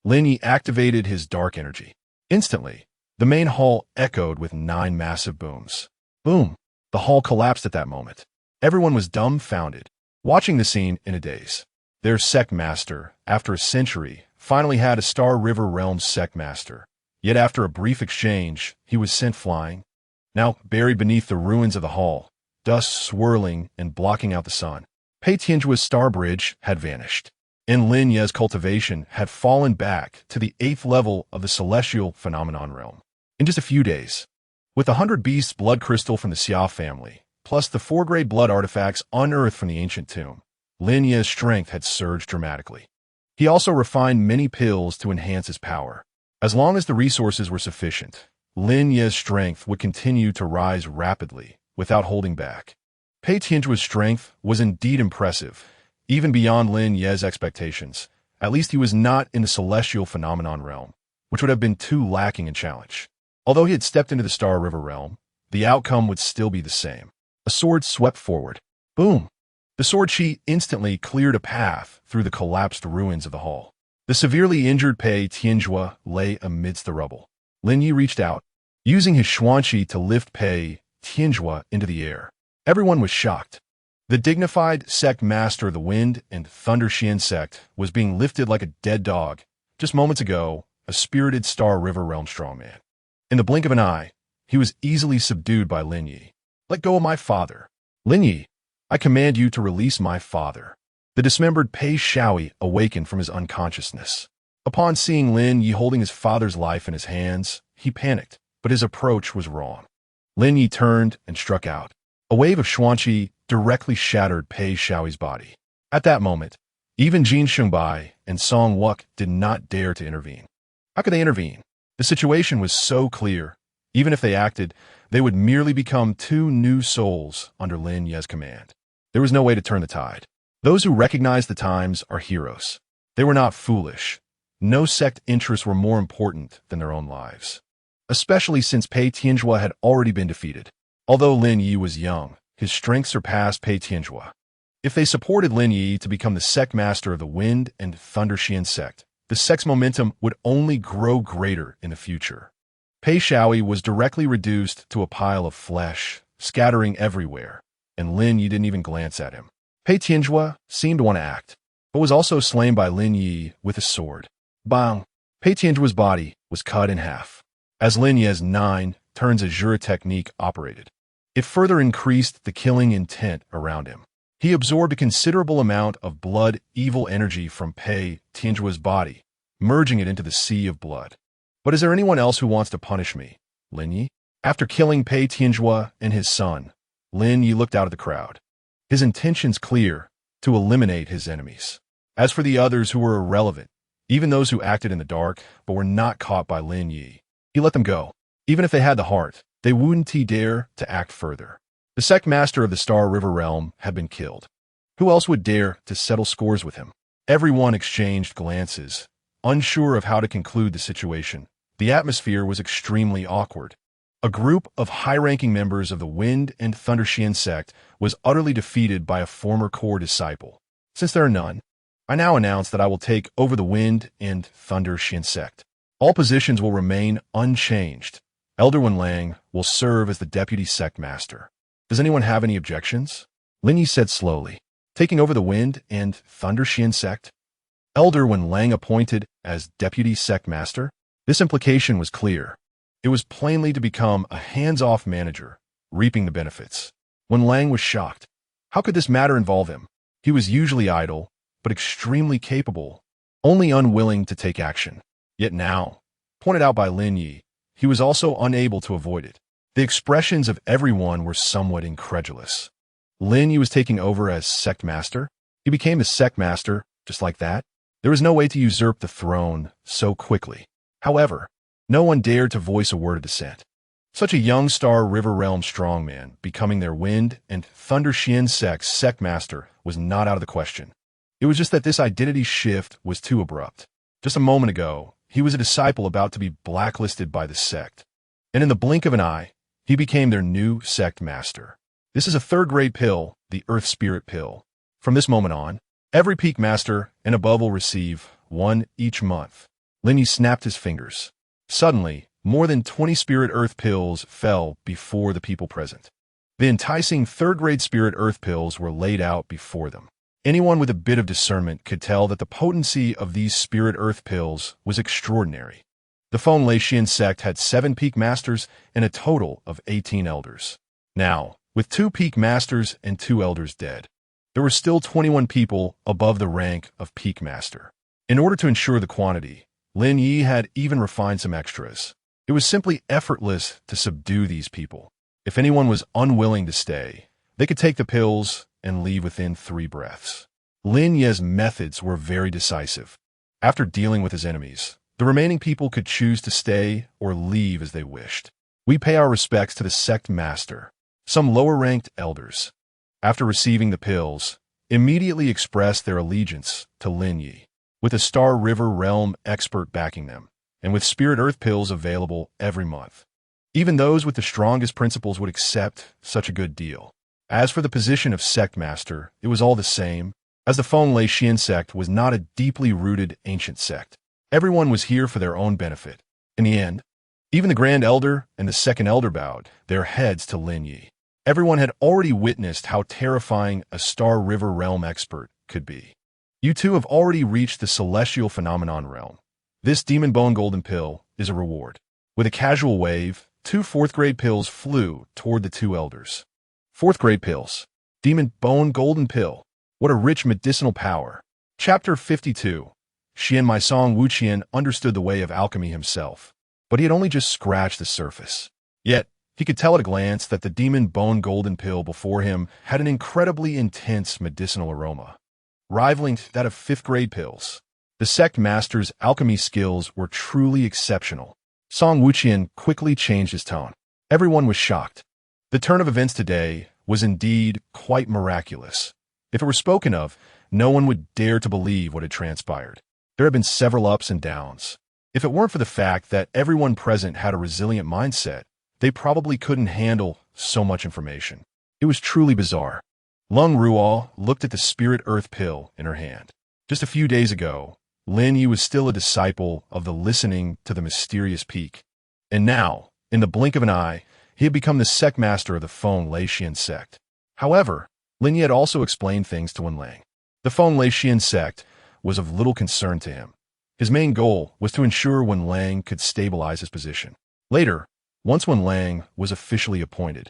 Lin Ye activated his dark energy. Instantly, the main hall echoed with 9 massive booms. Boom! The hall collapsed at that moment. Everyone was dumbfounded, watching the scene in a daze. Their sect master, after a century, finally had a Star River Realm sect master. Yet after a brief exchange, he was sent flying. Now buried beneath the ruins of the hall, dust swirling and blocking out the sun. Pei Tianjue's star bridge had vanished, and Lin Ye's cultivation had fallen back to the 8th level of the celestial phenomenon realm. In just a few days, with 100 beasts blood crystal from the Xia family, plus the 4-grade blood artifacts unearthed from the ancient tomb, Lin Ye's strength had surged dramatically. He also refined many pills to enhance his power. As long as the resources were sufficient, Lin Ye's strength would continue to rise rapidly, without holding back. Pei Tianjue's strength was indeed impressive, even beyond Lin Ye's expectations. At least he was not in the celestial phenomenon realm, which would have been too lacking in challenge. Although he had stepped into the Star River realm, the outcome would still be the same. A sword swept forward. Boom! The sword chi instantly cleared a path through the collapsed ruins of the hall. The severely injured Pei Tianjue lay amidst the rubble. Lin Ye reached out, using his Xuanqi to lift Pei Tianjue into the air. Everyone was shocked. The dignified sect master of the Wind and Thunder Xian sect was being lifted like a dead dog. Just moments ago, a spirited Star River realm strongman. In the blink of an eye, he was easily subdued by Lin Ye. Let go of my father. Lin Ye, I command you to release my father. The dismembered Pei Shaoyi awakened from his unconsciousness. Upon seeing Lin Ye holding his father's life in his hands, he panicked, but his approach was wrong. Lin Ye turned and struck out. A wave of xuanqi directly shattered Pei Xiaoyi's body. At that moment, even Jin Shengbai and Song Wuk did not dare to intervene. How could they intervene? The situation was so clear. Even if they acted, they would merely become two new souls under Lin Ye's command. There was no way to turn the tide. Those who recognize the times are heroes. They were not foolish. No sect interests were more important than their own lives, especially since Pei Tianzhua had already been defeated. Although Lin Ye was young, his strength surpassed Pei Tianzhua. If they supported Lin Ye to become the sect master of the Wind and Thunder Xian sect, the sect's momentum would only grow greater in the future. Pei Xiaoyi was directly reduced to a pile of flesh, scattering everywhere, and Lin Ye didn't even glance at him. Pei Tianzhua seemed to want to act, but was also slain by Lin Ye with a sword. Bang! Pei Tianzhua's body was cut in half. As Lin Ye's Nine Turns Asura Technique operated, it further increased the killing intent around him. He absorbed a considerable amount of blood evil energy from Pei Tianzhua's body, merging it into the sea of blood. But is there anyone else who wants to punish me? Lin Ye? After killing Pei Tianzhua and his son, Lin Ye looked out at the crowd. His intentions clear, to eliminate his enemies. As for the others who were irrelevant, even those who acted in the dark but were not caught by Lin Ye, he let them go. Even if they had the heart, they wouldn't dare to act further. The sect master of the Star River realm had been killed. Who else would dare to settle scores with him? Everyone exchanged glances, unsure of how to conclude the situation. The atmosphere was extremely awkward. A group of high-ranking members of the Wind and Thunder Xian sect was utterly defeated by a former core disciple. Since there are none, I now announce that I will take over the Wind and Thunder Xian sect. All positions will remain unchanged. Elder Wenlang will serve as the deputy sect master. Does anyone have any objections? Lin Ye said slowly. Taking over the Wind and Thunder Xian sect? Elder Wenlang appointed as deputy sect master? This implication was clear. It was plainly to become a hands-off manager, reaping the benefits. Wenlang was shocked. How could this matter involve him? He was usually idle, but extremely capable, only unwilling to take action. Yet now, pointed out by Lin Ye, he was also unable to avoid it. The expressions of everyone were somewhat incredulous. Lin Ye was taking over as sect master? He became the sect master, just like that? There was no way to usurp the throne so quickly. However, no one dared to voice a word of dissent. Such a young Star River Realm strongman becoming their Wind and Thunder Xian sect's sect master was not out of the question. It was just that this identity shift was too abrupt. Just a moment ago, he was a disciple about to be blacklisted by the sect. And in the blink of an eye, he became their new sect master. This is a third-grade pill, the Earth Spirit pill. From this moment on, every peak master and above will receive one each month. Lin Ye snapped his fingers. Suddenly, more than 20 Spirit Earth pills fell before the people present. The enticing third-grade Spirit Earth pills were laid out before them. Anyone with a bit of discernment could tell that the potency of these Spirit Earth pills was extraordinary. The Feng Lei Xian sect had 7 peak masters and a total of 18 elders. Now, with 2 peak masters and 2 elders dead, there were still 21 people above the rank of peak master. In order to ensure the quantity, Lin Ye had even refined some extras. It was simply effortless to subdue these people. If anyone was unwilling to stay, they could take the pills and leave within 3 breaths. Lin Ye's methods were very decisive. After dealing with his enemies, the remaining people could choose to stay or leave as they wished. We pay our respects to the sect master. Some lower-ranked elders, after receiving the pills, immediately expressed their allegiance to Lin Ye, with a Star River Realm expert backing them, and with Spirit Earth pills available every month. Even those with the strongest principles would accept such a good deal. As for the position of sect master, it was all the same, as the Feng Lei Xian sect was not a deeply rooted ancient sect. Everyone was here for their own benefit. In the end, even the Grand Elder and the Second Elder bowed their heads to Lin Ye. Everyone had already witnessed how terrifying a Star River Realm expert could be. You two have already reached the Celestial Phenomenon realm. This Demon Bone Golden Pill is a reward. With a casual wave, 2 4th-grade pills flew toward the 2 elders. 4th-grade pills. Demon Bone Golden Pill. What a rich medicinal power. Chapter 52. Xian Maisong Wuqian understood the way of alchemy himself, but he had only just scratched the surface. Yet, he could tell at a glance that the demon bone golden pill before him had an incredibly intense medicinal aroma, rivaling that of fifth-grade pills. The sect master's alchemy skills were truly exceptional. Song Wuqian quickly changed his tone. Everyone was shocked. The turn of events today was indeed quite miraculous. If it were spoken of, no one would dare to believe what had transpired. There had been several ups and downs. If it weren't for the fact that everyone present had a resilient mindset, they probably couldn't handle so much information. It was truly bizarre. Lung Ruo looked at the spirit earth pill in her hand. Just a few days ago, Lin Ye was still a disciple of the listening to the mysterious peak. And now, in the blink of an eye, he had become the sect master of the Feng Leixian sect. However, Lin Ye had also explained things to Wen Lang. The Feng Leixian sect was of little concern to him. His main goal was to ensure Wen Lang could stabilize his position. Later, once Wen Lang was officially appointed,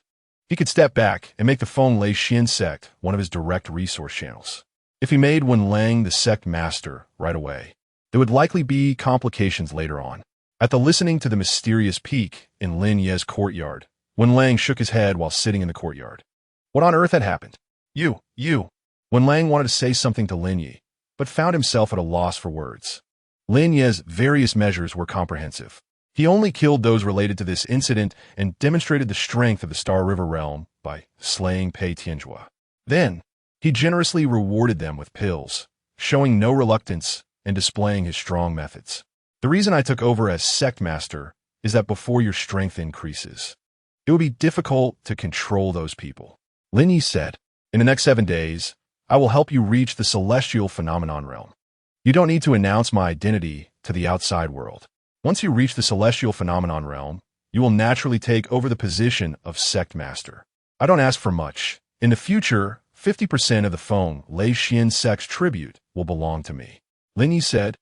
he could step back and make the Feng Leixian sect one of his direct resource channels. If he made Wen Lang the sect master right away, there would likely be complications later on. At the listening to the mysterious peak in Lin Ye's courtyard, Wen Lang shook his head while sitting in the courtyard. What on earth had happened? You. Wen Lang wanted to say something to Lin Ye, but found himself at a loss for words. Lin Ye's various measures were comprehensive. He only killed those related to this incident and demonstrated the strength of the Star River realm by slaying Pei Tianjua. Then, he generously rewarded them with pills, showing no reluctance and displaying his strong methods. The reason I took over as sect master is that before your strength increases, it would be difficult to control those people. Lin Ye said, in the next 7 days, I will help you reach the celestial phenomenon realm. You don't need to announce my identity to the outside world. Once you reach the celestial phenomenon realm, you will naturally take over the position of sect master. I don't ask for much. In the future, 50% of the Feng Leixian sect's tribute will belong to me. Lin Ye said,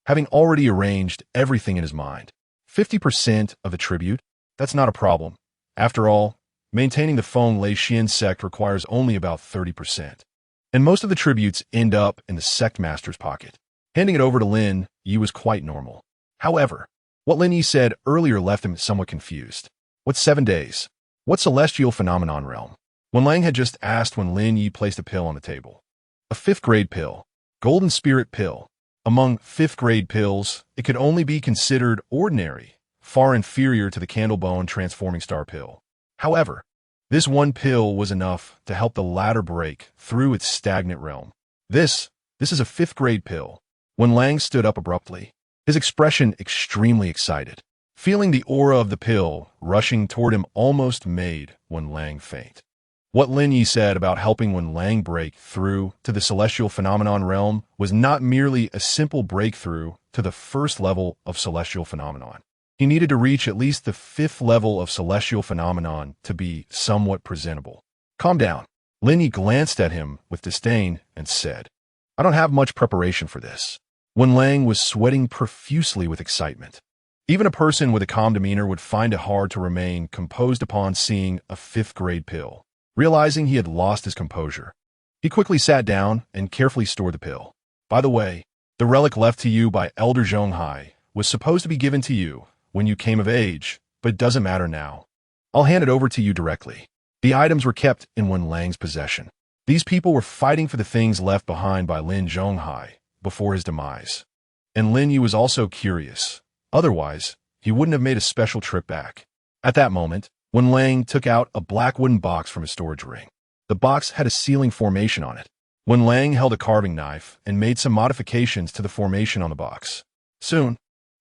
having already arranged everything in his mind. 50% of the tribute? That's not a problem. After all, maintaining the Feng Leixian sect requires only about 30%. And most of the tributes end up in the sect master's pocket. Handing it over to Lin Ye was quite normal. However, what Lin Ye said earlier left him somewhat confused. What 7 days? What celestial phenomenon realm? Wen Lang had just asked when Lin Ye placed a pill on the table. A fifth-grade pill. Golden spirit pill. Among fifth-grade pills, it could only be considered ordinary, far inferior to the candlebone transforming star pill. However, this one pill was enough to help the latter break through its stagnant realm. This is a fifth-grade pill. Wen Lang stood up abruptly, his expression extremely excited. Feeling the aura of the pill rushing toward him almost made Wen Lang faint. What Lin Ye said about helping Wen Lang break through to the celestial phenomenon realm was not merely a simple breakthrough to the first level of celestial phenomenon. He needed to reach at least the 5th level of celestial phenomenon to be somewhat presentable. Calm down. Lin Ye glanced at him with disdain and said, I don't have much preparation for this. Wen Lang was sweating profusely with excitement. Even a person with a calm demeanor would find it hard to remain composed upon seeing a 5th-grade pill. Realizing he had lost his composure, he quickly sat down and carefully stored the pill. By the way, the relic left to you by Elder Zhonghai was supposed to be given to you when you came of age, but it doesn't matter now. I'll hand it over to you directly. The items were kept in Wen Lang's possession. These people were fighting for the things left behind by Lin Zhonghai before his demise. And Lin Ye was also curious. Otherwise, he wouldn't have made a special trip back. At that moment, Wen Lang took out a black wooden box from his storage ring. The box had a sealing formation on it. Wen Lang held a carving knife and made some modifications to the formation on the box. Soon,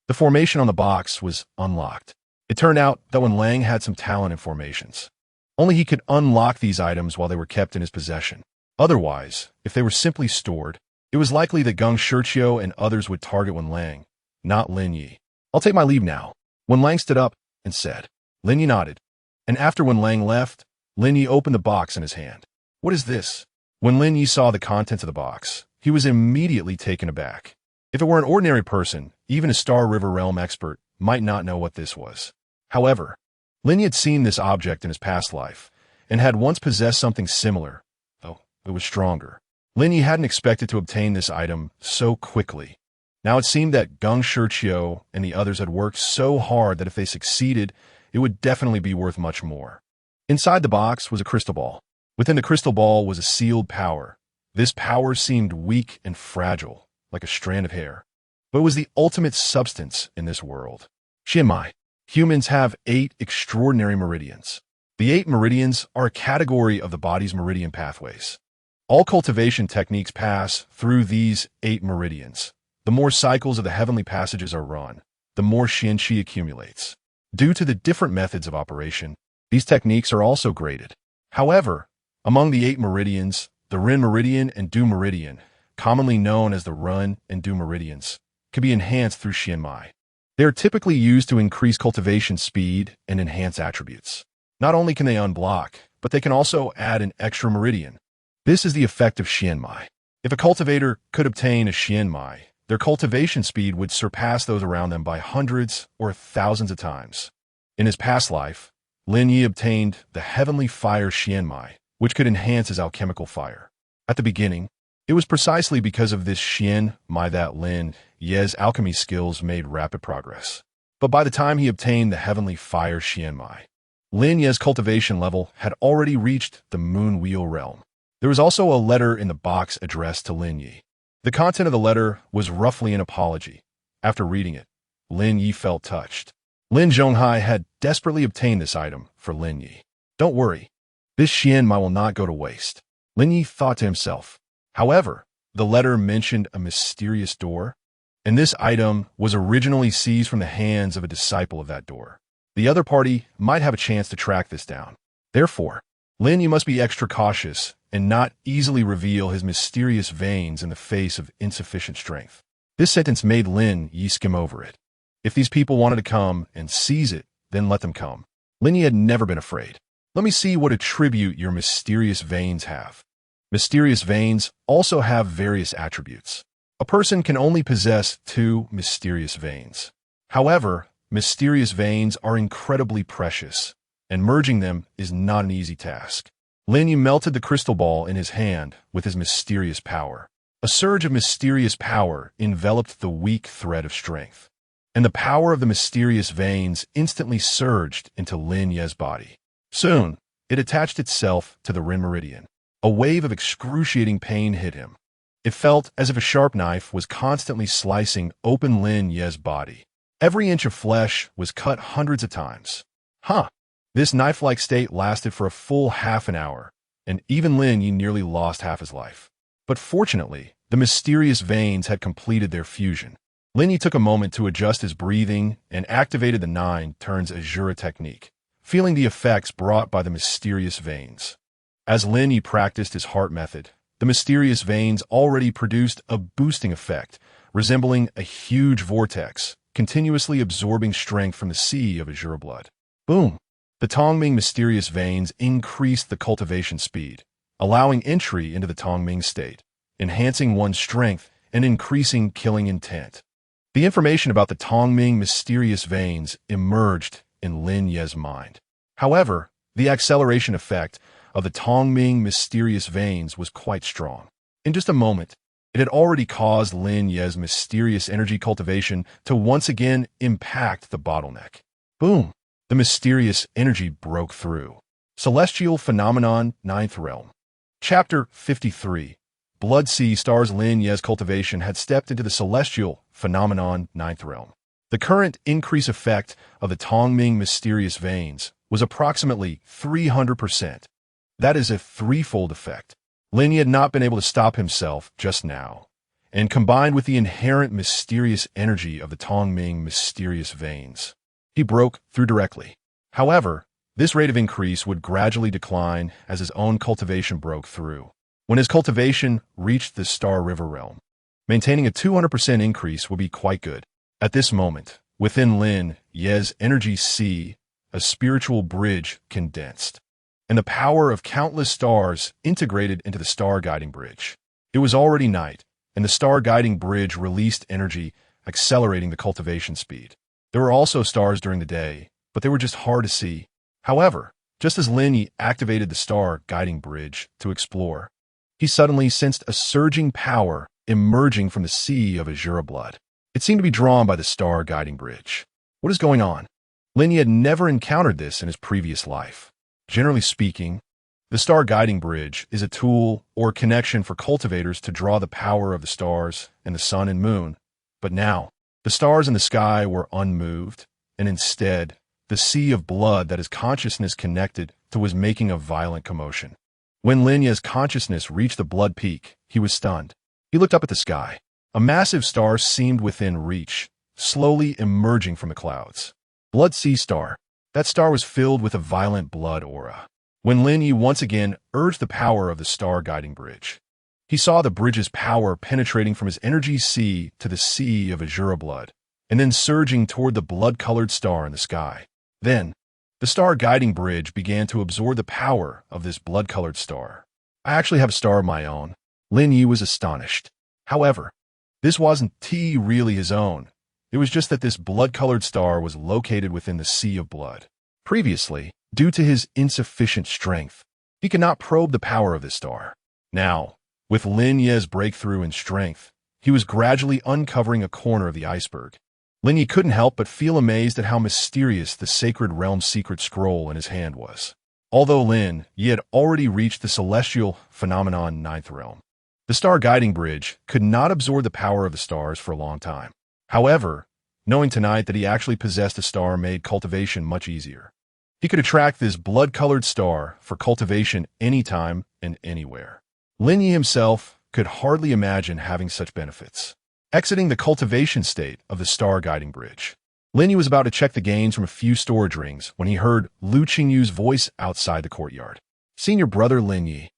the formation on the box was unlocked. It turned out that Wen Lang had some talent in formations. Only he could unlock these items while they were kept in his possession. Otherwise, if they were simply stored, it was likely that Geng Shiqiu and others would target Wen Lang, not Lin Ye. I'll take my leave now. Wen Lang stood up and said. Lin Ye nodded. And after Wen Lang left, Lin Ye opened the box in his hand. What is this? When Lin Ye saw the contents of the box, he was immediately taken aback. If it were an ordinary person, even a Star River Realm expert might not know what this was. However, Lin Ye had seen this object in his past life, and had once possessed something similar, though it was stronger. Lin Ye hadn't expected to obtain this item so quickly. Now it seemed that Geng Shiqiu and the others had worked so hard that if they succeeded, it would definitely be worth much more. Inside the box was a crystal ball. Within the crystal ball was a sealed power. This power seemed weak and fragile, like a strand of hair. But it was the ultimate substance in this world. Xianmai. Humans have 8 extraordinary meridians. The 8 meridians are a category of the body's meridian pathways. All cultivation techniques pass through these 8 meridians. The more cycles of the heavenly passages are run, the more Xian Qi accumulates. Due to the different methods of operation, these techniques are also graded. However, among the 8 meridians, the Ren meridian and Du meridian, commonly known as the Run and Du meridians, can be enhanced through Xianmai. They are typically used to increase cultivation speed and enhance attributes. Not only can they unblock, but they can also add an extra meridian. This is the effect of Xianmai. If a cultivator could obtain a Xianmai, their cultivation speed would surpass those around them by hundreds or thousands of times. In his past life, Lin Ye obtained the heavenly fire Xianmai, which could enhance his alchemical fire. At the beginning, it was precisely because of this Xianmai that Lin Ye's alchemy skills made rapid progress. But by the time he obtained the heavenly fire Xianmai, Lin Ye's cultivation level had already reached the moon wheel realm. There was also a letter in the box addressed to Lin Ye. The content of the letter was roughly an apology. After reading it, Lin Ye felt touched. Lin Zhonghai had desperately obtained this item for Lin Ye. Don't worry, this Xianmai will not go to waste, Lin Ye thought to himself. However, the letter mentioned a mysterious door, and this item was originally seized from the hands of a disciple of that door. The other party might have a chance to track this down. Therefore, Lin Ye must be extra cautious and not easily reveal his mysterious veins in the face of insufficient strength. This sentence made Lin Ye skim over it. If these people wanted to come and seize it, then let them come. Lin Ye had never been afraid. Let me see what attribute your mysterious veins have. Mysterious veins also have various attributes. A person can only possess 2 mysterious veins. However, mysterious veins are incredibly precious, and merging them is not an easy task. Lin Ye melted the crystal ball in his hand with his mysterious power. A surge of mysterious power enveloped the weak thread of strength, and the power of the mysterious veins instantly surged into Lin Ye's body. Soon, it attached itself to the Ren meridian. A wave of excruciating pain hit him. It felt as if a sharp knife was constantly slicing open Lin Ye's body. Every inch of flesh was cut hundreds of times. This knife-like state lasted for a full half an hour, and even Lin Ye nearly lost half his life. But fortunately, the mysterious veins had completed their fusion. Lin Ye took a moment to adjust his breathing and activated the Nine Turns Asura Technique, feeling the effects brought by the mysterious veins. As Lin Ye practiced his heart method, the mysterious veins already produced a boosting effect, resembling a huge vortex, continuously absorbing strength from the sea of Asura blood. Boom! The Tongming mysterious veins increased the cultivation speed, allowing entry into the Tongming state, enhancing one's strength and increasing killing intent. The information about the Tongming mysterious veins emerged in Lin Ye's mind. However, the acceleration effect of the Tongming mysterious veins was quite strong. In just a moment, it had already caused Lin Ye's mysterious energy cultivation to once again impact the bottleneck. Boom! The mysterious energy broke through. Celestial Phenomenon, 9th Realm. Chapter 53. Blood Sea stars Lin Ye's cultivation had stepped into the Celestial Phenomenon, 9th Realm. The current increase effect of the Tongming mysterious veins was approximately 300%. That is a threefold effect. Lin Ye had not been able to stop himself just now, and combined with the inherent mysterious energy of the Tongming mysterious veins, he broke through directly. However, this rate of increase would gradually decline as his own cultivation broke through. When his cultivation reached the Star River realm, maintaining a 200% increase would be quite good. At this moment, within Lin Ye's energy sea, a spiritual bridge condensed, and the power of countless stars integrated into the star guiding bridge. It was already night, and the star guiding bridge released energy, accelerating the cultivation speed. There were also stars during the day, but they were just hard to see. However, just as Lin Ye activated the star guiding bridge to explore, he suddenly sensed a surging power emerging from the sea of Asura blood. It seemed to be drawn by the star guiding bridge. What is going on? Lin Ye had never encountered this in his previous life. Generally speaking, the star guiding bridge is a tool or connection for cultivators to draw the power of the stars and the sun and moon. But now, the stars in the sky were unmoved, and instead, the sea of blood that his consciousness connected to was making a violent commotion. When Lin Ye's consciousness reached the blood peak, he was stunned. He looked up at the sky. A massive star seemed within reach, slowly emerging from the clouds. Blood Sea Star. That star was filled with a violent blood aura. When Lin Ye once again urged the power of the star guiding bridge, he saw the bridge's power penetrating from his energy sea to the sea of Asura blood, and then surging toward the blood-colored star in the sky. Then, the star guiding bridge began to absorb the power of this blood-colored star. I actually have a star of my own. Lin Ye was astonished. However, this wasn't really his own. It was just that this blood-colored star was located within the sea of blood. Previously, due to his insufficient strength, he could not probe the power of this star. Now, with Lin Ye's breakthrough in strength, he was gradually uncovering a corner of the iceberg. Lin Ye couldn't help but feel amazed at how mysterious the Sacred Realm's secret scroll in his hand was. Although Lin Ye had already reached the celestial phenomenon Ninth Realm, the star guiding bridge could not absorb the power of the stars for a long time. However, knowing tonight that he actually possessed a star made cultivation much easier. He could attract this blood-colored star for cultivation anytime and anywhere. Lin Ye himself could hardly imagine having such benefits. Exiting the cultivation state of the star guiding bridge, Lin Ye was about to check the gains from a few storage rings when he heard Lu Qingyu's voice outside the courtyard. Senior brother Lin Ye.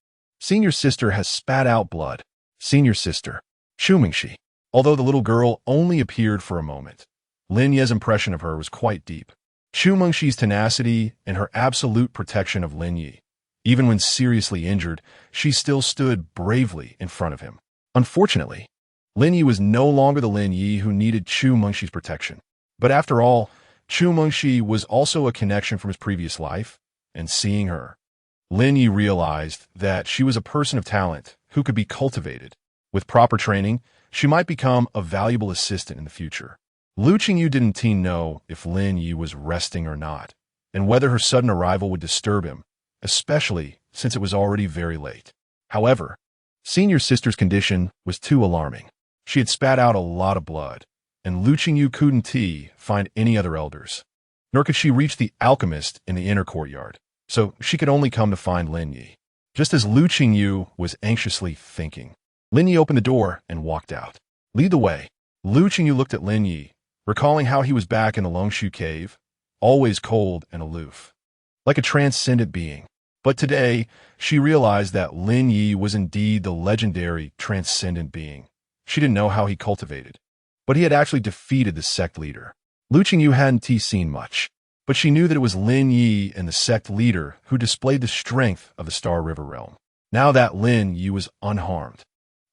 Senior sister has spat out blood. Senior sister. Chu Mingxi. Although the little girl only appeared for a moment, Lin Ye's impression of her was quite deep. Chu Mengxi's tenacity and her absolute protection of Lin Ye. Even when seriously injured, she still stood bravely in front of him. Unfortunately, Lin Ye was no longer the Lin Ye who needed Chu Mengxi's protection. But after all, Chu Mengxi was also a connection from his previous life, and seeing her, Lin Ye realized that she was a person of talent who could be cultivated. With proper training, she might become a valuable assistant in the future. Lu Qingyu didn't know if Lin Ye was resting or not, and whether her sudden arrival would disturb him, especially since it was already very late. However, senior sister's condition was too alarming. She had spat out a lot of blood, and Lu Qingyu couldn't find any other elders. Nor could she reach the alchemist in the inner courtyard, so she could only come to find Lin Ye. Just as Lu Qingyu was anxiously thinking, Lin Ye opened the door and walked out. Lead the way. Lu Qingyu looked at Lin Ye, recalling how he was back in the Longshu cave, always cold and aloof, like a transcendent being. But today, she realized that Lin Ye was indeed the legendary transcendent being. She didn't know how he cultivated, but he had actually defeated the sect leader. Lu Qingyu hadn't seen much, but she knew that it was Lin Ye and the sect leader who displayed the strength of the Star River realm. Now that Lin Ye was unharmed,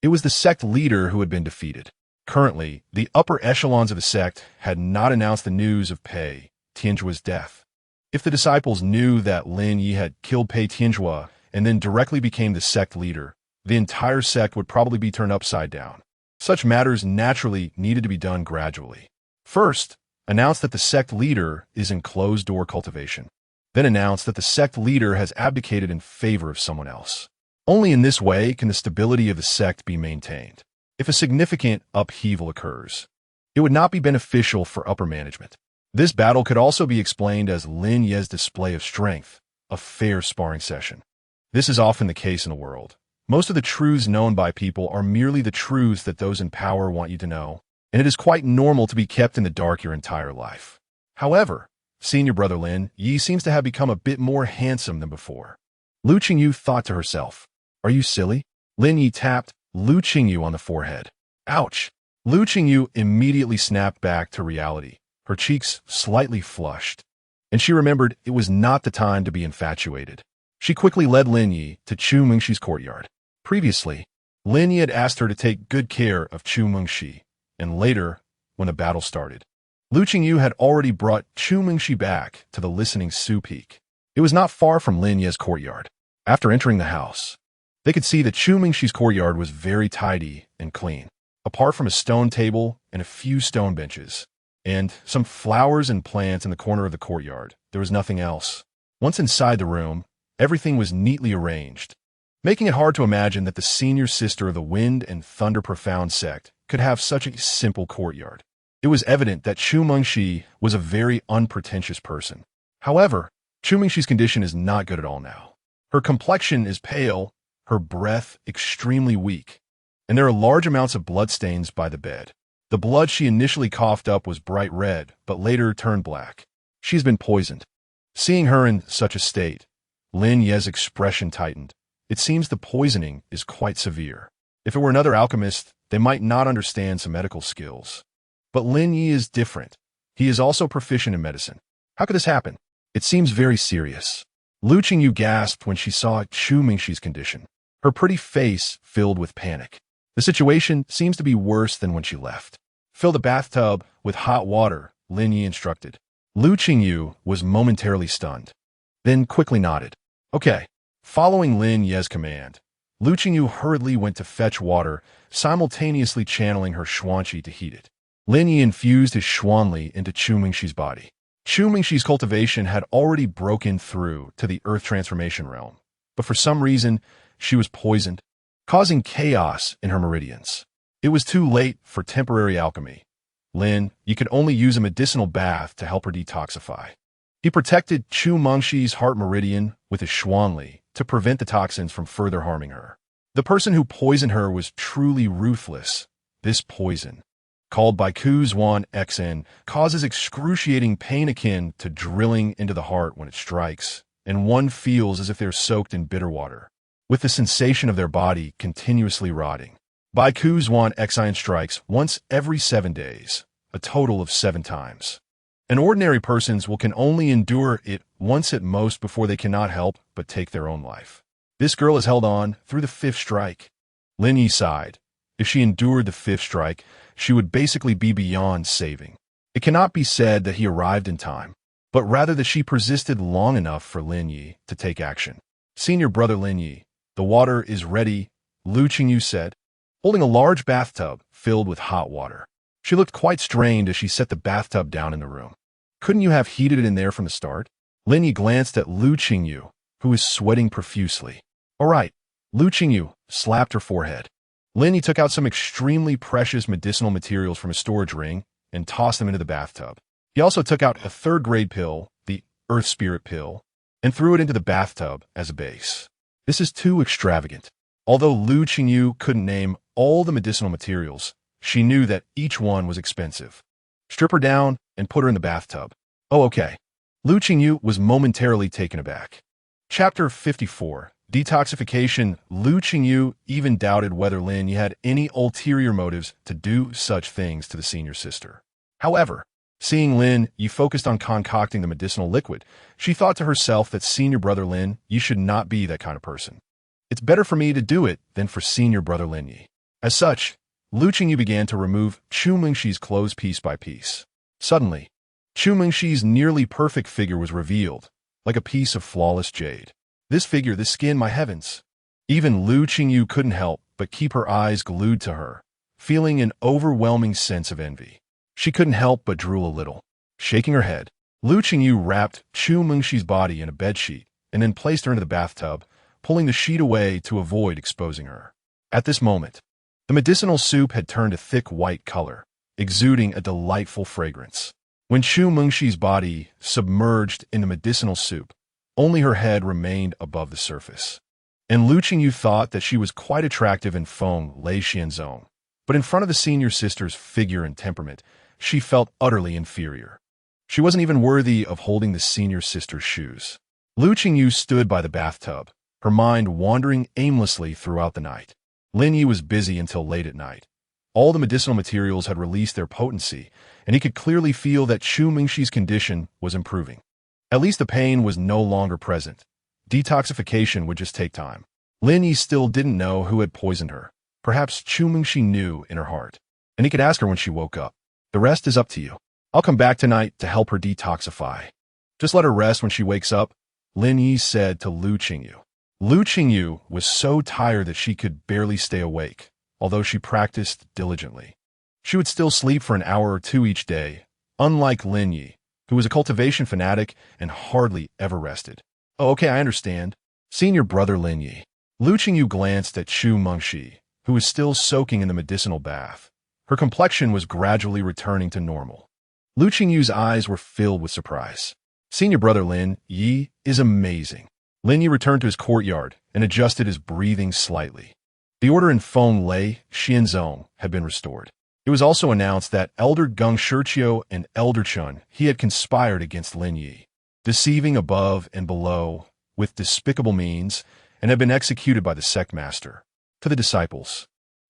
it was the sect leader who had been defeated. Currently, the upper echelons of the sect had not announced the news of Pei Tianjua's death. If the disciples knew that Lin Ye had killed Pei Tianjua and then directly became the sect leader, the entire sect would probably be turned upside down. Such matters naturally needed to be done gradually. First, announce that the sect leader is in closed-door cultivation. Then announce that the sect leader has abdicated in favor of someone else. Only in this way can the stability of the sect be maintained. If a significant upheaval occurs, it would not be beneficial for upper management. This battle could also be explained as Lin Ye's display of strength, a fair sparring session. This is often the case in the world. Most of the truths known by people are merely the truths that those in power want you to know, and it is quite normal to be kept in the dark your entire life. However, senior brother Lin Ye seems to have become a bit more handsome than before. Lu Qingyu thought to herself, "Are you silly?" Lin Ye tapped Lu Qingyu on the forehead. Ouch! Lu Qingyu immediately snapped back to reality, her cheeks slightly flushed, and she remembered it was not the time to be infatuated. She quickly led Lin Ye to Chu Mengxi's courtyard. Previously, Lin Ye had asked her to take good care of Chu Mengxi, and later, when the battle started, Lu Qingyu had already brought Chu Mengxi back to the Listening Su Peak. It was not far from Lin Ye's courtyard. After entering the house, they could see that Chu Mengxi's courtyard was very tidy and clean. apart from a stone table and a few stone benches, and some flowers and plants in the corner of the courtyard. There was nothing else. Once inside the room, everything was neatly arranged, making it hard to imagine that the senior sister of the Wind and Thunder Profound sect could have such a simple courtyard. It was evident that Chu Mengxi was a very unpretentious person. However, Chu Mengxi's condition is not good at all now. Her complexion is pale, her breath extremely weak, and there are large amounts of bloodstains by the bed. The blood she initially coughed up was bright red, but later turned black. She has been poisoned. Seeing her in such a state, Lin Ye's expression tightened. It seems the poisoning is quite severe. If it were another alchemist, they might not understand some medical skills. But Lin Ye is different. He is also proficient in medicine. How could this happen? It seems very serious. Lu Qingyu gasped when she saw Chu Mengxi's condition. Her pretty face filled with panic. The situation seems to be worse than when she left. Fill the bathtub with hot water, Lin Ye instructed. Lu Qingyu was momentarily stunned, then quickly nodded. Okay. Following Lin Ye's command, Lu Qingyu hurriedly went to fetch water, simultaneously channeling her xuanqi to heat it. Lin Ye infused his xuanli into Chu Mengxi's body. Chu Mengxi's cultivation had already broken through to the earth transformation realm, but for some reason, she was poisoned, causing chaos in her meridians. It was too late for temporary alchemy. Lin, you could only use a medicinal bath to help her detoxify. He protected Chu Mengxi's heart meridian with his xuanli to prevent the toxins from further harming her. The person who poisoned her was truly ruthless. This poison, called by Kuzhuan XN, causes excruciating pain akin to drilling into the heart when it strikes, and one feels as if they're soaked in bitter water, with the sensation of their body continuously rotting. By Kuzhuan XN strikes once every 7 days, a total of 7 times. And ordinary persons will can only endure it once at most before they cannot help but take their own life. This girl has held on through the 5th strike. Lin Ye sighed. If she endured the 5th strike, she would basically be beyond saving. It cannot be said that he arrived in time, but rather that she persisted long enough for Lin Ye to take action. Senior brother Lin Ye, the water is ready, Lu Qingyu said, holding a large bathtub filled with hot water. She looked quite strained as she set the bathtub down in the room. Couldn't you have heated it in there from the start? Lin Ye glanced at Lu Qingyu, who was sweating profusely. All right, Lu Qingyu slapped her forehead. Lin Ye took out some extremely precious medicinal materials from a storage ring and tossed them into the bathtub. He also took out a 3rd-grade pill, the Earth Spirit pill, and threw it into the bathtub as a base. This is too extravagant. Although Lu Qingyu couldn't name all the medicinal materials, she knew that each one was expensive. Strip her down and put her in the bathtub. Oh, okay. Lu Qingyu was momentarily taken aback. Chapter 54. Detoxification. Lu Qingyu even doubted whether Lin Ye had any ulterior motives to do such things to the senior sister. However, seeing Lin Ye focused on concocting the medicinal liquid, she thought to herself that senior brother Lin Ye should not be that kind of person. It's better for me to do it than for senior brother Lin Ye. As such, Lu Qingyu began to remove Chu Mengxi's clothes piece by piece. Suddenly, Chu Mengxi's nearly perfect figure was revealed, like a piece of flawless jade. This figure, this skin, my heavens. Even Lu Qingyu couldn't help but keep her eyes glued to her, feeling an overwhelming sense of envy. She couldn't help but drool a little. Shaking her head, Lu Qingyu wrapped Chu Mengxi's body in a bedsheet and then placed her into the bathtub, pulling the sheet away to avoid exposing her. At this moment, the medicinal soup had turned a thick white color, exuding a delightful fragrance. When Chu Mengxi's body submerged in the medicinal soup, only her head remained above the surface. And Lu Qingyu thought that she was quite attractive in Feng Lei Xianzong, but in front of the senior sister's figure and temperament, she felt utterly inferior. She wasn't even worthy of holding the senior sister's shoes. Lu Qingyu stood by the bathtub, her mind wandering aimlessly throughout the night. Lin Ye was busy until late at night. All the medicinal materials had released their potency, and he could clearly feel that Chu Mengxi's condition was improving. At least the pain was no longer present. Detoxification would just take time. Lin Ye still didn't know who had poisoned her. Perhaps Chu Mengxi knew in her heart, and he could ask her when she woke up. The rest is up to you. I'll come back tonight to help her detoxify. Just let her rest when she wakes up, Lin Ye said to Lu Qingyu. Lu Qingyu was so tired that she could barely stay awake, although she practiced diligently. She would still sleep for an hour or two each day, unlike Lin Ye, who was a cultivation fanatic and hardly ever rested. Oh, okay, I understand. Senior brother Lin Ye. Lu Qingyu glanced at Chu Mengxi, who was still soaking in the medicinal bath. Her complexion was gradually returning to normal. Lu Qingyu's eyes were filled with surprise. Senior brother Lin Ye is amazing. Lin Ye returned to his courtyard and adjusted his breathing slightly. The order in Feng Lei Xianzong had been restored. It was also announced that Elder Geng Shiqiu and Elder Chun he had conspired against Lin Ye, deceiving above and below with despicable means, and had been executed by the sect master. To the disciples,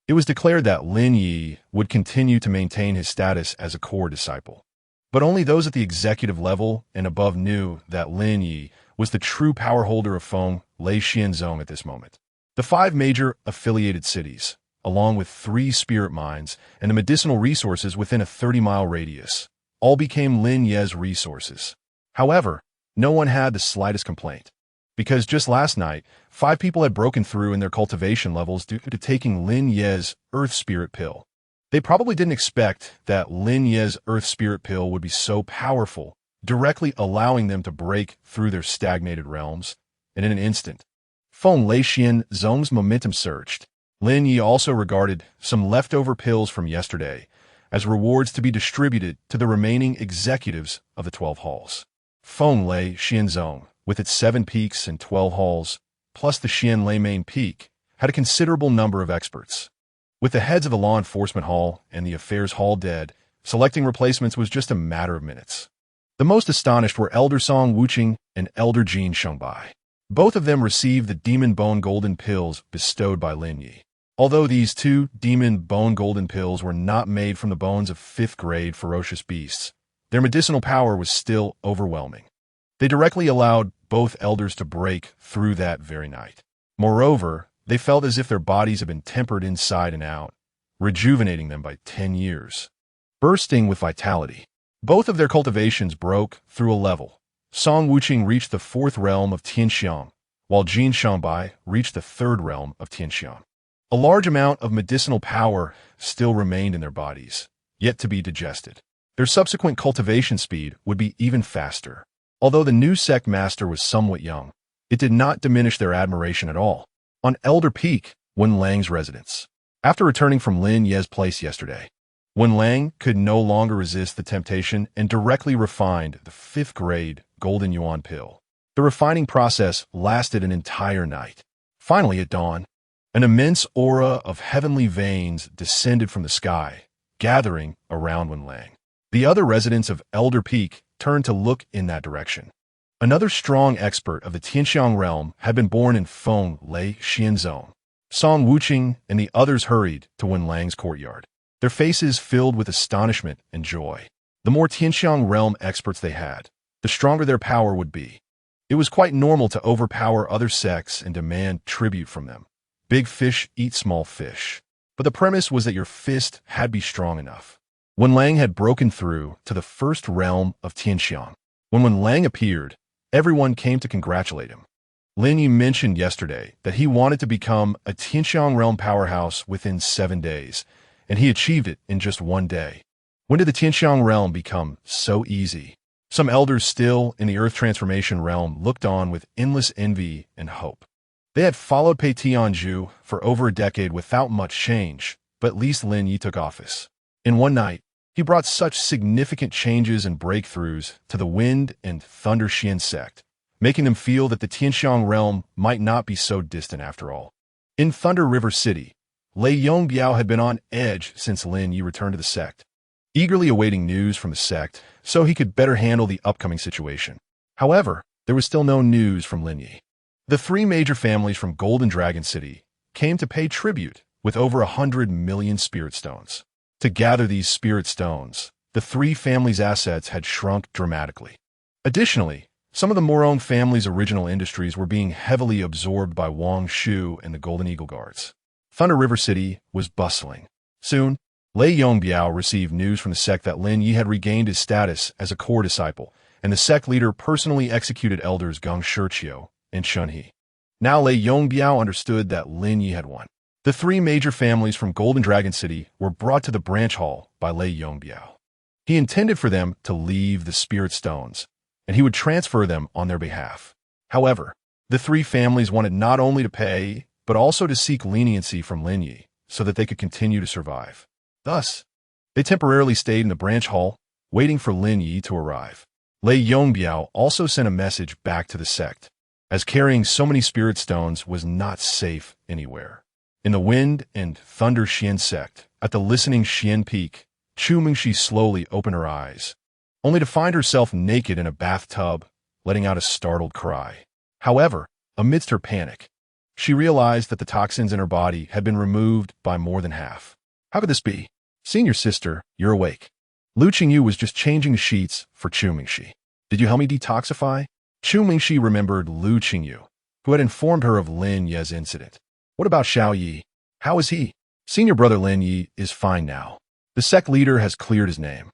it was declared that Lin Ye would continue to maintain his status as a core disciple. But only those at the executive level and above knew that Lin Ye was the true power holder of Feng Lei Xianzong at this moment. The 5 major affiliated cities, along with 3 spirit mines and the medicinal resources within a 30-mile radius, all became Lin Ye's resources. However, no one had the slightest complaint, because just last night, 5 people had broken through in their cultivation levels due to taking Lin Ye's Earth Spirit Pill. They probably didn't expect that Lin Ye's Earth Spirit Pill would be so powerful, directly allowing them to break through their stagnated realms, and in an instant, Feng Lei Xianzong's momentum surged. Lin Ye also regarded some leftover pills from yesterday as rewards to be distributed to the remaining executives of the 12 halls. Feng Lei Xianzong, with its 7 peaks and 12 halls, plus the Xian Lei main peak, had a considerable number of experts. With the heads of the Law Enforcement Hall and the Affairs Hall dead, selecting replacements was just a matter of minutes. The most astonished were Elder Song Wuqing and Elder Jin Shengbai. Both of them received the Demon Bone Golden Pills bestowed by Lin Ye. Although these 2 Demon Bone Golden Pills were not made from the bones of 5th-grade ferocious beasts, their medicinal power was still overwhelming. They directly allowed both elders to break through that very night. Moreover, they felt as if their bodies had been tempered inside and out, rejuvenating them by 10 years. Bursting with vitality, both of their cultivations broke through a level. Song Wuqing reached the 4th realm of Tianxiang, while Jin Shengbai reached the 3rd realm of Tianxiang. A large amount of medicinal power still remained in their bodies, yet to be digested. Their subsequent cultivation speed would be even faster. Although the new sect master was somewhat young, it did not diminish their admiration at all. On Elder Peak, Wen Lang's residence. After returning from Lin Ye's place yesterday, Wen Lang could no longer resist the temptation and directly refined the 5th-grade Golden Yuan pill. The refining process lasted an entire night. Finally, at dawn, an immense aura of heavenly veins descended from the sky, gathering around Wen Lang. The other residents of Elder Peak turned to look in that direction. Another strong expert of the Tianxiang realm had been born in Feng Lei Xianzong. Song Wuqing and the others hurried to Wen Lang's courtyard, their faces filled with astonishment and joy. The more Tianxiang realm experts they had, the stronger their power would be. It was quite normal to overpower other sects and demand tribute from them. Big fish eat small fish. But the premise was that your fist had to be strong enough. Wen Lang had broken through to the 1st realm of Tianxiang. When Wen Lang appeared, everyone came to congratulate him. Lin Ye mentioned yesterday that he wanted to become a Tianxiang realm powerhouse within 7 days, and he achieved it in just 1 day. When did the Tianxiang realm become so easy? Some elders still in the Earth Transformation realm looked on with endless envy and hope. They had followed Pei Tianzhu for over a decade without much change, but at least Lin Ye took office. In 1 night, he brought such significant changes and breakthroughs to the Wind and Thunder Xian sect, making them feel that the Tianxiang realm might not be so distant after all. In Thunder River City, Lei Yongbiao had been on edge since Lin Ye returned to the sect, eagerly awaiting news from the sect so he could better handle the upcoming situation. However, there was still no news from Lin Ye. The 3 major families from Golden Dragon City came to pay tribute with over 100 million spirit stones. To gather these spirit stones, the 3 families' assets had shrunk dramatically. Additionally, some of the Morong family's original industries were being heavily absorbed by Wang Shu and the Golden Eagle Guards. Thunder River City was bustling. Soon, Lei Yongbiao received news from the sect that Lin Ye had regained his status as a core disciple, and the sect leader personally executed elders Geng Shiqiu and Shun He. Now Lei Yongbiao understood that Lin Ye had won. The three major families from Golden Dragon City were brought to the branch hall by Lei Yongbiao. He intended for them to leave the spirit stones, and he would transfer them on their behalf. However, the three families wanted not only to pay, but also to seek leniency from Lin Ye so that they could continue to survive. Thus, they temporarily stayed in the branch hall, waiting for Lin Ye to arrive. Lei Yongbiao also sent a message back to the sect, as carrying so many spirit stones was not safe anywhere. In the Wind and Thunder Xian sect, at the listening Xian Peak, Chu Mingxi slowly opened her eyes, only to find herself naked in a bathtub, letting out a startled cry. However, amidst her panic, she realized that the toxins in her body had been removed by more than half. How could this be? Senior sister, you're awake. Lu Qingyu was just changing sheets for Chu Mingxi. Did you help me detoxify? Chu Mingxi remembered Lu Qingyu, who had informed her of Lin Ye's incident. What about Xiao Yi? How is he? Senior brother Lin Ye is fine now. The sect leader has cleared his name,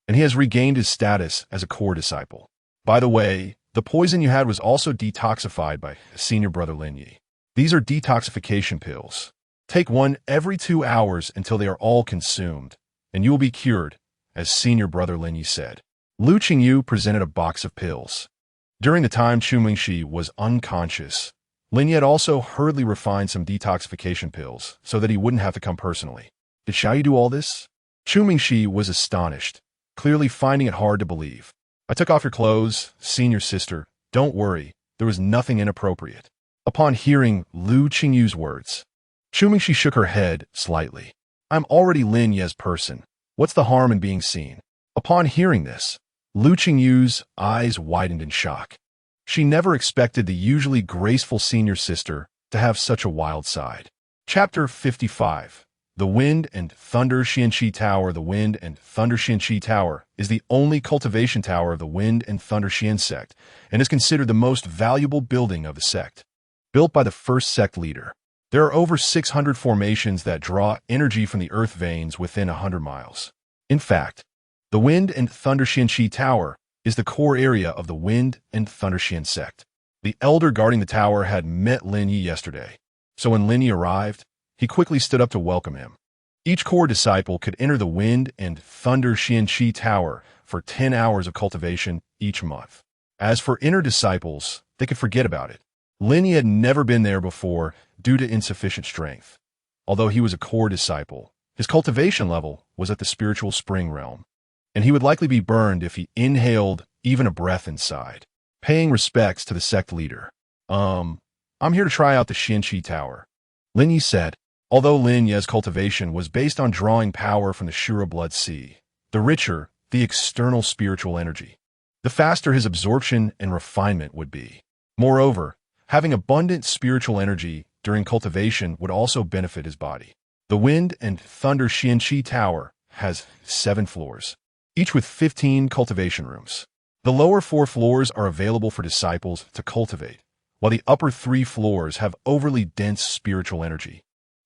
and he has regained his status as a core disciple. By the way, the poison you had was also detoxified by senior brother Lin Ye. These are detoxification pills. Take one every 2 hours until they are all consumed, and you will be cured, as senior brother Lin Ye said. Lu Qingyu presented a box of pills. During the time Chu Mingxi was unconscious, Lin Ye had also hurriedly refined some detoxification pills so that he wouldn't have to come personally. Did Xiao Yi do all this? Chu Mingxi was astonished, clearly finding it hard to believe. I took off your clothes, senior sister. Don't worry, there was nothing inappropriate. Upon hearing Lu Qingyu's words, Chu Mingxi shook her head slightly. I'm already Lin Ye's person. What's the harm in being seen? Upon hearing this, Lu Qingyu's eyes widened in shock. She never expected the usually graceful senior sister to have such a wild side. Chapter 55. The Wind and Thunder Xianqi Tower. The Wind and Thunder Xianqi Tower is the only cultivation tower of the Wind and Thunder Xian sect and is considered the most valuable building of the sect. Built by the first sect leader, there are over 600 formations that draw energy from the earth veins within 100 miles. In fact, the Wind and Thunder Xianqi Tower is the core area of the Wind and Thunder Xian sect. The elder guarding the tower had met Lin Ye yesterday, so when Lin Ye arrived, he quickly stood up to welcome him. Each core disciple could enter the Wind and Thunder Xianqi Tower for 10 hours of cultivation each month. As for inner disciples, they could forget about it. Lin Ye had never been there before due to insufficient strength. Although he was a core disciple, his cultivation level was at the spiritual spring realm, and he would likely be burned if he inhaled even a breath inside. Paying respects to the sect leader. I'm here to try out the Xianqi Tower, Lin Ye said. Although Lin Ye's cultivation was based on drawing power from the Shura blood sea, the richer the external spiritual energy, the faster his absorption and refinement would be. Moreover, having abundant spiritual energy during cultivation would also benefit his body. The Wind and Thunder Xianqi Tower has 7 floors, each with 15 cultivation rooms. The lower 4 floors are available for disciples to cultivate, while the upper 3 floors have overly dense spiritual energy,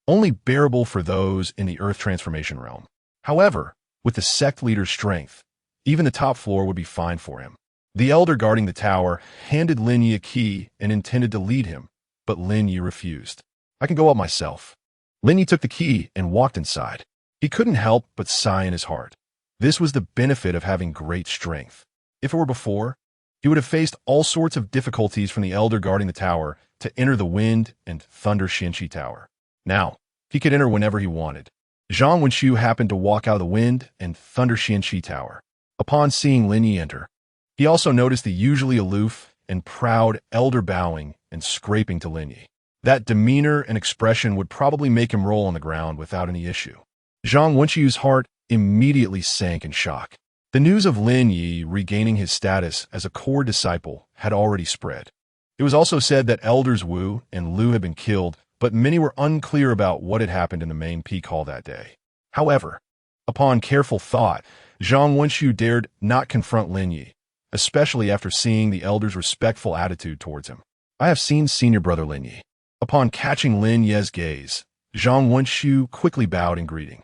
only bearable for those in the earth transformation realm. However, with the sect leader's strength, even the top floor would be fine for him. The elder guarding the tower handed Lin Ye a key and intended to lead him, but Lin Ye refused. I can go up myself. Lin Ye took the key and walked inside. He couldn't help but sigh in his heart. This was the benefit of having great strength. If it were before, he would have faced all sorts of difficulties from the elder guarding the tower to enter the Wind and Thunder Xianqi Tower. Now, he could enter whenever he wanted. Zhang Wenxiu happened to walk out of the Wind and Thunder Xianqi Tower. Upon seeing Lin Ye enter, he also noticed the usually aloof and proud elder bowing and scraping to Lin Ye. That demeanor and expression would probably make him roll on the ground without any issue. Zhang Wenxiu's heart immediately sank in shock. The news of Lin Ye regaining his status as a core disciple had already spread. It was also said that elders Wu and Lu had been killed, but many were unclear about what had happened in the main peak hall that day. However, upon careful thought, Zhang Wenxiu dared not confront Lin Ye, especially after seeing the elder's respectful attitude towards him. I have seen senior brother Lin Ye. Upon catching Lin Ye's gaze, Zhang Wenxiu quickly bowed in greeting.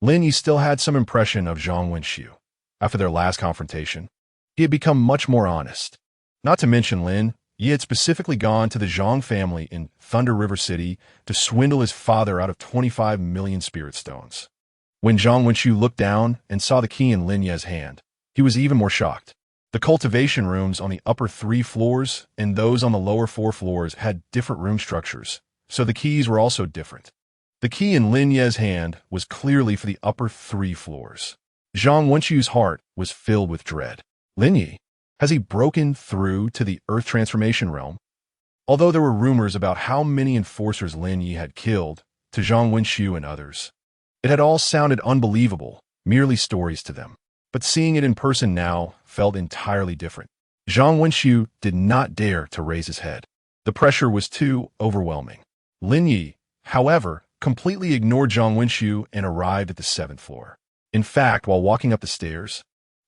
Lin Ye still had some impression of Zhang Wenxiu. After their last confrontation, he had become much more honest. Not to mention Lin Ye had specifically gone to the Zhang family in Thunder River City to swindle his father out of 25 million spirit stones. When Zhang Wenqiu looked down and saw the key in Lin Ye's hand, he was even more shocked. The cultivation rooms on the upper 3 floors and those on the lower 4 floors had different room structures, so the keys were also different. The key in Lin Ye's hand was clearly for the upper 3 floors. Zhang Wenqiu's heart was filled with dread. Lin Ye, has he broken through to the Earth Transformation realm? Although there were rumors about how many enforcers Lin Ye had killed, to Zhang Wenqiu and others, it had all sounded unbelievable, merely stories to them. But seeing it in person now felt entirely different. Zhang Wenqiu did not dare to raise his head. The pressure was too overwhelming. Lin Ye, however, completely ignored Zhang Wenqiu and arrived at the 7th floor. In fact, while walking up the stairs,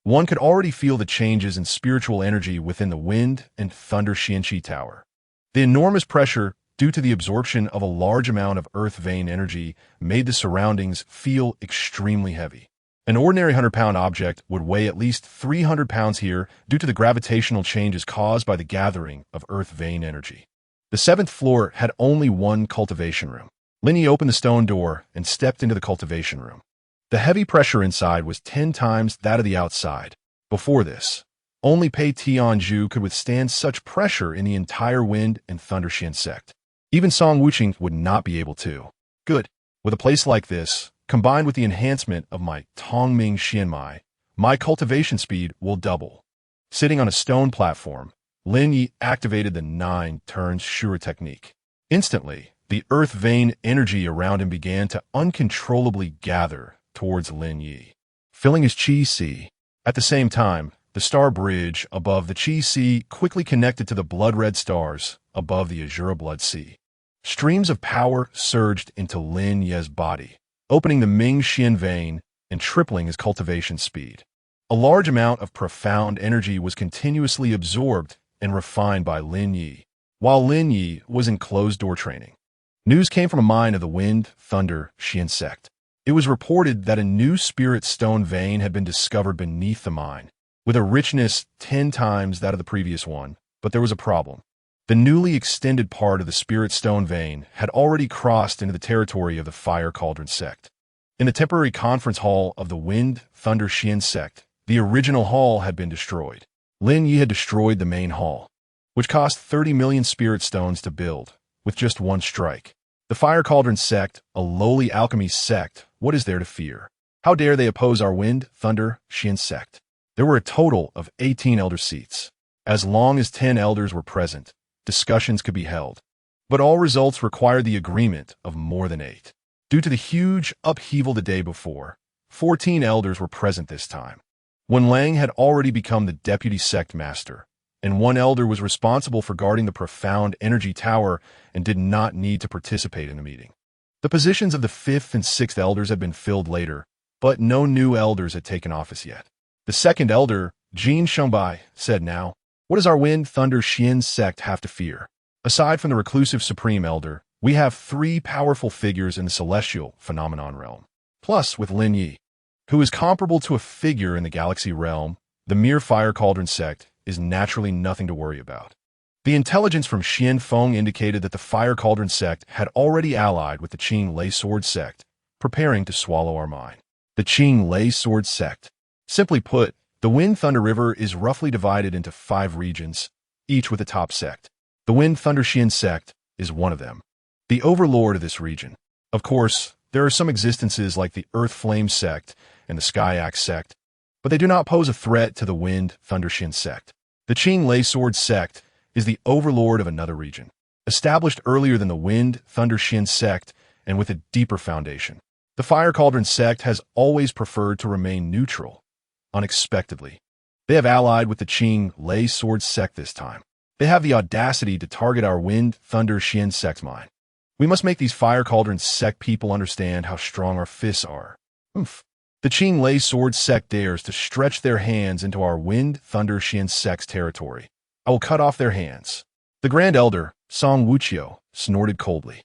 one could already feel the changes in spiritual energy within the Wind and Thunder Xianqi Tower. The enormous pressure due to the absorption of a large amount of earth vein energy made the surroundings feel extremely heavy. An ordinary 100-pound object would weigh at least 300 pounds here due to the gravitational changes caused by the gathering of earth vein energy. The 7th floor had only one cultivation room. Lin Ye opened the stone door and stepped into the cultivation room. The heavy pressure inside was 10 times that of the outside. Before this, only Pei Tianzhu could withstand such pressure in the entire Wind and Thunder Xian sect. Even Song Wuqing would not be able to. Good. With a place like this, combined with the enhancement of my Tongming Xianmai, my cultivation speed will double. Sitting on a stone platform, Lin Ye activated the 9 Turns Asura Technique. Instantly, the earth vein energy around him began to uncontrollably gather towards Lin Ye, filling his Qi Sea. At the same time, the star bridge above the Qi Sea quickly connected to the blood-red stars above the Azura Blood Sea. Streams of power surged into Lin Ye's body, opening the Ming Xian vein and tripling his cultivation speed. A large amount of profound energy was continuously absorbed and refined by Lin Ye, while Lin Ye was in closed-door training. News came from a mine of the Wind, Thunder, Xian sect. It was reported that a new spirit stone vein had been discovered beneath the mine, with a richness 10 times that of the previous one, but there was a problem. The newly extended part of the spirit stone vein had already crossed into the territory of the Fire Cauldron sect. In the temporary conference hall of the Wind, Thunder, Xian sect, the original hall had been destroyed. Lin Ye had destroyed the main hall, which cost 30 million spirit stones to build, with just one strike. The Fire Cauldron sect, a lowly alchemy sect, what is there to fear? How dare they oppose our Wind, Thunder, Xian sect? There were a total of 18 elder seats. As long as 10 elders were present, discussions could be held. But all results required the agreement of more than 8. Due to the huge upheaval the day before, 14 elders were present this time. Wen Lang had already become the deputy sect master, and one elder was responsible for guarding the profound energy tower and did not need to participate in the meeting. The positions of the 5th and 6th elders had been filled later, but no new elders had taken office yet. The 2nd elder, Jin Shengbai, said now, "What does our Wind, Thunder, Xian sect have to fear? Aside from the reclusive Supreme Elder, we have 3 powerful figures in the celestial phenomenon realm. Plus, with Lin Ye, who is comparable to a figure in the galaxy realm, the mere Fire Cauldron sect is naturally nothing to worry about." The intelligence from Xian Feng indicated that the Fire Cauldron sect had already allied with the Qing Lei Sword sect, preparing to swallow our mine. The Qing Lei Sword sect. Simply put, the Wind Thunder River is roughly divided into 5 regions, each with a top sect. The Wind Thunder Xian sect is one of them, the overlord of this region. Of course, there are some existences like the Earth Flame sect and the Sky Axe sect, but they do not pose a threat to the Wind Thunder Xian sect. The Qing Lei Sword sect is the overlord of another region, established earlier than the Wind Thunder Xian sect and with a deeper foundation. The Fire Cauldron sect has always preferred to remain neutral. Unexpectedly, they have allied with the Qing Lei Sword sect this time. They have the audacity to target our Wind Thunder Xian sect mine. We must make these Fire Cauldron sect people understand how strong our fists are. Oomph. The Qing Lei Sword sect dares to stretch their hands into our Wind Thunder Xian sect's territory. I will cut off their hands. The Grand Elder, Song Wuqiu, snorted coldly.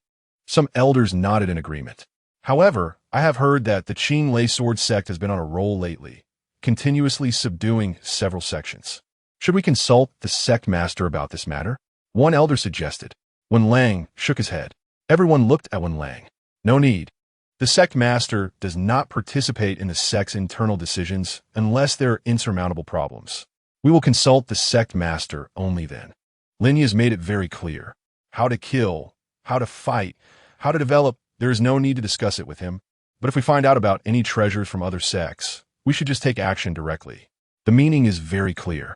Some elders nodded in agreement. However, I have heard that the Qing Lei Sword sect has been on a roll lately, continuously subduing several sections. Should we consult the sect master about this matter? One elder suggested. Wen Lang shook his head. Everyone looked at Wen Lang. No need. The sect master does not participate in the sect's internal decisions unless there are insurmountable problems. We will consult the sect master only then. Lin Ye has made it very clear. How to kill, how to fight, how to develop, there is no need to discuss it with him. But if we find out about any treasures from other sects, we should just take action directly. The meaning is very clear.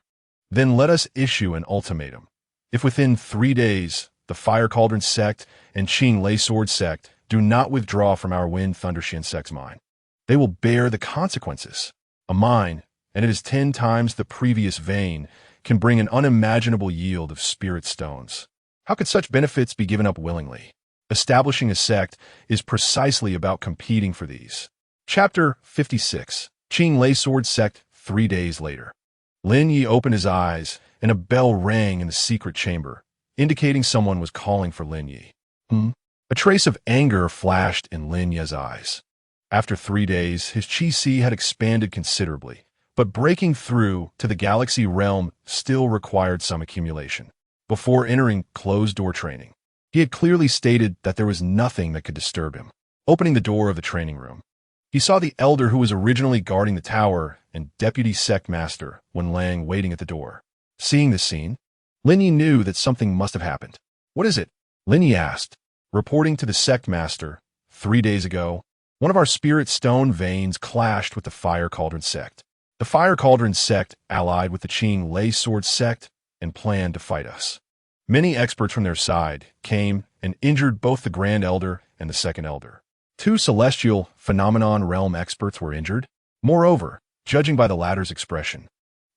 Then let us issue an ultimatum. If within 3 days, the Fire Cauldron sect and Qing Lei Sword sect do not withdraw from our Wind Thunder Xian sect's mine, they will bear the consequences. A mine, and it is 10 times the previous vein, can bring an unimaginable yield of spirit stones. How could such benefits be given up willingly? Establishing a sect is precisely about competing for these. Chapter 56. Qing Lei Sword Sect 3 days later. Lin Ye opened his eyes, and a bell rang in the secret chamber, indicating someone was calling for Lin Ye. A trace of anger flashed in Lin Ye's eyes. After 3 days, his qi had expanded considerably, but breaking through to the galaxy realm still required some accumulation. Before entering closed-door training, he had clearly stated that there was nothing that could disturb him. Opening the door of the training room, he saw the elder who was originally guarding the tower and deputy sect master Wen Lang waiting at the door. Seeing this scene, Lin Ye knew that something must have happened. What is it? Lin Ye asked. Reporting to the sect master, 3 days ago, one of our spirit stone veins clashed with the Fire Cauldron sect. The Fire Cauldron sect allied with the Qing Lei Sword sect and planned to fight us. Many experts from their side came and injured both the Grand Elder and the Second Elder. 2 celestial phenomenon realm experts were injured. Moreover, judging by the latter's expression,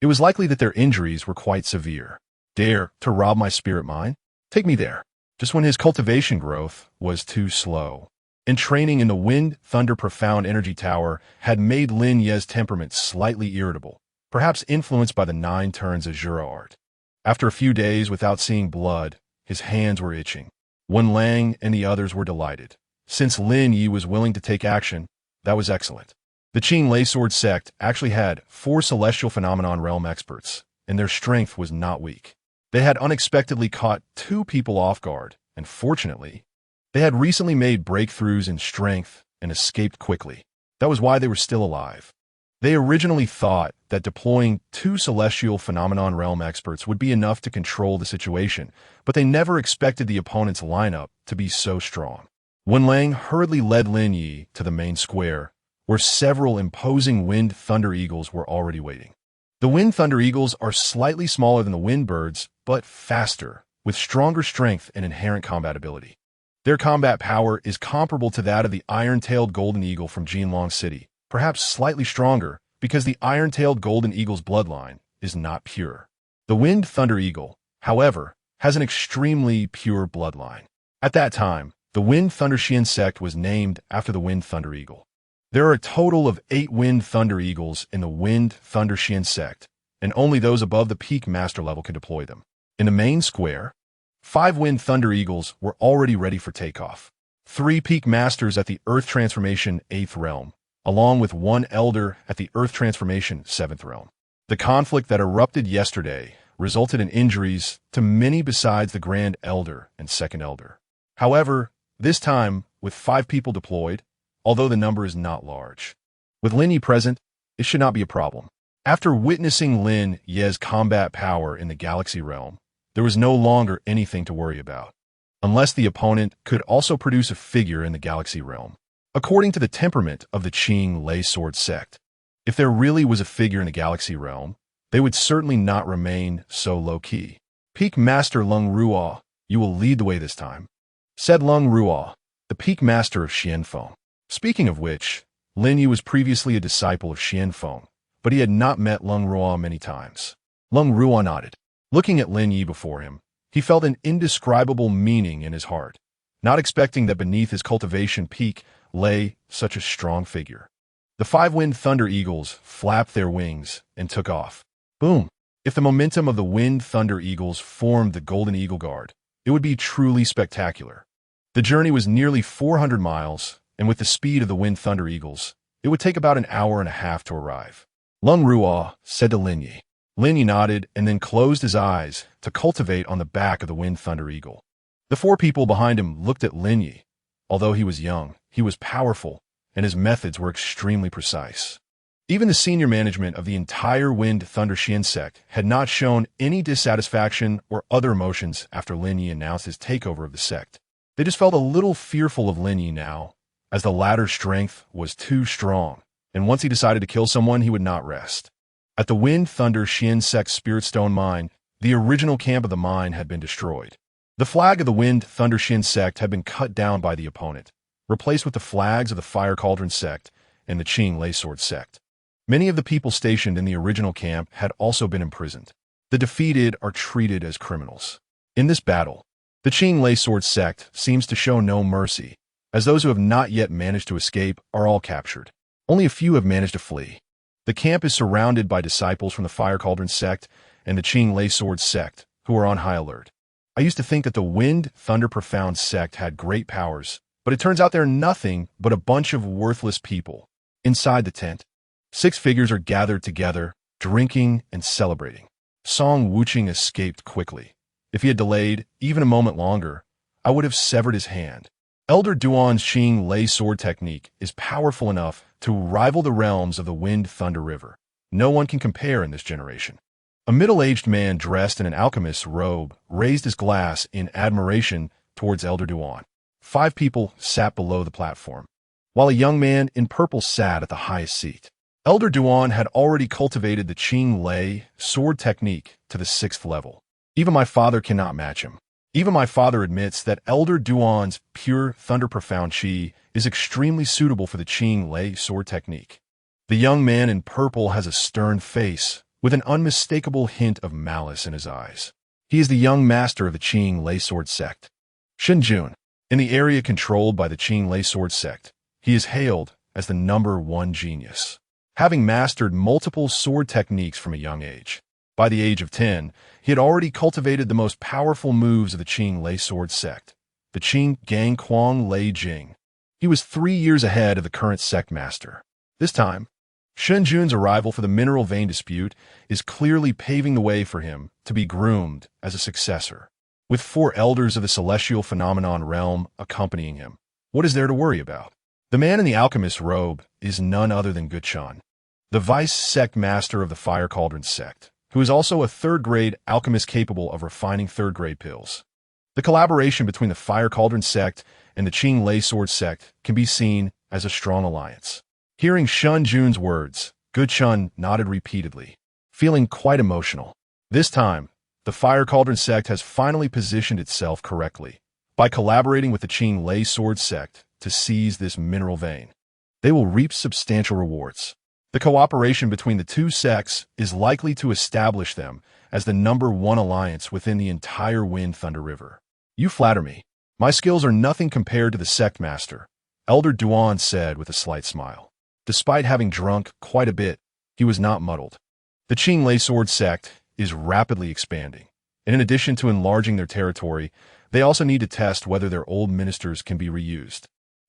it was likely that their injuries were quite severe. Dare to rob my spirit mine? Take me there. Just when his cultivation growth was too slow. And training in the Wind Thunder Profound Energy Tower had made Lin Ye's temperament slightly irritable, perhaps influenced by the 9 Turns Asura art. After a few days without seeing blood, his hands were itching. Wen Lang and the others were delighted. Since Lin Ye was willing to take action, that was excellent. The Qing Lei Sword sect actually had 4 celestial phenomenon realm experts, and their strength was not weak. They had unexpectedly caught 2 people off guard, and fortunately, they had recently made breakthroughs in strength and escaped quickly. That was why they were still alive. They originally thought that deploying 2 celestial phenomenon realm experts would be enough to control the situation, but they never expected the opponent's lineup to be so strong. Wen Lang hurriedly led Lin Ye to the main square, where several imposing Wind Thunder Eagles were already waiting. The Wind Thunder Eagles are slightly smaller than the Wind Birds, but faster, with stronger strength and inherent combat ability. Their combat power is comparable to that of the Iron-Tailed Golden Eagle from Jinlong City, perhaps slightly stronger because the Iron-Tailed Golden Eagle's bloodline is not pure. The Wind Thunder Eagle, however, has an extremely pure bloodline. At that time, the Wind Thunder Xian sect was named after the Wind Thunder Eagle. There are a total of 8 Wind Thunder Eagles in the Wind Thunder Xian sect, and only those above the peak master level can deploy them. In the main square, 5 Wind Thunder Eagles were already ready for takeoff. 3 peak masters at the Earth Transformation 8th realm, along with 1 elder at the Earth Transformation 7th realm. The conflict that erupted yesterday resulted in injuries to many besides the Grand Elder and Second Elder. However, this time, with 5 people deployed, although the number is not large. With Lin Ye present, it should not be a problem. After witnessing Lin Ye's combat power in the galaxy realm, there was no longer anything to worry about, unless the opponent could also produce a figure in the galaxy realm. According to the temperament of the Qing Lei Sword sect, if there really was a figure in the galaxy realm, they would certainly not remain so low-key. Peak Master Lung Ruo, you will lead the way this time, said Lung Ruo, the Peak Master of Xianfeng. Speaking of which, Lin Ye was previously a disciple of Xianfeng, but he had not met Lung Ruo many times. Lung Ruo nodded. Looking at Lin Ye before him, he felt an indescribable meaning in his heart, not expecting that beneath his cultivation peak lay such a strong figure. The 5 Wind Thunder Eagles flapped their wings and took off. Boom! If the momentum of the Wind Thunder Eagles formed the Golden Eagle Guard, it would be truly spectacular. The journey was nearly 400 miles, and with the speed of the Wind Thunder Eagles, it would take about an hour and a half to arrive. Lung Ruo said to Lin Ye. Lin Ye nodded and then closed his eyes to cultivate on the back of the Wind Thunder Eagle. The four people behind him looked at Lin Ye. Although he was young, he was powerful, and his methods were extremely precise. Even the senior management of the entire Wind Thunder Xian sect had not shown any dissatisfaction or other emotions after Lin Ye announced his takeover of the sect. They just felt a little fearful of Lin Ye now, as the latter's strength was too strong, and once he decided to kill someone, he would not rest. At the Wind Thunder Xian sect Spirit Stone Mine, the original camp of the mine had been destroyed. The flag of the Wind Thunder Xian sect had been cut down by the opponent, replaced with the flags of the Fire Cauldron sect and the Qing Lei Sword sect. Many of the people stationed in the original camp had also been imprisoned. The defeated are treated as criminals. In this battle, the Qing Lei Sword sect seems to show no mercy, as those who have not yet managed to escape are all captured. Only a few have managed to flee. The camp is surrounded by disciples from the Fire Cauldron sect and the Qing Lei Sword sect, who are on high alert. I used to think that the Wind Thunder Profound sect had great powers, but it turns out they're nothing but a bunch of worthless people. Inside the tent, 6 figures are gathered together, drinking and celebrating. Song Wuching escaped quickly. If he had delayed even a moment longer, I would have severed his hand. Elder Duan's Qing Lei Sword Technique is powerful enough to rival the realms of the Wind Thunder River. No one can compare in this generation. A middle-aged man dressed in an alchemist's robe raised his glass in admiration towards Elder Duan. 5 people sat below the platform, while a young man in purple sat at the highest seat. Elder Duan had already cultivated the Qing Lei Sword Technique to the 6th level. Even my father cannot match him. Even my father admits that Elder Duan's pure Thunder Profound Qi is extremely suitable for the Qing Lei Sword Technique. The young man in purple has a stern face, with an unmistakable hint of malice in his eyes. He is the young master of the Qing Lei Sword sect, Shenjun. In the area controlled by the Qing Lei Sword sect, he is hailed as the #1 genius, having mastered multiple sword techniques from a young age. By the age of 10, he had already cultivated the most powerful moves of the Qing Lei Sword sect, the Qing Gang Kuang Lei Jing. He was 3 years ahead of the current sect master. This time, Shenjun's arrival for the mineral vein dispute is clearly paving the way for him to be groomed as a successor. With 4 elders of the celestial phenomenon realm accompanying him, what is there to worry about? The man in the alchemist's robe is none other than Guchan, the vice sect master of the Fire Cauldron sect, who is also a 3rd-grade alchemist capable of refining 3rd-grade pills. The collaboration between the Fire Cauldron sect and the Qing Lei Sword sect can be seen as a strong alliance. Hearing Shun Jun's words, Guchan nodded repeatedly, feeling quite emotional. This time, the Fire Cauldron sect has finally positioned itself correctly by collaborating with the Qing Lei Sword sect to seize this mineral vein. They will reap substantial rewards. The cooperation between the 2 sects is likely to establish them as the #1 alliance within the entire Wind Thunder River. You flatter me. My skills are nothing compared to the sect master, Elder Duan said with a slight smile. Despite having drunk quite a bit, he was not muddled. The Qing Lei Sword sect is rapidly expanding, and in addition to enlarging their territory, they also need to test whether their old ministers can be reused.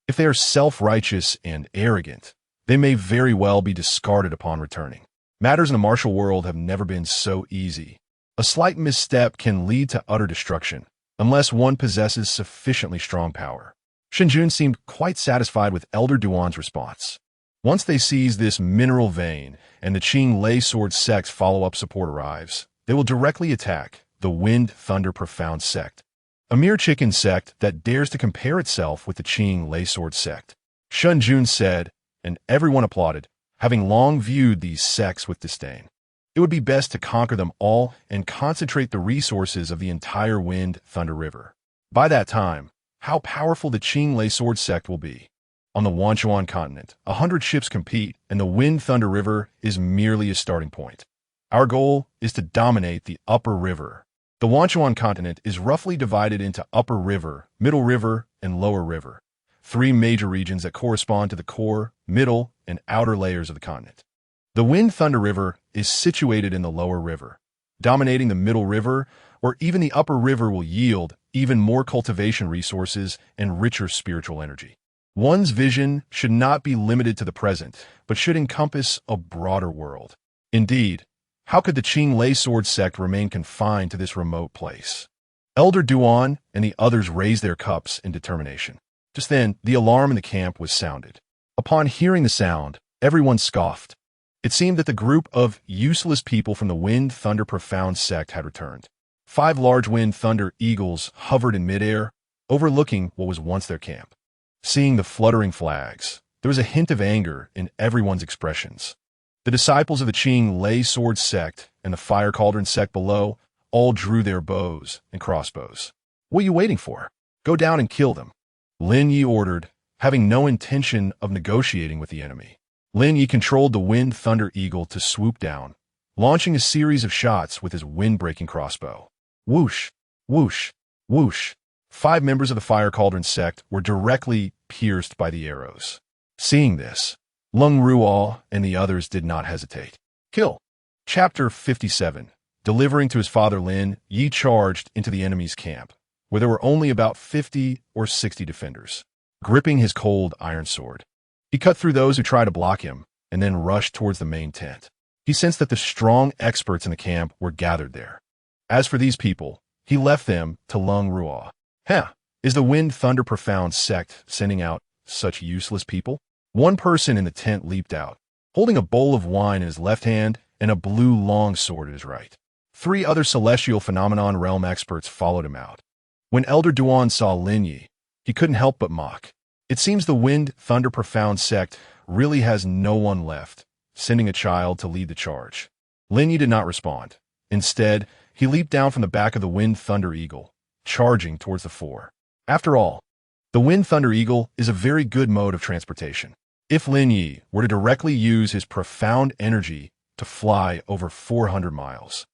If they are self-righteous and arrogant, they may very well be discarded upon returning. Matters in the martial world have never been so easy. A slight misstep can lead to utter destruction, unless one possesses sufficiently strong power. Shenjun seemed quite satisfied with Elder Duan's response. Once they seize this mineral vein and the Qing Lei Sword sect's follow-up support arrives, they will directly attack the Wind Thunder Profound sect, a mere chicken sect that dares to compare itself with the Qing Lei Sword sect. Shun Jun said, and everyone applauded, having long viewed these sects with disdain. It would be best to conquer them all and concentrate the resources of the entire Wind Thunder River. By that time, how powerful the Qing Lei Sword sect will be. On the Wanchuan Continent, 100 ships compete, and the Wind Thunder River is merely a starting point. Our goal is to dominate the upper river. The Wanchuan Continent is roughly divided into upper river, middle river, and lower river, 3 major regions that correspond to the core, middle, and outer layers of the continent. The Wind Thunder River is situated in the lower river. Dominating the middle river or even the upper river will yield even more cultivation resources and richer spiritual energy. One's vision should not be limited to the present, but should encompass a broader world. Indeed, How could the Qing Lei sword sect remain confined to this remote place? Elder Duan and the others raised their cups in determination. Just then, the alarm in the camp was sounded. Upon hearing the sound, everyone scoffed. It seemed that the group of useless people from the Wind Thunder Profound sect had returned. 5 large Wind Thunder eagles hovered in midair, overlooking what was once their camp. Seeing the fluttering flags, there was a hint of anger in everyone's expressions. The disciples of the Qing Lei sword sect and the Fire Cauldron sect below all drew their bows and crossbows. What are you waiting for? Go down and kill them, Lin Ye ordered, having no intention of negotiating with the enemy. Lin Ye controlled the Wind Thunder Eagle to swoop down, launching a series of shots with his wind-breaking crossbow. Whoosh, whoosh, whoosh. 5 members of the Fire Cauldron sect were directly pierced by the arrows. Seeing this, Lung Ruo and the others did not hesitate. Kill. Chapter 57. Delivering to his father Lin, Ye charged into the enemy's camp, where there were only about 50 or 60 defenders. Gripping his cold iron sword, he cut through those who tried to block him and then rushed towards the main tent. He sensed that the strong experts in the camp were gathered there. As for these people, he left them to Lung Ruo. Is the Wind Thunder Profound sect sending out such useless people? One person in the tent leaped out, holding a bowl of wine in his left hand and a blue long sword in his right. 3 other celestial phenomenon realm experts followed him out. When Elder Duan saw Lin Ye, he couldn't help but mock. It seems the Wind Thunder Profound sect really has no one left, sending a child to lead the charge. Lin Ye did not respond. Instead, he leaped down from the back of the Wind Thunder Eagle, charging towards the 4. After all, the Wind Thunder Eagle is a very good mode of transportation. If Lin Ye were to directly use his profound energy to fly over 400 miles,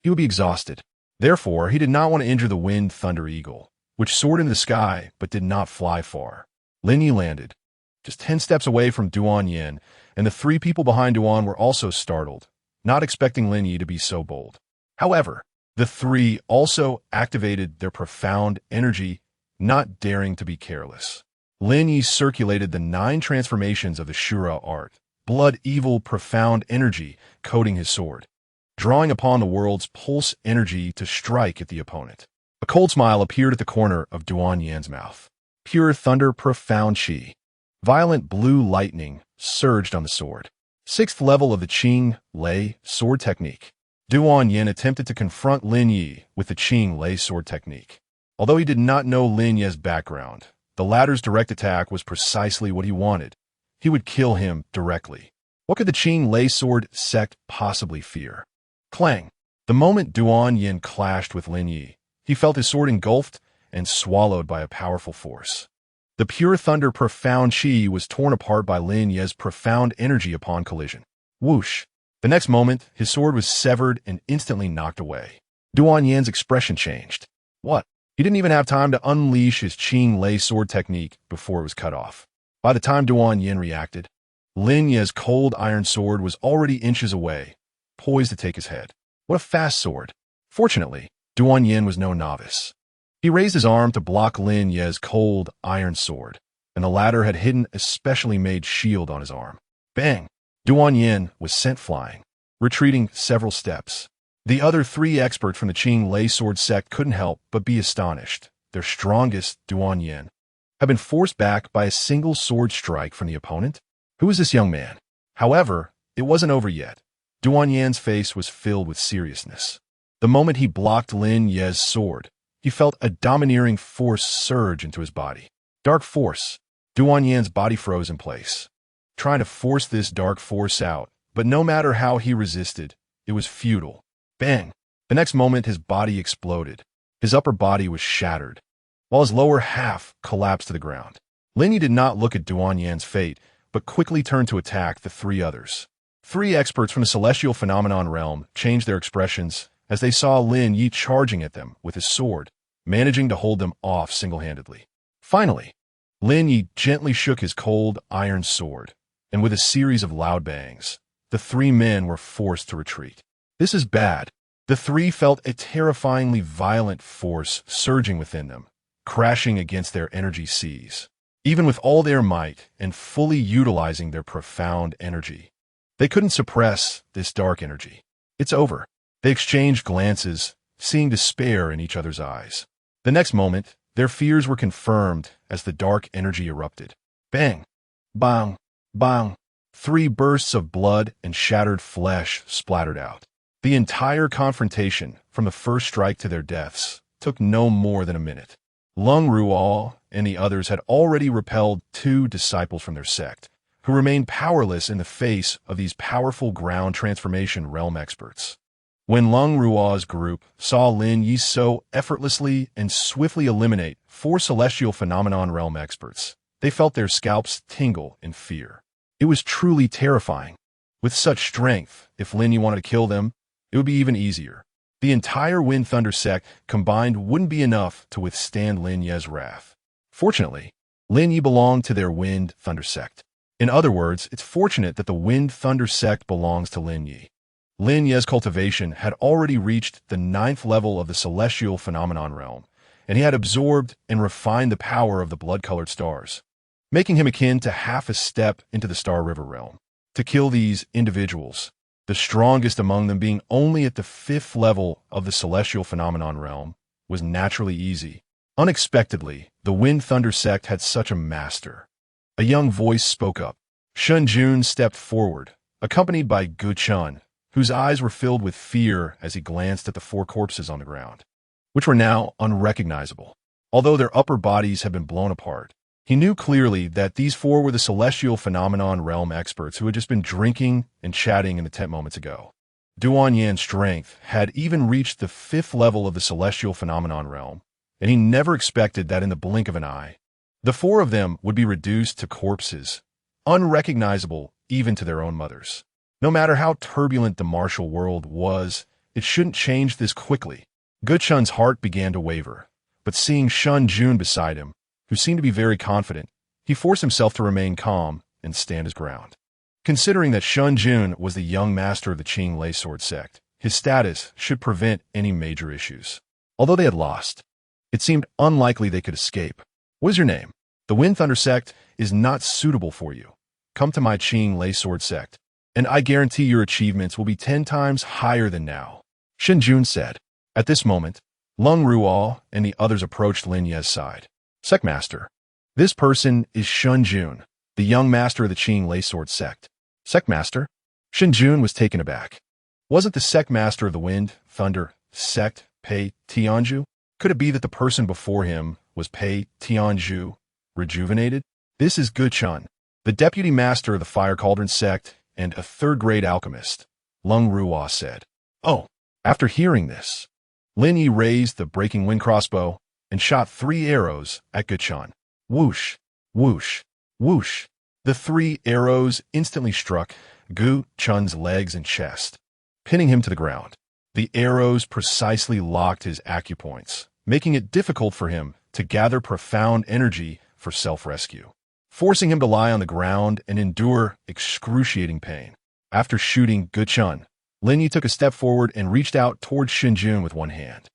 he would be exhausted. Therefore, he did not want to injure the Wind Thunder Eagle, which soared into the sky but did not fly far. Lin Ye landed just 10 steps away from Duan Yin, and the 3 people behind Duan were also startled, not expecting Lin Ye to be so bold. However, the 3 also activated their profound energy, not daring to be careless. Lin Ye circulated the 9 transformations of the Shura art, blood evil profound energy coating his sword, drawing upon the world's pulse energy to strike at the opponent. A cold smile appeared at the corner of Duan Yan's mouth. Pure thunder profound chi. Violent blue lightning surged on the sword. 6th level of the Qing Lei sword technique. Duan Yan attempted to confront Lin Ye with the Qing Lei sword technique. Although he did not know Lin Ye's background, the latter's direct attack was precisely what he wanted. He would kill him directly. What could the Qing Lei sword sect possibly fear? Clang! The moment Duan Yin clashed with Lin Ye, he felt his sword engulfed and swallowed by a powerful force. The pure thunder profound chi was torn apart by Lin Ye's profound energy upon collision. Whoosh! The next moment, his sword was severed and instantly knocked away. Duan Yan's expression changed. What? He didn't even have time to unleash his Qing Lei sword technique before it was cut off. By the time Duan Yin reacted, Lin Ye's cold iron sword was already inches away, poised to take his head. What a fast sword! Fortunately, Duan Yin was no novice. He raised his arm to block Lin Ye's cold iron sword, and the latter had hidden a specially made shield on his arm. Bang! Duan Yin was sent flying, retreating several steps. The other 3 experts from the Qing Lei sword sect couldn't help but be astonished. Their strongest, Duan Yin, had been forced back by a single sword strike from the opponent. Who was this young man? However, it wasn't over yet. Duan Yan's face was filled with seriousness. The moment he blocked Lin Ye's sword, he felt a domineering force surge into his body. Dark force. Duan Yan's body froze in place, trying to force this dark force out, but no matter how he resisted, it was futile. Bang! The next moment his body exploded. His upper body was shattered, while his lower half collapsed to the ground. Lin Ye did not look at Duan Yan's fate, but quickly turned to attack the 3 others. 3 experts from the celestial phenomenon realm changed their expressions as they saw Lin Ye charging at them with his sword, managing to hold them off single-handedly. Finally, Lin Ye gently shook his cold iron sword, and with a series of loud bangs, the 3 men were forced to retreat. This is bad. The 3 felt a terrifyingly violent force surging within them, crashing against their energy seas. Even with all their might and fully utilizing their profound energy, they couldn't suppress this dark energy. It's over. They exchanged glances, seeing despair in each other's eyes. The next moment, their fears were confirmed as the dark energy erupted. Bang! Bang! Bang! 3 bursts of blood and shattered flesh splattered out. The entire confrontation, from the first strike to their deaths, took no more than a minute. Lung Ruo and the others had already repelled 2 disciples from their sect, who remained powerless in the face of these powerful ground transformation realm experts. When Lung Ruo's group saw Lin Ye so effortlessly and swiftly eliminate 4 celestial phenomenon realm experts, they felt their scalps tingle in fear. It was truly terrifying. With such strength, if Lin Ye wanted to kill them, it would be even easier. The entire Wind Thunder sect combined wouldn't be enough to withstand Lin Ye's wrath. Fortunately, Lin Ye belonged to their Wind Thunder sect. In other words, it's fortunate that the Wind Thunder sect belongs to Lin Ye. Lin Ye's cultivation had already reached the 9th level of the celestial phenomenon realm, and he had absorbed and refined the power of the blood-colored stars, making him akin to half a step into the Star River realm. To kill these individuals, the strongest among them being only at the 5th level of the celestial phenomenon realm, was naturally easy. Unexpectedly, the Wind Thunder sect had such a master. A young voice spoke up. Shun Jun stepped forward, accompanied by Gu Chun, whose eyes were filled with fear as he glanced at the 4 corpses on the ground, which were now unrecognizable. Although their upper bodies had been blown apart, he knew clearly that these 4 were the celestial phenomenon realm experts who had just been drinking and chatting in the tent moments ago. Duan Yan's strength had even reached the 5th level of the celestial phenomenon realm, and he never expected that in the blink of an eye, the 4 of them would be reduced to corpses, unrecognizable even to their own mothers. No matter how turbulent the martial world was, it shouldn't change this quickly. Gu Chun's heart began to waver, but seeing Shun Jun beside him, who seemed to be very confident, he forced himself to remain calm and stand his ground. Considering that Shun Jun was the young master of the Qing Lei Sword sect, his status should prevent any major issues. Although they had lost, it seemed unlikely they could escape. What is your name? The Wind Thunder sect is not suitable for you. Come to my Qing Lei Sword sect, and I guarantee your achievements will be 10 times higher than now, Shun Jun said. At this moment, Lung Ruo and the others approached Lin Ye's side. Sectmaster. This person is Shun Jun, the young master of the Qing Lei Sword sect. Sectmaster? Shun Jun was taken aback. Wasn't the sectmaster of the Wind Thunder sect Pei Tianju? Could it be that the person before him was Pei Tianju, rejuvenated? This is Gu Chun, the deputy master of the Fire Cauldron sect and a 3rd-grade alchemist, Lung Ruo said. Oh, after hearing this, Lin Ye raised the breaking wind crossbow and shot 3 arrows at Gu Chun. Whoosh, whoosh, whoosh. The 3 arrows instantly struck Gu Chun's legs and chest, pinning him to the ground. The arrows precisely locked his acupoints, making it difficult for him to gather profound energy for self-rescue, forcing him to lie on the ground and endure excruciating pain. After shooting Gu Chun, Lin Ye took a step forward and reached out towards Shun Jun with one hand.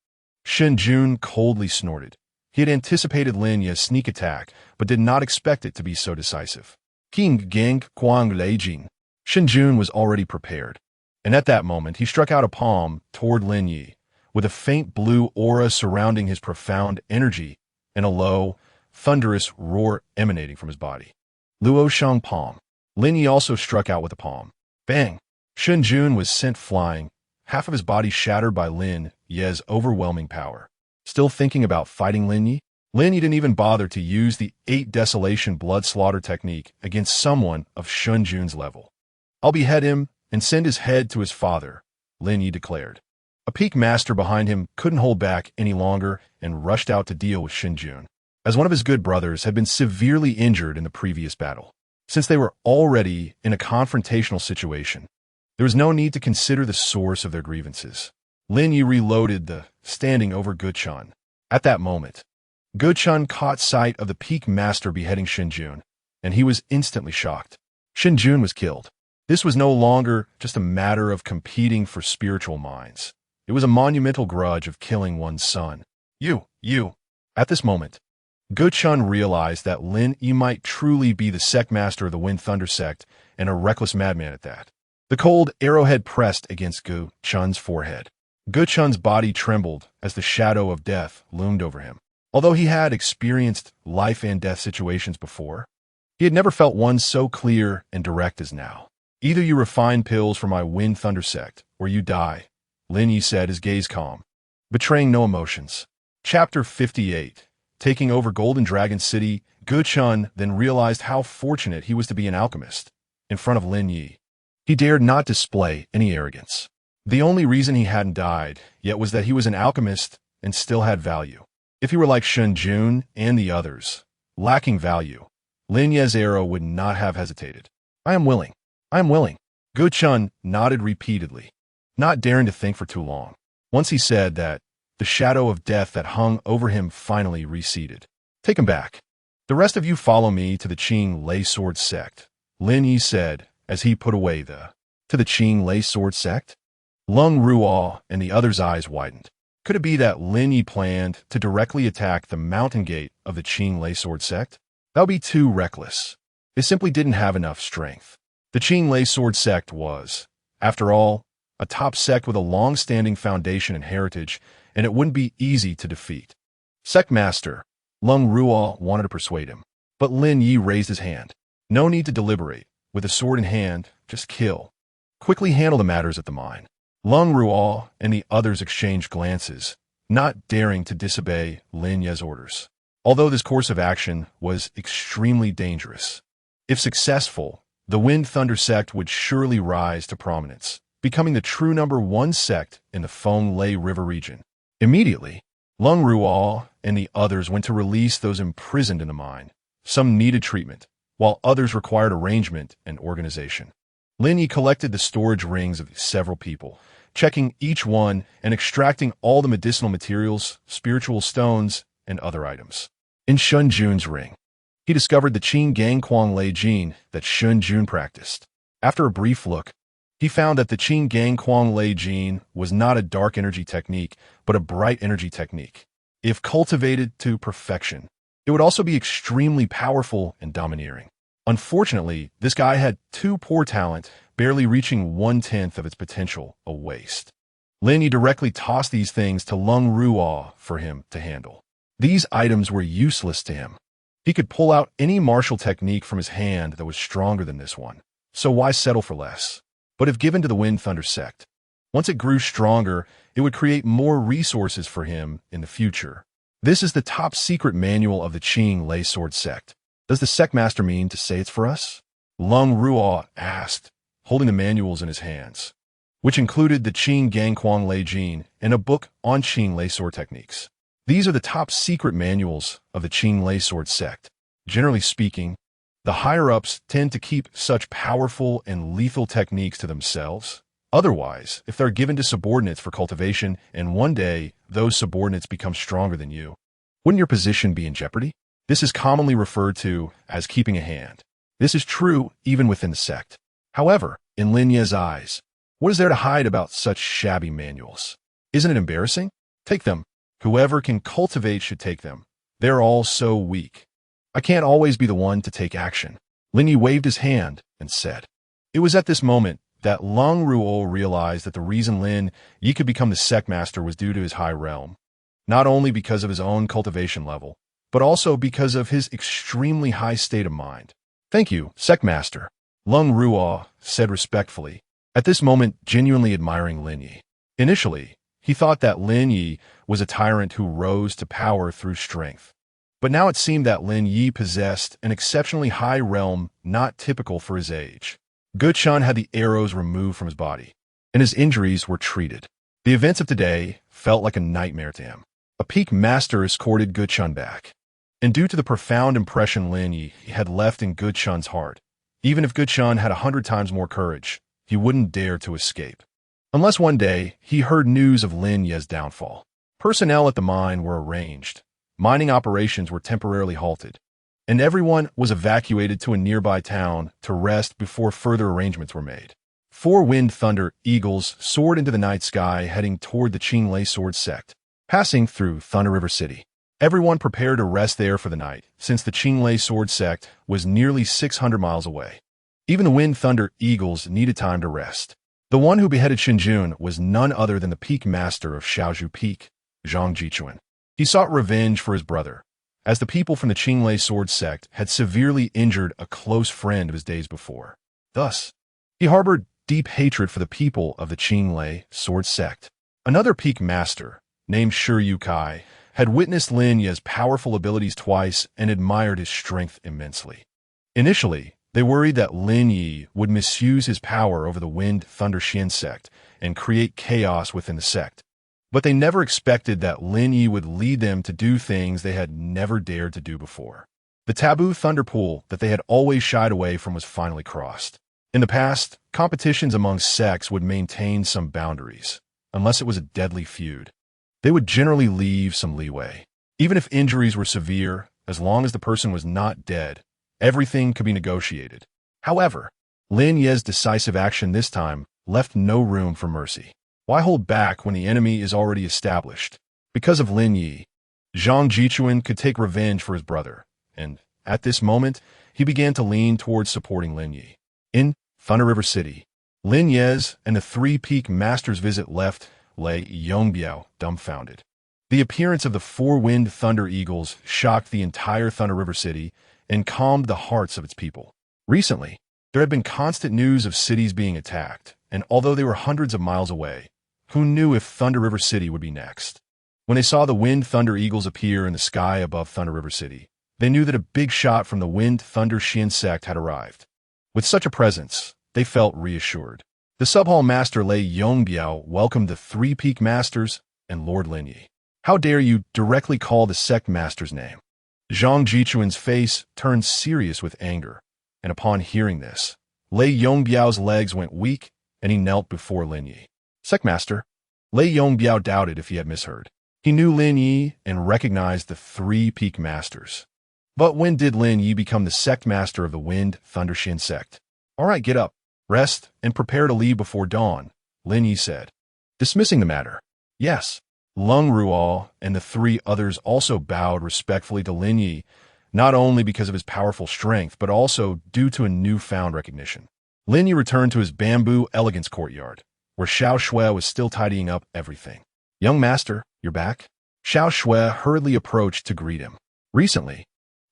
Shun Jun coldly snorted. He had anticipated Lin Ye's sneak attack, but did not expect it to be so decisive. King Geng Quang Lei Jing. Shun Jun was already prepared, and at that moment he struck out a palm toward Lin Ye, with a faint blue aura surrounding his profound energy and a low, thunderous roar emanating from his body. Luo Shang Palm. Lin Ye also struck out with a palm. Bang! Shun Jun was sent flying, half of his body shattered by Lin Ye's overwhelming power. Still thinking about fighting Lin Ye? Lin Ye didn't even bother to use the 8 Desolation blood slaughter technique against someone of Shun Jun's level. I'll behead him and send his head to his father, Lin Ye declared. A peak master behind him couldn't hold back any longer and rushed out to deal with Shun Jun, as one of his good brothers had been severely injured in the previous battle. Since they were already in a confrontational situation, there was no need to consider the source of their grievances. Lin Ye reloaded the standing over Gu Chun. At that moment, Gu Chun caught sight of the peak master beheading Shun Jun, and he was instantly shocked. Shun Jun was killed. This was no longer just a matter of competing for spiritual minds. It was a monumental grudge of killing one's son. You. At this moment, Gu Chun realized that Lin Ye might truly be the sect master of the Wind Thunder sect and a reckless madman at that. The cold arrowhead pressed against Gu Chun's forehead. Gu Chun's body trembled as the shadow of death loomed over him. Although he had experienced life and death situations before, he had never felt one so clear and direct as now. Either you refine pills for my Wind Thunder sect, or you die, Lin Ye said, his gaze calm, betraying no emotions. Chapter 58. Taking over Golden Dragon City, Gu Chun then realized how fortunate he was to be an alchemist. In front of Lin Ye, he dared not display any arrogance. The only reason he hadn't died yet was that he was an alchemist and still had value. If he were like Shun Jun and the others, lacking value, Lin Ye's arrow would not have hesitated. I am willing. I am willing. Gu Chun nodded repeatedly, not daring to think for too long. Once he said that, the shadow of death that hung over him finally receded. Take him back. The rest of you follow me to the Qing Lei Sword sect, Lin Ye said as he put away to the Qing Lei Sword sect? Lung Ruo and the other's eyes widened. Could it be that Lin Ye planned to directly attack the mountain gate of the Qing Lei Sword sect? That would be too reckless. They simply didn't have enough strength. The Qing Lei Sword sect was, after all, a top sect with a long-standing foundation and heritage, and it wouldn't be easy to defeat. Sect Master, Lung Ruo wanted to persuade him, but Lin Ye raised his hand. No need to deliberate. With a sword in hand, just kill. Quickly handle the matters at the mine. Lung Ruo and the others exchanged glances, not daring to disobey Lin Ye's orders. Although this course of action was extremely dangerous. If successful, the Wind Thunder sect would surely rise to prominence, becoming the true #1 sect in the Feng Lei River region. Immediately, Lung Ruo and the others went to release those imprisoned in the mine. Some needed treatment, while others required arrangement and organization. Lin Ye collected the storage rings of several people, checking each one and extracting all the medicinal materials, spiritual stones, and other items. In Shun Jun's ring, he discovered the Qing Gang Kuang Lei Jin that Shun Jun practiced. After a brief look, he found that the Qing Gang Kuang Lei Jin was not a dark energy technique, but a bright energy technique. If cultivated to perfection, it would also be extremely powerful and domineering. Unfortunately, this guy had too poor talent, barely reaching 1/10 of its potential, a waste. Lin Ye directly tossed these things to Lung Ruo for him to handle. These items were useless to him. He could pull out any martial technique from his hand that was stronger than this one, so why settle for less? But if given to the Wind Thunder sect, once it grew stronger, it would create more resources for him in the future. This is the top secret manual of the Qing Lei Sword sect. Does the sect master mean to say it's for us? Lung Ruo asked, holding the manuals in his hands, which included the Qing Gang Kuang Lei Jin and a book on Qing Lei Sword techniques. These are the top secret manuals of the Qing Lei Sword sect. Generally speaking, the higher-ups tend to keep such powerful and lethal techniques to themselves. Otherwise, if they're given to subordinates for cultivation and one day those subordinates become stronger than you, wouldn't your position be in jeopardy? This is commonly referred to as keeping a hand. This is true even within the sect. However, in Lin Ye's eyes, what is there to hide about such shabby manuals? Isn't it embarrassing? Take them. Whoever can cultivate should take them. They're all so weak. I can't always be the one to take action. Lin Ye waved his hand and said. It was at this moment that Lung Ruo realized that the reason Lin Ye could become the sect master was due to his high realm, not only because of his own cultivation level, but also because of his extremely high state of mind. Thank you, sect master, Lung Ruo said respectfully, at this moment genuinely admiring Lin Ye. Initially, he thought that Lin Ye was a tyrant who rose to power through strength. But now it seemed that Lin Ye possessed an exceptionally high realm not typical for his age. Gu Chun had the arrows removed from his body, and his injuries were treated. The events of today felt like a nightmare to him. A peak master escorted Gu Chun back. And due to the profound impression Lin Ye had left in Gu Chun's heart, even if Gu Chun had 100 times more courage, he wouldn't dare to escape. Unless one day he heard news of Lin Ye's downfall. Personnel at the mine were arranged. Mining operations were temporarily halted, and everyone was evacuated to a nearby town to rest before further arrangements were made. 4 Wind Thunder Eagles soared into the night sky heading toward the Qing Lei Sword sect, passing through Thunder River City. Everyone prepared to rest there for the night, since the Qing Lei Sword sect was nearly 600 miles away. Even the Wind Thunder Eagles needed time to rest. The one who beheaded Xinjun was none other than the peak master of Shaozhou Peak, Zhang Jichuan. He sought revenge for his brother, as the people from the Qinglei sword sect had severely injured a close friend of his days before. Thus, he harbored deep hatred for the people of the Qinglei sword sect. Another peak master, named Shi Kai, had witnessed Lin Ye's powerful abilities twice and admired his strength immensely. Initially, they worried that Lin Ye would misuse his power over the Wind Thunder Xian sect and create chaos within the sect. But they never expected that Lin Ye would lead them to do things they had never dared to do before. The taboo thunder pool that they had always shied away from was finally crossed. In the past, competitions among sects would maintain some boundaries, unless it was a deadly feud. They would generally leave some leeway. Even if injuries were severe, as long as the person was not dead, everything could be negotiated. However, Lin Ye's decisive action this time left no room for mercy. Why hold back when the enemy is already established? Because of Lin Ye, Zhang Jichuan could take revenge for his brother, and at this moment, he began to lean towards supporting Lin Ye. In Thunder River City, Lin Ye's and the three peak masters' visit left Lei Yongbiao dumbfounded. The appearance of the four Wind Thunder Eagles shocked the entire Thunder River City and calmed the hearts of its people. Recently, there had been constant news of cities being attacked, and although they were hundreds of miles away, who knew if Thunder River City would be next? When they saw the Wind Thunder Eagles appear in the sky above Thunder River City, they knew that a big shot from the Wind Thunder Xian sect had arrived. With such a presence, they felt reassured. The Sub-Hall Master Lei Yongbiao welcomed the three peak masters and Lord Lin Ye. How dare you directly call the sect master's name? Zhang Jichuan's face turned serious with anger, and upon hearing this, Lei Yongbiao's legs went weak and he knelt before Lin Ye. Sect master, Lei Yongbiao doubted if he had misheard. He knew Lin Ye and recognized the three peak masters. But when did Lin Ye become the sect master of the Wind Thunder Xian sect? All right, get up, rest, and prepare to leave before dawn, Lin Ye said, dismissing the matter. Yes, Lung Ruo and the three others also bowed respectfully to Lin Ye, not only because of his powerful strength, but also due to a newfound recognition. Lin Ye returned to his bamboo elegance courtyard, where Xiao Shui was still tidying up everything. Young master, you're back? Xiao Shui hurriedly approached to greet him. Recently,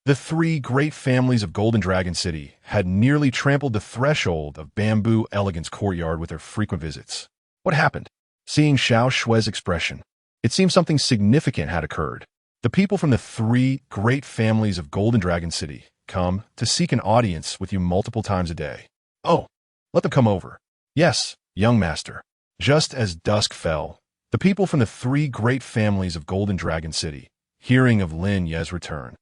the three great families of Golden Dragon City had nearly trampled the threshold of Bamboo Elegance Courtyard with their frequent visits. What happened? Seeing Xiao Shui's expression, it seemed something significant had occurred. The people from the three great families of Golden Dragon City come to seek an audience with you multiple times a day. Oh, let them come over. Yes, young master. Just as dusk fell, the people from the three great families of Golden Dragon City, hearing of Lin Ye's return,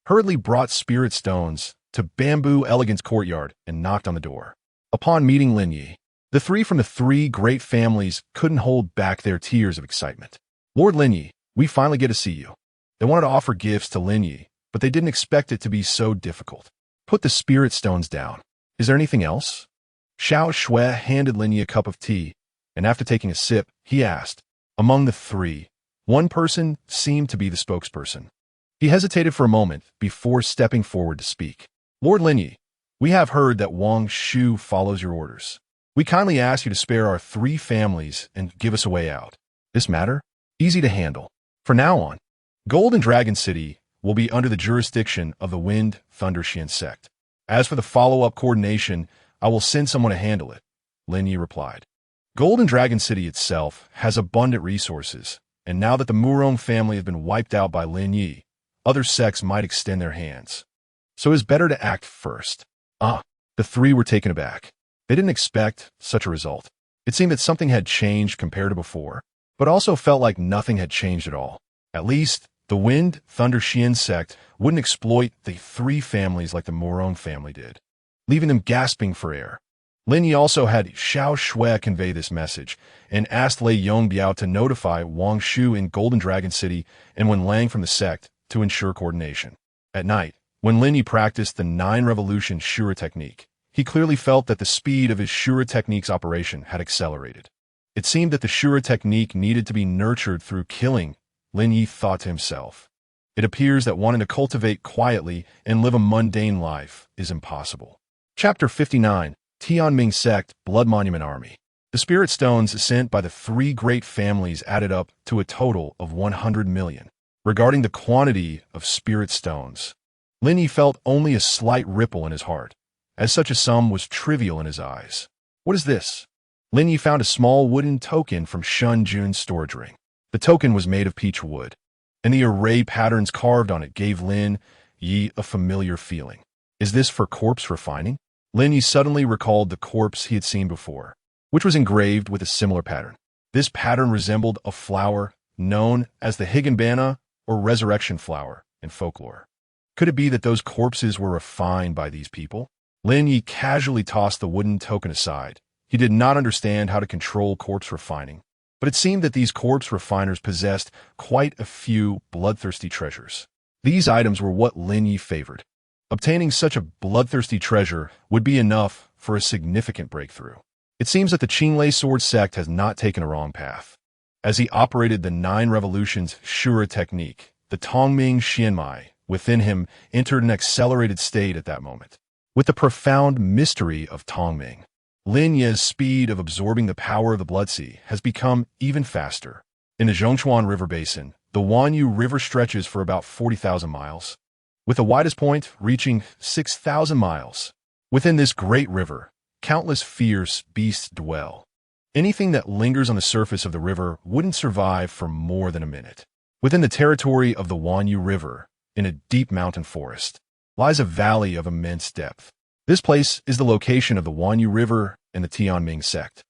hurriedly brought spirit stones to Bamboo Elegance Courtyard and knocked on the door. Upon meeting Lin Ye, the three from the three great families couldn't hold back their tears of excitement. Lord Lin Ye, we finally get to see you. They wanted to offer gifts to Lin Ye, but they didn't expect it to be so difficult. Put the spirit stones down. Is there anything else? Xiao Shui handed Lin Ye a cup of tea, and after taking a sip, he asked, among the three, one person seemed to be the spokesperson. He hesitated for a moment before stepping forward to speak. Lord Lin Ye, we have heard that Wang Shu follows your orders. We kindly ask you to spare our three families and give us a way out. This matter? Easy to handle. From now on, Golden Dragon City will be under the jurisdiction of the Wind Thunder Xian sect. As for the follow-up coordination, I will send someone to handle it, Lin Ye replied. Golden Dragon City itself has abundant resources, and now that the Murong family has been wiped out by Lin Ye, other sects might extend their hands. So it is better to act first. The three were taken aback. They didn't expect such a result. It seemed that something had changed compared to before, but also felt like nothing had changed at all. At least, the Wind Thunder Xian sect wouldn't exploit the three families like the Murong family did, leaving them gasping for air. Lin Ye also had Xiao Shui convey this message and asked Lei Yongbiao to notify Wang Shu in Golden Dragon City and Wen Lang from the sect to ensure coordination. At night, when Lin Ye practiced the 9 Revolution Shura Technique, he clearly felt that the speed of his Shura Technique's operation had accelerated. It seemed that the Shura Technique needed to be nurtured through killing, Lin Ye thought to himself. It appears that wanting to cultivate quietly and live a mundane life is impossible. Chapter 59, Tianming Sect, Blood Monument Army. The spirit stones sent by the three great families added up to a total of 100 million. Regarding the quantity of spirit stones, Lin Ye felt only a slight ripple in his heart, as such a sum was trivial in his eyes. What is this? Lin Ye found a small wooden token from Shun Jun's storage ring. The token was made of peach wood, and the array patterns carved on it gave Lin Ye a familiar feeling. Is this for corpse refining? Lin Ye suddenly recalled the corpse he had seen before, which was engraved with a similar pattern. This pattern resembled a flower known as the Higanbana or resurrection flower in folklore. Could it be that those corpses were refined by these people? Lin Ye casually tossed the wooden token aside. He did not understand how to control corpse refining, but it seemed that these corpse refiners possessed quite a few bloodthirsty treasures. These items were what Lin Ye favored. Obtaining such a bloodthirsty treasure would be enough for a significant breakthrough. It seems that the Qinglei sword sect has not taken a wrong path. As he operated the 9 revolutions Asura technique, the Tongming Xianmai within him entered an accelerated state at that moment. With the profound mystery of Tongming, Lin Ye's speed of absorbing the power of the Blood Sea has become even faster. In the Zhongchuan River basin, the Wanyu River stretches for about 40,000 miles, with the widest point reaching 6,000 miles. Within this great river, countless fierce beasts dwell. Anything that lingers on the surface of the river wouldn't survive for more than a minute. Within the territory of the Wanyu River, in a deep mountain forest, lies a valley of immense depth. This place is the location of the Wanyu River and the Tianming sect.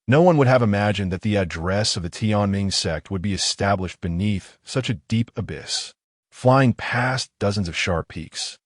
No one would have imagined that the address of the Tianming sect would be established beneath such a deep abyss, flying past dozens of sharp peaks.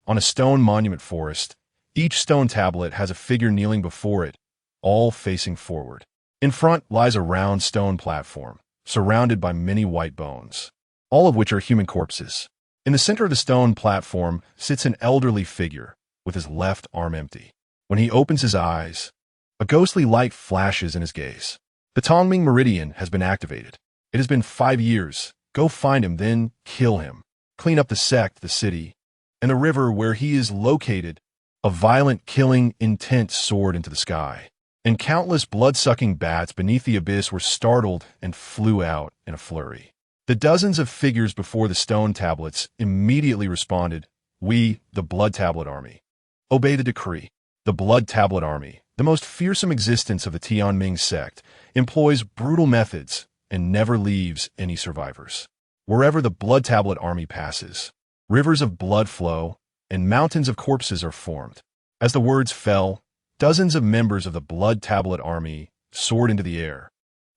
On a stone monument forest, each stone tablet has a figure kneeling before it, all facing forward. In front lies a round stone platform, surrounded by many white bones, all of which are human corpses. In the center of the stone platform sits an elderly figure, with his left arm empty. When he opens his eyes, a ghostly light flashes in his gaze. The Tongming Meridian has been activated. It has been 5 years. Go find him, then kill him. Clean up the sect, the city, and the river where he is located. A violent, killing intent soared into the sky, and countless blood-sucking bats beneath the abyss were startled and flew out in a flurry. The dozens of figures before the stone tablets immediately responded, "We, the Blood Tablet Army, obey the decree." The Blood Tablet Army, the most fearsome existence of the Tianming sect, employs brutal methods and never leaves any survivors. Wherever the Blood Tablet Army passes, rivers of blood flow and mountains of corpses are formed. As the words fell, dozens of members of the Blood Tablet Army soared into the air,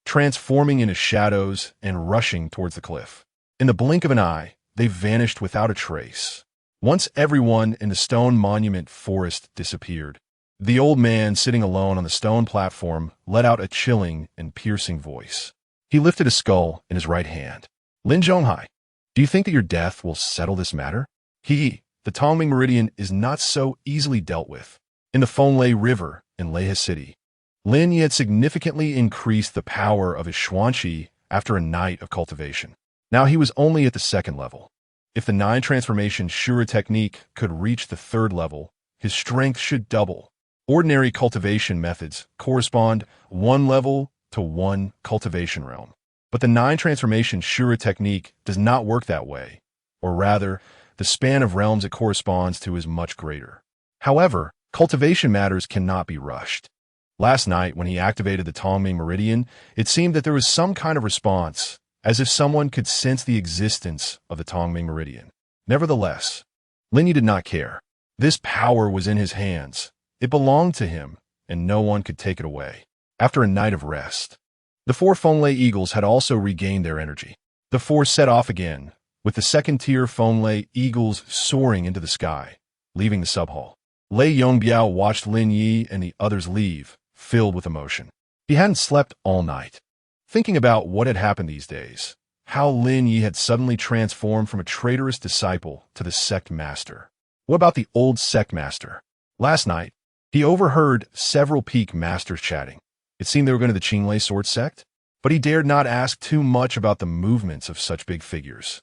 transforming into shadows and rushing towards the cliff. In the blink of an eye, they vanished without a trace. Once everyone in the stone monument forest disappeared, the old man sitting alone on the stone platform let out a chilling and piercing voice. He lifted a skull in his right hand. "Lin Zhonghai, do you think that your death will settle this matter?" The Tongming Meridian is not so easily dealt with. In the Fenglei River in Lehe City, Lin Ye had significantly increased the power of his Xuanqi after a night of cultivation. Now he was only at the 2nd level. If the 9 transformation Asura technique could reach the 3rd level, his strength should double. Ordinary cultivation methods correspond 1 level to 1 cultivation realm. But the 9 transformation Asura technique does not work that way, or rather, the span of realms it corresponds to is much greater. However, cultivation matters cannot be rushed. Last night, when he activated the Tongming Meridian, it seemed that there was some kind of response, as if someone could sense the existence of the Tongming Meridian. Nevertheless, Lin Ye did not care. This power was in his hands. It belonged to him, and no one could take it away. After a night of rest, the 4 Fenglei Eagles had also regained their energy. The 4 set off again, with the 2nd-tier Fenglei Eagles soaring into the sky, leaving the sub-hall. Lei Yongbiao watched Lin Ye and the others leave, filled with emotion. He hadn't slept all night, thinking about what had happened these days, how Lin Ye had suddenly transformed from a traitorous disciple to the sect master. What about the old sect master? Last night, he overheard several peak masters chatting. It seemed they were going to the Qinglei sword sect, but he dared not ask too much about the movements of such big figures.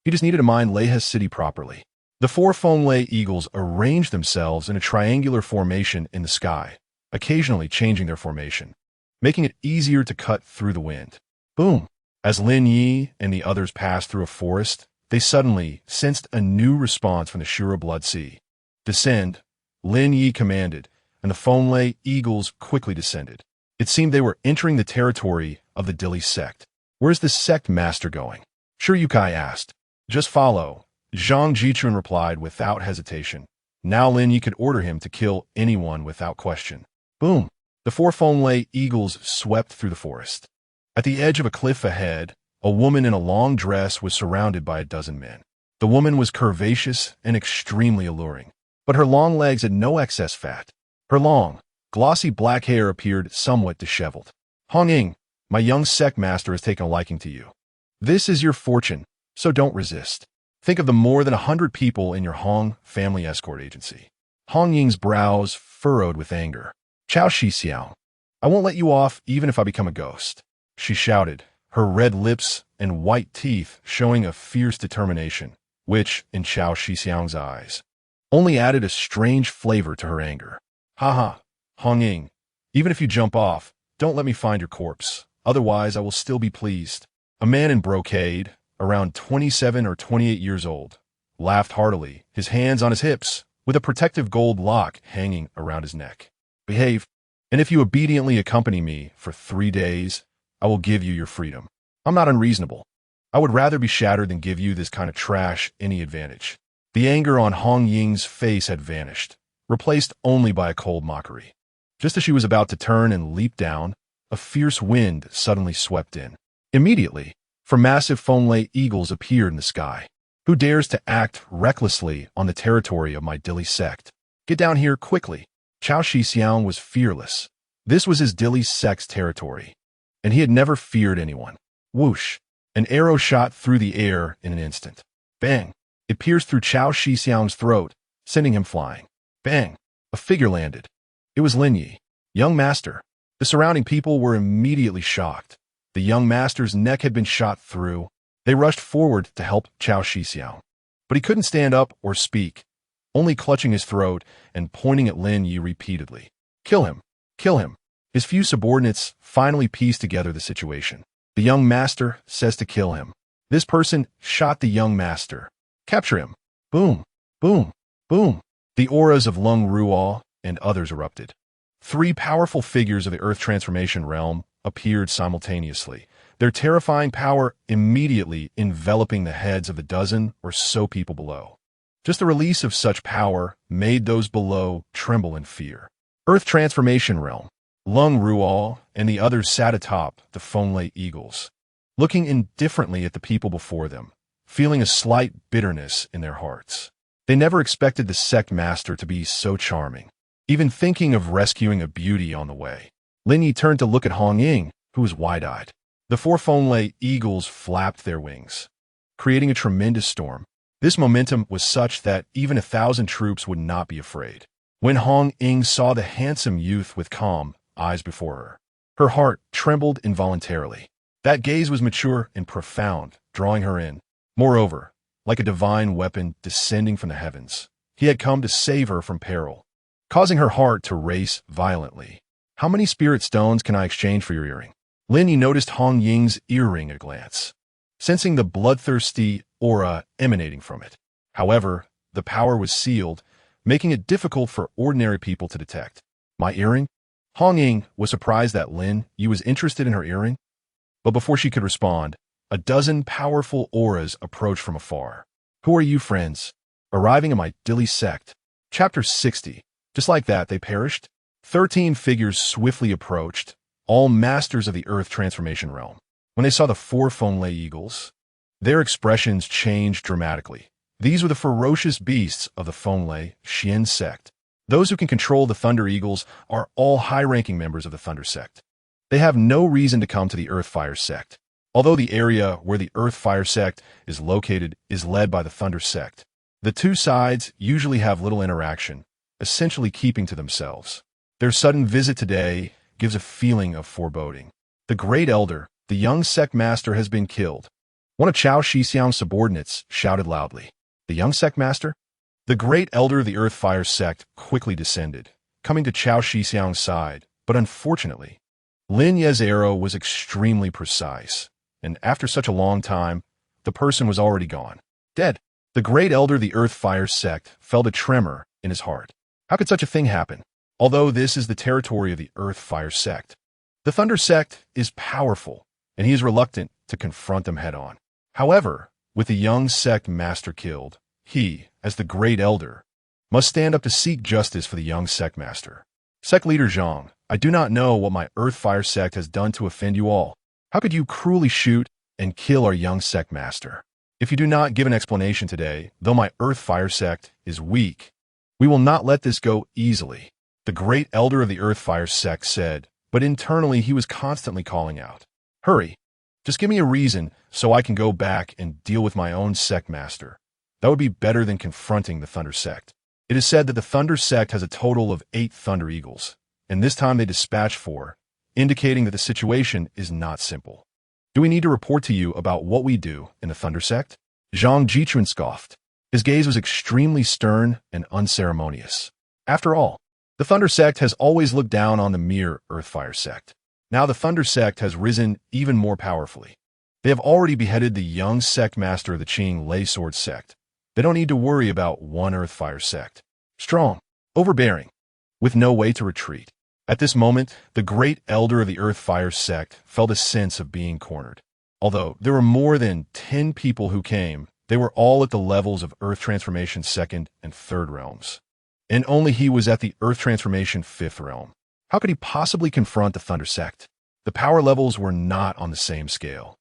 He just needed to mind Lehe's city properly. The four Fenglai eagles arranged themselves in a triangular formation in the sky, occasionally changing their formation, making it easier to cut through the wind. Boom! As Lin Ye and the others passed through a forest, they suddenly sensed a new response from the Shura blood sea. Descend, Lin Ye commanded, and the Fenglai eagles quickly descended. It seemed they were entering the territory of the Dili sect. Where's the sect master going? Sure, Yukai asked. Just follow. Zhang Jichun replied without hesitation. Now Lin Ye could order him to kill anyone without question. Boom! The four Fenglai eagles swept through the forest. At the edge of a cliff ahead, a woman in a long dress was surrounded by a dozen men. The woman was curvaceous and extremely alluring, but her long legs had no excess fat. Her long, glossy black hair appeared somewhat disheveled. Hong Ying, my young sect master has taken a liking to you. This is your fortune, so don't resist. Think of the more than 100 people in your Hong family escort agency. Hong Ying's brows furrowed with anger. Chao Shixiao, I won't let you off even if I become a ghost, she shouted, her red lips and white teeth showing a fierce determination, which, in Chao Shixiang's eyes, only added a strange flavor to her anger. Haha, Hong Ying, even if you jump off, don't let me find your corpse, otherwise I will still be pleased. A man in brocade, around 27 or 28 years old, laughed heartily, his hands on his hips, with a protective gold lock hanging around his neck. Behave, and if you obediently accompany me for 3 days, I will give you your freedom. I'm not unreasonable. I would rather be shattered than give you this kind of trash any advantage. The anger on Hong Ying's face had vanished, replaced only by a cold mockery. Just as she was about to turn and leap down, a fierce wind suddenly swept in. Immediately, four massive Fenglai eagles appeared in the sky. Who dares to act recklessly on the territory of my Dili sect? Get down here quickly. Chao Shixiang was fearless. This was his Dili sect's territory, and he had never feared anyone. Whoosh! An arrow shot through the air in an instant. Bang! It pierced through Chao Shixiang's throat, sending him flying. Bang! A figure landed. It was Lin Ye. Young master. The surrounding people were immediately shocked. The young master's neck had been shot through. They rushed forward to help Chao Shixiang. But he couldn't stand up or speak, only clutching his throat and pointing at Lin Ye repeatedly. Kill him! Kill him! His few subordinates finally pieced together the situation. The young master says to kill him. This person shot the young master. Capture him! Boom! Boom! Boom! The auras of Lung Ruo and others erupted. 3 powerful figures of the Earth Transformation Realm appeared simultaneously, their terrifying power immediately enveloping the heads of the dozen or so people below. Just the release of such power made those below tremble in fear. Earth Transformation Realm, Lung Ruo and the others sat atop the Fenglai eagles, looking indifferently at the people before them, feeling a slight bitterness in their hearts. They never expected the sect master to be so charming, even thinking of rescuing a beauty on the way. Lin Ye turned to look at Hong Ying, who was wide-eyed. The 4 Fenglai eagles flapped their wings, creating a tremendous storm. This momentum was such that even 1,000 troops would not be afraid. When Hong Ying saw the handsome youth with calm eyes before her, her heart trembled involuntarily. That gaze was mature and profound, drawing her in. Moreover, like a divine weapon descending from the heavens, he had come to save her from peril, causing her heart to race violently. How many spirit stones can I exchange for your earring? Lin Ye noticed Hong Ying's earring at a glance, sensing the bloodthirsty aura emanating from it. However, the power was sealed, making it difficult for ordinary people to detect. My earring? Hong Ying was surprised that Lin Ye was interested in her earring, but before she could respond, a dozen powerful auras approached from afar. Who are you, friends? Arriving in my Dili sect. Chapter 60. Just like that, they perished. 13 figures swiftly approached, all masters of the Earth Transformation Realm. When they saw the 4 Fenglai eagles, their expressions changed dramatically. These were the ferocious beasts of the Fenglai Xian sect. Those who can control the Thunder Eagles are all high-ranking members of the Thunder sect. They have no reason to come to the Earth Fire sect, although the area where the Earth Fire sect is located is led by the Thunder sect. The two sides usually have little interaction, essentially keeping to themselves. Their sudden visit today gives a feeling of foreboding. The Great Elder, the young sect master, has been killed. One of Chao Shixiang's subordinates shouted loudly. The young sect master? The great elder of the Earth Fire sect quickly descended, coming to Chao Shixiang's side, but unfortunately, Lin Ye's arrow was extremely precise, and after such a long time, the person was already gone, dead. The great elder of the Earth Fire sect felt a tremor in his heart. How could such a thing happen? Although this is the territory of the Earth Fire sect, the Thunder sect is powerful, and he is reluctant to confront them head-on. However, with the young sect master killed, he, as the great elder, must stand up to seek justice for the young sect master. Sect leader Zhang, I do not know what my Earth Fire sect has done to offend you all. How could you cruelly shoot and kill our young sect master? If you do not give an explanation today, though my Earth Fire sect is weak, we will not let this go easily. The great elder of the Earth Fire sect said, but internally he was constantly calling out, hurry, just give me a reason so I can go back and deal with my own sect master. That would be better than confronting the Thunder sect. It is said that the Thunder sect has a total of 8 Thunder Eagles, and this time they dispatched 4, indicating that the situation is not simple. Do we need to report to you about what we do in the Thunder sect? Zhang Jichun scoffed. His gaze was extremely stern and unceremonious. After all, the Thunder sect has always looked down on the mere Earthfire sect. Now the Thunder sect has risen even more powerfully. They have already beheaded the young sect master of the Qing Lei Sword sect. They don't need to worry about one Earthfire sect. Strong, overbearing, with no way to retreat. At this moment, the great elder of the Earthfire sect felt a sense of being cornered. Although there were more than 10 people who came, they were all at the levels of Earth Transformation 2nd and 3rd realms. And only he was at the Earth Transformation 5th realm. How could he possibly confront the Thunder sect? The power levels were not on the same scale.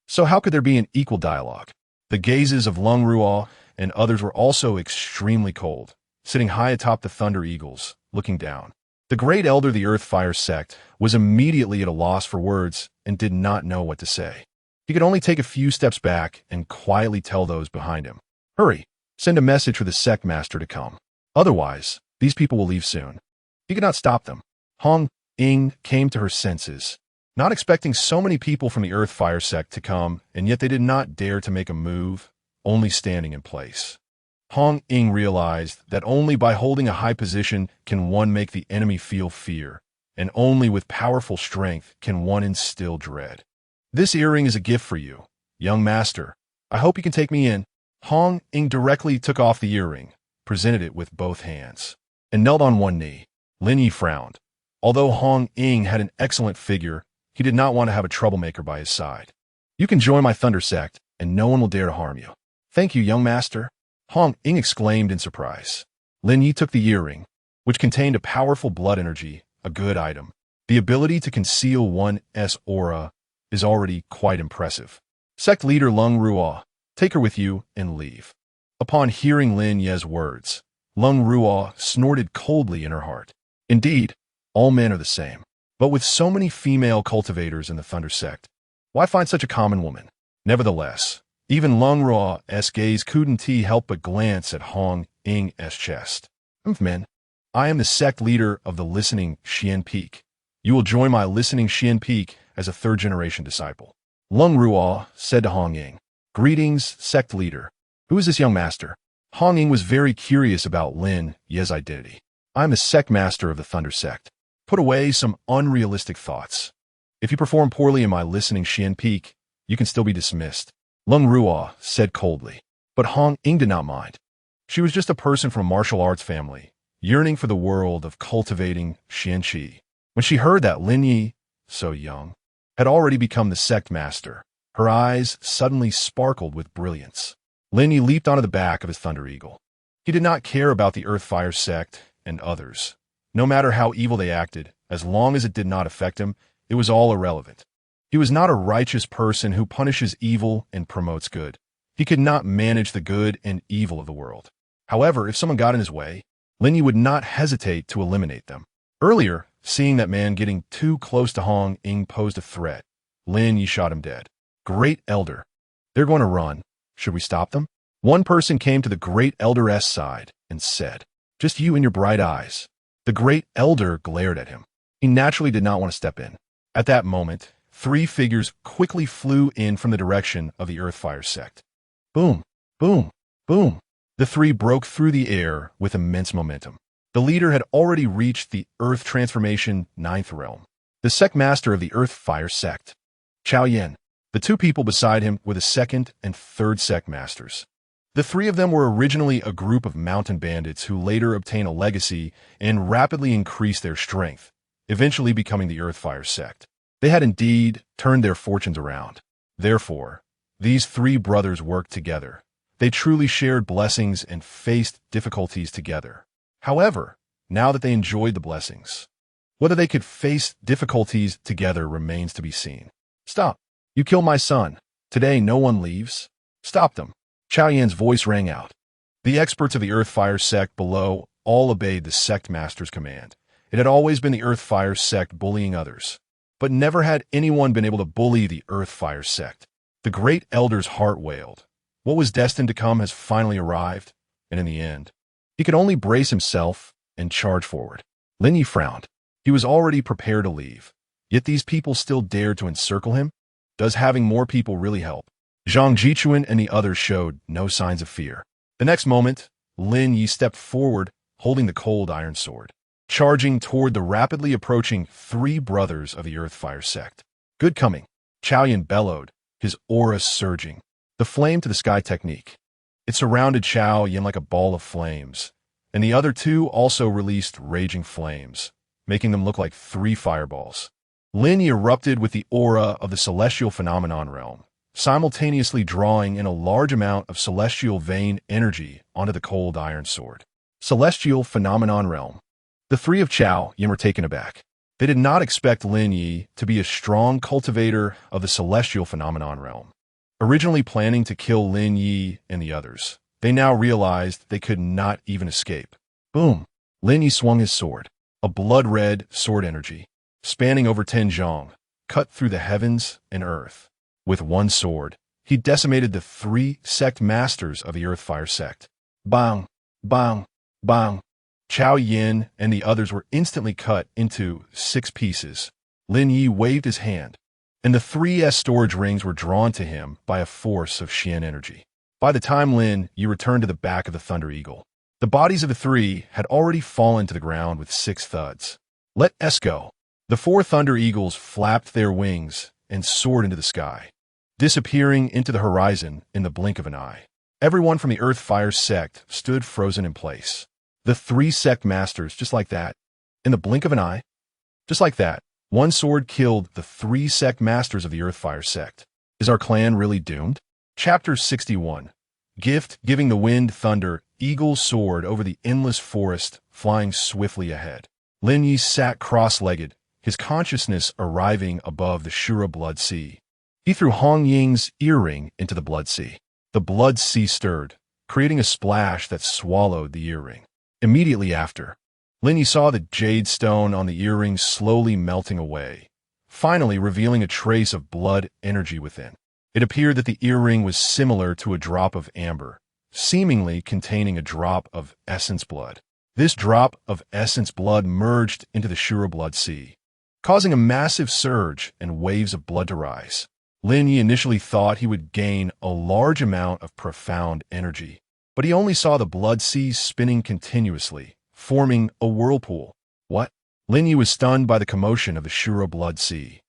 So how could there be an equal dialogue? The gazes of Lung Ruo and others were also extremely cold, sitting high atop the Thunder Eagles, looking down. The great elder of the Earthfire sect was immediately at a loss for words and did not know what to say. He could only take a few steps back and quietly tell those behind him, hurry, send a message for the sect master to come. Otherwise, these people will leave soon. He could not stop them. Hong Ying came to her senses, not expecting so many people from the Earthfire sect to come, and yet they did not dare to make a move, only standing in place. Hong Ying realized that only by holding a high position can one make the enemy feel fear, and only with powerful strength can one instill dread. This earring is a gift for you, young master. I hope you can take me in. Hong Ying directly took off the earring, presented it with both hands, and knelt on one knee. Lin Ye frowned. Although Hong Ying had an excellent figure, he did not want to have a troublemaker by his side. You can join my Thunder sect, and no one will dare to harm you. Thank you, young master. Hong Ying exclaimed in surprise. Lin Ye took the earring, which contained a powerful blood energy, a good item. The ability to conceal one's aura is already quite impressive. Sect leader Lung Ruo, take her with you and leave. Upon hearing Lin Ye's words, Lung Ruo snorted coldly in her heart. Indeed, all men are the same. But with so many female cultivators in the Thunder sect, why find such a common woman? Nevertheless, even Lung Ruo's gaze couldn't help but glance at Hong Ying's chest. Men, I am the sect leader of the Listening Xian Peak. You will join my Listening Xian Peak as a 3rd-generation disciple. Lung Ruo said to Hong Ying, greetings, sect leader. Who is this young master? Hong Ying was very curious about Lin Ye's identity. I am the sect master of the Thunder sect. Put away some unrealistic thoughts. If you perform poorly in my Listening Xian Peak, you can still be dismissed. Lung Ruo said coldly, but Hong Ying did not mind. She was just a person from a martial arts family, yearning for the world of cultivating Xianqi. When she heard that Lin Ye, so young, had already become the sect master, her eyes suddenly sparkled with brilliance. Lin Ye leaped onto the back of his Thunder Eagle. He did not care about the Earthfire sect and others. No matter how evil they acted, as long as it did not affect him, it was all irrelevant. He was not a righteous person who punishes evil and promotes good. He could not manage the good and evil of the world. However, if someone got in his way, Lin Ye would not hesitate to eliminate them. Earlier, seeing that man getting too close to Hong Ying posed a threat, Lin Ye shot him dead. Great Elder. They're going to run. Should we stop them? One person came to the Great Elder's side and said, just you and your bright eyes. The Great Elder glared at him. He naturally did not want to step in. At that moment, 3 figures quickly flew in from the direction of the Earthfire sect. Boom, boom, boom. The three broke through the air with immense momentum. The leader had already reached the Earth Transformation Ninth Realm, the sect master of the Earth Fire sect, Chao Yin. The two people beside him were the second and third sect masters. The three of them were originally a group of mountain bandits who later obtained a legacy and rapidly increased their strength, eventually becoming the Earth Fire sect. They had indeed turned their fortunes around. Therefore, these three brothers worked together. They truly shared blessings and faced difficulties together. However, now that they enjoyed the blessings, whether they could face difficulties together remains to be seen. Stop. You killed my son. Today no one leaves. Stop them. Chao Yan's voice rang out. The experts of the Earth Fire sect below all obeyed the sect master's command. It had always been the Earth Fire sect bullying others, but never had anyone been able to bully the Earth Fire sect. The great elder's heart wailed. What was destined to come has finally arrived, and in the end, he could only brace himself and charge forward. Lin Ye frowned. He was already prepared to leave, yet these people still dared to encircle him? Does having more people really help? Zhang Jichuan and the others showed no signs of fear. The next moment, Lin Ye stepped forward, holding the cold iron sword, charging toward the rapidly approaching three brothers of the Earth Fire sect. Good coming. Chao Yan bellowed, his aura surging. The flame to the sky technique. It surrounded Chao Yan like a ball of flames, and the other two also released raging flames, making them look like three fireballs. Lin Ye erupted with the aura of the celestial phenomenon realm, simultaneously drawing in a large amount of celestial vein energy onto the cold iron sword. Celestial phenomenon realm. The three of Chao Yan were taken aback. They did not expect Lin Ye to be a strong cultivator of the celestial phenomenon realm. Originally planning to kill Lin Ye and the others, they now realized they could not even escape. Boom! Lin Ye swung his sword, a blood-red sword energy, spanning over 10 zhong, cut through the heavens and earth. With one sword, he decimated the three sect masters of the Earth Fire sect. Bang! Bang! Bang! Chao Yin and the others were instantly cut into 6 pieces. Lin Ye waved his hand, and the 3S storage rings were drawn to him by a force of Xian energy. By the time Lin Ye returned to the back of the Thunder Eagle, the bodies of the three had already fallen to the ground with 6 thuds. Let us go. The 4 Thunder Eagles flapped their wings and soared into the sky, disappearing into the horizon in the blink of an eye. Everyone from the Earth Fire sect stood frozen in place. The 3 sect masters, just like that, in the blink of an eye, just like that, one sword killed the 3 sect masters of the Earth Fire sect. Is our clan really doomed? Chapter 61. Gift giving the wind thunder, eagle soared over the endless forest, flying swiftly ahead. Lin Ye sat cross-legged, his consciousness arriving above the Shura Blood Sea. He threw Hong Ying's earring into the Blood Sea. The Blood Sea stirred, creating a splash that swallowed the earring. Immediately after, Lin Ye saw the jade stone on the earring slowly melting away, finally revealing a trace of blood energy within. It appeared that the earring was similar to a drop of amber, seemingly containing a drop of essence blood. This drop of essence blood merged into the Shura Blood Sea, causing a massive surge and waves of blood to rise. Lin Ye initially thought he would gain a large amount of profound energy, but he only saw the blood sea spinning continuously, forming a whirlpool. What? Lin Ye was stunned by the commotion of the Shura Blood Sea.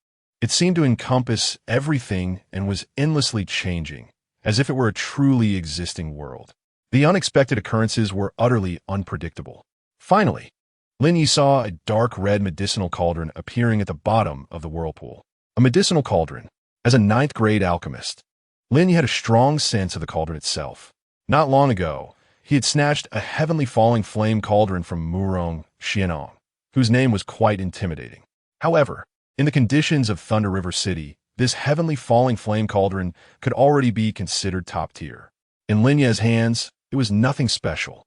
It seemed to encompass everything and was endlessly changing, as if it were a truly existing world. The unexpected occurrences were utterly unpredictable. Finally, Lin Ye saw a dark red medicinal cauldron appearing at the bottom of the whirlpool. A medicinal cauldron. As a 9th-grade alchemist, Lin Ye had a strong sense of the cauldron itself. Not long ago, he had snatched a heavenly falling flame cauldron from Murong Xianong, whose name was quite intimidating. However, in the conditions of Thunder River City, this heavenly falling flame cauldron could already be considered top tier. In Lin Ye's hands, it was nothing special.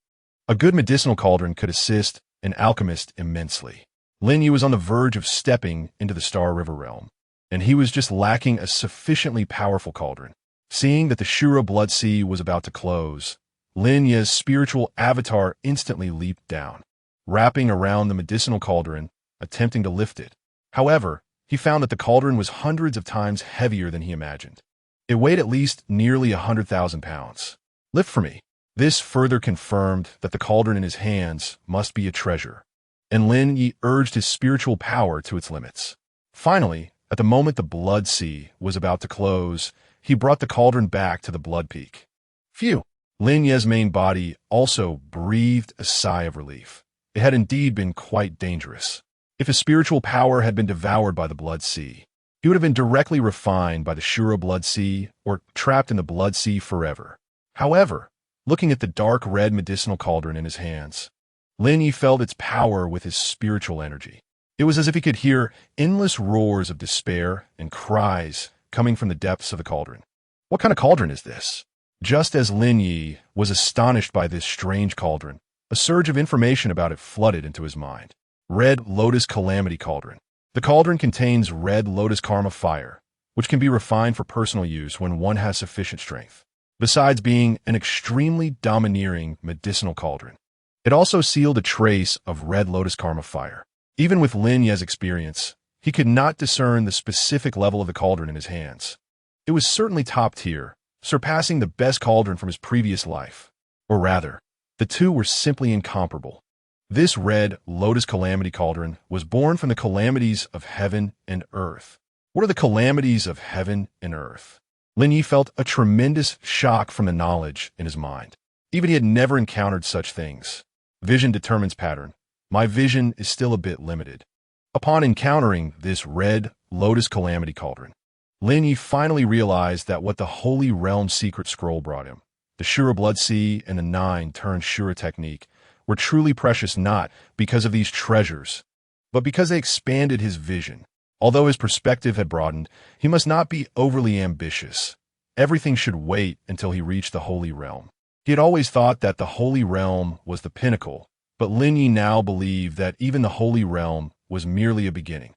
A good medicinal cauldron could assist an alchemist immensely. Lin Ye was on the verge of stepping into the Star River realm, and he was just lacking a sufficiently powerful cauldron. Seeing that the Shura Blood Sea was about to close, Lin Ye's spiritual avatar instantly leaped down, wrapping around the medicinal cauldron, attempting to lift it. However, he found that the cauldron was hundreds of times heavier than he imagined. It weighed at least nearly 100,000 pounds. Lift for me. This further confirmed that the cauldron in his hands must be a treasure, and Lin Ye urged his spiritual power to its limits. Finally, at the moment the blood sea was about to close, he brought the cauldron back to the blood peak. Phew! Lin Ye's main body also breathed a sigh of relief. It had indeed been quite dangerous. If his spiritual power had been devoured by the blood sea, he would have been directly refined by the Shura blood sea or trapped in the blood sea forever. However, looking at the dark red medicinal cauldron in his hands, Lin Ye felt its power with his spiritual energy. It was as if he could hear endless roars of despair and cries coming from the depths of the cauldron. What kind of cauldron is this? Just as Lin Ye was astonished by this strange cauldron, a surge of information about it flooded into his mind. Red Lotus Calamity Cauldron. The cauldron contains red lotus karma fire, which can be refined for personal use when one has sufficient strength. Besides being an extremely domineering medicinal cauldron, it also sealed a trace of red lotus karma fire. Even with Lin Ye's experience, he could not discern the specific level of the cauldron in his hands. It was certainly top tier, surpassing the best cauldron from his previous life. Or rather, the two were simply incomparable. This red lotus calamity cauldron was born from the calamities of heaven and earth. What are the calamities of heaven and earth? Lin Ye felt a tremendous shock from the knowledge in his mind. Even he had never encountered such things. Vision determines pattern. My vision is still a bit limited. Upon encountering this red lotus calamity cauldron, Lin Ye finally realized that what the Holy Realm secret scroll brought him, the Shura blood sea and the Nine Turns Asura Technique, were truly precious not because of these treasures, but because they expanded his vision. Although his perspective had broadened, he must not be overly ambitious. Everything should wait until he reached the Holy Realm. He had always thought that the Holy Realm was the pinnacle, but Lin Ye now believed that even the Holy Realm was merely a beginning.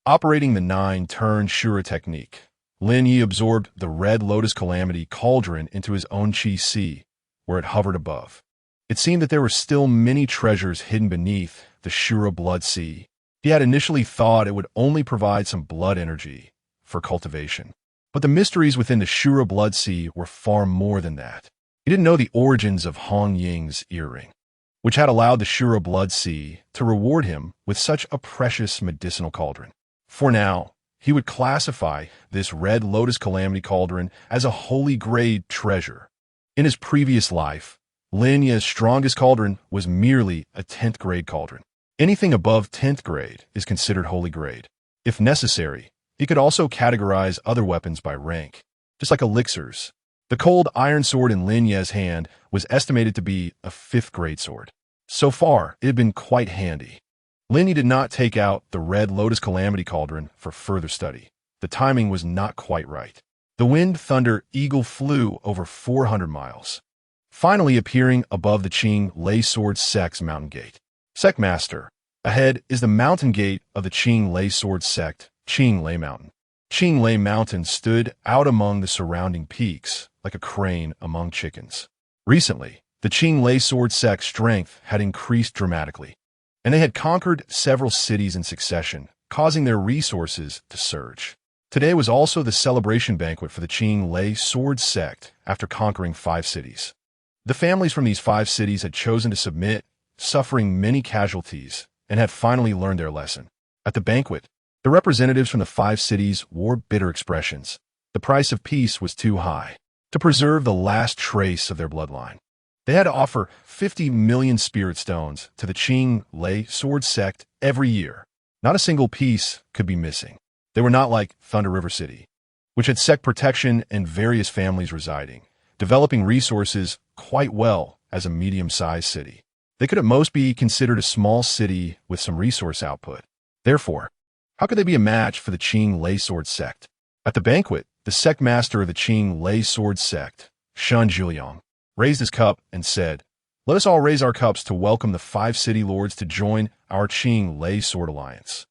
Operating the Nine Turns Asura Technique, Lin Ye absorbed the red lotus calamity cauldron into his own chi sea, where it hovered above. It seemed that there were still many treasures hidden beneath the Shura blood sea. He had initially thought it would only provide some blood energy for cultivation. But the mysteries within the Shura blood sea were far more than that. He didn't know the origins of Hong Ying's earring, which had allowed the Shura blood sea to reward him with such a precious medicinal cauldron. For now, he would classify this red lotus calamity cauldron as a holy grade treasure. In his previous life, Lin Ye's strongest cauldron was merely a 10th grade cauldron. Anything above 10th grade is considered holy grade. If necessary, he could also categorize other weapons by rank, just like elixirs. The cold iron sword in Lin Ye's hand was estimated to be a 5th grade sword. So far, it had been quite handy. Lin Ye did not take out the red lotus calamity cauldron for further study. The timing was not quite right. The wind thunder eagle flew over 400 miles. Finally appearing above the Qing Lei Sword Sect's mountain gate. Sect Master. Ahead is the mountain gate of the Qing Lei Sword Sect, Qing Lei Mountain. Qing Lei Mountain stood out among the surrounding peaks like a crane among chickens. Recently, the Qing Lei Sword Sect's strength had increased dramatically, and they had conquered several cities in succession, causing their resources to surge. Today was also the celebration banquet for the Qing Lei Sword Sect after conquering 5 cities. The families from these 5 cities had chosen to submit, suffering many casualties, and had finally learned their lesson. At the banquet, the representatives from the 5 cities wore bitter expressions. The price of peace was too high to preserve the last trace of their bloodline. They had to offer 50 million spirit stones to the Qing Lei Sword Sect every year. Not a single piece could be missing. They were not like Thunder River City, which had sect protection and various families residing, developing resources quite well as a medium-sized city. They could at most be considered a small city with some resource output. Therefore, how could they be a match for the Qing Lei Sword Sect? At the banquet, the sect master of the Qing Lei Sword Sect, Shun Juliang, raised his cup and said, "Let us all raise our cups to welcome the 5 city lords to join our Qing Lei Sword Alliance.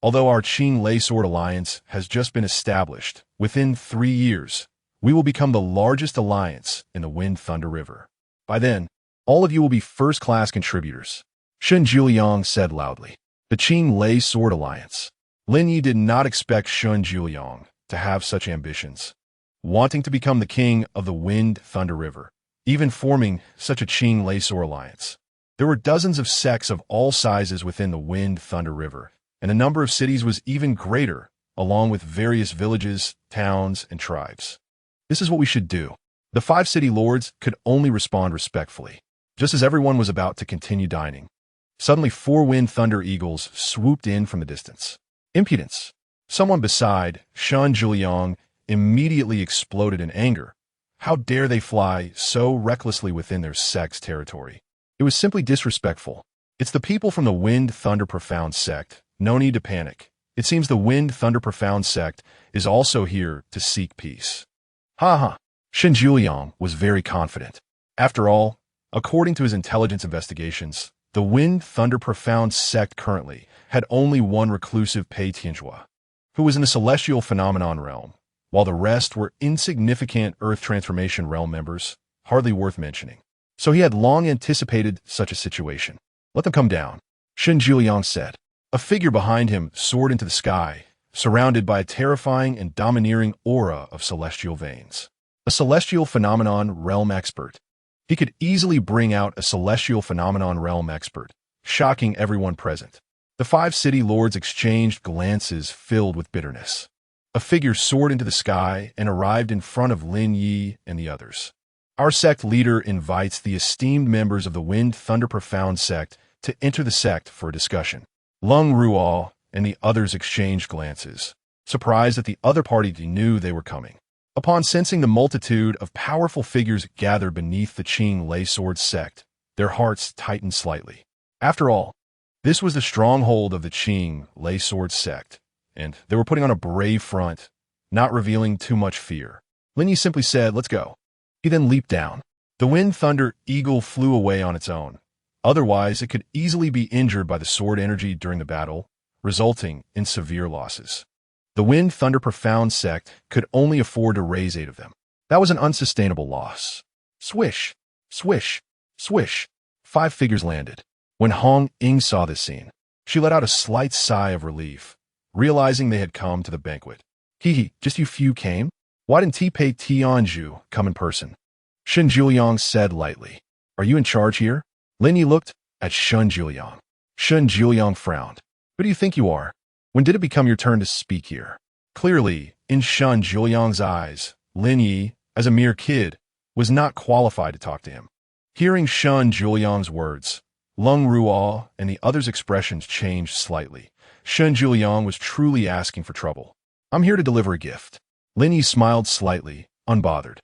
Although our Qing Lei Sword Alliance has just been established, within 3 years, we will become the largest alliance in the Wind Thunder River. By then, all of you will be first-class contributors," Shun Juliang said loudly. The Qing Lei Sword Alliance. Lin Ye did not expect Shun Juliang to have such ambitions. Wanting to become the king of the Wind Thunder River, even forming such a Qing-Leisor alliance. There were dozens of sects of all sizes within the Wind-Thunder River, and the number of cities was even greater, along with various villages, towns, and tribes. This is what we should do. The 5 city lords could only respond respectfully. Just as everyone was about to continue dining, suddenly 4 Wind-Thunder eagles swooped in from the distance. Impudence! Someone beside Shan Juliang immediately exploded in anger. How dare they fly so recklessly within their sect's territory? It was simply disrespectful. It's the people from the Wind-Thunder Profound sect. No need to panic. It seems the Wind-Thunder Profound sect is also here to seek peace. Ha ha! Shan Juliang was very confident. After all, according to his intelligence investigations, the Wind-Thunder Profound sect currently had only one reclusive Pei Tianjua, who was in the celestial phenomenon realm, while the rest were insignificant Earth Transformation realm members, hardly worth mentioning. So he had long anticipated such a situation. Let them come down, Shan Juliang said. A figure behind him soared into the sky, surrounded by a terrifying and domineering aura of celestial veins. A celestial phenomenon realm expert. He could easily bring out a celestial phenomenon realm expert, shocking everyone present. The 5 city lords exchanged glances filled with bitterness. A figure soared into the sky and arrived in front of Lin Ye and the others. Our sect leader invites the esteemed members of the Wind-Thunder Profound sect to enter the sect for a discussion. Lung Ruo and the others exchanged glances, surprised that the other party knew they were coming. Upon sensing the multitude of powerful figures gathered beneath the Qing-Leisor sect, their hearts tightened slightly. After all, this was the stronghold of the Qing-Leisor sect, and they were putting on a brave front, not revealing too much fear. Lin Ye simply said, "Let's go." He then leaped down. The Wind-Thunder Eagle flew away on its own. Otherwise, it could easily be injured by the sword energy during the battle, resulting in severe losses. The Wind-Thunder Profound sect could only afford to raise 8 of them. That was an unsustainable loss. Swish, swish, swish. 5 figures landed. When Hong Ying saw this scene, she let out a slight sigh of relief, realizing they had come to the banquet. Hee, just you few came? Why didn't Pei Tianju come in person? Shan Juliang said lightly. Are you in charge here? Lin Ye looked at Shan Juliang. Shan Juliang frowned. Who do you think you are? When did it become your turn to speak here? Clearly, in Shan Juliang's eyes, Lin Ye, as a mere kid, was not qualified to talk to him. Hearing Shan Juliang's words, Lung Ruo and the others' expressions changed slightly. Shan Juliang was truly asking for trouble. I'm here to deliver a gift. Lin Ye smiled slightly, unbothered.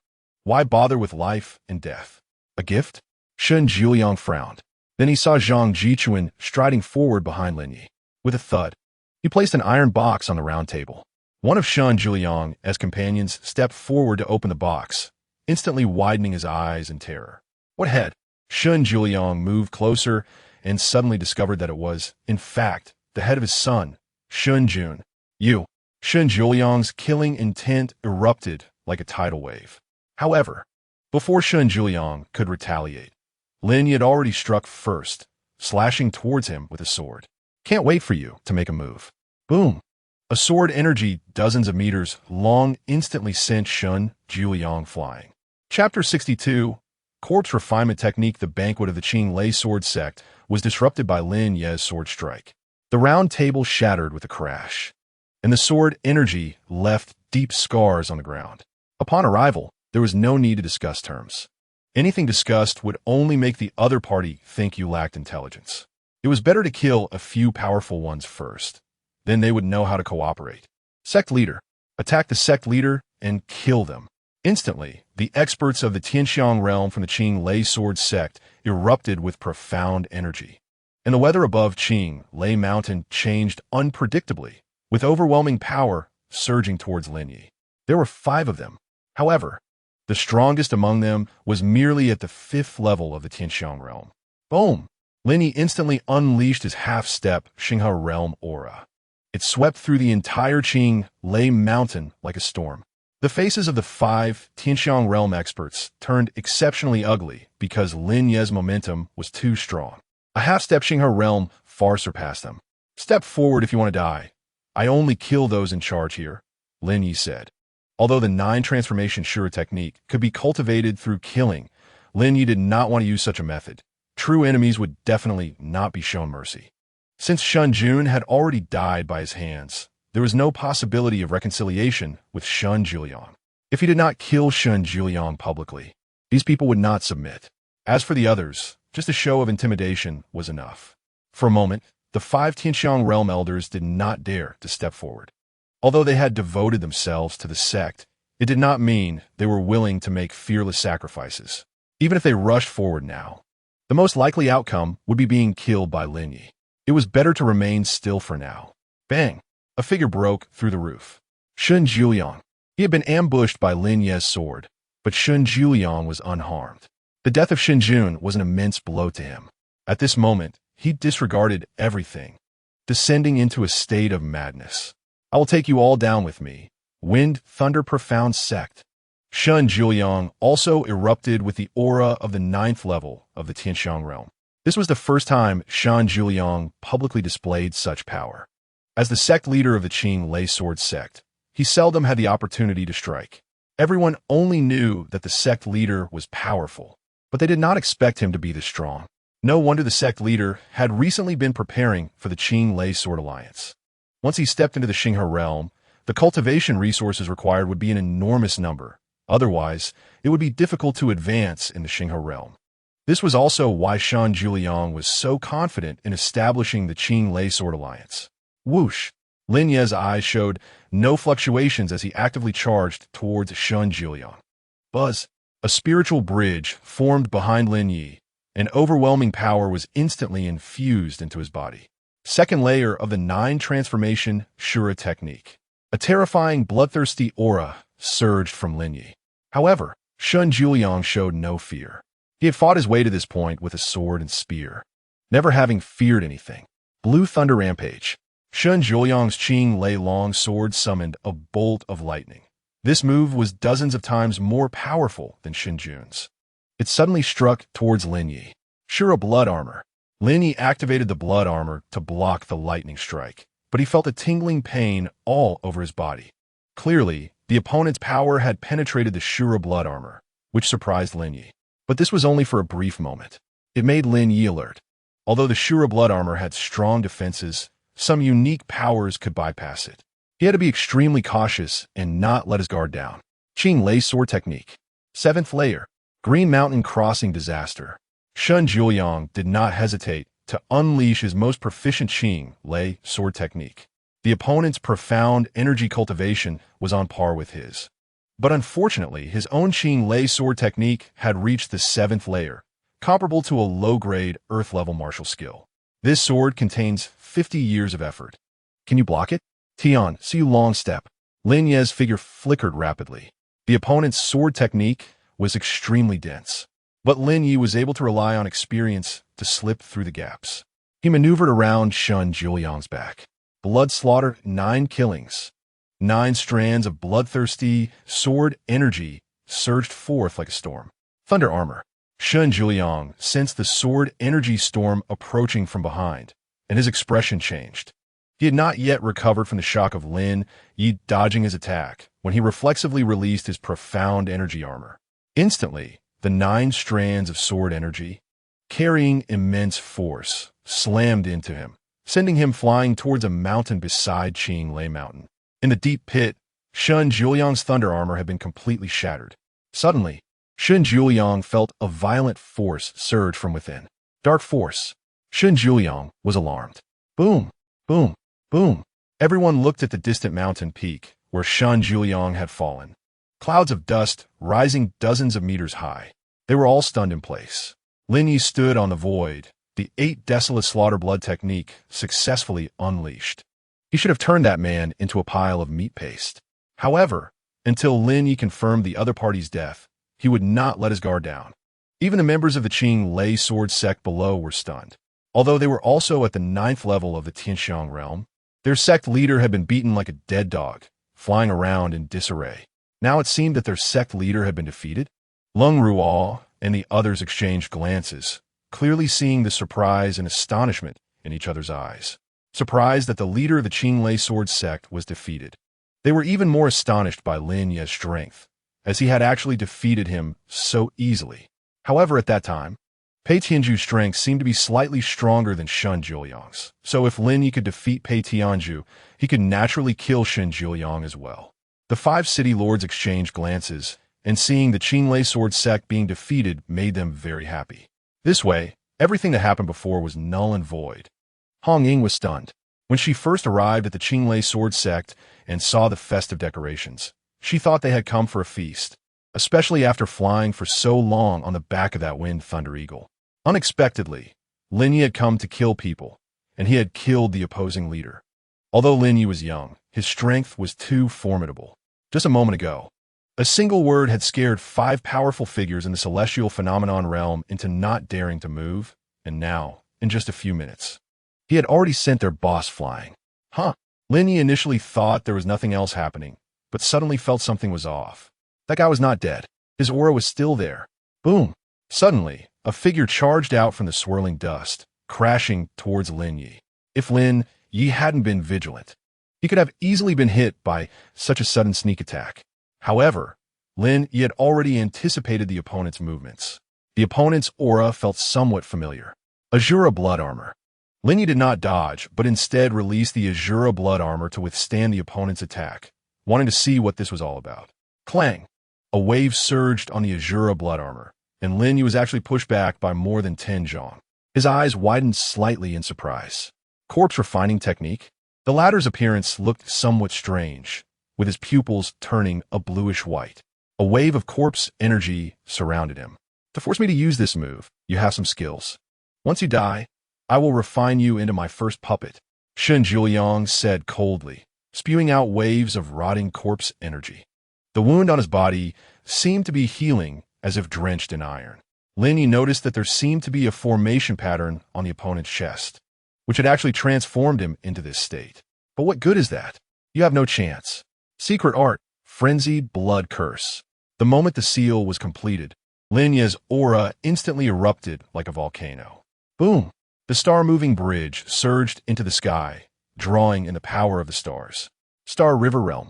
Why bother with life and death? A gift? Shan Juliang frowned. Then he saw Zhang Jichuan striding forward behind Lin Ye. With a thud, he placed an iron box on the round table. One of Shan Juliang, as companions, stepped forward to open the box, instantly widening his eyes in terror. What head? Shan Juliang moved closer and suddenly discovered that it was, in fact, the head of his son, Shun Jun. You. Shan Juliang's killing intent erupted like a tidal wave. However, before Shan Juliang could retaliate, Lin Ye had already struck first, slashing towards him with a sword. Can't wait for you to make a move. Boom. A sword energy dozens of meters long instantly sent Shan Juliang flying. Chapter 62, Corpse Refinement Technique. The banquet of the Qing-Leisor sect was disrupted by Lin Ye's sword strike. The round table shattered with a crash, and the sword energy left deep scars on the ground. Upon arrival, there was no need to discuss terms. Anything discussed would only make the other party think you lacked intelligence. It was better to kill a few powerful ones first. Then they would know how to cooperate. Sect leader. Attack the sect leader and kill them. Instantly, the experts of the Tianxiang realm from the Qing-Leisor sect erupted with profound energy. And the weather above Qing-Lei Mountain changed unpredictably, with overwhelming power surging towards Lin Ye. There were 5 of them. However, the strongest among them was merely at the 5th level of the Tianxiang realm. Boom! Lin Ye instantly unleashed his half-step Xinghe realm aura. It swept through the entire Qing-Lei Mountain like a storm. The faces of the 5 Tianxiang realm experts turned exceptionally ugly because Lin Ye's momentum was too strong. A half-step Xinghe realm far surpassed them. Step forward if you want to die. I only kill those in charge here, Lin Ye said. Although the 9 Transformation Asura Technique could be cultivated through killing, Lin Ye did not want to use such a method. True enemies would definitely not be shown mercy. Since Shun Jun had already died by his hands, there was no possibility of reconciliation with Shun Juliang. If he did not kill Shun Juliang publicly, these people would not submit. As for the others, just a show of intimidation was enough. For a moment, the 5 Tianxiang realm elders did not dare to step forward. Although they had devoted themselves to the sect, it did not mean they were willing to make fearless sacrifices. Even if they rushed forward now, the most likely outcome would be being killed by Lin Ye. It was better to remain still for now. Bang! A figure broke through the roof. Shun Juliang. He had been ambushed by Lin Ye's sword, but Shun Juliang was unharmed. The death of Shun Jun was an immense blow to him. At this moment, he disregarded everything, descending into a state of madness. I will take you all down with me. Wind, thunder, profound sect. Shun Juliang also erupted with the aura of the 9th level of the Tianxiang realm. This was the first time Shun Juliang publicly displayed such power. As the sect leader of the Qing Lei Sword sect, he seldom had the opportunity to strike. Everyone only knew that the sect leader was powerful, but they did not expect him to be this strong. No wonder the sect leader had recently been preparing for the Qing Lei Sword Alliance. Once he stepped into the Xinghe realm, the cultivation resources required would be an enormous number. Otherwise, it would be difficult to advance in the Xinghe realm. This was also why Shun Juliang was so confident in establishing the Qing Lei Sword Alliance. Whoosh! Lin Ye's eyes showed no fluctuations as he actively charged towards Shun Juliang. Buzz! A spiritual bridge formed behind Lin Ye. An overwhelming power was instantly infused into his body. Second layer of the 9 Transformation Asura Technique. A terrifying, bloodthirsty aura surged from Lin Ye. However, Shun Juliang showed no fear. He had fought his way to this point with a sword and spear, never having feared anything. Blue Thunder Rampage. Shun Juliang's Qing Lei long sword summoned a bolt of lightning. This move was dozens of times more powerful than Shun Jun's. It suddenly struck towards Lin Ye. Sure, a blood armor. Lin Ye activated the blood armor to block the lightning strike, but he felt a tingling pain all over his body. Clearly, the opponent's power had penetrated the Shura blood armor, which surprised Lin Ye. But this was only for a brief moment. It made Lin Ye alert. Although the Shura blood armor had strong defenses, some unique powers could bypass it. He had to be extremely cautious and not let his guard down. Qing Lei Sword Technique. 7th layer. Green Mountain Crossing Disaster. Shun Juliang did not hesitate to unleash his most proficient Qing Lei Sword Technique. The opponent's profound energy cultivation was on par with his. But unfortunately, his own Qing Lei Sword Technique had reached the 7th layer, comparable to a low-grade Earth-level martial skill. This sword contains 50 years of effort. Can you block it? Tian, see you long step. Lin Ye's figure flickered rapidly. The opponent's sword technique was extremely dense, but Lin Ye was able to rely on experience to slip through the gaps. He maneuvered around Shun Juliang's back. Blood slaughter, 9 killings. 9 strands of bloodthirsty sword energy surged forth like a storm. Thunder armor. Shun Juliang sensed the sword energy storm approaching from behind, and his expression changed. He had not yet recovered from the shock of Lin Ye dodging his attack when he reflexively released his profound energy armor. Instantly, the 9 strands of sword energy, carrying immense force, slammed into him, sending him flying towards a mountain beside Qing Lei Mountain. In the deep pit, Shun Juliang's thunder armor had been completely shattered. Suddenly, Shun Juliang felt a violent force surge from within. Dark force. Shun Juliang was alarmed. Boom, boom, boom. Everyone looked at the distant mountain peak where Shun Juliang had fallen. Clouds of dust rising dozens of meters high. They were all stunned in place. Lin Ye stood on the void, the 8 desolate slaughter blood technique successfully unleashed. He should have turned that man into a pile of meat paste. However, until Lin Ye confirmed the other party's death, he would not let his guard down. Even the members of the Qing Lei Sword sect below were stunned. Although they were also at the 9th level of the Tianxiang realm, their sect leader had been beaten like a dead dog, flying around in disarray. Now it seemed that their sect leader had been defeated. Lung Ruo and the others exchanged glances, clearly seeing the surprise and astonishment in each other's eyes. Surprised that the leader of the Qing Lei Sword sect was defeated. They were even more astonished by Lin Ye's strength, as he had actually defeated him so easily. However, at that time, Pei Tianju's strength seemed to be slightly stronger than Shun Juliang's, so if Lin Ye could defeat Pei Tianju, he could naturally kill Shun Juliang as well. The five city lords exchanged glances, and seeing the Qinglei sword sect being defeated made them very happy. This way, everything that happened before was null and void. Hong Ying was stunned. When she first arrived at the Qinglei sword sect and saw the festive decorations, she thought they had come for a feast, especially after flying for so long on the back of that wind thunder eagle. Unexpectedly, Lin Ye had come to kill people, and he had killed the opposing leader. Although Lin Ye was young, his strength was too formidable. Just a moment ago, a single word had scared 5 powerful figures in the celestial phenomenon realm into not daring to move, and now, in just a few minutes, he had already sent their boss flying. Lin Ye initially thought there was nothing else happening, but suddenly felt something was off. That guy was not dead. His aura was still there. Boom! Suddenly, a figure charged out from the swirling dust, crashing towards Lin Ye. If Lin Ye hadn't been vigilant, he could have easily been hit by such a sudden sneak attack. However, Lin Ye had already anticipated the opponent's movements. The opponent's aura felt somewhat familiar. Asura blood armor. Lin Ye did not dodge, but instead released the Asura blood armor to withstand the opponent's attack, wanting to see what this was all about. Clang! A wave surged on the Asura blood armor, and Lin Ye was actually pushed back by more than 10 zhong. His eyes widened slightly in surprise. Corpse refining technique? The latter's appearance looked somewhat strange, with his pupils turning a bluish white. A wave of corpse energy surrounded him. To force me to use this move, you have some skills. Once you die, I will refine you into my first puppet, Shun Juliang said coldly, spewing out waves of rotting corpse energy. The wound on his body seemed to be healing as if drenched in iron. Lin Ye noticed that there seemed to be a formation pattern on the opponent's chest, which had actually transformed him into this state. But what good is that? You have no chance. Secret art, frenzied blood curse. The moment the seal was completed, Lin Ye's aura instantly erupted like a volcano. Boom! The star-moving bridge surged into the sky, drawing in the power of the stars. Star River Realm.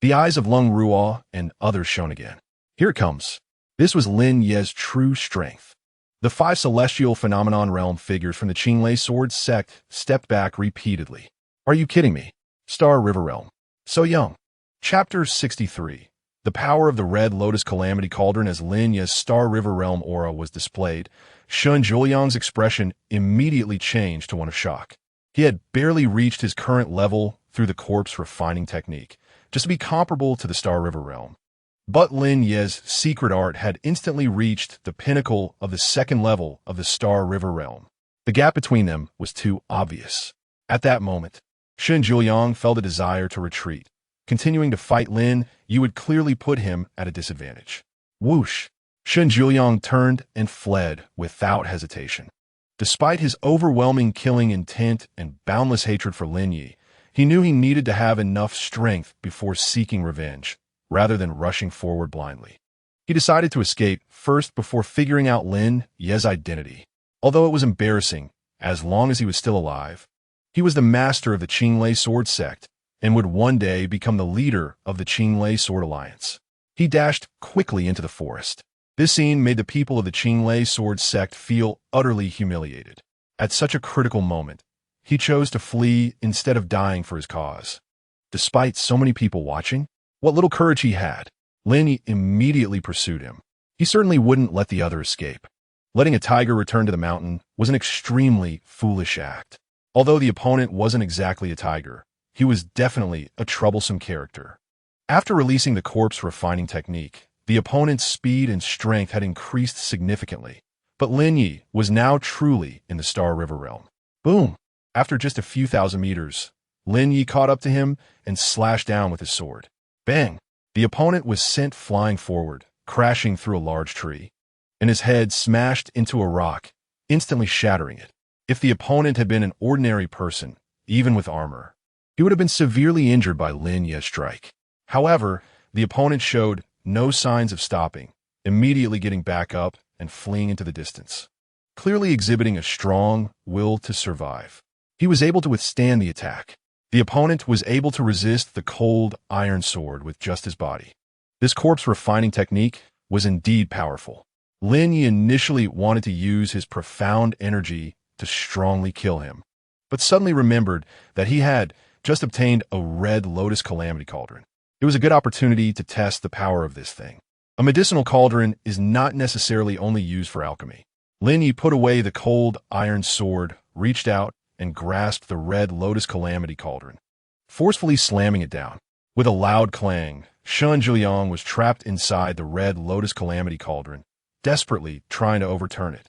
The eyes of Lung Ruo and others shone again. Here it comes. This was Lin Ye's true strength. The 5 celestial phenomenon realm figures from the Qinglei sword sect stepped back repeatedly. Are you kidding me? Star River Realm. So young. Chapter 63. The power of the Red Lotus Calamity Cauldron. As Lin Ye's Star River Realm aura was displayed, Shun Juliang's expression immediately changed to one of shock. He had barely reached his current level through the corpse refining technique, just to be comparable to the Star River Realm. But Lin Ye's secret art had instantly reached the pinnacle of the second level of the Star River Realm. The gap between them was too obvious. At that moment, Shun Juliang felt a desire to retreat. Continuing to fight Lin Ye would clearly put him at a disadvantage. Whoosh! Shun Juliang turned and fled without hesitation. Despite his overwhelming killing intent and boundless hatred for Lin Ye, he knew he needed to have enough strength before seeking revenge, rather than rushing forward blindly. He decided to escape first before figuring out Lin Ye's identity. Although it was embarrassing, as long as he was still alive, he was the master of the Qinglei sword sect and would one day become the leader of the Qinglei Sword Alliance. He dashed quickly into the forest. This scene made the people of the Qinglei sword sect feel utterly humiliated. At such a critical moment, he chose to flee instead of dying for his cause. Despite so many people watching, what little courage he had, Lin Ye immediately pursued him. He certainly wouldn't let the other escape. Letting a tiger return to the mountain was an extremely foolish act. Although the opponent wasn't exactly a tiger, he was definitely a troublesome character. After releasing the corpse refining technique, the opponent's speed and strength had increased significantly, but Lin Ye was now truly in the Star River Realm. Boom! After just a few thousand meters, Lin Ye caught up to him and slashed down with his sword. Bang! The opponent was sent flying forward, crashing through a large tree, and his head smashed into a rock, instantly shattering it. If the opponent had been an ordinary person, even with armor, he would have been severely injured by Lin Ye's strike. However, the opponent showed no signs of stopping, immediately getting back up and fleeing into the distance, clearly exhibiting a strong will to survive. He was able to withstand the attack. The opponent was able to resist the cold iron sword with just his body. This corpse refining technique was indeed powerful. Lin Ye initially wanted to use his profound energy to strongly kill him, but suddenly remembered that he had just obtained a red lotus calamity cauldron. It was a good opportunity to test the power of this thing. A medicinal cauldron is not necessarily only used for alchemy. Lin Ye put away the cold iron sword, reached out, and grasped the red lotus calamity cauldron, forcefully slamming it down. With a loud clang, Shun Zhiliang was trapped inside the red lotus calamity cauldron, desperately trying to overturn it.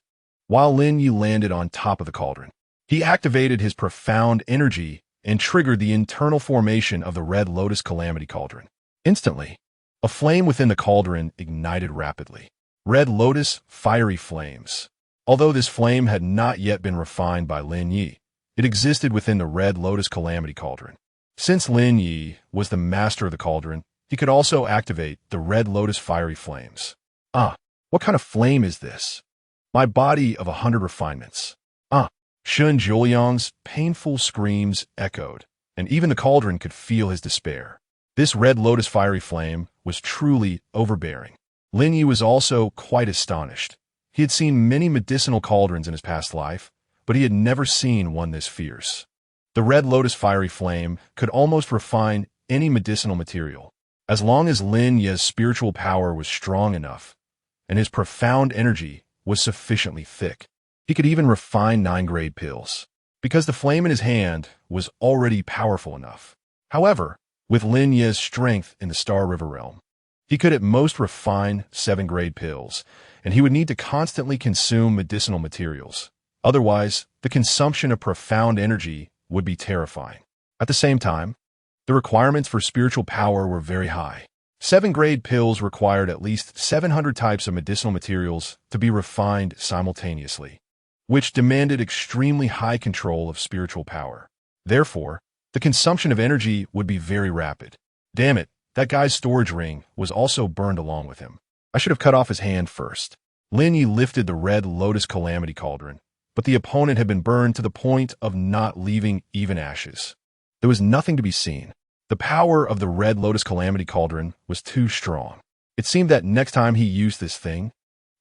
While Lin Ye landed on top of the cauldron, he activated his profound energy and triggered the internal formation of the red lotus calamity cauldron. Instantly, a flame within the cauldron ignited rapidly. Red lotus fiery flames. Although this flame had not yet been refined by Lin Ye, it existed within the red lotus calamity cauldron. Since Lin Ye was the master of the cauldron, he could also activate the red lotus fiery flames. What kind of flame is this? My body of 100 refinements. Shun Zhiliang's painful screams echoed, and even the cauldron could feel his despair. This red lotus fiery flame was truly overbearing. Lin Ye was also quite astonished. He had seen many medicinal cauldrons in his past life, but he had never seen one this fierce. The red lotus fiery flame could almost refine any medicinal material, as long as Lin Ye's spiritual power was strong enough, and his profound energy was sufficiently thick. He could even refine 9-grade pills, because the flame in his hand was already powerful enough. However, with Lin Ye's strength in the Star River realm, he could at most refine 7-grade pills, and he would need to constantly consume medicinal materials. Otherwise, the consumption of profound energy would be terrifying. At the same time, the requirements for spiritual power were very high. 7-grade pills required at least 700 types of medicinal materials to be refined simultaneously, which demanded extremely high control of spiritual power. Therefore, the consumption of energy would be very rapid. Damn it, that guy's storage ring was also burned along with him. I should have cut off his hand first. Lin Ye lifted the red lotus calamity cauldron, but the opponent had been burned to the point of not leaving even ashes. There was nothing to be seen. The power of the red lotus calamity cauldron was too strong. It seemed that next time he used this thing,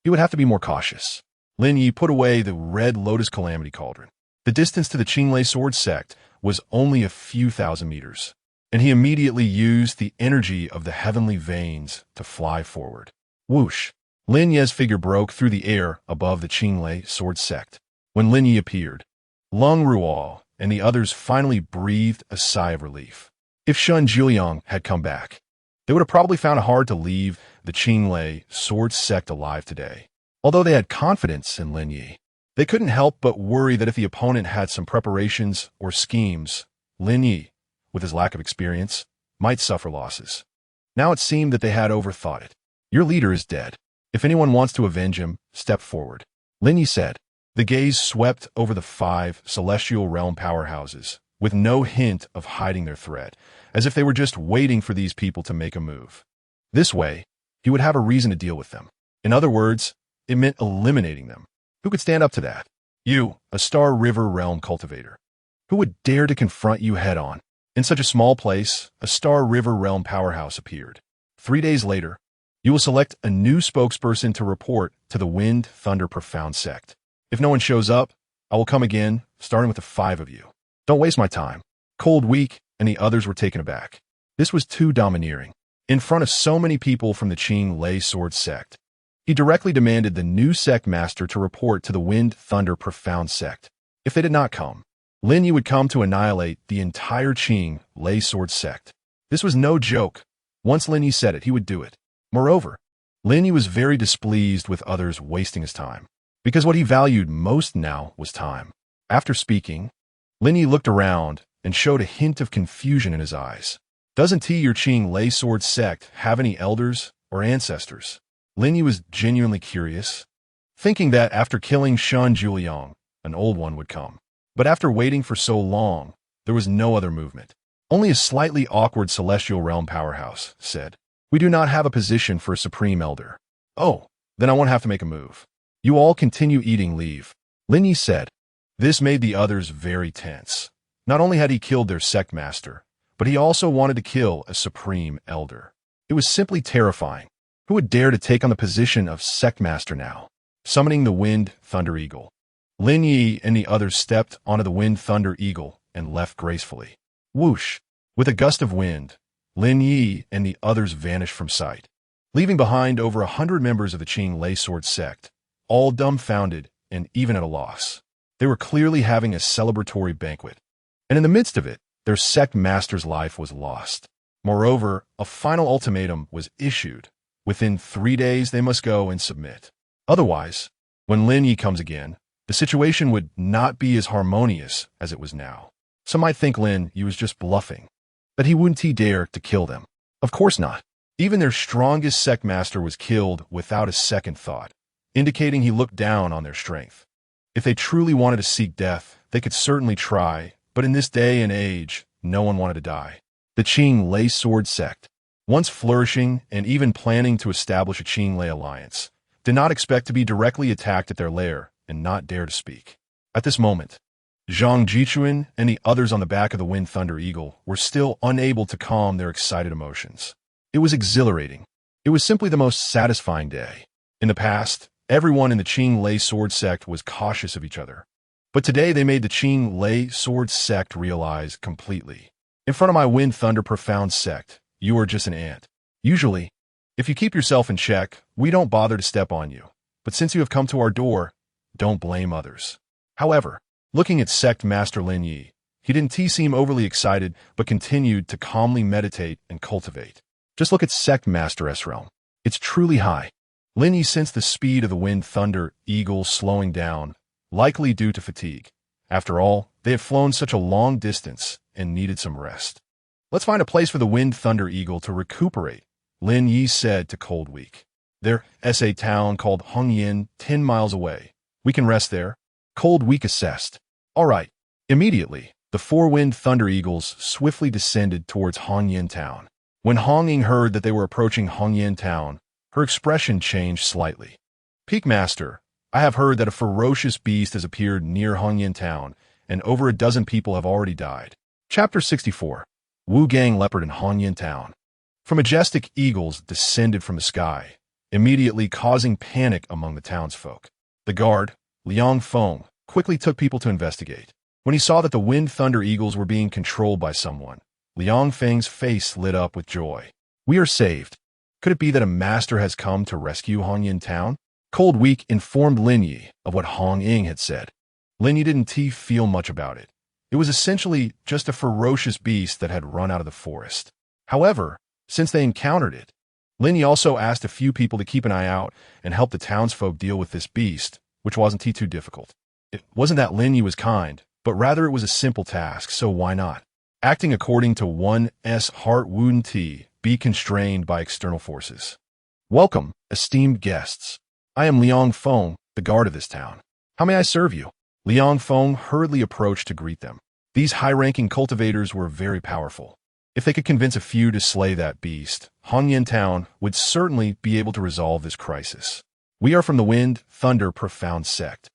he would have to be more cautious. Lin Ye put away the red lotus calamity cauldron. The distance to the Qinglei sword sect was only a few thousand meters, and he immediately used the energy of the heavenly veins to fly forward. Whoosh! Lin Ye's figure broke through the air above the Qinglei sword sect. When Lin Ye appeared, Lung Ruo and the others finally breathed a sigh of relief. If Shun Zhiliang had come back, they would have probably found it hard to leave the Qinglei sword sect alive today. Although they had confidence in Lin Ye, they couldn't help but worry that if the opponent had some preparations or schemes, Lin Ye, with his lack of experience, might suffer losses. Now it seemed that they had overthought it. Your leader is dead. If anyone wants to avenge him, step forward, Lin Ye said. The gaze swept over the 5 celestial realm powerhouses, with no hint of hiding their threat, as if they were just waiting for these people to make a move. This way, he would have a reason to deal with them. In other words, it meant eliminating them. Who could stand up to that? You, a Star River realm cultivator. Who would dare to confront you head-on? In such a small place, a Star River realm powerhouse appeared. 3 days later, you will select a new spokesperson to report to the Wind Thunder Profound sect. If no one shows up, I will come again, starting with the 5 of you. Don't waste my time. Cold Weak and the others were taken aback. This was too domineering. In front of so many people from the Qinglei sword sect, he directly demanded the new sect master to report to the Wind Thunder Profound sect. If they did not come, Lin Ye would come to annihilate the entire Qinglei sword sect. This was no joke. Once Lin Ye said it, he would do it. Moreover, Lin Ye was very displeased with others wasting his time, because what he valued most now was time. After speaking, Lin Ye looked around and showed a hint of confusion in his eyes. Doesn't your Qinglei sword sect have any elders or ancestors? Lin Ye was genuinely curious, thinking that after killing Shun Zhiliang, an old one would come. But after waiting for so long, there was no other movement. Only a slightly awkward celestial realm powerhouse said, "We do not have a position for a supreme elder." "Oh, then I won't have to make a move. You all continue eating, leave," Lin Ye said. This made the others very tense. Not only had he killed their sect master, but he also wanted to kill a supreme elder. It was simply terrifying. Who would dare to take on the position of sect master now? Summoning the Wind Thunder Eagle. Lin Ye and the others stepped onto the Wind Thunder Eagle and left gracefully. Whoosh! With a gust of wind, Lin Ye and the others vanished from sight, leaving behind over 100 members of the Qing Lei Sword sect, all dumbfounded and even at a loss. They were clearly having a celebratory banquet, and in the midst of it, their sect master's life was lost. Moreover, a final ultimatum was issued. Within 3 days, they must go and submit. Otherwise, when Lin Ye comes again, the situation would not be as harmonious as it was now. Some might think Lin Ye was just bluffing, that he wouldn't dare to kill them. Of course not. Even their strongest sect master was killed without a second thought, indicating he looked down on their strength. If they truly wanted to seek death, they could certainly try, but in this day and age, no one wanted to die. The Qing Lei Sword sect, once flourishing and even planning to establish a Qing Lei alliance, did not expect to be directly attacked at their lair and not dare to speak. At this moment, Zhang Jichuan and the others on the back of the Wind Thunder Eagle were still unable to calm their excited emotions. It was exhilarating. It was simply the most satisfying day. In the past, everyone in the Qing Lei Sword sect was cautious of each other. But today they made the Qing Lei Sword sect realize completely. In front of my Wind Thunder Profound sect, you are just an ant. Usually, if you keep yourself in check, we don't bother to step on you. But since you have come to our door, don't blame others. However, looking at sect master Lin Ye, he didn't seem overly excited, but continued to calmly meditate and cultivate. Just look at sect master S-Realm. It's truly high. Lin Ye sensed the speed of the Wind Thunder Eagle slowing down, likely due to fatigue. After all, they had flown such a long distance and needed some rest. Let's find a place for the Wind Thunder Eagle to recuperate, Lin Ye said to Cold Week. There's a town called Hongyin 10 miles away. We can rest there. Cold Week assessed. All right. Immediately, the 4 Wind Thunder Eagles swiftly descended towards Hongyin town. When Hong Ying heard that they were approaching Hongyin town, her expression changed slightly. Peak Master, I have heard that a ferocious beast has appeared near Hongyin town, and over a dozen people have already died. Chapter 64. Wu Gang Leopard in Hongyin town. For majestic eagles descended from the sky, immediately causing panic among the townsfolk. The guard, Liang Feng, quickly took people to investigate. When he saw that the Wind Thunder Eagles were being controlled by someone, Liang Feng's face lit up with joy. We are saved. Could it be that a master has come to rescue Hongyin town? Cold Week informed Lin Ye of what Hong Ying had said. Lin Ye didn't feel much about it. It was essentially just a ferocious beast that had run out of the forest. However, since they encountered it, Lin Ye also asked a few people to keep an eye out and help the townsfolk deal with this beast, which wasn't too difficult. It wasn't that Lin Ye was kind, but rather it was a simple task, so why not? Acting according to one's heart wouldn't be constrained by external forces. Welcome, esteemed guests. I am Liang Feng, the guard of this town. How may I serve you? Liang Feng hurriedly approached to greet them. These high-ranking cultivators were very powerful. If they could convince a few to slay that beast, Hongyin town would certainly be able to resolve this crisis. We are from the Wind Thunder Profound sect.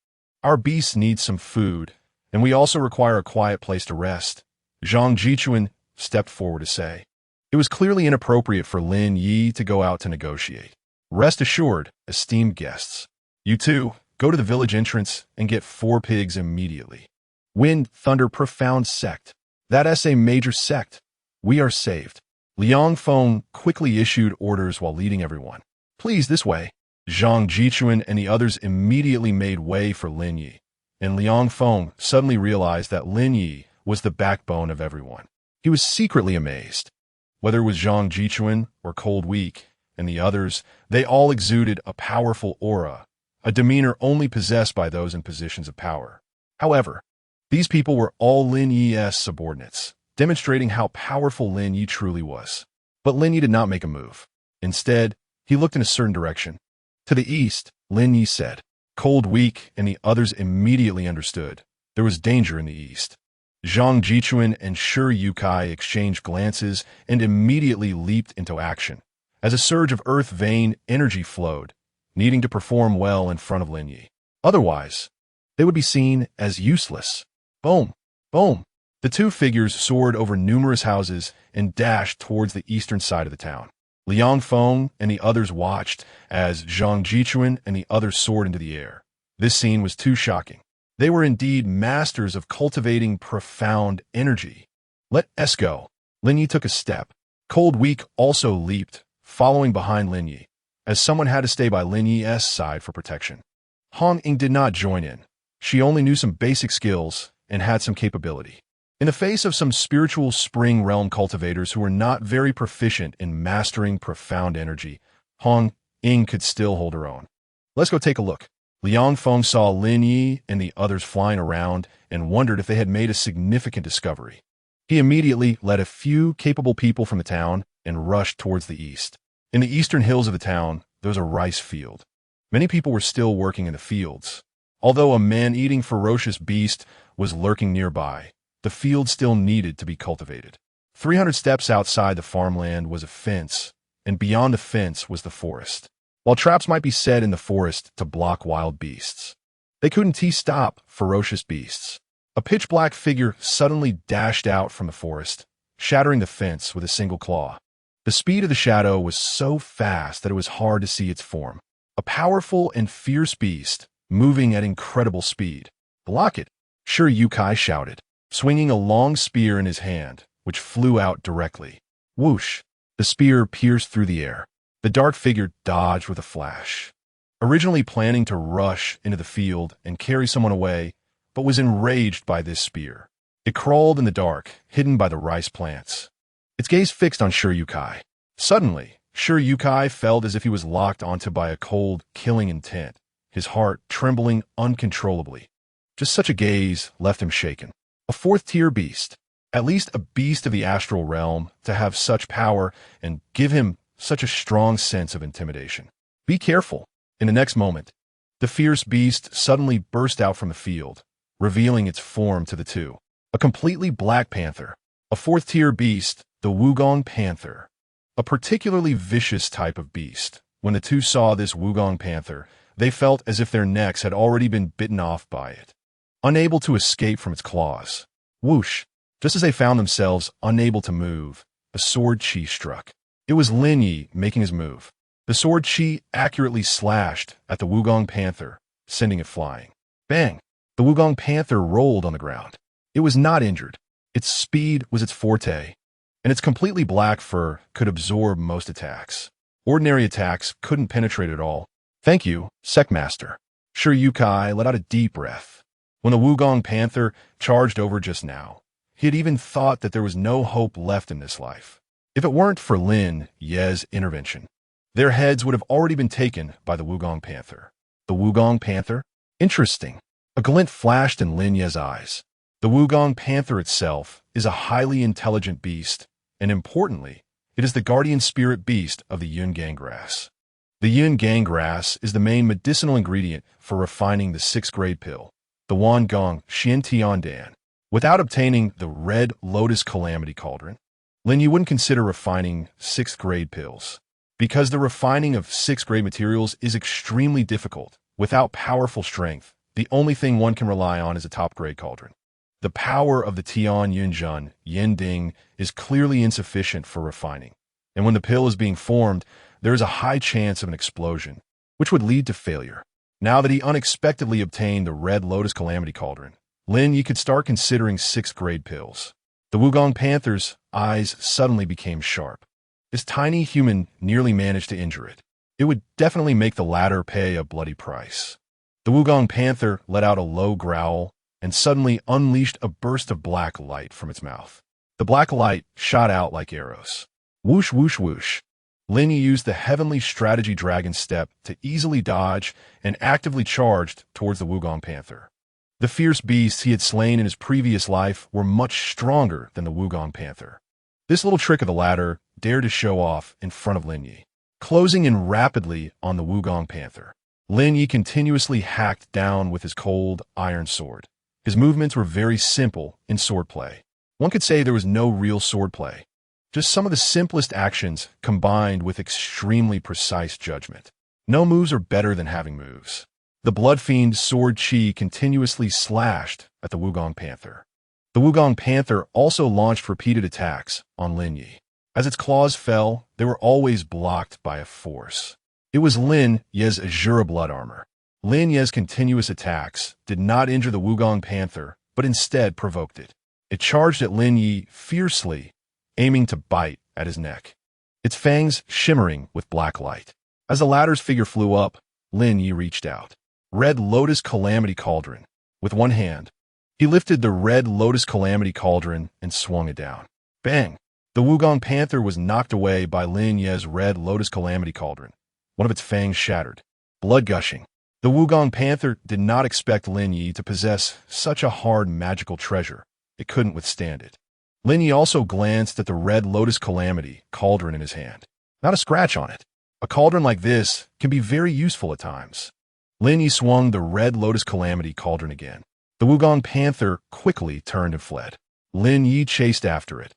Our beasts need some food, and we also require a quiet place to rest, Zhang Jichuan stepped forward to say. It was clearly inappropriate for Lin Ye to go out to negotiate. Rest assured, esteemed guests. You too, go to the village entrance and get 4 pigs immediately. Wind Thunder Profound sect. That's a major sect. We are saved. Liang Feng quickly issued orders while leading everyone. Please, this way. Zhang Jichuan and the others immediately made way for Lin Ye, and Liang Feng suddenly realized that Lin Ye was the backbone of everyone. He was secretly amazed. Whether it was Zhang Jichuan or Cold Week and the others, they all exuded a powerful aura, a demeanor only possessed by those in positions of power. However, these people were all Lin Ye's subordinates, demonstrating how powerful Lin Ye truly was. But Lin Ye did not make a move. Instead, he looked in a certain direction. To the east, Lin Ye said. Cold Week and the others immediately understood. There was danger in the east. Zhang Jichuan and Shi Yukai exchanged glances and immediately leaped into action, as a surge of earth vein energy flowed, needing to perform well in front of Lin Ye. Otherwise, they would be seen as useless. Boom! Boom! The 2 figures soared over numerous houses and dashed towards the eastern side of the town. Liang Feng and the others watched as Zhang Jichuan and the others soared into the air. This scene was too shocking. They were indeed masters of cultivating profound energy. Let us go. Lin Ye took a step. Cold Weak also leaped, following behind Lin Ye, as someone had to stay by Lin Ye's side for protection. Hong Ying did not join in. She only knew some basic skills and had some capability. In the face of some spiritual spring realm cultivators who were not very proficient in mastering profound energy, Hong Ying could still hold her own. Let's go take a look. Liang Feng saw Lin Ye and the others flying around and wondered if they had made a significant discovery. He immediately led a few capable people from the town and rushed towards the east. In the eastern hills of the town, there was a rice field. Many people were still working in the fields. Although a man-eating ferocious beast was lurking nearby, the field still needed to be cultivated. 300 steps outside the farmland was a fence, and beyond the fence was the forest. While traps might be set in the forest to block wild beasts, they couldn't stop ferocious beasts. A pitch-black figure suddenly dashed out from the forest, shattering the fence with a single claw. The speed of the shadow was so fast that it was hard to see its form. A powerful and fierce beast, moving at incredible speed. Block it, Shi Yukai shouted, swinging a long spear in his hand, which flew out directly. Whoosh! The spear pierced through the air. The dark figure dodged with a flash. Originally planning to rush into the field and carry someone away, but was enraged by this spear. It crawled in the dark, hidden by the rice plants. Its gaze fixed on Shi Yukai. Suddenly, Shi Yukai felt as if he was locked onto by a cold, killing intent, his heart trembling uncontrollably. Just such a gaze left him shaken. A fourth-tier beast, at least a beast of the astral realm, to have such power and give him such a strong sense of intimidation. Be careful. In the next moment, the fierce beast suddenly burst out from the field, revealing its form to the two. A completely black panther. A fourth-tier beast, the Wugong Panther. A particularly vicious type of beast. When the two saw this Wugong Panther, they felt as if their necks had already been bitten off by it, unable to escape from its claws. Whoosh! Just as they found themselves unable to move, a sword chi struck. It was Lin Ye making his move. The sword chi accurately slashed at the Wugong Panther, sending it flying. Bang! The Wugong Panther rolled on the ground. It was not injured. Its speed was its forte, and its completely black fur could absorb most attacks. Ordinary attacks couldn't penetrate at all. Thank you, Secmaster. Shi Yukai let out a deep breath. When the Wugong Panther charged over just now, he had even thought that there was no hope left in this life. If it weren't for Lin Ye's intervention, their heads would have already been taken by the Wugong Panther. The Wugong Panther? Interesting. A glint flashed in Lin Ye's eyes. The Wugong Panther itself is a highly intelligent beast, and importantly, it is the guardian spirit beast of the Yun Gang grass. The Yun Gang grass is the main medicinal ingredient for refining the 6th grade pill, the Wan Gong Xian Tian Dan. Without obtaining the Red Lotus Calamity Cauldron, Lin Ye wouldn't consider refining 6th grade pills, because the refining of 6th grade materials is extremely difficult. Without powerful strength, the only thing one can rely on is a top-grade cauldron. The power of the Tian Yunjun, Yin Ding, is clearly insufficient for refining, and when the pill is being formed, there is a high chance of an explosion, which would lead to failure. Now that he unexpectedly obtained the Red Lotus Calamity Cauldron, Lin Ye could start considering 6th grade pills. The Wugong Panther's eyes suddenly became sharp. This tiny human nearly managed to injure it. It would definitely make the latter pay a bloody price. The Wugong Panther let out a low growl and suddenly unleashed a burst of black light from its mouth. The black light shot out like arrows. Whoosh, whoosh, whoosh. Lin Ye used the Heavenly Strategy Dragon Step to easily dodge and actively charged towards the Wugong Panther. The fierce beasts he had slain in his previous life were much stronger than the Wugong Panther. This little trick of the latter dared to show off in front of Lin Ye. Closing in rapidly on the Wugong Panther, Lin Ye continuously hacked down with his cold, iron sword. His movements were very simple in swordplay. One could say there was no real swordplay, just some of the simplest actions combined with extremely precise judgment. No moves are better than having moves. The Blood Fiend sword chi continuously slashed at the Wugong Panther. The Wugong Panther also launched repeated attacks on Lin Ye. As its claws fell, they were always blocked by a force. It was Lin Ye's Asura blood armor. Lin Ye's continuous attacks did not injure the Wugong Panther, but instead provoked it. It charged at Lin Ye fiercely, aiming to bite at his neck, its fangs shimmering with black light. As the latter's figure flew up, Lin Ye reached out. Red Lotus Calamity Cauldron. With one hand, he lifted the Red Lotus Calamity Cauldron and swung it down. Bang! The Wugong Panther was knocked away by Lin Ye's Red Lotus Calamity Cauldron. One of its fangs shattered, blood gushing. The Wugong Panther did not expect Lin Ye to possess such a hard magical treasure. It couldn't withstand it. Lin Ye also glanced at the Red Lotus Calamity Cauldron in his hand. Not a scratch on it. A cauldron like this can be very useful at times. Lin Ye swung the Red Lotus Calamity Cauldron again. The Wugong Panther quickly turned and fled. Lin Ye chased after it.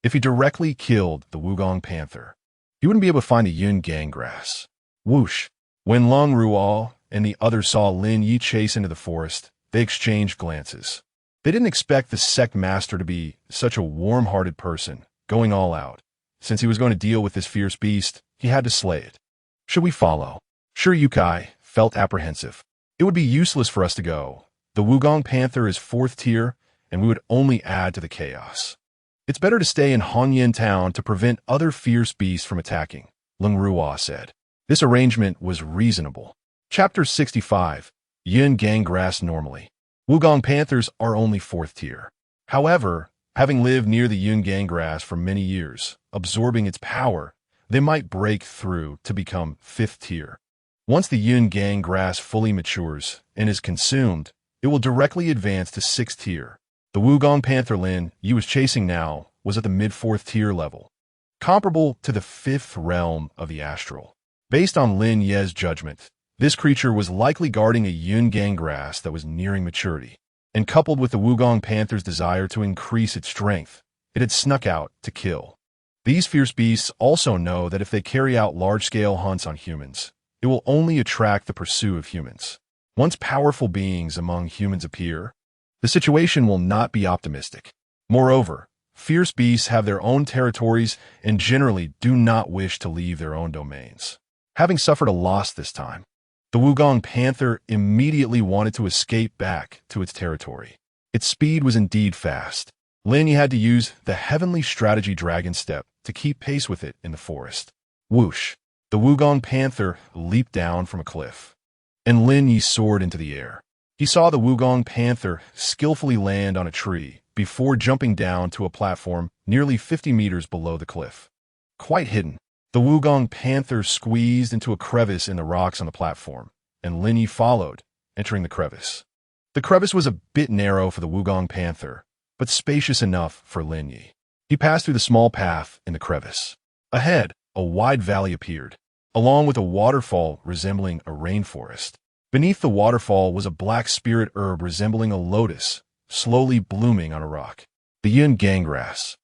If he directly killed the Wugong Panther, he wouldn't be able to find the Yun Gang grass. Whoosh! When Long Ruo and the others saw Lin Ye chase into the forest, they exchanged glances. They didn't expect the sect master to be such a warm-hearted person, going all out. Since he was going to deal with this fierce beast, he had to slay it. Should we follow? Sure, Yukai felt apprehensive. It would be useless for us to go. The Wugong Panther is 4th tier, and we would only add to the chaos. It's better to stay in Hongyan Town to prevent other fierce beasts from attacking, Long Ruo said. This arrangement was reasonable. Chapter 65. Yun Gang Grass Normally. Wugong Panthers are only 4th tier. However, having lived near the Yun Gang Grass for many years, absorbing its power, they might break through to become 5th tier. Once the Yun Gang Grass fully matures and is consumed, it will directly advance to 6th tier. The Wugong Panther Lin Ye was chasing now was at the mid-4th tier level, comparable to the 5th realm of the astral. Based on Lin Ye's judgment, this creature was likely guarding a Yun Gang grass that was nearing maturity, and coupled with the Wugong Panther's desire to increase its strength, it had snuck out to kill. These fierce beasts also know that if they carry out large-scale hunts on humans, it will only attract the pursuit of humans. Once powerful beings among humans appear, the situation will not be optimistic. Moreover, fierce beasts have their own territories and generally do not wish to leave their own domains. Having suffered a loss this time, the Wugong Panther immediately wanted to escape back to its territory. Its speed was indeed fast. Lin Ye had to use the Heavenly Strategy Dragon Step to keep pace with it in the forest. Whoosh! The Wugong Panther leaped down from a cliff, and Lin Ye soared into the air. He saw the Wugong Panther skillfully land on a tree before jumping down to a platform nearly 50 meters below the cliff. Quite hidden, the Wugong Panther squeezed into a crevice in the rocks on the platform, and Lin Ye followed, entering the crevice. The crevice was a bit narrow for the Wugong Panther, but spacious enough for Lin Ye. He passed through the small path in the crevice. Ahead, a wide valley appeared, along with a waterfall resembling a rainforest. Beneath the waterfall was a black spirit herb resembling a lotus, slowly blooming on a rock. The Yun Gang Grass.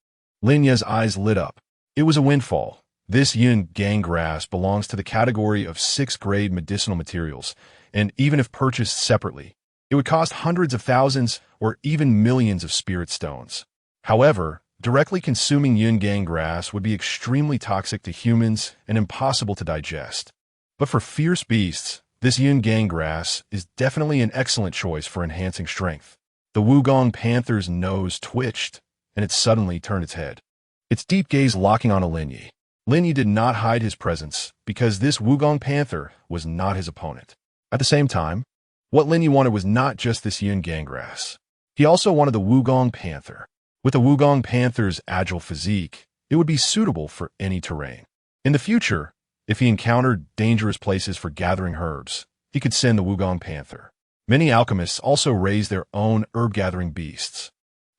Lin Ye's eyes lit up. It was a windfall. This Yun Gang Grass belongs to the category of 6th grade medicinal materials, and even if purchased separately, it would cost hundreds of thousands or even millions of spirit stones. However, directly consuming Yun Gang Grass would be extremely toxic to humans and impossible to digest. But for fierce beasts, this Yun Gang Grass is definitely an excellent choice for enhancing strength. The Wugong Panther's nose twitched, and it suddenly turned its head, its deep gaze locking on Lin Ye. Lin Ye did not hide his presence because this Wugong Panther was not his opponent. At the same time, what Lin Ye wanted was not just this Yun Gang Grass. He also wanted the Wugong Panther. With the Wugong Panther's agile physique, it would be suitable for any terrain. In the future, if he encountered dangerous places for gathering herbs, he could send the Wugong Panther. Many alchemists also raise their own herb-gathering beasts.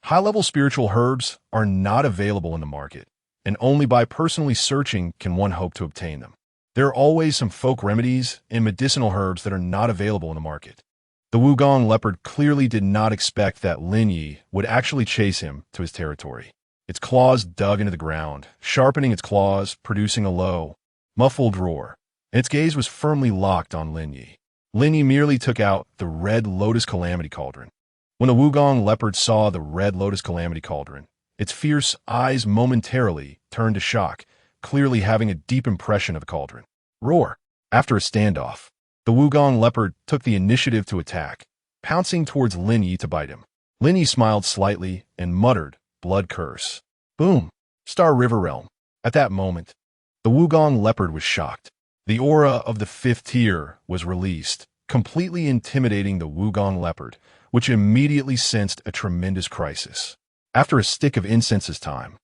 High-level spiritual herbs are not available in the market, and only by personally searching can one hope to obtain them. There are always some folk remedies and medicinal herbs that are not available in the market. The Wugong leopard clearly did not expect that Lin Ye would actually chase him to his territory. Its claws dug into the ground, sharpening its claws, producing a low, muffled roar, and its gaze was firmly locked on Lin Ye. Lin Ye merely took out the Red Lotus Calamity Cauldron. When the Wugong leopard saw the Red Lotus Calamity Cauldron, Its fierce eyes momentarily turned to shock, clearly having a deep impression of the cauldron. Roar! After a standoff, the Wugong leopard took the initiative to attack, pouncing towards Lin Ye to bite him. Lin Ye smiled slightly and muttered, "Blood curse." Boom! Star River Realm. At that moment, the Wugong leopard was shocked. The aura of the 5th tier was released, completely intimidating the Wugong leopard, which immediately sensed a tremendous crisis. After a stick of incense's time,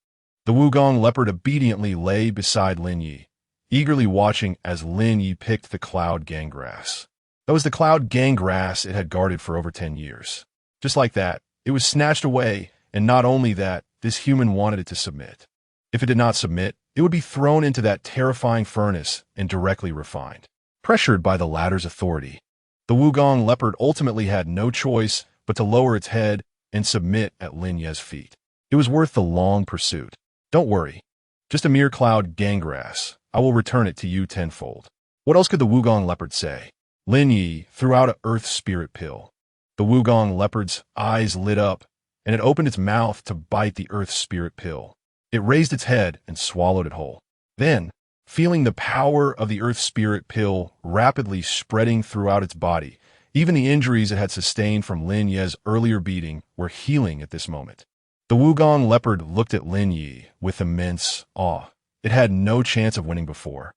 the Wugong leopard obediently lay beside Lin Ye, eagerly watching as Lin Ye picked the cloud ganggrass. That was the cloud ganggrass it had guarded for over 10 years. Just like that, it was snatched away, and not only that, this human wanted it to submit. If it did not submit, it would be thrown into that terrifying furnace and directly refined. Pressured by the latter's authority, the Wugong leopard ultimately had no choice but to lower its head and submit at Lin Ye's feet. It was worth the long pursuit. Don't worry. Just a mere cloud ganggrass. I will return it to you tenfold. What else could the Wugong leopard say? Lin Ye threw out an earth spirit pill. The Wugong leopard's eyes lit up, and it opened its mouth to bite the earth spirit pill. It raised its head and swallowed it whole. Then, feeling the power of the earth spirit pill rapidly spreading throughout its body, even the injuries it had sustained from Lin Ye's earlier beating were healing at this moment. The Wugong leopard looked at Lin Ye with immense awe. It had no chance of winning before.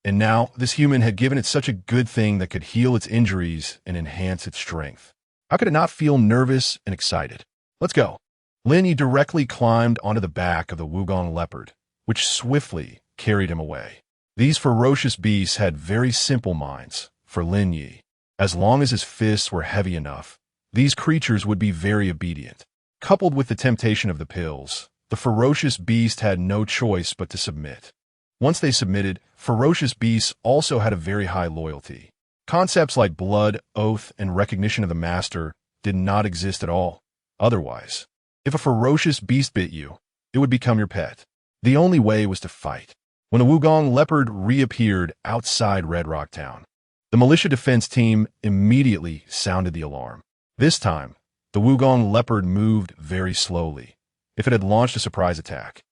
And now, this human had given it such a good thing that could heal its injuries and enhance its strength. How could it not feel nervous and excited? Let's go. Lin Ye directly climbed onto the back of the Wugong leopard, which swiftly carried him away. These ferocious beasts had very simple minds for Lin Ye. As long as his fists were heavy enough, these creatures would be very obedient. Coupled with the temptation of the pills, the ferocious beast had no choice but to submit. Once they submitted, ferocious beasts also had a very high loyalty. Concepts like blood, oath, and recognition of the master did not exist at all. Otherwise, if a ferocious beast bit you, it would become your pet. The only way was to fight. When the Wugong leopard reappeared outside Red Rock Town, the militia defense team immediately sounded the alarm. This time, the Wugong leopard moved very slowly. If it had launched a surprise attack,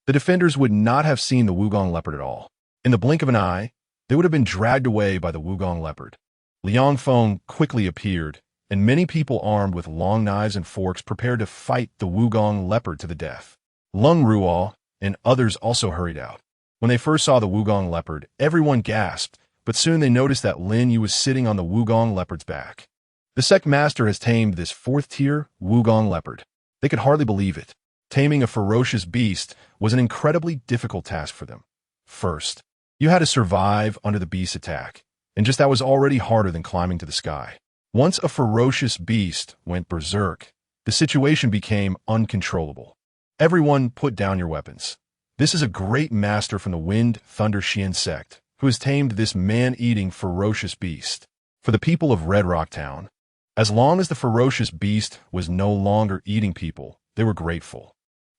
the defenders would not have seen the Wugong leopard at all. In the blink of an eye, they would have been dragged away by the Wugong leopard. Liang Feng quickly appeared, and many people armed with long knives and forks prepared to fight the Wugong leopard to the death. Lung Ruo and others also hurried out. When they first saw the Wugong leopard, everyone gasped, but soon they noticed that Lin Ye was sitting on the Wugong leopard's back. The sect master has tamed this 4th-tier Wugong leopard. They could hardly believe it. Taming a ferocious beast was an incredibly difficult task for them. First, you had to survive under the beast's attack, and just that was already harder than climbing to the sky. Once a ferocious beast went berserk, the situation became uncontrollable. Everyone put down your weapons. This is a great master from the Wind Thunder Xian sect who has tamed this man-eating ferocious beast. For the people of Red Rock Town, as long as the ferocious beast was no longer eating people, they were grateful.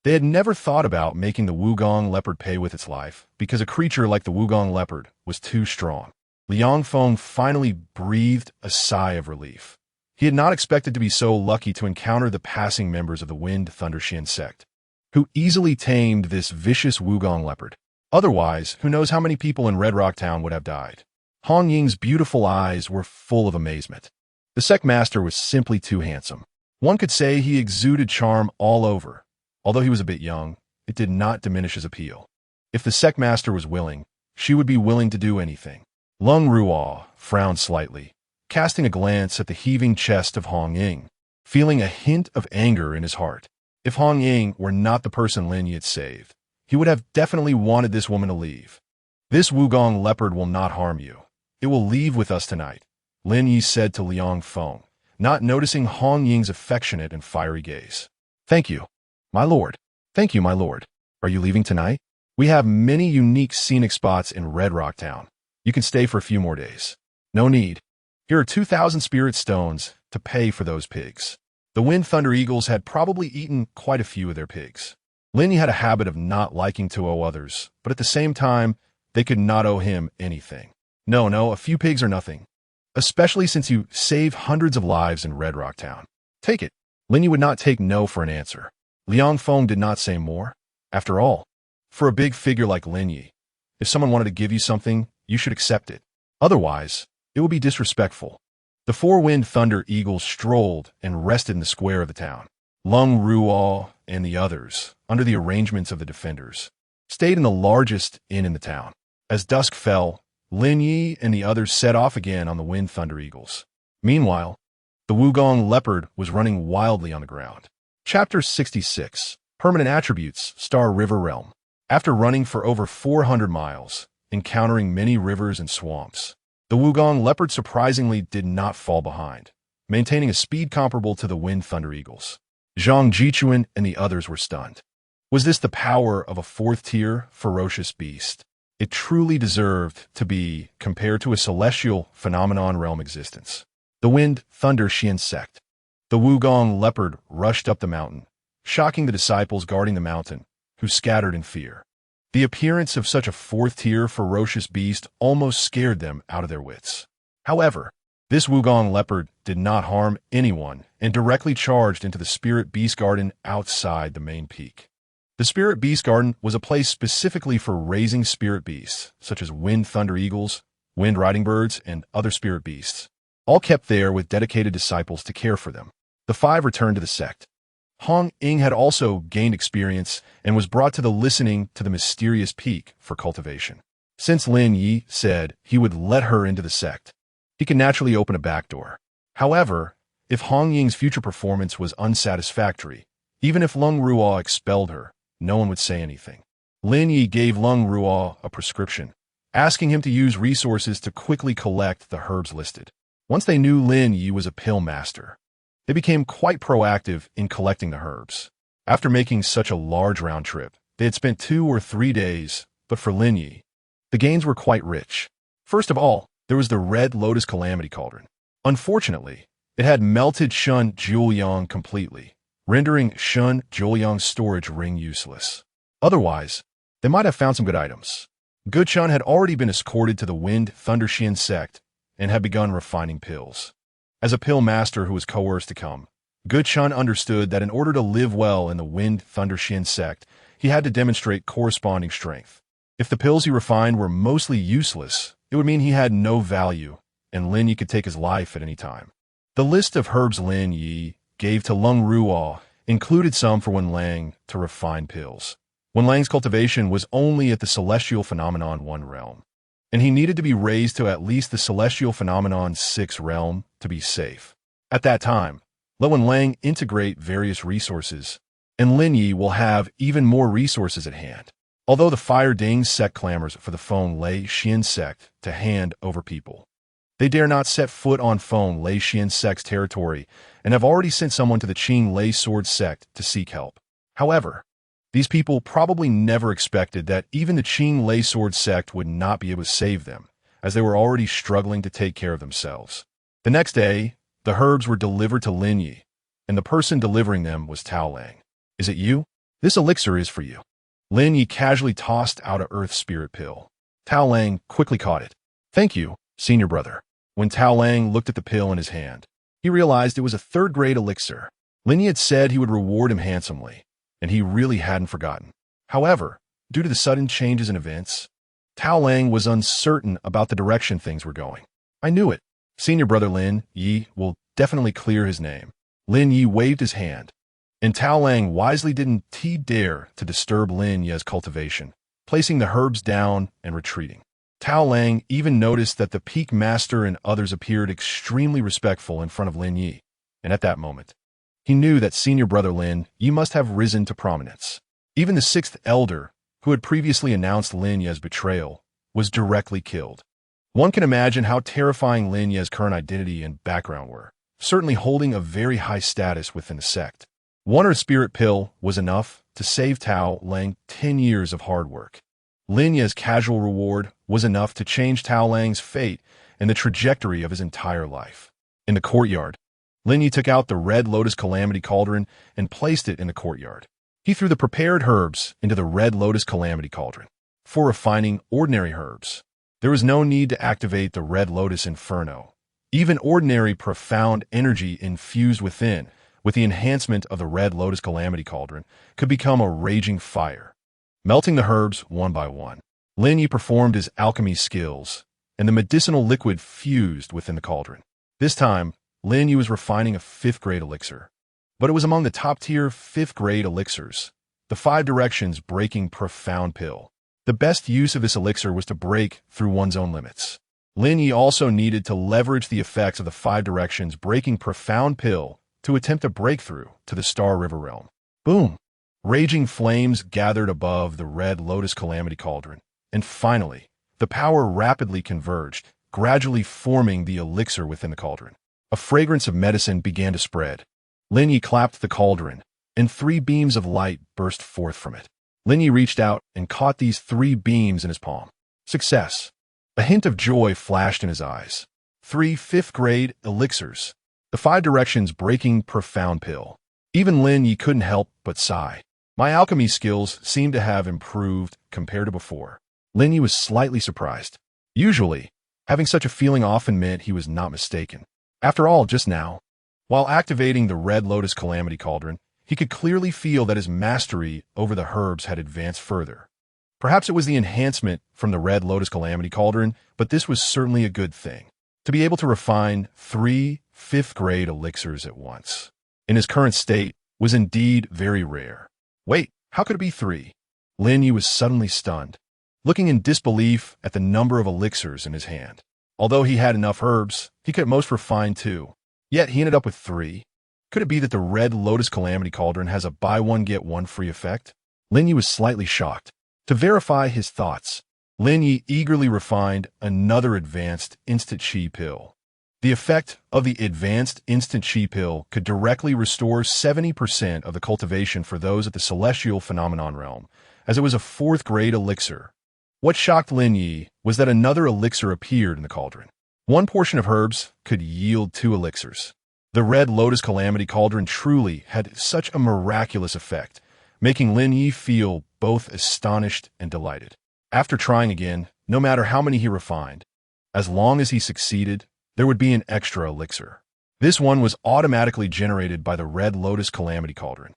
They had never thought about making the Wugong leopard pay with its life because a creature like the Wugong leopard was too strong. Liang Feng finally breathed a sigh of relief. He had not expected to be so lucky to encounter the passing members of the Wind Thunder Xian sect, who easily tamed this vicious Wugong leopard. Otherwise, who knows how many people in Red Rock Town would have died. Hong Ying's beautiful eyes were full of amazement. The sect master was simply too handsome. One could say he exuded charm all over. Although he was a bit young, it did not diminish his appeal. If the sect master was willing, she would be willing to do anything. Lung Ruo frowned slightly, casting a glance at the heaving chest of Hong Ying, feeling a hint of anger in his heart. If Hong Ying were not the person Lin Ye had saved, he would have definitely wanted this woman to leave. This Wugong leopard will not harm you. It will leave with us tonight, Lin Ye said to Liang Feng, not noticing Hong Ying's affectionate and fiery gaze. Thank you, my lord. Thank you, my lord. Are you leaving tonight? We have many unique scenic spots in Red Rock Town. You can stay for a few more days. No need. Here are 2,000 spirit stones to pay for those pigs. The Wind Thunder Eagles had probably eaten quite a few of their pigs. Lin Ye had a habit of not liking to owe others, but at the same time, they could not owe him anything. No, a few pigs are nothing. Especially since you save hundreds of lives in Red Rock Town. Take it. Lin Ye would not take no for an answer. Liang Feng did not say more. After all, for a big figure like Lin Ye, if someone wanted to give you something, you should accept it. Otherwise, it would be disrespectful. The four-winged thunder eagles strolled and rested in the square of the town. Lung Ruo and the others, under the arrangements of the defenders, stayed in the largest inn in the town. As dusk fell, Lin Ye and the others set off again on the wind thunder eagles. Meanwhile, the Wugong leopard was running wildly on the ground. Chapter 66, Permanent Attributes, Star River Realm. After running for over 400 miles, encountering many rivers and swamps, the Wugong leopard surprisingly did not fall behind, maintaining a speed comparable to the wind thunder eagles. Zhang Jichuan and the others were stunned. Was this the power of a fourth-tier, ferocious beast? It truly deserved to be compared to a celestial phenomenon realm existence. The wind thunder Xian sect. The Wugong leopard rushed up the mountain, shocking the disciples guarding the mountain, who scattered in fear. The appearance of such a fourth-tier ferocious beast almost scared them out of their wits. However, this Wugong leopard did not harm anyone and directly charged into the Spirit Beast Garden outside the main peak. The Spirit Beast Garden was a place specifically for raising spirit beasts, such as wind thunder eagles, wind riding birds, and other spirit beasts, all kept there with dedicated disciples to care for them. The five returned to the sect. Hong Ying had also gained experience and was brought to the listening to the mysterious peak for cultivation. Since Lin Ye said he would let her into the sect, he could naturally open a back door. However, if Hong Ying's future performance was unsatisfactory, even if Lung Ruo expelled her, no one would say anything. Lin Ye gave Lung Ruo a prescription, asking him to use resources to quickly collect the herbs listed. Once they knew Lin Ye was a pill master, they became quite proactive in collecting the herbs. After making such a large round trip, they had spent 2 or 3 days, but for Lin Ye, the gains were quite rich. First of all, there was the Red Lotus Calamity Cauldron. Unfortunately, it had melted Shun Juliang completely, rendering Shun Juliang's storage ring useless. Otherwise, they might have found some good items. Good Shun had already been escorted to the Wind Thunder Xian sect and had begun refining pills. As a pill master who was coerced to come, Good Shun understood that in order to live well in the Wind Thunder Xian sect, he had to demonstrate corresponding strength. If the pills he refined were mostly useless, it would mean he had no value, and Lin Ye could take his life at any time. The list of herbs Lin Ye gave to Lung Ruo included some for Wen Lang to refine pills. Wen Lang's cultivation was only at the Celestial Phenomenon 1 realm, and he needed to be raised to at least the Celestial Phenomenon 6 realm to be safe. At that time, let Wen Lang integrate various resources, and Lin Ye will have even more resources at hand. Although the Fire Ding sect clamors for the Feng Lei Xian sect to hand over people, they dare not set foot on Feng Lei Xian sect's territory and have already sent someone to the Qing Lei Sword sect to seek help. However, these people probably never expected that even the Qing Lei Sword sect would not be able to save them, as they were already struggling to take care of themselves. The next day, the herbs were delivered to Lin Ye, and the person delivering them was Tao Lang. "Is it you? This elixir is for you." Lin Ye casually tossed out a earth spirit pill. Tao Lang quickly caught it. "Thank you, senior brother." When Tao Lang looked at the pill in his hand, he realized it was a third-grade elixir. Lin Ye had said he would reward him handsomely, and he really hadn't forgotten. However, due to the sudden changes in events, Tao Lang was uncertain about the direction things were going. "I knew it. Senior brother Lin Ye will definitely clear his name." Lin Ye waved his hand, and Tao Lang wisely didn't dare to disturb Lin Ye's cultivation, placing the herbs down and retreating. Tao Lang even noticed that the Peak Master and others appeared extremely respectful in front of Lin Ye, and at that moment, he knew that senior brother Lin Ye must have risen to prominence. Even the 6th elder, who had previously announced Lin Ye's betrayal, was directly killed. One can imagine how terrifying Lin Ye's current identity and background were, certainly holding a very high status within the sect. One earth spirit pill was enough to save Tao Lang 10 years of hard work. Lin Ye's casual reward was enough to change Tao Lang's fate and the trajectory of his entire life. In the courtyard, Lin Ye took out the Red Lotus Calamity Cauldron and placed it in the courtyard. He threw the prepared herbs into the Red Lotus Calamity Cauldron. For refining ordinary herbs, there was no need to activate the Red Lotus Inferno. Even ordinary profound energy infused within with the enhancement of the Red Lotus Calamity Cauldron, could become a raging fire, melting the herbs one by one. Lin Ye performed his alchemy skills, and the medicinal liquid fused within the cauldron. This time, Lin Ye was refining a 5th-grade elixir, but it was among the top-tier 5th-grade elixirs, the 5 Directions Breaking Profound Pill. The best use of this elixir was to break through one's own limits. Lin Ye also needed to leverage the effects of the 5 Directions Breaking Profound Pill to attempt a breakthrough to the Star River realm. Boom! Raging flames gathered above the Red Lotus Calamity Cauldron, and finally, the power rapidly converged, gradually forming the elixir within the cauldron. A fragrance of medicine began to spread. Lin Ye clapped the cauldron, and 3 beams of light burst forth from it. Lin Ye reached out and caught these 3 beams in his palm. Success! A hint of joy flashed in his eyes. 3 5th-grade elixirs. The 5 Directions Breaking Profound Pill. Even Lin Ye couldn't help but sigh. My alchemy skills seemed to have improved compared to before. Lin Ye was slightly surprised. Usually, having such a feeling often meant he was not mistaken. After all, just now, while activating the Red Lotus Calamity Cauldron, he could clearly feel that his mastery over the herbs had advanced further. Perhaps it was the enhancement from the Red Lotus Calamity Cauldron, but this was certainly a good thing. To be able to refine 3 5th-grade elixirs at once, in his current state, was indeed very rare. Wait, how could it be 3? Lin Ye was suddenly stunned, looking in disbelief at the number of elixirs in his hand. Although he had enough herbs, he could at most refine 2. Yet he ended up with 3. Could it be that the Red Lotus Calamity Cauldron has a buy one get one free effect? Lin Ye was slightly shocked. To verify his thoughts, Lin Ye eagerly refined another advanced instant chi pill. The effect of the advanced instant chi pill could directly restore 70% of the cultivation for those at the celestial phenomenon realm, as it was a 4th-grade elixir. What shocked Lin Ye was that another elixir appeared in the cauldron. One portion of herbs could yield 2 elixirs. The Red Lotus Calamity Cauldron truly had such a miraculous effect, making Lin Ye feel both astonished and delighted. After trying again, no matter how many he refined, as long as he succeeded, there would be an extra elixir. This one was automatically generated by the Red Lotus Calamity Cauldron,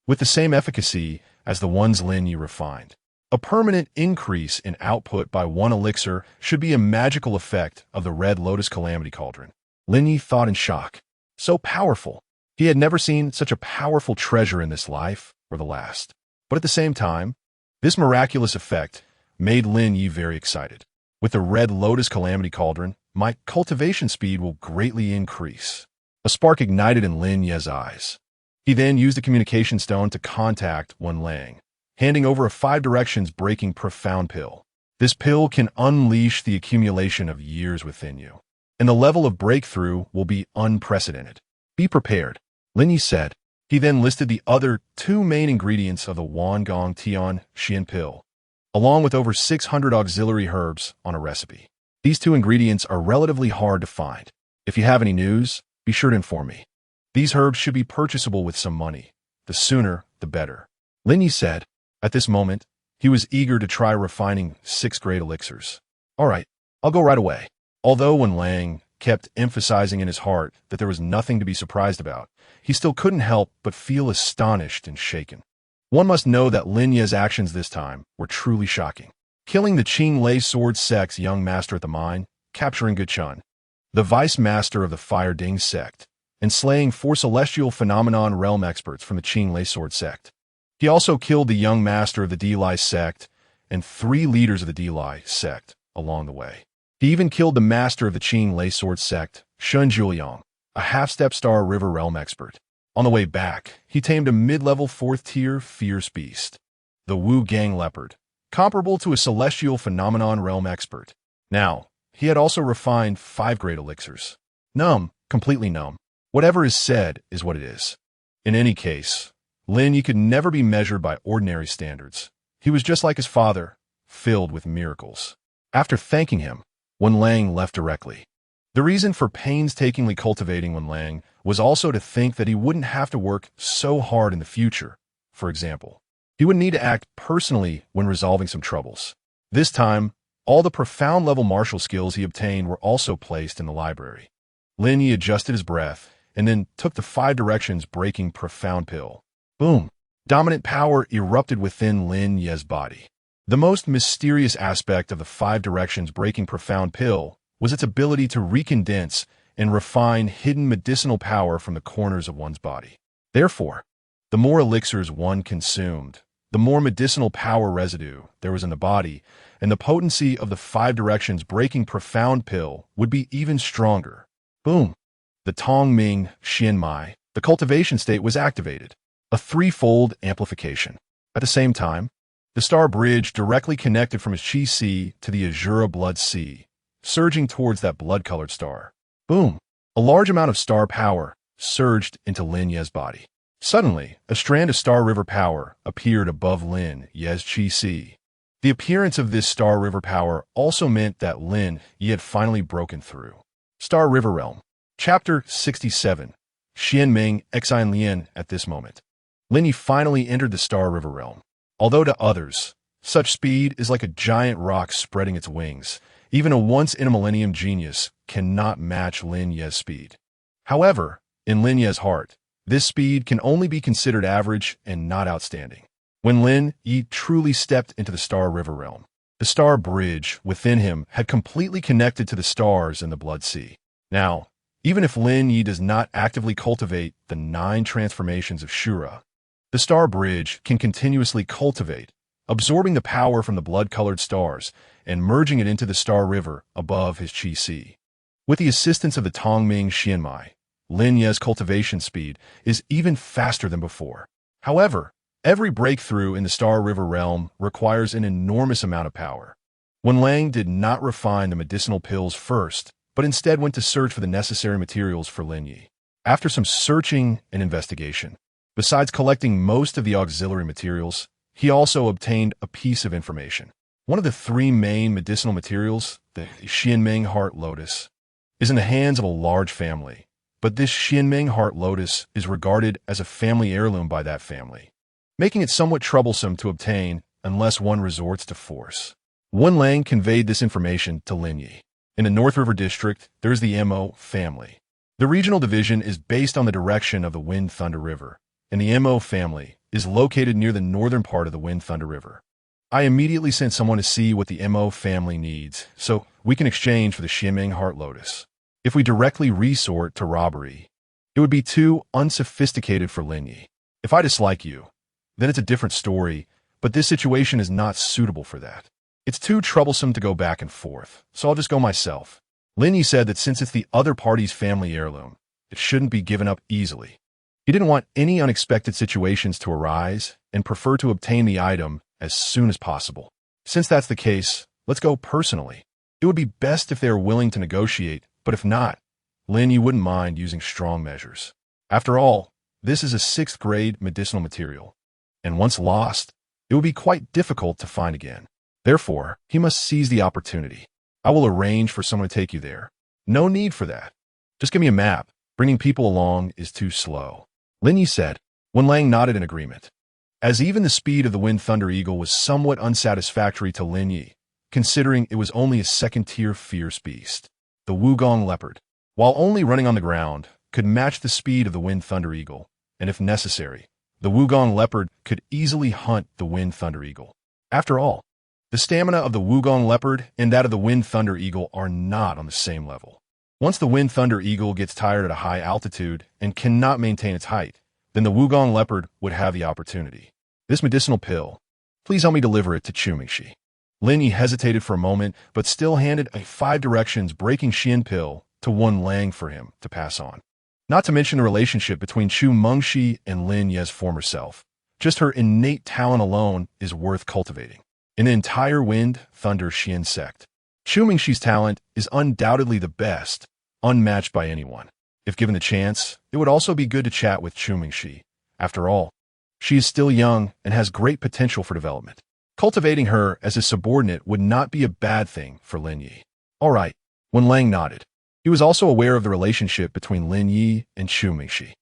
with the same efficacy as the ones Lin Ye refined. A permanent increase in output by 1 elixir should be a magical effect of the Red Lotus Calamity Cauldron. Lin Ye thought in shock. So powerful. He had never seen such a powerful treasure in this life or the last. But at the same time, this miraculous effect made Lin Ye very excited. With the Red Lotus Calamity Cauldron, my cultivation speed will greatly increase. A spark ignited in Lin Ye's eyes. He then used the communication stone to contact Wen Lang, handing over a 5 Directions Breaking Profound Pill. This pill can unleash the accumulation of years within you, and the level of breakthrough will be unprecedented. Be prepared, Lin Ye said. He then listed the other 2 main ingredients of the Wangong Tian Xian pill, along with over 600 auxiliary herbs on a recipe. These 2 ingredients are relatively hard to find. If you have any news, be sure to inform me. These herbs should be purchasable with some money. The sooner, the better. Lin Ye said. At this moment, he was eager to try refining 6th-grade elixirs. All right, I'll go right away. Although Wen Lang kept emphasizing in his heart that there was nothing to be surprised about, he still couldn't help but feel astonished and shaken. One must know that Lin Ye's actions this time were truly shocking. Killing the Qing Lei Sword Sect's young master at the mine, capturing Guchun, the vice master of the Fire Ding sect, and slaying 4 celestial phenomenon realm experts from the Qing Lei Sword sect. He also killed the young master of the D-Lai sect and 3 leaders of the D-Lai sect along the way. He even killed the master of the Qing Lei Sword sect, Shun Zhuliang, a half-step star river realm expert. On the way back, he tamed a mid-level 4th-tier fierce beast, the Wu Gang leopard, comparable to a celestial phenomenon realm expert. Now, he had also refined 5-grade elixirs. Numb, completely numb. Whatever is said is what it is. In any case, Lin Ye could never be measured by ordinary standards. He was just like his father, filled with miracles. After thanking him, Wen Lang left directly. The reason for painstakingly cultivating Wen Lang was also to think that he wouldn't have to work so hard in the future. For example, he would need to act personally when resolving some troubles. This time, all the profound-level martial skills he obtained were also placed in the library. Lin Ye adjusted his breath and then took the Five Directions Breaking Profound Pill. Boom! Dominant power erupted within Lin Ye's body. The most mysterious aspect of the Five Directions Breaking Profound Pill was its ability to recondense and refine hidden medicinal power from the corners of one's body. Therefore, the more elixirs one consumed, the more medicinal power residue there was in the body, and the potency of the Five Directions Breaking Profound Pill would be even stronger. Boom! The Tongming Xianmai, the cultivation state, was activated. A threefold amplification. At the same time, the star bridge directly connected from his Qi Sea to the Asura blood sea, surging towards that blood-colored star. Boom! A large amount of star power surged into Lin Ye's body. Suddenly, a strand of star river power appeared above Lin Ye's Qi Sea. The appearance of this star river power also meant that Lin Ye had finally broken through. Star River Realm. Chapter 67. Xianming Exine Lian. At this moment, Lin Ye finally entered the Star River Realm. Although to others, such speed is like a giant rock spreading its wings. Even a once-in-a-millennium genius cannot match Lin Ye's speed. However, in Lin Ye's heart, this speed can only be considered average and not outstanding. When Lin Ye truly stepped into the Star River Realm, the star bridge within him had completely connected to the stars in the Blood Sea. Now, even if Lin Ye does not actively cultivate the 9 transformations of Shura, the star bridge can continuously cultivate, absorbing the power from the blood-colored stars and merging it into the star river above his Qi Sea. With the assistance of the Tongming Xianmai, Lin Ye's cultivation speed is even faster than before. However, every breakthrough in the Star River realm requires an enormous amount of power. When Lang did not refine the medicinal pills first, but instead went to search for the necessary materials for Lin Ye. After some searching and investigation, besides collecting most of the auxiliary materials, he also obtained a piece of information. One of the 3 main medicinal materials, the Xianming Heart Lotus, is in the hands of a large family, but this Xianming Heart Lotus is regarded as a family heirloom by that family, making it somewhat troublesome to obtain unless one resorts to force. Wen Lang conveyed this information to Lin Ye. In the North River District, there is the Mo family. The regional division is based on the direction of the Wind Thunder River, and the Mo family is located near the northern part of the Wind Thunder River. I immediately sent someone to see what the Mo family needs, so we can exchange for the Xianming Heart Lotus. If we directly resort to robbery, it would be too unsophisticated for Lin Ye. If I dislike you, then it's a different story, but this situation is not suitable for that. It's too troublesome to go back and forth, so I'll just go myself. Lin Ye said that since it's the other party's family heirloom, it shouldn't be given up easily. He didn't want any unexpected situations to arise and preferred to obtain the item as soon as possible. Since that's the case, let's go personally. It would be best if they are willing to negotiate, but if not, Lin Ye wouldn't mind using strong measures. After all, this is a 6th grade medicinal material, and once lost, it would be quite difficult to find again. Therefore, he must seize the opportunity. I will arrange for someone to take you there. No need for that. Just give me a map. Bringing people along is too slow. Lin Ye said. Wen Lang nodded in agreement. As even the speed of the Wind Thunder Eagle was somewhat unsatisfactory to Lin Ye, considering it was only a 2nd-tier fierce beast. The Wugong Leopard, while only running on the ground, could match the speed of the Wind Thunder Eagle, and if necessary, the Wugong Leopard could easily hunt the Wind Thunder Eagle. After all, the stamina of the Wugong Leopard and that of the Wind Thunder Eagle are not on the same level. Once the Wind Thunder Eagle gets tired at a high altitude and cannot maintain its height, then the Wugong Leopard would have the opportunity. This medicinal pill, please help me deliver it to Chumingshi. Lin Ye hesitated for a moment, but still handed a 5 Directions Breaking Xian pill to Wen Lang for him to pass on. Not to mention the relationship between Chu Mengshi and Lin Ye's former self. Just her innate talent alone is worth cultivating. In the entire Wind Thunder Xian sect, Chu Mingshi's talent is undoubtedly the best, unmatched by anyone. If given the chance, it would also be good to chat with Chu Mingshi. After all, she is still young and has great potential for development. Cultivating her as a subordinate would not be a bad thing for Lin Ye. All right, Wen Lang nodded. He was also aware of the relationship between Lin Ye and Chu Mingshi.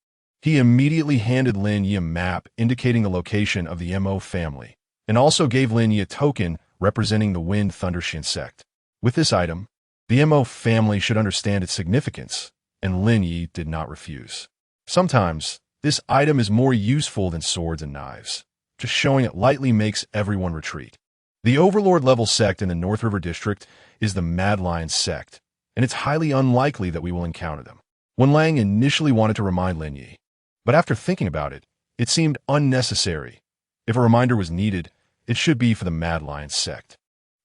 He immediately handed Lin Ye a map indicating the location of the Mo family, and also gave Lin Ye a token representing the Wind Thunder Xian sect. With this item, the Mo family should understand its significance, and Lin Ye did not refuse. Sometimes, this item is more useful than swords and knives. Just showing it lightly makes everyone retreat. The Overlord-level sect in the North River District is the Mad Lion sect, and it's highly unlikely that we will encounter them. Wanlang initially wanted to remind Lin Ye, but after thinking about it, it seemed unnecessary. If a reminder was needed, it should be for the Mad Lion sect.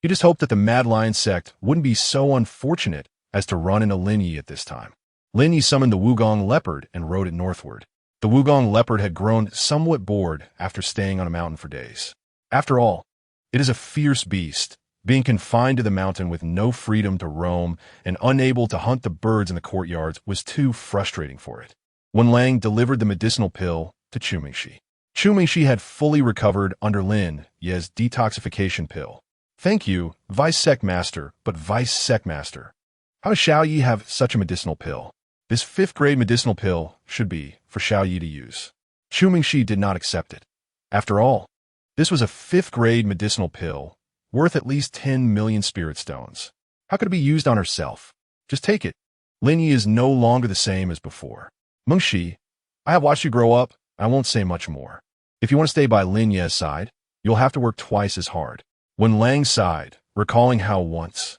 He just hoped that the Mad Lion sect wouldn't be so unfortunate as to run into Lin Ye at this time. Lin Ye summoned the Wugong leopard and rode it northward. The Wugong leopard had grown somewhat bored after staying on a mountain for days. After all, it is a fierce beast, being confined to the mountain with no freedom to roam and unable to hunt the birds in the courtyards was too frustrating for it. Wanlang delivered the medicinal pill to Chu-Mingxi. Chu-Mingxi had fully recovered under Lin Ye's detoxification pill. Thank you, Vice Sect Master, but Vice Sect Master, how does Xiao Yi have such a medicinal pill? This 5th grade medicinal pill should be for Xiao Yi to use. Chu-Mingxi did not accept it. After all, this was a 5th grade medicinal pill worth at least 10 million spirit stones. How could it be used on herself? Just take it. Lin Ye is no longer the same as before. Mengxi, I have watched you grow up. I won't say much more. If you want to stay by Lin Ye's side, you'll have to work twice as hard. Wanlang sighed, recalling how once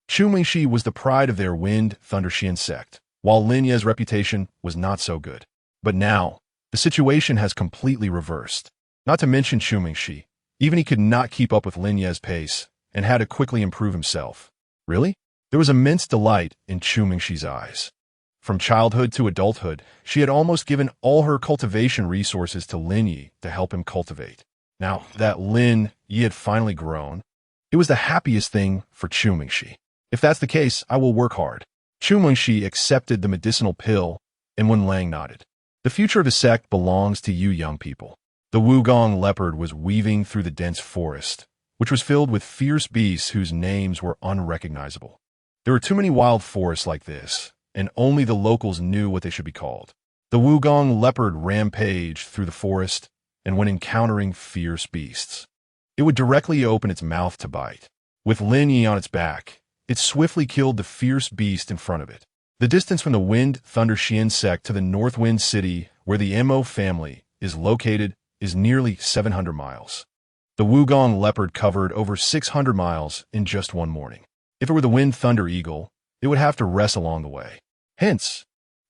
Chu-Mingxi was the pride of their Wind Thunder Xian sect, while Lin Ye's reputation was not so good. But now, the situation has completely reversed. Not to mention Chu-Mingxi, even he could not keep up with Lin Ye's pace and had to quickly improve himself. Really? There was immense delight in Chu-Mingxi's eyes. From childhood to adulthood, she had almost given all her cultivation resources to Lin Ye to help him cultivate. Now that Lin Ye had finally grown, it was the happiest thing for Chu-Mingxi. If that's the case, I will work hard. Chu-Mingxi accepted the medicinal pill, and Wanlang nodded. The future of the sect belongs to you young people. The Wugong leopard was weaving through the dense forest, which was filled with fierce beasts whose names were unrecognizable. There were too many wild forests like this, and only the locals knew what they should be called. The Wugong leopard rampaged through the forest, and when encountering fierce beasts, it would directly open its mouth to bite. With Lin Ye on its back, it swiftly killed the fierce beast in front of it. The distance from the Wind Thunder Xian sect to the Northwind City, where the Mo family is located, is nearly 700 miles. The Wugong leopard covered over 600 miles in just one morning. If it were the Wind Thunder Eagle, it would have to rest along the way. Hence,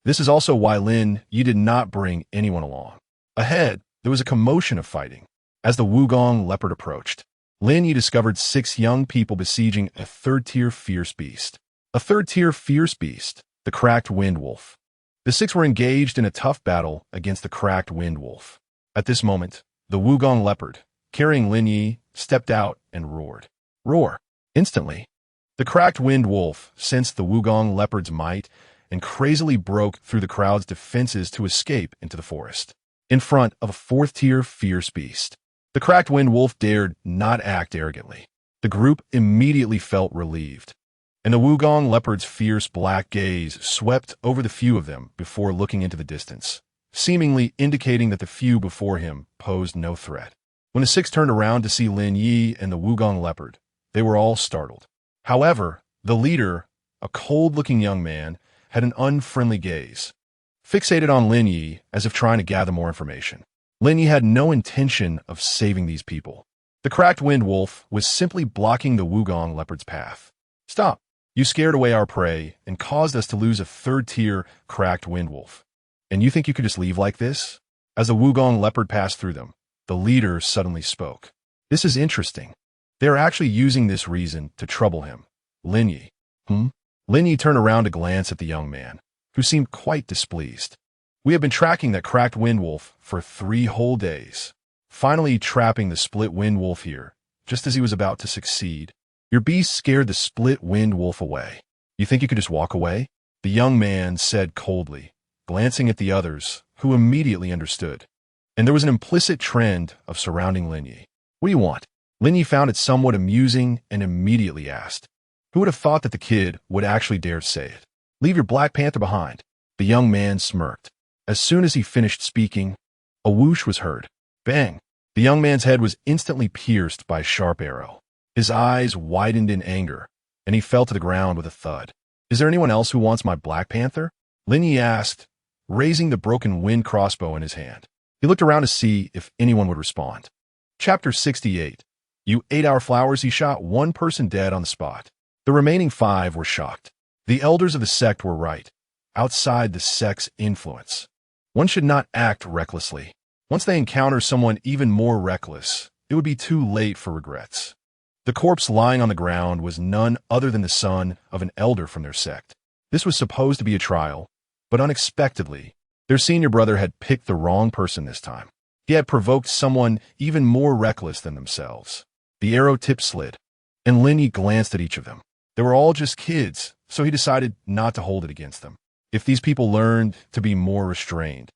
this is also why Lin Ye did not bring anyone along. Ahead, there was a commotion of fighting. As the Wugong leopard approached, Lin Ye discovered 6 young people besieging a 3rd-tier fierce beast. A 3rd-tier fierce beast, the cracked wind wolf. The 6 were engaged in a tough battle against the cracked wind wolf. At this moment, the Wugong leopard, carrying Lin Ye, stepped out and roared. Roar! Instantly, the cracked wind wolf sensed the Wugong leopard's might and crazily broke through the crowd's defenses to escape into the forest, in front of a 4th-tier fierce beast. The cracked wind wolf dared not act arrogantly. The group immediately felt relieved, and the Wugong leopard's fierce black gaze swept over the few of them before looking into the distance, seemingly indicating that the few before him posed no threat. When the 6 turned around to see Lin Ye and the Wugong leopard, they were all startled. However, the leader, a cold-looking young man, had an unfriendly gaze, fixated on Lin Ye as if trying to gather more information. Lin Ye had no intention of saving these people. The cracked wind wolf was simply blocking the Wugong leopard's path. Stop! You scared away our prey and caused us to lose a 3rd-tier cracked wind wolf. And you think you could just leave like this? As the Wugong leopard passed through them, the leader suddenly spoke. This is interesting. They are actually using this reason to trouble him. Lin Ye. Lin Ye turned around to glance at the young man, who seemed quite displeased. We have been tracking that cracked wind wolf for 3 whole days, finally trapping the split wind wolf here, just as he was about to succeed. Your beast scared the split wind wolf away. You think you could just walk away? The young man said coldly, glancing at the others, who immediately understood. And there was an implicit trend of surrounding Lin Ye. What do you want? Lin Ye found it somewhat amusing and immediately asked. Who would have thought that the kid would actually dare say it? Leave your Black Panther behind. The young man smirked. As soon as he finished speaking, a whoosh was heard. Bang! The young man's head was instantly pierced by a sharp arrow. His eyes widened in anger, and he fell to the ground with a thud. Is there anyone else who wants my Black Panther? Lin Ye asked, raising the broken wind crossbow in his hand. He looked around to see if anyone would respond. Chapter 68. You ate our flowers. He shot one person dead on the spot. The remaining 5 were shocked. The elders of the sect were right. Outside the sect's influence, one should not act recklessly. Once they encounter someone even more reckless, it would be too late for regrets. The corpse lying on the ground was none other than the son of an elder from their sect. This was supposed to be a trial, but unexpectedly, their senior brother had picked the wrong person this time. He had provoked someone even more reckless than themselves. The arrow tip slid, and Lin Ye glanced at each of them. They were all just kids, so he decided not to hold it against them. If these people learned to be more restrained,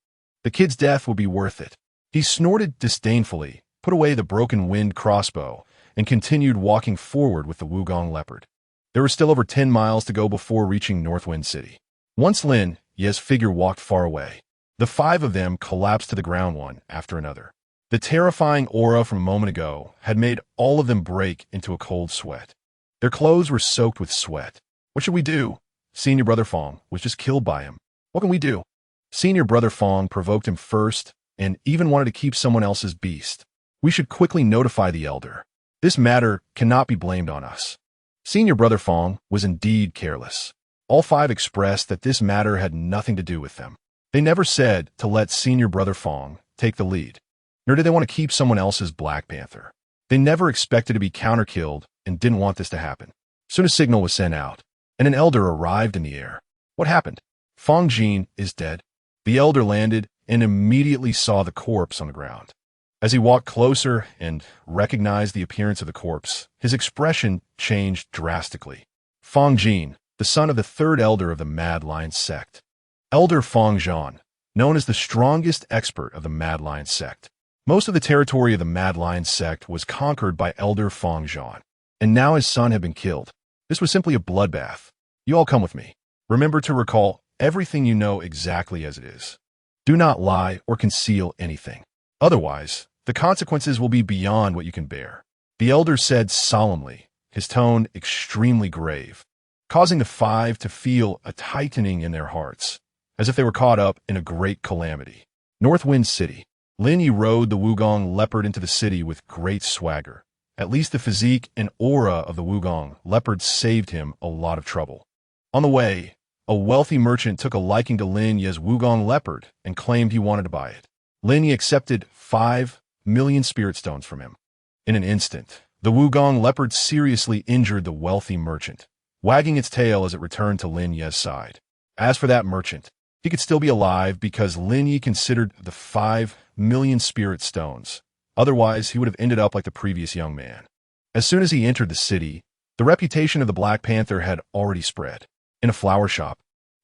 the kid's death would be worth it. He snorted disdainfully, put away the broken wind crossbow, and continued walking forward with the Wugong leopard. There were still over 10 miles to go before reaching Northwind City. Once Lin Ye's figure walked far away, the 5 of them collapsed to the ground one after another. The terrifying aura from a moment ago had made all of them break into a cold sweat. Their clothes were soaked with sweat. What should we do? Senior Brother Fong was just killed by him. What can we do? Senior Brother Fong provoked him first and even wanted to keep someone else's beast. We should quickly notify the elder. This matter cannot be blamed on us. Senior Brother Fong was indeed careless. All 5 expressed that this matter had nothing to do with them. They never said to let Senior Brother Fong take the lead, nor did they want to keep someone else's Black Panther. They never expected to be counter-killed and didn't want this to happen. Soon a signal was sent out, and an elder arrived in the air. What happened? Fong Jin is dead. The elder landed and immediately saw the corpse on the ground. As he walked closer and recognized the appearance of the corpse, his expression changed drastically. Fong Jin, the son of the 3rd elder of the Mad Lion sect. Elder Fong Zhan, known as the strongest expert of the Mad Lion sect. Most of the territory of the Mad Lion sect was conquered by Elder Fong Zhan, and now his son had been killed. This was simply a bloodbath. You all come with me. Remember to recall everything you know exactly as it is. Do not lie or conceal anything. Otherwise, the consequences will be beyond what you can bear. The elder said solemnly, his tone extremely grave, causing the 5 to feel a tightening in their hearts, as if they were caught up in a great calamity. Northwind City. Lin Ye rode the Wugong leopard into the city with great swagger. At least the physique and aura of the Wugong leopard saved him a lot of trouble. On the way, a wealthy merchant took a liking to Lin Ye's Wugong leopard and claimed he wanted to buy it. Lin Ye accepted 5 million spirit stones from him. In an instant, the Wugong leopard seriously injured the wealthy merchant, wagging its tail as it returned to Lin Ye's side. As for that merchant, he could still be alive because Lin Ye considered the 5 million spirit stones. Otherwise, he would have ended up like the previous young man. As soon as he entered the city, the reputation of the Black Panther had already spread. In a flower shop,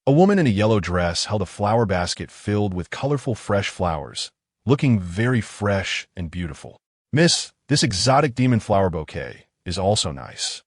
a woman in a yellow dress held a flower basket filled with colorful fresh flowers, looking very fresh and beautiful. Miss, this exotic demon flower bouquet is also nice.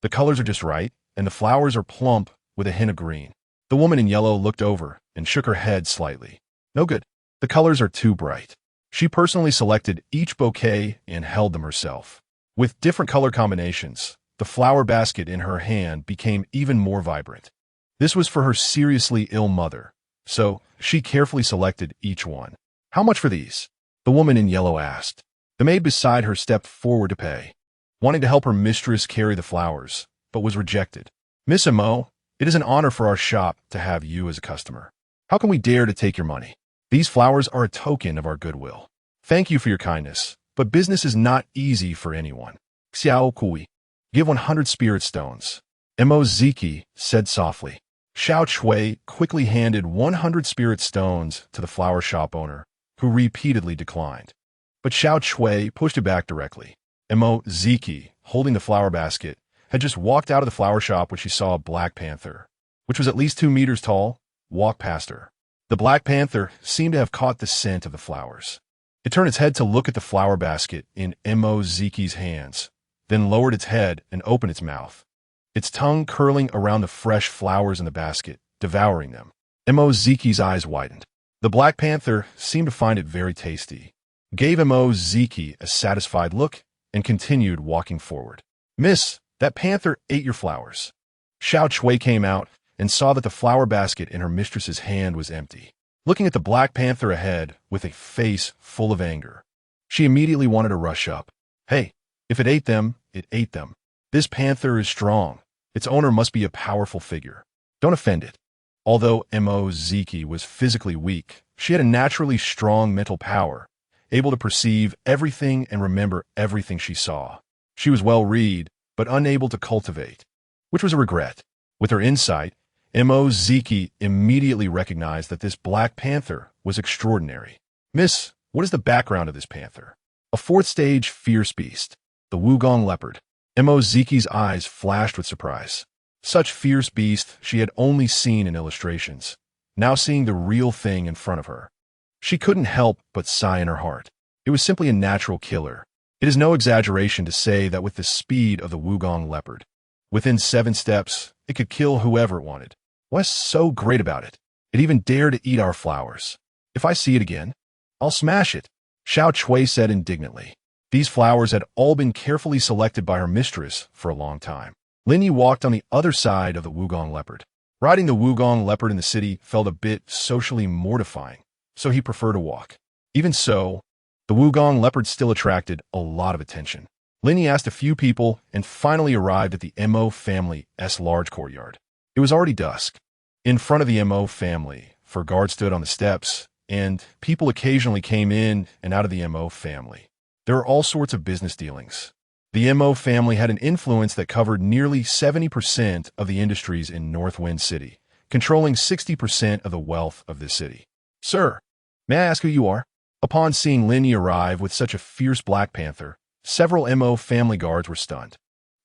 The colors are just right, and the flowers are plump with a hint of green. The woman in yellow looked over and shook her head slightly. No good. The colors are too bright. She personally selected each bouquet and held them herself. With different color combinations, the flower basket in her hand became even more vibrant. This was for her seriously ill mother, so she carefully selected each one. How much for these? The woman in yellow asked. The maid beside her stepped forward to pay, wanting to help her mistress carry the flowers, but was rejected. Miss Amo, it is an honor for our shop to have you as a customer. How can we dare to take your money? These flowers are a token of our goodwill. Thank you for your kindness, but business is not easy for anyone. Xiao Kui, give 100 spirit stones. Mo Ziki said softly. Xiao Chui quickly handed 100 spirit stones to the flower shop owner, who repeatedly declined. But Xiao Chui pushed it back directly. Mo Ziki, holding the flower basket, had just walked out of the flower shop when she saw a Black Panther, which was at least 2 meters tall, walk past her. The Black Panther seemed to have caught the scent of the flowers. It turned its head to look at the flower basket in Mo Ziki's hands, then lowered its head and opened its mouth, its tongue curling around the fresh flowers in the basket, devouring them. Mo Ziki's eyes widened. The Black Panther seemed to find it very tasty, gave Mo Ziki a satisfied look, and continued walking forward. Miss, that panther ate your flowers. Xiao Chui came out and saw that the flower basket in her mistress's hand was empty. Looking at the Black Panther ahead with a face full of anger, she immediately wanted to rush up. Hey, if it ate them, it ate them. This panther is strong. Its owner must be a powerful figure. Don't offend it. Although Mo Ziki was physically weak, she had a naturally strong mental power, able to perceive everything and remember everything she saw. She was well-read, but unable to cultivate, which was a regret. With her insight, Mo Ziki immediately recognized that this Black Panther was extraordinary. Miss, what is the background of this panther? A fourth-stage fierce beast, the Wugong leopard. Mo Ziki's eyes flashed with surprise. Such fierce beast she had only seen in illustrations. Now seeing the real thing in front of her, she couldn't help but sigh in her heart. It was simply a natural killer. It is no exaggeration to say that with the speed of the Wugong leopard, within 7 steps, it could kill whoever it wanted. What's so great about it? It even dared to eat our flowers. If I see it again, I'll smash it, Xiao Chui said indignantly. These flowers had all been carefully selected by her mistress for a long time. Lin Ye walked on the other side of the Wugong leopard. Riding the Wugong leopard in the city felt a bit socially mortifying, so he preferred to walk. Even so, the Wugong leopard still attracted a lot of attention. Lin Ye asked a few people and finally arrived at the Mo family's large courtyard. It was already dusk. In front of the Mo family, for guards stood on the steps, and people occasionally came in and out of the Mo family. There were all sorts of business dealings. The Mo family had an influence that covered nearly 70% of the industries in Northwind City, controlling 60% of the wealth of this city. Sir, may I ask who you are? Upon seeing Lin Ye arrive with such a fierce Black Panther, several Mo family guards were stunned.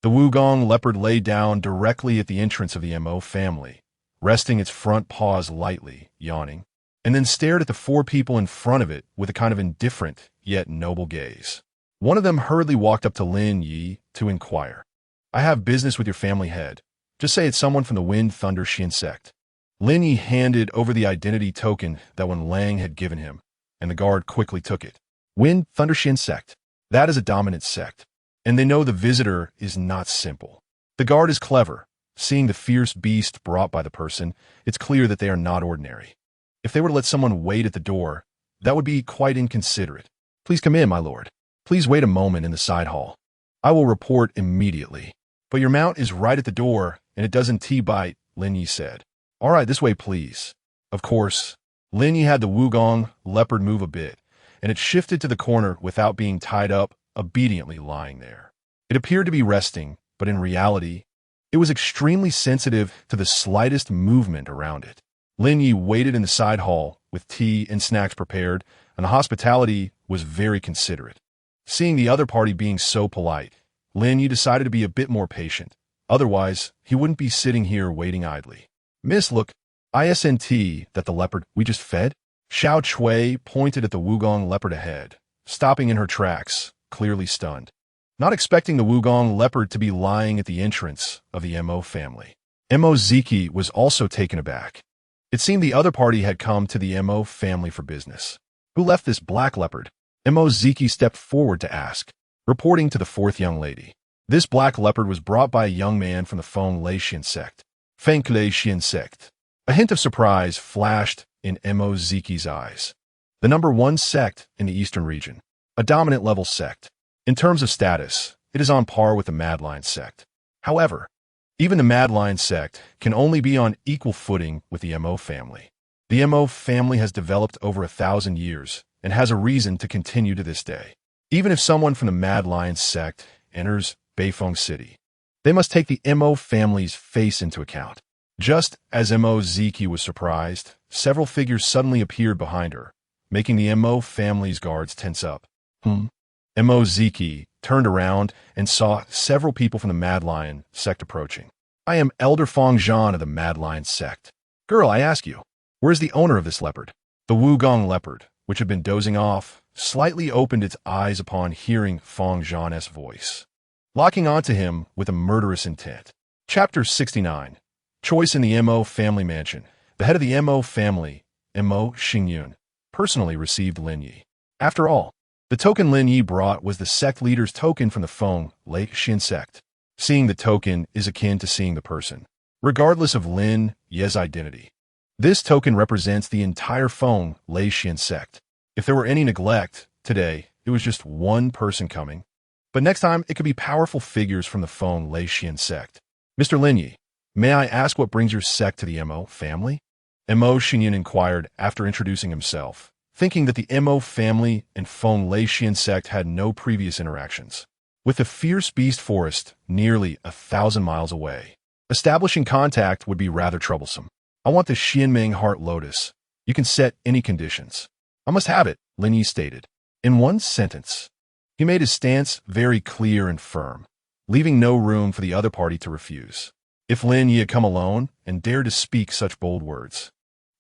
The Wugong leopard lay down directly at the entrance of the Mo family, resting its front paws lightly, yawning, and then stared at the 4 people in front of it with a kind of indifferent yet noble gaze. One of them hurriedly walked up to Lin Ye to inquire. I have business with your family head. Just say it's someone from the Wind Thunder Xin sect. Lin Ye handed over the identity token that Wen Lang had given him, and the guard quickly took it. Wind Thunder Xin sect. That is a dominant sect, and they know the visitor is not simple. The guard is clever. Seeing the fierce beast brought by the person, it's clear that they are not ordinary. If they were to let someone wait at the door, that would be quite inconsiderate. Please come in, my lord. Please wait a moment in the side hall. I will report immediately. But your mount is right at the door, and it doesn't bite, Lin Ye said. All right, this way, please. Of course, Lin Ye had the Wugong leopard move a bit, and it shifted to the corner without being tied up, obediently lying there. It appeared to be resting, but in reality, it was extremely sensitive to the slightest movement around it. Lin Ye waited in the side hall with tea and snacks prepared, and the hospitality was very considerate. Seeing the other party being so polite, Lin Ye decided to be a bit more patient. Otherwise, he wouldn't be sitting here waiting idly. Miss, look, isn't that the leopard we just fed? Xiao Chui pointed at the Wugong leopard ahead, stopping in her tracks, clearly stunned. Not expecting the Wugong leopard to be lying at the entrance of the Mo family. Mo Ziki was also taken aback. It seemed the other party had come to the Mo family for business. Who left this black leopard? Mo Ziki stepped forward to ask, reporting to the 4th young lady. This black leopard was brought by a young man from the Feng Lei Xin sect. Feng Lei Xin sect. A hint of surprise flashed in Mo Ziki's eyes. The number 1 sect in the eastern region. A dominant level sect. In terms of status, it is on par with the Mad Lion sect. However, even the Mad Lion sect can only be on equal footing with the Mo family. The Mo family has developed over 1,000 years and has a reason to continue to this day. Even if someone from the Mad Lion sect enters Beifeng City, they must take the Mo family's face into account. Just as Mo Ziki was surprised, several figures suddenly appeared behind her, making the Mo family's guards tense up. Mo Ziki turned around and saw several people from the Mad Lion sect approaching. I am Elder Fong Zhan of the Mad Lion sect. Girl, I ask you, where is the owner of this leopard? The Wugong leopard, which had been dozing off, slightly opened its eyes upon hearing Fong Zhan's voice, locking onto him with a murderous intent. Chapter 69. Choice in the Mo family mansion. The head of the Mo family, Mo Xingyun, personally received Lin Ye. After all, the token Lin Ye brought was the sect leader's token from the Feng Lei Xin sect. Seeing the token is akin to seeing the person. regardless of Lin Ye's identity. This token represents the entire Feng Leixian sect. If there were any neglect, today, it was just one person coming. But next time, it could be powerful figures from the Feng Leixian sect. Mr. Lin Ye, may I ask what brings your sect to the Mo family? Mo Xingyan inquired after introducing himself, thinking that the Mo family and Feng Leixian sect had no previous interactions. With the fierce beast forest nearly 1,000 miles away, establishing contact would be rather troublesome. I want the Xianming Heart Lotus. You can set any conditions. I must have it, Lin Ye stated. In one sentence, he made his stance very clear and firm, leaving no room for the other party to refuse. If Lin Ye had come alone and dared to speak such bold words,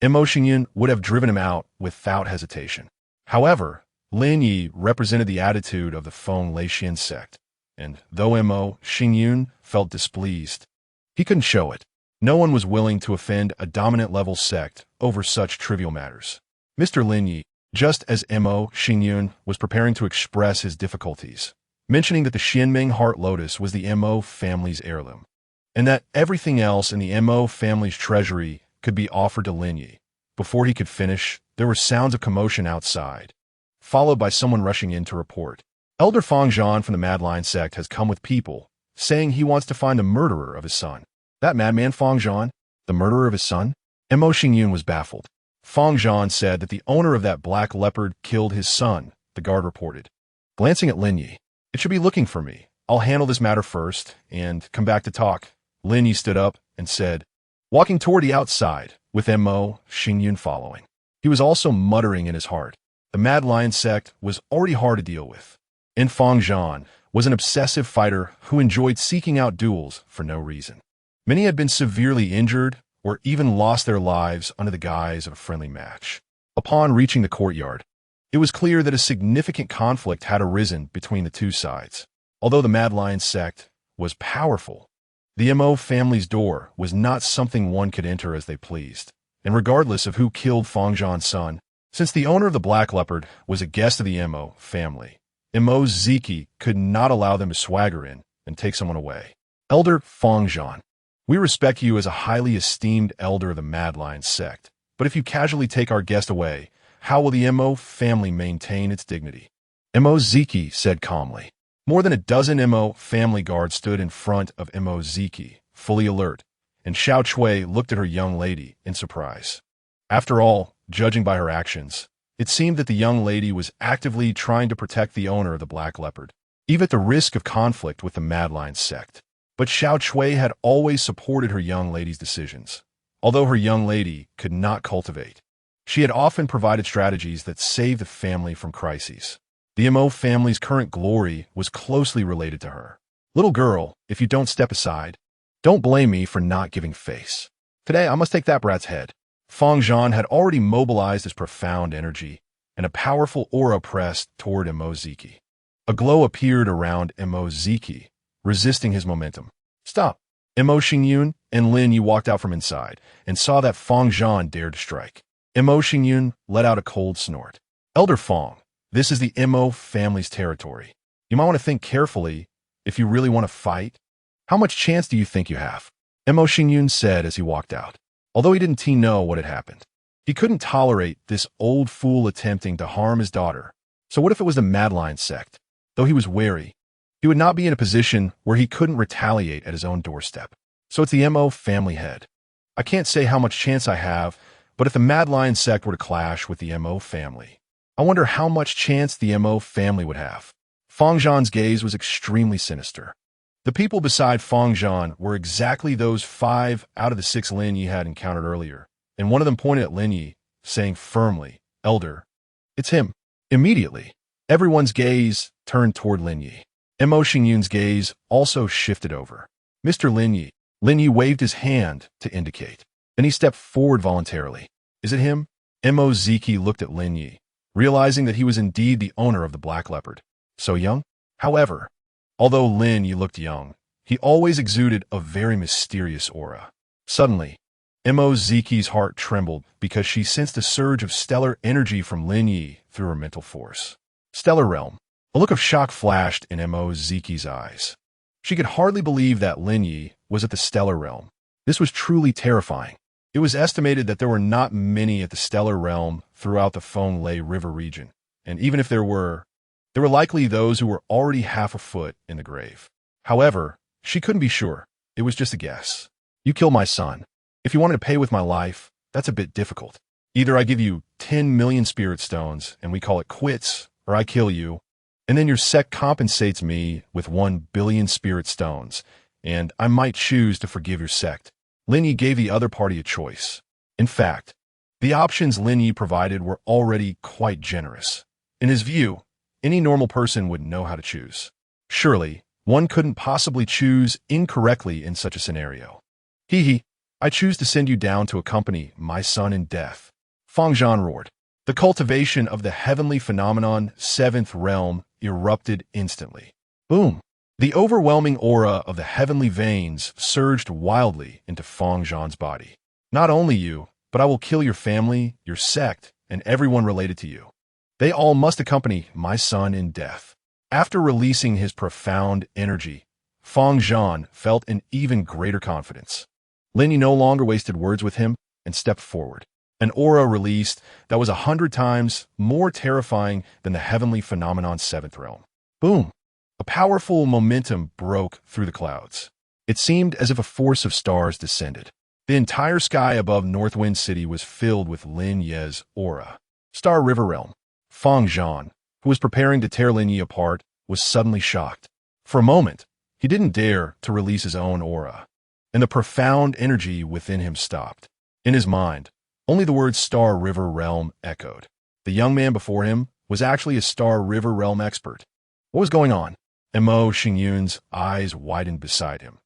Mo Xingyan would have driven him out without hesitation. However, Lin Ye represented the attitude of the Feng Leixian sect, and though Mo Xingyan felt displeased, he couldn't show it. No one was willing to offend a dominant-level sect over such trivial matters. Mr. Lin Ye, just as Mo Xingyan was preparing to express his difficulties, mentioning that the Xianming Heart Lotus was the Mo family's heirloom, and that everything else in the Mo family's treasury could be offered to Lin Ye. Before he could finish, there were sounds of commotion outside, followed by someone rushing in to report. Elder Fang Zhan from the Mad Lion sect has come with people, saying he wants to find the murderer of his son. That madman Fang Zhan, the murderer of his son? Mo Xingyan was baffled. Fang Zhan said that the owner of that black leopard killed his son, the guard reported. Glancing at Lin Ye, it should be looking for me. I'll handle this matter first and come back to talk. Lin Ye stood up and said, walking toward the outside, with Mo Xingyan following. He was also muttering in his heart. The Mad Lion sect was already hard to deal with. And Fang Zhan was an obsessive fighter who enjoyed seeking out duels for no reason. Many had been severely injured or even lost their lives under the guise of a friendly match. Upon reaching the courtyard, it was clear that a significant conflict had arisen between the two sides. Although the Mad Lion sect was powerful, the Mo family's door was not something one could enter as they pleased. And regardless of who killed Fang Zhan's son, since the owner of the Black Leopard was a guest of the Mo family, Mo Ziki could not allow them to swagger in and take someone away. Elder Fang Zhan, we respect you as a highly esteemed elder of the Mad Lion sect, but if you casually take our guest away, how will the Mo family maintain its dignity? Mo Ziki said calmly. More than a dozen Mo family guards stood in front of Mo Ziki, fully alert, and Xiao Chui looked at her young lady in surprise. After all, judging by her actions, it seemed that the young lady was actively trying to protect the owner of the Black Leopard, even at the risk of conflict with the Mad Lion sect. But Xiao Chui had always supported her young lady's decisions. Although her young lady could not cultivate, she had often provided strategies that saved the family from crises. The Mo family's current glory was closely related to her. Little girl, if you don't step aside, don't blame me for not giving face. Today I must take that brat's head. Fang Zhan had already mobilized his profound energy, and a powerful aura pressed toward Mo Ziki. A glow appeared around Mo Ziki, resisting his momentum. Stop. Mo Xingyan and Lin Ye walked out from inside and saw that Fang Zhan dared to strike. Mo Xingyan let out a cold snort. Elder Fang, this is the Mo family's territory. You might want to think carefully if you really want to fight. How much chance do you think you have? Mo Xingyan said as he walked out. Although he didn't know what had happened, he couldn't tolerate this old fool attempting to harm his daughter. So what if it was the Mad Lion sect? Though he was wary, he would not be in a position where he couldn't retaliate at his own doorstep. So it's the Mo family head. I can't say how much chance I have, but if the Mad Lion sect were to clash with the Mo family, I wonder how much chance the Mo family would have. Fang Zhan's gaze was extremely sinister. The people beside Fang Zhan were exactly those 5 out of the 6 Lin Ye had encountered earlier, and one of them pointed at Lin Ye, saying firmly, Elder, it's him. Immediately, everyone's gaze turned toward Lin Ye. Mo Xingyan's gaze also shifted over. Mr. Lin Ye. Lin Ye waved his hand to indicate. Then he stepped forward voluntarily. Is it him? Mo Ziki looked at Lin Ye, realizing that he was indeed the owner of the Black Leopard. So young? However, although Lin Ye looked young, he always exuded a very mysterious aura. Suddenly, Mo Ziki's heart trembled because she sensed a surge of stellar energy from Lin Ye through her mental force. Stellar realm. A look of shock flashed in Mo Ziki's eyes. She could hardly believe that Lin Ye was at the stellar realm. This was truly terrifying. It was estimated that there were not many at the stellar realm throughout the Feng-Lei River region, and even if there were likely those who were already half a foot in the grave. However, she couldn't be sure. It was just a guess. You killed my son. If you wanted to pay with my life, that's a bit difficult. Either I give you 10 million spirit stones and we call it quits, or I kill you, and then your sect compensates me with 1 billion spirit stones, and I might choose to forgive your sect. Lin Ye gave the other party a choice. In fact, the options Lin Ye provided were already quite generous. In his view, any normal person would know how to choose. Surely, one couldn't possibly choose incorrectly in such a scenario. Hee, I choose to send you down to accompany my son in death. Feng Zhan roared. The cultivation of the heavenly phenomenon, seventh realm, erupted instantly. Boom! The overwhelming aura of the heavenly veins surged wildly into Feng Zhan's body. Not only you, but I will kill your family, your sect, and everyone related to you. They all must accompany my son in death. After releasing his profound energy, Feng Zhan felt an even greater confidence. Lin Ye no longer wasted words with him and stepped forward. An aura released that was 100 times more terrifying than the heavenly phenomenon seventh realm. Boom! A powerful momentum broke through the clouds. It seemed as if a force of stars descended. The entire sky above Northwind City was filled with Lin Ye's aura. Star River Realm. Feng Zhan, who was preparing to tear Lin Ye apart, was suddenly shocked. For a moment, he didn't dare to release his own aura, and the profound energy within him stopped. In his mind, only the word Star River Realm echoed. The young man before him was actually a Star River Realm expert. What was going on? Mo Xingyun's eyes widened beside him.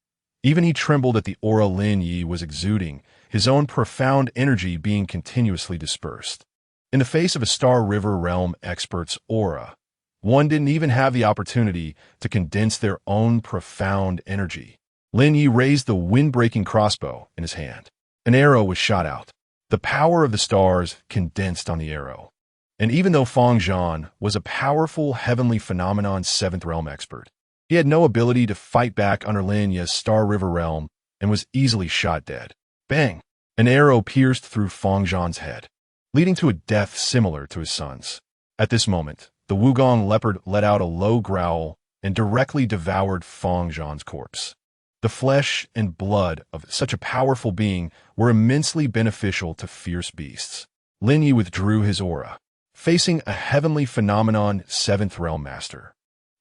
Even he trembled at the aura Lin Ye was exuding, his own profound energy being continuously dispersed. In the face of a Star River Realm expert's aura, one didn't even have the opportunity to condense their own profound energy. Lin Ye raised the wind-breaking crossbow in his hand. An arrow was shot out. The power of the stars condensed on the arrow. And even though Feng Zhan was a powerful heavenly phenomenon seventh realm expert, he had no ability to fight back under Lin Ye's Star River Realm and was easily shot dead. Bang! An arrow pierced through Feng Zhan's head, leading to a death similar to his son's. At this moment, the Wugong leopard let out a low growl and directly devoured Feng Zhan's corpse. The flesh and blood of such a powerful being were immensely beneficial to fierce beasts. Lin Ye withdrew his aura, facing a heavenly phenomenon seventh realm master.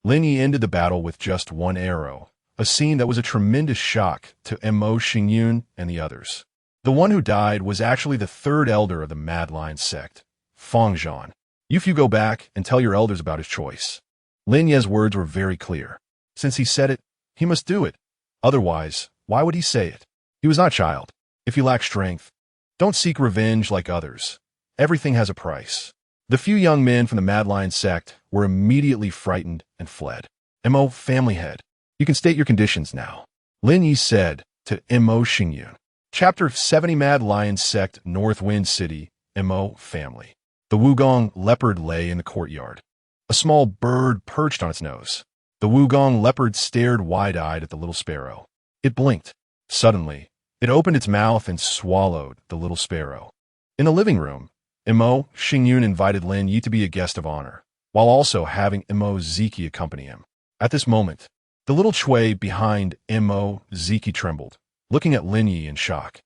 Lin Ye ended the battle with just one arrow, a scene that was a tremendous shock to Mo Xingyun and the others. The one who died was actually the third elder of the Mad Lion sect, Feng Zhan. You few go back and tell your elders about his choice. Lin Ye's words were very clear. Since he said it, he must do it. Otherwise, why would he say it? He was not a child. If you lack strength, don't seek revenge like others. Everything has a price. The few young men from the Mad Lion sect were immediately frightened and fled. Mo family head, you can state your conditions now, Lin Ye said to Mo Xingyun. Chapter 70 Mad Lion Sect Northwind City, Mo family. The Wugong leopard lay in the courtyard. A small bird perched on its nose. The Wugong leopard stared wide-eyed at the little sparrow. It blinked. Suddenly, it opened its mouth and swallowed the little sparrow. In the living room, Mo Xingyun invited Lin Ye to be a guest of honor, while also having Mo Ziki accompany him. At this moment, the little Chui behind Mo Ziki trembled, looking at Lin Ye in shock.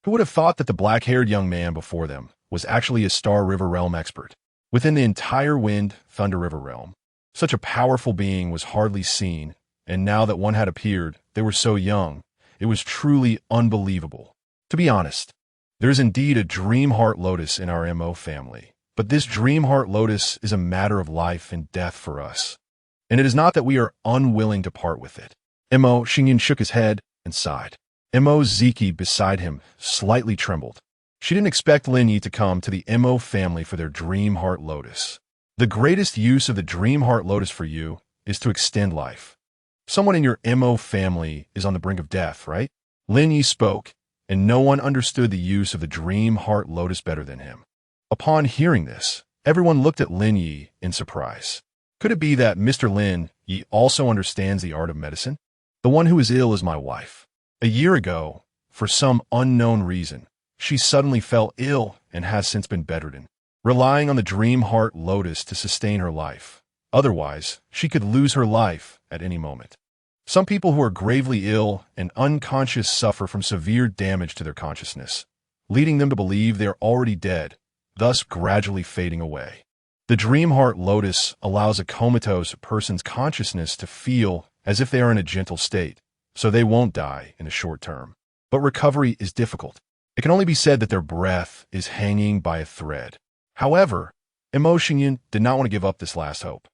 Who would have thought that the black-haired young man before them was actually a Star River Realm expert? Within the entire Wind Thunder River Realm, such a powerful being was hardly seen, and now that one had appeared, they were so young, it was truly unbelievable. To be honest, there is indeed a Dream Heart Lotus in our Mo family, but this Dream Heart Lotus is a matter of life and death for us, and it is not that we are unwilling to part with it. Mo Xingyun shook his head and sighed. Mo Ziki beside him slightly trembled. She didn't expect Lin Ye to come to the Mo family for their Dream Heart Lotus. The greatest use of the Dream Heart Lotus for you is to extend life. Someone in your Mo family is on the brink of death, right? Lin Ye spoke, and no one understood the use of the Dream Heart Lotus better than him. Upon hearing this, everyone looked at Lin Ye in surprise. Could it be that Mr. Lin Ye also understands the art of medicine? The one who is ill is my wife. A year ago, for some unknown reason, she suddenly fell ill and has since been bedridden, relying on the dream heart lotus to sustain her life. Otherwise, she could lose her life at any moment. Some people who are gravely ill and unconscious suffer from severe damage to their consciousness, leading them to believe they are already dead, thus gradually fading away. The dream heart lotus allows a comatose person's consciousness to feel as if they are in a gentle state, so they won't die in the short term. But recovery is difficult. It can only be said that their breath is hanging by a thread. However, Xingyun did not want to give up this last hope.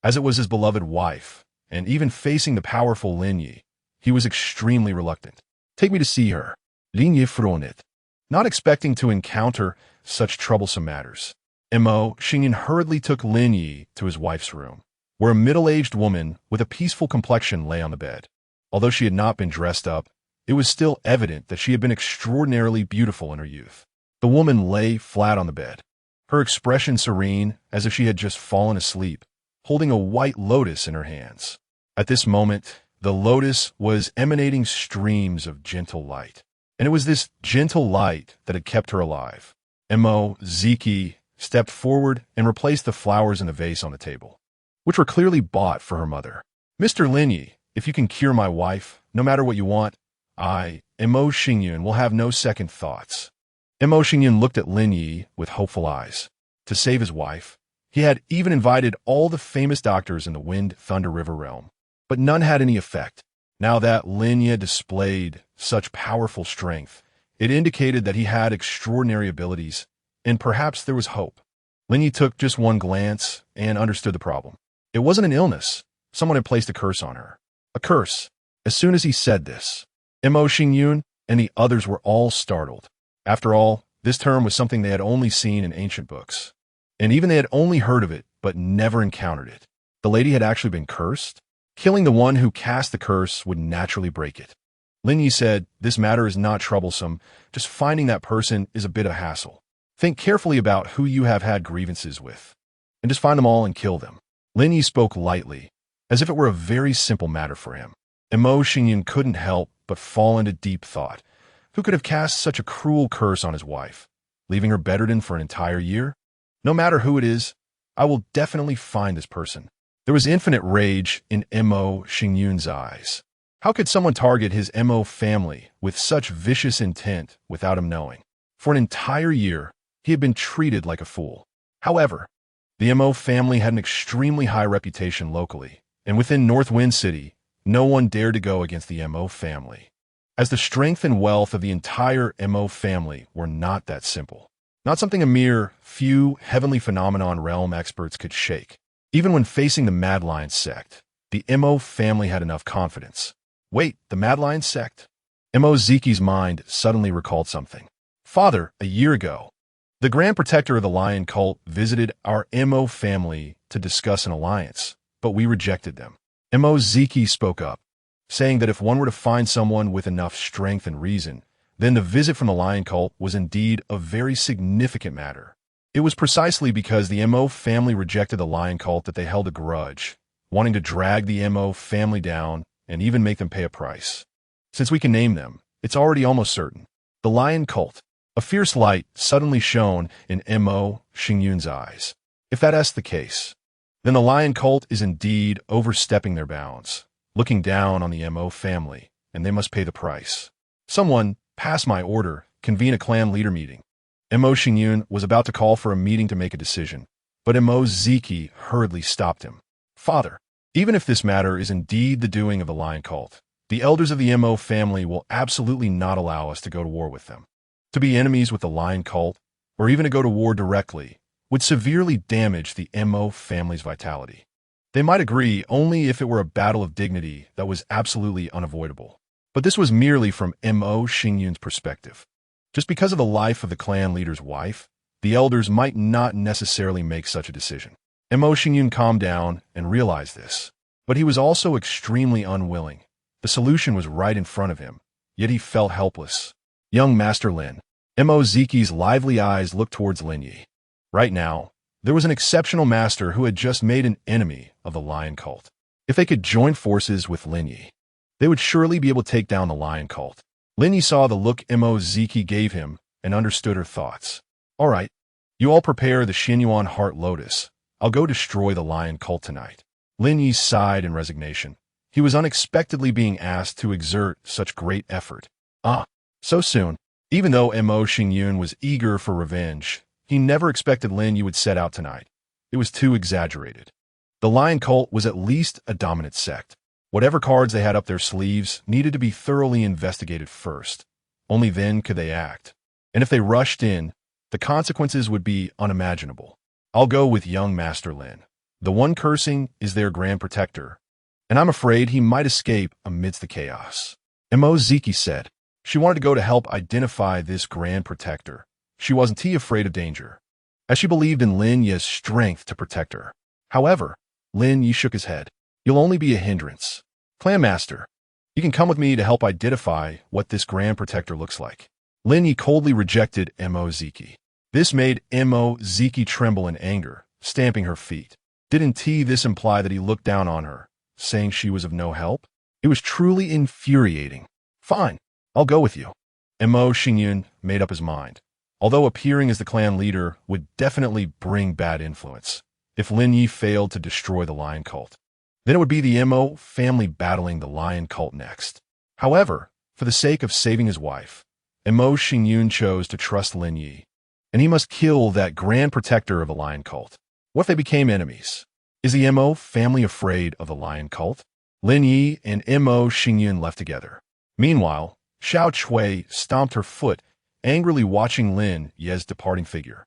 As it was his beloved wife, and even facing the powerful Lin Ye, he was extremely reluctant. Take me to see her. Lin Ye fronted, not expecting to encounter such troublesome matters. Xingyun hurriedly took Lin Ye to his wife's room, where a middle-aged woman with a peaceful complexion lay on the bed. Although she had not been dressed up, it was still evident that she had been extraordinarily beautiful in her youth. The woman lay flat on the bed, her expression serene as if she had just fallen asleep, holding a white lotus in her hands. At this moment, the lotus was emanating streams of gentle light, and it was this gentle light that had kept her alive. Ziki stepped forward and replaced the flowers in the vase on the table, which were clearly bought for her mother. Mr. Lin Ye, if you can cure my wife, no matter what you want, I, Xingyun, will have no second thoughts. Xingyun looked at Lin Ye with hopeful eyes. To save his wife, he had even invited all the famous doctors in the Wind Thunder River realm, but none had any effect. Now that Lin Ye displayed such powerful strength, it indicated that he had extraordinary abilities, and perhaps there was hope. Lin Ye took just one glance and understood the problem. It wasn't an illness. Someone had placed a curse on her. A curse. As soon as he said this, Xingyun and the others were all startled. After all, this term was something they had only seen in ancient books. And even they had only heard of it, but never encountered it. The lady had actually been cursed? Killing the one who cast the curse would naturally break it. Lin Ye said, this matter is not troublesome, just finding that person is a bit of a hassle. Think carefully about who you have had grievances with, and just find them all and kill them. Lin Ye spoke lightly, as if it were a very simple matter for him. Xingyun couldn't help but fall into deep thought. Who could have cast such a cruel curse on his wife, leaving her bedridden for an entire year? No matter who it is, I will definitely find this person. There was infinite rage in Xingyun's eyes. How could someone target his family with such vicious intent without him knowing? For an entire year, he had been treated like a fool. However, the family had an extremely high reputation locally, and within North Wind City, no one dared to go against the family, as the strength and wealth of the entire family were not that simple. Not something a mere few heavenly phenomenon realm experts could shake. Even when facing the Mad Lion sect, the family had enough confidence. Wait, the Mad Lion sect? Ziki's mind suddenly recalled something. Father, a year ago, the Grand Protector of the Lion cult visited our family to discuss an alliance, but we rejected them. Ziki spoke up, saying that if one were to find someone with enough strength and reason, then the visit from the Lion cult was indeed a very significant matter. It was precisely because the family rejected the Lion cult that they held a grudge, wanting to drag the family down and even make them pay a price. Since we can name them, it's already almost certain. The Lion cult. A fierce light suddenly shone in Xingyun's eyes. If that's the case, then the Lion cult is indeed overstepping their bounds, looking down on the family, and they must pay the price. Someone, pass my order, convene a clan leader meeting. Xingyun was about to call for a meeting to make a decision, but Ziki hurriedly stopped him. Father, even if this matter is indeed the doing of the Lion cult, the elders of the family will absolutely not allow us to go to war with them. To be enemies with the Lion cult, or even to go to war directly, would severely damage the family's vitality. They might agree only if it were a battle of dignity that was absolutely unavoidable. But this was merely from Xingyun's perspective. Just because of the life of the clan leader's wife, the elders might not necessarily make such a decision. Xingyun calmed down and realized this, but he was also extremely unwilling. The solution was right in front of him, yet he felt helpless. Young Master Lin. Ziki's lively eyes looked towards Lin Ye. Right now, there was an exceptional master who had just made an enemy of the Lion cult. If they could join forces with Lin Ye, they would surely be able to take down the Lion cult. Lin Ye saw the look Mo Ziki gave him and understood her thoughts. All right, you all prepare the Xinyuan Heart Lotus. I'll go destroy the lion cult tonight. Lin Ye sighed in resignation. He was unexpectedly being asked to exert such great effort. So soon. Even though Mo Xingyun was eager for revenge, he never expected Lin Ye would set out tonight. It was too exaggerated. The lion cult was at least a dominant sect. Whatever cards they had up their sleeves needed to be thoroughly investigated first. Only then could they act. And if they rushed in, the consequences would be unimaginable. I'll go with young Master Lin. The one cursing is their grand protector, and I'm afraid he might escape amidst the chaos. Mo Ziki said. She wanted to go to help identify this grand protector. She wasn't afraid of danger, as she believed in Lin Ye's strength to protect her. However, Lin Ye shook his head. You'll only be a hindrance. Clan Master, you can come with me to help identify what this grand protector looks like. Lin Ye coldly rejected Mo Ziki. This made Mo Ziki tremble in anger, stamping her feet. Didn't this imply that he looked down on her, saying she was of no help? It was truly infuriating. Fine, I'll go with you. Mo Xingyun made up his mind. Although appearing as the clan leader would definitely bring bad influence, if Lin Ye failed to destroy the lion cult, then it would be the Mo family battling the lion cult next. However, for the sake of saving his wife, Mo Xingyun chose to trust Lin Ye, and he must kill that grand protector of the lion cult. What if they became enemies? Is the Mo family afraid of the lion cult? Lin Ye and Mo Xingyun left together. Meanwhile, Xiao Chui stomped her foot, angrily watching Lin Ye's departing figure.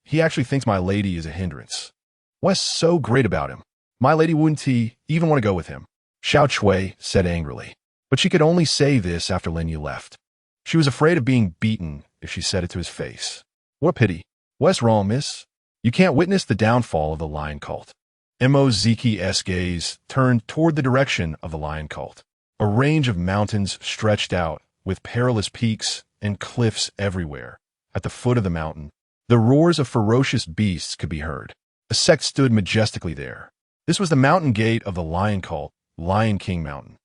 He actually thinks my lady is a hindrance. What's so great about him? My lady wouldn't even want to go with him, Xiao Chui said angrily. But she could only say this after Lin Ye left. She was afraid of being beaten if she said it to his face. What a pity. What's wrong, miss? You can't witness the downfall of the lion cult. Mo Ziki's gaze turned toward the direction of the lion cult. A range of mountains stretched out, with perilous peaks and cliffs everywhere. At the foot of the mountain, the roars of ferocious beasts could be heard. A sect stood majestically there. This was the mountain gate of the lion cult, Lion King Mountain.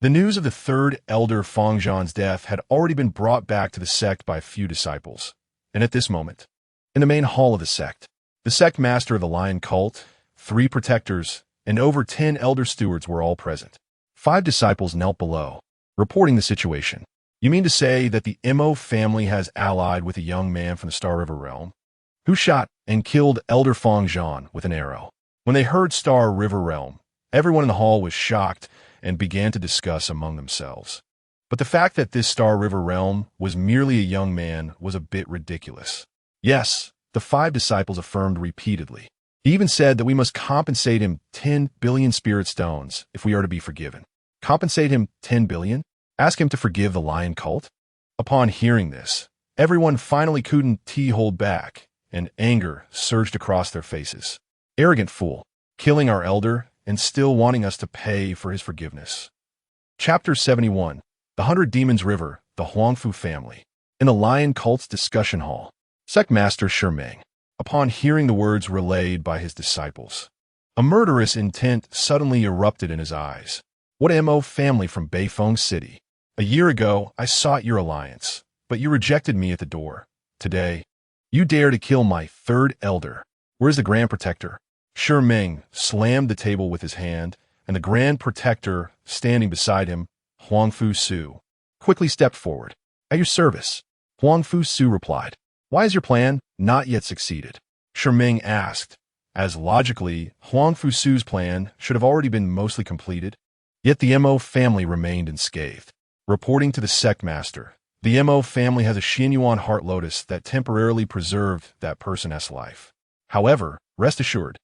The news of the third elder Fangzhan's death had already been brought back to the sect by a few disciples. And at this moment, in the main hall of the sect master of the lion cult, 3 protectors, and over 10 elder stewards were all present. 5 disciples knelt below, reporting the situation. You mean to say that the Mo family has allied with a young man from the Star River realm, who shot and killed Elder Fangzhan with an arrow? When they heard Star River realm, everyone in the hall was shocked and began to discuss among themselves. But the fact that this Star River realm was merely a young man was a bit ridiculous. Yes, the 5 disciples affirmed repeatedly. He even said that we must compensate him 10 billion spirit stones if we are to be forgiven. Compensate him 10 billion? Ask him to forgive the lion cult? Upon hearing this, everyone finally couldn't hold back, and anger surged across their faces. Arrogant fool, killing our elder and still wanting us to pay for his forgiveness. Chapter 71, The 100 Demons River, the Huangfu Family. In the lion cult's discussion hall, Sect Master Shimeng, upon hearing the words relayed by his disciples, a murderous intent suddenly erupted in his eyes. What Mo family from Beifeng City? A year ago, I sought your alliance, but you rejected me at the door. Today, you dare to kill my 3rd elder. Where's the Grand Protector? Shimeng slammed the table with his hand, and the Grand Protector, standing beside him, Huangfu Su, quickly stepped forward. At your service. Huangfu Su replied. Why has your plan not yet succeeded? Shimeng asked, as logically, Huangfu Su's plan should have already been mostly completed. Yet the Mo family remained unscathed. Reporting to the sect master, the Mo family has a Xinyuan Heart Lotus that temporarily preserved that person's life. However, rest assured,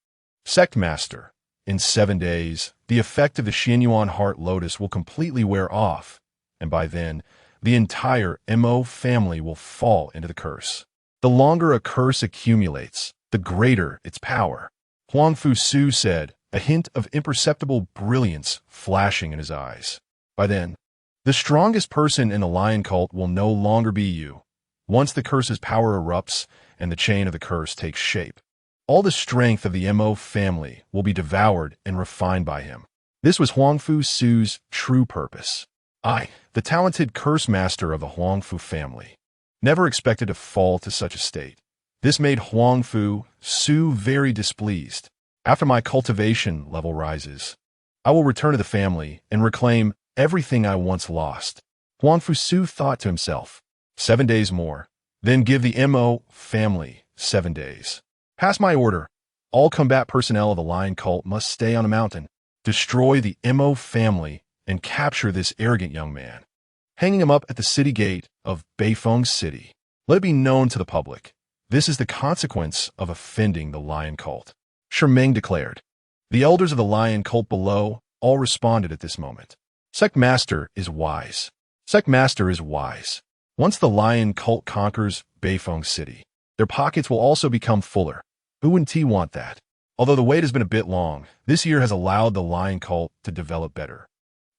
Sect Master, in 7 days, the effect of the Xinyuan Heart Lotus will completely wear off, and by then, the entire Mo family will fall into the curse. The longer a curse accumulates, the greater its power. Huangfu Su said, a hint of imperceptible brilliance flashing in his eyes. By then, the strongest person in the lion cult will no longer be you. Once the curse's power erupts and the chain of the curse takes shape, all the strength of the Mo family will be devoured and refined by him. This was Huangfu Su's true purpose. I, the talented curse master of the Huangfu family, never expected to fall to such a state. This made Huangfu Su very displeased. After my cultivation level rises, I will return to the family and reclaim everything I once lost. Huangfu Su thought to himself, 7 days more, then give the Mo family 7 days. Pass my order. All combat personnel of the Lion Cult must stay on the mountain, destroy the Mo family, and capture this arrogant young man, hanging him up at the city gate of Beifeng City. Let it be known to the public. This is the consequence of offending the Lion Cult. Shimeng declared. The elders of the Lion Cult below all responded at this moment. Sect Master is wise. Sect Master is wise. Once the Lion Cult conquers Beifeng City, their pockets will also become fuller. Who wouldn't want that? Although the wait has been a bit long, this year has allowed the Lion Cult to develop better.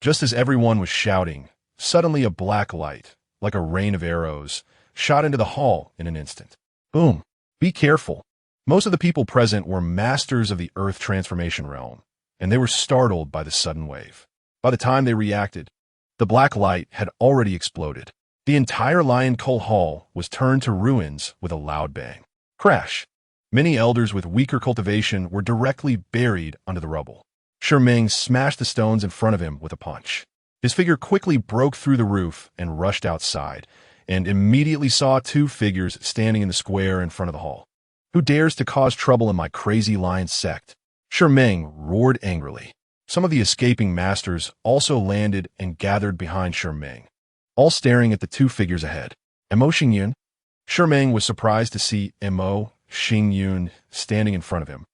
Just as everyone was shouting, suddenly a black light, like a rain of arrows, shot into the hall in an instant. Boom! Be careful. Most of the people present were masters of the Earth Transformation Realm, and they were startled by the sudden wave. By the time they reacted, the black light had already exploded. The entire Lion Cult Hall was turned to ruins with a loud bang. Crash! Many elders with weaker cultivation were directly buried under the rubble. Shimeng smashed the stones in front of him with a punch. His figure quickly broke through the roof and rushed outside, and immediately saw 2 figures standing in the square in front of the hall. Who dares to cause trouble in my crazy lion sect? Shimeng roared angrily. Some of the escaping masters also landed and gathered behind Shimeng, all staring at the 2 figures ahead. Mo Xingyun? Shimeng was surprised to see Mo Xingyun standing in front of him,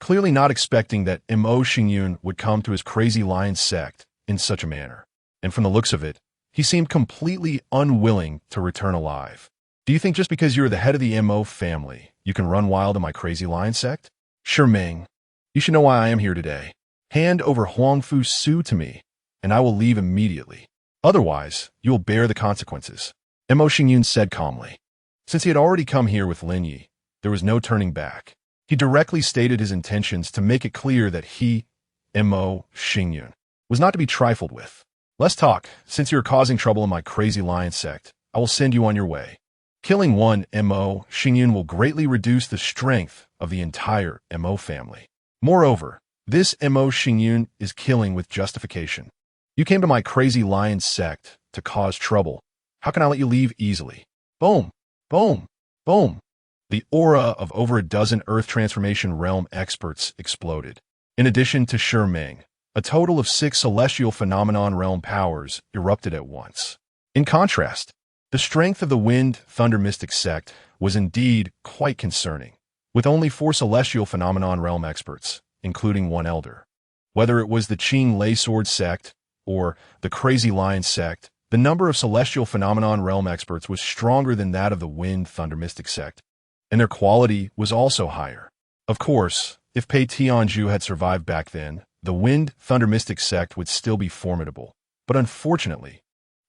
clearly not expecting that Mo Xingyun would come to his crazy lion sect in such a manner. And from the looks of it, he seemed completely unwilling to return alive. Do you think just because you're the head of the Mo family, you can run wild in my crazy lion sect? Shimeng, you should know why I am here today. Hand over Huangfu Su to me, and I will leave immediately. Otherwise, you will bear the consequences. Mo Xingyun said calmly. Since he had already come here with Lin Ye, there was no turning back. He directly stated his intentions to make it clear that he, Mo Xingyun, was not to be trifled with. Less talk. Since you are causing trouble in my crazy lion sect, I will send you on your way. Killing one Mo Xingyun will greatly reduce the strength of the entire Mo family. Moreover, this Mo Xingyun is killing with justification. You came to my crazy lion sect to cause trouble. How can I let you leave easily? Boom! Boom! Boom! The aura of over a dozen Earth Transformation Realm experts exploded. In addition to Shimeng, a total of 6 Celestial Phenomenon Realm powers erupted at once. In contrast, the strength of the Wind Thunder Mystic sect was indeed quite concerning, with only 4 Celestial Phenomenon Realm experts, including 1 elder. Whether it was the Qing Lei Sword sect or the Crazy Lion sect, the number of Celestial Phenomenon Realm experts was stronger than that of the Wind Thunder Mystic sect, and their quality was also higher. Of course, if Pei Tianzhu had survived back then, the Wind Thunder Mystic sect would still be formidable. But unfortunately,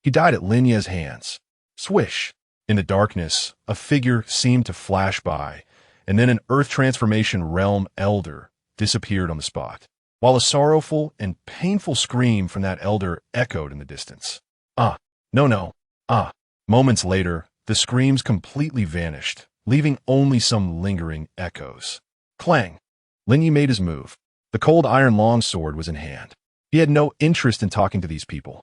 he died at Lin Ye's hands. Swish! In the darkness, a figure seemed to flash by, and then an Earth Transformation Realm elder disappeared on the spot, while a sorrowful and painful scream from that elder echoed in the distance. Ah, no. Ah. Moments later, the screams completely vanished, leaving only some lingering echoes. Clang! Lin Ye made his move. The cold iron longsword was in hand. He had no interest in talking to these people.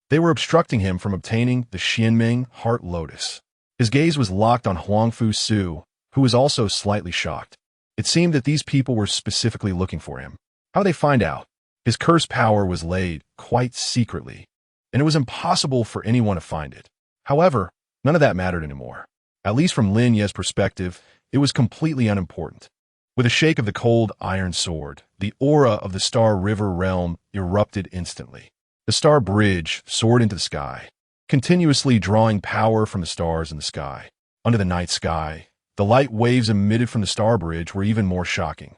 They were obstructing him from obtaining the Xianming Heart Lotus. His gaze was locked on Huangfu Su, who was also slightly shocked. It seemed that these people were specifically looking for him. How did they find out? His curse power was laid quite secretly, and it was impossible for anyone to find it. However, none of that mattered anymore. At least from Lin Ye's perspective, it was completely unimportant. With a shake of the cold iron sword, the aura of the Star River realm erupted instantly. The star bridge soared into the sky, continuously drawing power from the stars in the sky. Under the night sky, the light waves emitted from the star bridge were even more shocking.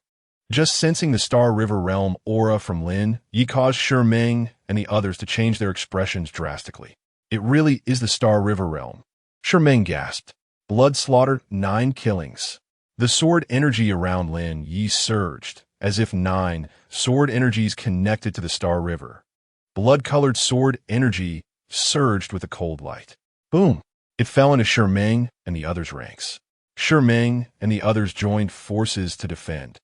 Just sensing the Star River realm aura from Lin Ye caused Shimeng and the others to change their expressions drastically. It really is the Star River realm. Shimeng gasped. Blood slaughtered 9 killings. The sword energy around Lin Ye surged, as if 9 sword energies connected to the Star River. Blood-colored sword energy surged with a cold light. Boom! It fell into Shimeng and the others' ranks. Shimeng and the others joined forces to defend,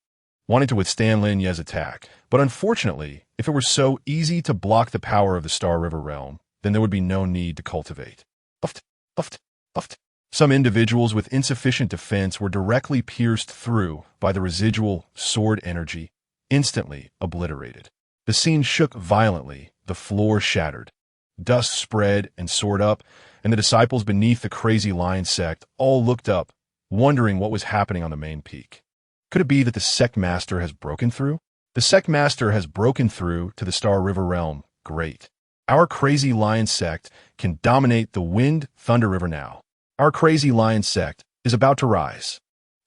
wanting to withstand Lin Ye's attack. But unfortunately, if it were so easy to block the power of the Star River realm, then there would be no need to cultivate. Puffed, puffed, puffed. Some individuals with insufficient defense were directly pierced through by the residual sword energy, instantly obliterated. The scene shook violently, the floor shattered. Dust spread and soared up, and the disciples beneath the crazy lion sect all looked up, wondering what was happening on the main peak. Could it be that the sect master has broken through? The sect master has broken through to the Star River realm. Great. Our crazy lion sect can dominate the Wind Thunder River now. Our crazy lion sect is about to rise.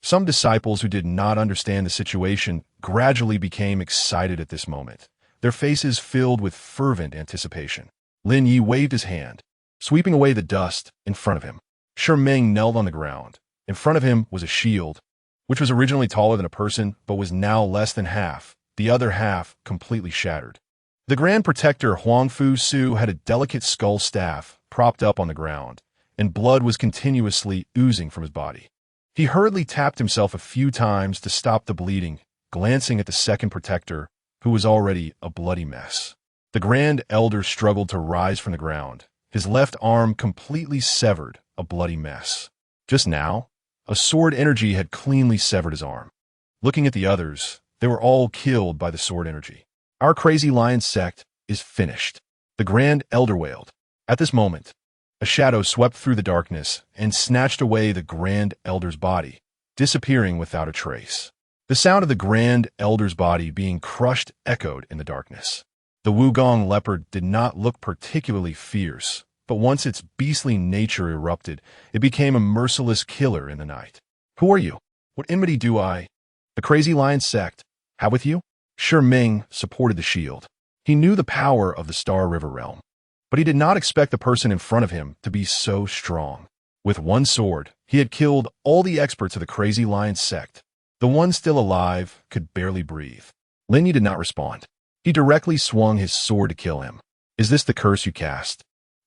Some disciples who did not understand the situation gradually became excited at this moment, their faces filled with fervent anticipation. Lin Ye waved his hand, sweeping away the dust in front of him. Shimeng knelt on the ground. In front of him was a shield, which was originally taller than a person but was now less than half, the other half completely shattered. The Grand Protector Huangfu Su had a delicate skull staff propped up on the ground, and blood was continuously oozing from his body. He hurriedly tapped himself a few times to stop the bleeding, glancing at the second protector, who was already a bloody mess. The Grand Elder struggled to rise from the ground, his left arm completely severed, a bloody mess. Just now, a sword energy had cleanly severed his arm. Looking at the others, they were all killed by the sword energy. Our crazy lion sect is finished. The Grand Elder wailed. At this moment, a shadow swept through the darkness and snatched away the Grand Elder's body, disappearing without a trace. The sound of the Grand Elder's body being crushed echoed in the darkness. The Wugong leopard did not look particularly fierce, but once its beastly nature erupted, it became a merciless killer in the night. Who are you? What enmity do I, the crazy lion sect, have with you? Shimeng supported the shield. He knew the power of the Star River realm, but he did not expect the person in front of him to be so strong. With one sword, he had killed all the experts of the crazy lion sect. The one still alive could barely breathe. Lin Ye did not respond. He directly swung his sword to kill him. Is this the curse you cast?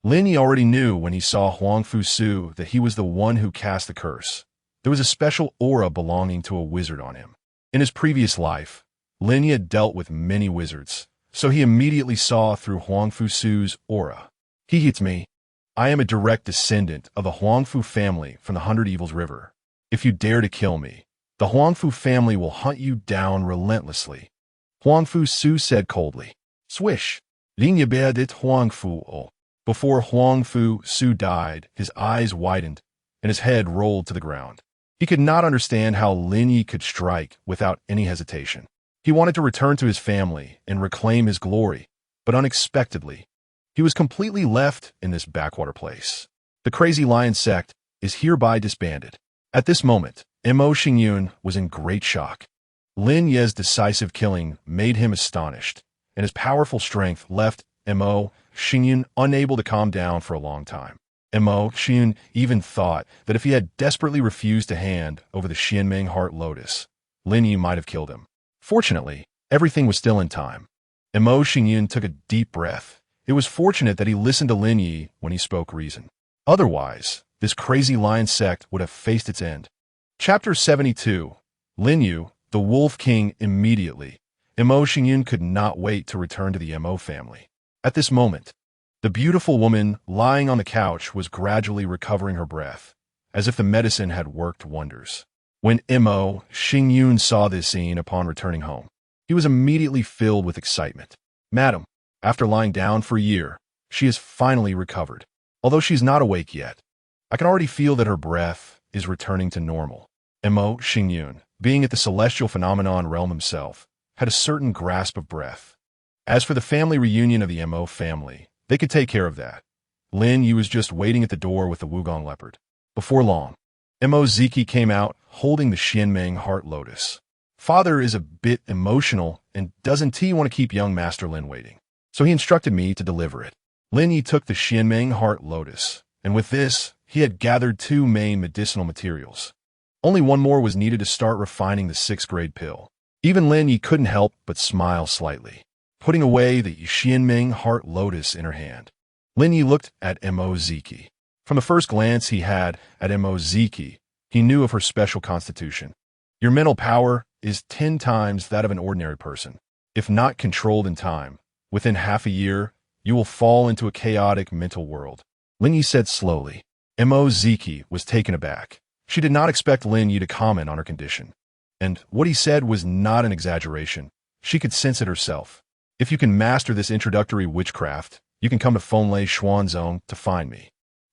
Lin Ye already knew when he saw Huangfu Su that he was the one who cast the curse. There was a special aura belonging to a wizard on him. In his previous life, Lin Ye had dealt with many wizards, so he immediately saw through Huangfu Su's aura. He hits me. I am a direct descendant of the Huangfu family from the 100 Evils River. If you dare to kill me, the Huangfu family will hunt you down relentlessly. Huangfu Su said coldly. Swish. Lin Ye dit Huangfu O. Before Huangfu Su died, his eyes widened, and his head rolled to the ground. He could not understand how Lin Ye could strike without any hesitation. He wanted to return to his family and reclaim his glory, but unexpectedly, he was completely left in this backwater place. The crazy lion sect is hereby disbanded. At this moment, Mo Xingyun was in great shock. Lin Ye's decisive killing made him astonished, and his powerful strength left Mo Xingyun unable to calm down for a long time. Mo Xingyun even thought that if he had desperately refused to hand over the Xianmeng Heart Lotus, Lin Ye might have killed him. Fortunately, everything was still in time. Mo Xingyun took a deep breath. It was fortunate that he listened to Lin Ye when he spoke reason. Otherwise, this crazy lion sect would have faced its end. Chapter 72. Lin Yu, the Wolf King, immediately. Mo Xingyun could not wait to return to the Mo family. At this moment, the beautiful woman lying on the couch was gradually recovering her breath, as if the medicine had worked wonders. When Mo Xingyun saw this scene upon returning home, he was immediately filled with excitement. Madam, after lying down for a year, she has finally recovered. Although she's not awake yet, I can already feel that her breath is returning to normal. Mo Xingyun, being at the celestial phenomenon realm himself, had a certain grasp of breath. As for the family reunion of the Mo family, they could take care of that. Lin Ye was just waiting at the door with the Wugong leopard. Before long, Mo Ziki came out holding the Xianmeng Heart Lotus. Father is a bit emotional and doesn't he want to keep young Master Lin waiting, so he instructed me to deliver it. Lin Ye took the Xianmeng Heart Lotus, and with this, he had gathered 2 main medicinal materials. Only one more was needed to start refining the 6th grade pill. Even Lin Ye couldn't help but smile slightly, putting away the Xianmeng Heart Lotus in her hand. Lin Ye looked at Moziki. From the first glance he had at Moziki, he knew of her special constitution. Your mental power is 10 times that of an ordinary person. If not controlled in time, within half a year, you will fall into a chaotic mental world. Lin Ye said slowly. Moziki was taken aback. She did not expect Lin Ye to comment on her condition. And what he said was not an exaggeration. She could sense it herself. If you can master this introductory witchcraft, you can come to Fonlei Xuanzong to find me.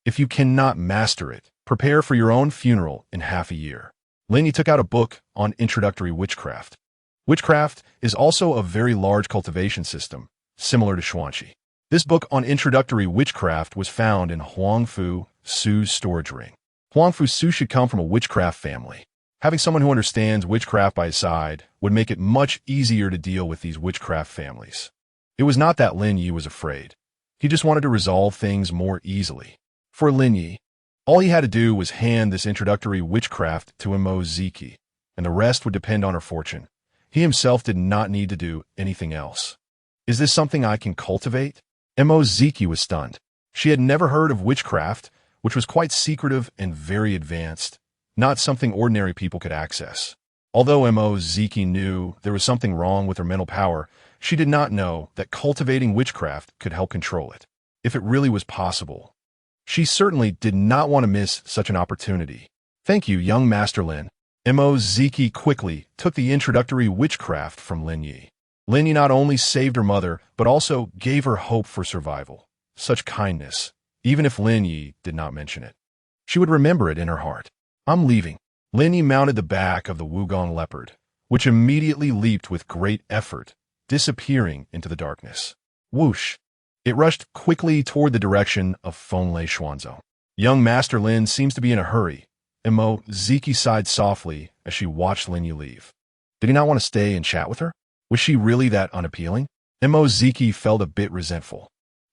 If you cannot master it, prepare for your own funeral in half a year. Lin Ye took out a book on introductory witchcraft. Witchcraft is also a very large cultivation system, similar to Xuanqi. This book on introductory witchcraft was found in Huangfu Su's storage ring. Huangfu Su should come from a witchcraft family. Having someone who understands witchcraft by his side would make it much easier to deal with these witchcraft families. It was not that Lin Ye was afraid. He just wanted to resolve things more easily. For Lin Ye, all he had to do was hand this introductory witchcraft to Moziki, and the rest would depend on her fortune. He himself did not need to do anything else. Is this something I can cultivate? Moziki was stunned. She had never heard of witchcraft, which was quite secretive and very advanced, not something ordinary people could access. Although Moziki knew there was something wrong with her mental power, she did not know that cultivating witchcraft could help control it. If it really was possible. She certainly did not want to miss such an opportunity. Thank you, young Master Lin. Moziki quickly took the introductory witchcraft from Lin Ye. Lin Ye not only saved her mother, but also gave her hope for survival. Such kindness, even if Lin Ye did not mention it. She would remember it in her heart. I'm leaving. Lin Ye mounted the back of the Wugong leopard, which immediately leaped with great effort, disappearing into the darkness. Whoosh! It rushed quickly toward the direction of Fonlei Xuanzong. Young Master Lin seems to be in a hurry. Moziki sighed softly as she watched Lin Ye leave. Did he not want to stay and chat with her? Was she really that unappealing? Moziki felt a bit resentful.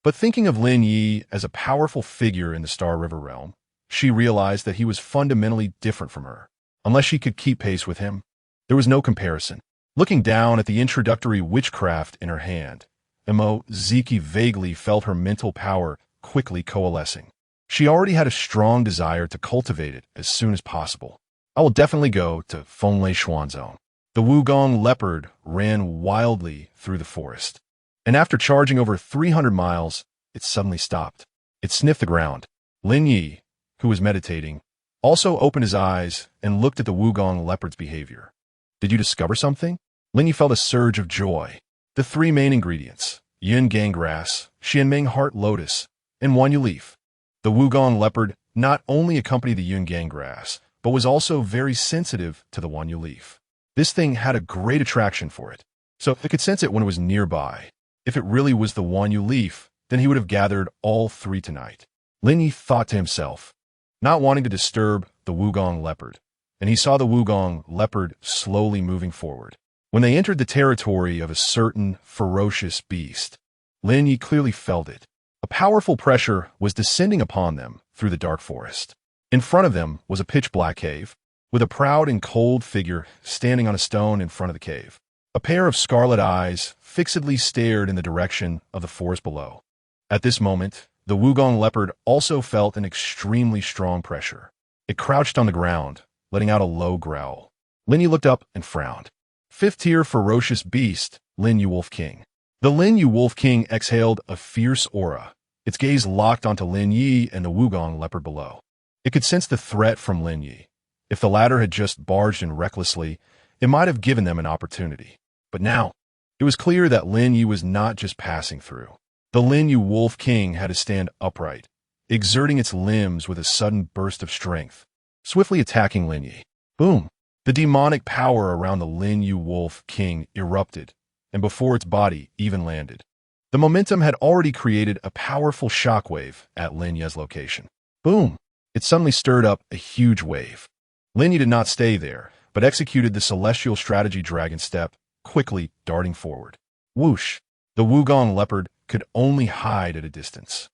But thinking of Lin Ye as a powerful figure in the Star River realm, she realized that he was fundamentally different from her. Unless she could keep pace with him, there was no comparison. Looking down at the introductory witchcraft in her hand, Moziki vaguely felt her mental power quickly coalescing. She already had a strong desire to cultivate it as soon as possible. I will definitely go to Fonlei Xuanzong. The Wugong leopard ran wildly through the forest. And after charging over 300 miles, it suddenly stopped. It sniffed the ground. Lin Ye, who was meditating, also opened his eyes and looked at the Wugong leopard's behavior. Did you discover something? Lin Ye felt a surge of joy. The 3 main ingredients, yin gang grass, xianming heart lotus, and wanyu leaf. The Wugong leopard not only accompanied the yin gang grass, but was also very sensitive to the wanyu leaf. This thing had a great attraction for it, so it could sense it when it was nearby. If it really was the wanyu leaf, then he would have gathered all 3 tonight. Lin Ye thought to himself, not wanting to disturb the Wugong leopard, and he saw the Wugong leopard slowly moving forward. When they entered the territory of a certain ferocious beast, Lin Ye clearly felt it. A powerful pressure was descending upon them through the dark forest. In front of them was a pitch-black cave, with a proud and cold figure standing on a stone in front of the cave. A pair of scarlet eyes fixedly stared in the direction of the forest below. At this moment, the Wugong leopard also felt an extremely strong pressure. It crouched on the ground, letting out a low growl. Lin Ye looked up and frowned. 5th-tier ferocious beast, Lin Ye Wolf King. The Lin Ye Wolf King exhaled a fierce aura. Its gaze locked onto Lin Ye and the Wugong leopard below. It could sense the threat from Lin Ye. If the latter had just barged in recklessly, it might have given them an opportunity. But now, it was clear that Lin Ye was not just passing through. The Lin Ye Wolf King had to stand upright, exerting its limbs with a sudden burst of strength, swiftly attacking Lin Ye. Boom! The demonic power around the Lin Ye Wolf King erupted, and before its body even landed, the momentum had already created a powerful shockwave at Lin Ye's location. Boom! It suddenly stirred up a huge wave. Lin Ye did not stay there, but executed the celestial strategy dragon step, quickly darting forward. Whoosh! The Wugong leopard could only hide at a distance.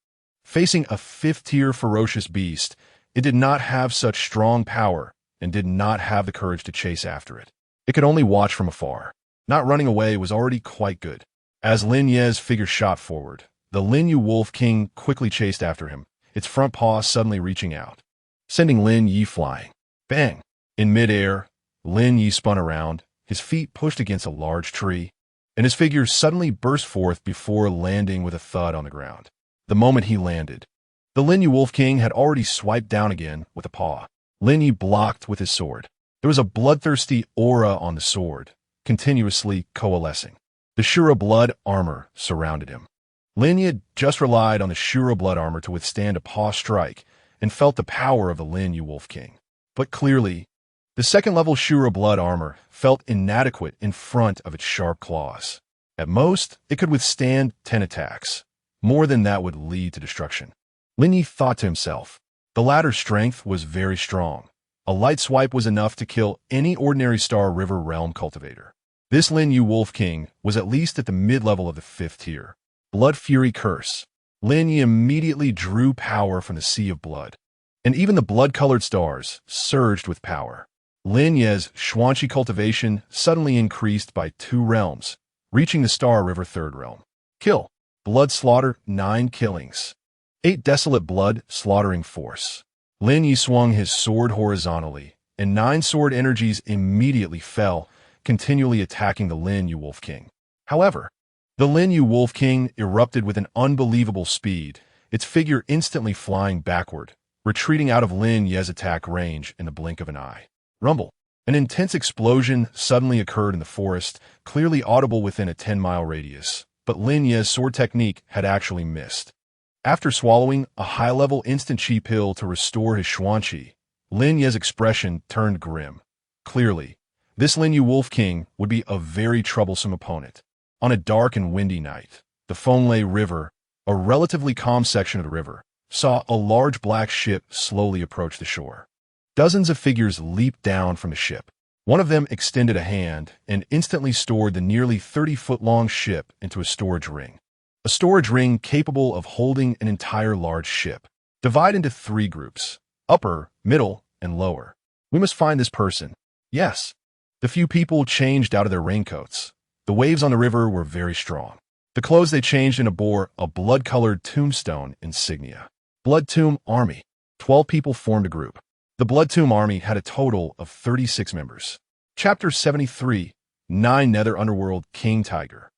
Facing a 5th-tier ferocious beast, it did not have such strong power and did not have the courage to chase after it. It could only watch from afar. Not running away was already quite good. As Lin Ye's figure shot forward, the Lin Ye Wolf King quickly chased after him, its front paw suddenly reaching out, sending Lin Ye flying. Bang! In midair, Lin Ye spun around, his feet pushed against a large tree, and his figure suddenly burst forth before landing with a thud on the ground. The moment he landed, the Lin Ye Wolf King had already swiped down again with a paw. Lin Ye blocked with his sword. There was a bloodthirsty aura on the sword, continuously coalescing. The Shura blood armor surrounded him. Lin Ye had just relied on the Shura blood armor to withstand a paw strike and felt the power of the Lin Ye Wolf King. But clearly, the second-level Shura blood armor felt inadequate in front of its sharp claws. At most, it could withstand 10 attacks. More than that would lead to destruction. Lin Ye thought to himself. The latter's strength was very strong. A light swipe was enough to kill any ordinary Star River realm cultivator. This Lin Ye Wolf King was at least at the mid-level of the 5th tier. Blood Fury Curse. Lin Ye immediately drew power from the sea of blood, and even the blood-colored stars surged with power. Lin Ye's Wanchuan cultivation suddenly increased by 2 realms, reaching the Star River 3rd realm. Kill. Blood slaughter, 9 killings. 8 desolate blood slaughtering force. Lin Ye swung his sword horizontally, and 9 sword energies immediately fell, continually attacking the Lin Ye Wolf King. However, the Lin Ye Wolf King erupted with an unbelievable speed, its figure instantly flying backward, retreating out of Lin Ye's attack range in the blink of an eye. Rumble. An intense explosion suddenly occurred in the forest, clearly audible within a 10-mile radius, but Lin Ye's sword technique had actually missed. After swallowing a high-level instant chi pill to restore his Xuanqi, Lin Ye's expression turned grim. Clearly, this Lin Ye Wolf King would be a very troublesome opponent. On a dark and windy night, the Fonglei River, a relatively calm section of the river, saw a large black ship slowly approach the shore. Dozens of figures leaped down from the ship. One of them extended a hand and instantly stored the nearly 30-foot-long ship into a storage ring. A storage ring capable of holding an entire large ship. Divide into 3 groups: upper, middle, and lower. We must find this person. Yes. The few people changed out of their raincoats. The waves on the river were very strong. The clothes they changed into bore a blood-colored tombstone insignia. Blood Tomb Army. 12 people formed a group. The Blood Tomb Army had a total of 36 members. Chapter 73, 9 Nether Underworld King Tiger.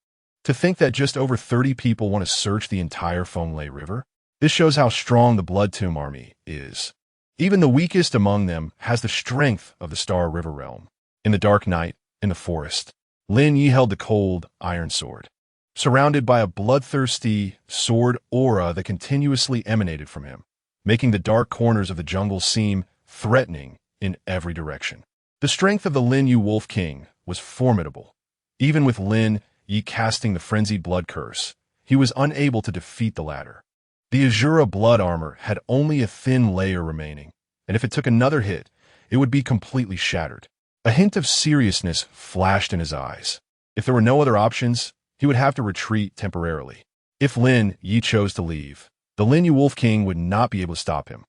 To think that just over 30 people want to search the entire Fonglei River? This shows how strong the Blood Tomb Army is. Even the weakest among them has the strength of the Star River realm. In the dark night, in the forest, Lin Ye held the cold iron sword, surrounded by a bloodthirsty sword aura that continuously emanated from him, making the dark corners of the jungle seem threatening in every direction. The strength of the Lin Ye Wolf King was formidable. Even with Lin Ye casting the frenzied blood curse, he was unable to defeat the latter. The Asura blood armor had only a thin layer remaining, and if it took another hit, it would be completely shattered. A hint of seriousness flashed in his eyes. If there were no other options, he would have to retreat temporarily. If Lin Ye chose to leave, the Lin Ye Wolf King would not be able to stop him.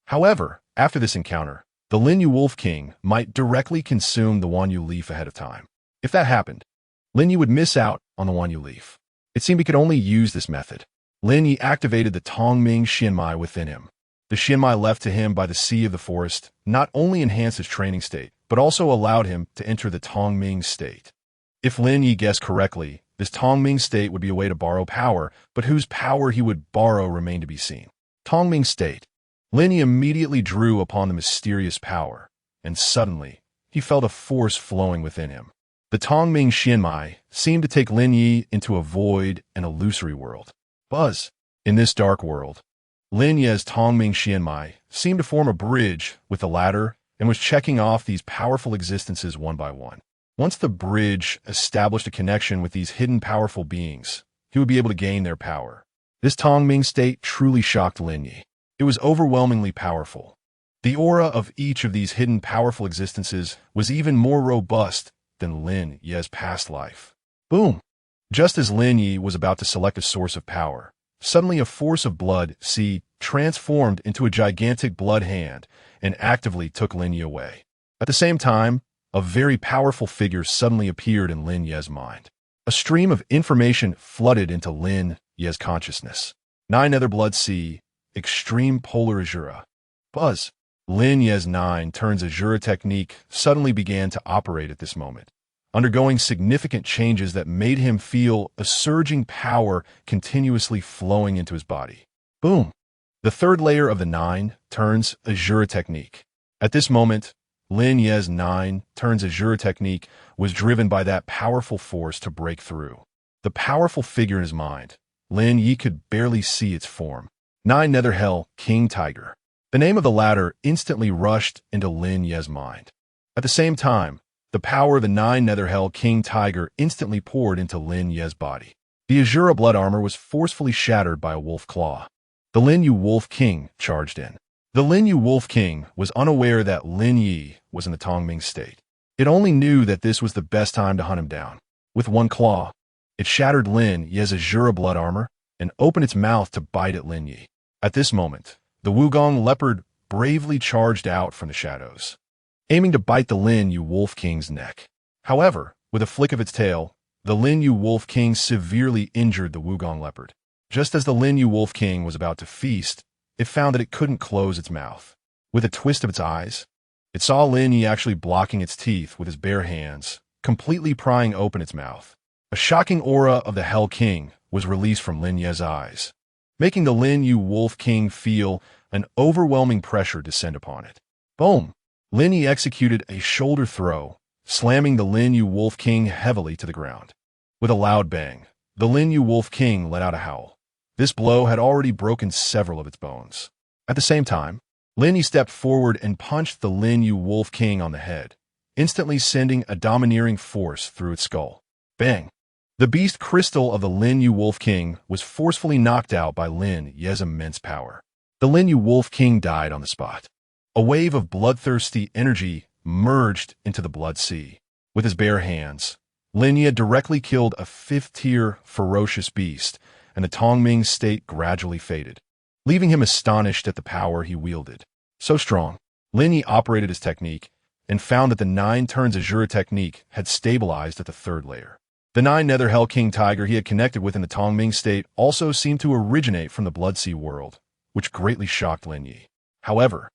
However, after this encounter, the Lin Ye Wolf King might directly consume the Wanyu leaf ahead of time. If that happened, Lin Ye would miss out on the Wanyu leaf. It seemed he could only use this method. Lin Ye activated the Tongming Xianmai within him. The Xianmai left to him by the sea of the forest not only enhanced his training state, but also allowed him to enter the Tongming state. If Lin Ye guessed correctly, this Tongming state would be a way to borrow power, but whose power he would borrow remained to be seen. Tongming state. Lin Ye immediately drew upon the mysterious power, and suddenly, he felt a force flowing within him. The Tongming Xianmai seemed to take Lin Ye into a void and illusory world. Buzz. In this dark world, Lin Ye's Tongming Xianmai seemed to form a bridge with the latter and was checking off these powerful existences one by one. Once the bridge established a connection with these hidden powerful beings, he would be able to gain their power. This Tongming state truly shocked Lin Ye. It was overwhelmingly powerful. The aura of each of these hidden powerful existences was even more robust than Lin Ye's past life. Boom! Just as Lin Ye was about to select a source of power, suddenly a force of blood-C transformed into a gigantic blood hand and actively took Lin Ye away. At the same time, a very powerful figure suddenly appeared in Lin Ye's mind. A stream of information flooded into Lin Ye's consciousness. 9 Nether Blood C, Extreme Polar Asura. Buzz. Lin Ye's 9 Turns Asura Technique suddenly began to operate at this moment, undergoing significant changes that made him feel a surging power continuously flowing into his body. Boom! The third layer of the 9 Turns Asura Technique. At this moment, Lin Ye's 9 Turns Asura Technique was driven by that powerful force to break through. The powerful figure in his mind, Lin Ye could barely see its form. 9 Nether Hell King Tiger. The name of the latter instantly rushed into Lin Ye's mind. At the same time, the power of the 9 Nether Hell King Tiger instantly poured into Lin Ye's body. The Asura blood armor was forcefully shattered by a wolf claw. The Lin Ye Wolf King charged in. The Lin Ye Wolf King was unaware that Lin Ye was in the Tongming state. It only knew that this was the best time to hunt him down. With one claw, it shattered Lin Ye's Asura blood armor and opened its mouth to bite at Lin Ye. At this moment, the Wugong leopard bravely charged out from the shadows, aiming to bite the Lin Ye Wolf King's neck. However, with a flick of its tail, the Lin Ye Wolf King severely injured the Wugong leopard. Just as the Lin Ye Wolf King was about to feast, it found that it couldn't close its mouth. With a twist of its eyes, it saw Lin Ye actually blocking its teeth with his bare hands, completely prying open its mouth. A shocking aura of the Hell King was released from Lin Ye's eyes, making the Lin Ye Wolf King feel an overwhelming pressure descend upon it. Boom! Lin Ye executed a shoulder throw, slamming the Lin Ye Wolf King heavily to the ground. With a loud bang, the Lin Ye Wolf King let out a howl. This blow had already broken several of its bones. At the same time, Lin Ye stepped forward and punched the Lin Ye Wolf King on the head, instantly sending a domineering force through its skull. Bang! The beast crystal of the Lin Ye Wolf King was forcefully knocked out by Lin Ye's immense power. The Lin Ye Wolf King died on the spot. A wave of bloodthirsty energy merged into the blood sea. With his bare hands, Lin Ye directly killed a 5th-tier ferocious beast, and the Tongming state gradually faded, leaving him astonished at the power he wielded. So strong, Lin Ye operated his technique and found that the 9 Turns Asura Technique had stabilized at the 3rd layer. The 9 Nether Hell King Tiger he had connected with in the Tongming state also seemed to originate from the Blood Sea world, which greatly shocked Lin Ye. However,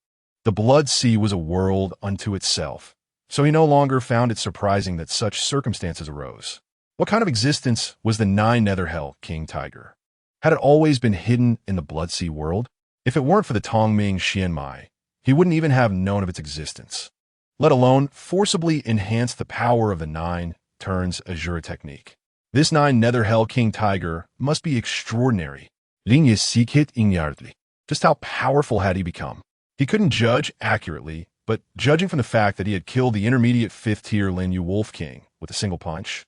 the Blood Sea was a world unto itself, so he no longer found it surprising that such circumstances arose. What kind of existence was the 9 Nether Hell King Tiger? Had it always been hidden in the Blood Sea world? If it weren't for the Tongming Xianmai, he wouldn't even have known of its existence, let alone forcibly enhance the power of the 9 Turns Asura Technique. This 9 Nether Hell King Tiger must be extraordinary. Lin Ye Sikit Inyardli. Just how powerful had he become? He couldn't judge accurately, but judging from the fact that he had killed the intermediate 5th-tier Lin Ye Wolf King with a single punch,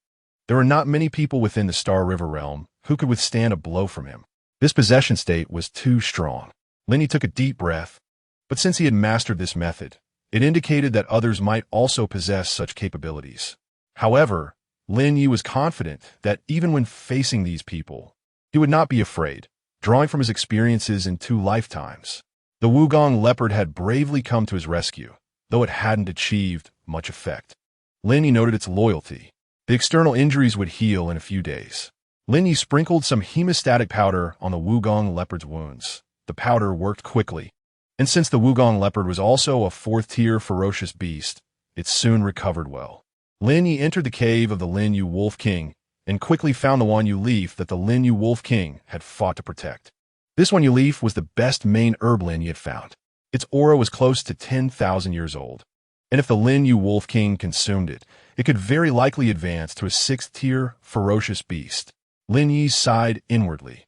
there were not many people within the Star River realm who could withstand a blow from him. This possession state was too strong. Lin Ye took a deep breath, but since he had mastered this method, it indicated that others might also possess such capabilities. However, Lin Ye was confident that even when facing these people, he would not be afraid, drawing from his experiences in 2 lifetimes. The Wugong leopard had bravely come to his rescue, though it hadn't achieved much effect. Lin Ye noted its loyalty. The external injuries would heal in a few days. Lin Ye sprinkled some hemostatic powder on the Wugong leopard's wounds. The powder worked quickly, and since the Wugong leopard was also a 4th-tier ferocious beast, it soon recovered well. Lin Ye entered the cave of the Lin Ye Wolf King and quickly found the Wanyu leaf that the Lin Ye Wolf King had fought to protect. This Wanyu leaf was the best main herb Lin Ye had found. Its aura was close to 10,000 years old, and if the Lin Ye Wolf King consumed it, it could very likely advance to a 6th-tier ferocious beast. Lin Ye sighed inwardly.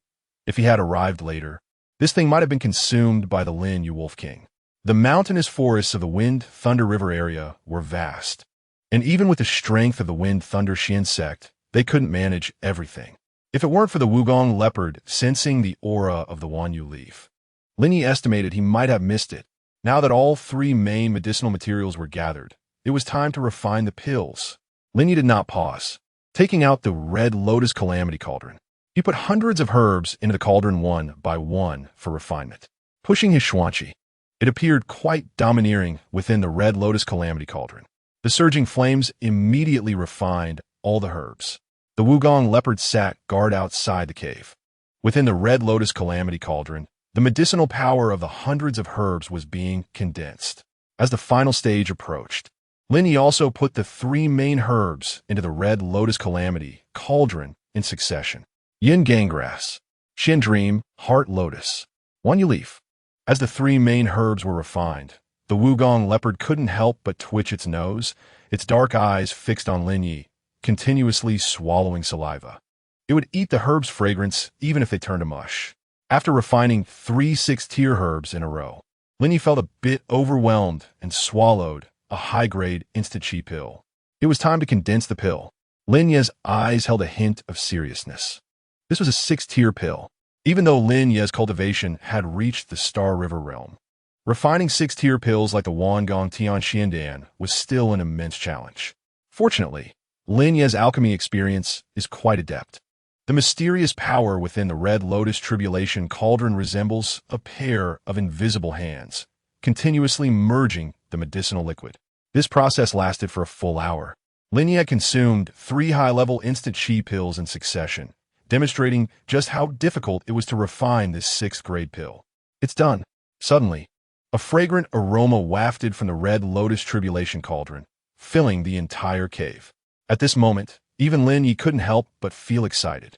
If he had arrived later, this thing might have been consumed by the Lin Ye Wolf King. The mountainous forests of the Wind Thunder River area were vast, and even with the strength of the Wind Thunder Xian sect, they couldn't manage everything. If it weren't for the Wugong leopard sensing the aura of the Wanyu leaf, Lin Ye estimated he might have missed it. Now that all 3 main medicinal materials were gathered, it was time to refine the pills. Lin Ye did not pause. Taking out the Red Lotus Calamity Cauldron, he put hundreds of herbs into the cauldron one by one for refinement. Pushing his Xuanqi, it appeared quite domineering within the Red Lotus Calamity Cauldron. The surging flames immediately refined all the herbs. The Wugong leopard sat guard outside the cave. Within the Red Lotus Calamity Cauldron, the medicinal power of the hundreds of herbs was being condensed. As the final stage approached, Lin Ye also put the 3 main herbs into the Red Lotus Calamity Cauldron in succession. Yin Ganggrass, Shin Dream, Heart Lotus, Wanyu Leaf. As the 3 main herbs were refined, the Wugong leopard couldn't help but twitch its nose, its dark eyes fixed on Lin Ye, continuously swallowing saliva. It would eat the herb's fragrance even if they turned to mush. After refining 3 6-tier herbs in a row, Lin Ye felt a bit overwhelmed and swallowed a high-grade instant chi pill. It was time to condense the pill. Lin Ye's eyes held a hint of seriousness. This was a 6-tier pill, even though Lin Ye's cultivation had reached the Star River realm. Refining 6-tier pills like the Wanchuan Continent was still an immense challenge. Fortunately, Lin Ye's alchemy experience is quite adept. The mysterious power within the Red Lotus Tribulation Cauldron resembles a pair of invisible hands, continuously merging the medicinal liquid. This process lasted for a full hour. Lin Ye consumed 3 high-level instant chi pills in succession, demonstrating just how difficult it was to refine this 6th-grade pill. It's done. Suddenly, a fragrant aroma wafted from the Red Lotus Tribulation Cauldron, filling the entire cave. At this moment, even Lin Ye couldn't help but feel excited.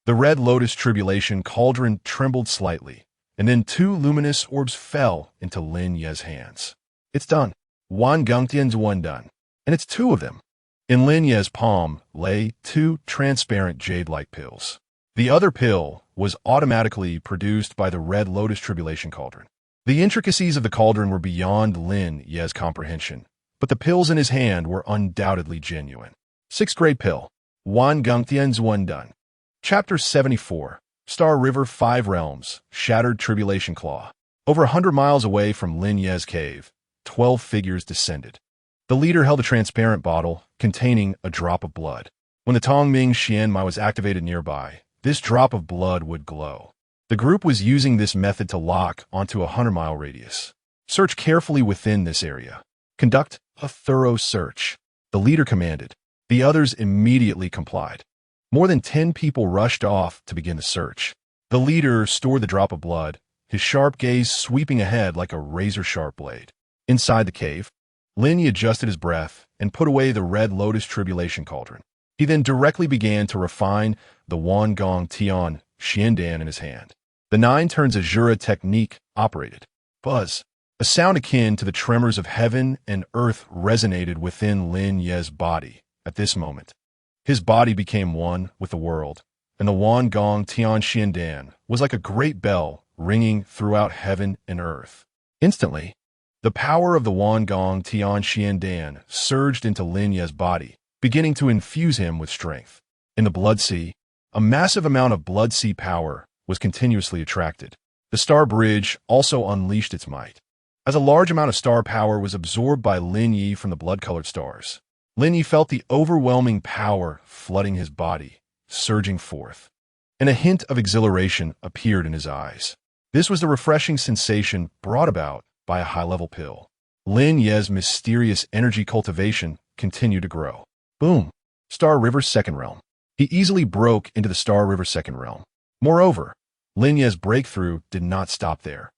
The Red Lotus Tribulation Cauldron trembled slightly, and then 2 luminous orbs fell into Lin Ye's hands. It's done. Wan Gungtian's one done. And it's 2 of them. In Lin Ye's palm lay 2 transparent jade-like pills. The other pill was automatically produced by the Red Lotus Tribulation Cauldron. The intricacies of the cauldron were beyond Lin Ye's comprehension, but the pills in his hand were undoubtedly genuine. 6th-grade pill. Wan Gungtian's one done. Chapter 74. Star River 5 Realms, Shattered Tribulation Claw. Over 100 miles away from Lin Ye's cave, 12 figures descended. The leader held a transparent bottle containing a drop of blood. When the Tongming Xianmai was activated nearby, this drop of blood would glow. The group was using this method to lock onto a 100-mile radius. Search carefully within this area. Conduct a thorough search, the leader commanded. The others immediately complied. More than 10 people rushed off to begin the search. The leader stored the drop of blood, his sharp gaze sweeping ahead like a razor-sharp blade. Inside the cave, Lin Ye adjusted his breath and put away the Red Lotus Tribulation Cauldron. He then directly began to refine the Wanchuan Tian Xiandan in his hand. The Nine Turns Asura Technique operated. Buzz. A sound akin to the tremors of heaven and earth resonated within Lin Ye's body at this moment. His body became one with the world, and the Wanchuan Tian Xiandan was like a great bell ringing throughout heaven and earth. Instantly, the power of the Wanchuan Tian Xiandan surged into Lin Ye's body, beginning to infuse him with strength. In the Blood Sea, a massive amount of Blood Sea power was continuously attracted. The Star Bridge also unleashed its might. As a large amount of star power was absorbed by Lin Ye from the blood-colored stars, Lin Ye felt the overwhelming power flooding his body, surging forth. And a hint of exhilaration appeared in his eyes. This was the refreshing sensation brought about by a high-level pill. Lin Ye's mysterious energy cultivation continued to grow. Boom! Star River's 2nd realm. He easily broke into the Star River 2nd realm. Moreover, Lin Ye's breakthrough did not stop there.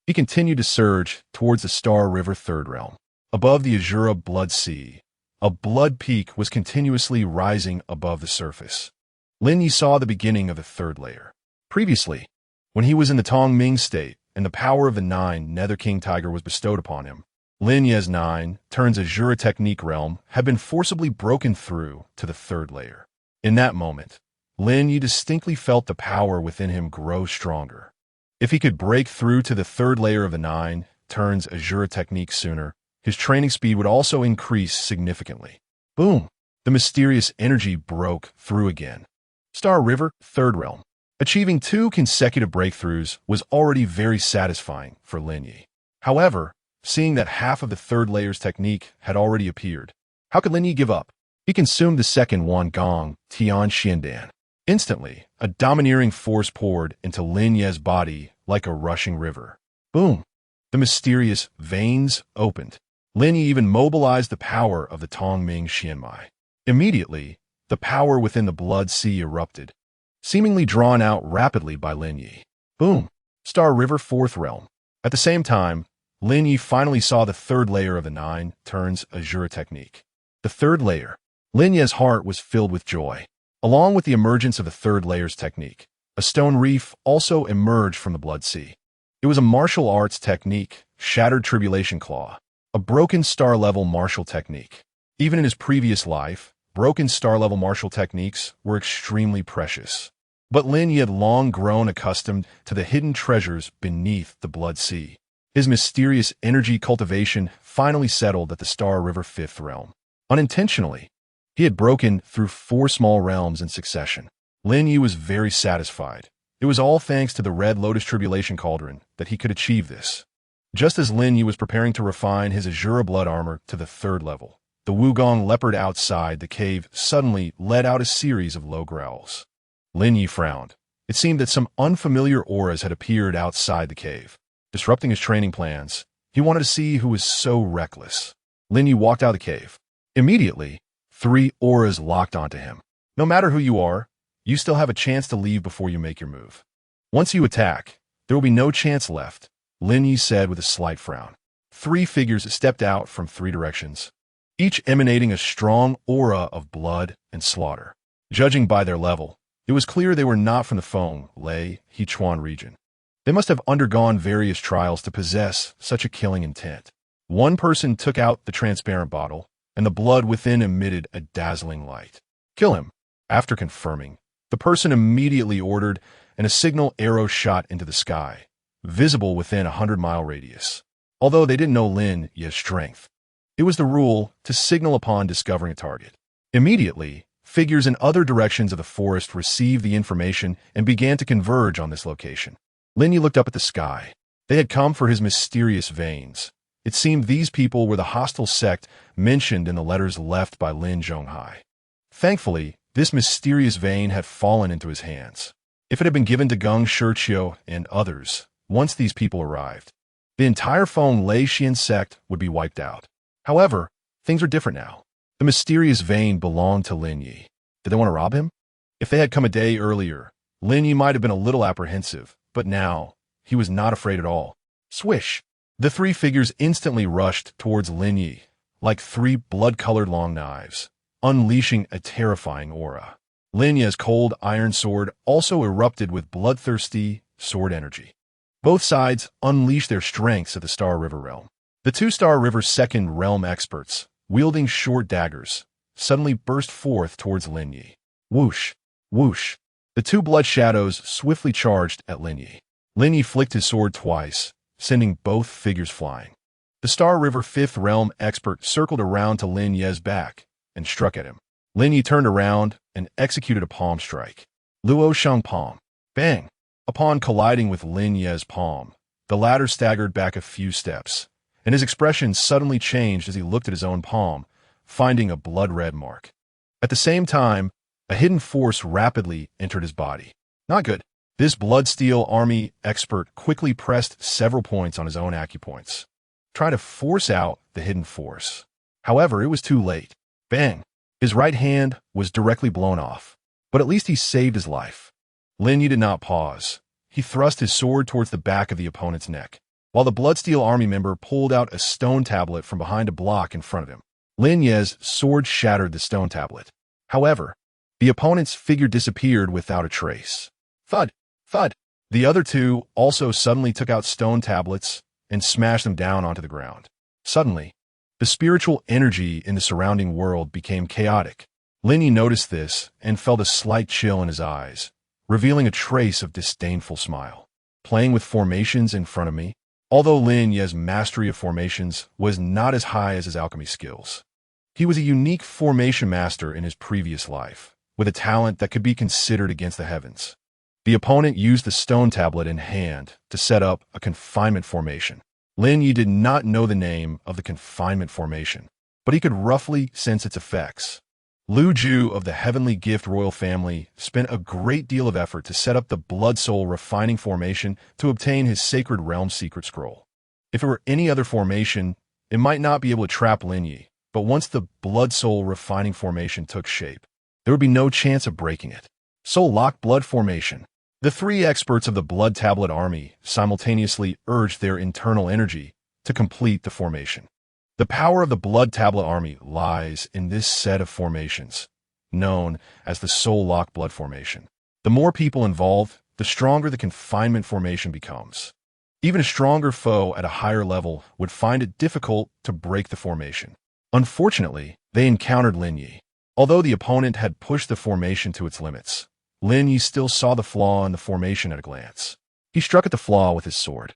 He continued to surge towards the Star River 3rd realm. Above the Azura Blood Sea, a blood peak was continuously rising above the surface. Lin Ye saw the beginning of the 3rd layer. Previously, when he was in the Tongming state and the power of the 9 Nether King Tiger was bestowed upon him, Lin Ye's 9 Turns Asura Technique realm had been forcibly broken through to the 3rd layer. In that moment, Lin Ye distinctly felt the power within him grow stronger. If he could break through to the 3rd layer of the 9 Turns Asura Technique sooner, his training speed would also increase significantly. Boom! The mysterious energy broke through again. Star River, 3rd realm. Achieving 2 consecutive breakthroughs was already very satisfying for Lin Ye. However, seeing that half of the 3rd layer's technique had already appeared, how could Lin Ye give up? He consumed the 2nd Wanchuan Tian Xiandan. Instantly, a domineering force poured into Lin Ye's body like a rushing river. Boom! The mysterious veins opened. Lin Ye even mobilized the power of the Tongming Xianmai. Immediately, the power within the Blood Sea erupted. seemingly drawn out rapidly by Lin Ye. Boom! Star River, fourth realm. At the same time, Lin Ye finally saw the third layer of the Nine Turns Asura Technique. The third layer. Lin Ye's heart was filled with joy. Along with the emergence of the third layer's technique, a stone reef also emerged from the blood sea. It was a martial arts technique, shattered tribulation claw, a broken star-level martial technique. Even in his previous life, broken star-level martial techniques were extremely precious. But Lin Ye had long grown accustomed to the hidden treasures beneath the blood sea. His mysterious energy cultivation finally settled at the Star River fifth realm. Unintentionally, he had broken through 4 small realms in succession. Lin Ye was very satisfied. It was all thanks to the Red Lotus Tribulation Cauldron that he could achieve this. Just as Lin Ye was preparing to refine his Asura blood armor to the 3rd level, the Wugong leopard outside the cave suddenly let out a series of low growls. Lin Ye frowned. It seemed that some unfamiliar auras had appeared outside the cave, disrupting his training plans. He wanted to see who was so reckless. Lin Ye walked out of the cave. Immediately, 3 auras locked onto him. No matter who you are, you still have a chance to leave before you make your move. Once you attack, there will be no chance left, Lin Ye said with a slight frown. 3 figures stepped out from 3 directions, each emanating a strong aura of blood and slaughter. Judging by their level, it was clear they were not from the Feng, Lei, Hechuan region. They must have undergone various trials to possess such a killing intent. One person took out the transparent bottle, and the blood within emitted a dazzling light. Kill him. After confirming, the person immediately ordered, and a signal arrow shot into the sky, visible within a 100-mile radius. Although they didn't know Lin Ye's strength, it was the rule to signal upon discovering a target. Immediately, figures in other directions of the forest received the information and began to converge on this location. Lin Ye looked up at the sky. They had come for his mysterious veins. It seemed these people were the hostile sect mentioned in the letters left by Lin Zhonghai. Thankfully, this mysterious vein had fallen into his hands. If it had been given to Geng Shiqiu and others, once these people arrived, the entire Feng Lei Xian sect would be wiped out. However, things are different now. The mysterious vein belonged to Lin Ye. Did they want to rob him? If they had come a day earlier, Lin Ye might have been a little apprehensive, but now, he was not afraid at all. Swish! The 3 figures instantly rushed towards Lin Ye, like 3 blood-colored long knives, unleashing a terrifying aura. Lin Ye's cold iron sword also erupted with bloodthirsty sword energy. Both sides unleashed their strengths at the Star River realm. The 2 Star River second realm experts, wielding short daggers, suddenly burst forth towards Lin Ye. Whoosh! Whoosh! The 2 blood shadows swiftly charged at Lin Ye. Lin Ye flicked his sword twice, sending both figures flying. The Star River 5th realm expert circled around to Lin Ye's back and struck at him. Lin Ye turned around and executed a palm strike. Luo Sheng palm. Bang! Upon colliding with Lin Ye's palm, the latter staggered back a few steps, and his expression suddenly changed as he looked at his own palm, finding a blood-red mark. At the same time, a hidden force rapidly entered his body. Not good. This Bloodsteel Army expert quickly pressed several points on his own acupoints, trying to force out the hidden force. However, it was too late. Bang! His right hand was directly blown off, but at least he saved his life. Lin Ye did not pause. He thrust his sword towards the back of the opponent's neck, while the Bloodsteel Army member pulled out a stone tablet from behind a block in front of him. Lin Ye's sword shattered the stone tablet. However, the opponent's figure disappeared without a trace. Thud! Thud! The other 2 also suddenly took out stone tablets and smashed them down onto the ground. Suddenly, the spiritual energy in the surrounding world became chaotic. Lin Ye noticed this and felt a slight chill in his eyes, revealing a trace of disdainful smile. Playing with formations in front of me? Although Lin Ye's mastery of formations was not as high as his alchemy skills, he was a unique formation master in his previous life, with a talent that could be considered against the heavens. The opponent used the stone tablet in hand to set up a confinement formation. Lin Ye did not know the name of the confinement formation, but he could roughly sense its effects. Lu Ju of the Heavenly Gift royal family spent a great deal of effort to set up the Blood Soul refining formation to obtain his Sacred Realm secret scroll. If it were any other formation, it might not be able to trap Lin Ye, but once the Blood Soul refining formation took shape, there would be no chance of breaking it. Soul Lock Blood Formation. The three experts of the Blood Tablet army simultaneously urged their internal energy to complete the formation. The power of the Blood Tablet army lies in this set of formations, known as the Soul Lock Blood Formation. The more people involved, the stronger the confinement formation becomes. Even a stronger foe at a higher level would find it difficult to break the formation. Unfortunately, they encountered Lin Ye. Although the opponent had pushed the formation to its limits, Lin Ye still saw the flaw in the formation at a glance. He struck at the flaw with his sword.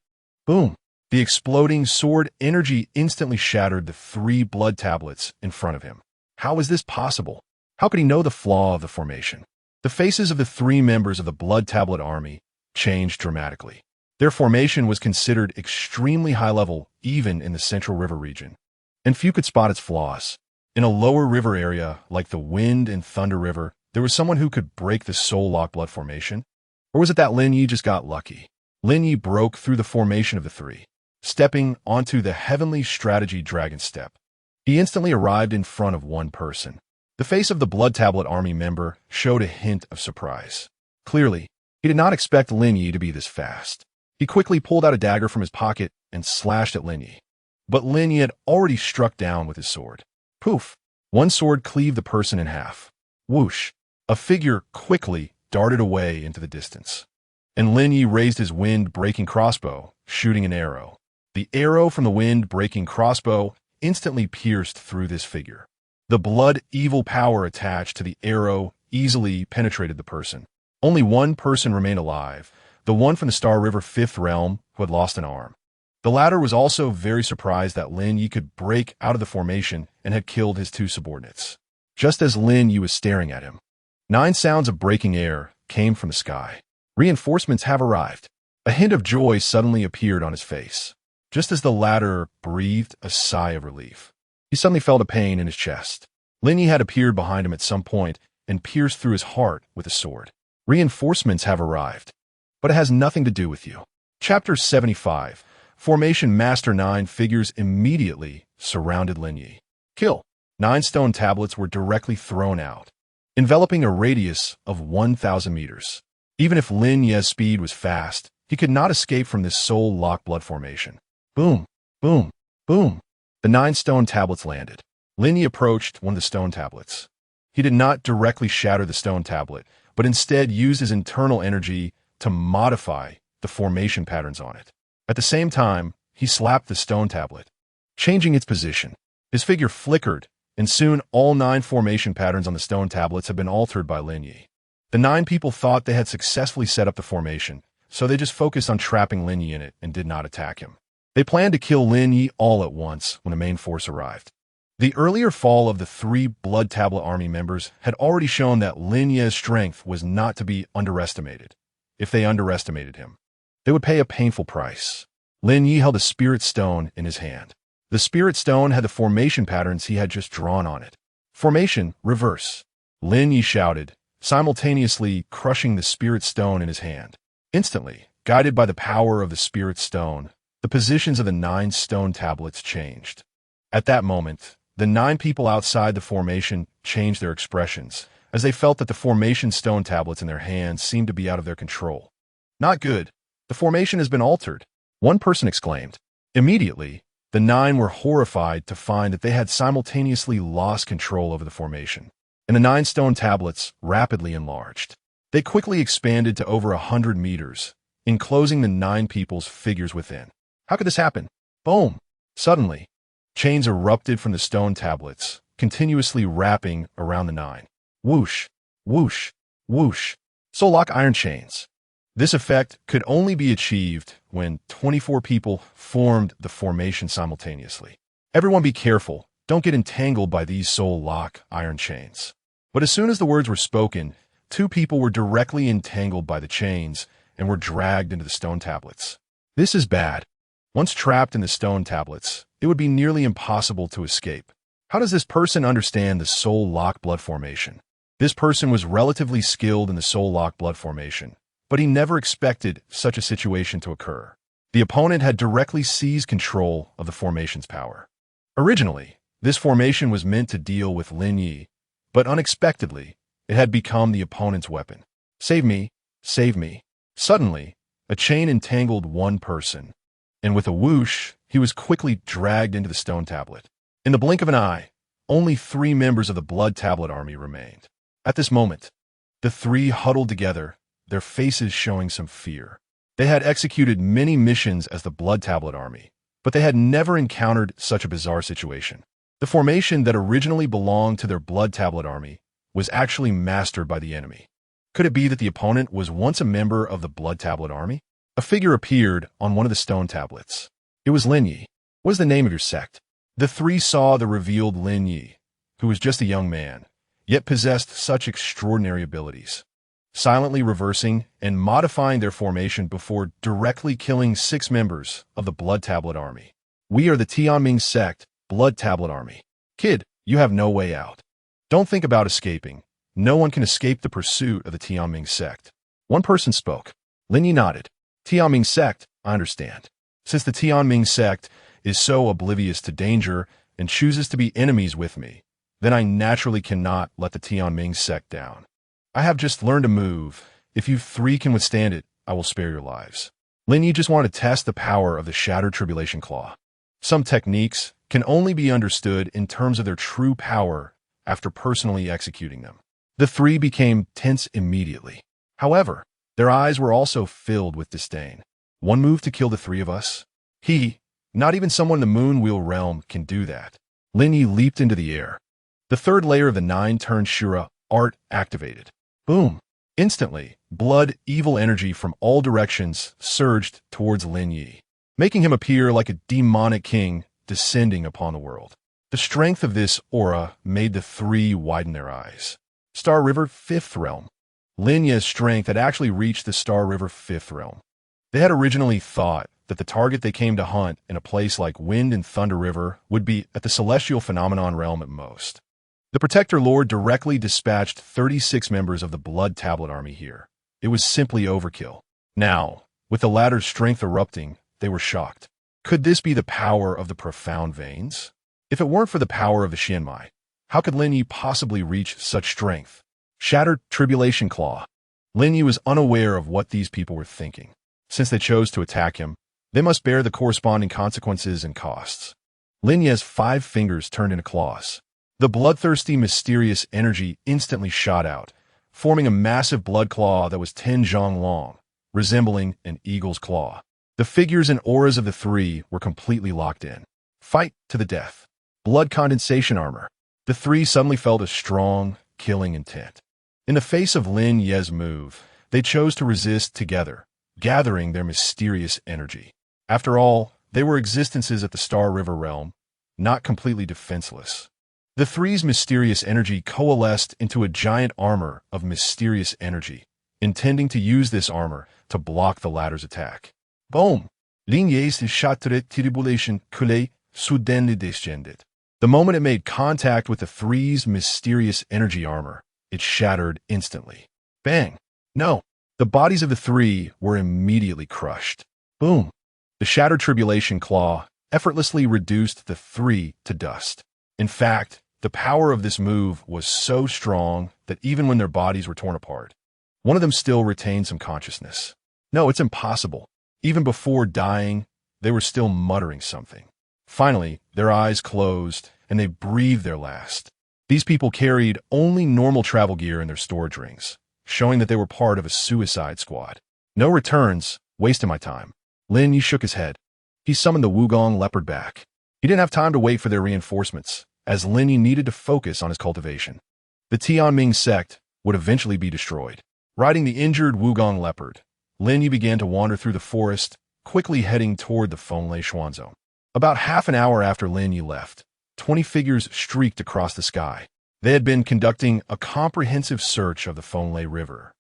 Boom! The exploding sword energy instantly shattered the three blood tablets in front of him. How was this possible? How could he know the flaw of the formation? The faces of the three members of the Blood Tablet army changed dramatically. Their formation was considered extremely high level even in the Central River region, and few could spot its flaws. In a lower river area like the Wind and Thunder River, there was someone who could break the Soul Lock Blood formation? Or was it that Lin Ye just got lucky? Lin Ye broke through the formation of the three, stepping onto the Heavenly Strategy Dragon Step. He instantly arrived in front of one person. The face of the Blood Tablet army member showed a hint of surprise. Clearly, he did not expect Lin Ye to be this fast. He quickly pulled out a dagger from his pocket and slashed at Lin Ye. But Lin Ye had already struck down with his sword. Poof! One sword cleaved the person in half. Whoosh! A figure quickly darted away into the distance. And Lin Ye raised his wind-breaking crossbow, shooting an arrow. The arrow from the wind-breaking crossbow instantly pierced through this figure. The blood-evil power attached to the arrow easily penetrated the person. Only one person remained alive, the one from the Star River Fifth Realm who had lost an arm. The latter was also very surprised that Lin Ye could break out of the formation and had killed his two subordinates. Just as Lin Ye was staring at him, 9 sounds of breaking air came from the sky. Reinforcements have arrived. A hint of joy suddenly appeared on his face. Just as the latter breathed a sigh of relief, he suddenly felt a pain in his chest. Lin Ye had appeared behind him at some point and pierced through his heart with a sword. Reinforcements have arrived, but it has nothing to do with you. Chapter 75. Formation Master 9 figures immediately surrounded Lin Ye. Kill. 9 stone tablets were directly thrown out, enveloping a radius of 1,000 meters. Even if Lin Ye's speed was fast, he could not escape from this Soul Lock Blood formation. Boom, boom, boom. The 9 stone tablets landed. Lin Ye approached one of the stone tablets. He did not directly shatter the stone tablet, but instead used his internal energy to modify the formation patterns on it. At the same time, he slapped the stone tablet, changing its position. His figure flickered, and soon all 9 formation patterns on the stone tablets had been altered by Lin Ye. The 9 people thought they had successfully set up the formation, so they just focused on trapping Lin Ye in it and did not attack him. They planned to kill Lin Ye all at once when the main force arrived. The earlier fall of the 3 Blood Tablet army members had already shown that Lin Ye's strength was not to be underestimated. If they underestimated him, they would pay a painful price. Lin Ye held a spirit stone in his hand. The spirit stone had the formation patterns he had just drawn on it. Formation, reverse. Lin Ye shouted, simultaneously crushing the spirit stone in his hand. Instantly, guided by the power of the spirit stone, the positions of the 9 stone tablets changed. At that moment, the 9 people outside the formation changed their expressions, as they felt that the formation stone tablets in their hands seemed to be out of their control. Not good. The formation has been altered, one person exclaimed. Immediately, the 9 were horrified to find that they had simultaneously lost control over the formation, and the 9 stone tablets rapidly enlarged. They quickly expanded to over 100 meters, enclosing the 9 people's figures within. How could this happen? Boom! Suddenly, chains erupted from the stone tablets, continuously wrapping around the 9. Whoosh, whoosh, whoosh. Soul Lock iron chains. This effect could only be achieved when 24 people formed the formation simultaneously. Everyone be careful, don't get entangled by these Soul Lock iron chains. But as soon as the words were spoken, 2 people were directly entangled by the chains and were dragged into the stone tablets. This is bad. Once trapped in the stone tablets, it would be nearly impossible to escape. How does this person understand the Soul Lock Blood formation? This person was relatively skilled in the Soul Lock Blood formation, but he never expected such a situation to occur. The opponent had directly seized control of the formation's power. Originally, this formation was meant to deal with Lin Ye, but unexpectedly, it had become the opponent's weapon. Save me, save me. Suddenly, a chain entangled one person, and with a whoosh, he was quickly dragged into the stone tablet. In the blink of an eye, only 3 members of the Blood Tablet army remained. At this moment, the 3 huddled together, their faces showing some fear. They had executed many missions as the Blood Tablet army, but they had never encountered such a bizarre situation. The formation that originally belonged to their Blood Tablet army was actually mastered by the enemy. Could it be that the opponent was once a member of the Blood Tablet army? A figure appeared on one of the stone tablets. It was Lin Ye. What is the name of your sect? The 3 saw the revealed Lin Ye, who was just a young man, yet possessed such extraordinary abilities, silently reversing and modifying their formation before directly killing 6 members of the Blood Tablet army. We are the Tianming sect, Blood Tablet army. Kid, you have no way out. Don't think about escaping. No one can escape the pursuit of the Tianming sect. One person spoke. Lin Ye nodded. Tianming sect, I understand. Since the Tianming sect is so oblivious to danger and chooses to be enemies with me, then I naturally cannot let the Tianming sect down. I have just learned a move. If you 3 can withstand it, I will spare your lives. Lin Ye just wanted to test the power of the Shattered Tribulation Claw. Some techniques can only be understood in terms of their true power after personally executing them. The 3 became tense immediately. However, their eyes were also filled with disdain. One move to kill the 3 of us? Not even someone in the Moon Wheel realm can do that. Lin Ye leaped into the air. The 3rd layer of the Nine Turns Asura art activated. Boom! Instantly, blood, evil energy from all directions surged towards Lin Ye, making him appear like a demonic king descending upon the world. The strength of this aura made the 3 widen their eyes. Star River 5th Realm. Lin Ye's strength had actually reached the Star River 5th Realm. They had originally thought that the target they came to hunt in a place like Wind and Thunder River would be at the Celestial Phenomenon Realm at most. The Protector Lord directly dispatched 36 members of the Blood Tablet army here. It was simply overkill. Now, with the latter's strength erupting, they were shocked. Could this be the power of the profound veins? If it weren't for the power of the Xianmai, how could Lin Ye possibly reach such strength? Shattered Tribulation Claw. Lin Ye was unaware of what these people were thinking. Since they chose to attack him, they must bear the corresponding consequences and costs. Lin Ye's 5 fingers turned into claws. The bloodthirsty, mysterious energy instantly shot out, forming a massive blood claw that was 10 zhang long, resembling an eagle's claw. The figures and auras of the 3 were completely locked in. Fight to the death. Blood condensation armor. The 3 suddenly felt a strong, killing intent. In the face of Lin Ye's move, they chose to resist together, gathering their mysterious energy. After all, they were existences at the Star River realm, not completely defenseless. The 3's mysterious energy coalesced into a giant armor of mysterious energy, intending to use this armor to block the latter's attack. Boom! Lin Ye's Shattered Tribulation Claw suddenly descended. The moment it made contact with the 3's mysterious energy armor, it shattered instantly. Bang! No! The bodies of the 3 were immediately crushed. Boom! The Shattered Tribulation Claw effortlessly reduced the 3 to dust. In fact, the power of this move was so strong that even when their bodies were torn apart, one of them still retained some consciousness. No, it's impossible. Even before dying, they were still muttering something. Finally, their eyes closed, and they breathed their last. These people carried only normal travel gear in their storage rings, showing that they were part of a suicide squad. No returns, wasting my time. Lin Ye shook his head. He summoned the Wugong leopard back. He didn't have time to wait for their reinforcements, as Lin Ye needed to focus on his cultivation. The Tianming sect would eventually be destroyed. Riding the injured Wugong leopard, Lin Ye began to wander through the forest, quickly heading toward the Fenglai Xuan Zone. About half an hour after Lin Ye left, 20 figures streaked across the sky. They had been conducting a comprehensive search of the Fenglai River,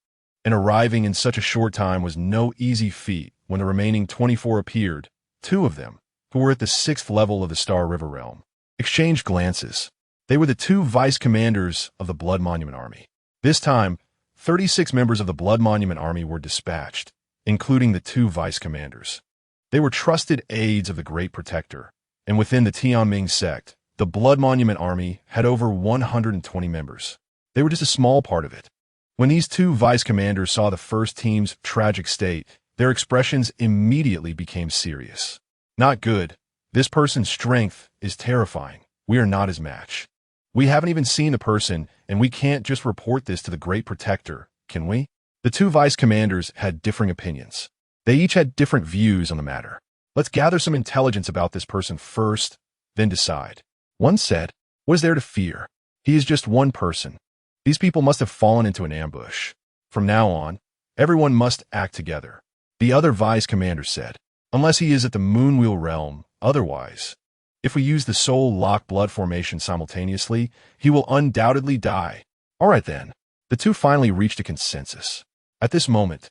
and arriving in such a short time was no easy feat when the remaining 24 appeared. 2 of them, who were at the 6th level of the Star River realm, exchanged glances. They were the 2 vice commanders of the Blood Monument Army. This time, 36 members of the Blood Monument Army were dispatched, including the 2 vice commanders. They were trusted aides of the Great Protector, and within the Tianming sect, the Blood Monument Army had over 120 members. They were just a small part of it. When these two vice commanders saw the first team's tragic state, their expressions immediately became serious. Not good. This person's strength is terrifying. We are not his match. We haven't even seen the person, and we can't just report this to the Great Protector, can we? The two vice commanders had differing opinions. They each had different views on the matter. Let's gather some intelligence about this person first, then decide. One said, "What is there to fear? He is just one person. These people must have fallen into an ambush. From now on, everyone must act together." The other vice commander said, "Unless he is at the Moonwheel realm, otherwise. If we use the soul lock blood formation simultaneously, he will undoubtedly die." All right then. The two finally reached a consensus. At this moment,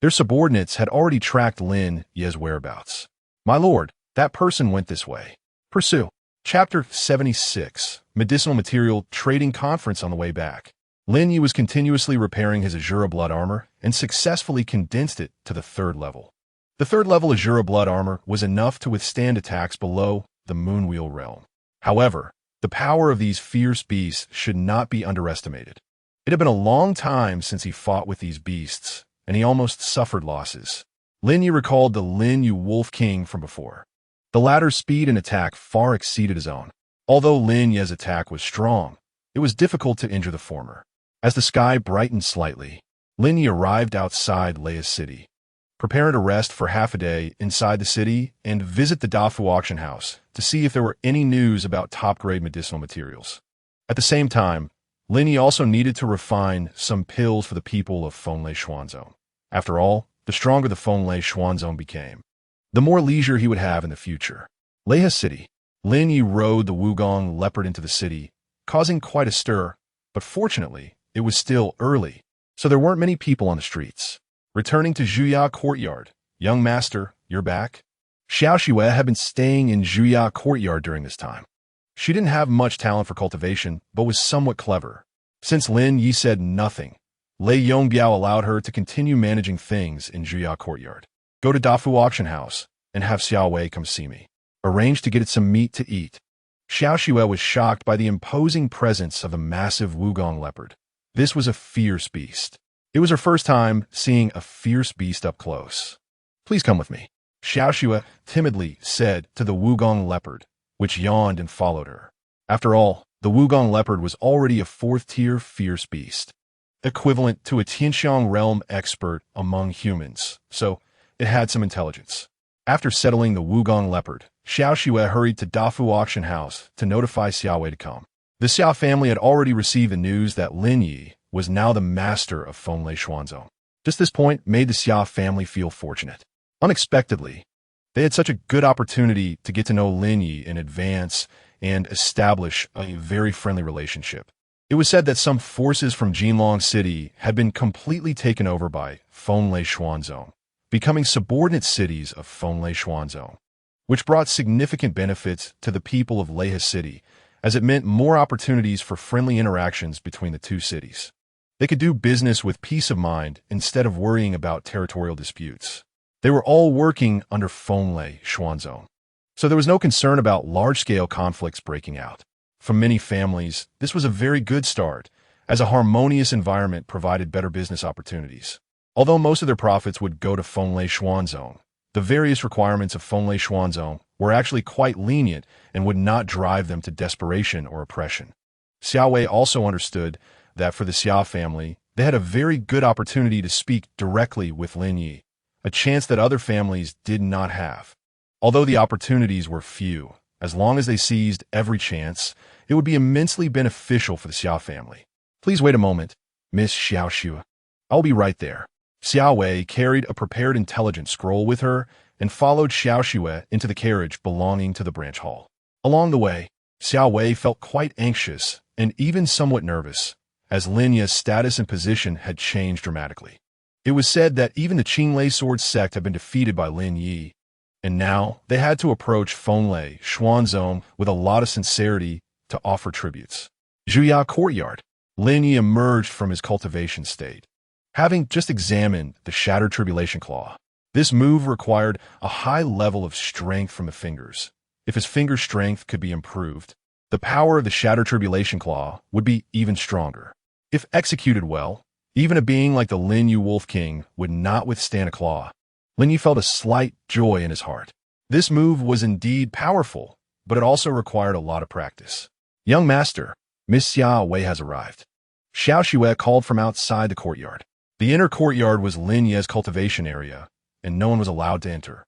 their subordinates had already tracked Lin Ye's whereabouts. "My lord, that person went this way. Pursue." Chapter 76, Medicinal Material Trading Conference. On the way back, Lin Ye was continuously repairing his Asura blood armor and successfully condensed it to the 3rd level. The 3rd level Asura blood armor was enough to withstand attacks below the Moonwheel realm. However, the power of these fierce beasts should not be underestimated. It had been a long time since he fought with these beasts, and he almost suffered losses. Lin Ye recalled the Lin Ye Wolf King from before. The latter's speed and attack far exceeded his own. Although Lin Ye's attack was strong, it was difficult to injure the former. As the sky brightened slightly, Lin Ye arrived outside Leia's city, preparing to rest for half a day inside the city and visit the Dafu auction house to see if there were any news about top-grade medicinal materials. At the same time, Lin Ye also needed to refine some pills for the people of Fonlei Xuanzone. After all, the stronger the Fonlei Xuanzone became, the more leisure he would have in the future. Leia City. Lin Ye rode the Wugong leopard into the city, causing quite a stir, but fortunately, it was still early, so there weren't many people on the streets. Returning to Zhuya Courtyard. "Young master, you're back?" Xiao Xue had been staying in Zhuya Courtyard during this time. She didn't have much talent for cultivation, but was somewhat clever. Since Lin Ye said nothing, Lei Yongbiao allowed her to continue managing things in Zhuya Courtyard. "Go to Dafu auction house and have Xiao Wei come see me. Arrange to get it some meat to eat." Xiao Xue was shocked by the imposing presence of a massive Wugong leopard. This was a fierce beast. It was her first time seeing a fierce beast up close. "Please come with me," Xiao Xue timidly said to the Wugong leopard, which yawned and followed her. After all, the Wugong leopard was already a 4th-tier fierce beast, equivalent to a Tianxiang realm expert among humans, so it had some intelligence. After settling the Wugong leopard, Xiao Xue hurried to Dafu auction house to notify Xiao Wei to come. The Xiao family had already received the news that Lin Ye was now the master of Fonlei Xuanzone. Just this point made the Xiao family feel fortunate. Unexpectedly, they had such a good opportunity to get to know Lin Ye in advance and establish a very friendly relationship. It was said that some forces from Jinlong City had been completely taken over by Fonlei Xuanzone, becoming subordinate cities of Fonlei Xuanzone, which brought significant benefits to the people of Leia City, as it meant more opportunities for friendly interactions between the two cities. They could do business with peace of mind instead of worrying about territorial disputes. They were all working under Fonlei Xuanzone, so there was no concern about large-scale conflicts breaking out. For many families, this was a very good start, as a harmonious environment provided better business opportunities. Although most of their profits would go to Fonlei Xuanzone, the various requirements of Fonlei Xuanzone were actually quite lenient and would not drive them to desperation or oppression. Xiao Wei also understood that for the Xiao family, they had a very good opportunity to speak directly with Lin Ye, a chance that other families did not have. Although the opportunities were few, as long as they seized every chance, it would be immensely beneficial for the Xiao family. "Please wait a moment, Miss Xiao Xue. I'll be right there." Xiao Wei carried a prepared intelligence scroll with her and followed Xiao Xue into the carriage belonging to the branch hall. Along the way, Xiao Wei felt quite anxious and even somewhat nervous, as Lin Ye's status and position had changed dramatically. It was said that even the Qinglei Sword sect had been defeated by Lin Ye, and now they had to approach Fonlei Xuanzone with a lot of sincerity to offer tributes. Zhuya Courtyard. Lin Ye emerged from his cultivation state, having just examined the Shattered Tribulation Claw. This move required a high level of strength from the fingers. If his finger strength could be improved, the power of the Shattered Tribulation Claw would be even stronger. If executed well, Even a being like the Lin Ye Wolf King would not withstand a claw. Lin Ye felt a slight joy in his heart. This move was indeed powerful, but it also required a lot of practice. Young master, Miss Xia Wei has arrived. Xiao Xue called from outside the courtyard. The inner courtyard was Lin Ye's cultivation area, and no one was allowed to enter.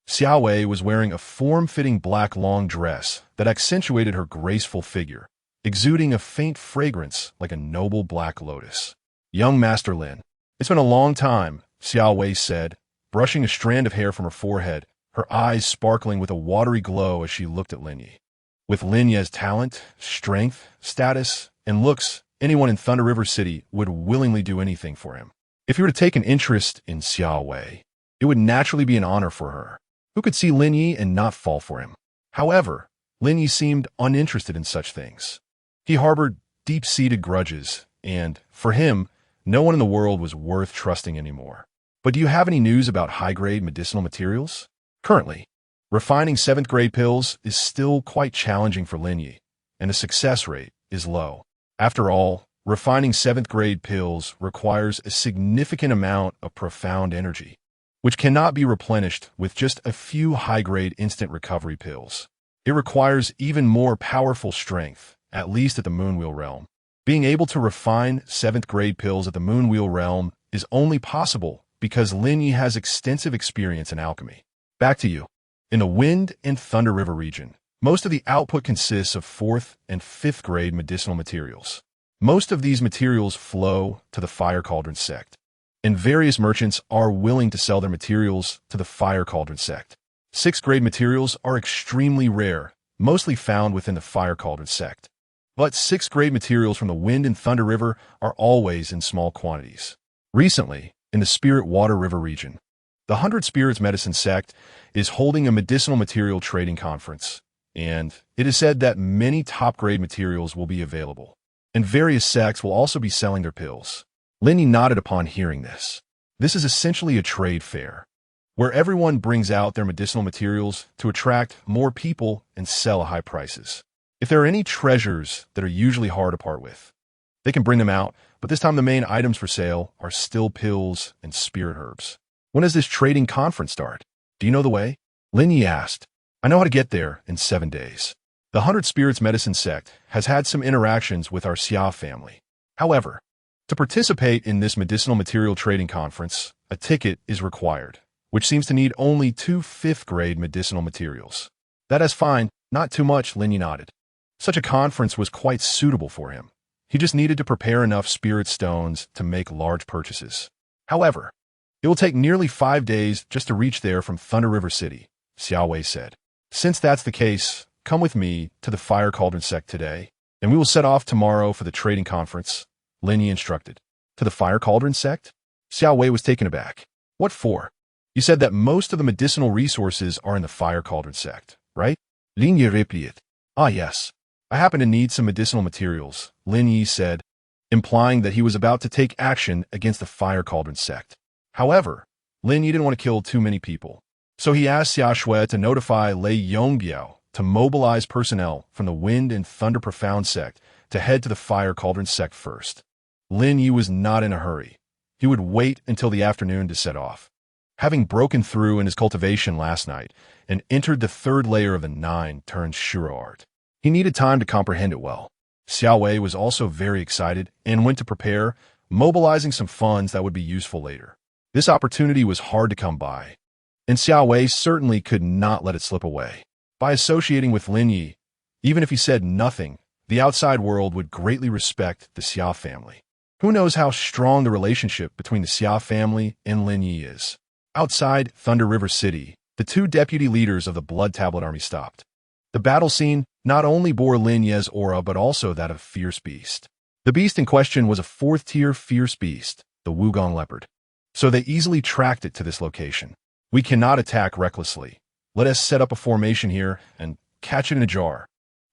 Xiao Wei was wearing a form-fitting black long dress that accentuated her graceful figure, exuding a faint fragrance like a noble black lotus. Young Master Lin. It's been a long time, Xiao Wei said, brushing a strand of hair from her forehead, her eyes sparkling with a watery glow as she looked at Lin Ye. With Lin Ye's talent, strength, status, and looks, anyone in Thunder River City would willingly do anything for him. If you were to take an interest in Xiao Wei, it would naturally be an honor for her. Who could see Lin Ye and not fall for him? However, Lin Ye seemed uninterested in such things. He harbored deep-seated grudges, and, for him, no one in the world was worth trusting anymore. But do you have any news about high-grade medicinal materials? Currently, refining 7th-grade pills is still quite challenging for Lin Ye, and the success rate is low. After all, refining 7th-grade pills requires a significant amount of profound energy, which cannot be replenished with just a few high-grade instant recovery pills. It requires even more powerful strength, at least at the Moonwheel realm. Being able to refine 7th-grade pills at the Moonwheel realm is only possible because Lin Ye has extensive experience in alchemy. Back to you. In the Wind and Thunder River region, most of the output consists of 4th and 5th grade medicinal materials. Most of these materials flow to the Fire Cauldron sect, and various merchants are willing to sell their materials to the Fire Cauldron sect. 6th grade materials are extremely rare, mostly found within the Fire Cauldron sect. But 6th grade materials from the Wind and Thunder River are always in small quantities. Recently, in the Spirit Water River region, the 100 Spirits Medicine sect is holding a medicinal material trading conference, and it is said that many top-grade materials will be available, and various sects will also be selling their pills. Lin Ye nodded upon hearing this. This is essentially a trade fair, where everyone brings out their medicinal materials to attract more people and sell at high prices. If there are any treasures that are usually hard to part with, they can bring them out, but this time the main items for sale are still pills and spirit herbs. When does this trading conference start? Do you know the way? Lin Ye asked. I know how to get there in 7 days. The 100 Spirits Medicine sect has had some interactions with our Xia family. However, to participate in this medicinal material trading conference, a ticket is required, which seems to need only 2 5th-grade medicinal materials. That is fine, not too much, Lin Ye nodded. Such a conference was quite suitable for him. He just needed to prepare enough spirit stones to make large purchases. However, it will take nearly 5 days just to reach there from Thunder River City, Xiao Wei said. Since that's the case, come with me to the Fire Cauldron sect today, and we will set off tomorrow for the trading conference, Lin Ye instructed. To the Fire Cauldron sect? Xiao Wei was taken aback. What for? You said that most of the medicinal resources are in the Fire Cauldron sect, right? Lin Ye repeated. Ah, yes. I happen to need some medicinal materials, Lin Ye said, implying that he was about to take action against the Fire Cauldron sect. However, Lin Ye didn't want to kill too many people, so he asked Xia Xue to notify Lei Yongbiao to mobilize personnel from the Wind and Thunder Profound sect to head to the Fire Cauldron sect first. Lin Ye was not in a hurry. He would wait until the afternoon to set off. Having broken through in his cultivation last night and entered the 3rd layer of the Nine Turns Asura art, he needed time to comprehend it well. Xiao Wei was also very excited and went to prepare, mobilizing some funds that would be useful later. This opportunity was hard to come by, and Xiao Wei certainly could not let it slip away. By associating with Lin Ye, even if he said nothing, the outside world would greatly respect the Xia family. Who knows how strong the relationship between the Xia family and Lin Ye is? Outside Thunder River City, the 2 deputy leaders of the Blood Tablet army stopped. The battle scene not only bore Lin Ye's aura but also that of Fierce Beast. The beast in question was a 4th-tier Fierce Beast, the Wugong Leopard. So they easily tracked it to this location. We cannot attack recklessly. Let us set up a formation here and catch it in a jar.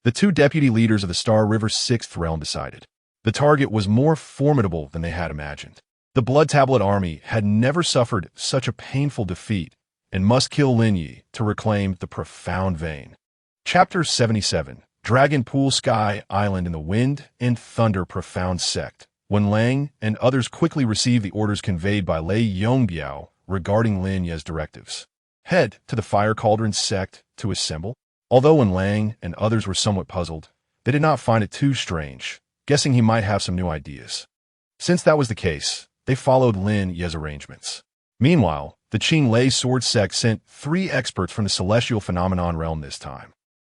The 2 deputy leaders of the Star River 6th realm decided. The target was more formidable than they had imagined. The Blood Tablet army had never suffered such a painful defeat and must kill Lin Ye to reclaim the Profound Vein. Chapter 77, Dragon Pool Sky Island in the Wind and Thunder Profound Sect, Wen Lang and others quickly received the orders conveyed by Lei Yongbiao regarding Lin Ye's directives. Head to the Fire Cauldron sect to assemble. Although Wen Lang and others were somewhat puzzled, they did not find it too strange, guessing he might have some new ideas. Since that was the case, they followed Lin Ye's arrangements. Meanwhile, the Qing Lei Sword sect sent 3 experts from the Celestial Phenomenon realm this time.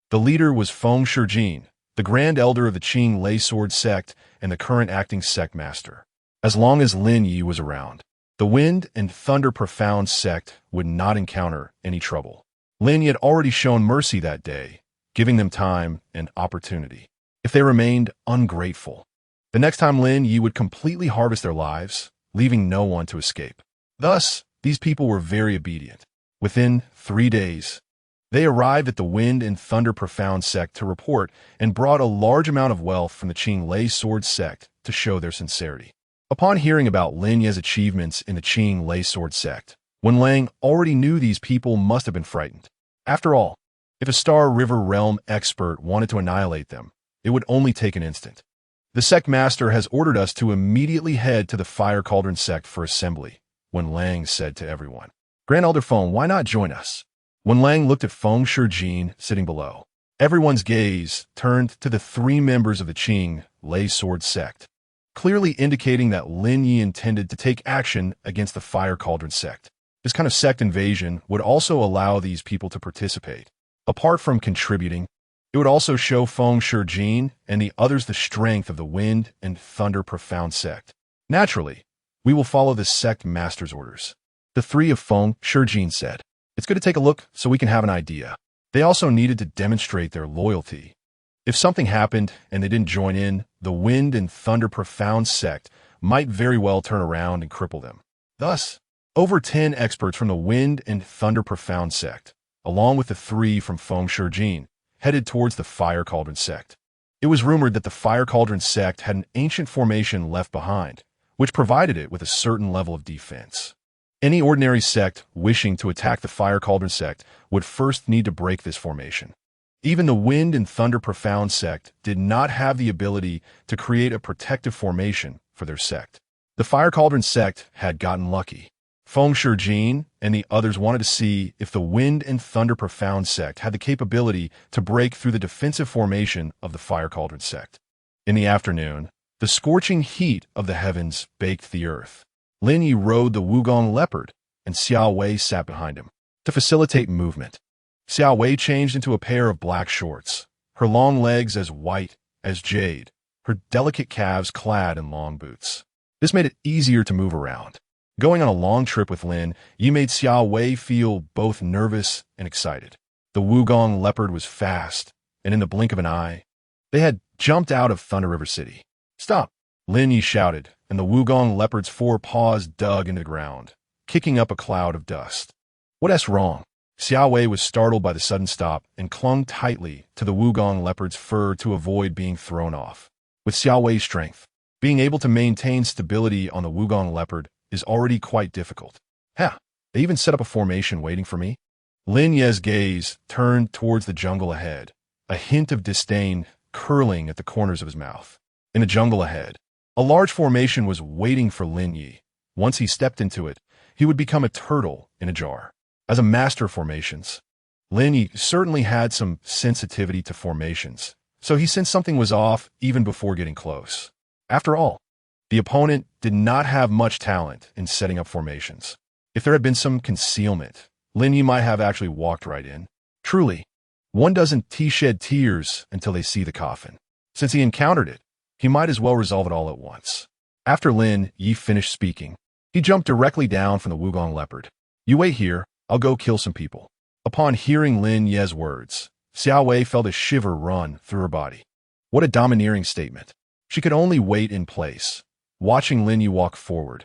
The leader was Feng Shijin, the Grand Elder of the Qing Lei Sword sect and the current acting sect master. As long as Lin Ye was around, the Wind and Thunder Profound sect would not encounter any trouble. Lin Ye had already shown mercy that day, giving them time and opportunity. If they remained ungrateful, the next time Lin Ye would completely harvest their lives, leaving no one to escape. Thus, these people were very obedient. Within 3 days, they arrived at the Wind and Thunder Profound sect to report and brought a large amount of wealth from the Qing Lei Sword sect to show their sincerity. Upon hearing about Lin Ye's achievements in the Qing Lei Sword sect, Wen Lang already knew these people must have been frightened. After all, if a Star River Realm expert wanted to annihilate them, it would only take an instant. The sect master has ordered us to immediately head to the Fire Cauldron sect for assembly, Wen Lang said to everyone. Grand Elder Feng, why not join us? Wen Lang looked at Feng Shijin sitting below. Everyone's gaze turned to the 3 members of the Qing Lei Sword sect, clearly indicating that Lin Ye intended to take action against the Fire Cauldron sect. This kind of sect invasion would also allow these people to participate. Apart from contributing, it would also show Feng Shijin and the others the strength of the Wind and Thunder Profound sect. Naturally, we will follow the sect master's orders. The 3 of Feng Shijin said. It's good to take a look so we can have an idea. They also needed to demonstrate their loyalty. If something happened and they didn't join in, the Wind and Thunder Profound sect might very well turn around and cripple them. Thus, over 10 experts from the Wind and Thunder Profound sect, along with the 3 from Feng Shijin, headed towards the Fire Cauldron sect. It was rumored that the Fire Cauldron sect had an ancient formation left behind, which provided it with a certain level of defense. Any ordinary sect wishing to attack the Fire Cauldron sect would first need to break this formation. Even the Wind and Thunder Profound sect did not have the ability to create a protective formation for their sect. The Fire Cauldron sect had gotten lucky. Feng Shijin and the others wanted to see if the Wind and Thunder Profound sect had the capability to break through the defensive formation of the Fire Cauldron sect. In the afternoon, the scorching heat of the heavens baked the earth. Lin Ye rode the Wugong leopard, and Xiao Wei sat behind him. To facilitate movement, Xiao Wei changed into a pair of black shorts, her long legs as white as jade, her delicate calves clad in long boots. This made it easier to move around. Going on a long trip with Lin Ye made Xiao Wei feel both nervous and excited. The Wugong leopard was fast, and in the blink of an eye, they had jumped out of Thunder River City. Stop! Lin Ye shouted, and the Wugong leopard's 4 paws dug into the ground, kicking up a cloud of dust. What's wrong? Xiao Wei was startled by the sudden stop and clung tightly to the Wugong leopard's fur to avoid being thrown off. With Xiao Wei's strength, being able to maintain stability on the Wugong leopard is already quite difficult. Ha! They even set up a formation waiting for me? Lin Ye's gaze turned towards the jungle ahead, a hint of disdain curling at the corners of his mouth. In the jungle ahead, a large formation was waiting for Lin Ye. Once he stepped into it, he would become a turtle in a jar. As a master of formations, Lin Ye certainly had some sensitivity to formations, so he sensed something was off even before getting close. After all, the opponent did not have much talent in setting up formations. If there had been some concealment, Lin Ye might have actually walked right in. Truly, one doesn't shed tears until they see the coffin. Since he encountered it, he might as well resolve it all at once. After Lin Ye finished speaking, he jumped directly down from the Wugong leopard. You wait here, I'll go kill some people. Upon hearing Lin Ye's words, Xiao Wei felt a shiver run through her body. What a domineering statement. She could only wait in place, watching Lin Ye walk forward,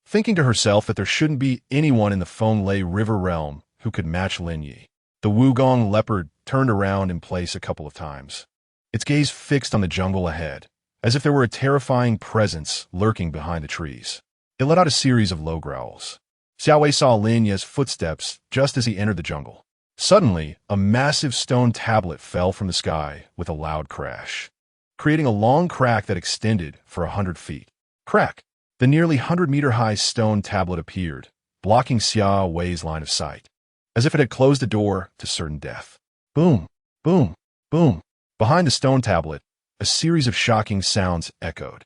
thinking to herself that there shouldn't be anyone in the Fenglei River realm who could match Lin Ye. The Wugong leopard turned around in place a couple of times, its gaze fixed on the jungle ahead, as if there were a terrifying presence lurking behind the trees. It let out a series of low growls. Xiao Wei saw Lin Ye's footsteps just as he entered the jungle. Suddenly, a massive stone tablet fell from the sky with a loud crash, creating a long crack that extended for 100 feet. Crack! The nearly 100-meter-high stone tablet appeared, blocking Xia Wei's line of sight, as if it had closed the door to certain death. Boom! Boom! Boom! Behind the stone tablet, a series of shocking sounds echoed.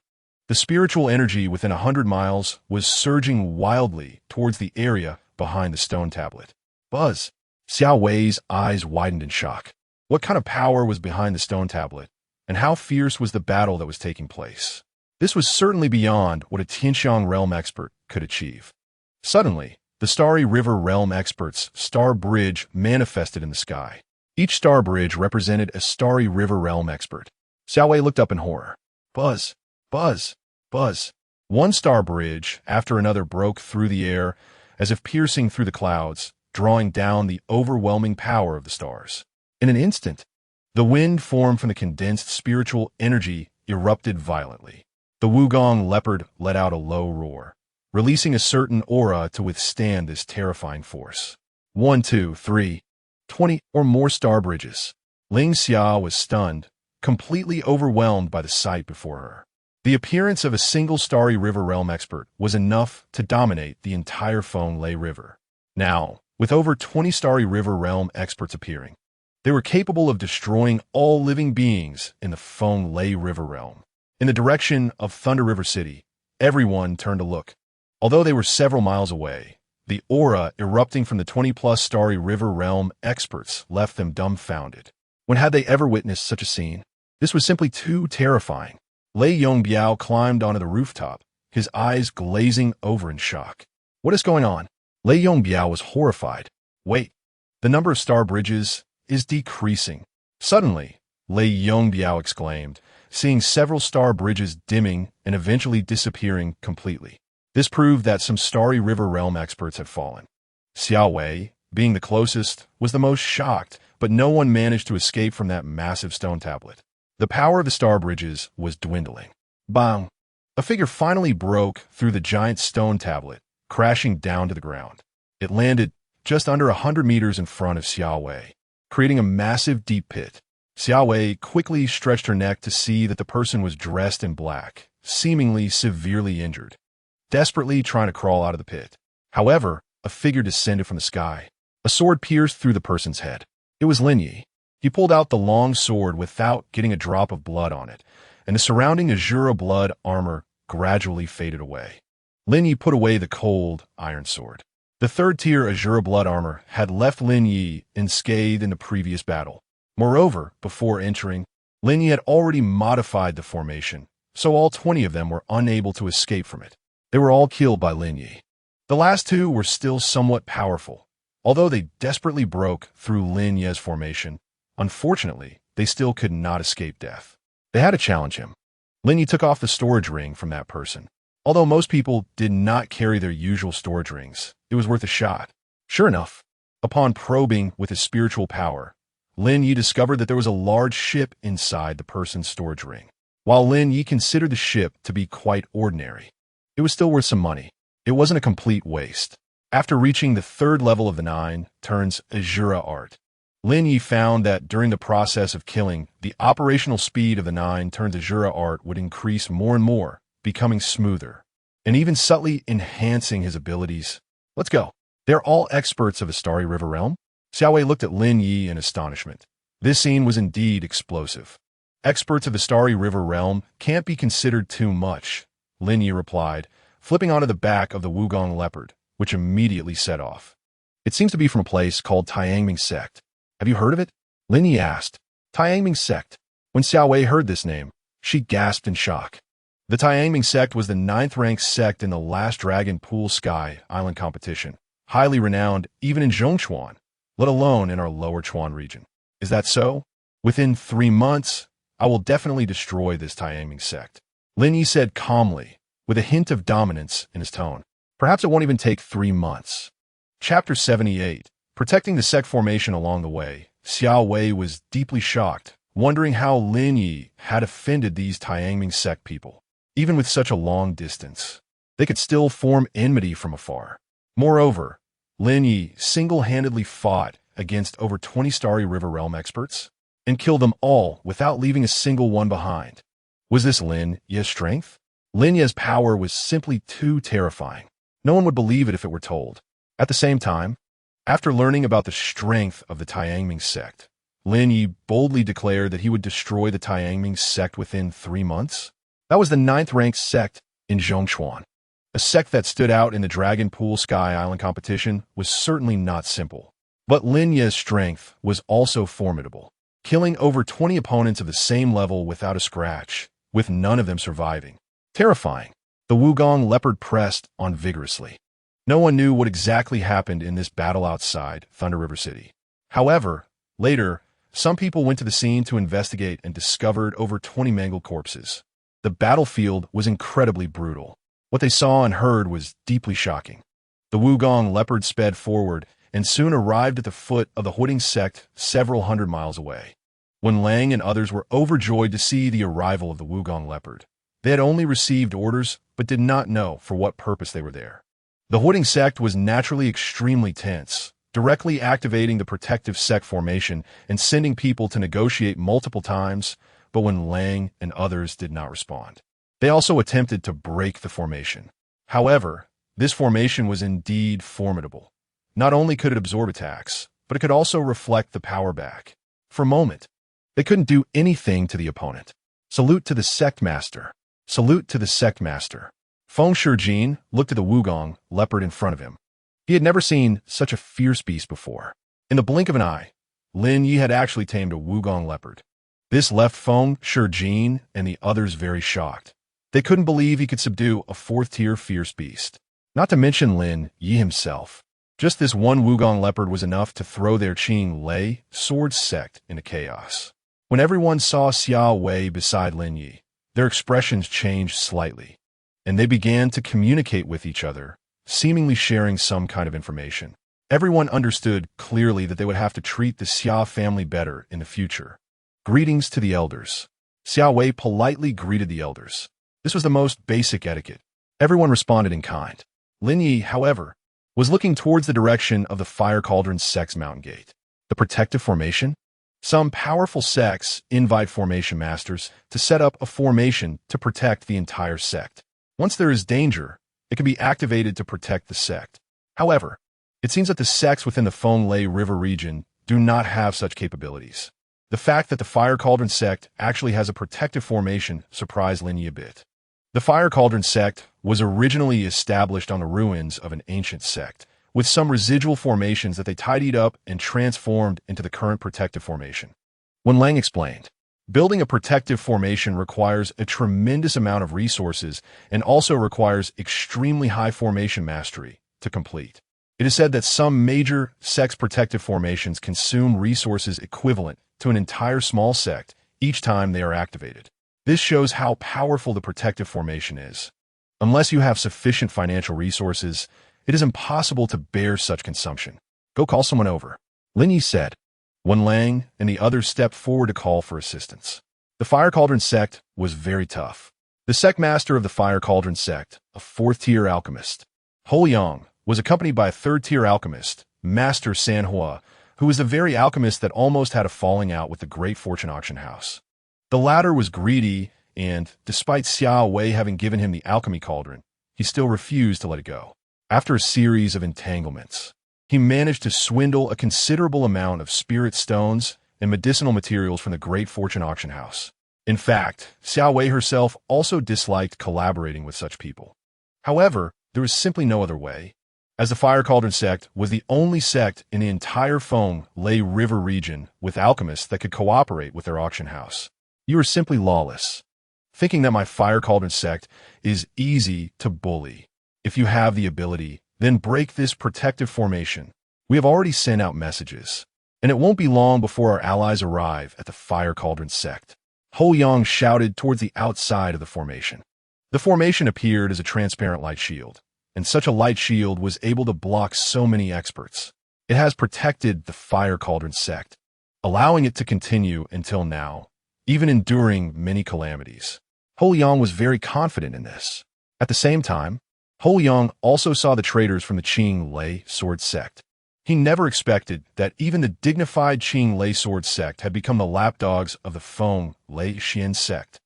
The spiritual energy within 100 miles was surging wildly towards the area behind the stone tablet. Buzz! Xia Wei's eyes widened in shock. What kind of power was behind the stone tablet, and how fierce was the battle that was taking place? This was certainly beyond what a Tianxiang realm expert could achieve. Suddenly, the Starry River realm expert's star bridge manifested in the sky. Each star bridge represented a Starry River realm expert. Xia Wei looked up in horror. Buzz! Buzz! Buzz! One star bridge after another broke through the air, as if piercing through the clouds, drawing down the overwhelming power of the stars. In an instant, the wind formed from the condensed spiritual energy erupted violently. The Wugong leopard let out a low roar, releasing a certain aura to withstand this terrifying force. 1, 2, 3, 20 or more star bridges. Ling Xia was stunned, completely overwhelmed by the sight before her. The appearance of a single Starry River realm expert was enough to dominate the entire Feng Lei River. Now, with over 20 Starry River realm experts appearing, they were capable of destroying all living beings in the Feng Lei River realm. In the direction of Thunder River City, everyone turned to look. Although they were several miles away, the aura erupting from the 20-plus Starry River realm experts left them dumbfounded. When had they ever witnessed such a scene? This was simply too terrifying. Lei Yongbiao climbed onto the rooftop, his eyes glazing over in shock. What is going on? Lei Yongbiao was horrified. Wait, the number of star bridges is decreasing. Suddenly, Lei Yongbiao exclaimed, seeing several star bridges dimming and eventually disappearing completely. This proved that some Starry River realm experts had fallen. Xia Wei, being the closest, was the most shocked, but no one managed to escape from that massive stone tablet. The power of the star bridges was dwindling. Bang! A figure finally broke through the giant stone tablet, crashing down to the ground. It landed just under 100 meters in front of Xia Wei, creating a massive deep pit. Xia Wei quickly stretched her neck to see that the person was dressed in black, seemingly severely injured, desperately trying to crawl out of the pit. However, a figure descended from the sky. A sword pierced through the person's head. It was Lin Ye. He pulled out the long sword without getting a drop of blood on it, and the surrounding Asura blood armor gradually faded away. Lin Ye put away the cold iron sword. The third-tier Asura blood armor had left Lin Ye unscathed in the previous battle. Moreover, before entering, Lin Ye had already modified the formation, so all 20 of them were unable to escape from it. They were all killed by Lin Ye. The last two were still somewhat powerful. Although they desperately broke through Lin Ye's formation, unfortunately, they still could not escape death. They had to challenge him. Lin Ye took off the storage ring from that person. Although most people did not carry their usual storage rings, it was worth a shot. Sure enough, upon probing with his spiritual power, Lin Ye discovered that there was a large ship inside the person's storage ring. While Lin Ye considered the ship to be quite ordinary, it was still worth some money. It wasn't a complete waste. After reaching the third level of the Nine Turns Asura art, Lin Ye found that during the process of killing, the operational speed of the Nine Turns Asura art would increase more and more, becoming smoother, and even subtly enhancing his abilities. Let's go. They're all experts of the Starry River realm? Xia Wei looked at Lin Ye in astonishment. This scene was indeed explosive. Experts of the Starry River realm can't be considered too much, Lin Ye replied, flipping onto the back of the Wugong leopard, which immediately set off. It seems to be from a place called Tiangming Sect. Have you heard of it? Lin Ye asked. Tiangming Sect. When Xia Wei heard this name, she gasped in shock. The Tiangming Sect was the 9th-ranked sect in the Last Dragon Pool Sky Island competition, highly renowned even in Zhongchuan, let alone in our Lower Chuan region. Is that so? Within 3 months, I will definitely destroy this Tiangming Sect, Lin Ye said calmly, with a hint of dominance in his tone. Perhaps it won't even take 3 months. Chapter 78. Protecting the sect formation along the way, Xia Wei was deeply shocked, wondering how Lin Ye had offended these Tiangming sect people. Even with such a long distance, they could still form enmity from afar. Moreover, Lin Ye single-handedly fought against over 20 Starry River realm experts and killed them all without leaving a single one behind. Was this Lin Ye's strength? Lin Ye's power was simply too terrifying. No one would believe it if it were told. At the same time, after learning about the strength of the Tiangming sect, Lin Ye boldly declared that he would destroy the Tiangming sect within 3 months. That was the 9th-ranked sect in Zhongchuan. A sect that stood out in the Dragon Pool Sky Island competition was certainly not simple. But Lin Ye's strength was also formidable, killing over 20 opponents of the same level without a scratch, with none of them surviving. Terrifying. The Wugong leopard pressed on vigorously. No one knew what exactly happened in this battle outside Thunder River City. However, later, some people went to the scene to investigate and discovered over 20 mangled corpses. The battlefield was incredibly brutal. What they saw and heard was deeply shocking. The Wugong leopard sped forward and soon arrived at the foot of the Huiding sect several hundred miles away. When Lang and others were overjoyed to see the arrival of the Wugong leopard, they had only received orders but did not know for what purpose they were there. The Huiding sect was naturally extremely tense, directly activating the protective sect formation and sending people to negotiate multiple times, but when Lang and others did not respond. They also attempted to break the formation. However, this formation was indeed formidable. Not only could it absorb attacks, but it could also reflect the power back. For a moment, they couldn't do anything to the opponent. Salute to the sect master. Salute to the sect master. Feng Shijin looked at the Wugong leopard in front of him. He had never seen such a fierce beast before. In the blink of an eye, Lin Ye had actually tamed a Wugong leopard. This left Feng Shijin and the others very shocked. They couldn't believe he could subdue a 4th-tier fierce beast. Not to mention Lin Ye himself. Just this one Wugong leopard was enough to throw their Qing Lei sword sect into chaos. When everyone saw Xiao Wei beside Lin Ye, their expressions changed slightly, and they began to communicate with each other, seemingly sharing some kind of information. Everyone understood clearly that they would have to treat the Xia family better in the future. Greetings to the elders. Xiao Wei politely greeted the elders. This was the most basic etiquette. Everyone responded in kind. Lin Ye, however, was looking towards the direction of the Fire Cauldron sect's mountain gate. The protective formation? Some powerful sects invite formation masters to set up a formation to protect the entire sect. Once there is danger, it can be activated to protect the sect. However, it seems that the sects within the Fenglei River region do not have such capabilities. The fact that the Fire Cauldron sect actually has a protective formation surprised Lin Ye a bit. The Fire Cauldron sect was originally established on the ruins of an ancient sect, with some residual formations that they tidied up and transformed into the current protective formation. When Lang explained, building a protective formation requires a tremendous amount of resources and also requires extremely high formation mastery to complete. It is said that some major sects' protective formations consume resources equivalent to an entire small sect each time they are activated. This shows how powerful the protective formation is. Unless you have sufficient financial resources, it is impossible to bear such consumption. Go call someone over, Lin Ye said, when Lang and the others stepped forward to call for assistance. The Fire Cauldron sect was very tough. The sect master of the Fire Cauldron sect, a 4th-tier alchemist, Ho Yang, was accompanied by a 3rd-tier alchemist, Master Sanhua, who was the very alchemist that almost had a falling out with the Great Fortune Auction House. The latter was greedy and, despite Xiao Wei having given him the alchemy cauldron, he still refused to let it go. After a series of entanglements, he managed to swindle a considerable amount of spirit stones and medicinal materials from the Great Fortune Auction House. In fact, Xiao Wei herself also disliked collaborating with such people. However, there was simply no other way, as the Fire Cauldron sect was the only sect in the entire Fenglei River region with alchemists that could cooperate with their auction house. You are simply lawless, thinking that my Fire Cauldron sect is easy to bully. If you have the ability, then break this protective formation. We have already sent out messages, and it won't be long before our allies arrive at the Fire Cauldron sect. Ho Yang shouted towards the outside of the formation. The formation appeared as a transparent light shield, and such a light shield was able to block so many experts. It has protected the Fire Cauldron sect, allowing it to continue until now, even enduring many calamities. Ho Yang was very confident in this. At the same time, Ho Yang also saw the traitors from the Qing Lei sword sect. He never expected that even the dignified Qing Lei sword sect had become the lapdogs of the Fenglei Xian sect.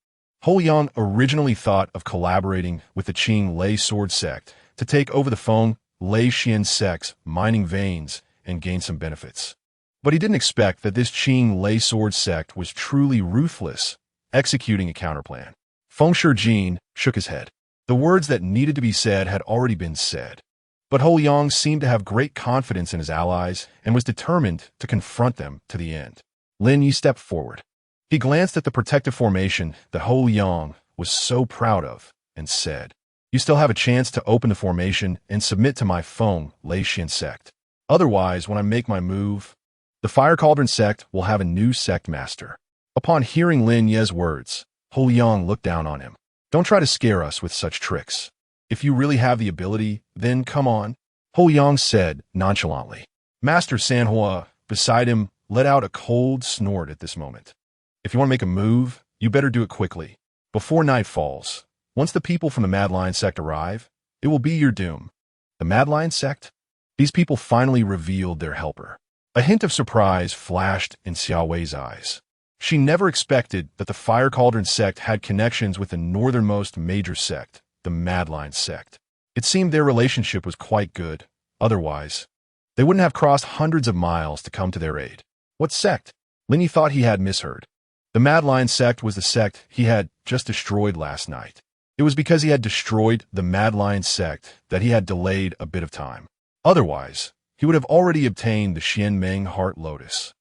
Hou Yang originally thought of collaborating with the Qing Lei Sword Sect to take over the Feng Lei Xian sect's mining veins and gain some benefits. But he didn't expect that this Qing Lei Sword Sect was truly ruthless, executing a counterplan. Feng Shijin shook his head. The words that needed to be said had already been said. But Hou Yang seemed to have great confidence in his allies and was determined to confront them to the end. Lin Ye stepped forward. He glanced at the protective formation that Hou Yang was so proud of and said, "You still have a chance to open the formation and submit to my Feng Lei Xian sect. Otherwise, when I make my move, the Fire Cauldron sect will have a new sect master." Upon hearing Lin Ye's words, Hou Yang looked down on him. "Don't try to scare us with such tricks. If you really have the ability, then come on," Hou Yang said nonchalantly. Master Sanhua, beside him, let out a cold snort at this moment. "If you want to make a move, you better do it quickly. Before night falls, once the people from the Mad Lion sect arrive, it will be your doom." The Mad Lion sect? These people finally revealed their helper. A hint of surprise flashed in Xiao Wei's eyes. She never expected that the Fire Cauldron sect had connections with the northernmost major sect, the Mad Lion sect. It seemed their relationship was quite good. Otherwise, they wouldn't have crossed hundreds of miles to come to their aid. What sect? Lin Ye thought he had misheard. The Mad Lion sect was the sect he had just destroyed last night. It was because he had destroyed the Mad Lion sect that he had delayed a bit of time. Otherwise, he would have already obtained the Xianmeng Heart Lotus.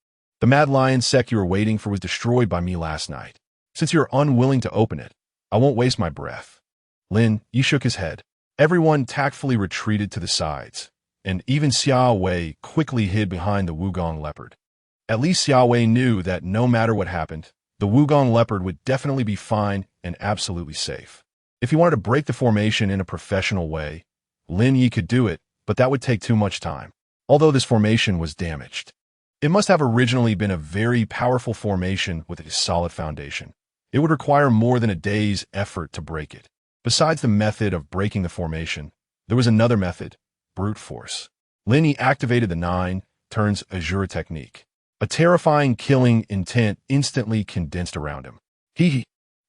The Mad Lion sect you were waiting for was destroyed by me last night. Since you're unwilling to open it, I won't waste my breath. Lin Ye shook his head. Everyone tactfully retreated to the sides, and even Xiao Wei quickly hid behind the Wugong leopard. At least Xiao Wei knew that no matter what happened, the Wugong leopard would definitely be fine and absolutely safe. If he wanted to break the formation in a professional way, Lin Ye could do it, but that would take too much time. Although this formation was damaged, it must have originally been a very powerful formation with a solid foundation. It would require more than a day's effort to break it. Besides the method of breaking the formation, there was another method, brute force. Lin Ye activated the Nine Turns Asura Technique. A terrifying killing intent instantly condensed around him.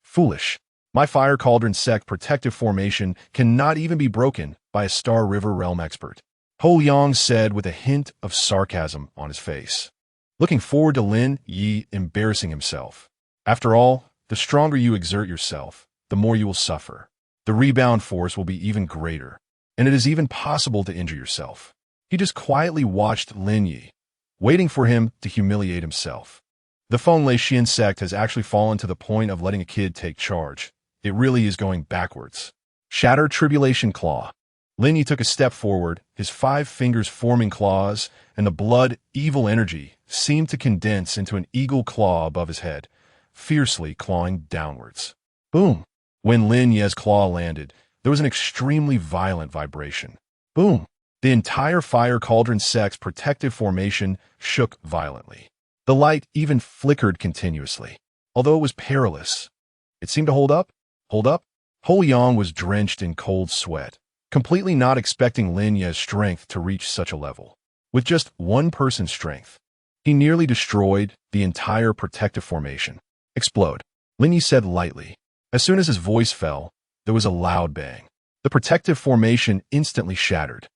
Foolish. My Fire Cauldron sect protective formation cannot even be broken by a Star River realm expert, Hou Yang said with a hint of sarcasm on his face, looking forward to Lin Ye embarrassing himself. After all, the stronger you exert yourself, the more you will suffer. The rebound force will be even greater, and it is even possible to injure yourself. He just quietly watched Lin Ye, waiting for him to humiliate himself. The Feng Lei Xian sect has actually fallen to the point of letting a kid take charge. It really is going backwards. Shatter Tribulation Claw. Lin Ye took a step forward, his 5 fingers forming claws, and the blood, evil energy seemed to condense into an eagle claw above his head, fiercely clawing downwards. Boom! When Lin Ye's claw landed, there was an extremely violent vibration. Boom! The entire Fire Cauldron sect's protective formation shook violently. The light even flickered continuously. Although it was perilous, it seemed to hold up. Hou Yang was drenched in cold sweat, completely not expecting Lin Ye's strength to reach such a level. With just one person's strength, he nearly destroyed the entire protective formation. Explode, Lin Ye said lightly. As soon as his voice fell, there was a loud bang. The protective formation instantly shattered.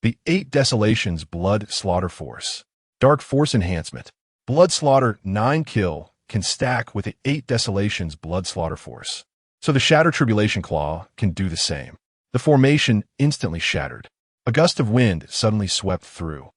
The 8 Desolations Blood Slaughter Force. Dark Force Enhancement. Blood Slaughter 9 kill can stack with the 8 Desolations Blood Slaughter Force. So the Shatter Tribulation Claw can do the same. The formation instantly shattered. A gust of wind suddenly swept through.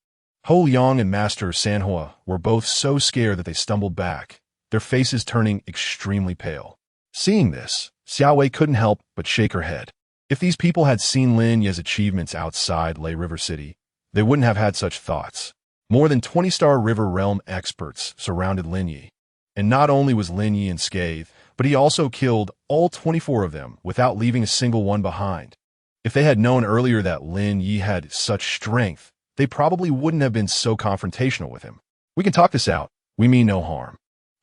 Hou Yang and Master Sanhua were both so scared that they stumbled back, their faces turning extremely pale. Seeing this, Xiao Wei couldn't help but shake her head. If these people had seen Lin Ye's achievements outside Lei River City, they wouldn't have had such thoughts. More than 20 Star River Realm experts surrounded Lin Ye. And not only was Lin Ye unscathed, but he also killed all 24 of them without leaving a single one behind. If they had known earlier that Lin Ye had such strength, they probably wouldn't have been so confrontational with him. "We can talk this out. We mean no harm."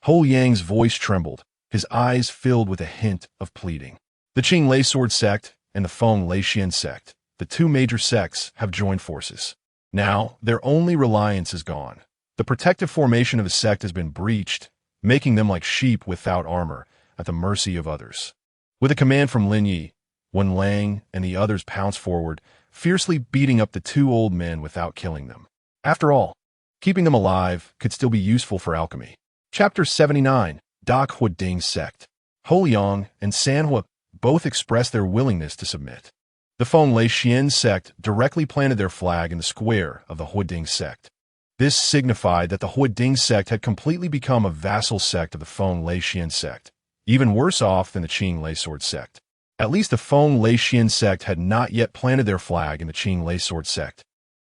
Hou Yang's voice trembled, his eyes filled with a hint of pleading. The Qing Lei Sword sect and the Feng Lei Xian sect, the 2 major sects, have joined forces. Now, their only reliance is gone. The protective formation of the sect has been breached, making them like sheep without armor, at the mercy of others. With a command from Lin Ye, Wen Lang and the others pounced forward, fiercely beating up the two old men without killing them. After all, keeping them alive could still be useful for alchemy. Chapter 79, Da Hua Ding Sect. Ho Liang and Sanhua both expressed their willingness to submit. The Feng Lei Xian sect directly planted their flag in the square of the Hua Ding sect. This signified that the Hua Ding sect had completely become a vassal sect of the Feng Lei Xian sect, even worse off than the Qing Lei Sword sect. At least the Feng Lei Xian sect had not yet planted their flag in the Qing Lei Sword sect,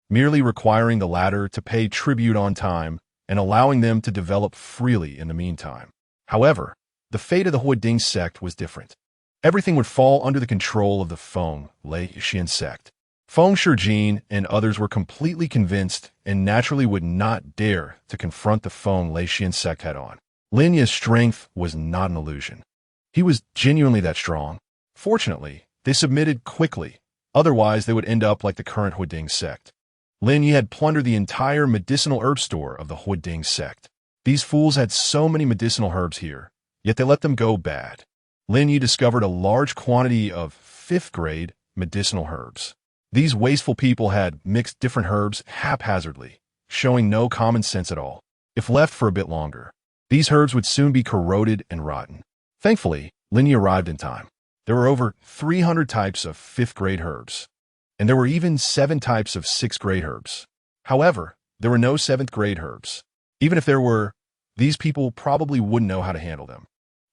merely requiring the latter to pay tribute on time and allowing them to develop freely in the meantime. However, the fate of the Hua Ding sect was different. Everything would fall under the control of the Feng Lei Xian sect. Feng Shijin and others were completely convinced and naturally would not dare to confront the Feng Lei Xian sect head-on. Lin Ye's strength was not an illusion. He was genuinely that strong. Fortunately, they submitted quickly, otherwise they would end up like the current Hua Ding sect. Lin Ye had plundered the entire medicinal herb store of the Hua Ding sect. These fools had so many medicinal herbs here, yet they let them go bad. Lin Ye discovered a large quantity of 5th-grade medicinal herbs. These wasteful people had mixed different herbs haphazardly, showing no common sense at all. If left for a bit longer, these herbs would soon be corroded and rotten. Thankfully, Lin Ye arrived in time. There were over 300 types of 5th-grade herbs, and there were even 7 types of 6th-grade herbs. However, there were no 7th-grade herbs. Even if there were, these people probably wouldn't know how to handle them.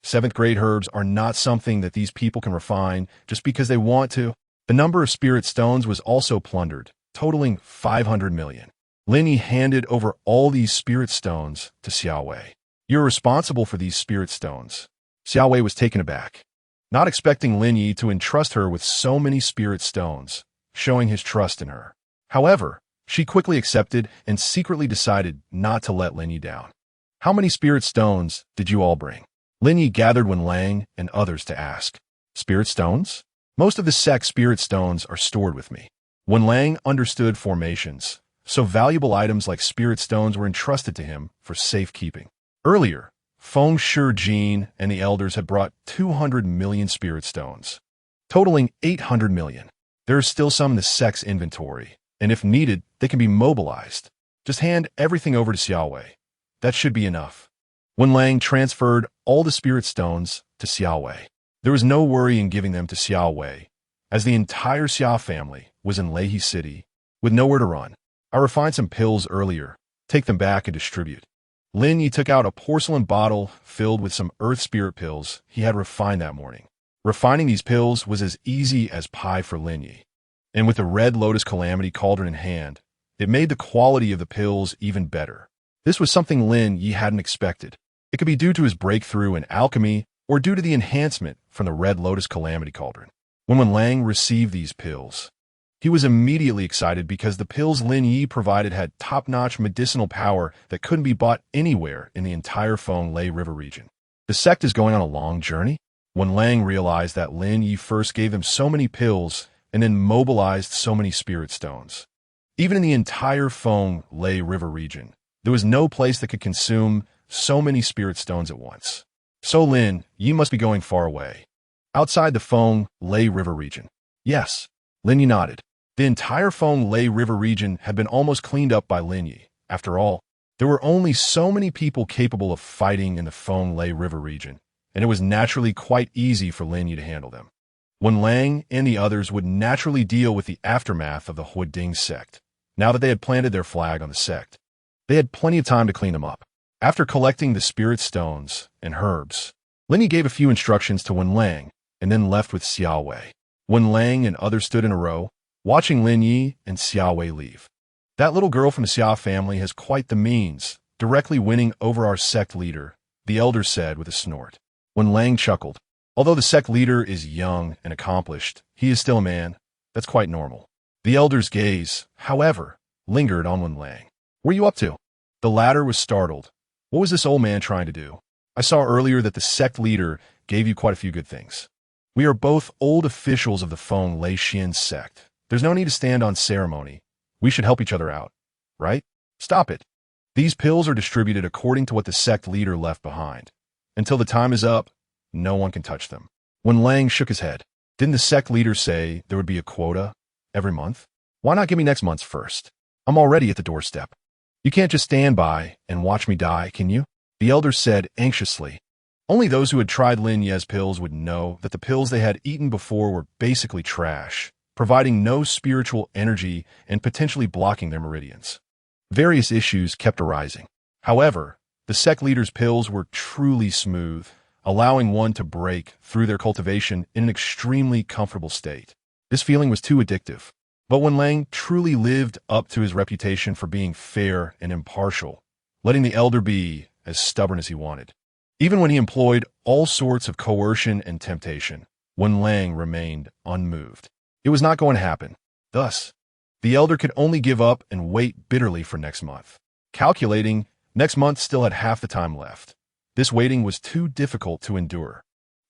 7th-grade herbs are not something that these people can refine just because they want to. The number of spirit stones was also plundered, totaling 500 million. Lin Ye handed over all these spirit stones to Xiao Wei. "You're responsible for these spirit stones." Xiao Wei was taken aback, not expecting Lin Ye to entrust her with so many spirit stones, showing his trust in her. However, she quickly accepted and secretly decided not to let Lin Ye down. "How many spirit stones did you all bring?" Lin Ye gathered Wen Lang and others to ask. "Spirit stones? Most of the sect's spirit stones are stored with me." Wen Lang understood formations, so valuable items like spirit stones were entrusted to him for safekeeping. Earlier, Feng Shijin and the elders had brought 200 million spirit stones, totaling 800 million. There are still some in the sect's inventory, and if needed, they can be mobilized. Just hand everything over to Xiao Wei. That should be enough. Wen Lang transferred all the spirit stones to Xiao Wei. There was no worry in giving them to Xiao Wei, as the entire Xia family was in Leihe City, with nowhere to run. "I refined some pills earlier. Take them back and distribute." Lin Ye took out a porcelain bottle filled with some earth spirit pills he had refined that morning. Refining these pills was as easy as pie for Lin Ye, and with the Red Lotus Calamity Cauldron in hand, it made the quality of the pills even better. This was something Lin Ye hadn't expected. It could be due to his breakthrough in alchemy or due to the enhancement from the Red Lotus Calamity Cauldron. When Wen Lang received these pills, he was immediately excited because the pills Lin Ye provided had top-notch medicinal power that couldn't be bought anywhere in the entire Feng Lei River region. The sect is going on a long journey? Wen Lang realized that Lin Ye first gave him so many pills and then mobilized so many spirit stones. Even in the entire Feng Lei River region, there was no place that could consume so many spirit stones at once. "So Lin, Ye must be going far away. Outside the Feng Lei River region." "Yes." Lin Ye nodded. The entire Feng Lei River region had been almost cleaned up by Lin Ye. After all, there were only so many people capable of fighting in the Feng Lei River region, and it was naturally quite easy for Lin Ye to handle them. Wen Lang and the others would naturally deal with the aftermath of the Hua Ding sect. Now that they had planted their flag on the sect, they had plenty of time to clean them up. After collecting the spirit stones and herbs, Lin Ye gave a few instructions to Wen Lang and then left with Xiao Wei. Wen Lang and others stood in a row, watching Lin Ye and Xiao Wei leave. "That little girl from the Xia family has quite the means, directly winning over our sect leader," the elder said with a snort. Wen Lang chuckled. "Although the sect leader is young and accomplished, he is still a man. That's quite normal." The elder's gaze, however, lingered on Wen Lang. "What are you up to?" The latter was startled. What was this old man trying to do? "I saw earlier that the sect leader gave you quite a few good things. We are both old officials of the Feng Lei Xian sect. There's no need to stand on ceremony. We should help each other out, right? Stop it. These pills are distributed according to what the sect leader left behind. Until the time is up, no one can touch them. When Lang shook his head, didn't the sect leader say there would be a quota every month? Why not give me next month's first? I'm already at the doorstep. You can't just stand by and watch me die, can you? The elder said anxiously. Only those who had tried Lin Ye's pills would know that the pills they had eaten before were basically trash, providing no spiritual energy and potentially blocking their meridians. Various issues kept arising. However, the sect leader's pills were truly smooth, allowing one to break through their cultivation in an extremely comfortable state. This feeling was too addictive. But when Lang truly lived up to his reputation for being fair and impartial, letting the elder be as stubborn as he wanted, even when he employed all sorts of coercion and temptation, when Lang remained unmoved, it was not going to happen. Thus, the elder could only give up and wait bitterly for next month. Calculating, next month still had half the time left. This waiting was too difficult to endure.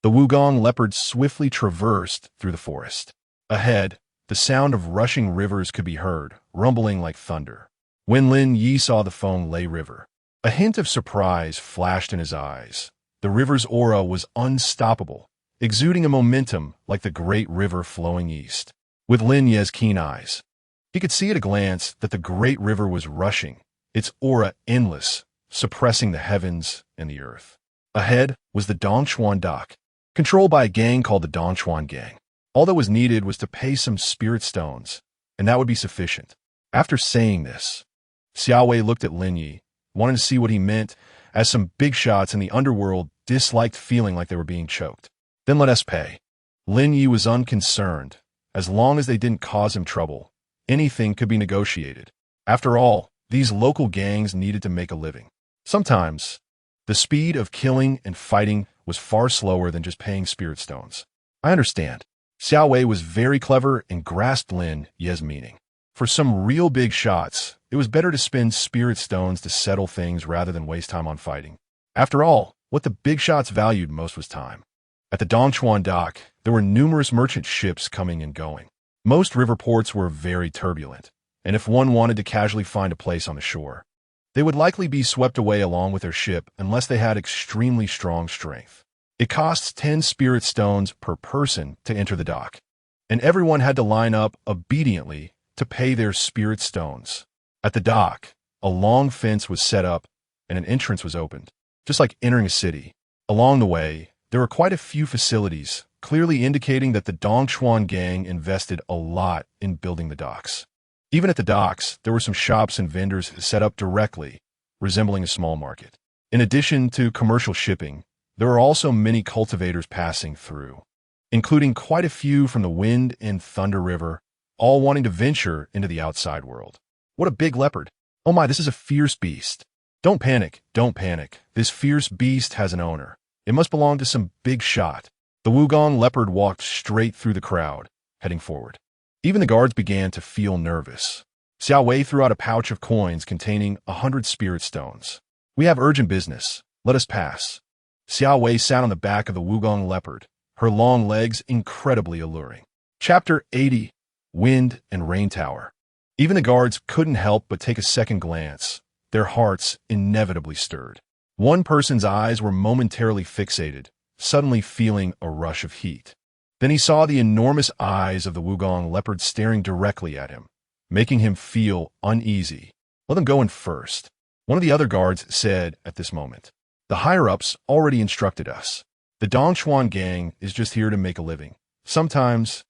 The Wugong leopard swiftly traversed through the forest. Ahead, the sound of rushing rivers could be heard, rumbling like thunder. When Lin Ye saw the Feng Lei River, a hint of surprise flashed in his eyes. The river's aura was unstoppable, exuding a momentum like the great river flowing east. With Lin Ye's keen eyes, he could see at a glance that the great river was rushing, its aura endless, suppressing the heavens and the earth. Ahead was the Dongchuan dock, controlled by a gang called the Dongchuan Gang. All that was needed was to pay some spirit stones, and that would be sufficient. After saying this, Xiao Wei looked at Lin Ye, wanting to see what he meant, as some big shots in the underworld disliked feeling like they were being choked. Then let us pay. Lin Ye was unconcerned. As long as they didn't cause him trouble, anything could be negotiated. After all, these local gangs needed to make a living. Sometimes, the speed of killing and fighting was far slower than just paying spirit stones. I understand. Xiao Wei was very clever and grasped Lin Ye's meaning. For some real big shots, it was better to spend spirit stones to settle things rather than waste time on fighting. After all, what the big shots valued most was time. At the Dongchuan dock, there were numerous merchant ships coming and going. Most river ports were very turbulent, and if one wanted to casually find a place on the shore, they would likely be swept away along with their ship unless they had extremely strong strength. It costs 10 spirit stones per person to enter the dock, and everyone had to line up obediently to pay their spirit stones. At the dock, a long fence was set up and an entrance was opened, just like entering a city. Along the way, there were quite a few facilities, clearly indicating that the Dongchuan Gang invested a lot in building the docks. Even at the docks, there were some shops and vendors set up directly, resembling a small market. In addition to commercial shipping, there were also many cultivators passing through, including quite a few from the Wind and Thunder River, all wanting to venture into the outside world. What a big leopard. Oh my, this is a fierce beast. Don't panic, don't panic. This fierce beast has an owner. It must belong to some big shot. The Wugong leopard walked straight through the crowd, heading forward. Even the guards began to feel nervous. Xiao Wei threw out a pouch of coins containing 100 spirit stones. We have urgent business. Let us pass. Xiao Wei sat on the back of the Wugong leopard, her long legs incredibly alluring. Chapter 80, Wind and Rain Tower. Even the guards couldn't help but take a second glance. Their hearts inevitably stirred. One person's eyes were momentarily fixated, suddenly feeling a rush of heat. Then he saw the enormous eyes of the Wugong leopard staring directly at him, making him feel uneasy. Let them go in first, one of the other guards said at this moment. The higher-ups already instructed us. The Dongchuan Gang is just here to make a living. Sometimes,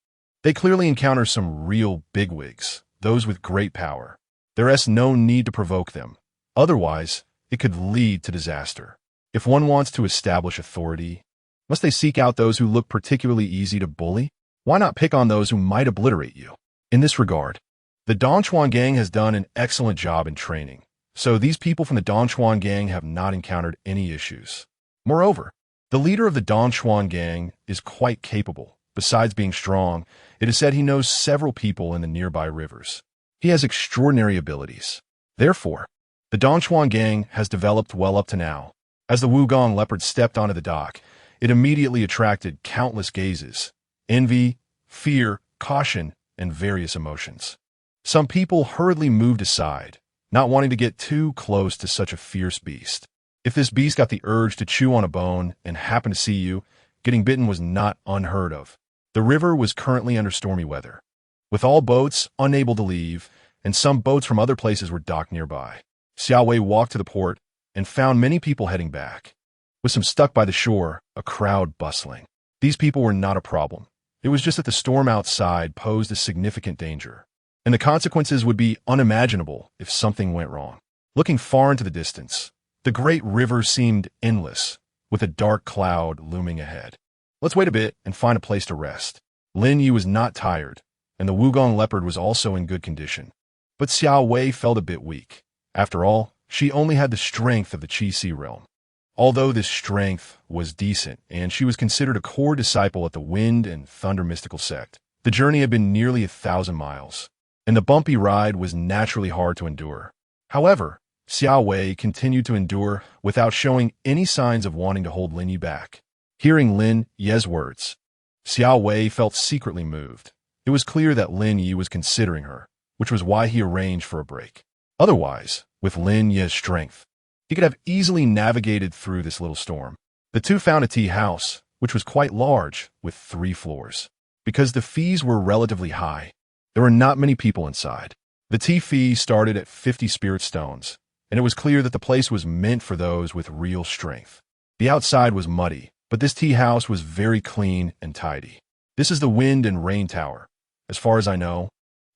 they clearly encounter some real bigwigs, those with great power. There is no need to provoke them. Otherwise, it could lead to disaster. If one wants to establish authority, must they seek out those who look particularly easy to bully? Why not pick on those who might obliterate you? In this regard, the Dongchuan Gang has done an excellent job in training, so these people from the Dongchuan Gang have not encountered any issues. Moreover, the leader of the Dongchuan Gang is quite capable. Besides being strong, it is said he knows several people in the nearby rivers. He has extraordinary abilities. Therefore, the Dongchuan Gang has developed well up to now. As the Wugong leopard stepped onto the dock, it immediately attracted countless gazes, envy, fear, caution, and various emotions. Some people hurriedly moved aside, not wanting to get too close to such a fierce beast. If this beast got the urge to chew on a bone and happened to see you, getting bitten was not unheard of. The river was currently under stormy weather, with all boats unable to leave, and some boats from other places were docked nearby. Xiao Wei walked to the port and found many people heading back, with some stuck by the shore, a crowd bustling. These people were not a problem. It was just that the storm outside posed a significant danger, and the consequences would be unimaginable if something went wrong. Looking far into the distance, the great river seemed endless, with a dark cloud looming ahead. Let's wait a bit and find a place to rest. Lin Ye was not tired, and the Wugong leopard was also in good condition. But Xiao Wei felt a bit weak. After all, she only had the strength of the Qi Si realm. Although this strength was decent, and she was considered a core disciple at the Wind and Thunder mystical sect, the journey had been nearly 1,000 miles, and the bumpy ride was naturally hard to endure. However, Xiao Wei continued to endure without showing any signs of wanting to hold Lin Ye back. Hearing Lin Ye's words, Xiao Wei felt secretly moved. It was clear that Lin Ye was considering her, which was why he arranged for a break. Otherwise, with Lin Ye's strength, he could have easily navigated through this little storm. The two found a tea house, which was quite large, with 3 floors. Because the fees were relatively high, there were not many people inside. The tea fee started at 50 spirit stones, and it was clear that the place was meant for those with real strength. The outside was muddy, but this tea house was very clean and tidy. This is the Wind and Rain Tower. As far as I know,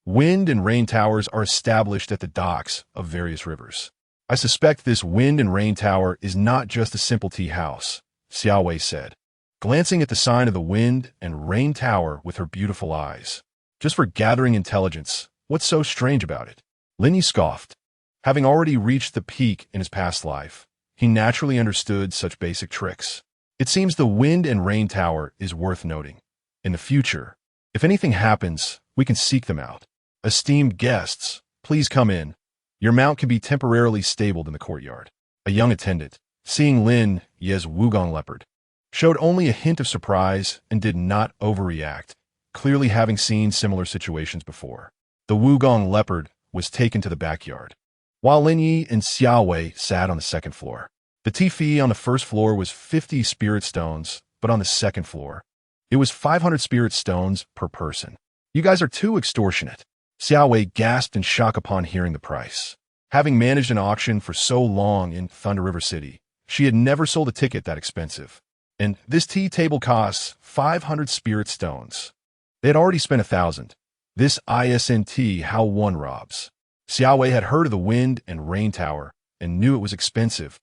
Wind and Rain Towers are established at the docks of various rivers. I suspect this Wind and Rain Tower is not just a simple tea house, Xiao Wei said, glancing at the sign of the Wind and Rain Tower with her beautiful eyes. Just for gathering intelligence, what's so strange about it? Lin Ye scoffed. Having already reached the peak in his past life, he naturally understood such basic tricks. It seems the Wind and Rain Tower is worth noting. In the future, if anything happens, we can seek them out. Esteemed guests, please come in. Your mount can be temporarily stabled in the courtyard. A young attendant, seeing Lin Ye's Wugong leopard, showed only a hint of surprise and did not overreact, clearly having seen similar situations before. The Wugong leopard was taken to the backyard, while Lin Ye and Xiao Wei sat on the second floor. The tea fee on the first floor was 50 spirit stones, but on the second floor, it was 500 spirit stones per person. You guys are too extortionate. Xiao Wei gasped in shock upon hearing the price. Having managed an auction for so long in Thunder River City, she had never sold a ticket that expensive. And this tea table costs 500 spirit stones. They had already spent 1,000. This isn't how one robs. Xiao Wei had heard of the Wind and Rain Tower and knew it was expensive,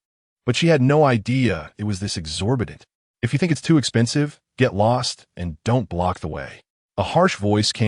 but she had no idea it was this exorbitant. If you think it's too expensive, get lost and don't block the way. A harsh voice came